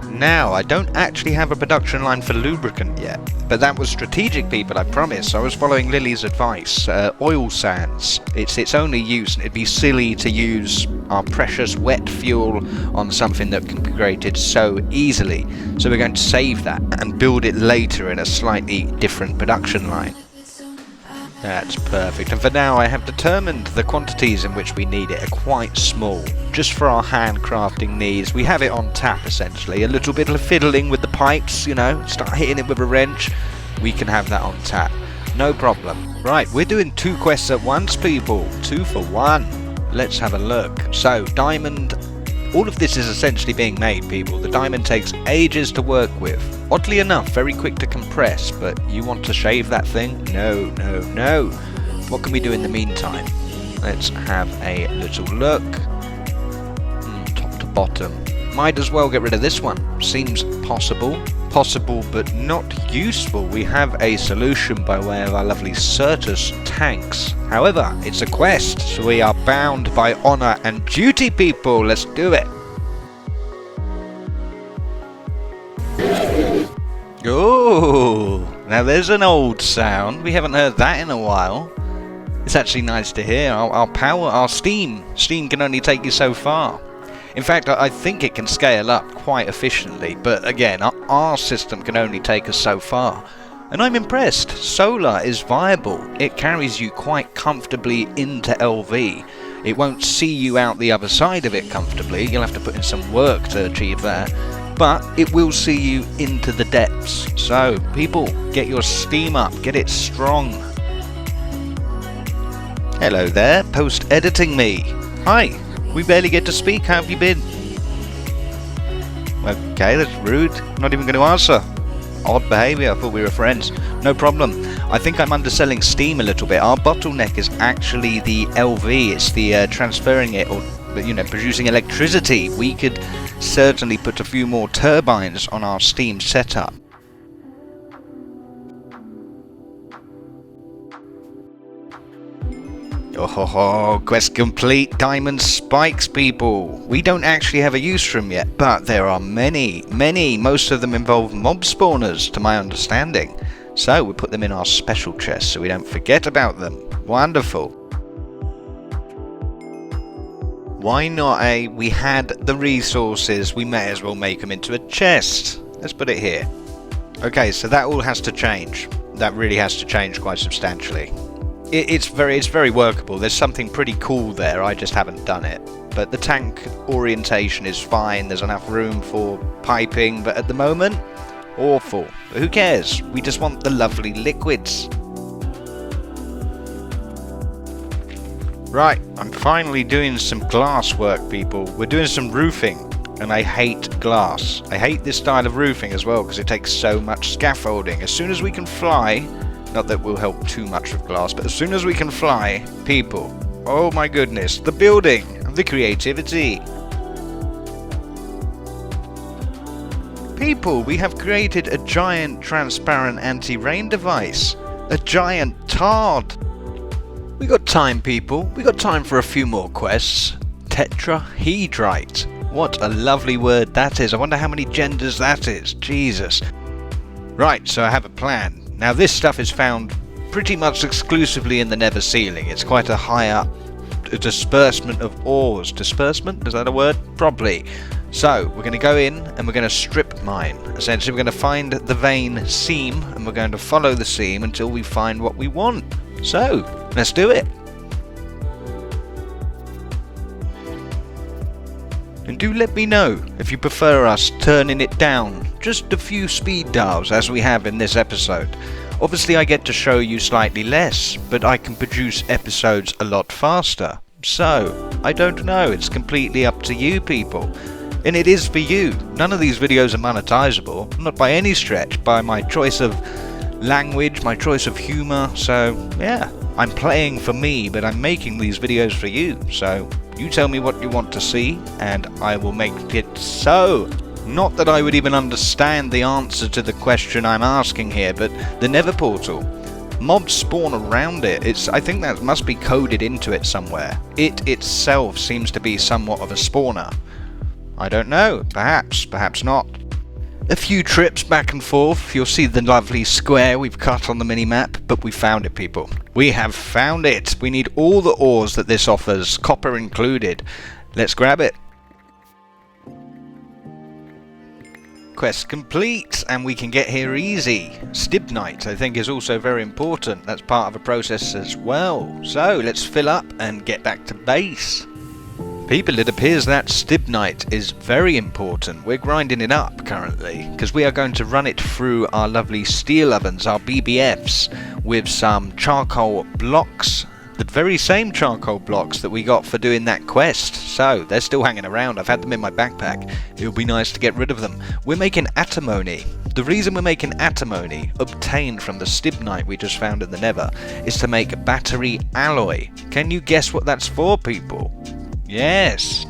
Now, I don't actually have a production line for lubricant yet, but that was strategic, people, I promise. I was following Lily's advice. Oil sands, it's its only use, and it'd be silly to use our precious wet fuel on something that can be created so easily. So we're going to save that and build it later in a slightly different production line. That's perfect, and for now I have determined the quantities in which we need it are quite small, just for our handcrafting needs. We have it on tap essentially, a little bit of fiddling with the pipes, you know, start hitting it with a wrench, we can have that on tap, no problem. Right, we're doing 2 quests at once, people, 2 for 1. Let's have a look. So, diamond, all of this is essentially being made, people. The diamond takes ages to work with. Oddly enough, very quick to compress, but you want to shave that thing? No. What can we do in the meantime? Let's have a little look. Top to bottom. Might as well get rid of this one. Seems possible. Possible, but not useful. We have a solution by way of our lovely Certus tanks. However, it's a quest, so we are bound by honor and duty, people. Let's do it. Oh, now there's an old sound. We haven't heard that in a while. It's actually nice to hear. Our power, our steam can only take you so far. In fact, I think it can scale up quite efficiently, but again, our system can only take us so far. And I'm impressed. Solar is viable. It carries you quite comfortably into LV. It won't see you out the other side of it comfortably. You'll have to put in some work to achieve that. But it will see you into the depths. So, people, get your steam up. Get it strong. Hello there, post-editing me. Hi. We barely get to speak. How have you been? Okay, that's rude. Not even going to answer. Odd behaviour. I thought we were friends. No problem. I think I'm underselling steam a little bit. Our bottleneck is actually the LV. It's the transferring it, or producing electricity. We could certainly put a few more turbines on our steam setup. Oh, quest complete. Diamond spikes, people. We don't actually have a use for them yet, but there are many. Most of them involve mob spawners, to my understanding. So we put them in our special chest so we don't forget about them. Wonderful. Why not, eh? We had the resources. We may as well make them into a chest. Let's put it here. Okay, so that all has to change. That really has to change quite substantially. It's very workable. There's something pretty cool there, I just haven't done it. But the tank orientation is fine, there's enough room for piping, but at the moment, awful. But who cares? We just want the lovely liquids. Right, I'm finally doing some glass work, people. We're doing some roofing, and I hate glass. I hate this style of roofing as well, because it takes so much scaffolding. As soon as we can fly, not that we'll help too much with glass, but as soon as we can fly, people, oh my goodness, the building, the creativity. People, we have created a giant transparent anti-rain device. A giant tard. We got time, people. We got time for a few more quests. Tetrahedrite. What a lovely word that is. I wonder how many genders that is. Jesus. Right, so I have a plan. Now this stuff is found pretty much exclusively in the nether ceiling. It's quite a high up disbursement of ores. Disbursement? Is that a word? Probably. So, we're going to go in and we're going to strip mine. Essentially, we're going to find the vein seam and we're going to follow the seam until we find what we want. So, let's do it. And do let me know if you prefer us turning it down just a few speed dials as we have in this episode. Obviously I get to show you slightly less, but I can produce episodes a lot faster. So, I don't know, it's completely up to you people. And it is for you. None of these videos are monetizable, not by any stretch, by my choice of language, my choice of humour, so yeah. I'm playing for me, but I'm making these videos for you, so you tell me what you want to see, and I will make it so. Not that I would even understand the answer to the question I'm asking here, but the Nether portal. Mobs spawn around it. I think that must be coded into it somewhere. It itself seems to be somewhat of a spawner. I don't know. Perhaps. Perhaps not. A few trips back and forth. You'll see the lovely square we've cut on the mini-map, but we found it, people. We have found it. We need all the ores that this offers, copper included. Let's grab it. Quest complete, and we can get here easy. Stibnite, I think, is also very important. That's part of a process as well. So, let's fill up and get back to base. People, it appears that stibnite is very important. We're grinding it up currently, because we are going to run it through our lovely steel ovens, our BBFs, with some charcoal blocks. The very same charcoal blocks that we got for doing that quest. So, they're still hanging around. I've had them in my backpack. It would be nice to get rid of them. We're making antimony. The reason we're making antimony, obtained from the stibnite we just found in the Nether, is to make battery alloy. Can you guess what that's for, people? Yes.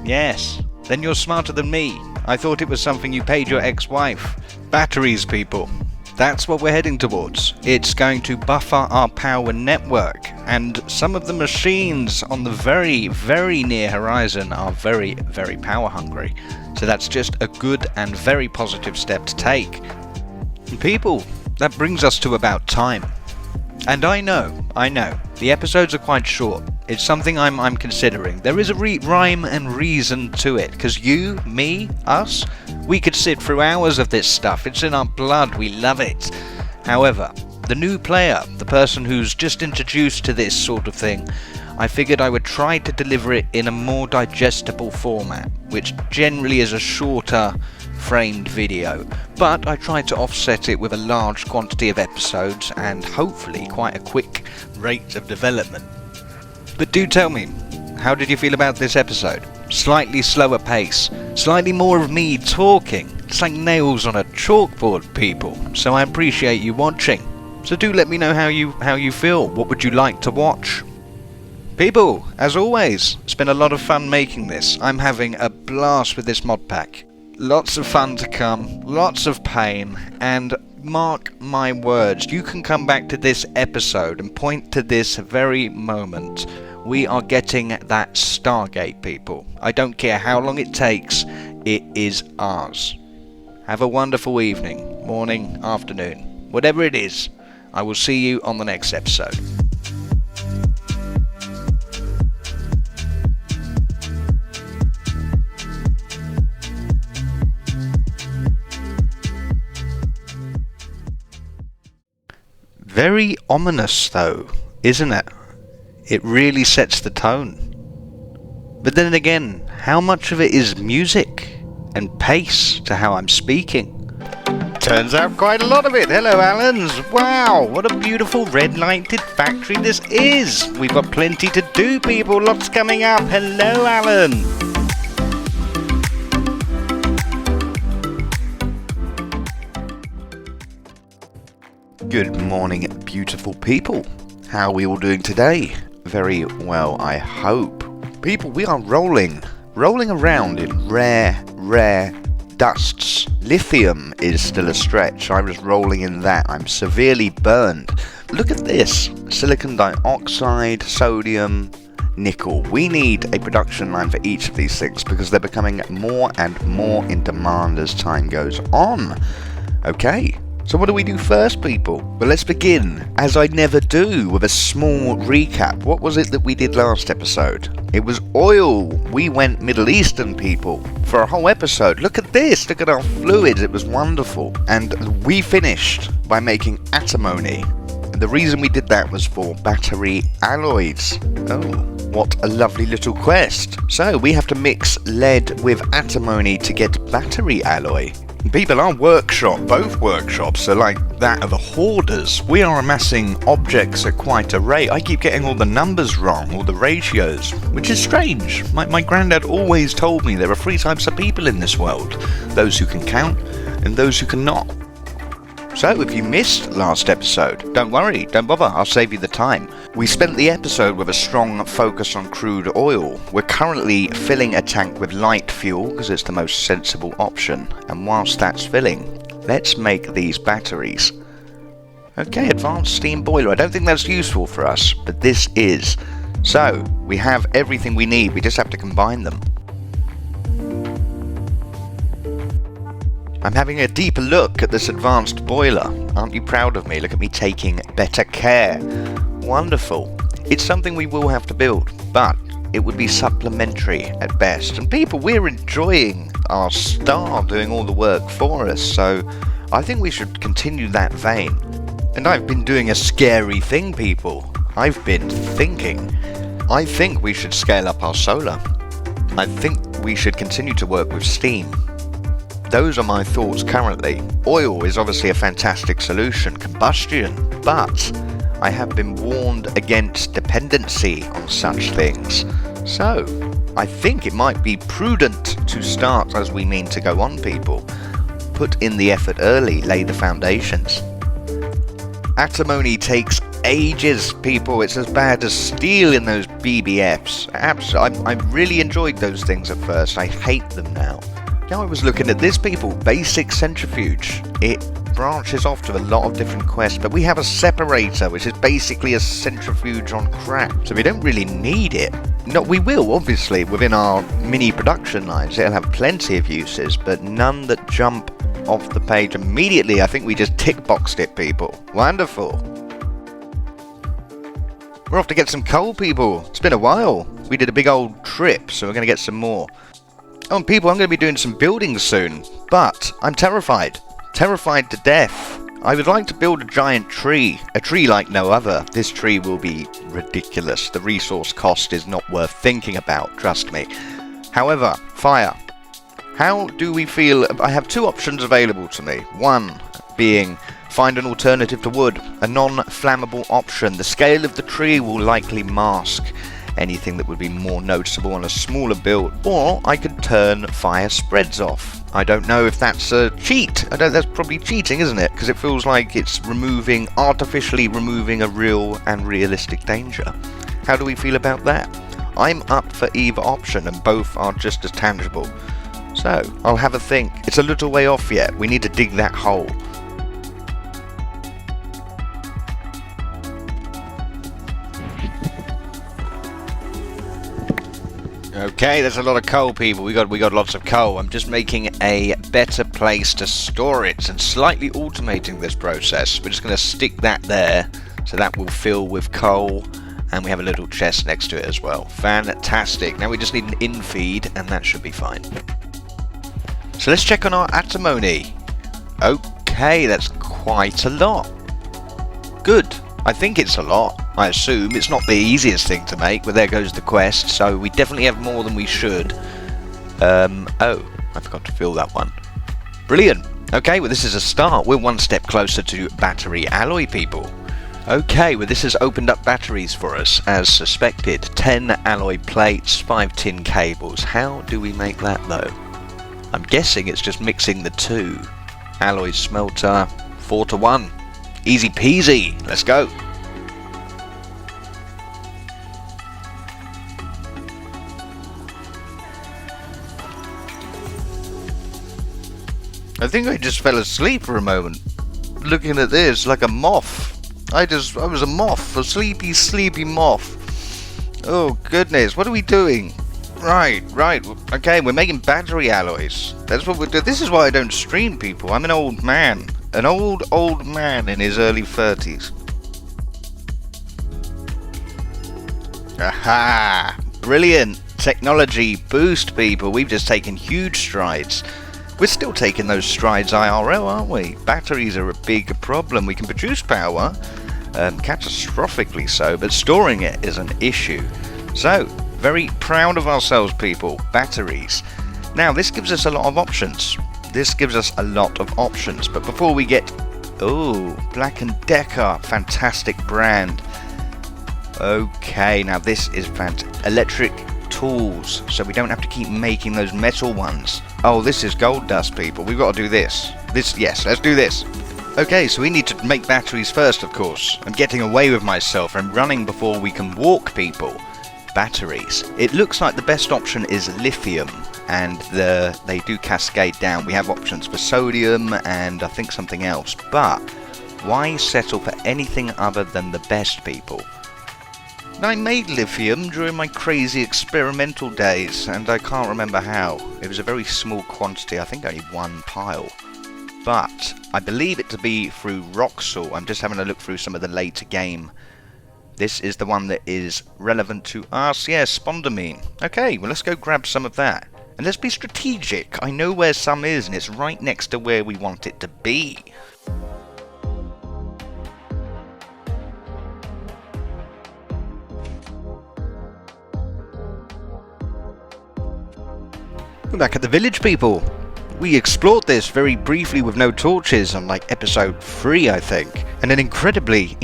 Then you're smarter than me. I thought it was something you paid your ex-wife. Batteries, people. That's what we're heading towards. It's going to buffer our power network, and some of the machines on the very, very near horizon are very, very power hungry. So that's just a good and very positive step to take. And people, that brings us to about time. And I know, the episodes are quite short. It's something I'm considering. There is a rhyme and reason to it, because you, me, us, we could sit through hours of this stuff. It's in our blood, we love it. However, the new player, the person who's just introduced to this sort of thing, I figured I would try to deliver it in a more digestible format, which generally is a shorter framed video, but I tried to offset it with a large quantity of episodes and hopefully quite a quick rate of development. But do tell me, how did you feel about this episode? Slightly slower pace, slightly more of me talking. It's like nails on a chalkboard, people, so I appreciate you watching. So do let me know how you feel. What would you like to watch? People, as always, it's been a lot of fun making this. I'm having a blast with this mod pack. Lots of fun to come, lots of pain, and mark my words, you can come back to this episode and point to this very moment. We are getting that Stargate, people. I don't care how long it takes, it is ours. Have a wonderful evening, morning, afternoon, whatever it is. I will see you on the next episode. Very ominous though, isn't it? It really sets the tone. But then again, how much of it is music and pace to how I'm speaking? Turns out quite a lot of it. Hello, Allens. Wow, what a beautiful red lighted factory this is. We've got plenty to do, people. Lots coming up. Hello, Alan. Good morning, beautiful people. How are we all doing today? Very well, I hope. People, we are rolling around in rare dusts. Lithium is still a stretch. I was rolling in that. I'm severely burned. Look at this. Silicon dioxide, sodium, nickel. We need a production line for each of these things because they're becoming more and more in demand as time goes on. Okay. So what do we do first, people? Well, let's begin, as I never do, with a small recap. What was it that we did last episode? It was oil. We went Middle Eastern, people, for a whole episode. Look at this. Look at our fluids. It was wonderful. And we finished by making antimony. And the reason we did that was for battery alloys. Oh, what a lovely little quest. So we have to mix lead with antimony to get battery alloy. People, our workshop, both workshops, are like that of the hoarders. We are amassing objects at quite a rate. I keep getting all the numbers wrong, all the ratios, which is strange. My granddad always told me there are three types of people in this world. Those who can count, and those who cannot. So, if you missed last episode, don't worry, don't bother, I'll save you the time. We spent the episode with a strong focus on crude oil. We're currently filling a tank with light fuel because it's the most sensible option. And whilst that's filling, let's make these batteries. Okay, advanced steam boiler. I don't think that's useful for us, but this is. So, we have everything we need, we just have to combine them. I'm having a deeper look at this advanced boiler. Aren't you proud of me? Look at me taking better care. Wonderful. It's something we will have to build, but it would be supplementary at best. And people, we're enjoying our star doing all the work for us, so I think we should continue that vein. And I've been doing a scary thing, people. I've been thinking. I think we should scale up our solar. I think we should continue to work with steam. Those are my thoughts currently. Oil is obviously a fantastic solution, combustion, but I have been warned against dependency on such things. So, I think it might be prudent to start as we mean to go on, people. Put in the effort early, lay the foundations. Antimony takes ages, people. It's as bad as steel in those BBFs. I really enjoyed those things at first. I hate them now. Now I was looking at this, people, basic centrifuge. It branches off to a lot of different quests, but we have a separator, which is basically a centrifuge on crack, so we don't really need it. No, we will, obviously, within our mini production lines. It'll have plenty of uses, but none that jump off the page immediately. I think we just tick-boxed it, people. Wonderful. We're off to get some coal, people. It's been a while. We did a big old trip, so we're going to get some more. Oh, and people, I'm going to be doing some building soon, but I'm terrified. Terrified to death. I would like to build a giant tree. A tree like no other. This tree will be ridiculous. The resource cost is not worth thinking about, trust me. However, fire. How do we feel? I have two options available to me. One being find an alternative to wood, a non-flammable option. The scale of the tree will likely mask anything that would be more noticeable on a smaller build, or I could turn fire spreads off. I don't know if that's a cheat. That's probably cheating, isn't it? Because it feels like it's artificially removing a real and realistic danger. How do we feel about that? I'm up for either option, and both are just as tangible. So, I'll have a think. It's a little way off yet. We need to dig that hole. Okay, there's a lot of coal, people. We got lots of coal. I'm just making a better place to store it and slightly automating this process. We're just going to stick that there, so that will fill with coal, and we have a little chest next to it as well. Fantastic. Now we just need an in-feed, and that should be fine. So let's check on our antimony. Okay, that's quite a lot. Good. I think it's a lot. I assume it's not the easiest thing to make, but there goes the quest, so we definitely have more than we should. Oh, I forgot to fill that one. Brilliant. Okay, well this is a start. We're one step closer to battery alloy, people. Okay, well this has opened up batteries for us, as suspected. 10 alloy plates, 5 tin cables. How do we make that though? I'm guessing it's just mixing the two. Alloy smelter, 4 to 1. Easy peasy, let's go. I think I just fell asleep for a moment, looking at this like a moth. I was a moth, a sleepy moth. Oh goodness, what are we doing? Right, okay, we're making battery alloys. That's what we're doing. This is why I don't stream, people. I'm an old man. An old man in his early 30s. Aha! Brilliant! Technology boost, people. We've just taken huge strides. We're still taking those strides IRL, aren't we? Batteries are a big problem. We can produce power, catastrophically so, but storing it is an issue. So, very proud of ourselves, people. Batteries. Now, this gives us a lot of options. But before we get... Oh, Black & Decker. Fantastic brand. Okay, now this is electric tools, so we don't have to keep making those metal ones. Oh, this is gold dust, people. We've got to do this. Yes, let's do this. Okay, so we need to make batteries first, of course. I'm getting away with myself. I'm running before we can walk, people. Batteries. It looks like the best option is lithium, and they do cascade down. We have options for sodium and I think something else, but why settle for anything other than the best, people? I made lithium during my crazy experimental days, and I can't remember how. It was a very small quantity, I think only one pile. But I believe it to be through rock salt. I'm just having a look through some of the later game. This is the one that is relevant to us. Yes, spondamine. Okay, well let's go grab some of that. And let's be strategic. I know where some is, and it's right next to where we want it to be. We're back at the village, people. We explored this very briefly with no torches on like episode 3, I think. And an incredibly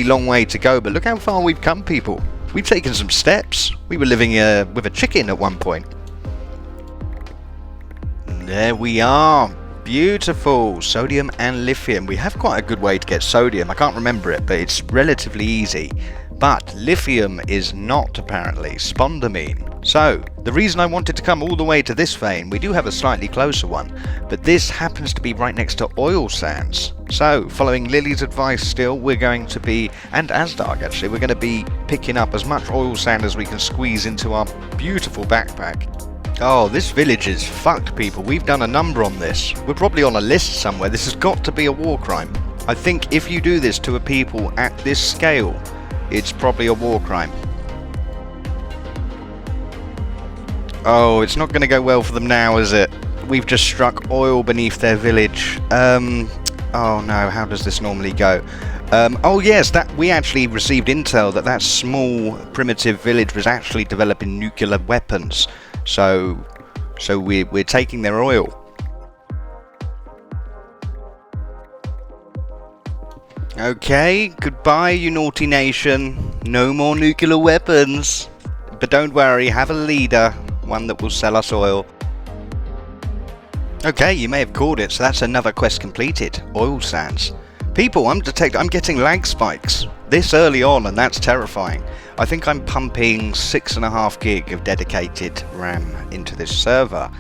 long way to go, but look how far we've come, people. We've taken some steps. We were living with a chicken at one point. There we are. Beautiful. Sodium and lithium. We have quite a good way to get sodium. I can't remember it, but it's relatively easy. But lithium is not, apparently. Spondamine. So, the reason I wanted to come all the way to this vein, we do have a slightly closer one, but this happens to be right next to oil sands. So, following Lily's advice still, we're going to be, and Asdark actually, we're going to be picking up as much oil sand as we can squeeze into our beautiful backpack. Oh, this village is fucked, people. We've done a number on this. We're probably on a list somewhere. This has got to be a war crime. I think if you do this to a people at this scale, it's probably a war crime. Oh, it's not going to go well for them now, is it? We've just struck oil beneath their village. Oh no, how does this normally go? Oh yes, that we actually received intel that small primitive village was actually developing nuclear weapons. So we're taking their oil. Okay, goodbye, you naughty nation. No more nuclear weapons. But don't worry, have a leader. One that will sell us oil. Okay, you may have called it, so that's another quest completed. Oil sands. People, I'm getting lag spikes this early on, and that's terrifying. I think I'm pumping 6.5 gig of dedicated RAM into this server.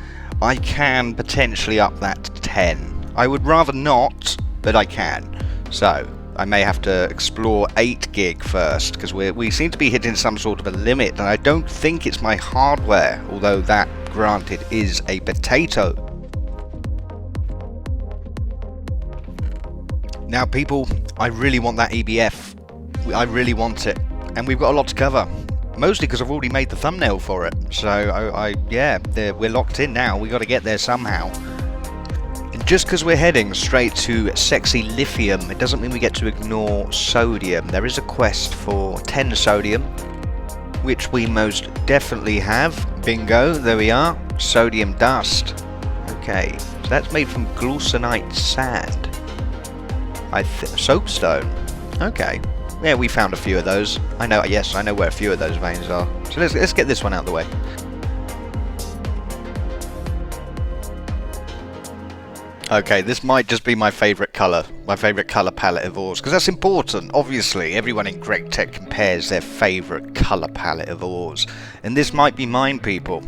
I can potentially up that to 10. I would rather not, but I can. So, I may have to explore 8 gig first, because we seem to be hitting some sort of a limit, and I don't think it's my hardware, although that, granted, is a potato. Now people, I really want that EBF. I really want it, and we've got a lot to cover. Mostly because I've already made the thumbnail for it, so yeah, we're locked in now. We've got to get there somehow. Just because we're heading straight to sexy lithium, it doesn't mean we get to ignore sodium. There is a quest for 10 sodium, which we most definitely have. Bingo, there we are. Sodium dust. Okay, so that's made from glucinite sand. Soapstone. Okay. Yeah, we found a few of those. I know, yes, I know where a few of those veins are. So let's get this one out of the way. Okay, this might just be my favourite colour palette of ores, because that's important. Obviously, everyone in Gregtech compares their favourite colour palette of ores, and this might be mine, people.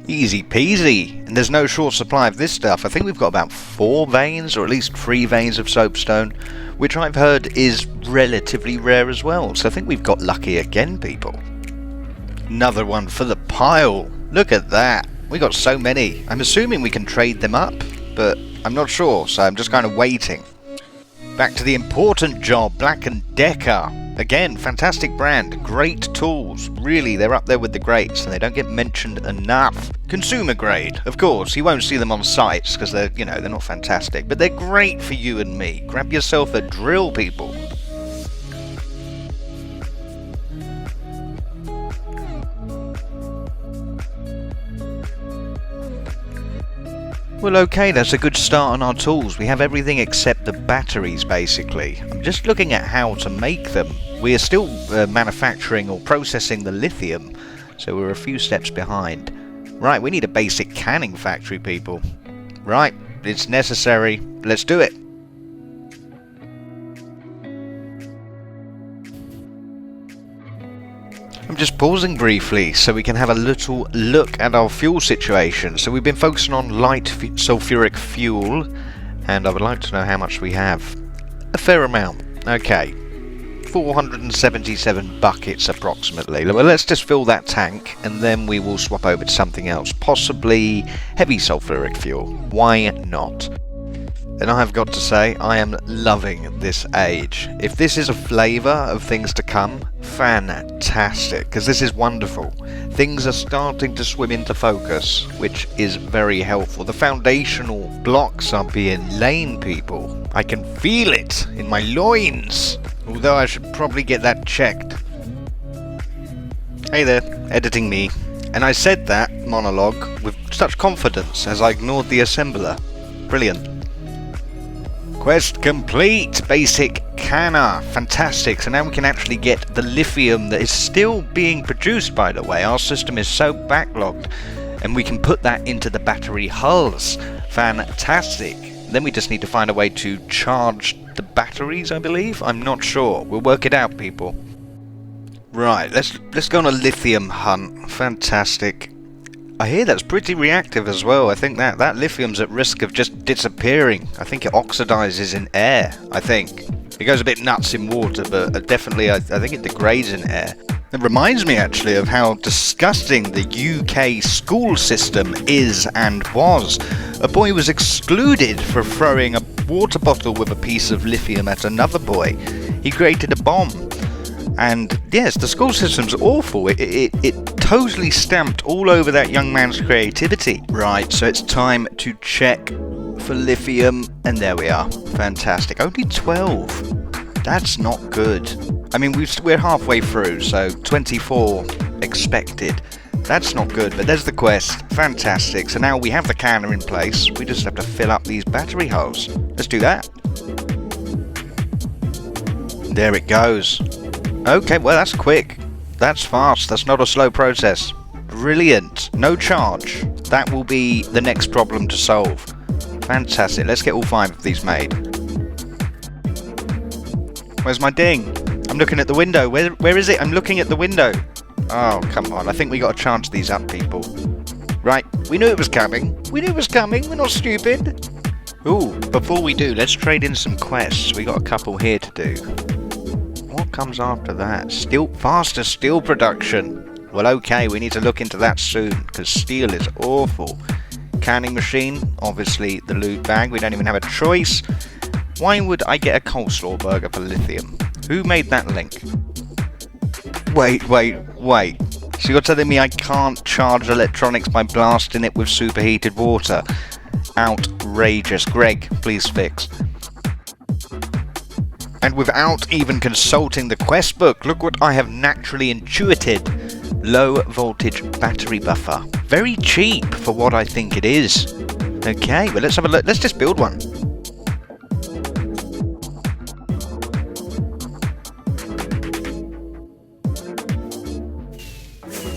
Easy peasy, and there's no short supply of this stuff. I think we've got about 4 veins, or at least 3 veins of soapstone, which I've heard is relatively rare as well, so I think we've got lucky again, people. Another one for the pile. Look at that. We got so many. I'm assuming we can trade them up, but I'm not sure, so I'm just kind of waiting. Back to the important job, Black & Decker. Again, fantastic brand, great tools. Really, they're up there with the greats, and they don't get mentioned enough. Consumer grade, of course. You won't see them on sites because they're, they're not fantastic, but they're great for you and me. Grab yourself a drill, people. Well, okay, that's a good start on our tools. We have everything except the batteries, basically. I'm just looking at how to make them. We are still manufacturing or processing the lithium, so we're a few steps behind. Right, we need a basic canning factory, people. Right, it's necessary. Let's do it. I'm just pausing briefly so we can have a little look at our fuel situation. So we've been focusing on light sulfuric fuel, and I would like to know how much we have. A fair amount. Okay. 477 buckets approximately. Well, let's just fill that tank and then we will swap over to something else. Possibly heavy sulfuric fuel. Why not? And I've got to say, I am loving this age. If this is a flavour of things to come, fantastic, because this is wonderful. Things are starting to swim into focus, which is very helpful. The foundational blocks are being laid, people. I can feel it in my loins, although I should probably get that checked. Hey there, editing me. And I said that monologue with such confidence as I ignored the assembler. Brilliant. Quest complete! Basic canner. Fantastic. So now we can actually get the lithium that is still being produced, by the way. Our system is so backlogged. And we can put that into the battery hulls. Fantastic. Then we just need to find a way to charge the batteries, I believe? I'm not sure. We'll work it out, people. Right, let's go on a lithium hunt. Fantastic. I hear that's pretty reactive as well. I think that lithium's at risk of just disappearing. I think it oxidizes in air, I think. It goes a bit nuts in water, but definitely I think it degrades in air. It reminds me actually of how disgusting the UK school system is and was. A boy was excluded for throwing a water bottle with a piece of lithium at another boy. He created a bomb. And yes, the school system's awful. It totally stamped all over that young man's creativity. Right, so it's time to check for lithium, and there we are. Fantastic. Only 12. That's not good. I mean, we're halfway through, so 24 expected. That's not good, but there's the quest. Fantastic. So now we have the canner in place. We just have to fill up these battery holes. Let's do that. There it goes. Okay, well that's quick. That's fast. That's not a slow process. Brilliant. No charge. That will be the next problem to solve. Fantastic. Let's get all 5 of these made. Where's my ding? I'm looking at the window. Where is it? I'm looking at the window. Oh, come on. I think we got to charge these up, people. Right. We knew it was coming. We knew it was coming. We're not stupid. Ooh, before we do, let's trade in some quests. We got a couple here to do. What comes after that? Faster steel production. Well, okay, we need to look into that soon, because steel is awful. Canning machine, obviously the loot bag. We don't even have a choice. Why would I get a coleslaw burger for lithium? Who made that link? Wait. So you're telling me I can't charge electronics by blasting it with superheated water? Outrageous. Greg, please fix. And without even consulting the quest book, look what I have naturally intuited. Low voltage battery buffer. Very cheap for what I think it is. Okay, well let's have a look. Let's just build one.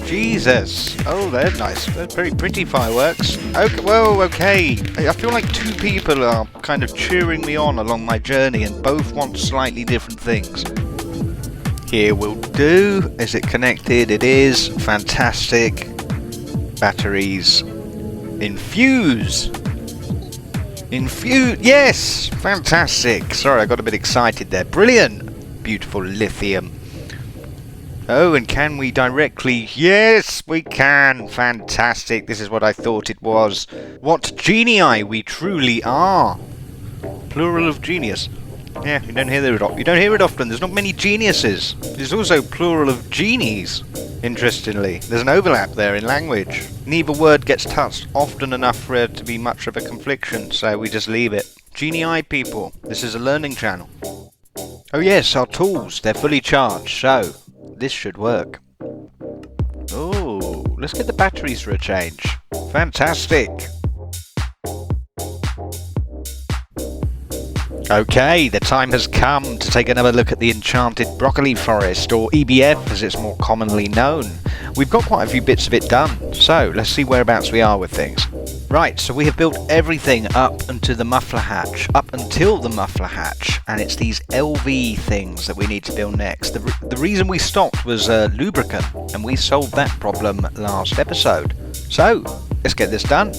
Jesus. Oh, they're nice. They're very pretty fireworks. Okay, whoa, okay. I feel like two people are kind of cheering me on along my journey and both want slightly different things. Here will do. Is it connected? It is. Fantastic. Batteries. Infuse. Yes! Fantastic. Sorry, I got a bit excited there. Brilliant. Beautiful lithium. Oh, and can we directly... Yes, we can. Fantastic. This is what I thought it was. What genii we truly are. Plural of genius. Yeah, you don't hear it often. There's not many geniuses. There's also plural of genies. Interestingly, there's an overlap there in language. Neither word gets touched often enough for it to be much of a confliction, so we just leave it. Genii people, this is a learning channel. Oh yes, our tools, they're fully charged, so this should work. Oh, let's get the batteries for a change. Fantastic. Okay, the time has come to take another look at the Enchanted Broccoli Forest, or EBF as it's more commonly known. We've got quite a few bits of it done, so let's see whereabouts we are with things. Right, so we have built everything up until the muffler hatch, and it's these LV things that we need to build next. The reason we stopped was lubricant, and we solved that problem last episode. So, let's get this done.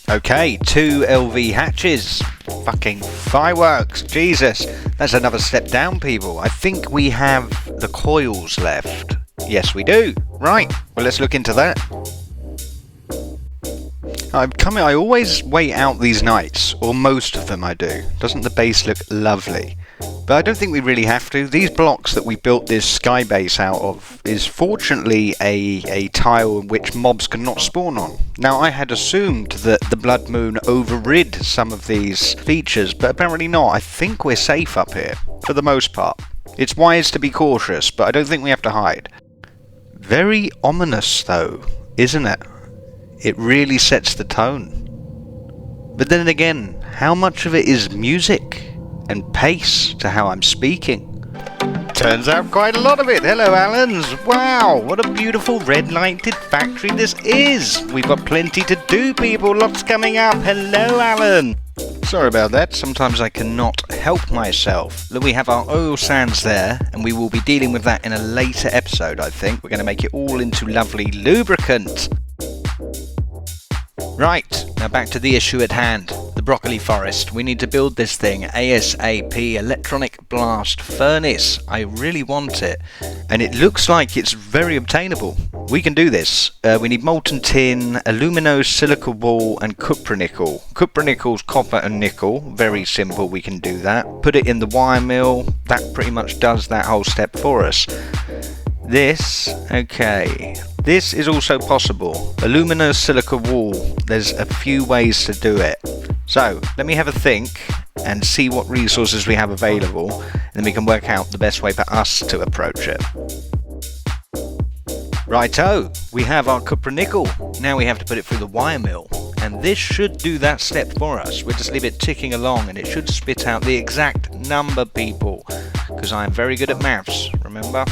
Okay, 2 LV hatches. Fucking fireworks. Jesus. That's another step down, people. I think we have the coils left. Yes, we do. Right. Well, let's look into that. I always wait out these nights, or most of them I do. Doesn't the base look lovely? But I don't think we really have to. These blocks that we built this sky base out of is fortunately a tile in which mobs cannot spawn on. Now I had assumed that the Blood Moon overrid some of these features, but apparently not. I think we're safe up here, for the most part. It's wise to be cautious, but I don't think we have to hide. Very ominous though, isn't it? It really sets the tone. But then again, how much of it is music and pace to how I'm speaking? Turns out quite a lot of it. Hello, Allens. Wow, what a beautiful red-lighted factory this is. We've got plenty to do, people. Lots coming up. Hello, Alan. Sorry about that. Sometimes I cannot help myself. We have our oil sands there, and we will be dealing with that in a later episode, I think. We're going to make it all into lovely lubricant. Right, now back to the issue at hand. The broccoli forest. We need to build this thing ASAP. Electronic blast furnace. I really want it. And it looks like it's very obtainable. We can do this. We need molten tin, aluminose silica wool, and cupronickel. Cupronickel's copper and nickel. Very simple, we can do that. Put it in the wire mill. That pretty much does that whole step for us. This, okay. This is also possible. Aluminous silica wool. There's a few ways to do it. So, let me have a think and see what resources we have available, and then we can work out the best way for us to approach it. Righto, we have our cupronickel. Now we have to put it through the wire mill, and this should do that step for us. We'll just leave it ticking along, and it should spit out the exact number, people, because I am very good at maths, remember?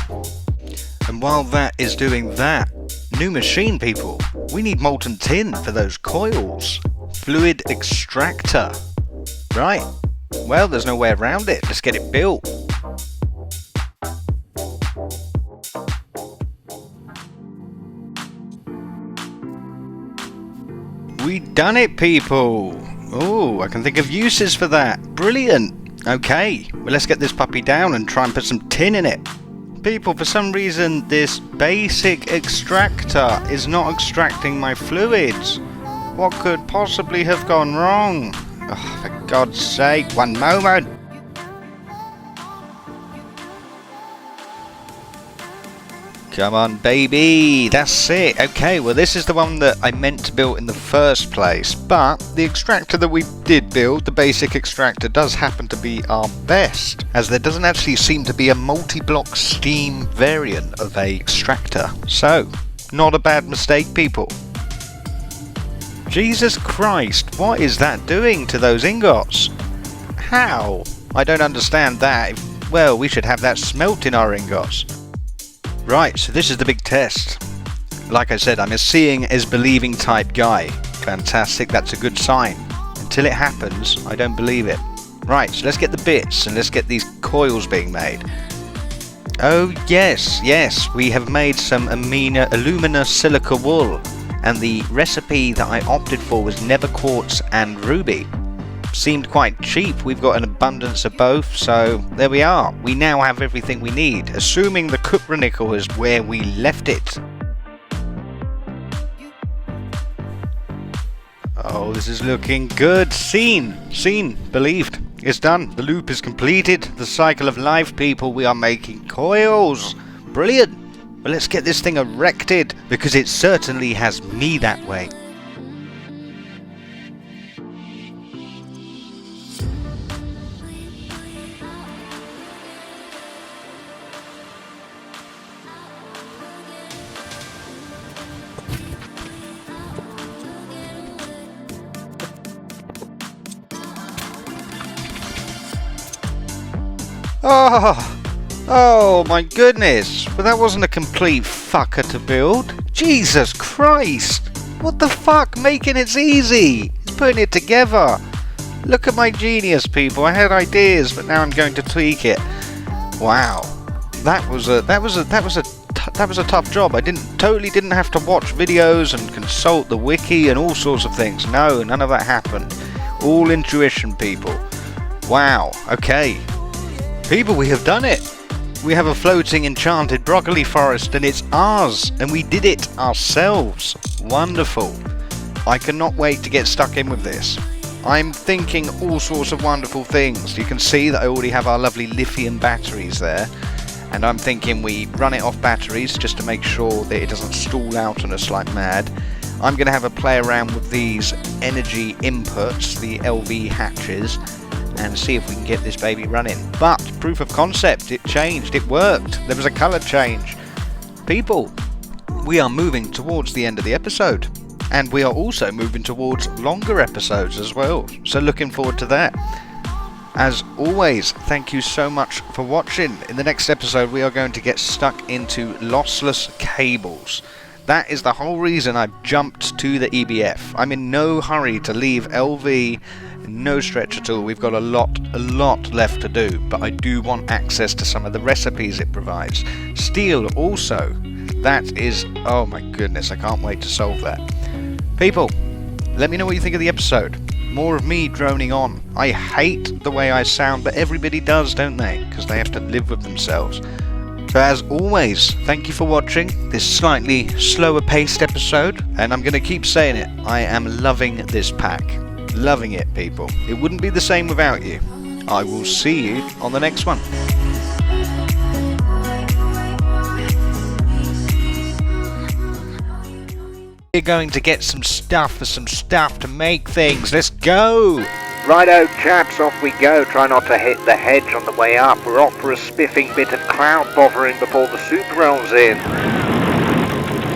And while that is doing that, new machine, people, we need molten tin for those coils. Fluid extractor. Right, well, there's no way around it. Let's get it built. We done it, people. Oh, I can think of uses for that. Brilliant. Okay, well, let's get this puppy down and try and put some tin in it. People, for some reason this basic extractor is not extracting my fluids. What could possibly have gone wrong? Oh, for God's sake, one moment. Come on, baby, that's it. Okay, well, this is the one that I meant to build in the first place, but the extractor that we did build, the basic extractor, does happen to be our best, as there doesn't actually seem to be a multi-block steam variant of a extractor. So, not a bad mistake, people. Jesus Christ, what is that doing to those ingots? How? I don't understand that. Well, we should have that smelt in our ingots. Right, so this is the big test. Like I said, I'm a seeing is believing type guy. Fantastic, that's a good sign. Until it happens, I don't believe it. Right, so let's get the bits and let's get these coils being made. Oh yes, we have made some alumina silica wool. And the recipe that I opted for was never quartz and ruby. Seemed quite cheap. We've got an abundance of both, so there we are. We now have everything we need, assuming the copper nickel is where we left it. Oh, this is looking good. Seen, believed. It's done. The loop is completed. The cycle of life, people. We are making coils. Brilliant. Well, let's get this thing erected, because it certainly has me that way. Oh my goodness, but that wasn't a complete fucker to build. Jesus Christ, what the fuck, making it easy, it's putting it together. Look at my genius, people. I had ideas, but now I'm going to tweak it. Wow, that was a tough job. I totally didn't have to watch videos and consult the wiki and all sorts of things. No, none of that happened. All intuition, people. Wow, okay. People, we have done it. We have a floating enchanted broccoli forest and it's ours, and we did it ourselves. Wonderful. I cannot wait to get stuck in with this. I'm thinking all sorts of wonderful things. You can see that I already have our lovely lithium batteries there, and I'm thinking we run it off batteries just to make sure that it doesn't stall out on us like mad. I'm going to have a play around with these energy inputs, the LV hatches, and see if we can get this baby running. But proof of concept, it changed, it worked. There was a colour change. People, we are moving towards the end of the episode, and we are also moving towards longer episodes as well, so looking forward to that. As always, thank you so much for watching. In the next episode we are going to get stuck into lossless cables. That is the whole reason I've jumped to the EBF. I'm in no hurry to leave LV, no stretch at all. We've got a lot left to do, but I do want access to some of the recipes it provides. Steel also, that is, oh my goodness, I can't wait to solve that. People, let me know what you think of the episode. More of me droning on. I hate the way I sound, but everybody does, don't they? Because they have to live with themselves. So as always, thank you for watching this slightly slower paced episode, and I'm going to keep saying it, I am loving this pack. Loving it, people. It wouldn't be the same without you. I will see you on the next one. We're going to get some stuff to make things. Let's go! Righto, chaps, off we go. Try not to hit the hedge on the way up. We're off for a spiffing bit of cloud bothering before the soup rolls in.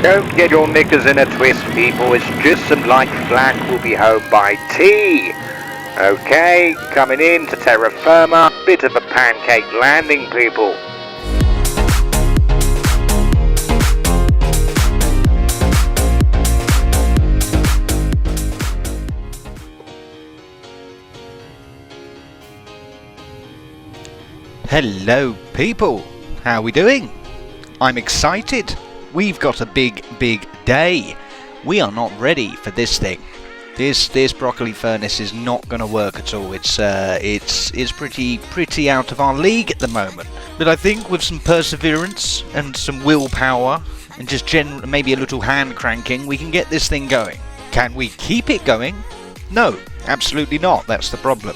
Don't get your knickers in a twist, people. It's just some light flak. We'll be home by tea. Okay, coming in to terra firma. Bit of a pancake landing, people. Hello people, how are we doing? I'm excited. We've got a big day. We are not ready for this thing. This broccoli furnace is not going to work at all. It's pretty out of our league at the moment. But I think with some perseverance and some willpower and just maybe a little hand cranking, we can get this thing going. Can we keep it going? No, absolutely not. That's the problem.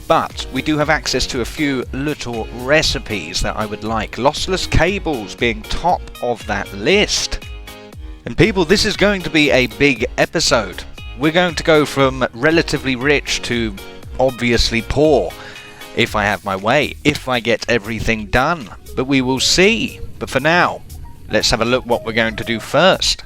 But we do have access to a few little recipes that I would like. Lossless cables being top of that list. And people, this is going to be a big episode. We're going to go from relatively rich to obviously poor, if I have my way, if I get everything done. But we will see. But for now, let's have a look what we're going to do first.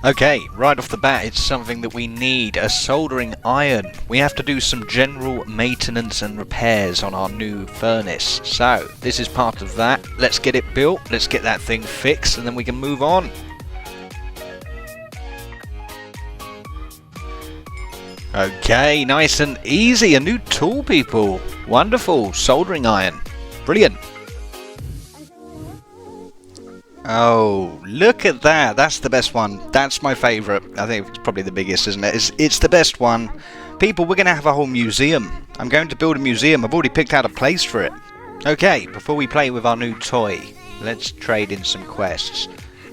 Okay, right off the bat, it's something that we need, a soldering iron. We have to do some general maintenance and repairs on our new furnace. So, this is part of that. Let's get it built, let's get that thing fixed, and then we can move on. Okay, nice and easy. A new tool, people. Wonderful. Soldering iron. Brilliant. Oh, look at that. That's the best one. That's my favourite. I think it's probably the biggest, isn't it? It's the best one. People, we're going to have a whole museum. I'm going to build a museum. I've already picked out a place for it. Okay, before we play with our new toy, let's trade in some quests.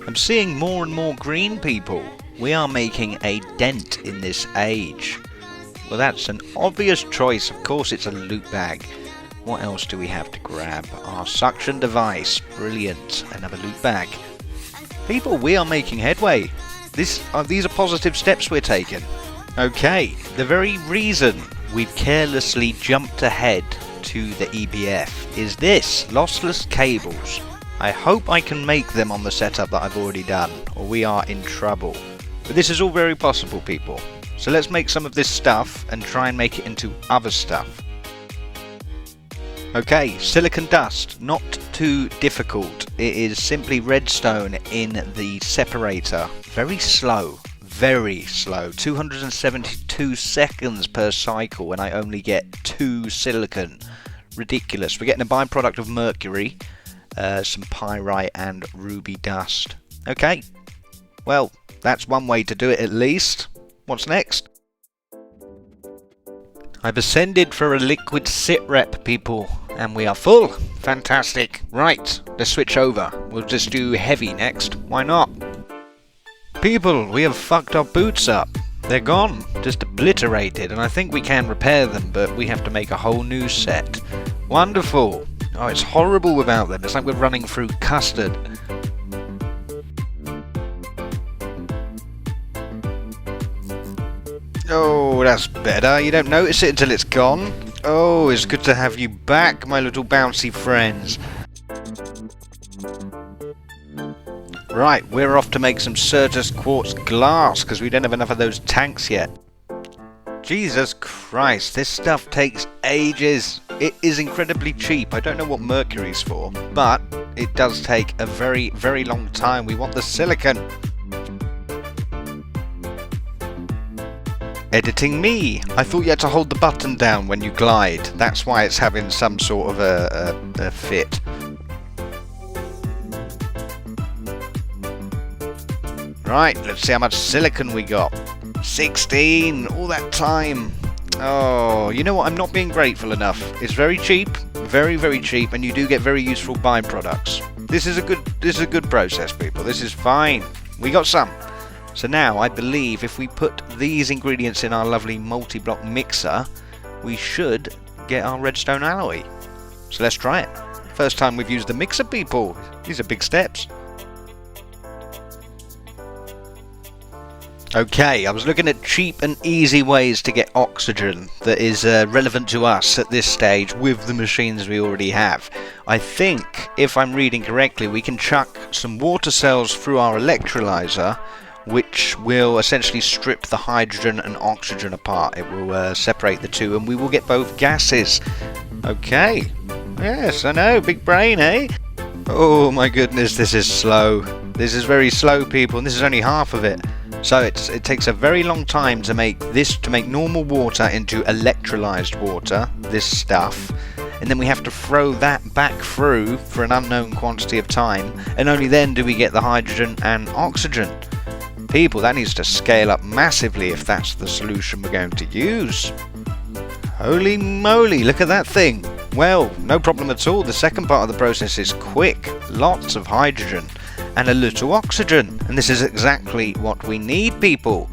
I'm seeing more and more green, people. We are making a dent in this age. Well, that's an obvious choice. Of course, it's a loot bag. What else do we have to grab? Our suction device. Brilliant. Another loot bag. People, we are making headway. These are positive steps we're taking. Okay, the very reason we've carelessly jumped ahead to the EBF is this. Lossless cables. I hope I can make them on the setup that I've already done, or we are in trouble. But this is all very possible, people. So let's make some of this stuff and try and make it into other stuff. Okay, silicon dust, not too difficult. It is simply redstone in the separator. Very slow, 272 seconds per cycle and I only get 2 silicon. Ridiculous. We're getting a byproduct of mercury, some pyrite and ruby dust. Okay, well, that's one way to do it at least. What's next? I've ascended for a liquid sit rep, people, and we are full. Fantastic. Right, let's switch over. We'll just do heavy next. Why not? People, we have fucked our boots up. They're gone, just obliterated, and I think we can repair them, but we have to make a whole new set. Wonderful. Oh, it's horrible without them. It's like we're running through custard. Oh, that's better. You don't notice it until it's gone. Oh, it's good to have you back, my little bouncy friends. Right, we're off to make some Certus quartz glass, because we don't have enough of those tanks yet. Jesus Christ, this stuff takes ages. It is incredibly cheap. I don't know what mercury's for, but it does take a very, very long time. We want the silicon. Editing me. I thought you had to hold the button down when you glide. That's why it's having some sort of a fit. Right, let's see how much silicon we got. 16, all that time. Oh, you know what? I'm not being grateful enough. It's very cheap, very, very cheap, and you do get very useful byproducts. This is a good process, people. This is fine. We got some. So now I believe if we put these ingredients in our lovely multi-block mixer, we should get our redstone alloy. So let's try it. First time we've used the mixer, people. These are big steps. Okay, I was looking at cheap and easy ways to get oxygen that is relevant to us at this stage with the machines we already have. I think, if I'm reading correctly, we can chuck some water cells through our electrolyzer, which will essentially strip the hydrogen and oxygen apart. It will separate the two and we will get both gases. Okay. Yes, I know. Big brain, eh? Oh my goodness, this is slow. This is very slow, people, and this is only half of it. So it takes a very long time to make normal water into electrolyzed water, this stuff. And then we have to throw that back through for an unknown quantity of time. And only then do we get the hydrogen and oxygen. people, that needs to scale up massively if that's the solution we're going to use. Holy moly, look at that thing. Well, no problem at all. The second part of the process is quick. Lots of hydrogen and a little oxygen. And this is exactly what we need, people.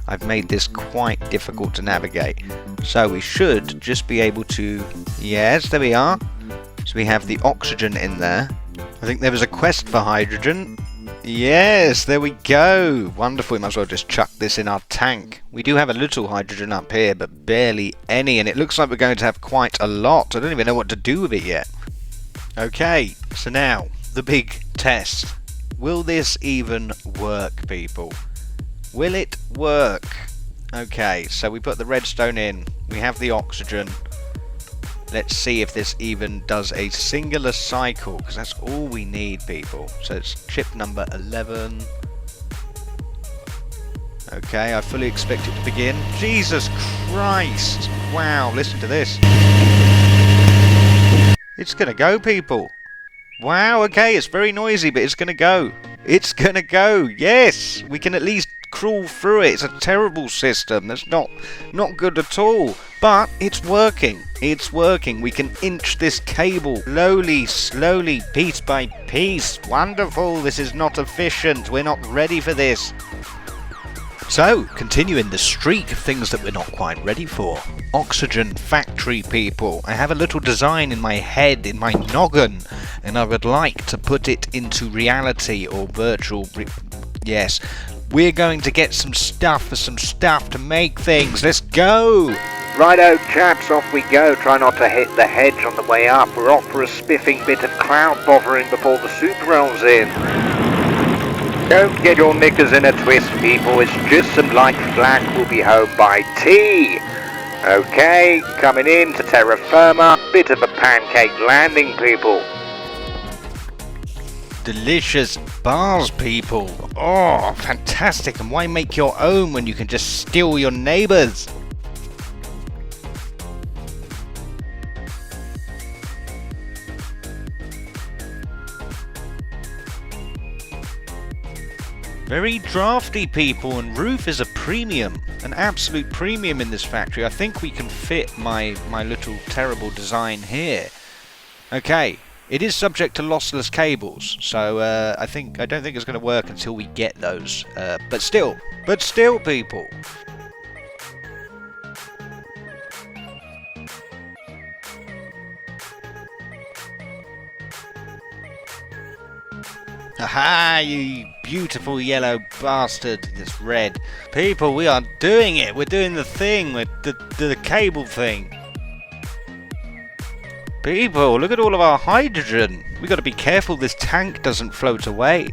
I've made this quite difficult to navigate. So we should just be able to... Yes, there we are. So we have the oxygen in there. I think there was a quest for hydrogen. Yes, there we go. Wonderful. We might as well just chuck this in our tank. We do have a little hydrogen up here, but barely any. And it looks like we're going to have quite a lot. I don't even know what to do with it yet. Okay, so now, the big test. Will this even work, people? Will it work? Okay, so we put the redstone in. We have the oxygen. Let's see if this even does a singular cycle, because that's all we need, people. So it's chip number 11. Okay, I fully expect it to begin. Jesus Christ! Wow, listen to this. It's gonna go, people. Wow, okay, it's very noisy, but it's gonna go. It's gonna go, yes! We can at least crawl through it. It's a terrible system. That's not good at all. But it's working. It's working. We can inch this cable slowly, piece by piece. Wonderful. This is not efficient. We're not ready for this. So, continuing the streak of things that we're not quite ready for. Oxygen factory, people. I have a little design in my head, in my noggin, and I would like to put it into reality or virtual... Yes. We're going to get some stuff to make things. Let's go! Righto, chaps, off we go. Try not to hit the hedge on the way up. We're off for a spiffing bit of cloud bothering before the soup rolls in. Don't get your knickers in a twist, people. It's just some light flak. We'll be home by tea. Okay, coming in to terra firma. Bit of a pancake landing, people. Delicious bars, people. Oh, fantastic. And why make your own when you can just steal your neighbours? Very drafty, people, and roof is a premium, an absolute premium in this factory. I think we can fit my little terrible design here. Okay, it is subject to lossless cables, so I don't think it's going to work until we get those. But still, people. Aha, you beautiful yellow bastard. It's red. People, we are doing it. We're doing the thing, with the cable thing. People, look at all of our hydrogen. We got to be careful this tank doesn't float away.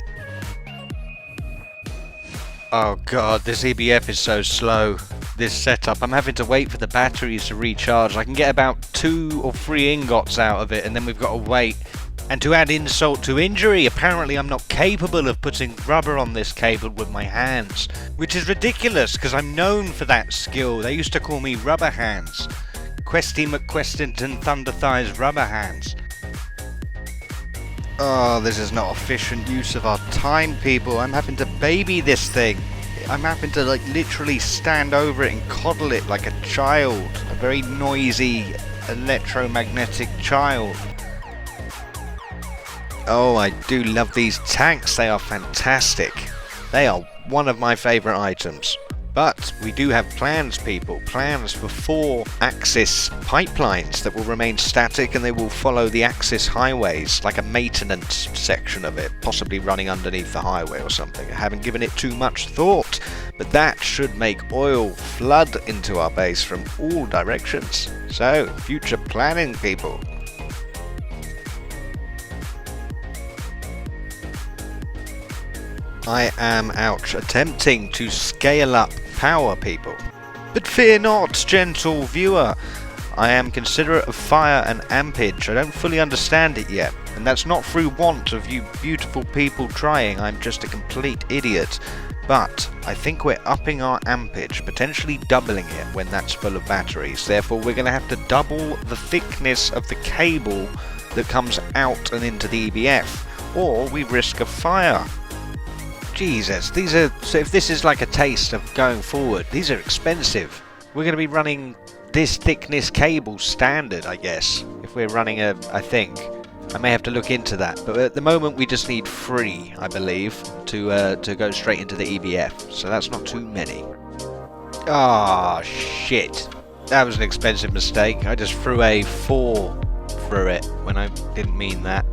Oh god, this EBF is so slow. This setup, I'm having to wait for the batteries to recharge. I can get about 2 or 3 ingots out of it, and then we've got to wait. And to add insult to injury, apparently I'm not capable of putting rubber on this cable with my hands. Which is ridiculous, because I'm known for that skill. They used to call me Rubber Hands. Questy McQuestington Thunder Thighs Rubber Hands. Oh, this is not efficient use of our time, people. I'm having to baby this thing. I'm having to, like, literally stand over it and coddle it like a child. A very noisy, electromagnetic child. Oh, I do love these tanks. They are fantastic. They are one of my favourite items. But we do have plans, people. Plans for 4-axis pipelines that will remain static, and they will follow the axis highways, like a maintenance section of it, possibly running underneath the highway or something. I haven't given it too much thought, but that should make oil flood into our base from all directions. So, future planning, people. I am attempting to scale up power, people. But fear not, gentle viewer. I am considerate of fire and ampage. I don't fully understand it yet. And that's not through want of you beautiful people trying. I'm just a complete idiot. But I think we're upping our ampage, potentially doubling it when that's full of batteries. Therefore, we're going to have to double the thickness of the cable that comes out and into the EBF. Or we risk a fire. Jesus, these are... So if this is like a taste of going forward, these are expensive. We're going to be running this thickness cable standard, I guess. If we're running I think. I may have to look into that. But at the moment we just need 3, I believe, to go straight into the EBF. So that's not too many. Ah, shit. That was an expensive mistake. I just threw a 4 through it when I didn't mean that.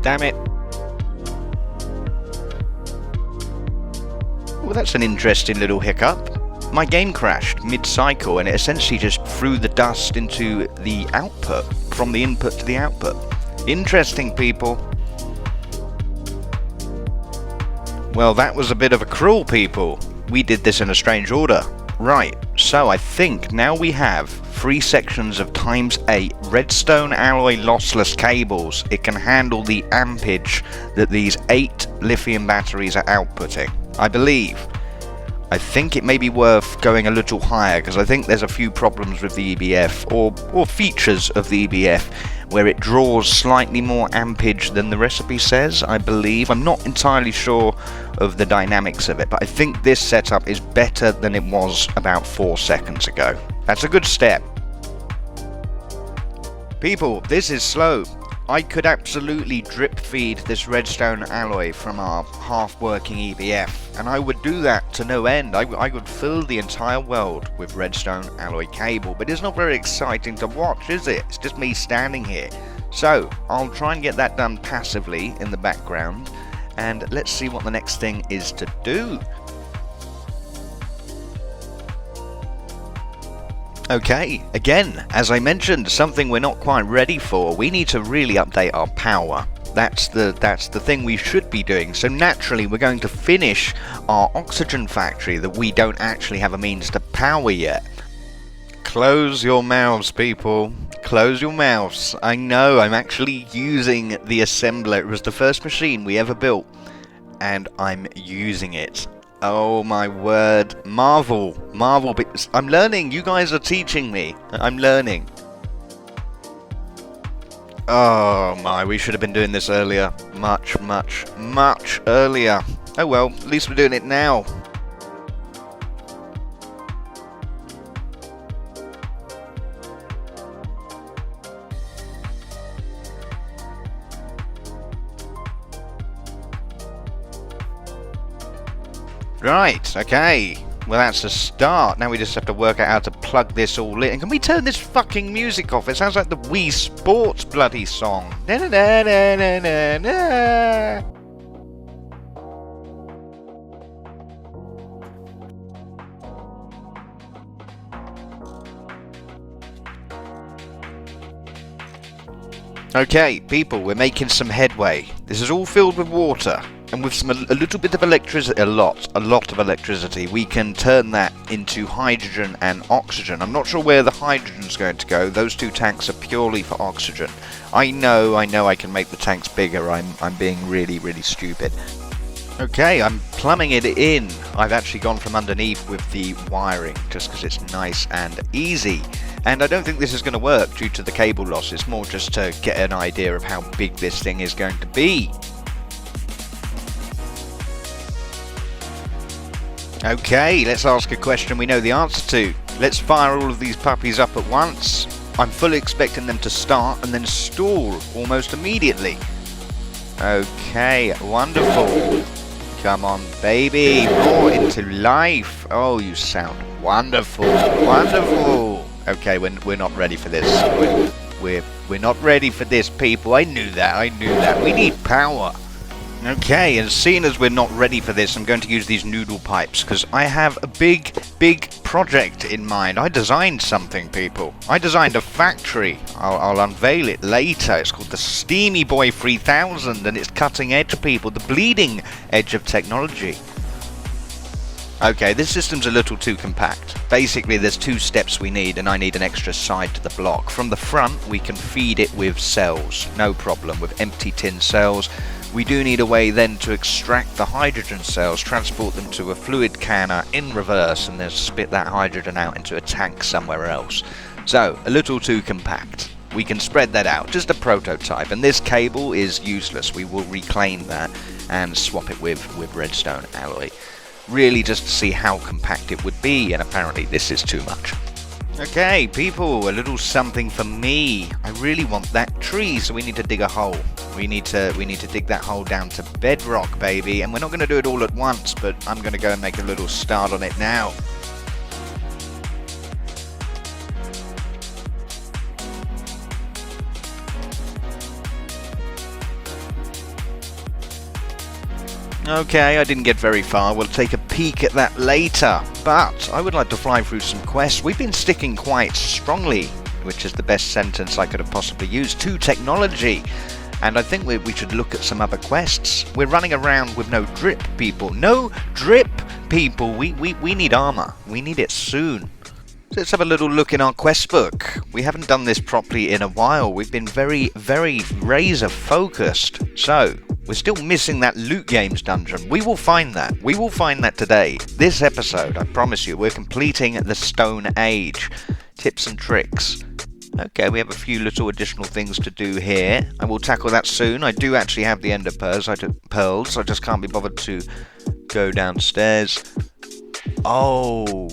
Damn it. Well, that's an interesting little hiccup. My game crashed mid-cycle and it essentially just threw the dust into the output, from the input to the output. Interesting, people. Well, that was a bit of a cruel, people. We did this in a strange order. Right, so I think now we have 3 sections of ×8 redstone alloy lossless cables. It can handle the ampage that these 8 lithium batteries are outputting, I believe. I think it may be worth going a little higher because I think there's a few problems with the EBF or features of the EBF where it draws slightly more ampage than the recipe says, I believe. I'm not entirely sure of the dynamics of it, but I think this setup is better than it was about 4 seconds ago. That's a good step. People, this is slow. I could absolutely drip feed this redstone alloy from our half-working EBF, and I would do that to no end. I would fill the entire world with redstone alloy cable, but it's not very exciting to watch, is it? It's just me standing here. So, I'll try and get that done passively in the background, and let's see what the next thing is to do. Okay, again, as I mentioned, something we're not quite ready for. We need to really update our power. That's the thing we should be doing. So naturally, we're going to finish our oxygen factory that we don't actually have a means to power yet. Close your mouths, people. Close your mouths. I know, I'm actually using the assembler. It was the first machine we ever built, and I'm using it. Oh my word. Marvel. Marvel. I'm learning. You guys are teaching me. I'm learning. Oh my, we should have been doing this earlier. Much earlier. Oh well, at least we're doing it now. Right, okay. Well, that's a start. Now we just have to work out how to plug this all in. And can we turn this fucking music off? It sounds like the Wii Sports bloody song. Na na na na na na na. Okay, people, we're making some headway. This is all filled with water. And with a little bit of electricity, a lot of electricity, we can turn that into hydrogen and oxygen. I'm not sure where the hydrogen's going to go. Those 2 tanks are purely for oxygen. I know I can make the tanks bigger. I'm being really stupid. Okay, I'm plumbing it in. I've actually gone from underneath with the wiring, just because it's nice and easy. And I don't think this is going to work due to the cable loss. It's more just to get an idea of how big this thing is going to be. Okay, let's ask a question we know the answer to. Let's fire all of these puppies up at once. I'm fully expecting them to start and then stall almost immediately. Okay, wonderful. Come on, baby, more into life. Oh, you sound wonderful, wonderful. Okay, we're not ready for this. We're not ready for this, people. I knew that. We need power. Okay, and seeing as we're not ready for this, I'm going to use these noodle pipes because I have a big project in mind. I designed something, people. I designed a factory. I'll unveil it later. It's called the Steamy Boy 3000 and it's cutting edge, people. The bleeding edge of technology. Okay, this system's a little too compact. Basically, there's 2 steps we need, and I need an extra side to the block. From the front, we can feed it with cells. No problem, with empty tin cells. We do need a way then to extract the hydrogen cells, transport them to a fluid canner in reverse, and then spit that hydrogen out into a tank somewhere else. So, a little too compact. We can spread that out, just a prototype, and this cable is useless. We will reclaim that and swap it with redstone alloy. Really just to see how compact it would be, and apparently this is too much. Okay, people, a little something for me. I really want that tree, so we need to dig a hole. We need to dig that hole down to bedrock, baby, and we're not going to do it all at once, but I'm going to go and make a little start on it now. Okay, I didn't get very far. We'll take a peek at that later. But I would like to fly through some quests. We've been sticking quite strongly, which is the best sentence I could have possibly used, to technology. And I think we should look at some other quests. We're running around with no drip, people. No drip, people. We need armor. We need it soon. So let's have a little look in our quest book. We haven't done this properly in a while. We've been very, very razor focused. So we're still missing that loot games dungeon. We will find that. We will find that today. This episode, I promise you, we're completing the Stone Age. Tips and tricks. Okay, we have a few little additional things to do here. I will tackle that soon. I do actually have the ender pearls. I just can't be bothered to go downstairs. Oh.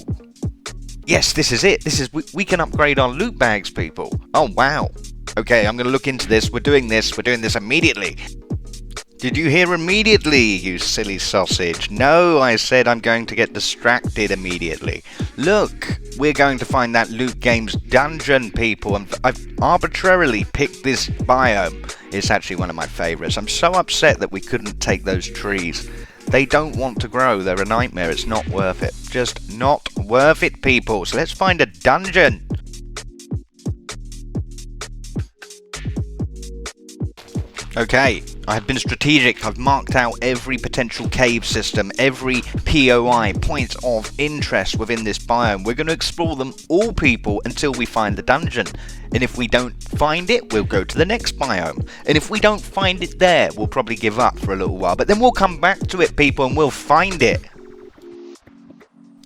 Yes, this is it. We can upgrade our loot bags, people. Oh, wow. Okay, I'm going to look into this. We're doing this immediately. Did you hear immediately, you silly sausage? No, I said I'm going to get distracted immediately. Look, we're going to find that loot games dungeon, people. I've arbitrarily picked this biome. It's actually one of my favourites. I'm so upset that we couldn't take those trees. They don't want to grow. They're a nightmare. It's not worth it. Just not worth it, people. So let's find a dungeon. Okay, I have been strategic. I've marked out every potential cave system, every POI, point of interest within this biome. We're going to explore them all, people, until we find the dungeon. And if we don't find it, we'll go to the next biome. And if we don't find it there, we'll probably give up for a little while. But then we'll come back to it, people, and we'll find it.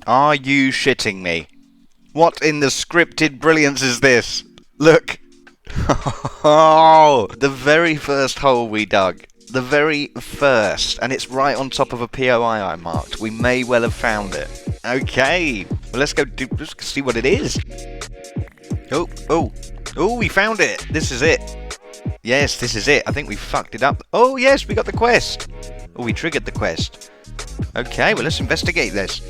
Are you shitting me? What in the scripted brilliance is this? Look. Oh, the very first hole we dug. The very first. And it's right on top of a POI I marked. We may well have found it. Okay. Well, let's see what it is. Oh, we found it. This is it. Yes, this is it. I think we fucked it up. Oh, yes, we got the quest. Oh, we triggered the quest. Okay, well, let's investigate this.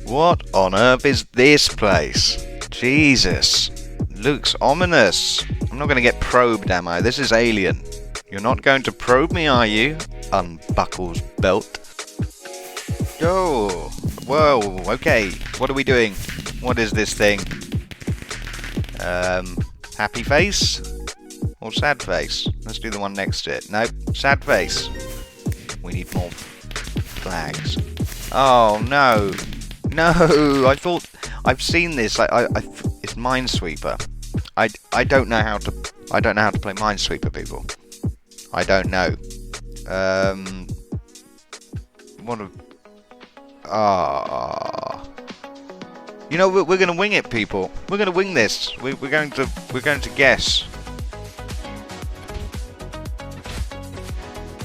What on earth is this place? Jesus. Looks ominous. I'm not going to get probed, am I? This is alien. You're not going to probe me, are you? Unbuckles belt. Oh, whoa, okay. What are we doing? What is this thing? Happy face? Or sad face? Let's do the one next to it. Nope, sad face. We need more flags. Oh, no. No, I thought... I've seen this. It's Minesweeper. I don't know how to play Minesweeper, people. I don't know. You know, we're gonna wing it, people. We're gonna wing this. We're going to guess.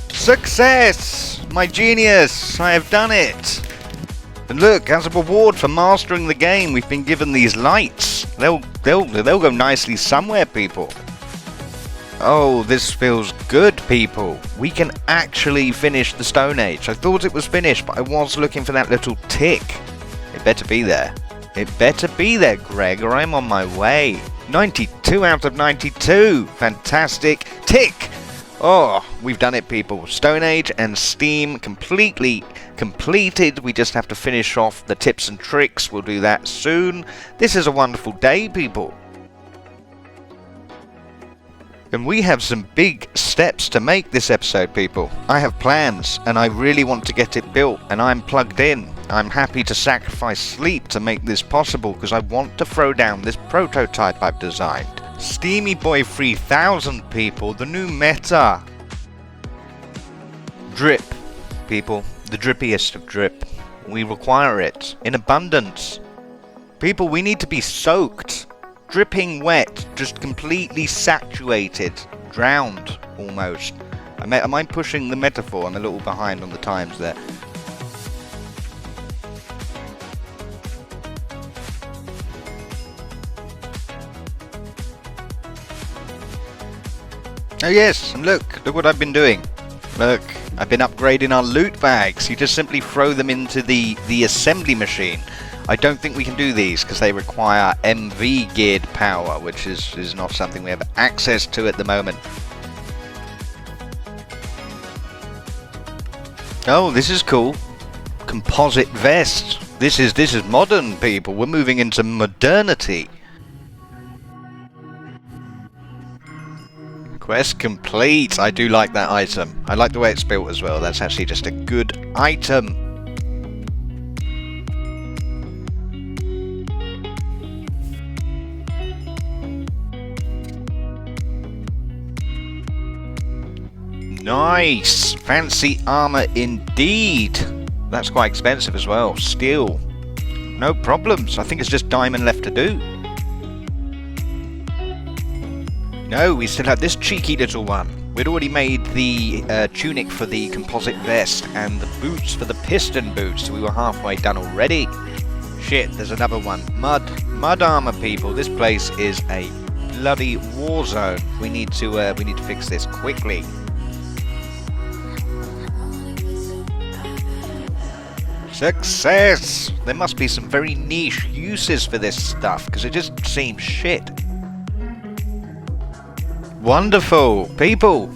Success! My genius! I have done it! And look, as a reward for mastering the game, we've been given these lights. They'll go nicely somewhere, people. Oh, this feels good, people. We can actually finish the Stone Age. I thought it was finished, but I was looking for that little tick. It better be there. It better be there, Greg, or I'm on my way. 92 out of 92. Fantastic. Tick! Oh, we've done it, people. Stone Age and Steam completely completed. We just have to finish off the tips and tricks. We'll do that soon. This is a wonderful day, people. And we have some big steps to make this episode, people. I have plans, and I really want to get it built, and I'm plugged in. I'm happy to sacrifice sleep to make this possible, because I want to throw down this prototype I've designed. Steamy Boy 3000, people, the new meta. Drip, people, the drippiest of drip. We require it in abundance. People, we need to be soaked. dripping wet, just completely saturated, drowned almost. Am I pushing the metaphor? I'm a little behind on the times there. Oh yes, and look what I've been doing. Look, I've been upgrading our loot bags. You just simply throw them into the assembly machine. I don't think we can do these because they require MV geared power, which is not something we have access to at the moment. Oh, this is cool. Composite vest. This is modern, people. We're moving into modernity. Quest complete. I do like that item. I like the way it's built as well. That's actually just a good item. Nice! Fancy armor indeed. That's quite expensive as well. Steel. No problems. I think it's just diamond left to do. No, we still have this cheeky little one. We'd already made the tunic for the composite vest and the boots for the piston boots, so we were halfway done already. Shit, there's another one. Mud armor, people. This place is a bloody war zone. We need to fix this quickly. Success! There must be some very niche uses for this stuff, because it just seems shit. Wonderful! People!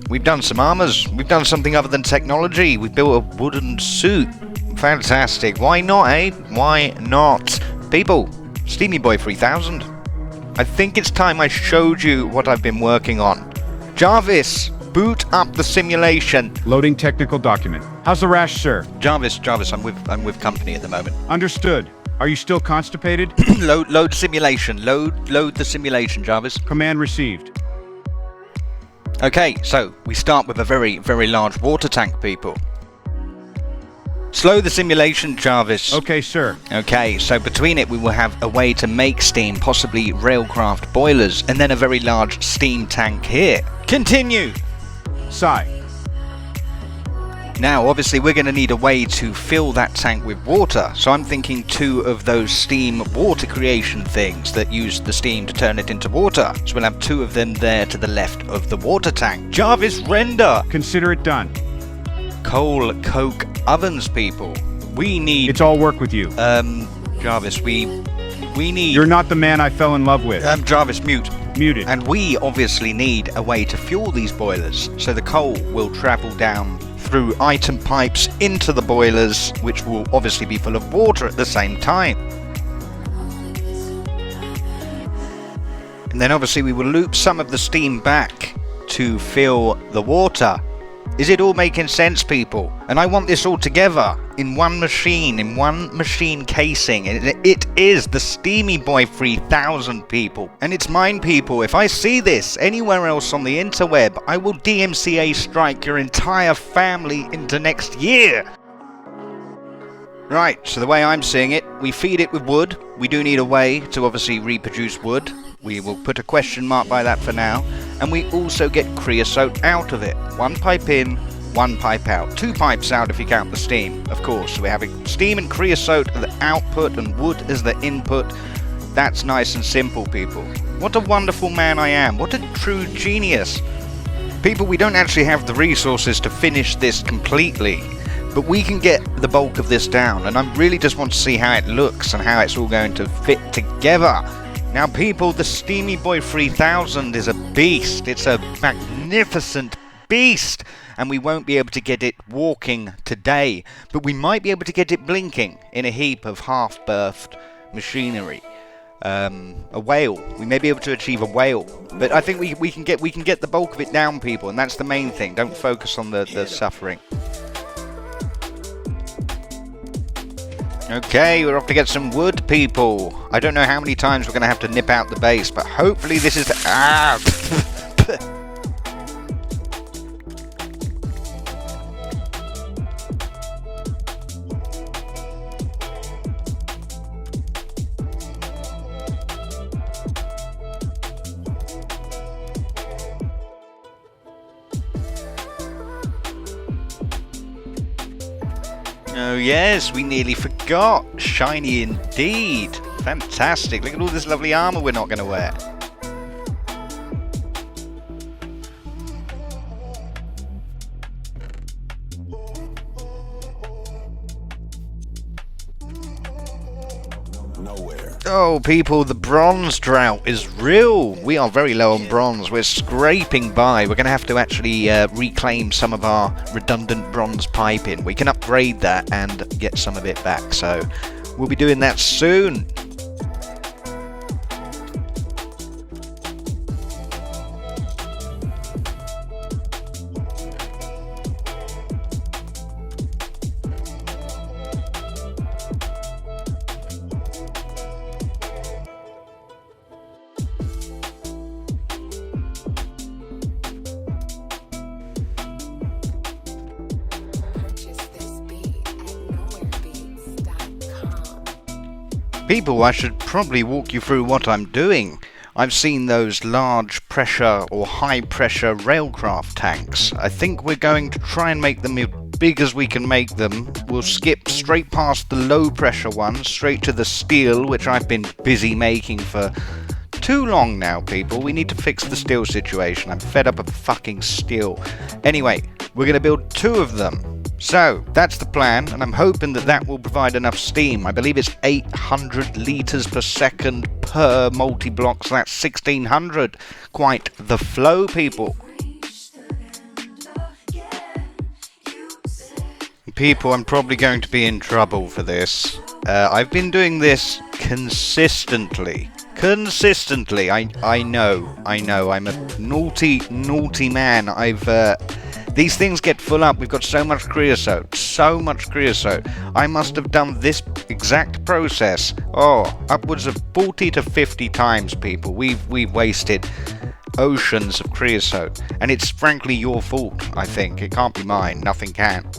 We've done some armors. We've done something other than technology. We've built a wooden suit. Fantastic. Why not, eh? Why not? People, Steamy Boy 3000. I think it's time I showed you what I've been working on. Jarvis, boot up the simulation. Loading technical document. How's the rash, sir? Jarvis, I'm with company at the moment. Understood. Are you still constipated? Load simulation. Load the simulation, Jarvis. Command received. Okay, so we start with a very, very large water tank, people. Slow the simulation, Jarvis. Okay, sir. Okay, so between it we will have a way to make steam, possibly railcraft boilers, and then a very large steam tank here. Continue! Sigh. Now, obviously, we're going to need a way to fill that tank with water, so I'm thinking 2 of those steam water creation things that use the steam to turn it into water. So we'll have 2 of them there to the left of the water tank. Jarvis, render! Consider it done. Coal coke ovens, people. We need... It's all work with you. Jarvis, we need... You're not the man I fell in love with. Jarvis, mute. Muted. And we obviously need a way to fuel these boilers, so the coal will travel down through item pipes into the boilers, which will obviously be full of water at the same time. And then obviously we will loop some of the steam back to fill the water. Is it all making sense, people? And I want this all together in one machine casing. It is the Steamy Boy 3000, people. And it's mine, people. If I see this anywhere else on the interweb, I will DMCA strike your entire family into next year. Right, so the way I'm seeing it, we feed it with wood. We do need a way to obviously reproduce wood. We will put a question mark by that for now. And we also get creosote out of it. 1 pipe in, 1 pipe out. 2 pipes out if you count the steam, of course. So we're having steam and creosote as the output and wood as the input. That's nice and simple, people. What a wonderful man I am. What a true genius. People, we don't actually have the resources to finish this completely, but we can get the bulk of this down, and I really just want to see how it looks and how it's all going to fit together. Now, people, the Steamy Boy 3000 is a beast. It's a magnificent beast, and we won't be able to get it walking today, but we might be able to get it blinking in a heap of half-berthed machinery. A whale. We may be able to achieve a whale, but I think we can get the bulk of it down, people, and that's the main thing. Don't focus on the suffering. Okay, we're off to get some wood, people. I don't know how many times we're going to have to nip out the base, but hopefully this is... Oh yes, we nearly forgot. Shiny indeed. Fantastic. Look at all this lovely armour we're not going to wear. Oh people, the bronze drought is real. We are very low on bronze. We're scraping by. We're going to have to actually reclaim some of our redundant bronze piping. We can upgrade that and get some of it back. So we'll be doing that soon. People, I should probably walk you through what I'm doing. I've seen those large pressure or high pressure railcraft tanks. I think we're going to try and make them as big as we can make them. We'll skip straight past the low pressure ones, straight to the steel, which I've been busy making for too long now, people. We need to fix the steel situation. I'm fed up of fucking steel. Anyway, we're going to build 2 of them. So, that's the plan, and I'm hoping that that will provide enough steam. I believe it's 800 litres per second per multi-block, so that's 1600. Quite the flow, people. People, I'm probably going to be in trouble for this. I've been doing this consistently. I know, I'm a naughty man. These things get full up. We've got so much creosote. I must have done this exact process, upwards of 40 to 50 times, people. We've wasted oceans of creosote, and it's frankly your fault, I think. It can't be mine. Nothing can.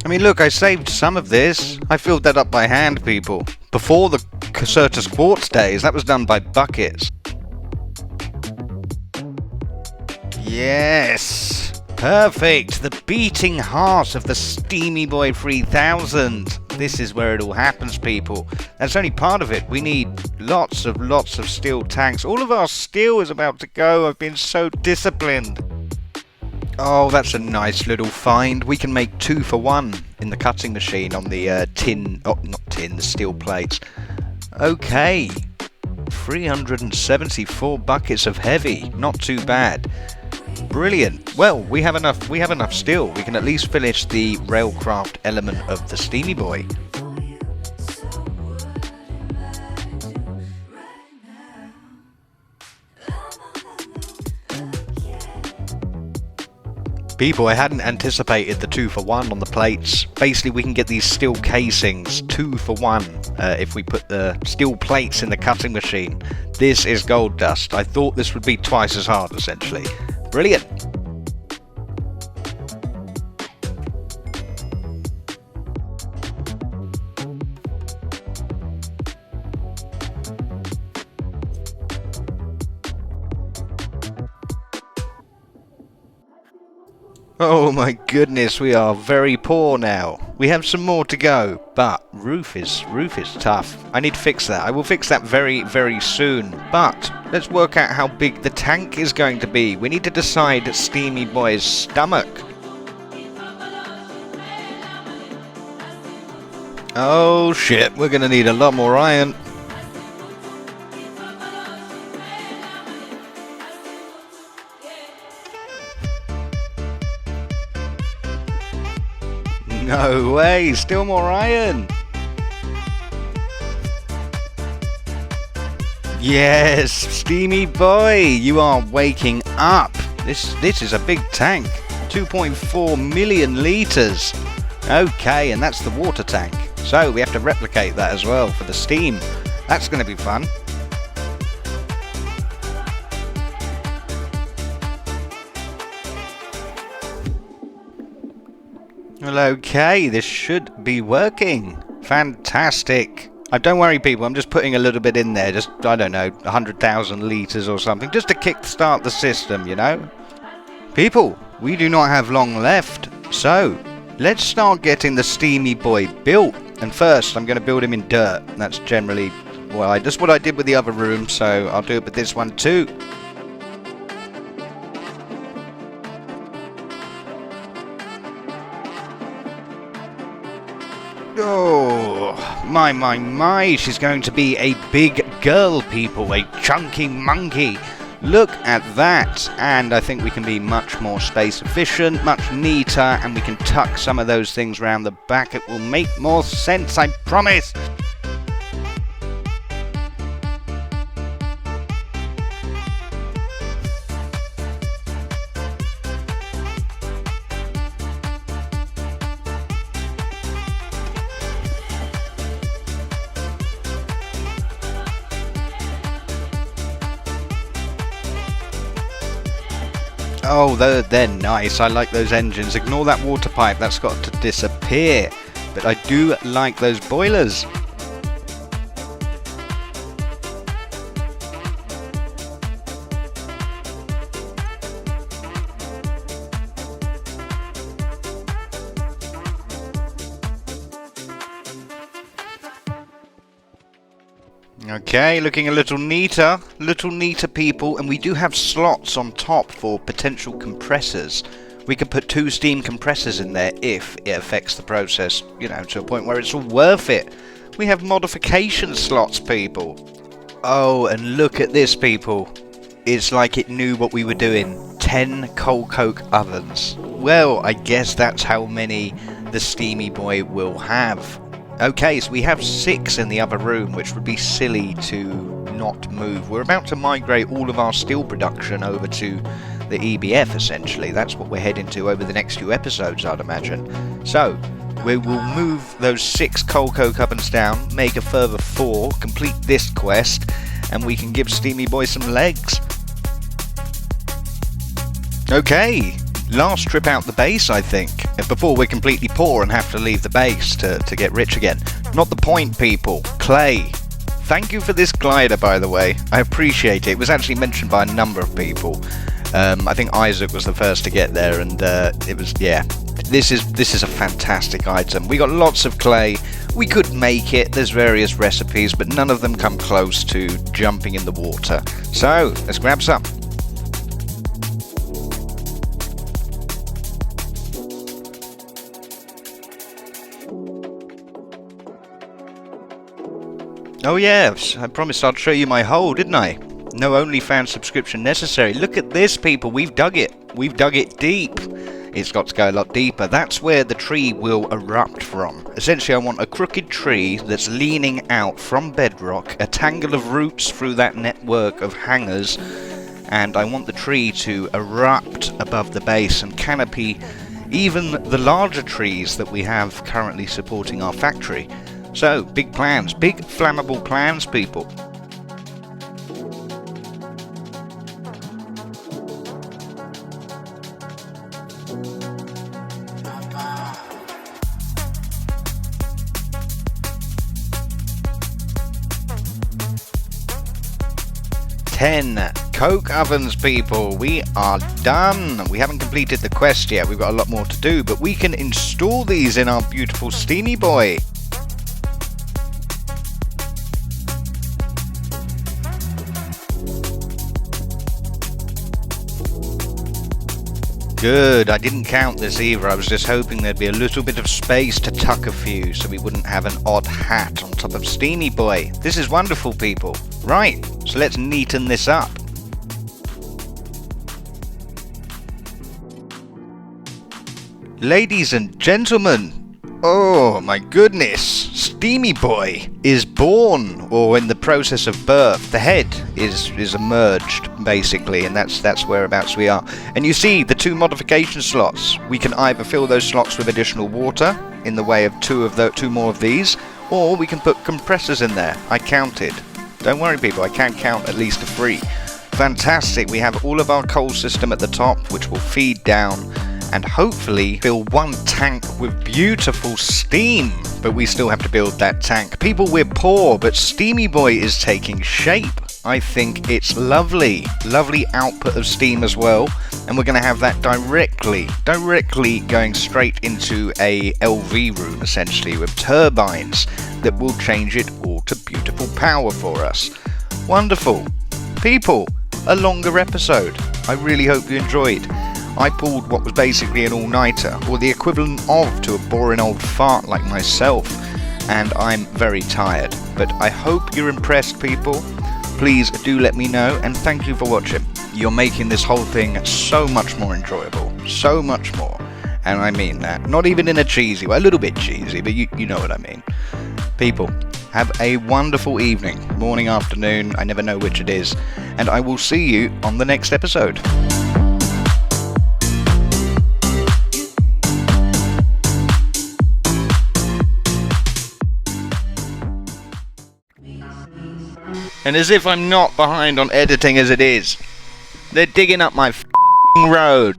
I mean, look, I saved some of this. I filled that up by hand, people. Before the Certus Quartz days, that was done by buckets. Yes! Perfect! The beating heart of the Steamy Boy 3000. This is where it all happens, people. That's only part of it. We need lots of steel tanks. All of our steel is about to go. I've been so disciplined. Oh, that's a nice little find. We can make 2 for 1 in the cutting machine on the the steel plates. Okay. 374 buckets of heavy. Not too bad. Brilliant. Well, we have enough steel. We can at least finish the railcraft element of the Steamy Boy. People, I hadn't anticipated the 2 for 1 on the plates. Basically, we can get these steel casings 2 for 1 if we put the steel plates in the cutting machine. This is gold dust. I thought this would be twice as hard, essentially. Brilliant. Oh my goodness, we are very poor now. We have some more to go, but roof is tough. I need to fix that. I will fix that very, very soon. But let's work out how big the tank is going to be. We need to decide Steamy Boy's stomach. Oh shit, we're going to need a lot more iron. No way, still more iron. Yes, Steamy Boy, you are waking up. This is a big tank. 2.4 million litres. Okay, and that's the water tank. So we have to replicate that as well for the steam. That's going to be fun. Well, okay, this should be working. Fantastic. Don't worry, people, I'm just putting a little bit in there. Just, I don't know, 100,000 litres or something. Just to kick-start the system, you know? People, we do not have long left. So, let's start getting the Steamy Boy built. And first, I'm going to build him in dirt. That's generally, well, that's what I did with the other room, so I'll do it with this one too. Oh, my, she's going to be a big girl, people, a chunky monkey. Look at that, and I think we can be much more space efficient, much neater, and we can tuck some of those things around the back. It will make more sense, I promise. Oh, they're nice. I like those engines. Ignore that water pipe. That's got to disappear. But I do like those boilers. Okay, looking a little neater people, and we do have slots on top for potential compressors. We could put 2 steam compressors in there if it affects the process, you know, to a point where it's all worth it. We have modification slots, people. Oh, and look at this, people. It's like it knew what we were doing. 10 coal coke ovens. Well, I guess that's how many the Steamy Boy will have. Okay, so we have 6 in the other room, which would be silly to not move. We're about to migrate all of our steel production over to the EBF, essentially. That's what we're heading to over the next few episodes, I'd imagine. So, we will move those 6 coal coke ovens down, make a further 4, complete this quest, and we can give Steamy Boy some legs. Okay, last trip out the base, I think, before we're completely poor and have to leave the base to get rich again. Not the point, people. Clay. Thank you for this glider, by the way. I appreciate it. It was actually mentioned by a number of people. I think Isaac was the first to get there, and it was, yeah. This is a fantastic item. We got lots of clay. We could make it. There's various recipes, but none of them come close to jumping in the water. So, let's grab some. Oh yeah, I promised I'd show you my hole, didn't I? No OnlyFans subscription necessary. Look at this, people. We've dug it. We've dug it deep. It's got to go a lot deeper. That's where the tree will erupt from. Essentially, I want a crooked tree that's leaning out from bedrock, a tangle of roots through that network of hangers, and I want the tree to erupt above the base and canopy even the larger trees that we have currently supporting our factory. So, big plans, big flammable plans, people. Coke ovens, people. We are done. We haven't completed the quest yet. We've got a lot more to do, but we can install these in our beautiful Steamy Boy. Good, I didn't count this either. I was just hoping there'd be a little bit of space to tuck a few so we wouldn't have an odd hat on top of Steamy Boy. This is wonderful, people. Right, so let's neaten this up. Ladies and gentlemen, oh my goodness, Steamy Boy is born, or in the process of birth. The head is emerged, basically, and that's whereabouts we are. And you see the 2 modification slots. We can either fill those slots with additional water in the way of 2 more of these, or we can put compressors in there. I counted. Don't worry, people, I can count at least to 3. Fantastic. We have all of our coal system at the top, which will feed down and hopefully fill 1 tank with beautiful steam. But we still have to build that tank. People, we're poor, but Steamy Boy is taking shape. I think it's lovely. Lovely output of steam as well. And we're going to have that directly going straight into a LV room, essentially, with turbines that will change it all to beautiful power for us. Wonderful. People, a longer episode. I really hope you enjoyed. I pulled what was basically an all-nighter, or the equivalent of to a boring old fart like myself, and I'm very tired. But I hope you're impressed, people. Please do let me know, and thank you for watching. You're making this whole thing so much more enjoyable, so much more. And I mean that. Not even in a cheesy way, a little bit cheesy, but you know what I mean. People, have a wonderful evening, morning, afternoon, I never know which it is, and I will see you on the next episode. And as if I'm not behind on editing as it is, they're digging up my f***ing road.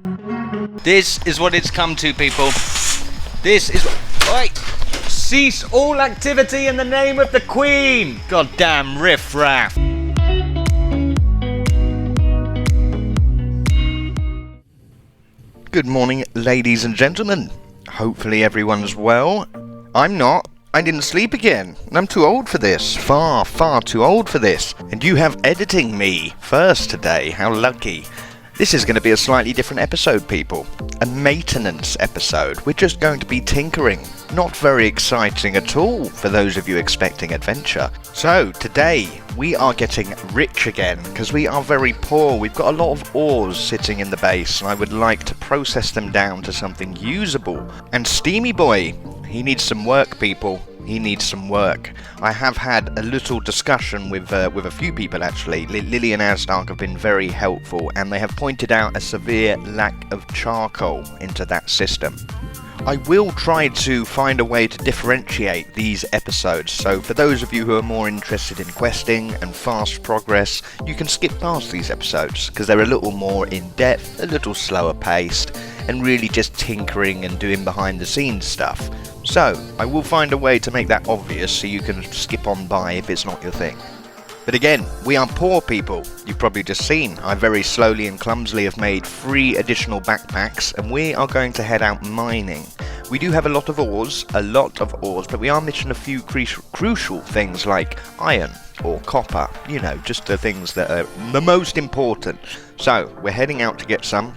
This is what it's come to, people. This is... Oi! Cease all activity in the name of the Queen! Goddamn riff-raff. Good morning, ladies and gentlemen. Hopefully everyone's well. I'm not. I didn't sleep again. I'm too old for this. Far, far too old for this. And you have editing me first today. How lucky. This is going to be a slightly different episode, people. A maintenance episode. We're just going to be tinkering. Not very exciting at all for those of you expecting adventure. So, today we are getting rich again because we are very poor. We've got a lot of ores sitting in the base and I would like to process them down to something usable. And Steamy Boy, he needs some work, people. He needs some work. I have had a little discussion with a few people actually. Lily and Asdark have been very helpful and they have pointed out a severe lack of charcoal into that system. I will try to find a way to differentiate these episodes, so for those of you who are more interested in questing and fast progress, you can skip past these episodes, because they're a little more in-depth, a little slower paced, and really just tinkering and doing behind the scenes stuff. So, I will find a way to make that obvious so you can skip on by if it's not your thing. But again, we are poor people. You've probably just seen. I very slowly and clumsily have made 3 additional backpacks and we are going to head out mining. We do have a lot of ores, but we are missing a few crucial things like iron or copper. You know, just the things that are the most important. So, we're heading out to get some.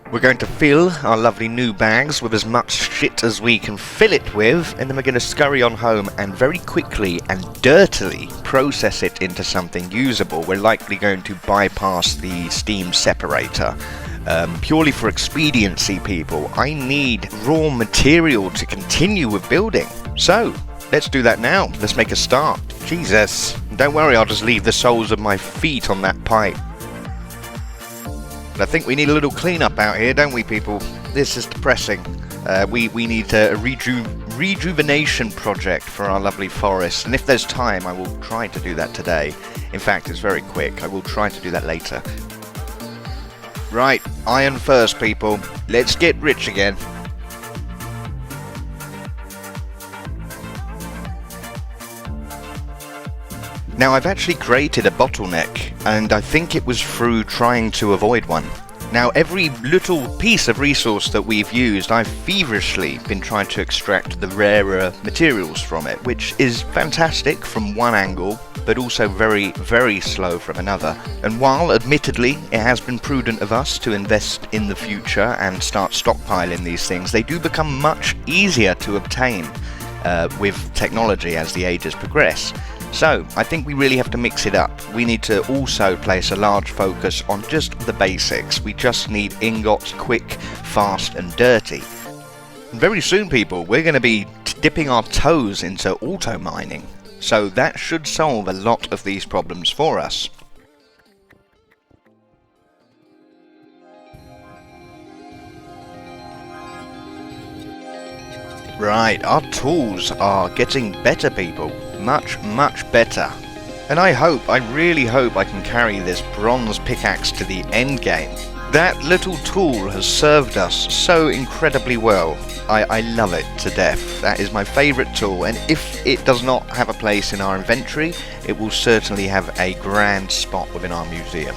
We're going to fill our lovely new bags with as much shit as we can fill it with, and then we're going to scurry on home and very quickly and dirtily process it into something usable. We're likely going to bypass the steam separator. Purely for expediency, people. I need raw material to continue with building. So, let's do that now. Let's make a start. Jesus. Don't worry, I'll just leave the soles of my feet on that pipe. I think we need a little cleanup out here, don't we, people? This is depressing. We need a rejuvenation project for our lovely forest, and if there's time, I will try to do that today. In fact, it's very quick. I will try to do that later. Right, iron first, people. Let's get rich again. Now, I've actually created a bottleneck, and I think it was through trying to avoid one. Now, every little piece of resource that we've used, I've feverishly been trying to extract the rarer materials from it, which is fantastic from one angle, but also very, very slow from another. And while, admittedly, it has been prudent of us to invest in the future and start stockpiling these things, they do become much easier to obtain with technology as the ages progress. So, I think we really have to mix it up. We need to also place a large focus on just the basics. We just need ingots, quick, fast and dirty. And very soon, people, we're going to be dipping our toes into auto mining. So that should solve a lot of these problems for us. Right, our tools are getting better, people. Much, much better. And I really hope I can carry this bronze pickaxe to the end game. That little tool has served us so incredibly well. I love it to death. That is my favourite tool, and if it does not have a place in our inventory, it will certainly have a grand spot within our museum.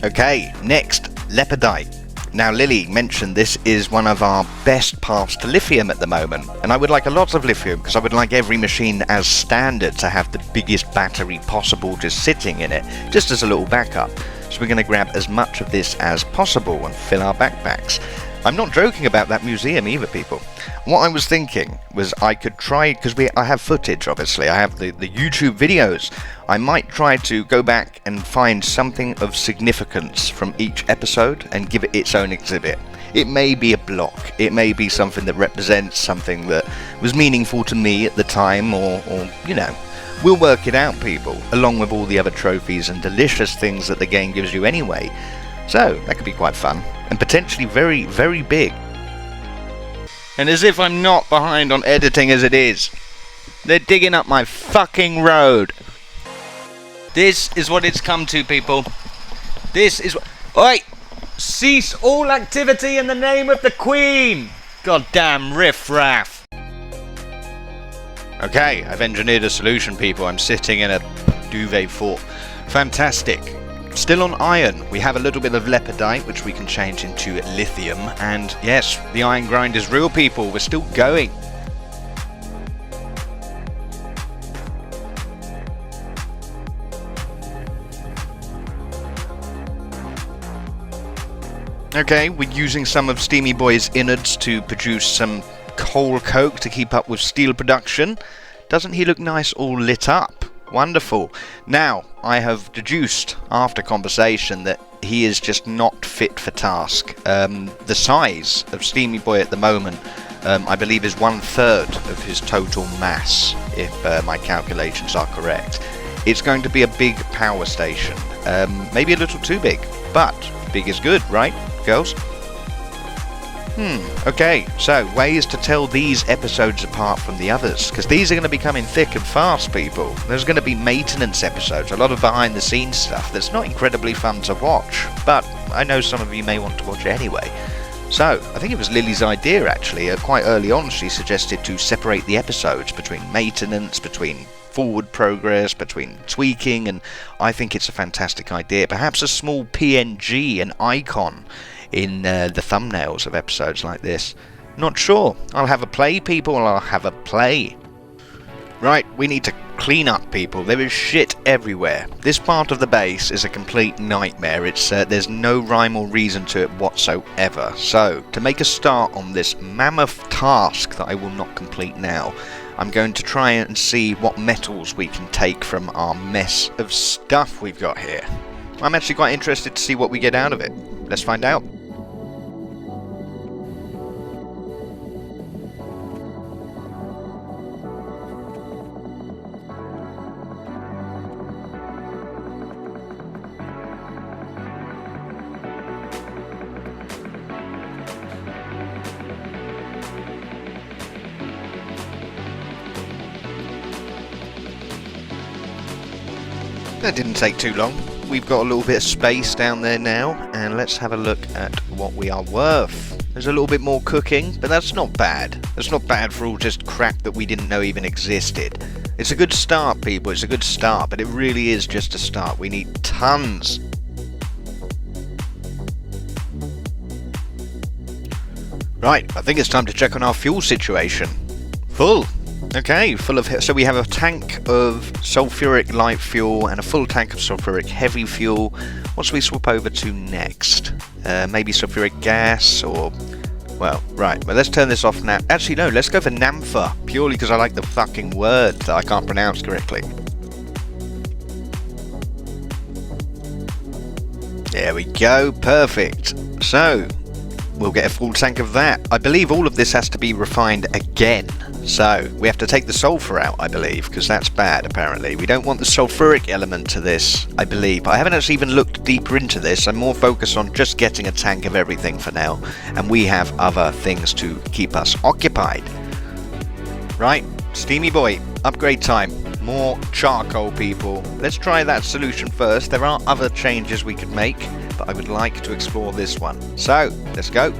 Okay, next, Lepidite. Now Lily mentioned this is one of our best paths to lithium at the moment, and I would like a lot of lithium because I would like every machine as standard to have the biggest battery possible just sitting in it, just as a little backup. So we're going to grab as much of this as possible and fill our backpacks. I'm not joking about that museum either, people. What I was thinking was I could try, because I have footage obviously, I have the YouTube videos. I might try to go back and find something of significance from each episode and give it its own exhibit. It may be a block, it may be something that represents something that was meaningful to me at the time, or you know, we'll work it out, people, along with all the other trophies and delicious things that the game gives you anyway. So that could be quite fun, and potentially very, very big. And as if I'm not behind on editing as it is, they're digging up my fucking road. This is what it's come to, people. This is what... Oi! Cease all activity in the name of the Queen! Goddamn riff-raff. Okay, I've engineered a solution, people. I'm sitting in a duvet fort. Fantastic. Still on iron, we have a little bit of lepidite, which we can change into lithium, and yes, the iron grind is real, people, we're still going. Okay, we're using some of Steamy Boy's innards to produce some coal coke to keep up with steel production. Doesn't he look nice all lit up? Wonderful. Now, I have deduced after conversation that he is just not fit for task. The size of Steamy Boy at the moment, I believe, is 1/3 of his total mass, if my calculations are correct. It's going to be a big power station. Maybe a little too big, but big is good, right, girls? Okay, so ways to tell these episodes apart from the others, because these are going to be coming thick and fast, people. There's going to be maintenance episodes, a lot of behind the scenes stuff that's not incredibly fun to watch, but I know some of you may want to watch it anyway. So, I think it was Lily's idea actually, quite early on she suggested to separate the episodes between maintenance, between forward progress, between tweaking, and I think it's a fantastic idea. Perhaps a small PNG, an icon, in the thumbnails of episodes like this. Not sure. I'll have a play, people. I'll have a play. Right, we need to clean up, people. There is shit everywhere. This part of the base is a complete nightmare. It's there's no rhyme or reason to it whatsoever. So, to make a start on this mammoth task that I will not complete now, I'm going to try and see what metals we can take from our mess of stuff we've got here. I'm actually quite interested to see what we get out of it. Let's find out. That didn't take too long. We've got a little bit of space down there now, and let's have a look at what we are worth. There's a little bit more cooking, but that's not bad. That's not bad for all just crap that we didn't know even existed. It's a good start, people, it's a good start, but it really is just a start. We need tons. Right, I think it's time to check on our fuel situation. Full. Okay, full of... So we have a tank of sulfuric light fuel and a full tank of sulfuric heavy fuel. What should we swap over to next? Maybe sulfuric gas or... Well, right, but let's turn this off now. Actually, no, let's go for Naphtha, purely because I like the fucking word that I can't pronounce correctly. There we go, perfect. So, we'll get a full tank of that. I believe all of this has to be refined again. So, we have to take the sulfur out, I believe, because that's bad, apparently. We don't want the sulfuric element to this, I believe. I haven't actually even looked deeper into this. I'm more focused on just getting a tank of everything for now. And we have other things to keep us occupied. Right, Steamy Boy, upgrade time. more charcoal, people. Let's try that solution first. There are other changes we could make, but I would like to explore this one. So, let's go.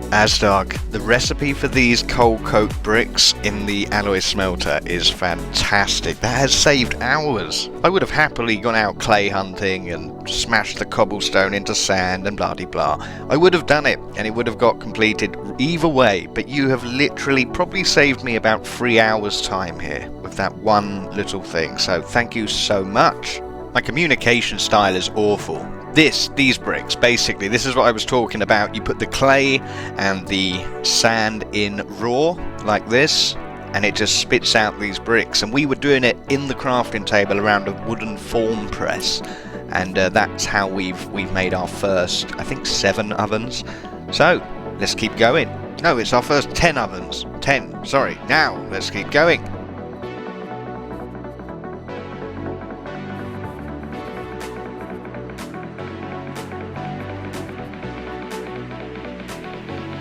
Asdog, the recipe for these coal coke bricks in the alloy smelter is fantastic. That has saved hours. I would have happily gone out clay hunting and smashed the cobblestone into sand and blah de blah. I would have done it and it would have got completed either way, but you have literally probably saved me about 3 hours time here with that one little thing, so thank you so much. My communication style is awful. These bricks, basically, this is what I was talking about. You put the clay and the sand in raw, like this, and it just spits out these bricks. And we were doing it in the crafting table around a wooden form press. And that's how we've made our first, I think, 7 ovens. So, let's keep going. No, it's our first 10 ovens. 10, sorry. Now, let's keep going.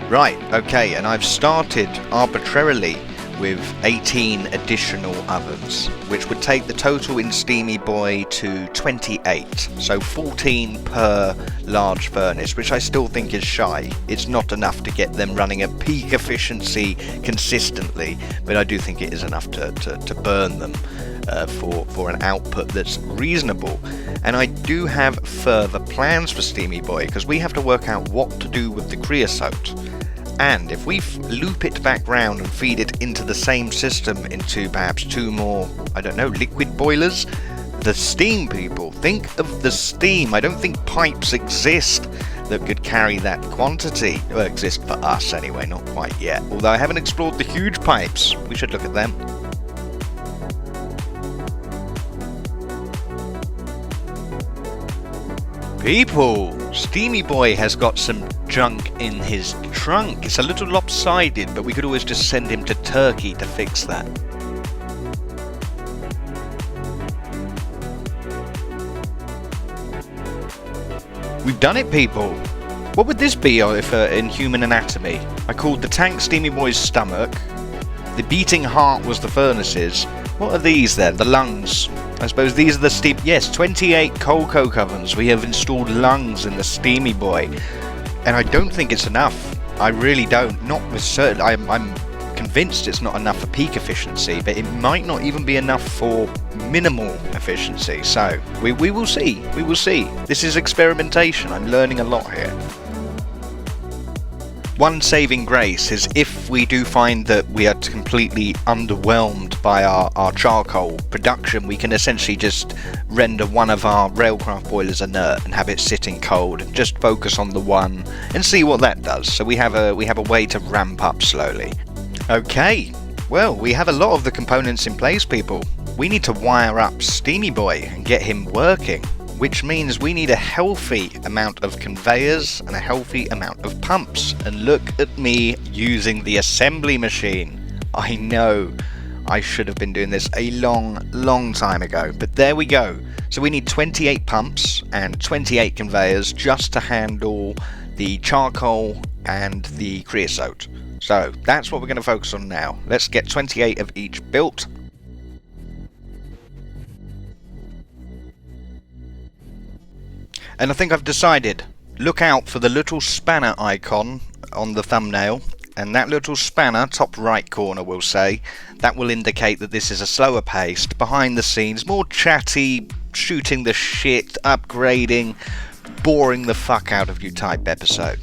Right, okay, and I've started arbitrarily with 18 additional ovens, which would take the total in Steamy Boy to 28, so 14 per large furnace, which I still think is shy. It's not enough to get them running at peak efficiency consistently, but I do think it is enough to burn them for an output that's reasonable. And I do have further plans for Steamy Boy, because we have to work out what to do with the creosote. And if we loop it back round and feed it into the same system into perhaps 2 more, I don't know, liquid boilers, the steam, people, think of the steam. I don't think pipes exist that could carry that quantity. Well, exist for us anyway, not quite yet. Although I haven't explored the huge pipes. We should look at them. People, Steamy Boy has got some junk in his trunk. It's a little lopsided, but we could always just send him to Turkey to fix that. We've done it, people. What would this be if in human anatomy? I called the tank Steamy Boy's stomach. The beating heart was the furnaces. What are these then? The lungs. I suppose these are the steam... Yes, 28 coal coke ovens. We have installed lungs in the Steamy Boy. And I don't think it's enough. I really don't. Not with certain... I'm convinced it's not enough for peak efficiency, but it might not even be enough for minimal efficiency. So, we will see. We will see. This is experimentation. I'm learning a lot here. One saving grace is if we do find that we are completely underwhelmed by our charcoal production, we can essentially just render one of our railcraft boilers inert and have it sitting cold and just focus on the one and see what that does. So we have a way to ramp up slowly. Okay, well, we have a lot of the components in place, people. We need to wire up Steamy Boy and get him working, which means we need a healthy amount of conveyors and a healthy amount of pumps. And look at me using the assembly machine. I know I should have been doing this a long time ago, but there we go. So we need 28 pumps and 28 conveyors just to handle the charcoal and the creosote. So that's what we're going to focus on now. Let's get 28 of each built. And I think I've decided, look out for the little spanner icon on the thumbnail, and that little spanner, top right corner will say, that will indicate that this is a slower paced, behind the scenes, more chatty, shooting the shit, upgrading, boring the fuck out of you type episode.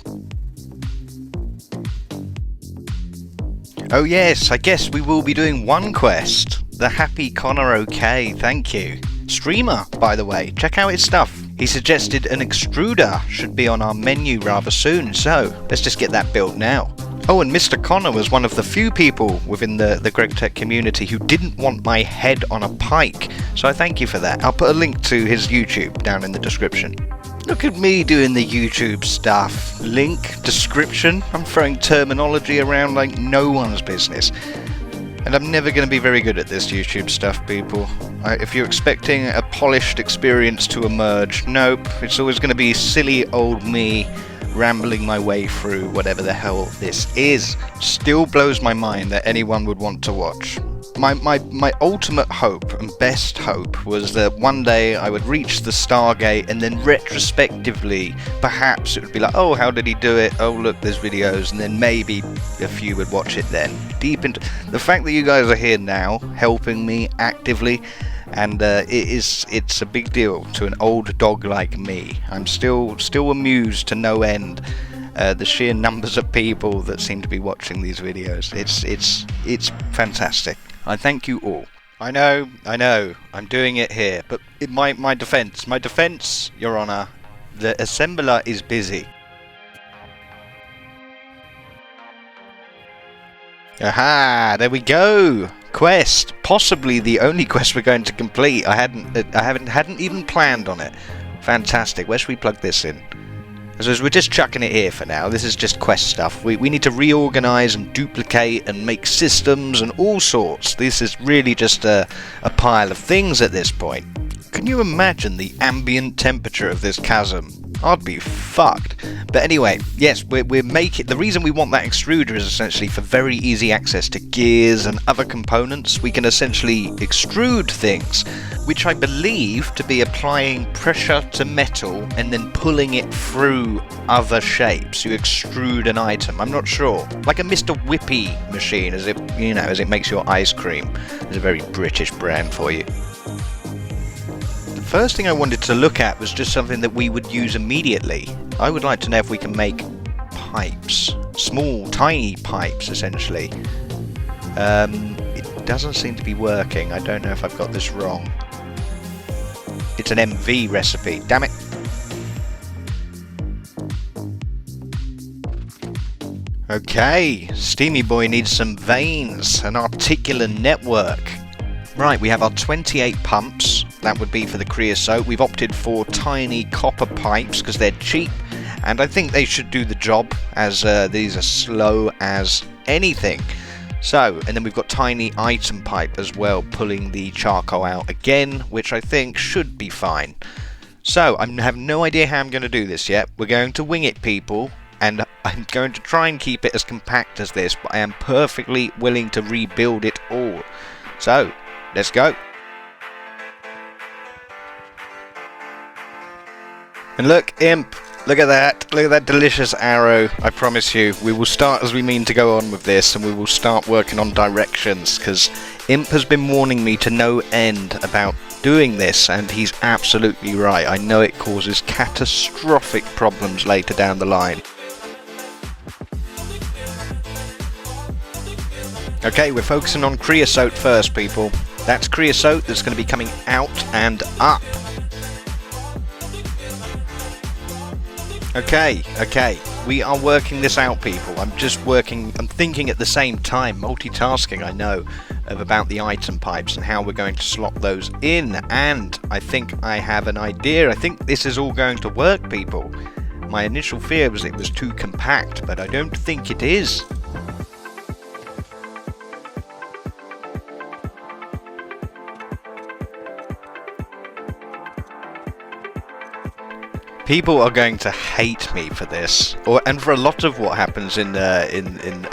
Oh yes, I guess we will be doing one quest. The Happy Connor OK, thank you. Streamer, by the way, check out his stuff. He suggested an extruder should be on our menu rather soon, so let's just get that built now. Oh, and Mr. Connor was one of the few people within the Gregtech community who didn't want my head on a pike, so I thank you for that. I'll put a link to his YouTube down in the description. Look at me doing the YouTube stuff. Link, description, I'm throwing terminology around like no one's business. And I'm never going to be very good at this YouTube stuff, people. If you're expecting a polished experience to emerge, nope. It's always going to be silly old me rambling my way through whatever the hell this is. Still blows my mind that anyone would want to watch. My ultimate hope and best hope was that one day I would reach the Stargate and then retrospectively perhaps it would be like, oh, how did he do it? Oh, look, there's videos, and then maybe a few would watch it then. Deep into the fact that you guys are here now helping me actively, and it's a big deal to an old dog like me. I'm still amused to no end. The sheer numbers of people that seem to be watching these videos. It's fantastic. I thank you all. I know, I'm doing it here, but in my defense, Your Honor, the assembler is busy. Aha, there we go. Quest, possibly the only quest we're going to complete. I hadn't even planned on it. Fantastic. Where should we plug this in? So we're just chucking it here for now. This is just quest stuff. We need to reorganize and duplicate and make systems and all sorts. This is really just a pile of things at this point. Can you imagine the ambient temperature of this chasm? I'd be fucked. But anyway, yes, we're making... The reason we want that extruder is essentially for very easy access to gears and other components. We can essentially extrude things, which I believe to be applying pressure to metal and then pulling it through other shapes. You extrude an item. I'm not sure. Like a Mr. Whippy machine, as it makes your ice cream. It's a very British brand for you. First thing I wanted to look at was just something that we would use immediately. I would like to know if we can make pipes. Small, tiny pipes, essentially. It doesn't seem to be working. I don't know if I've got this wrong. It's an MV recipe. Damn it. Okay, Steamy Boy needs some veins, an articular network. Right, we have our 28 pumps. That would be for the creosote. We've opted for tiny copper pipes because they're cheap, and I think they should do the job, as these are slow as anything. So, and then we've got tiny item pipe as well, pulling the charcoal out again, which I think should be fine. So, I have no idea how I'm going to do this yet. We're going to wing it, people, and I'm going to try and keep it as compact as this, but I am perfectly willing to rebuild it all. So, let's go. And look, Imp, look at that delicious arrow. I promise you, we will start as we mean to go on with this, and we will start working on directions, because Imp has been warning me to no end about doing this, and he's absolutely right. I know it causes catastrophic problems later down the line. Okay, we're focusing on creosote first, people. That's creosote that's going to be coming out and up. Okay, we are working this out, people. I'm thinking at the same time, multitasking, I know, about the item pipes and how we're going to slot those in, and I think I have an idea. I think this is all going to work, people. My initial fear was it was too compact, but I don't think it is. People are going to hate me for this, and for a lot of what happens in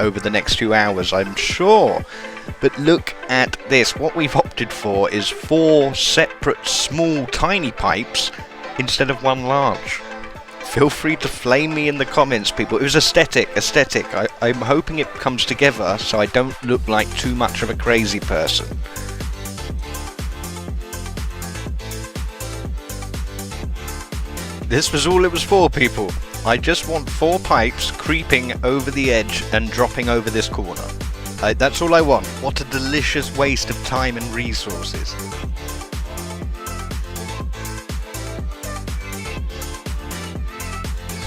over the next few hours, I'm sure. But look at this. What we've opted for is 4 separate small tiny pipes instead of 1 large. Feel free to flame me in the comments, people. It was aesthetic. I'm hoping it comes together so I don't look like too much of a crazy person. This was all it was for, people. I just want 4 pipes creeping over the edge and dropping over this corner. That's all I want. What a delicious waste of time and resources.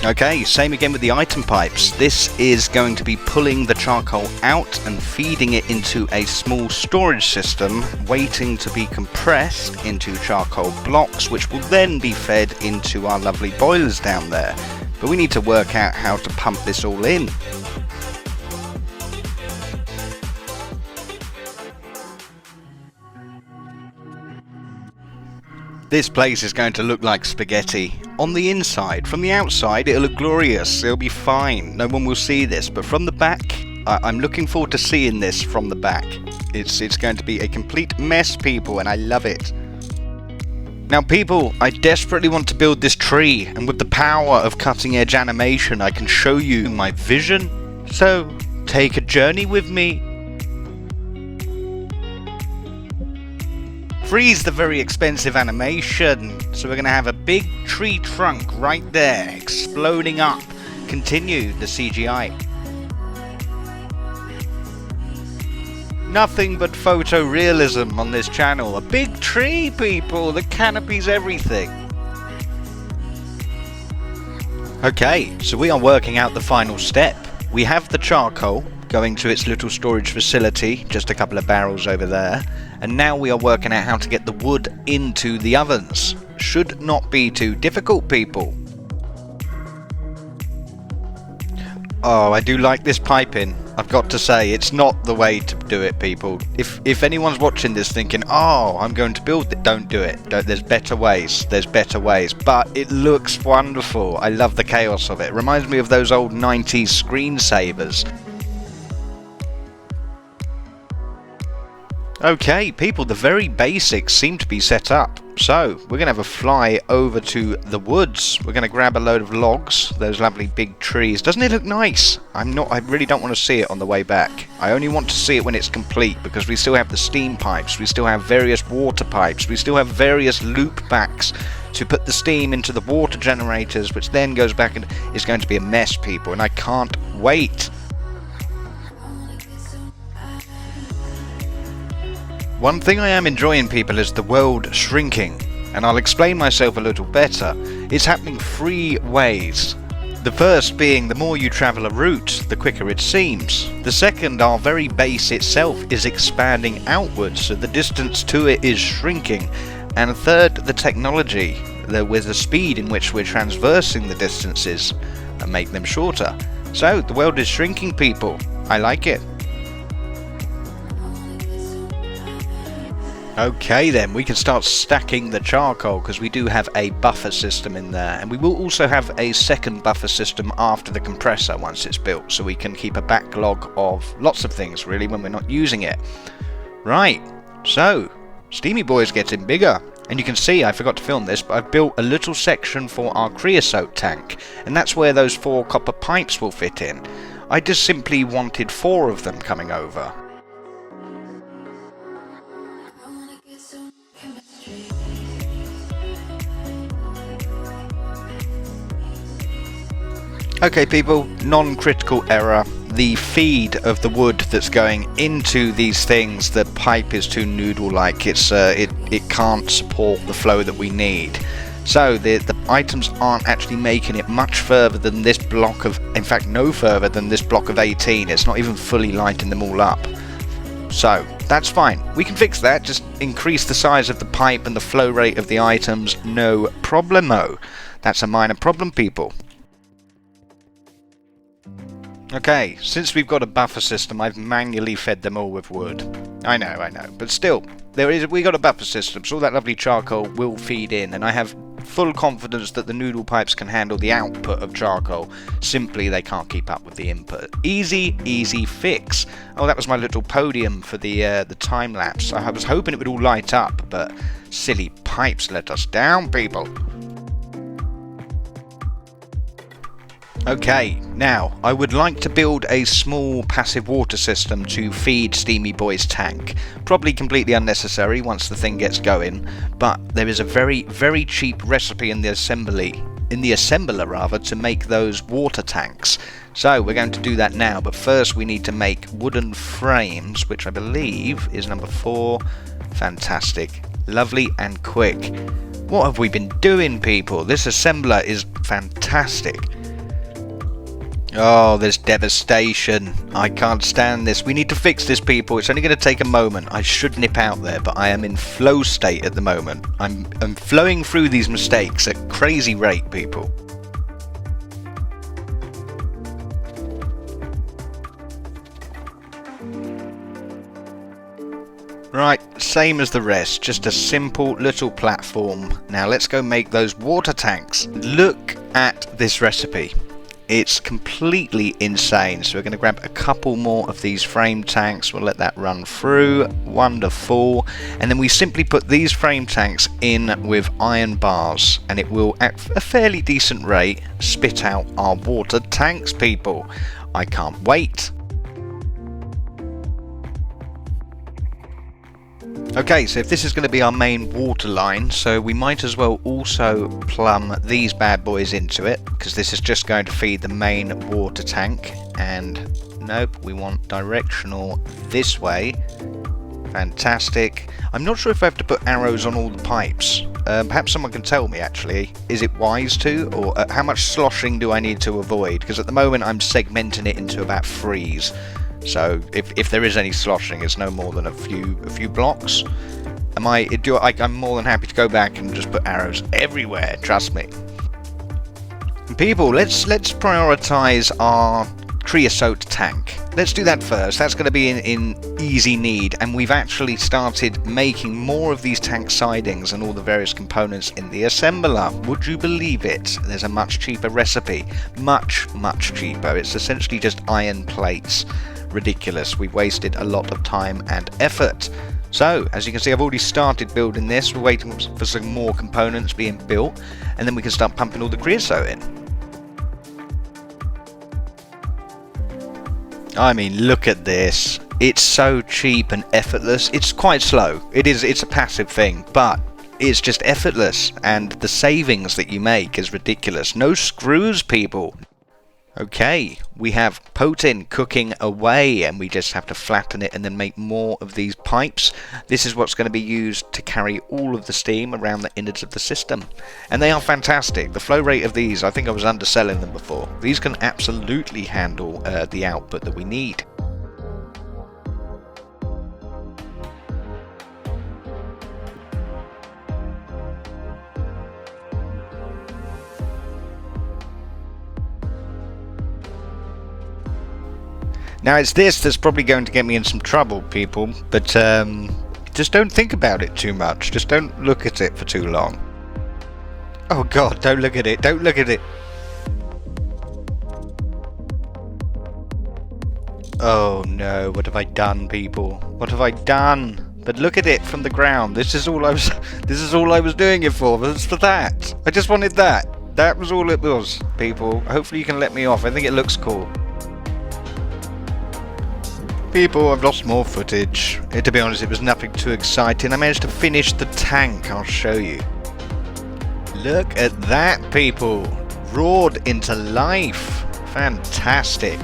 Okay, same again with the item pipes. This is going to be pulling the charcoal out and feeding it into a small storage system, waiting to be compressed into charcoal blocks, which will then be fed into our lovely boilers down there. But we need to work out how to pump this all in. This place is going to look like spaghetti. On the inside, from the outside, it'll look glorious. It'll be fine. No one will see this. But from the back, I'm looking forward to seeing this from the back. It's going to be a complete mess, people, and I love it. Now, people, I desperately want to build this tree, and with the power of cutting-edge animation, I can show you my vision. So, take a journey with me. Freeze the very expensive animation. So we're going to have a big tree trunk right there, exploding up. Continue the CGI. Nothing but photorealism on this channel. A big tree, people. The canopy's everything. Okay, so we are working out the final step. We have the charcoal going to its little storage facility, just a couple of barrels over there. And now we are working out how to get the wood into the ovens. Should not be too difficult, people. Oh, I do like this piping. I've got to say, it's not the way to do it, people. If anyone's watching this thinking, oh, I'm going to build it, don't do it. There's better ways. There's better ways. But it looks wonderful. I love the chaos of it. It reminds me of those old 90s screensavers. Okay, people, the very basics seem to be set up. So, we're going to have a fly over to the woods. We're going to grab a load of logs, those lovely big trees. Doesn't it look nice? I really don't want to see it on the way back. I only want to see it when it's complete, because we still have the steam pipes, we still have various water pipes, we still have various loop backs to put the steam into the water generators, which then goes back and is going to be a mess, people, and I can't wait. One thing I am enjoying, people, is the world shrinking, and I'll explain myself a little better. It's happening 3 ways. The first being the more you travel a route, the quicker it seems. The second, our very base itself is expanding outwards, so the distance to it is shrinking. And third, the technology, with the speed in which we're traversing the distances, and make them shorter. So, the world is shrinking, people. I like it. Okay then, we can start stacking the charcoal, because we do have a buffer system in there, and we will also have a second buffer system after the compressor once it's built, so we can keep a backlog of lots of things really when we're not using it. Right, so Steamy Boy's getting bigger, and you can see I forgot to film this, but I've built a little section for our creosote tank, and that's where those 4 copper pipes will fit in. I just simply wanted 4 of them coming over. Okay, people, non-critical error. The feed of the wood that's going into these things, the pipe is too noodle-like. It can't support the flow that we need. So the items aren't actually making it much further than this block of, in fact, no further than this block of 18. It's not even fully lighting them all up. So that's fine. We can fix that. Just increase the size of the pipe and the flow rate of the items. No problemo. That's a minor problem, people. Okay, since we've got a buffer system, I've manually fed them all with wood. I know, but still, we got a buffer system, so all that lovely charcoal will feed in, and I have full confidence that the noodle pipes can handle the output of charcoal. Simply, they can't keep up with the input. Easy fix. Oh, that was my little podium for the time lapse. I was hoping it would all light up, but silly pipes let us down, people. Okay, now, I would like to build a small passive water system to feed Steamy Boy's tank. Probably completely unnecessary once the thing gets going, but there is a very cheap recipe in the assembler rather, to make those water tanks. So, we're going to do that now, but first we need to make wooden frames, which I believe is number 4. Fantastic. Lovely and quick. What have we been doing, people? This assembler is fantastic. Oh, there's devastation. I can't stand this. We need to fix this, people. It's only going to take a moment. I should nip out there, but I am in flow state at the moment. I'm flowing through these mistakes at crazy rate, people. Right, same as the rest, just a simple little platform. Now let's go make those water tanks. Look at this recipe. It's completely insane. So we're going to grab a couple more of these frame tanks. We'll let that run through. Wonderful. And then we simply put these frame tanks in with iron bars, and it will, at a fairly decent rate, spit out our water tanks, people. I can't wait. Okay, so if this is going to be our main water line, so we might as well also plumb these bad boys into it, because this is just going to feed the main water tank. And nope, we want directional this way. Fantastic. I'm not sure if I have to put arrows on all the pipes. Perhaps someone can tell me actually. Is it wise to? Or how much sloshing do I need to avoid? Because at the moment I'm segmenting it into about 3s. So if there is any sloshing, it's no more than a few blocks. I'm more than happy to go back and just put arrows everywhere. Trust me. People, let's prioritize our creosote tank. Let's do that first. That's going to be in easy need, and we've actually started making more of these tank sidings and all the various components in the assembler. Would you believe it? There's a much cheaper recipe. Much cheaper. It's essentially just iron plates. Ridiculous. We've wasted a lot of time and effort. So, as you can see, I've already started building this. We're waiting for some more components being built, and then we can start pumping all the creosote in. I mean, look at this. It's so cheap and effortless. It's quite slow. It's a passive thing, but it's just effortless, and the savings that you make is ridiculous. No screws, people. Okay, we have Potin cooking away, and we just have to flatten it and then make more of these pipes. This is what's going to be used to carry all of the steam around the innards of the system. And they are fantastic. The flow rate of these, I think I was underselling them before. These can absolutely handle the output that we need. Now it's this that's probably going to get me in some trouble, people, but just don't think about it too much. Just don't look at it for too long. Oh god, don't look at it, don't look at it. Oh no, what have I done, people? What have I done? But look at it from the ground. This is all I was doing it for. It's for that. I just wanted that. That was all it was, people. Hopefully you can let me off. I think it looks cool. People, I've lost more footage. To be honest, it was nothing too exciting. I managed to finish the tank. I'll show you. Look at that, people. Roared into life. Fantastic.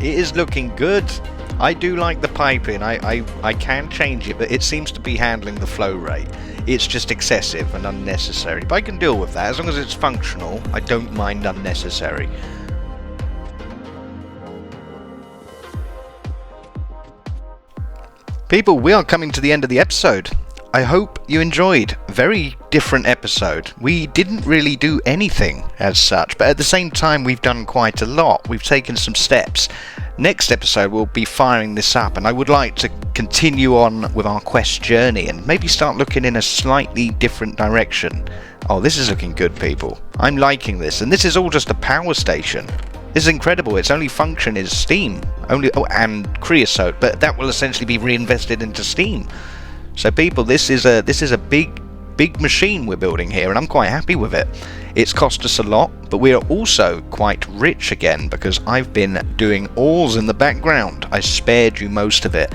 It is looking good. I do like the piping. I can change it, but it seems to be handling the flow rate. It's just excessive and unnecessary. But I can deal with that. As long as it's functional, I don't mind unnecessary. People, we are coming to the end of the episode. I hope you enjoyed. Very different episode. We didn't really do anything as such, but at the same time we've done quite a lot. We've taken some steps. Next episode we'll be firing this up, and I would like to continue on with our quest journey and maybe start looking in a slightly different direction. Oh, this is looking good, people. I'm liking this, and this is all just a power station. This is incredible. Its only function is steam, and creosote, but that will essentially be reinvested into steam. So, people, this is a big machine we're building here, and I'm quite happy with it. It's cost us a lot, but we are also quite rich again because I've been doing alls in the background. I spared you most of it.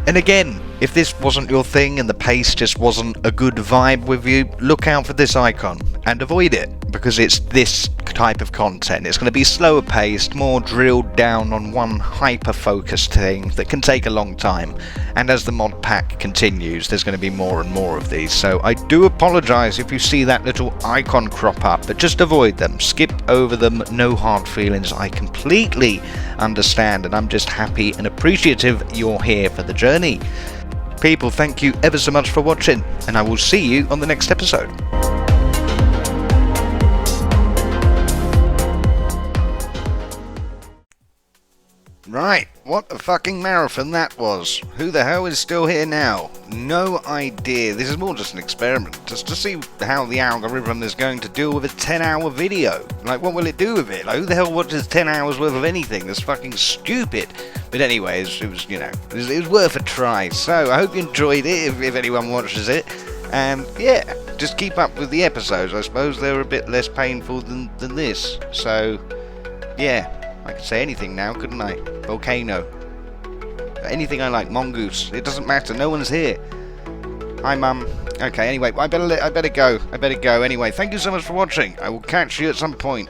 And again, if this wasn't your thing and the pace just wasn't a good vibe with you, look out for this icon and avoid it, because it's this type of content. It's going to be slower paced, more drilled down on one hyper-focused thing that can take a long time. And as the mod pack continues, there's going to be more and more of these. So I do apologise if you see that little icon crop up, but just avoid them. Skip over them, no hard feelings. I completely understand, and I'm just happy and appreciative you're here for the journey. People, thank you ever so much for watching, and I will see you on the next episode. Right, What a fucking marathon that was. Who the hell is still here now? No idea. This is more just an experiment, just to see how the algorithm is going to deal with a 10-hour video. Like, what will it do with it? Like, who the hell watches 10 hours worth of anything? That's fucking stupid. But anyways, it was, you know, it was worth a try. So, I hope you enjoyed it, if anyone watches it. And, yeah, just keep up with the episodes. I suppose they're a bit less painful than this. So, yeah. I could say anything now, couldn't I? Volcano. Anything I like. Mongoose. It doesn't matter. No one's here. Hi, Mum. Okay, anyway, I better go. Anyway, thank you so much for watching. I will catch you at some point.